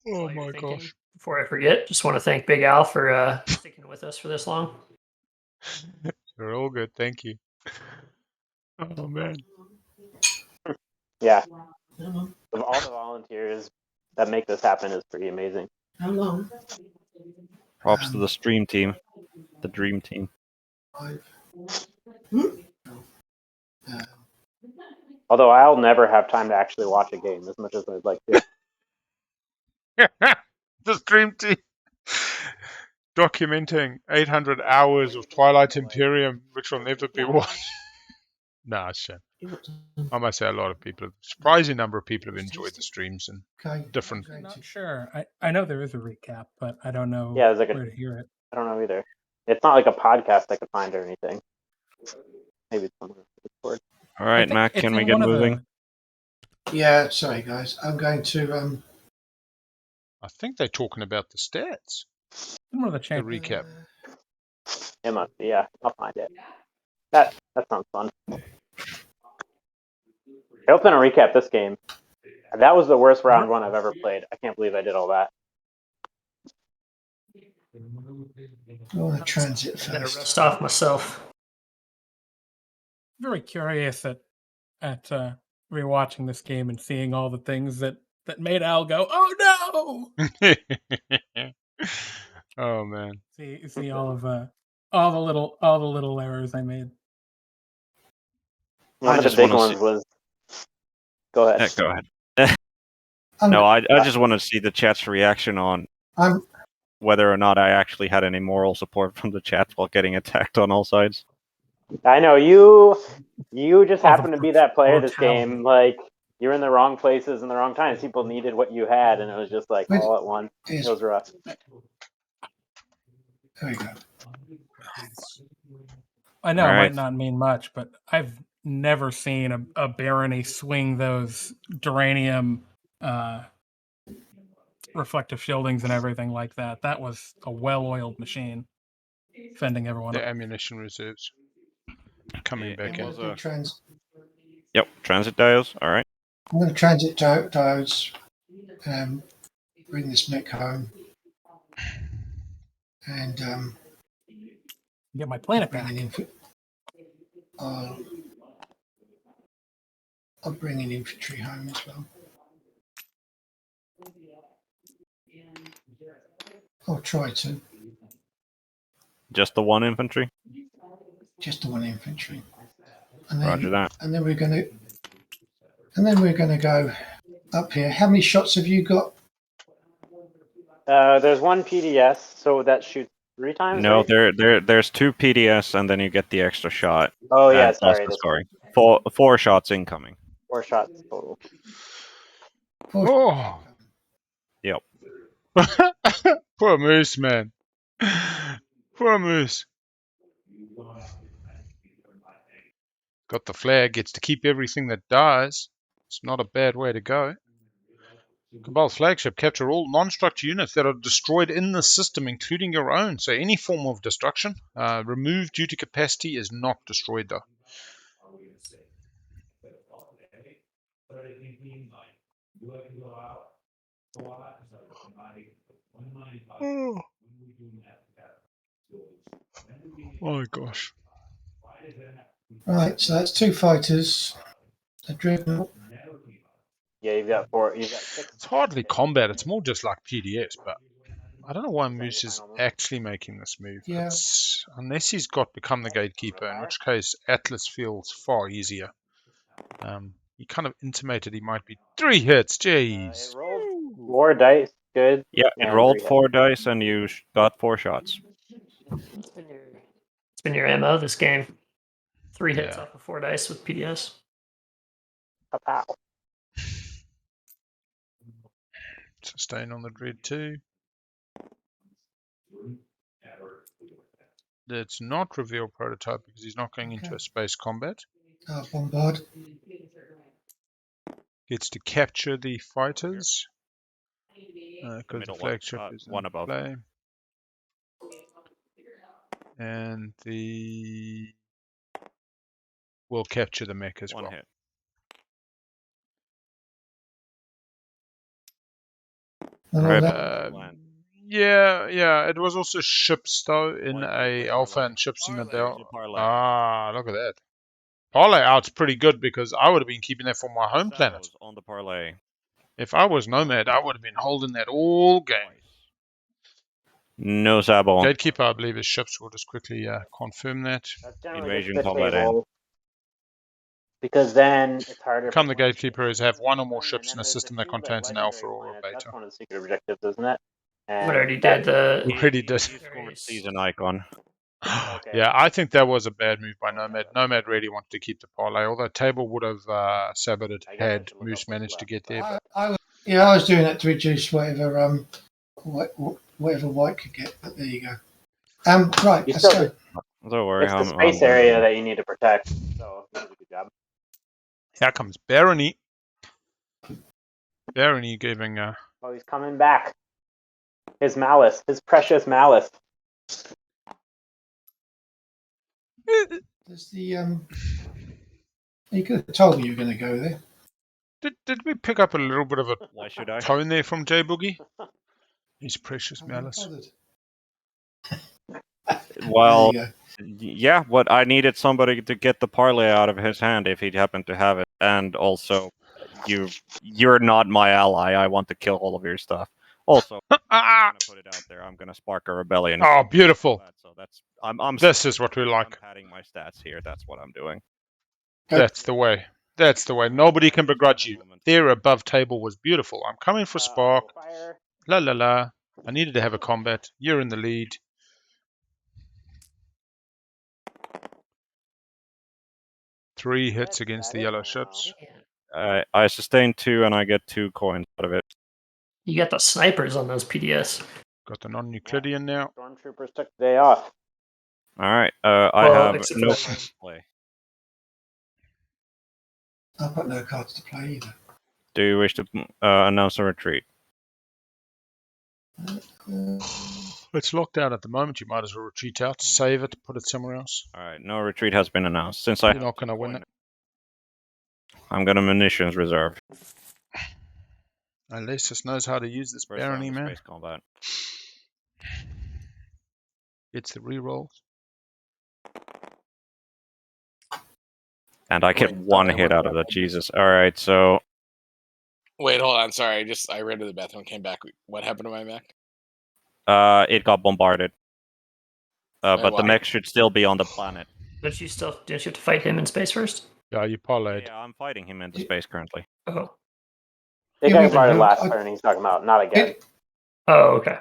A: oh my gosh.
E: Before I forget, just want to thank Big Al for sticking with us for this long.
A: You're all good, thank you. Oh man.
F: Yeah. Of all the volunteers that make this happen is pretty amazing.
I: how long?
D: Props to the stream team. The dream team.
F: Although I'll never have time to actually watch a game as much as I'd like to.
A: The stream team documenting 800 hours of Twilight Imperium, which will never be watched. Nah, shit. I must say a lot of people, a surprising number of people have enjoyed the streams and different.
C: I'm not sure. I know there is a recap, but I don't know
F: Yeah, there's like
C: where to hear it.
F: I don't know either. It's not like a podcast I could find or anything. Maybe it's somewhere on Discord.
D: All right, Mac, can we get moving?
I: Yeah, sorry guys. I'm going to
A: I think they're talking about the stats.
C: More the
A: recap.
F: It must be, yeah. I'll find it. That sounds fun. I was going to recap this game. That was the worst round one I've ever played. I can't believe I did all that.
I: I want to transit
E: I'm gonna
I: first.
E: rest off myself.
C: Very curious at rewatching this game and seeing all the things that made Al go, "Oh no!"
A: Oh man.
C: See all the little errors I made.
F: One of the big ones was. Go ahead.
D: Yeah, go ahead. No, I just want to see the chat's reaction on whether or not I actually had any moral support from the chat while getting attacked on all sides.
F: I know you just happen to be that player this game. Like you're in the wrong places and the wrong times. People needed what you had, and it was just like all at once. It was rough.
I: There you go.
C: I know it might not mean much, but I've never seen a barony swing those Duranium reflective shieldings and everything like that. That was a well-oiled machine, fending everyone
A: The
C: up.
A: ammunition reserves. coming back
D: it
A: in.
D: was
I: I'm going to
D: Yep, transit diodes. All right.
I: I'm going to transit diodes. Bring this mech home, and
C: Get my planet
I: bring
C: back.
I: I'll bring an infantry home as well. I'll try to.
D: Just the one infantry.
I: Just the one infantry. And then,
D: Roger that.
I: And then we're going to go up here. How many shots have you got?
F: There's one PDS, so that shoots 3 times.
D: No,
F: right?
D: there's 2 PDS, and then you get the extra shot.
F: Oh yeah,
D: and plus
F: sorry.
D: the scoring. 4 shots incoming.
F: 4 shots total.
A: Oh.
D: Yep.
A: Poor Moose, man. Poor Moose. Got the flag, gets to keep everything that dies. It's not a bad way to go. Cabal's flagship, capture all non-structure units that are destroyed in the system, including your own. So any form of destruction removed due to capacity is not destroyed, though. Oh my gosh.
I: Right, so that's 2 fighters. A dreadnought.
F: Yeah, you've got 4. You've got 6.
A: It's hardly combat. It's more just like PDS, but I don't know why Moose is actually making this move.
I: Yeah.
A: Unless he's got become the gatekeeper, in which case Atlas feels far easier. He kind of intimated he might be 3 hits. Jeez.
F: It rolled 4 dice. Good.
D: Yeah, it
F: and
D: rolled
F: 3
D: 4 dice, and you got 4 shots.
E: It's been your MO this game. 3 hits
A: Yeah.
E: off of 4 dice with PDS.
F: Pow.
A: Sustain on the Dread 2. Let's not reveal prototype because he's not going into a space combat.
I: Bombard.
A: Gets to capture the fighters because the
D: Middle
A: flagship
D: one,
A: is
D: one
A: in
D: above.
A: play. And we'll capture the mech as
D: 1
A: well.
D: hit.
A: Yeah. It was also ships though in a alpha and ships in the Delta. Ah, look at that. Parlay out's pretty good because I would have been keeping that for my home planet.
D: On the parlay.
A: If I was Nomad, I would have been holding that all game.
D: No Sabo.
A: Gatekeeper, I believe, is ships. We'll just quickly confirm that.
F: That's generally
D: Invasion
F: the
D: combat
F: table. Because then it's harder.
A: Become the gatekeeper is have 1 or more ships in a system that contains an alpha or a beta.
F: That's one of the secret objectives, isn't it?
E: But already did the.
A: Already did.
D: Season icon.
F: Okay.
A: Yeah, I think that was a bad move by Nomad. Nomad really wanted to keep the parlay, although Table would have saboted had Moose managed to get there.
I: I was doing that to reduce whatever whatever White could get, but there you go. Right, let's go.
D: Don't worry.
F: It's the space area that you need to protect. So you did a good job.
A: Here comes Barony. Barony giving
F: Oh, he's coming back. His malice, his precious malice.
I: Does the you could have told me you were going to go there.
A: Did we pick up a little bit of a
D: Why should I?
A: tone there from J Boogie? His precious
I: I'm
A: malice.
D: Well,
I: There
D: yeah, but I needed somebody to get the parlay out of his hand if he happened to have it, and also, you're not my ally. I want to kill all of your stuff. Also, I'm gonna put it out there. I'm gonna spark a rebellion.
A: Oh, beautiful!
D: So that's I'm.
A: This is what we like.
D: I'm padding my stats here. That's what I'm doing.
A: That's the way. That's the way. Nobody can begrudge you. There above Table was beautiful. I'm coming for Spark. La la la. I needed to have a combat. You're in the lead. Three hits against the yellow ships.
D: I sustain 2 and I get 2 coins out of it.
E: You got the snipers on those PDS.
A: Got the non-Euclidean now.
F: Stormtroopers took the day off.
D: All right. I
E: Well,
D: have
E: except
D: no
E: for-
D: cards to play.
I: I've got no cards to play either.
D: Do you wish to announce a retreat?
A: It's locked out at the moment. You might as well retreat out, save it, put it somewhere else.
D: Alright, no retreat has been announced. Since I
A: You're not going to win it.
D: I'm gonna munitions reserve.
A: Unless this knows how to use this
D: First round
A: barony,
D: of
A: man.
D: space combat.
A: It's the rerolls.
D: And I get one hit out of that. Jesus. Alright, so
H: Wait, hold on. Sorry, I ran to the bathroom, came back. What happened to my mech?
D: it got bombarded. But the
H: why?
D: mech should still be on the planet.
E: Don't you have to fight him in space first?
A: Yeah, you parlayed.
D: Yeah, I'm fighting him into space currently.
E: Oh.
F: They
I: Yeah,
F: talking
I: we
F: about it
I: did.
F: last turn. He's talking about not again.
E: Oh, okay.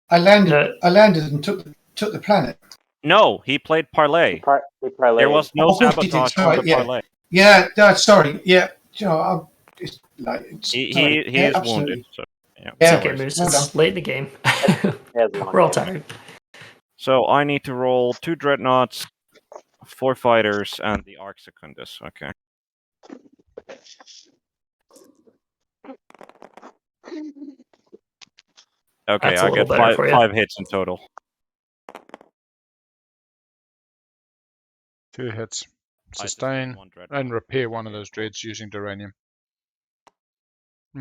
I: I landed.
E: No.
I: I landed and took the planet.
D: No, he played parlay.
F: He parlayed.
D: There was no
I: Oh, of course he did,
D: sabotage
I: sorry,
D: on the
I: yeah.
D: parlay.
I: Yeah, no, sorry. Yeah, you know, it's
D: He
I: sorry. Yeah,
D: is
I: absolutely.
D: wounded. So yeah.
E: It's
I: Yeah,
E: okay,
I: well
E: Moose.
I: done.
E: It's late in the game. We're all tired.
D: So I need to roll 2 dreadnoughts, 4 fighters, and the Arc Secundus. Okay. Okay,
E: That's a
D: I
E: little
D: get
E: better for you.
D: 5 hits in total.
A: 2 hits.
D: I
A: Sustain
D: sustain 1 dreadnought.
A: and repair one of those dreads using Duranium.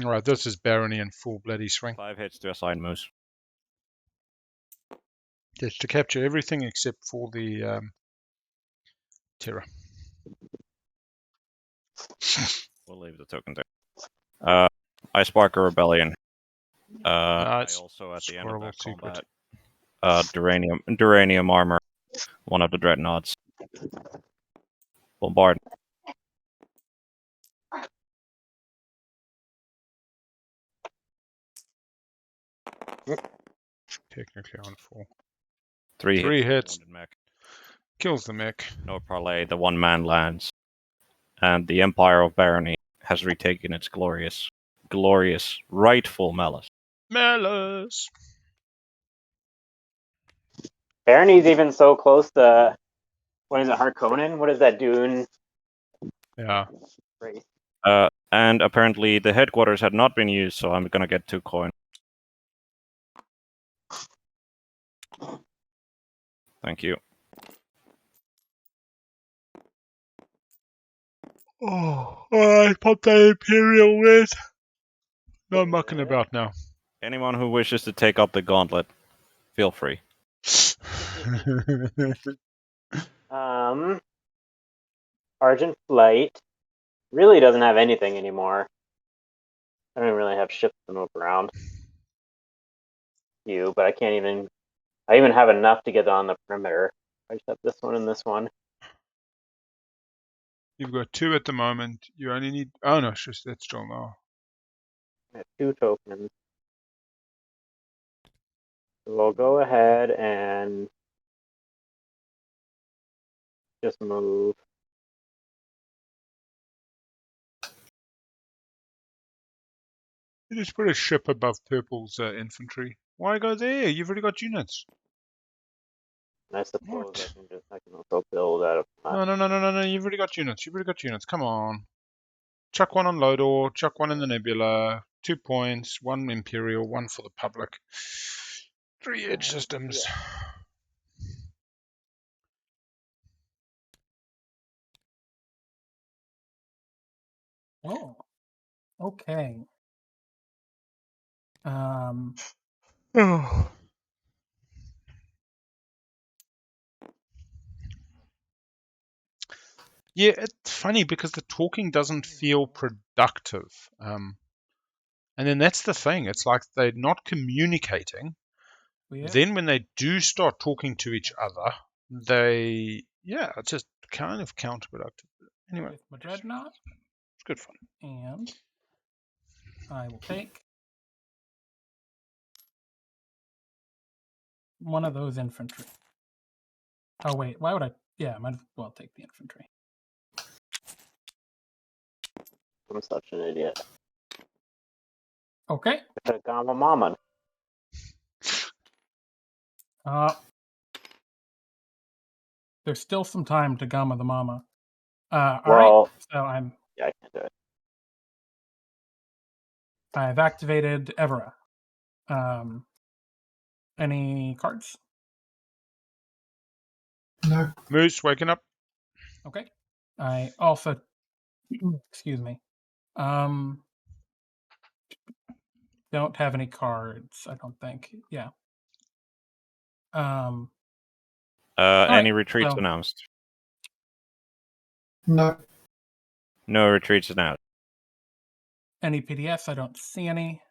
A: Alright, this is barony in full bloody swing.
D: 5 hits to assign Moose.
A: Yes, to capture everything except for the Terror.
D: We'll leave the token there. I spark a rebellion. I
A: It's
D: also, at the end of
A: horrible
D: that
A: secret.
D: combat, Duranium armor, one of the dreadnoughts. Bombard.
A: Technically on 4.
D: 3
A: hits.
D: Wounded mech.
A: Kills the mech.
D: No parlay, the one man lands. And the Empire of Barony has retaken its glorious, rightful malice.
A: Malice!
F: Barony's even so close to, what is it, Harkonnen? What is that dune?
A: Yeah.
F: Race?
D: And apparently the headquarters had not been used, so I'm gonna get 2 coin. Thank you.
A: Oh, alright, pop that Imperial with. No mucking about now.
D: Anyone who wishes to take up the gauntlet, feel free.
F: Argent Flight really doesn't have anything anymore. I don't even really have ships to move around. But I can't even. I even have enough to get on the perimeter. I just have this one and this one.
A: You've got 2 at the moment. You only need. Oh no, it's just that's still now.
F: I have 2 tokens. So we'll go ahead and just move.
A: You just put a ship above Purple's infantry. Why go there? You've already got units.
F: And I suppose I can also build out of.
A: No. You've already got units. You've already got units. Come on. Chuck one on Lodor. Chuck one in the Nebula. 2 points. 1 Imperial. 1 for the public. 3 edge systems.
C: Oh, okay.
A: Oh. Yeah, it's funny because the talking doesn't feel productive. And then that's the thing. It's like they're not communicating.
C: Yeah.
A: Then when they do start talking to each other, it's just kind of counterproductive. Anyway,
C: With my dreadnought.
A: It's good fun.
C: And I will take one of those infantry. Oh wait, why would I? Yeah, I might as well take the infantry.
F: I'm such an idiot.
C: Okay.
F: I could have gone with Mama.
C: There's still some time to Gamma the Mama. All
F: Well,
C: right. So
F: Yeah, I can't do it.
C: I've activated Evera. Any cards?
I: No.
A: Moose, waking up.
C: Okay. I also, excuse me, don't have any cards, I don't think. Yeah.
D: Any
C: right,
D: retreats
C: so-
D: announced?
I: No.
D: No retreats announced.
C: Any PDFs? I don't see any.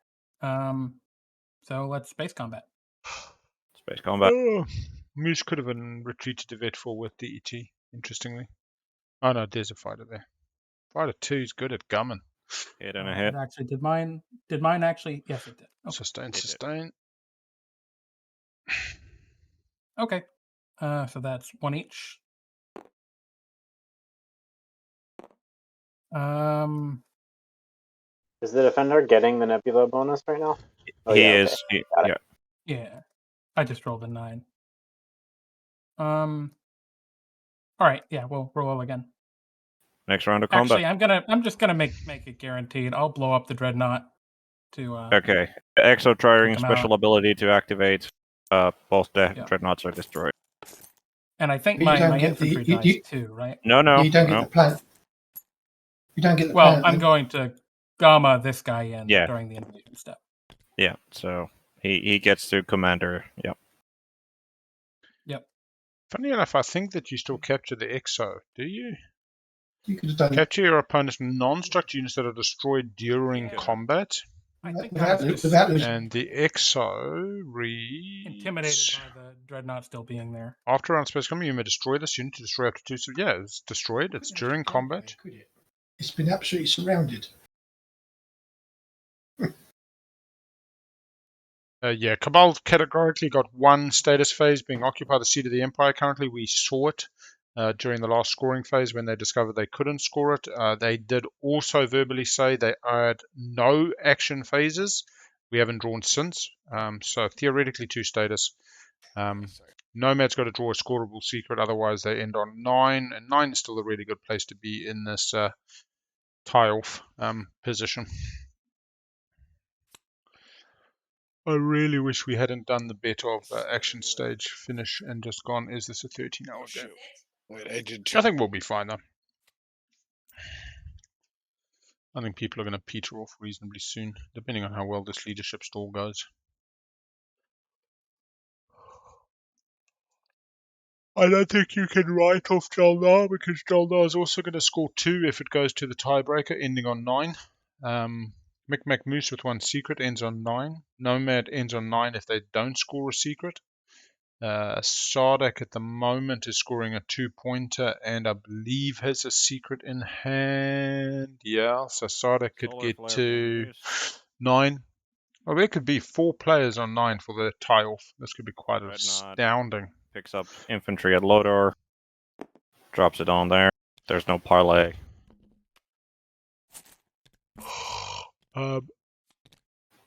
C: So let's space combat.
D: Space combat.
A: Oh, Moose could have retreated to vet 4 with DET, interestingly. Oh no, there's a fighter there. Fighter 2 is good at gumming.
D: Hit and a hit.
C: It actually did mine actually? Yes, it did. Okay.
A: Sustain, sustain.
C: Okay. So that's 1 each.
F: Is the defender getting the nebula bonus right now? Oh,
D: He
F: yeah,
D: is.
F: okay. Got it.
C: Yeah. I just rolled a 9. All right. Yeah, we'll roll again.
D: Next round of combat.
C: Actually, I'm just gonna make it guaranteed. I'll blow up the dreadnought to.
D: Okay. Exo triggering
C: take 'em
D: special
C: out.
D: ability to activate. Both
C: Yeah.
D: dreadnoughts are destroyed.
C: And I think
I: But you don't
C: my
I: get the-
C: infantry
I: you-
C: dies
I: you-
C: too, right?
D: No.
I: You don't get
D: no.
I: the planet. You don't get the
C: Well,
I: planet.
C: I'm
I: then.
C: going to gamma this guy in
D: Yeah.
C: during the invasion step.
D: Yeah. So he gets to commander. Yep.
C: Yep.
A: Funny enough, I think that you still capture the Exo, do you?
I: You could have done
A: Capture your opponent's non-structure units that are destroyed during
C: Yeah.
A: combat.
C: I think
I: without,
C: I was just
I: without losing.
A: And the Exo reads...
C: intimidated by the dreadnought still being there.
A: After round space coming, you may destroy this unit to destroy up to 2. So yeah, it's destroyed. It's during combat.
I: Could it? It's been absolutely surrounded.
A: Yeah, Cabal categorically got 1 status phase, being occupy the seat of the Empire. Currently, we saw it during the last scoring phase when they discovered they couldn't score it. They did also verbally say they had no action phases. We haven't drawn since. So theoretically 2 status. Nomad's got to draw a scoreable secret, otherwise they end on 9. And 9 is still a really good place to be in this tie-off position. I really wish we hadn't done the bet of action stage finish and just gone, is this a 13-hour game?
H: Wait, I did too.
A: I think we'll be fine though. I think people are going to peter off reasonably soon, depending on how well this leadership stall goes. I don't think you can write off Jalnar, because Jalnar is also going to score 2 if it goes to the tiebreaker, ending on 9. Micmac Moose with 1 secret ends on 9. Nomad ends on 9 if they don't score a secret. Sardak at the moment is scoring a 2-pointer and I believe has a secret in hand. Yeah, so Sardak could
D: Solar
A: get
D: flare
A: to
D: being used.
A: 9. Well, there could be 4 players on 9 for the tie-off. This could be quite
D: Dreadnought.
A: astounding.
D: Picks up infantry at Lodor. Drops it on there. There's no parlay.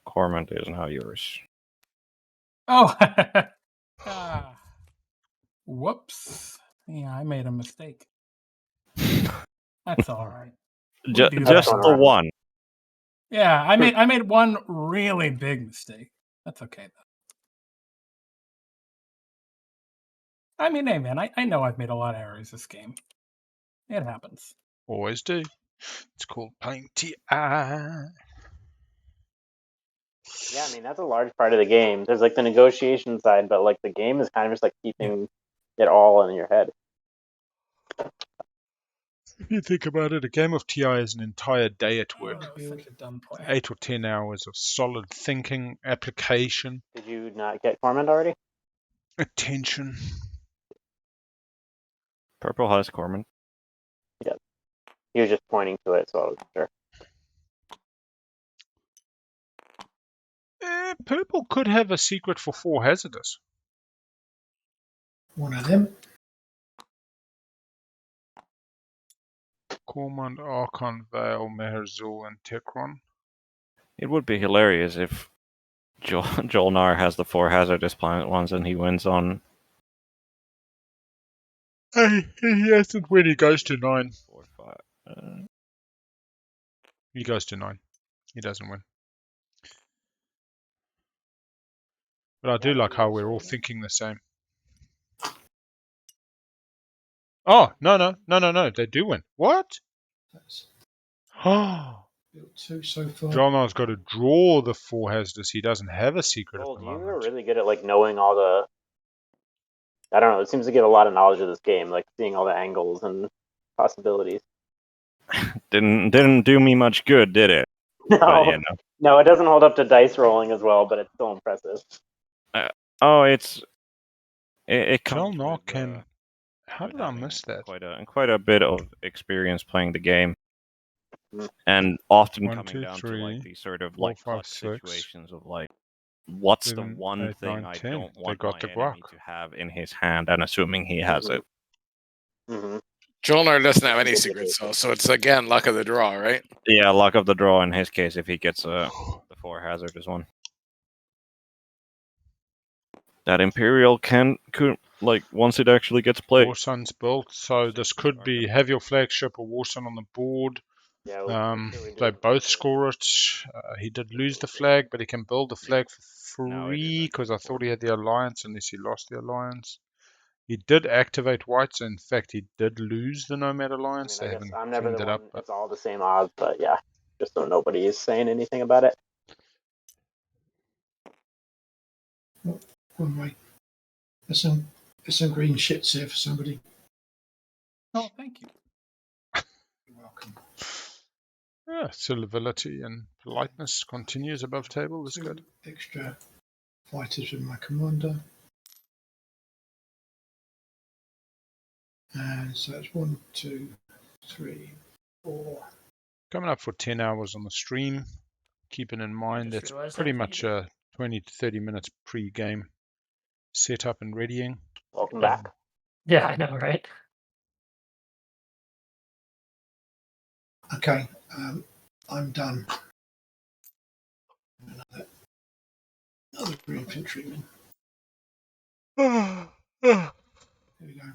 D: Cormant is now yours.
C: Oh, whoops. Yeah, I made a mistake. That's all right.
D: Just
C: do
D: the
C: that.
D: one.
C: Yeah, I made one really big mistake. That's okay though. I mean, hey man, I know I've made a lot of errors this game. It happens.
A: Always do. It's called playing TI.
F: Yeah, I mean, that's a large part of the game. There's like the negotiation side, but like the game is kind of just like keeping it all in your head.
A: If you think about it, a game of TI is an entire day at work.
C: That was such a dumb play.
A: 8 or 10 hours of solid thinking, application,
F: Did you not get Cormand already?
A: attention.
D: Purple has Cormant.
F: Yeah. He was just pointing to it, so I was sure.
A: Purple could have a secret for 4 hazardous.
I: One of them.
A: Cormand, Archon, Vale, Meherzul, and Tekron.
D: It would be hilarious if Jolnar has the 4 hazardous planet ones and he wins on.
A: He hasn't when he goes to 9.
D: 4, 5.
A: He goes to 9. He doesn't win. But I do like how we're all thinking the same. Oh, no. They do win. What?
I: That's
A: Oh,
I: built 2 so far.
A: Dromar's got to draw the 4 hazardous. He doesn't have a secret at the
F: You are
A: moment.
F: really good at like knowing all the. I don't know. It seems to give a lot of knowledge of this game, like seeing all the angles and possibilities.
D: Didn't do me much good, did it?
F: No,
D: But, you know.
F: no, it doesn't hold up to dice rolling as well, but it's still impressive.
D: Oh, it comes
A: Dromar
D: with,
A: can. How
D: with
A: did I
D: having
A: miss that?
D: quite a bit of experience playing the game,
F: Mm.
D: and often
A: 1,
D: coming
A: 2,
D: down
A: 3,
D: to like these sort of
A: 4,
D: like
A: 5,
D: clutch
A: 6,
D: situations of like, what's
A: 7,
D: the one
A: 8,
D: thing
A: 9,
D: I
A: 10.
D: don't
A: They
D: want
A: got
D: my
A: the
D: enemy
A: guac.
D: to have in his hand, and assuming he has it.
F: Mm-hmm.
H: Jolnar doesn't have any secrets though, so it's again luck of the draw, right?
D: Yeah, luck of the draw in his case if he gets the 4 hazardous one. That Imperial could like once it actually gets played.
A: Warsun's built, so this could be have your flagship or Warsun on the board.
F: Yeah,
A: They both score it. He did lose the flag, but he can build the flag for
D: No, it
A: free
D: isn't
A: because I thought he had the alliance unless he lost the alliance. He did activate whites. In fact, he did lose the Nomad alliance.
F: I
A: they
F: guess
A: haven't
F: I'm never
A: cleaned
F: the
A: it
F: one.
A: up. But
F: It's all the same odds, but yeah, just so nobody is saying anything about it.
I: One way. There's some green shits here for somebody.
C: Oh, thank you.
I: You're welcome.
A: yeah, civility and politeness continues above table. That's
I: 2
A: good.
I: extra fighters with my commander. And so it's 1, 2, 3, 4.
A: Coming up for 10 hours on the stream. Keeping in mind
E: just
A: that's
E: realized
A: pretty
E: that
A: much 20 to 30 minutes pre-game setup and readying.
F: Welcome back.
E: Yeah, I know, right?
I: Okay, I'm done. Another infantryman. Here we go.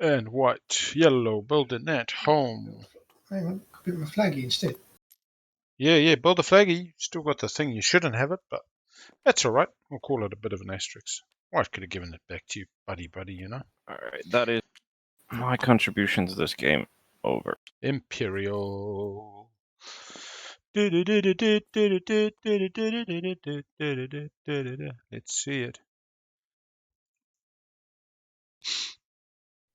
A: And white, yellow, building that home.
I: Hang on, a bit of a flaggy instead.
A: Yeah, build a flaggy. You still got the thing. You shouldn't have it, but that's all right. We'll call it a bit of an asterisk. White could have given it back to you, buddy, you know.
D: Alright, that is my contribution to this game over.
A: Imperial. Let's see it.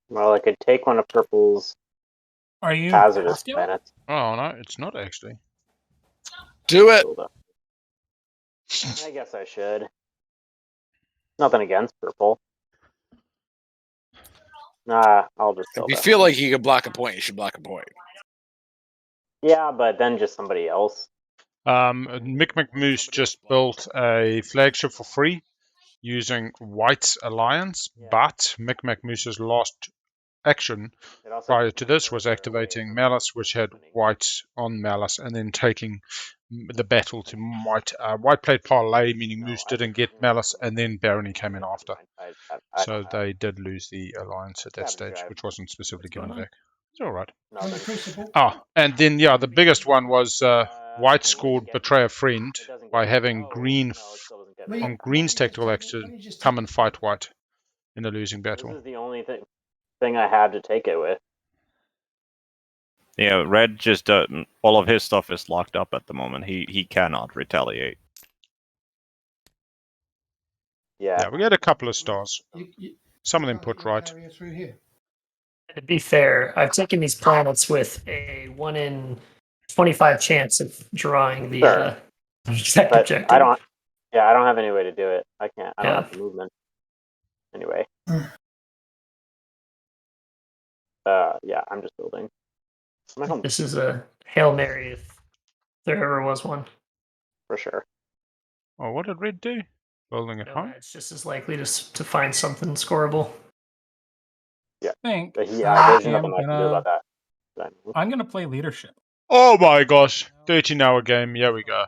F: Well, I could take one of Purple's
C: Are you
F: hazardous
C: past yet?
F: planets.
A: Oh no, it's not actually.
H: Do it.
F: I guess I should. Nothing against Purple. Nah, I'll just
H: If
F: build
H: you
F: that
H: feel
F: one.
H: like you can block a point, you should block a point.
F: Yeah, but then just somebody else.
A: Mick McMoose just built a flagship for free using White's alliance, but Mick McMoose's last action prior to this was activating Malice, which had White on Malice, and then taking the battle to White. White played Parlay, meaning Moose didn't get Malice, and then Barony came in after. So they did lose the alliance at that stage, which wasn't specifically given back. It's all right. And then, yeah, the biggest one was White scored Betray a Friend by having Green on Green's tactical action come and fight White in a losing battle.
F: This is the only thing I have to take it with.
D: Yeah, Red just all of his stuff is locked up at the moment. He cannot retaliate.
A: Yeah, we get a couple of stars. Some of them put right.
I: Through here.
E: To be fair, I've taken these planets with a 1 in 25 chance of drawing the exact
F: But
E: objective.
F: I don't have any way to do it. I can't. I don't have the movement. Anyway. Yeah, I'm just building.
E: This is a Hail Mary if there ever was one.
F: For sure.
A: Oh, what did Red do? Building at home?
E: It's just as likely to find something scoreable.
F: Yeah.
C: Think
F: There's
C: I
F: nothing
C: am
F: I can do about that.
C: I'm gonna play leadership.
A: Oh my gosh. 13-hour game. Here we go.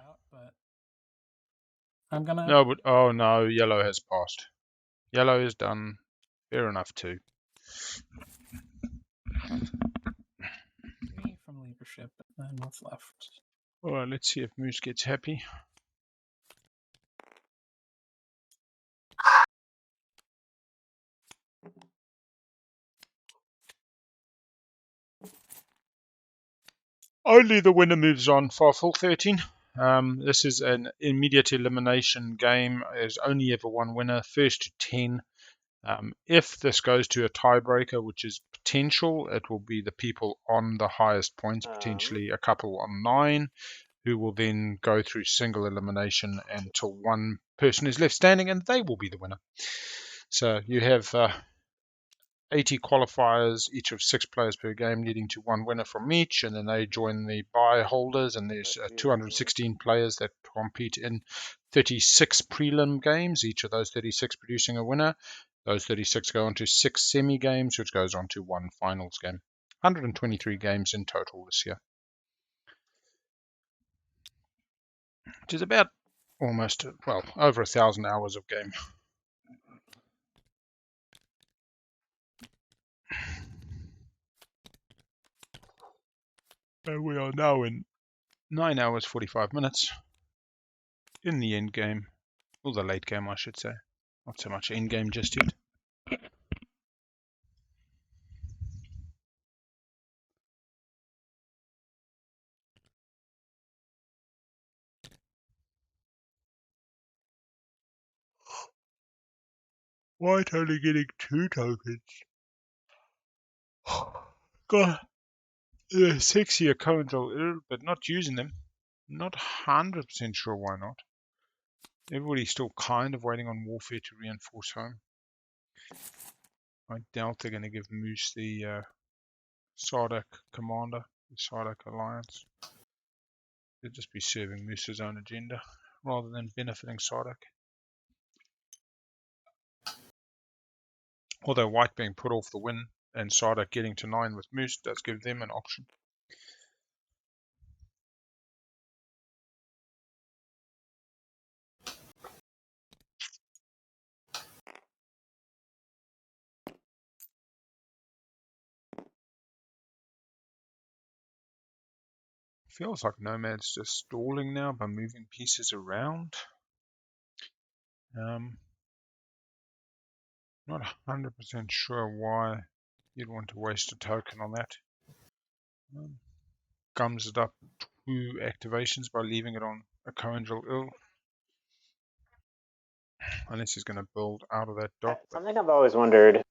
C: I'm gonna.
A: No, but oh no, yellow has passed. Yellow is done. Fair enough too.
C: Me from leadership, and then what's left?
A: All right, let's see if Moose gets happy. Only the winner moves on for full 13. This is an immediate elimination game. There's only ever one winner, first to 10. If this goes to a tiebreaker, which is potential, it will be the people on the highest points, potentially a couple on 9, who will then go through single elimination until one person is left standing, and they will be the winner. So you have 80 qualifiers, each of 6 players per game, leading to one winner from each, and then they join the bye holders, and there's 216 players that compete in 36 prelim games, each of those 36 producing a winner. Those 36 go on to 6 semi-games, which goes on to 1 finals game. 123 games in total this year, which is about almost, well, over 1,000 hours of game. And we are now in 9 hours 45 minutes in the end game, or the late game I should say, not so much end game just yet. White only getting 2 tokens. Got the 6-year Control, but not using them. Not 100% sure why not. Everybody's still kind of waiting on Warfare to reinforce home. I doubt they're going to give Moose the Sardak Commander, the Sardak Alliance. They'll just be serving Moose's own agenda rather than benefiting Sardak. Although White being put off the win and Sardak getting to 9 with Moose does give them an option. Feels like Nomad's just stalling now by moving pieces around. Not 100% sure why you'd want to waste a token on that. Gums it up 2 activations by leaving it on a Coangel Ill. Unless he's going to build out of that dock.
F: Something I've always wondered,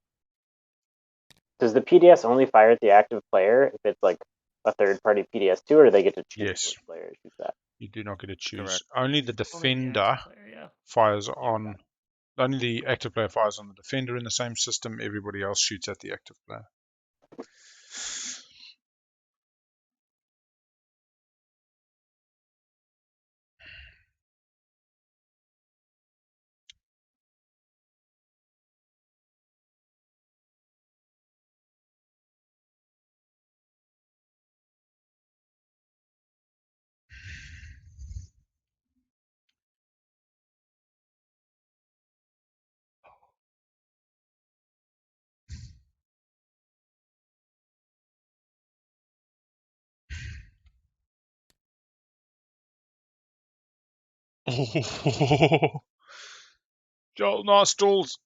F: does the PDS only fire at the active player if it's like a third-party PDS too, or do they get to choose which player shoots that?
A: You do not get to choose.
D: Correct.
A: Only the defender fires on... Only the active player fires on the defender in the same system. Everybody else shoots at the active player. Oh, Joel Nostals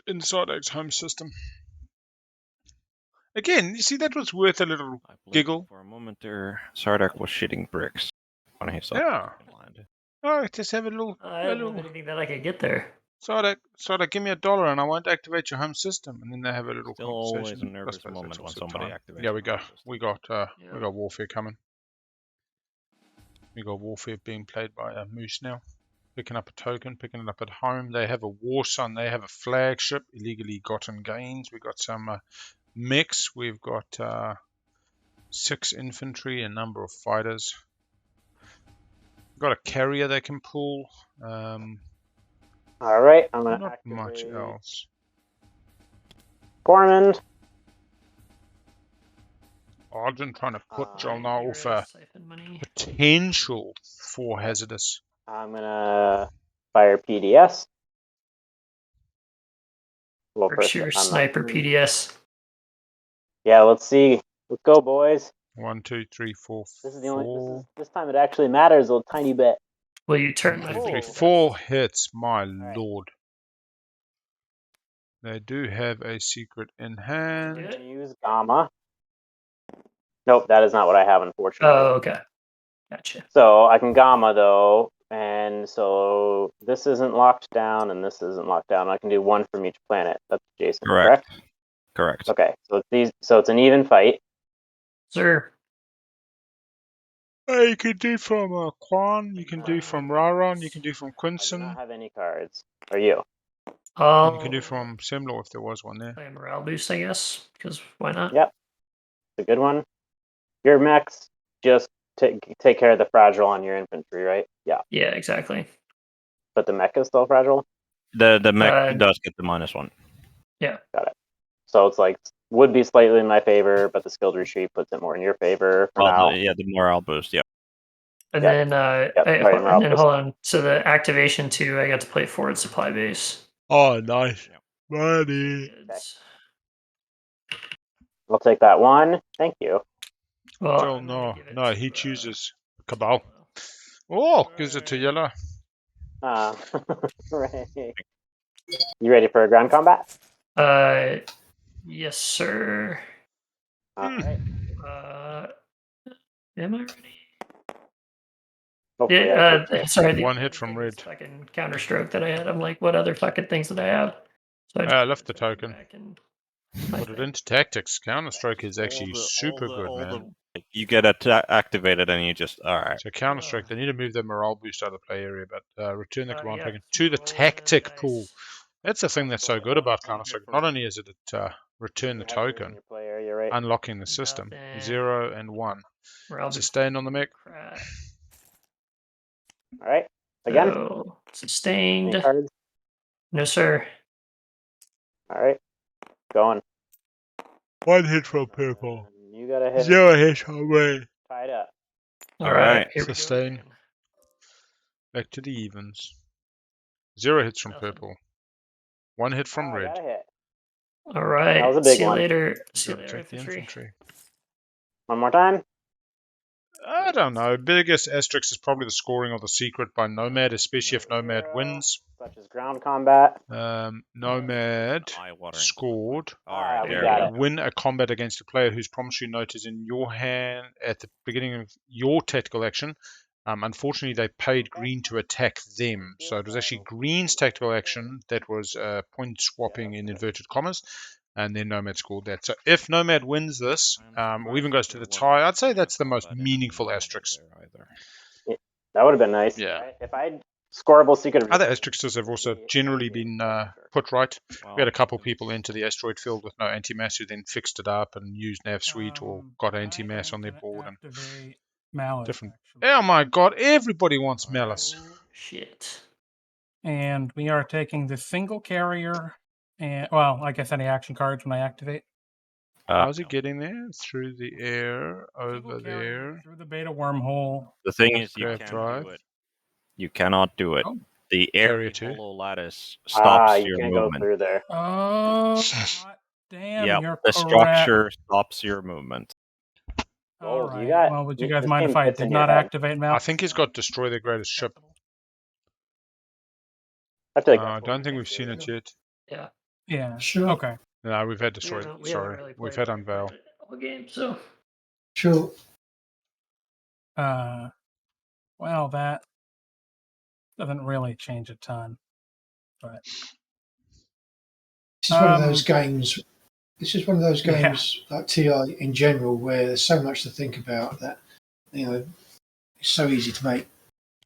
A: in Sardak's home system. Again, you see, that was worth a little giggle.
D: For a moment there, Sardak was shitting bricks on his side.
A: Yeah. Alright, just have a little...
E: I don't have anything that I could get there.
A: Sardak, give me $1 and I won't activate your home system. And then they have a little
D: Still
A: conversation.
D: always a nervous moment when somebody activates.
A: Yeah, we got Warfare coming. We got Warfare being played by Moose now. Picking up a token, picking it up at home. They have a War Sun. They have a flagship, illegally gotten gains. We got some mechs. We've got 6 infantry, a number of fighters. We've got a carrier they can pull.
F: All right, I'm gonna
A: not
F: activate
A: much else.
F: Gormand.
A: Argent trying to put Jolnar off a potential for hazardous.
F: I'm gonna fire PDS. Well, first,
E: Sure,
F: I'm not-
E: sniper PDS.
F: Yeah, let's see. Let's go, boys.
A: 1, 2, 3, 4,
F: This is the only.
A: four.
F: This time it actually matters a little tiny bit.
E: Will you turn my
A: 2, 3,
E: fleet to
A: 4
E: dust?
A: hits. My
F: right.
A: lord. They do have a secret in
F: I'm
A: hand.
F: gonna use Gamma. Nope, that is not what I have, unfortunately.
E: Oh, okay. Gotcha.
F: So I can Gamma though, and so this isn't locked down, and this isn't locked down. I can do one from each planet. That's Jason, correct?
D: Correct.
F: Okay, so it's these. So it's an even fight.
E: Sir.
A: You can do from Quan, you can do from Raron, you can do from
F: I do
A: Quinson,
F: not have any cards. Are you?
A: and you can do from Semlor if there was one there.
E: Play a morale boost, I guess, because why not?
F: Yep, it's a good one. Your mechs just take care of the fragile on your infantry, right? Yeah,
E: Yeah, exactly.
F: but the mech is still fragile.
D: The mech does get the -1.
E: Yeah.
F: Got it. So it's like would be slightly in my favor, but the skilled retreat puts it more in your favor for now.
D: The morale boost, yeah.
E: And
F: Yep.
E: then,
F: sorry,
E: and then hold on. So the activation 2, I got to play forward supply base.
A: Oh, nice.
D: Yep.
A: Money.
F: I'll take that one. Thank you.
E: Well,
A: Joel,
E: I'm gonna
A: no,
E: give it
A: no,
E: to,
A: he chooses Cabal. Oh, gives it to Yellow.
F: Right. You ready for a ground combat?
E: Yes, sir.
F: All right.
E: Am I ready?
F: Hopefully
E: Yeah, sorry. The
A: One hit from
E: thing was
A: red.
E: fucking counterstroke that I had. I'm like, what other fucking things did I have? So
A: I left the token.
E: Put
A: Put it into tactics. Counter-Strike is actually super good, man.
D: You get activated and you just alright.
A: So Counter-Strike, they need to move their morale boost out of the play area, but return the command
E: yeah,
A: token to the tactic pool. That's the thing that's so good about Counter-Strike. Not only is it return the token,
F: your play area, right?
A: unlocking the system. 0 and 1. Sustain on the mech.
F: All right. Again.
E: So, sustained.
F: Any cards?
E: No, sir.
F: All right. Going.
A: One hit from purple.
F: You got a hit.
A: 0 hit from red.
F: Tied up.
E: All right.
A: Sustain. Back to the evens. 0 hits from purple. 1 hit from red.
F: Got a hit.
E: All right.
F: That was a big
E: See you
F: one.
E: later. See you
A: Gotta
E: later,
A: take the
E: infantry.
A: infantry.
F: One more time.
A: I don't know. Biggest asterisk is probably the scoring of the secret by Nomad, especially if Nomad wins.
F: Such as ground combat.
A: Nomad scored win a combat against a player whose promissory note is in your hand at the beginning of your tactical action. Unfortunately, they paid green to attack them. So it was actually green's tactical action that was point swapping in inverted commas. And then Nomad scored that. So if Nomad wins this, or even goes to the tie, I'd say that's the most meaningful asterisk.
F: Yeah, that would have been nice.
A: Yeah.
F: Right? If I scoreable secret.
A: Other asterisks have also generally been put right. We had a couple people into the asteroid field with no anti-mass who then fixed it up and used nav suite or got anti-mass on their board and different. Oh my god! Everybody wants Malice.
E: Shit.
C: And we are taking the single carrier, and well, I guess any action cards when I activate.
A: How's it getting there? Through the air, over there.
C: Through the beta wormhole.
D: The thing is, you can't do it. You cannot do it.
C: Oh.
D: The air
A: Carrier two.
D: below lattice stops
F: you
D: your
F: can't
D: movement.
F: go through there.
C: Oh, damn!
D: Yep,
C: You're
D: the
C: correct.
D: structure stops your movement.
C: All
F: Gold,
C: right.
F: you got-
C: Well, would you
F: this
C: guys mind
F: game
C: if I
F: fits
C: did
F: in your
C: not
F: head.
C: activate Mal?
A: I think he's got Destroy the Greatest Ship.
F: I feel like
A: I don't think we've seen it yet.
E: Yeah.
C: Yeah.
I: Sure.
C: Okay.
A: No, we've had Destroy.
E: We haven't
A: Sorry,
E: really
A: we've
E: played
A: had Unveil.
E: all game, so.
I: Sure.
C: Well, that doesn't really change a ton, but
I: This is one of those games. This is one of those games like TI in general, where there's so much to think about that it's so easy to make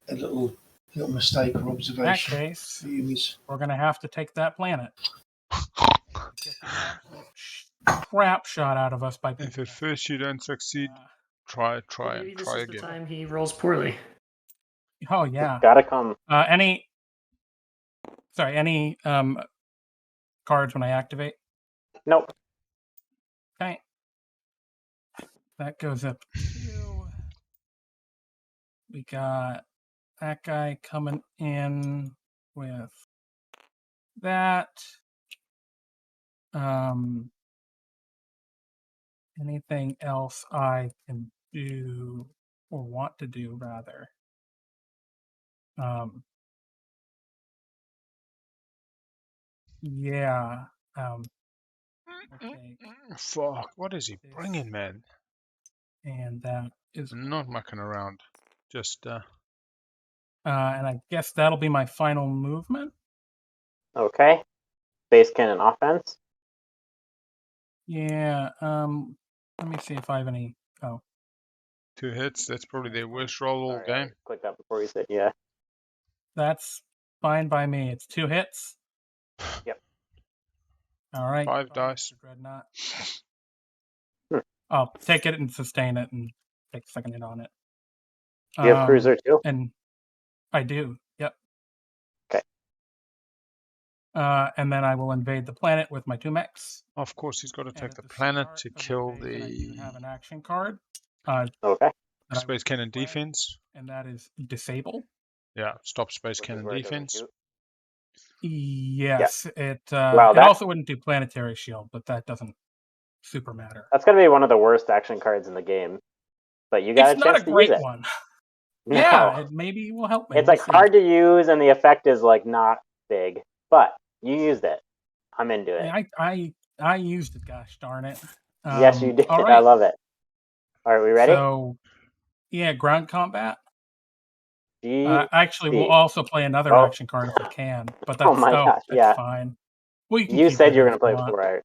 I: a little mistake or observation.
C: In that case, we're going to have to take that planet. Crap shot out of us by.
A: If at first you don't succeed, try
E: Maybe this is
A: again.
E: the time he rolls poorly.
C: Oh yeah.
F: Gotta come.
C: Any cards when I activate?
F: Nope.
C: Okay. That goes up 2. We got that guy coming in with that. Anything else I can do or want to do rather? Yeah. Okay.
A: Fuck, what is he bringing, man?
C: And that is
A: Not mucking around. Just,
C: and I guess that'll be my final movement.
F: Okay. Space cannon offense.
C: Yeah. Let me see if I have any. Oh,
A: 2 hits. That's probably their worst roll all
F: Sorry,
A: game.
F: I clicked that before you said yeah.
C: that's fine by me. It's 2 hits.
F: Yep.
C: All right.
A: 5
C: fine,
A: dice.
C: Mr. Dreadnought.
F: Hmm.
C: I'll take it and sustain it and take a second hit on it.
F: Do you have cruiser too?
C: And I do. Yep.
F: Okay.
C: And then I will invade the planet with my 2 mechs.
A: Of course, he's got to
C: And
A: take
C: at
A: the
C: the
A: planet
C: start
A: to
C: of
A: kill
C: invasion, I do have
A: the
C: an action card.
F: Okay.
C: that I
A: space
C: will
A: cannon
C: display,
A: defense.
C: and that is disable.
A: Yeah, stop space
F: Which is
A: cannon
F: where it doesn't
A: defense.
F: shoot.
C: Yes, it
F: Wow,
C: it
F: that-
C: also wouldn't do planetary shield, but that doesn't super matter.
F: That's gonna be one of the worst action cards in the game. But you got
C: It's
F: a chance
C: not a
F: to
C: great
F: use it.
C: one.
F: No.
C: Yeah, it maybe will help me.
F: It's
C: We'll
F: like
C: see.
F: hard to use and the effect is like not big. But you used it. I'm into it.
C: Yeah, I used it. Gosh darn it.
F: Yes, you did.
C: All
F: I
C: right.
F: love it. All right, we ready?
C: So, yeah, ground combat.
F: G-
C: Actually, we'll
F: C.
C: also play another
F: Oh.
C: action card if we can. But that's
F: Oh my gosh,
C: that's
F: yeah.
C: fine. Well, you can
F: You
C: keep
F: said
C: it
F: you were
C: if
F: gonna play
C: want.
F: before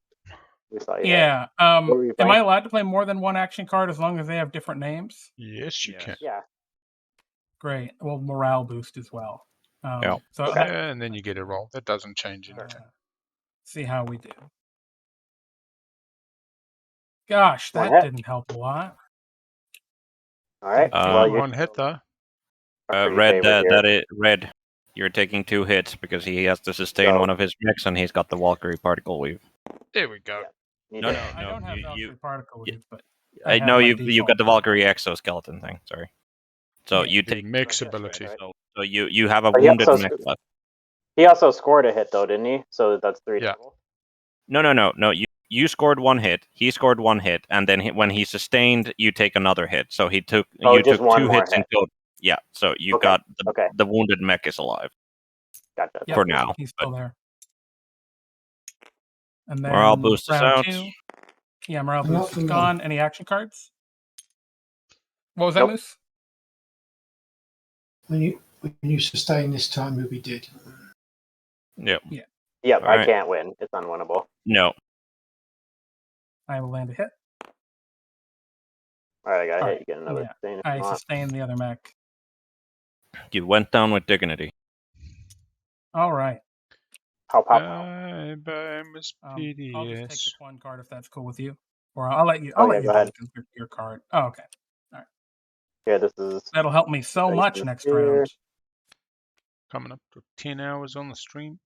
F: we saw you.
C: Yeah.
F: What were you
C: Am
F: playing?
C: I allowed to play more than one action card as long as they have different names?
A: Yes, you can.
F: Yeah.
C: Great. Well, morale boost as well.
D: Yeah.
C: So
F: Okay.
A: Yeah, and then you get a roll. That doesn't change anything.
C: see how we do. Gosh,
F: One
C: that
F: hit.
C: didn't help a lot.
F: All right. well, you're
A: 1 hit though.
F: pretty
D: Red,
F: favorite here.
D: that is red. You're taking 2 hits because he has to sustain
F: So-
D: one of his mechs, and he's got the Valkyrie particle weave.
A: There we go.
F: You
D: No,
F: did.
D: no,
C: I don't have Valkyrie particle
D: you-
C: weave, but
D: I
C: have
D: know
C: my
D: you've
C: default.
D: got the Valkyrie exoskeleton thing. Sorry. So
C: Yeah.
D: you
A: The
D: take
A: mech's
F: That's
A: ability.
F: right.
D: so you have a
F: But he
D: wounded
F: also-
D: mech left.
F: He also scored a hit though, didn't he? So that's 3
A: Yeah.
F: total.
D: No. You scored 1 hit. He scored 1 hit, and then when he sustained, you take another hit. So he took
F: Oh,
D: you
F: just
D: took
F: one
D: 2
F: more
D: hits in
F: hit.
D: total. Yeah. So you
F: Okay,
D: got
F: okay.
D: the wounded mech is alive
F: Gotcha.
C: Yep,
D: for now.
C: he's still there. And then
D: Morale boost is
C: round
D: out.
C: 2. Yeah, morale
I: Not
C: boost
I: for
C: is
I: long.
C: gone. Any action cards? What was that,
F: Nope.
C: Moose?
I: When you sustain this time, you'll be dead.
D: Yep.
F: Yep,
D: All
F: I
D: right.
F: can't win. It's unwinnable.
D: No.
C: I will land a hit.
F: All right, I got a
C: All
F: hit.
C: right,
F: You get another
C: yeah.
F: sustain if
C: I
F: you want.
C: sustain the other mech.
D: You went down with dignity.
C: All right.
F: Pow, pow, pow.
A: Bye bye, Miss
C: I'll just take
A: PDS.
C: this one card if that's cool with you, or I'll let you.
F: Oh,
C: I'll
F: yeah,
C: let you
F: go
C: do
F: ahead.
C: it because your card. Oh, okay.
F: Here, this is
C: That'll help me so much
F: Space
C: next
F: here.
C: round.
A: Coming up to 10 hours on the stream.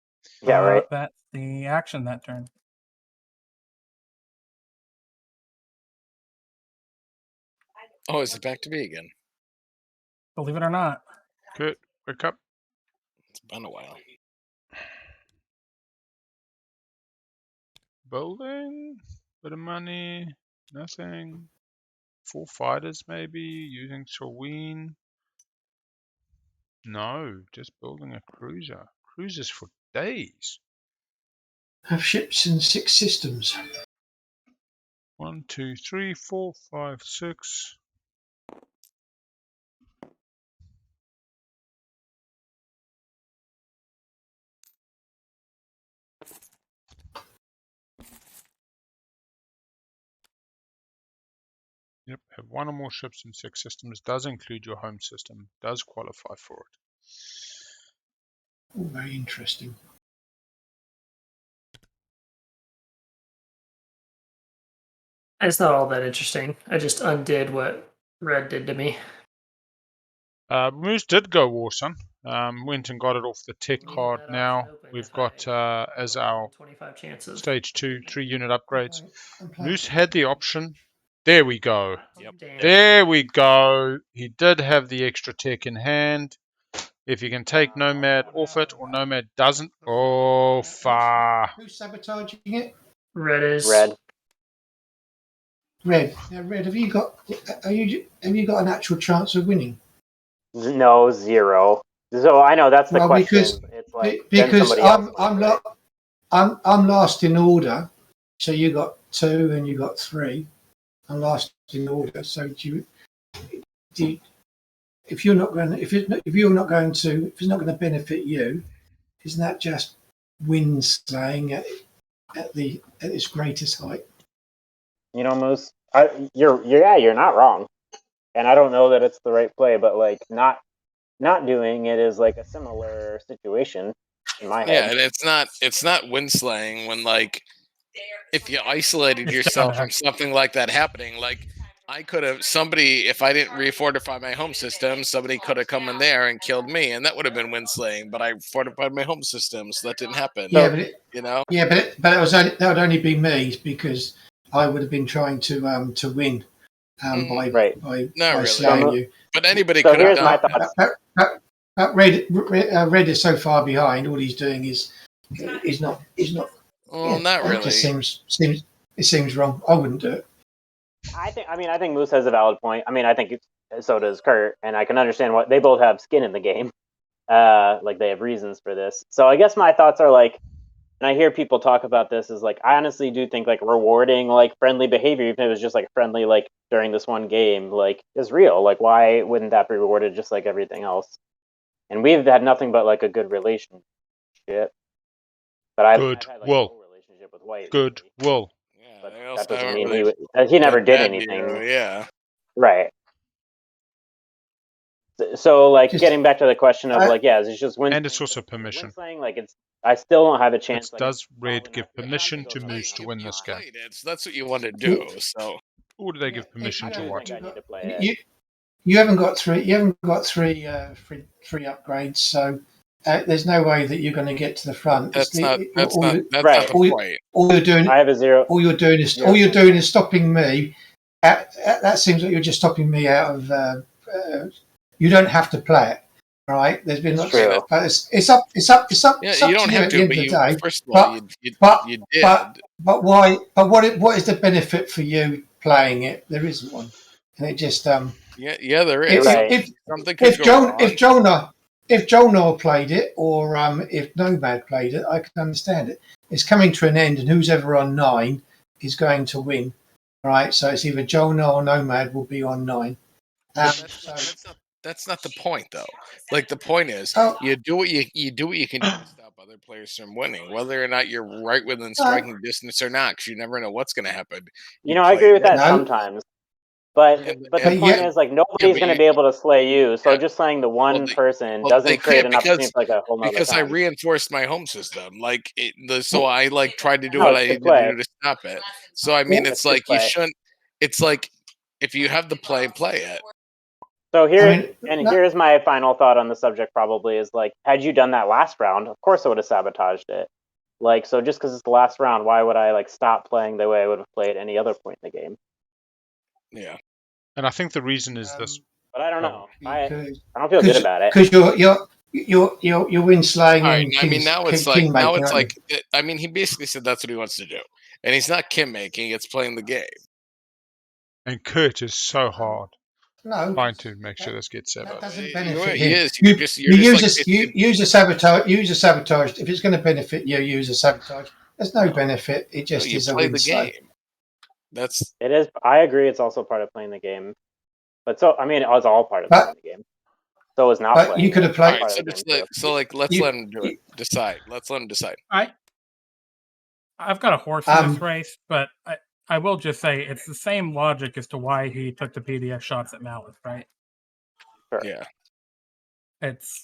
F: yeah, right.
C: That's the action that turn.
H: Oh, is it back to me again?
C: Believe it or not.
A: Kurt, wake up.
H: It's been a while.
A: Building. Bit of money. Nothing. 4 fighters maybe. Using Serween. No, just building a cruiser. Cruisers for days.
I: Have ships in 6 systems.
A: 1, 2, 3, 4, 5, 6. Yep, have 1 or more ships in 6 systems. Does include your home system. Does qualify for it.
I: All very interesting.
E: It's not all that interesting. I just undid what Red did to me.
A: Moose did go Warson. Went and got it off the tech
E: Leaving
A: card
E: that
A: now.
E: option open
A: We've
E: if
A: got as
E: roll
A: our
E: 25 chances.
A: stage 2 3-unit upgrades.
I: I'm playing.
A: Moose had the option. There we go.
D: Yep.
E: Damn.
A: There we go. He did have the extra tech in hand. If you can take Nomad off it or Nomad doesn't. Oh, far.
I: Who's sabotaging it?
E: Red is.
F: Red.
I: Red. Now, Red, have you got an actual chance of winning?
F: No, 0. So I know that's the
I: Well,
F: question. It's like then
I: because
F: somebody else
I: I'm
F: wins, right?
I: I'm last in order. So you got 2 and you got 3. I'm last in order. So if you're not going if it's not going to benefit you, isn't that just wind slaying at its greatest height?
F: You know, Moose, you're not wrong, and I don't know that it's the right play, but like not doing it is like a similar situation in my head.
H: Yeah, and it's not windslaying when like if you isolated
C: It's
H: yourself
C: down
H: from something like that happening, like I could have if I didn't refortify my home system, somebody could have come in there and killed me, and that would have been windslaying. But I fortified my home system, so that didn't happen.
I: Yeah, but
H: you know.
I: Yeah, but that would only be me because I would have been trying to win by slaying you.
H: But anybody
F: So
H: could have
F: here's
H: done
F: my
H: it.
F: thoughts.
I: Red is so far behind. All he's doing is not.
H: Well, not really.
I: It just seems wrong. I wouldn't do it.
F: I think Moose has a valid point. I mean, I think so does Kurt, and I can understand what they both have skin in the game. Like they have reasons for this. So I guess my thoughts are like, and I hear people talk about this, is like I honestly do think like rewarding like friendly behavior, even if it was just like friendly like during this one game, like is real. Like why wouldn't that be rewarded just like everything else? And we've had nothing but like a good relationship. But I've had like a whole relationship with White.
A: Goodwill.
F: But that doesn't mean he never did anything.
H: Yeah.
F: Right. So like getting back to the question of like, yeah, it's just
A: and it's also permission.
F: Like I still don't have a chance.
A: Does Red give permission to Moose to win this game?
H: That's what you want to do. So,
A: or do they give permission to White?
I: You haven't got 3. You haven't got three upgrades, so there's no way that you're going to get to the front.
H: That's not the point.
I: All you're doing,
F: I have a 0.
I: All you're doing is stopping me. That seems like you're just stopping me out of. You don't have to play it, right? There's been lots of it's up.
H: Yeah,
I: you
H: don't have to. But first of all, you did.
I: But why? But what is the benefit for you playing it? There isn't one, and it just
H: Yeah, there is.
I: If Jonah played it, or if Nomad played it, I can understand it. It's coming to an end, and who's ever on 9 is going to win, right? So it's either Jonah or Nomad will be on 9.
H: That's not the point, though. Like the point is, you do what you can do to stop other players from winning, whether or not you're right within striking distance or not, because you never know what's going to happen.
F: I agree with that sometimes. But the point is, like, nobody's going to be able to slay you. So just saying the one person doesn't create an opportunity for like a whole nother
H: because
F: time.
H: I reinforced my home system, like so I like tried to do what I needed to do to stop it. So I mean, it's like you shouldn't. It's like if you have the play it.
F: So here's my final thought on the subject. Probably is like, had you done that last round, of course I would have sabotaged it. Like, so just because it's the last round, why would I like stop playing the way I would have played any other point in the game?
H: Yeah,
A: and I think the reason is this.
F: But I don't know. I don't feel good about it
I: because you're win slaying.
H: Right. I mean, now it's like I mean, he basically said that's what he wants to do, and he's not king making; it's playing the game.
A: And Kurt is so hard.
I: No,
A: trying to make sure this gets sabotaged.
I: That doesn't benefit
H: him.
I: Use a sabotage. Use a sabotage. If it's going to benefit you, use a sabotage. There's no benefit. It just is a win slay.
F: It is. I agree. It's also part of playing the game. But so I mean, it was all part of playing the game. So it's not.
I: But you could have played.
H: Right, so let's let him do it. Decide. Let's let him decide.
C: I've got a horse in this race, but I will just say it's the same logic as to why he took the PDF shots at Malice, right?
F: Sure.
H: Yeah.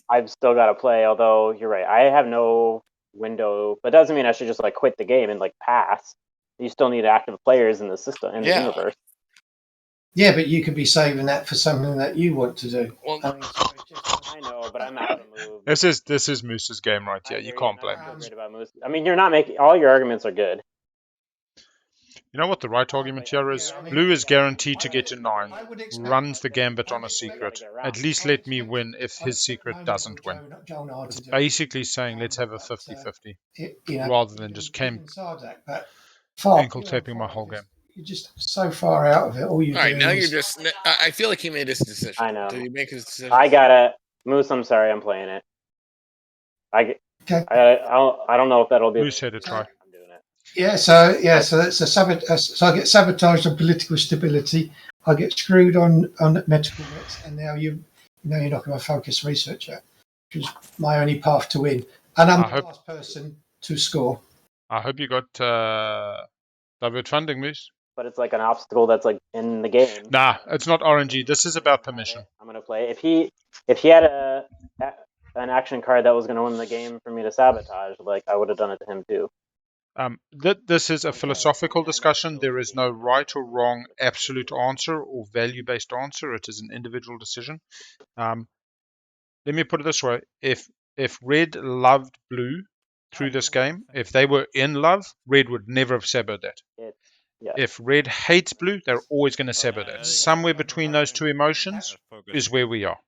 F: I've still got to play, although you're right. I have no window, but doesn't mean I should just like quit the game and like pass. You still need active players in the system, in the universe.
I: Yeah, but you could be saving that for something that you want to do.
F: Well, I know, but I'm out of the move.
A: This is Moose's game right here. You can't blame
F: Moose. I mean, you're not making all your arguments are good.
A: You know what the right argument here is? Blue is guaranteed to get to 9, runs the gambit on a secret. At least let me win if his secret doesn't win. It's basically saying let's have a 50-50 rather than just camp.
I: far
A: ankle taping my whole game.
I: You're just so far out of it. All you're
H: All right,
I: doing
H: now
I: is
H: you're just. I feel like he made his decision.
F: I know.
H: Did he make his decision?
F: I gotta Moose. I'm sorry, I'm playing it.
I: Okay.
F: I don't know if that'll be.
A: Moose had a try.
F: I'm doing it.
I: Yeah, so that's so I get sabotaged on political stability. I get screwed on medical bits, and now you're not going to focus researcher, which is my only path to win. And I'm the last person to score.
A: I hope you got divert funding, Moose.
F: But it's like an obstacle that's like in the game.
A: Nah, it's not RNG. This is about permission.
F: I'm gonna play. If he had an action card that was gonna win the game for me to sabotage, like I would have done it to him too.
A: This is a philosophical discussion. There is no right or wrong absolute answer or value-based answer. It is an individual decision. Let me put it this way. If Red loved Blue through this game, if they were in love, Red would never have saboed that.
F: Yeah.
A: If Red hates Blue, they're always going to sabo that. Somewhere between those two emotions is where we are.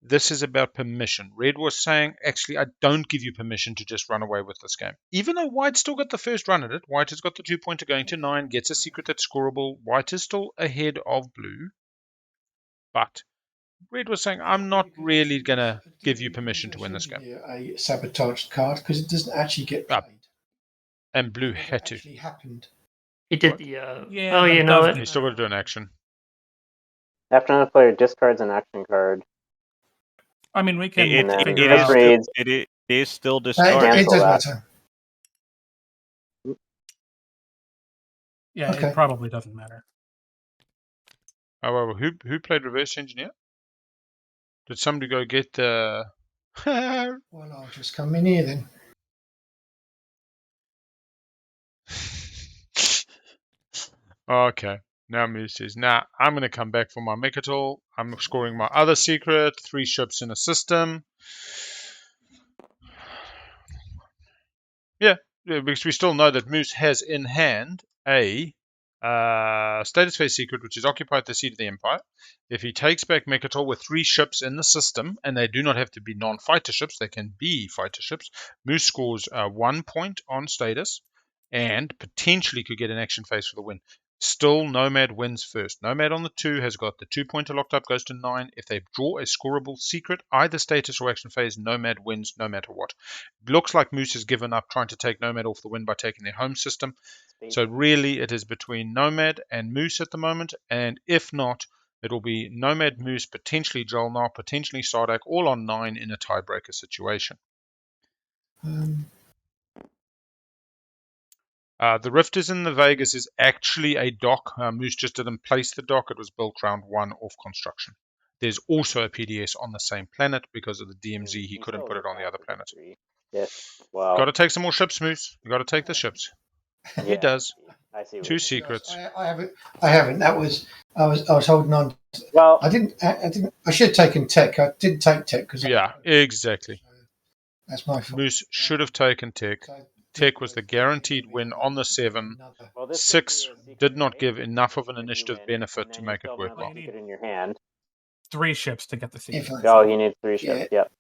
A: This is about permission. Red was saying, actually, I don't give you permission to just run away with this game. Even though White still got the first run at it, White has got the 2-pointer going to 9, gets a secret that's scoreable. White is still ahead of Blue. But Red was saying, I'm not really going to give you permission to win this game.
I: A sabotaged card because it doesn't actually get played.
A: And Blue had to.
I: Actually happened.
E: He did
A: What?
E: the.
C: Yeah,
E: oh,
C: but
E: you
C: it
E: know
C: doesn't.
E: what?
A: You still got to do an action.
F: After another player discards an action card.
C: I mean, we can
F: And then
C: figure
F: upgrades.
C: out.
D: It is still
I: It
D: discarded.
F: Cancel that.
I: doesn't matter.
C: Yeah,
I: Okay.
C: it probably doesn't matter.
A: Oh, well, who played Reverse Engineer? Did somebody go get the...
I: Well, I'll just come in here then.
A: Okay. Now Moose says, nah, I'm going to come back for my Mechatol. I'm scoring my other secret. 3 ships in a system. Yeah, because we still know that Moose has in hand a status phase secret, which is occupied the seat of the Empire. If he takes back Mechatol with 3 ships in the system, and they do not have to be non-fighter ships, they can be fighter ships, Moose scores 1 point on status and potentially could get an action phase for the win. Still, Nomad wins first. Nomad on the 2 has got the 2-pointer locked up, goes to 9. If they draw a scoreable secret, either status or action phase, Nomad wins no matter what. It looks like Moose has given up trying to take Nomad off the win by taking their home system. So really, it is between Nomad and Moose at the moment, and if not, it will be Nomad, Moose, potentially Jolnar, potentially Sardak, all on 9 in a tiebreaker situation. The Rift is in the Vegas is actually a dock. Moose just didn't place the dock. It was built round 1 off construction. There's also a PDS on the same planet because of the DMZ. He couldn't put it on the other planet.
F: Yeah. Wow.
A: Got to take some more ships, Moose. You got to take the ships. He does.
F: I see.
A: 2 secrets.
I: I haven't. I was holding on.
F: Well,
I: I didn't. I should have taken tech. I didn't take tech because.
A: Yeah, exactly.
I: That's my fault.
A: Moose should have taken tech. Tech was the guaranteed win on the 7. 6 did not give enough of an initiative benefit to make it worthwhile.
F: Keep it in your hand.
C: 3 ships to get the secret.
F: Oh, he needs 3 ships. Yep.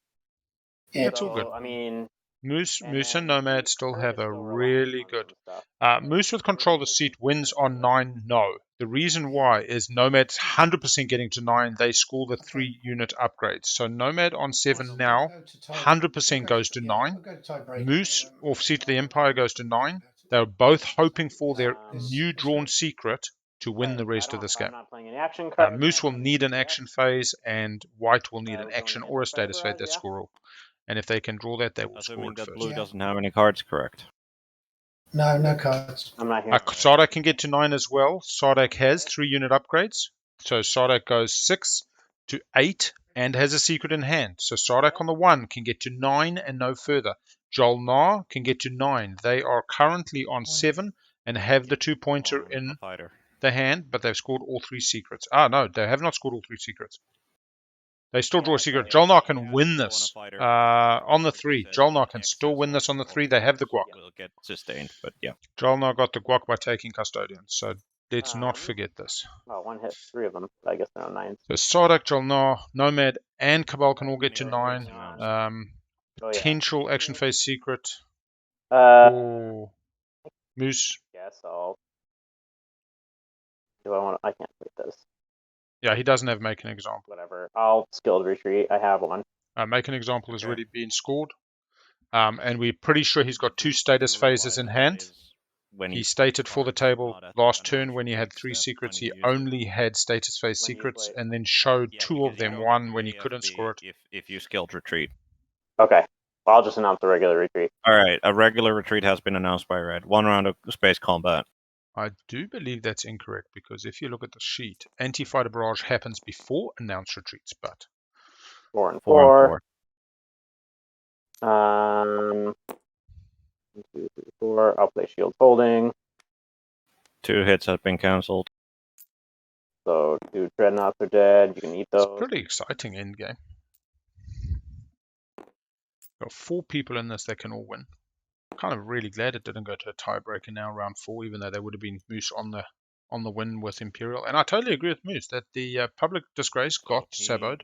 I: Yeah,
A: it's all good.
F: I mean,
A: Moose and Nomad still have a really good. Moose with control of the seat wins on 9. No, the reason why is Nomad's 100% getting to 9. They score the 3-unit upgrades. So Nomad on 7 now, 100% goes to 9. Moose off seat of the Empire goes to 9. They're both hoping for their new drawn secret to win the rest of this game. Moose will need an action phase, and White will need an action or a status phase that's scoreable. And if they can draw that, they will score it
D: that
A: first.
D: Blue doesn't have any cards, correct?
I: No cards.
F: I'm not here.
A: Sardak can get to 9 as well. Sardak has 3-unit upgrades. So Sardak goes 6 to 8 and has a secret in hand. So Sardak on the 1 can get to 9 and no further. Jolnar can get to 9. They are currently on 7 and have the 2-pointer in the hand, but they've scored all 3 secrets. No, they have not scored all 3 secrets. They still draw a secret. Jolnar can win this on the 3. Jolnar can still win this on the 3. They have the guac.
D: Will get sustained, but yeah.
A: Jolnar got the guac by taking Custodian. So let's not forget this.
F: Oh, 1 hit 3 of them. I guess they're on 9.
A: So Sardak, Jolnar, Nomad, and Cabal can all get to 9. Potential action phase secret. Moose.
F: Guess I'll. Do I want? I can't play this.
A: Yeah, he doesn't have make an example.
F: Whatever. I'll skilled retreat. I have one.
A: Make an example has
D: Okay.
A: already been scored. And we're pretty sure he's got 2 status phases in hand.
D: When
A: He
D: you
A: stated for the table
D: not at
A: last
D: the
A: turn when he had
D: next
A: 3
D: step
A: secrets,
D: when you
A: he
D: use it.
A: only had status phase
F: When you
A: secrets
F: play-
A: and then showed
D: Yeah,
A: 2
D: because
A: of them,
D: you
A: one
D: don't
A: when he
D: get
A: couldn't
D: AFB
A: score it.
D: if you skilled retreat.
F: Okay. Well, I'll just announce the regular retreat.
D: All right, a regular retreat has been announced by Red. 1 round of space combat.
A: I do believe that's incorrect because if you look at the sheet, anti-fighter barrage happens before announced retreats, but
F: 4 and
D: 4
F: 4.
D: and 4.
F: 1, 2, 3, 4. I'll play shield folding.
D: 2 hits have been cancelled.
F: So 2 dreadnoughts are dead. You can eat
A: it's
F: those.
A: pretty exciting endgame. Got 4 people in this that can all win. Kind of really glad it didn't go to a tiebreaker now, round 4, even though there would have been Moose on the win with Imperial. And I totally agree with Moose that the public disgrace got saboed.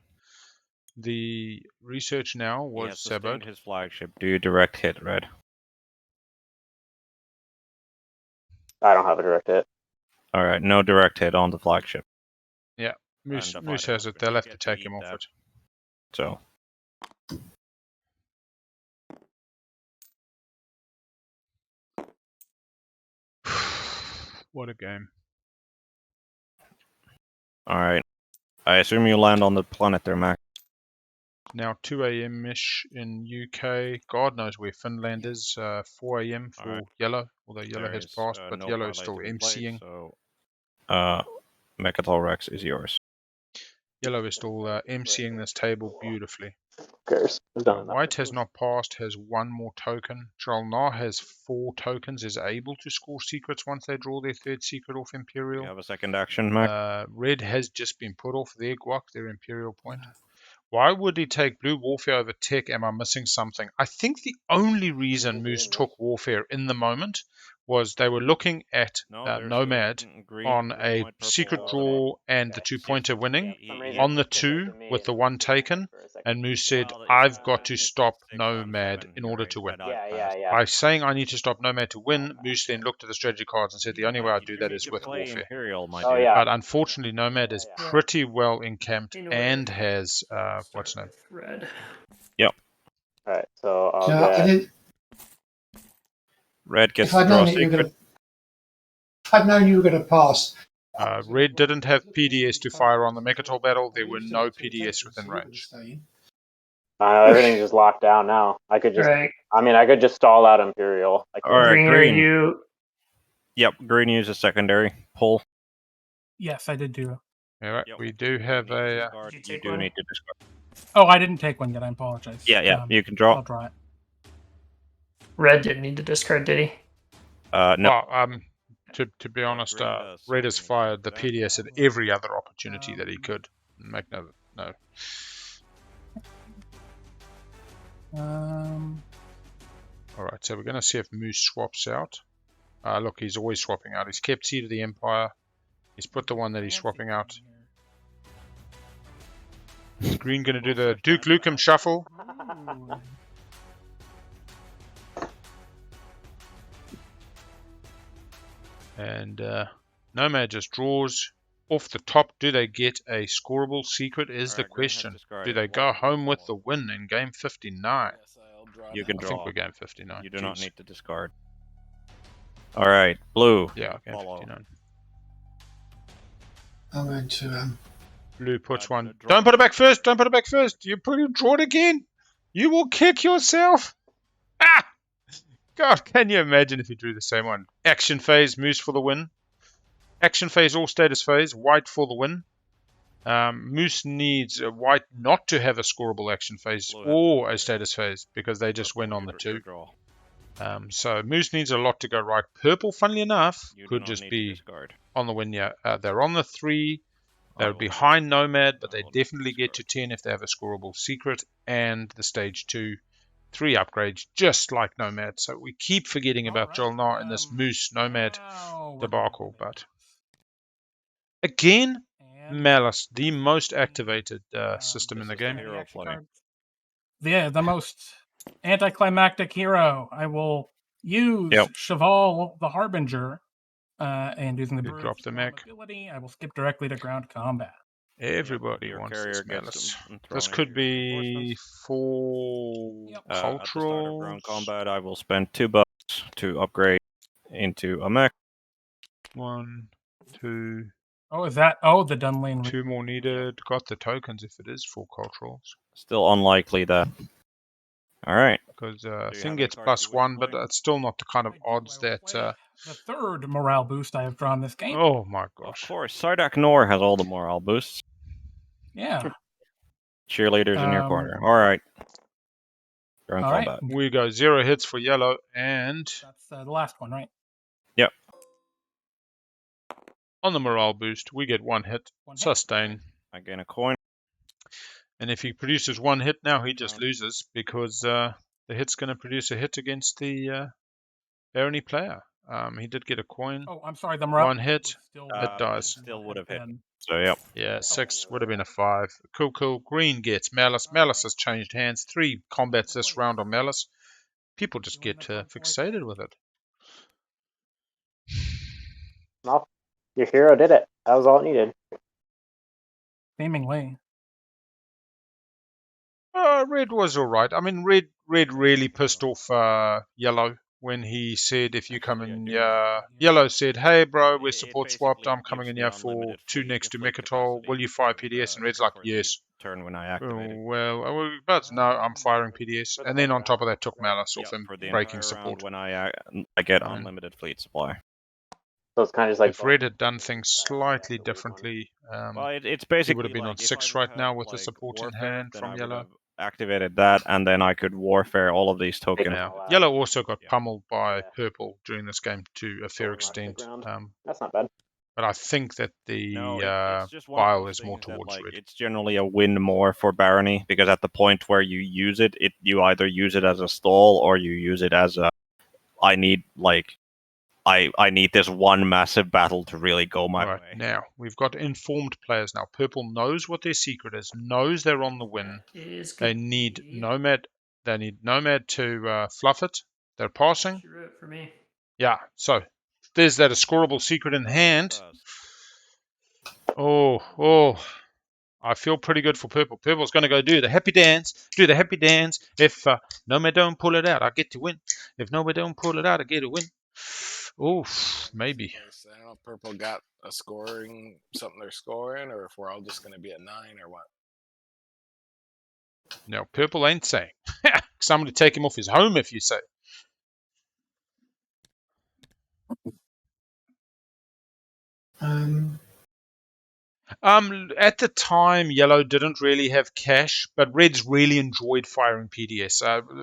A: The research now
D: He has
A: was
D: sustained
A: saboed.
D: his flagship. Do you direct hit, Red?
F: I don't have a direct hit.
D: All right, no direct hit on the flagship.
A: Yeah, Moose
D: And the
A: Moose
D: fighter
A: has it.
D: weapon.
A: They'll
D: You
A: have to
D: get
A: take
D: eat
A: him off
D: that.
A: it.
D: So
A: What a game.
D: all right. I assume you land on the planet there, Mac.
A: Now 2 a.m.-ish in UK. God knows where Finland is. 4 a.m. for
D: Alright.
A: yellow, although yellow
D: There
A: has
D: is,
A: passed, but
D: no
A: yellow is
D: parlay
A: still
D: to be played,
A: emceeing.
D: so Mechatol Rex is yours.
A: Yellow is still emceeing this table beautifully.
F: Who cares? We've done enough
A: White
F: of
A: has
F: this.
A: not passed, has 1 more token. Drolnar has 4 tokens, is able to score secrets once they draw their 3rd secret off
D: Do
A: Imperial.
D: you have a second action, Mac?
A: Red has just been put off their guac, their Imperial point. Why would he take Blue Warfare over Tech? Am I missing something? I think the only reason Moose took Warfare in the moment was they were looking at
D: No, there's
A: Nomad
D: green,
A: on a
D: white, purple,
A: secret
D: all
A: draw and the
F: Okay.
A: 2-pointer winning
F: For some reason,
A: on the
F: it said that
A: 2
F: to me
A: with
F: and
A: the
F: then
A: 1
F: it didn't
A: taken,
F: for a second.
A: and Moose said,
D: Well,
A: I've got to
D: it's
A: stop
D: 6 on
A: Nomad
D: 7
A: in
D: here,
A: order to win.
F: Yeah.
A: By saying I need to stop Nomad to win, Moose then looked at the strategy cards and said the only way I
D: You
A: do
D: do
A: that
D: need
A: is
D: to
A: with
D: play
A: Warfare.
D: Imperial, my
F: Oh
D: dude.
F: yeah.
A: But unfortunately, Nomad is
F: Yeah.
A: pretty well encamped
E: In order.
A: and has,
E: Start
A: what's name?
E: with red.
F: All right. So I'll
I: No, I
F: get.
I: didn't.
D: Red gets
I: If I'd
D: to draw
I: known
D: a
I: that you were
D: secret.
I: going to, if I'd known you were going to pass.
A: Red didn't have PDS to fire on the Mechatol battle. There were no PDS within range.
F: Everything's just locked down now. I could just.
E: Right.
F: I mean, I could just stall out Imperial. I
D: All right,
E: Green, are
D: green.
E: you?
D: Yep, green uses secondary pull.
C: Yes, I did do.
A: All right,
D: Yep.
A: we do have
D: You need to
A: a.
D: discard.
E: Did you
D: You
E: take
D: do
E: one?
D: need to discard.
C: Oh, I didn't take one yet. I apologize.
D: Yeah, you can draw.
C: I'll draw it.
E: Red didn't need to discard, did he?
D: No.
A: Well, to be honest,
D: green does, so
A: Red
D: we
A: has
D: need to
A: fired the
D: do that.
A: PDS at every other opportunity that he could. Make no. All right, so we're going to see if Moose swaps out. Look, he's always swapping out. He's kept Seed of the Empire. He's put the one that he's swapping out. Is Green going to do the Duke Nukem shuffle? And Nomad just draws off the top. Do they get a scoreable secret is the
D: Alright, Green has
A: question. Do
D: discarded.
A: they go
D: White
A: home with the
D: draw.
A: win in game 59?
H: Yes, I'll draw
D: You
H: that.
D: can
A: I
D: draw.
A: think we're game 59.
D: You do not
A: Jeez.
D: need to discard. All right, blue.
A: Yeah, game
D: Follow.
A: 59.
I: I'm going to.
A: Blue puts
D: Gonna
A: one.
D: draw.
A: Don't put it back first. Don't put it back first. You put it draw it again. You will kick yourself. Ah! God, can you imagine if you drew the same one? Action phase, Moose for the win. Action phase or status phase, White for the win. Moose needs White not to have a scoreable action phase
D: Blue
A: or
D: has
A: a status phase because they just win on the
D: Your
A: 2.
D: draw.
A: So Moose needs a lot to go right. Purple, funnily enough,
D: You do
A: could
D: not
A: just
D: need to
A: be
D: discard.
A: on the win. Yeah, they're on the 3.
D: I
A: They're
D: will
A: behind Nomad, but
D: I
A: they
D: will
A: definitely get to
D: discard.
A: 10 if they have a scoreable secret and the stage 2. 3 upgrades, just like Nomad. So we keep forgetting about Jolnar in this Moose Nomad debacle. But again, Malice, the most activated system in the
D: This is the
A: game.
D: hero play.
C: Yeah, the most anticlimactic hero. I will use
D: Yep.
C: Cheval the Harbinger, and using the
A: You
C: Brew
A: drop
C: of
A: the
C: Storm
A: mech.
C: ability, I will skip directly to ground combat.
A: Everybody
D: Your
A: wants
D: carrier
A: this
D: gets
A: malice.
D: them
A: This
D: thrown
A: could
D: into
A: be
D: reinforcements.
A: for
C: Yep.
D: At the start of
A: cultural.
D: ground combat, I will spend $2 to upgrade into a mech.
A: 1, 2,
C: Oh, is that? Oh, the Dunlane.
A: 2 more needed. Got the tokens if it is for culturals.
D: Still unlikely that. All right.
A: Because
D: Do you
A: thing
D: have any
A: gets
D: cards you wish to
A: +1, but
D: play?
A: that's still not the kind of
C: I do.
A: odds
C: I will
A: that.
C: play the third morale boost I have drawn this game.
A: Oh my
D: Of
A: gosh.
D: course, Sardak Nor has all the morale boosts.
C: Yeah.
D: Cheerleaders in your corner. All right. Ground
C: All right.
D: combat.
A: We go 0 hits for yellow, and
C: That's the last one, right?
D: Yep.
A: on the morale boost, we get 1 hit,
C: One hit.
A: sustain.
D: I gain a coin.
A: And if he produces 1 hit now, he just
D: Round.
A: loses because the hit's going to produce a hit against the barony player. He did get a coin.
C: Oh, I'm sorry. The morale
A: 1 hit,
C: was still
A: it dies.
D: Still would have hit.
C: then.
D: So, yep.
A: Yeah, 6 would have been a 5. Cool, cool. Green gets Malice. Malice has changed hands. 3 combats this round on Malice. People just get fixated with it.
F: Well, your hero did it. That was all it needed.
C: Seemingly.
A: Red was all right. I mean, red really pissed off yellow when he said, if you come in, yellow said, hey bro, we're support swapped. I'm coming in here for 2 next to Mechatol. Will you fire PDS? And red's like, yes.
D: Turn when I activate it.
A: Well, but no, I'm firing PDS. And then on top of that, took Malice off him,
D: For the
A: breaking
D: entire
A: support.
D: round when I get unlimited fleet supply.
F: So it's kind of just like
A: If Red had done things slightly differently,
D: Well, it's
A: he
D: basically
A: would have been on
D: like if
A: 6
D: I
A: right
D: would've
A: now
D: had,
A: with the
D: like,
A: support in
D: warfare,
A: hand
D: then
A: from
D: I would
A: yellow.
D: have activated that, and then I could warfare all of these tokens.
A: Now, yellow also got
D: Yeah.
A: pummeled by
F: Yeah.
A: purple during this game to a fair extent.
F: That's not bad.
A: But I think that the
D: No, it's just one
A: bile
D: of those
A: is more
D: things that,
A: towards
D: like,
A: red.
D: it's generally a win more for Barony, because at the point where you use it, you either use it as a stall or you use it as a I need this one massive battle to really go my
A: Right,
D: way.
A: now, we've got informed players now. Purple knows what their secret is, knows they're on the win.
E: Is
A: They need Nomad. They need Nomad to fluff it. They're passing.
E: She wrote for me.
A: Yeah, so there's that a scoreable secret in hand. Oh, I feel pretty good for purple. Purple's going to go do the happy dance. If Nomad don't pull it out, I get to win. If Nomad don't pull it out, I get to win. Oof, maybe.
H: I don't know if purple got a scoring, something they're scoring, or if we're all just going to be at 9 or what.
A: Now, purple ain't saying. Somebody take him off his home if you say. At the time, yellow didn't really have cash, but reds really enjoyed firing PDS.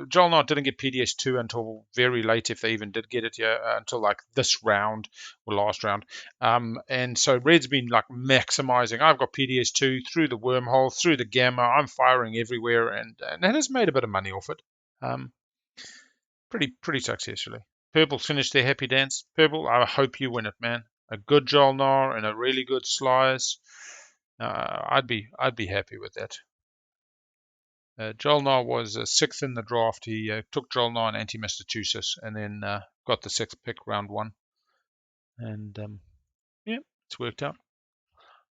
A: Jolnart didn't get PDS 2 until very late, if they even did get it, until like this round or last round. And so red's been like maximizing. I've got PDS 2 through the wormhole, through the gamma. I'm firing everywhere, and it has made a bit of money off it. Pretty successfully. Purple finished their happy dance. Purple, I hope you win it, man. A good Jolnar and a really good Slice. I'd be happy with that. Jolnar was 6th in the draft. He took Jolnar and Anti-Massachusetts, and then got the 6th pick round 1. And yeah, it's worked out.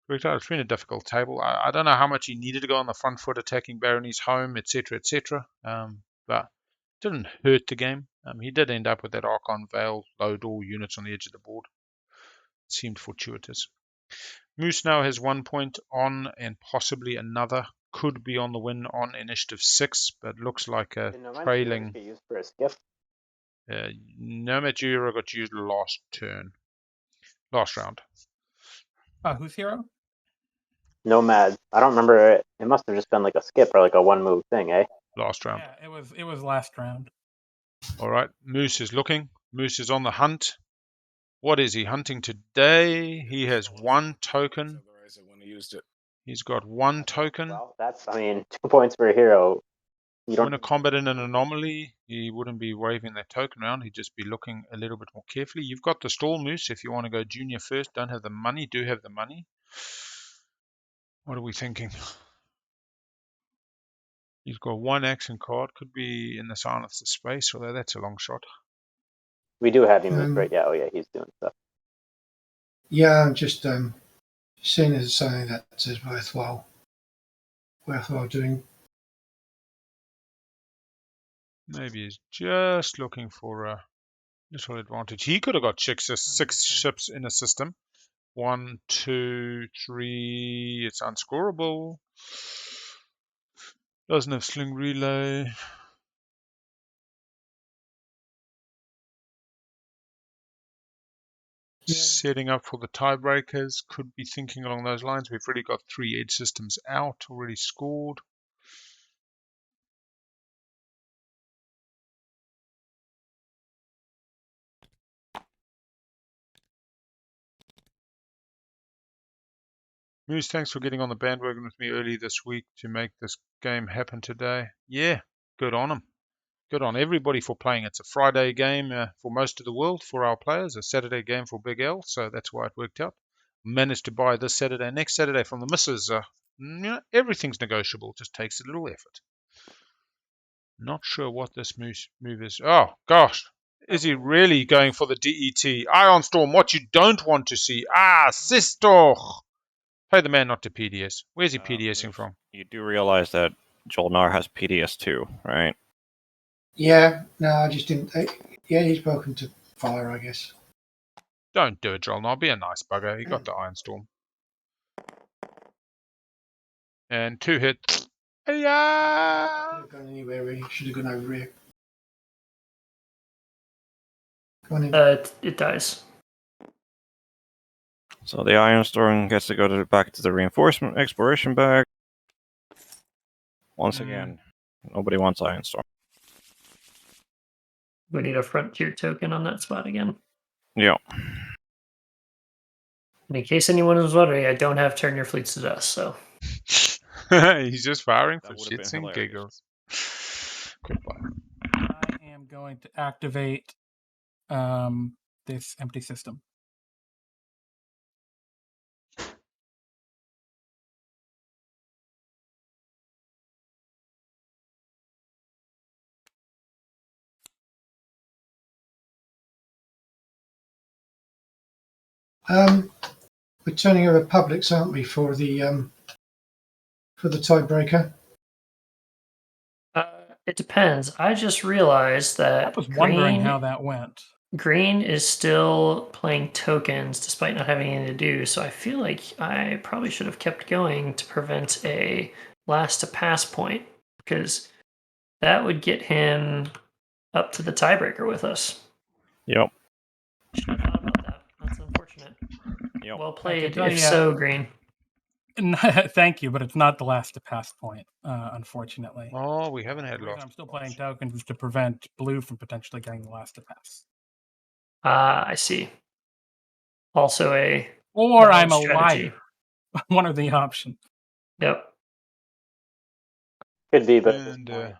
A: It's been a difficult table. I don't know how much he needed to go on the front foot attacking Barony's home, etc., etc. But it didn't hurt the game. He did end up with that Archon Veil low door units on the edge of the board. It seemed fortuitous. Moose now has 1 point on, and possibly another. Could be on the win on initiative 6, but looks like a trailing.
F: Get used for a skip.
A: Nomad Jura got used last round.
C: Who's hero?
F: Nomad. I don't remember it. It must have just been like a skip or like a one move thing, eh?
A: Last round.
C: Yeah, it was last round.
A: All right, Moose is looking. Moose is on the hunt. What is he hunting today? He has 1 token. He's got 1 token.
F: Well, that's, 2 points for a hero. You don't
A: When a combat in an anomaly, he wouldn't be waving that token around. He'd just be looking a little bit more carefully. You've got the stall, Moose. If you want to go junior first, don't have the money, do have the money. What are we thinking? He's got 1 action card. Could be in the Silence of Space, although that's a long shot.
F: We do have him, right? Yeah, oh yeah, he's doing stuff.
I: Yeah, I'm just seeing it as something that is worthwhile doing.
A: Maybe he's just looking for a little advantage. He could have got six ships in a system. 1, 2, 3. It's unscorable. Doesn't have sling relay.
I: Yeah.
A: Setting up for the tiebreakers. Could be thinking along those lines. We've already got 3 edge systems out, already scored. Moose, thanks for getting on the bandwagon with me early this week to make this game happen today. Yeah, good on them. Good on everybody for playing. It's a Friday game for most of the world for our players, a Saturday game for Big L, so that's why it worked out. Managed to buy this Saturday, next Saturday from the missus. Everything's negotiable, just takes a little effort. Not sure what this move is. Oh, gosh. Is he really going for the DET? Ion Storm, what you don't want to see. Sister! Play the man, not to PDS. Where's he PDSing from?
D: You do realize that Jolnar has PDS too, right?
I: Yeah, no, I just didn't. Yeah, he's welcome to fire, I guess.
A: Don't do it, Jolnar. Be a nice bugger. He got the Iron Storm. And 2 hits.
I: Could have gone anywhere, really. Should have gone over here. Go on in.
E: It dies.
D: So the Iron Storm gets to go back to the reinforcement exploration bag. Once again, nobody wants Iron Storm.
E: We need a frontier token on that spot again.
D: Yeah.
E: And in case anyone was wondering, I don't have turn your fleets to dust, so.
A: He's just firing for
D: That would have
A: shits
D: been
A: and
D: hilarious.
A: giggles. Goodbye.
C: I am going to activate this empty system.
I: We're turning over publics, aren't we, for the tiebreaker?
E: It depends. I just realized that
C: I was wondering how that went.
E: Green is still playing tokens despite not having anything to do, so I feel like I probably should have kept going to prevent a last to pass point, because that would get him up to the tiebreaker with us.
D: Yep.
E: Should have thought about that. That's unfortunate.
D: Yep.
E: Well played,
C: tell
E: if
C: you-
E: so, Green.
C: Thank you, but it's not the last to pass point, unfortunately.
A: Oh, we haven't had
C: The reason
A: lost.
C: I'm still playing tokens is to prevent blue from potentially getting the last to pass.
E: I see. Also a
C: Or I'm a
E: valid strategy.
C: liar. One of the options.
E: Yep.
F: Could be, but at this
A: And
F: point,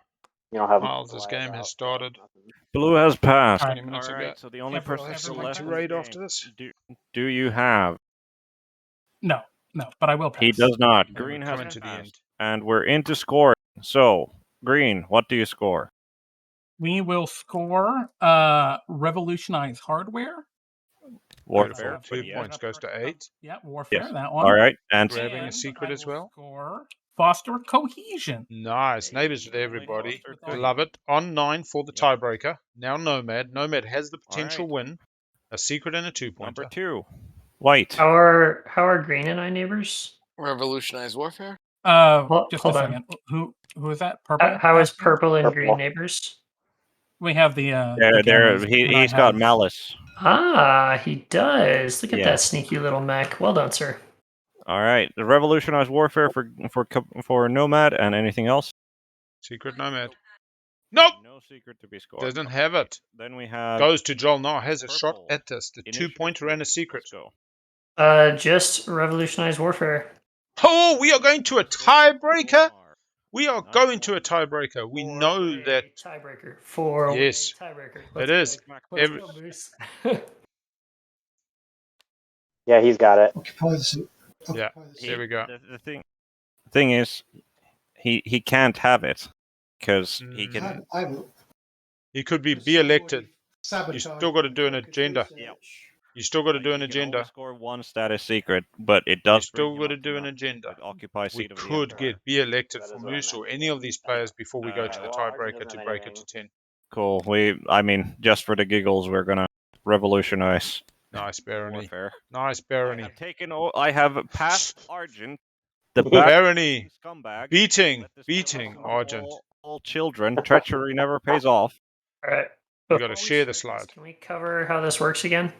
F: you don't have much
A: Miles,
F: to
A: this
F: lie
A: game
F: about,
A: has
F: so
A: started.
F: nothing.
D: Blue has passed.
A: 20 minutes ago.
D: Alright, so the only person
A: Have
D: still
A: someone
D: left
A: to
D: in the
A: raid
D: game,
A: after this?
D: Do you have?
C: No, but I will pass.
D: He does not.
A: And
D: Green
A: we're
D: has
A: coming to the
D: passed.
A: end.
D: And we're into scoring. So, Green, what do you score?
C: We will score revolutionize hardware.
D: Warfare.
A: Beautiful. 2 points goes to 8.
C: Yeah, warfare,
D: Yes.
C: that one.
D: All right. And
A: Grabbing a
C: And
A: secret
C: I
A: as
C: will
A: well.
C: Score foster cohesion.
A: Nice. Neighbors with everybody.
C: With all
A: Love it. On 9 for the tiebreaker. Now Nomad. Nomad has the potential
D: Alright.
A: win. A secret and a 2-pointer.
D: number 2, White.
E: How are Green and I neighbors?
H: Revolutionize warfare.
C: Just
E: hold
C: a
E: on.
C: second. Who is that? Purple.
E: How is
C: asking?
E: purple and
F: Purple.
E: green neighbors?
C: We have the
D: There,
C: gammas, and
D: he's
C: I
D: got
C: have-
D: malice.
E: Ah, he does. Look at
D: Yeah.
E: that sneaky little mech. Well done, sir.
D: All right. The revolutionized warfare for Nomad and anything else?
A: Secret Nomad. Nope.
D: No secret to be scored.
A: Doesn't have it.
D: Then we have
A: Goes to Joel now. Has a shot
D: Purple.
A: at us. The
D: Initiative
A: 2-pointer and a
D: phase.
A: secret.
D: Let's go.
E: Just revolutionize warfare.
A: Oh, we are going to a tiebreaker.
D: Jolnar.
A: We are
D: Nice
A: going to a
D: one.
A: tiebreaker. We
E: For
A: know
E: a
A: that
E: tiebreaker. For
A: Yes,
E: a tiebreaker.
A: it is.
E: Let's
A: Every-
E: go, Moose.
F: Yeah, he's got it.
I: Occupy the seat.
A: Yeah.
I: Occupy the seat.
A: There we go.
D: The thing is, he can't have it because he
A: Mm.
D: can.
I: I haven't.
A: He could be elected.
I: Sabotage.
A: still got to do an agenda. You still got to do an
D: You can only
A: agenda.
D: score one status secret, but it
A: You
D: does.
A: still got to do an agenda.
D: Occupy
A: We
D: seat of the
A: could
D: Emperor.
A: be elected
F: That
A: for
F: is what I
A: Moose or
F: meant.
A: any of these players before we go to the
F: Well, Arjun
A: tiebreaker
F: doesn't
A: to
F: have
A: break it
F: anything.
A: to 10.
D: Cool. I mean, just for the giggles, we're gonna revolutionize
A: Nice, Barony.
D: warfare.
A: Nice,
D: I
A: Barony.
D: have I have passed Argent, the
A: Barony
D: scumbag.
A: beating
D: Let
A: Argent.
D: all children. Treachery never pays off.
E: All right.
A: You got to
E: Before we
A: share the
E: start this,
A: slide.
E: Can we cover how this works again?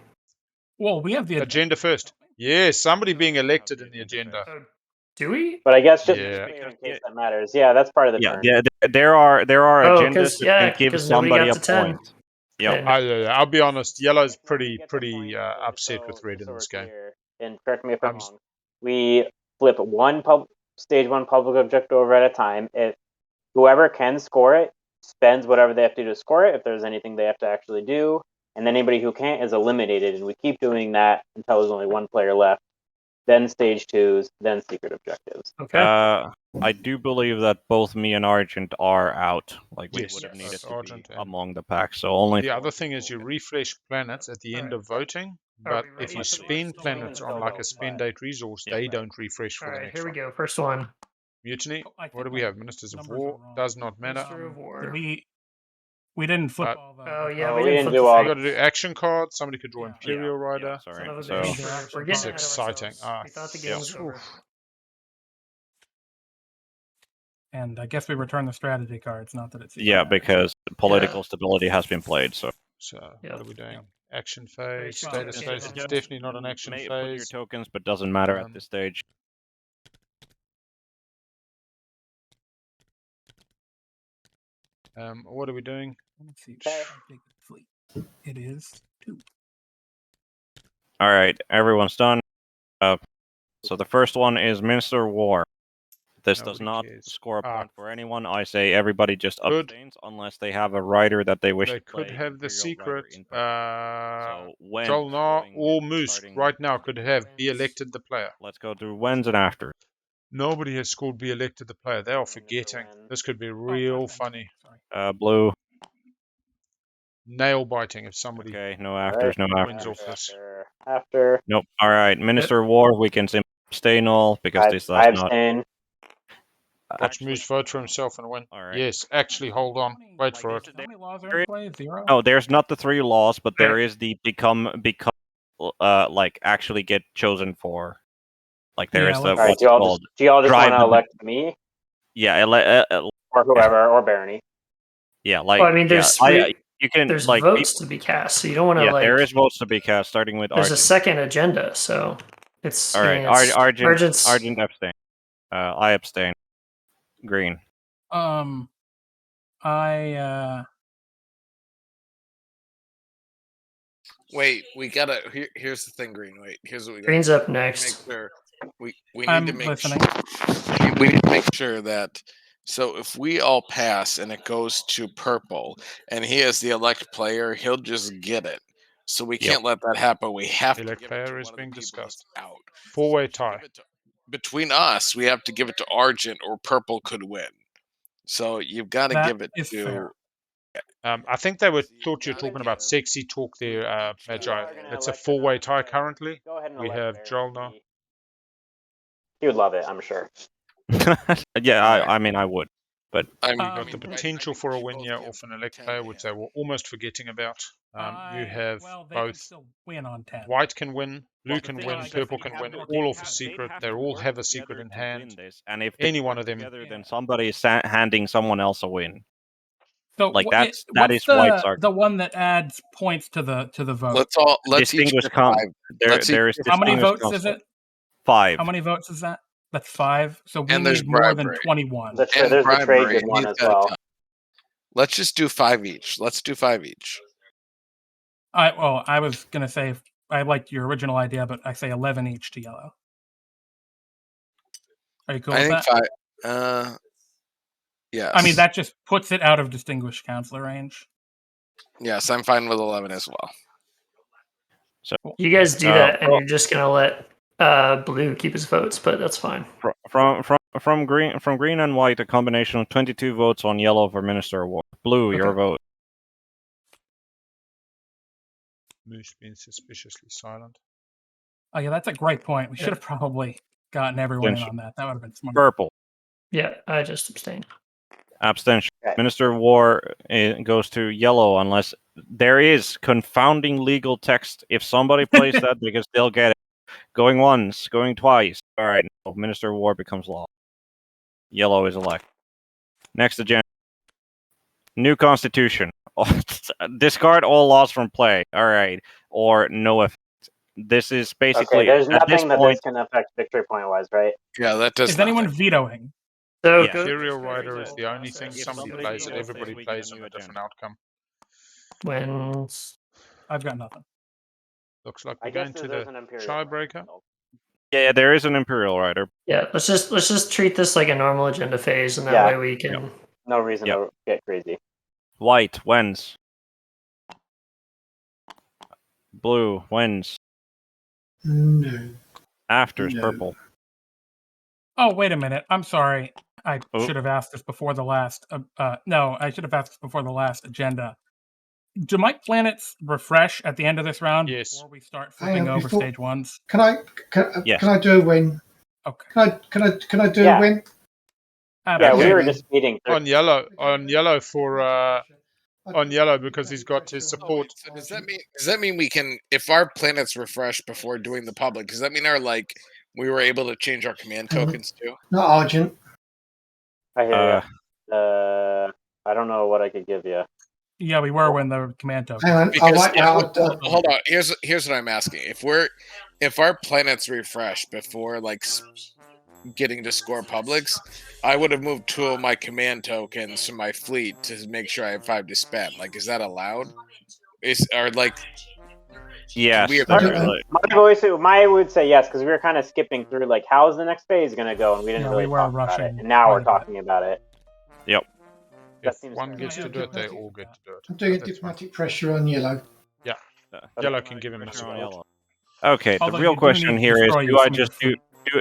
C: Well, we have the
A: Agenda first. Yes, somebody being elected in the agenda.
E: Oh, do we?
F: But I guess just
A: Yeah.
F: be clear in case that matters. Yeah, that's part of the turn.
D: Yeah, there are
E: Oh,
D: agendas
E: 'cause-
D: that
E: yeah,
D: can give
E: 'cause nobody
D: somebody
E: got
D: a
E: to 10.
D: point. Yep.
E: And-
A: I'll be honest. Yellow's pretty
F: Get the point,
A: upset
F: so-
A: with red
F: just
A: in
F: so
A: this
F: we're
A: game.
F: clear, and correct me if I'm
A: I'm-
F: wrong. We flip stage one public objective over at a time. If whoever can score it spends whatever they have to do to score it, if there's anything they have to actually do, and then anybody who can't is eliminated, and we keep doing that until there's only one player left. Then stage twos, then secret objectives.
E: Okay.
D: I do believe that both me and Argent are out. Like we
A: Yes,
D: would have
A: both
D: needed to
A: Argent
D: be
A: and-
D: among the pack. So only
A: The other thing is you refresh planets at the end of voting,
E: Are
A: but
E: we ready
A: if you
E: for the
A: spend
E: first
A: planets
E: one?
A: on like a spend date resource, they don't refresh for
E: All
A: the
E: right,
A: next
E: here we
A: one.
E: go. First one.
A: Mutiny.
C: Oh, I
A: What do
C: think
A: we
C: my
A: have? Ministers of
C: numbers
A: War.
C: are wrong.
A: Does not matter.
E: Minister of War.
C: We didn't flip
A: But-
C: all the.
E: Oh, yeah,
F: Oh,
E: we
F: we
E: didn't
F: didn't
E: flip
F: do
E: the
F: all-
A: You got to do action cards. Somebody could draw
C: Yeah.
A: Imperial Rider.
D: Yeah, sorry.
E: Son of a
D: So
E: bitch. We're getting
A: It's
E: ahead of
A: exciting.
E: ourselves. We thought the game was over.
C: And I guess we return the strategy cards, not that it's.
D: yeah, because political stability has been played. So
A: So
E: Yeah.
A: what are we doing? Action phase,
E: Well,
A: status
E: yeah,
A: phase.
E: yeah.
A: It's definitely not an action
D: May put your
A: phase.
D: tokens, but doesn't matter at
A: Um,
D: this stage.
A: What are we doing?
C: Let's see.
F: Okay.
C: how big the fleet. It is 2.
D: All right, everyone's done. So the first one is Minister of War. This does
A: Nobody
D: not
A: cares.
D: score a
A: Ah.
D: point for anyone. I say everybody just
A: Good.
D: abstains unless they have a rider that they wish
A: They
D: to play.
A: could have the
D: Imperial
A: secret.
D: rider in purple. So when
A: Jolnar
D: starting-
A: or Moose
D: starting-
A: right now could have be elected the player.
D: Let's go through whens and afters.
A: Nobody has scored be elected the player. They are forgetting. This could be real funny.
C: Sorry.
D: Blue.
A: Nail biting if somebody
D: Okay, no afters, no
A: wins
D: afters.
A: off this.
F: After
D: Nope. All right, Minister of War. We can abstain all because this
F: I
D: does not.
F: abstain.
A: Watch Moose vote for himself and win.
D: All right.
A: Yes, actually, hold on. Wait for it.
C: How many laws are in play? 0?
D: No, there's not the 3 laws, but there is the become like actually get chosen for. Like there is
C: Yeah,
D: the
F: All right,
D: what's
F: do y'all
D: called.
F: just want
D: drive
F: to
D: the-
F: elect me
D: Yeah,
F: or whoever or Barony?
D: yeah, like.
E: Well, I mean, there's
D: you can
E: there's
D: like
E: votes to be cast, so you don't want to
D: yeah,
E: like.
D: there is votes to be cast, starting with
E: There's a
D: Argent.
E: second agenda, so it's.
D: All right, Argent abstain. I abstain. Green.
C: I
H: Wait, we gotta. Here's the thing, Green. Wait, here's what we got.
E: Green's up next.
H: Make sure we need
C: I'm
H: to make
C: listening.
H: we need to make sure that. So if we all pass and it goes to purple, and he is the elect player, he'll just get it. So we can't let that happen. We have
A: Elect
H: to give
A: player
H: it
A: is
H: to one
A: being
H: of the people that's
A: discussed.
H: out.
A: Four-way tie.
H: Between us, we have to give it to Argent, or purple could win. So you've got to
C: That
H: give it
C: is
H: to.
C: fair.
A: I think they thought you were talking about sexy talk there, Magi. It's a four-way tie currently.
F: Go ahead and
A: We
F: elect
A: have
F: Barony.
A: Jolnar.
F: He would love it, I'm sure.
D: Yeah, I mean I would, but
A: We've got the potential for a win here off an elect player, which they were almost forgetting about. You have
C: they can
A: both.
C: still win on 10.
A: White can win, blue can
D: thing
A: win,
D: is,
A: purple
D: you
A: can
D: have
A: win,
D: to-
A: all
D: they'd
A: off a
D: have-
A: secret.
D: they'd
A: They
D: to
A: all
D: work
A: have a
D: together
A: secret in
D: to win
A: hand.
D: this, and if
A: Any
D: they
A: one
D: work
A: of them.
D: together, then somebody is handing someone else a win.
C: So
D: Like
C: that
D: that
C: is
D: is White's argument.
C: the one that adds points to the vote.
H: Let's each
D: Distinguished
H: get
D: count.
H: 5.
D: There is
C: How many
D: distinguished
C: votes is
D: counsel.
C: it?
D: 5.
C: How many votes is that? That's 5. So we
H: And there's
C: need more than
H: bribery.
C: 21.
F: There's
H: And
F: the trade
H: bribery,
F: good
H: and
F: one
H: he's
F: as
H: got
F: well.
H: time. Let's just do 5 each. Let's do 5 each.
C: I was gonna say I liked your original idea, but I say 11 each to yellow. Are you cool
H: I
C: with
H: think
C: that?
H: 5. Yes.
C: I mean, that just puts it out of distinguished counselor range.
H: Yes, I'm fine with 11 as well.
D: So
E: You guys do that, and you're just gonna let blue keep his votes, but that's fine.
D: From green and white, a combination of 22 votes on yellow for Minister of War. Blue, your vote.
A: Moose being suspiciously silent.
C: Oh yeah, that's a great point. We should have probably gotten everyone in on that. That would have been smart.
D: Purple.
E: Yeah, I just abstained.
D: Abstention.
F: Okay.
D: Minister of War goes to yellow unless there is confounding legal text. If somebody plays that, they can still get it. Going once, going twice. All right, no. Minister of War becomes law. Yellow is elected. Next agenda. New Constitution. Discard all laws from play. All right. Or no effect. This is basically...
F: Okay, there's
D: at this
F: nothing that
D: point,
F: this can affect victory point-wise, right?
H: Yeah, that does
C: Is anyone
H: nothing.
C: vetoing?
E: So
D: Yeah.
E: go
A: Imperial
E: through
A: Rider
E: the
A: is
E: whole
A: the only thing.
E: process.
A: Somebody
D: somebody
A: plays it,
D: vetoes
A: everybody
D: this, we
A: plays
D: get
A: in
D: a
A: a
D: new
A: different
D: agenda.
A: outcome.
E: When
C: I've got nothing.
A: Looks like
F: I
A: we're
F: guess
A: going to
F: there's
A: the
F: an Imperial.
A: tiebreaker.
D: Yeah, there is an Imperial Rider.
E: yeah, let's just treat this like a normal agenda phase, and that
F: Yeah.
E: way we can.
F: No reason
D: Yep.
F: to get crazy.
D: White wins. Blue wins.
I: No.
D: Afters
I: No.
D: purple.
C: Oh, wait a minute. I'm sorry. I
D: Oh.
C: should have asked this before the last. No, I should have asked this before the last agenda. Do my planets refresh at the end of this round
A: Yes.
C: before we start
I: Hang
C: flipping
I: on,
C: over
I: before-
C: stage ones?
I: Can I
D: Yes.
I: can I do a win?
C: Okay.
I: Can I do
F: Yeah.
I: a win?
F: Yeah,
C: Absolutely.
F: we were
I: then.
F: just speeding through.
A: On yellow for on yellow because he's got his support.
H: So does that mean we can, if our planets refresh before doing the public, does that mean we were able to change our command tokens too?
I: Not Argent.
F: I hear you. I don't know what I could give you.
C: Yeah, we were when the command token.
I: Hang on.
H: Because
I: Hold
H: hold on, here's what I'm asking. If our planets refresh before getting to score publics, I would have moved 2 of my command tokens from my fleet to make sure I have 5 to spend. Is that allowed?
D: Yes.
H: we have-
I: I don't know.
F: My would say yes because we were kind of skipping through how's the next phase going to go, and we didn't
C: Yeah,
F: really
C: we were
F: talk about it.
C: rushing
F: And now we're
C: quite a bit.
F: talking about it. That
A: If
F: seems
A: one
F: fair.
A: gets to do it, they all get to do it.
I: I'm doing a
A: That's fine.
I: diplomatic pressure on yellow.
A: Yellow can give him a
D: Pressure on
A: support.
D: yellow. Okay,
C: Although
D: the real
C: you do
D: question
C: need to
D: here is:
C: destroy
D: do I
C: some of your
D: just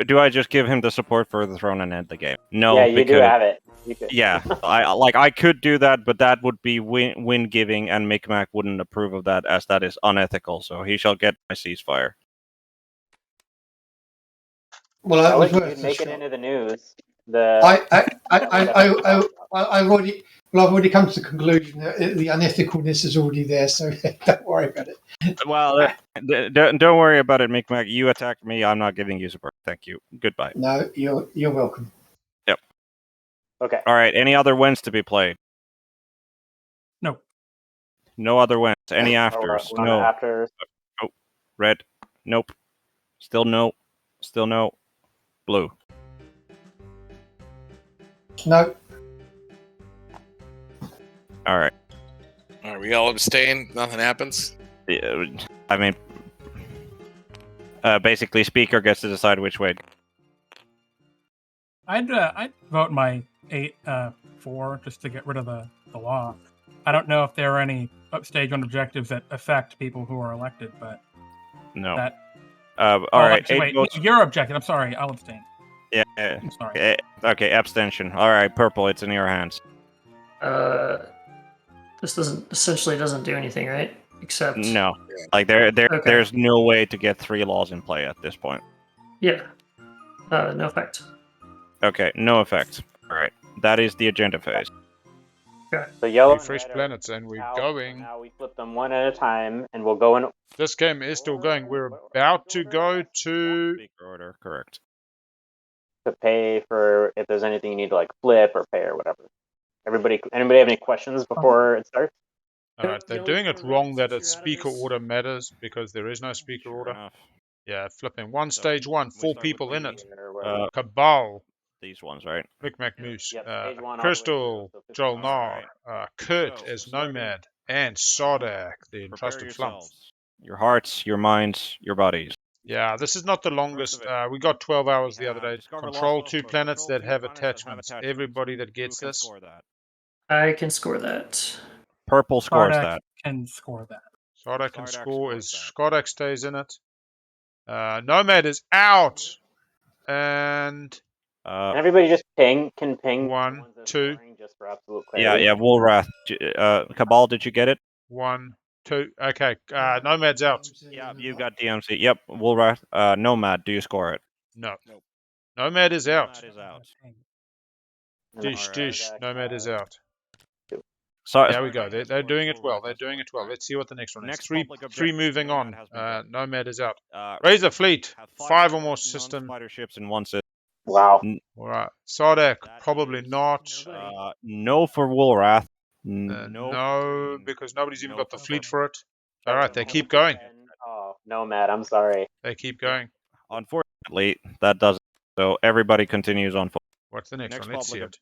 D: do I just give him the support for the throne and end the game? No,
F: Yeah, you
D: because
F: do have it. You could.
D: yeah, I could do that, but that would be win giving, and Micmac wouldn't approve of that, as that is unethical. So he shall get my ceasefire.
I: Well, that
F: I
I: was
F: wish
I: worth
F: you'd
I: a
F: make it
I: shot.
F: into the news.
I: I've already come to the conclusion that the unethicalness is already there, so don't worry about it.
D: Well, don't worry about it, Micmac. You attacked me. I'm not giving you support. Thank you. Goodbye.
I: No, you're welcome.
F: Okay.
D: All right. Any other wins to be played?
C: No.
D: No other wins. Any afters?
F: We're on
D: No.
F: afters.
D: Oh, red. Nope. Still no. Still no. Blue.
I: No.
D: All right.
H: Are we all abstain? Nothing happens.
D: Yeah, I mean, basically, speaker gets to decide which way.
C: I'd vote my 8-4 just to get rid of the law. I don't know if there are any stage 1 objectives that affect people who are elected, but
D: No.
C: that.
D: All right.
C: Actually,
D: 8
C: wait,
D: votes.
C: you're objecting. I'm sorry. I'll abstain.
D: Yeah.
C: I'm sorry.
D: Okay. Abstention. All right. Purple. It's in your hands.
E: This doesn't do anything, right? Except
D: No.
E: Okay.
D: There's no way to get 3 laws in play at this point.
E: Yeah. No effect.
D: Okay. No effect. All right. That is the agenda phase.
F: So yellow.
A: Refresh
F: and red
A: planets, and we're going.
F: Now we flip them one at a time, and we'll go in.
A: This game is still going. We're about to go to.
D: Speaker order. Correct.
F: To pay for if there's anything you need to flip or pay or whatever. Anybody have any questions before it starts?
A: Alright, they're doing it wrong that it's speaker order matters because there is no speaker
D: Sure
A: order.
D: enough.
A: Yeah, flipping. One stage 1, 4 people in it.
D: Cabal.
A: Cabal,
D: These ones, right?
A: Micmac Moose,
F: Yep, stage 1 all the way
A: Crystal,
F: through, so 50
A: Joel
F: miles.
A: Nar, Kurt as Nomad, and Sardak, the
D: Prepare
A: entrusted flump.
D: yourselves. Your hearts, your minds, your bodies.
A: Yeah, this is not the longest. We got 12 hours the other day.
D: Discover
A: Control
D: lost
A: 2
D: outposts.
A: planets
D: Control
A: that
D: 2
A: have
D: planets
A: attachments. Everybody that
D: Who
A: gets
D: can
A: this.
D: score that?
E: I can score that.
D: Purple scores
C: Sardak
D: that.
C: can score that.
A: Sardak can
D: Sardak
A: score.
D: scores
A: Is
D: that.
A: Skodak stays in it. Nomad is out. And
F: And everybody just can ping
A: 1,
F: the ones that are
A: 2.
F: scoring just for absolute clarity.
D: Yeah, Woolrath. Cabal, did you get it?
A: 1, 2. Okay. Nomad's out.
D: Yeah, you got DMC. Yep, Woolrath. Nomad, do you score it?
A: No.
H: Nope.
A: Nomad is out.
D: Nomad is out.
A: Dish, dish. Nomad is out.
D: So,
A: There we go. They're doing it well. They're doing it well. Let's see what the next one is.
D: Next
A: 3
D: public objective,
A: moving on.
D: Nomad has been done.
A: Nomad is out. Razor fleet.
D: have
A: 5 or more system.
D: non-spider ships in one system.
F: Wow.
A: All right. Sardak,
D: That
A: probably
D: is
A: not.
D: No for Woolrath.
A: No, because nobody's even
D: No
A: got the
D: for
A: fleet
D: Nomad.
A: for it. All right, they keep going.
F: Oh, Nomad, I'm sorry.
A: They keep going.
D: Unfortunately, that doesn't. So everybody continues on foot.
A: What's the next one? Let's see it.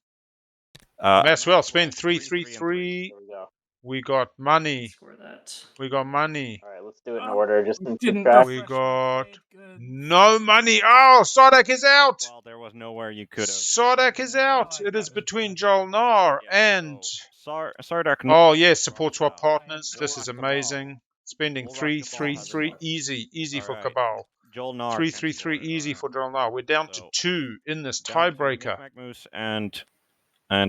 D: Uh,
A: Maxwell spend 333.
F: Here we go.
A: We got money.
E: Score that.
A: We got money.
F: All right, let's do it in order, just in
C: Didn't
F: track.
A: We
C: refresh my
A: got
C: page, good.
A: no money. Oh, Sardak is out.
D: well, there was nowhere you could have.
A: Sardak is out. It is between Joel Nar and.
D: Sardak.
A: Oh, yes, support swap partners. This is amazing. Spending 333. Easy for Cabal.
D: Joel Nar.
A: 333 easy for Joel Nar. We're down to 2 in this
D: Down to
A: tiebreaker.
D: Moose and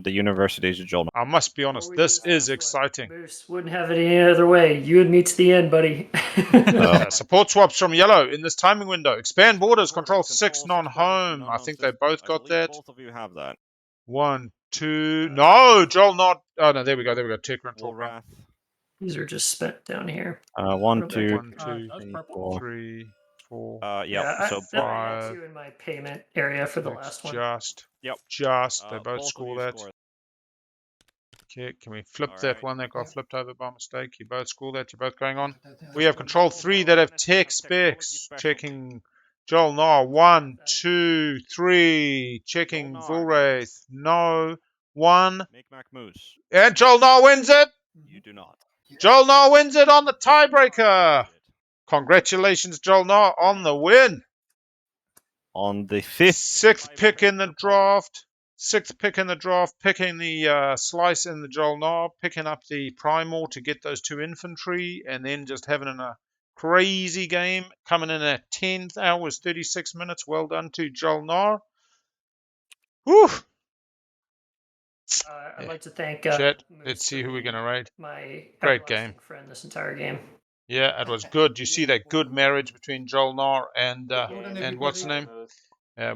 D: the universities of Joel Nar.
A: I must be honest, this is exciting.
E: Moose wouldn't have it any other way. You and me to the end, buddy.
A: Support swaps from Yellow in this timing window. Expand borders, control 6 non-home. I think they both got that.
D: Both of you have that.
A: 1, 2. No, Joel not. Oh, no, there we go. Tick and talk.
D: Woolrath.
E: These are just spent down here.
D: 1, 2,
A: 1, 2,
C: That's purple.
A: 3, 4.
E: Yeah,
D: so
E: that
A: five.
E: had you in my payment area for the last one.
A: Just.
D: Yep.
A: Just. They
D: both
A: both
D: of
A: score
D: you
A: that.
D: score.
A: Okay, can we flip
D: All
A: that
D: right.
A: one that got flipped over by mistake? You both score that. You're both going on. We have control 3 that have tech specs. Checking Joel Nar. 1, 2, 3. Checking Vulwraith. No. 1.
D: Make Mac Moose.
A: And Joel Nar wins it.
D: You do not.
A: Joel Nar wins it on the tiebreaker. Congratulations, Joel Nar, on the win.
D: On the 5th.
A: 6th pick in the draft. 6th pick in the draft. Picking the slice in the Joel Nar. Picking up the Primor to get those 2 infantry. And then just having a crazy game. Coming in at 10 hours, 36 minutes. Well done to Joel Nar. Whew.
E: I'd like to thank
A: Chat,
E: Moose
A: let's see
E: for
A: who we're going to raid.
E: my
A: Great game.
E: everlasting friend this entire game.
A: Yeah, it was good. You see that good marriage between Joel Nar and what's the name?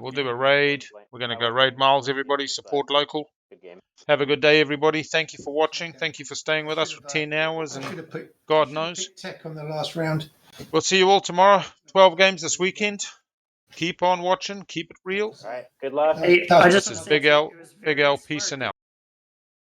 A: We'll do a raid. We're going to go raid Miles, everybody. Support local.
F: Good game.
A: Have a good day, everybody. Thank you for watching. Thank you for staying with us for 10 hours. And God knows.
I: Tech on the last round.
A: We'll see you all tomorrow. 12 games this weekend. Keep on watching. Keep it real.
F: All right, good luck.
E: Hey,
I: That's
E: I
A: This
E: just
A: is Big L. Big L. Peace and out.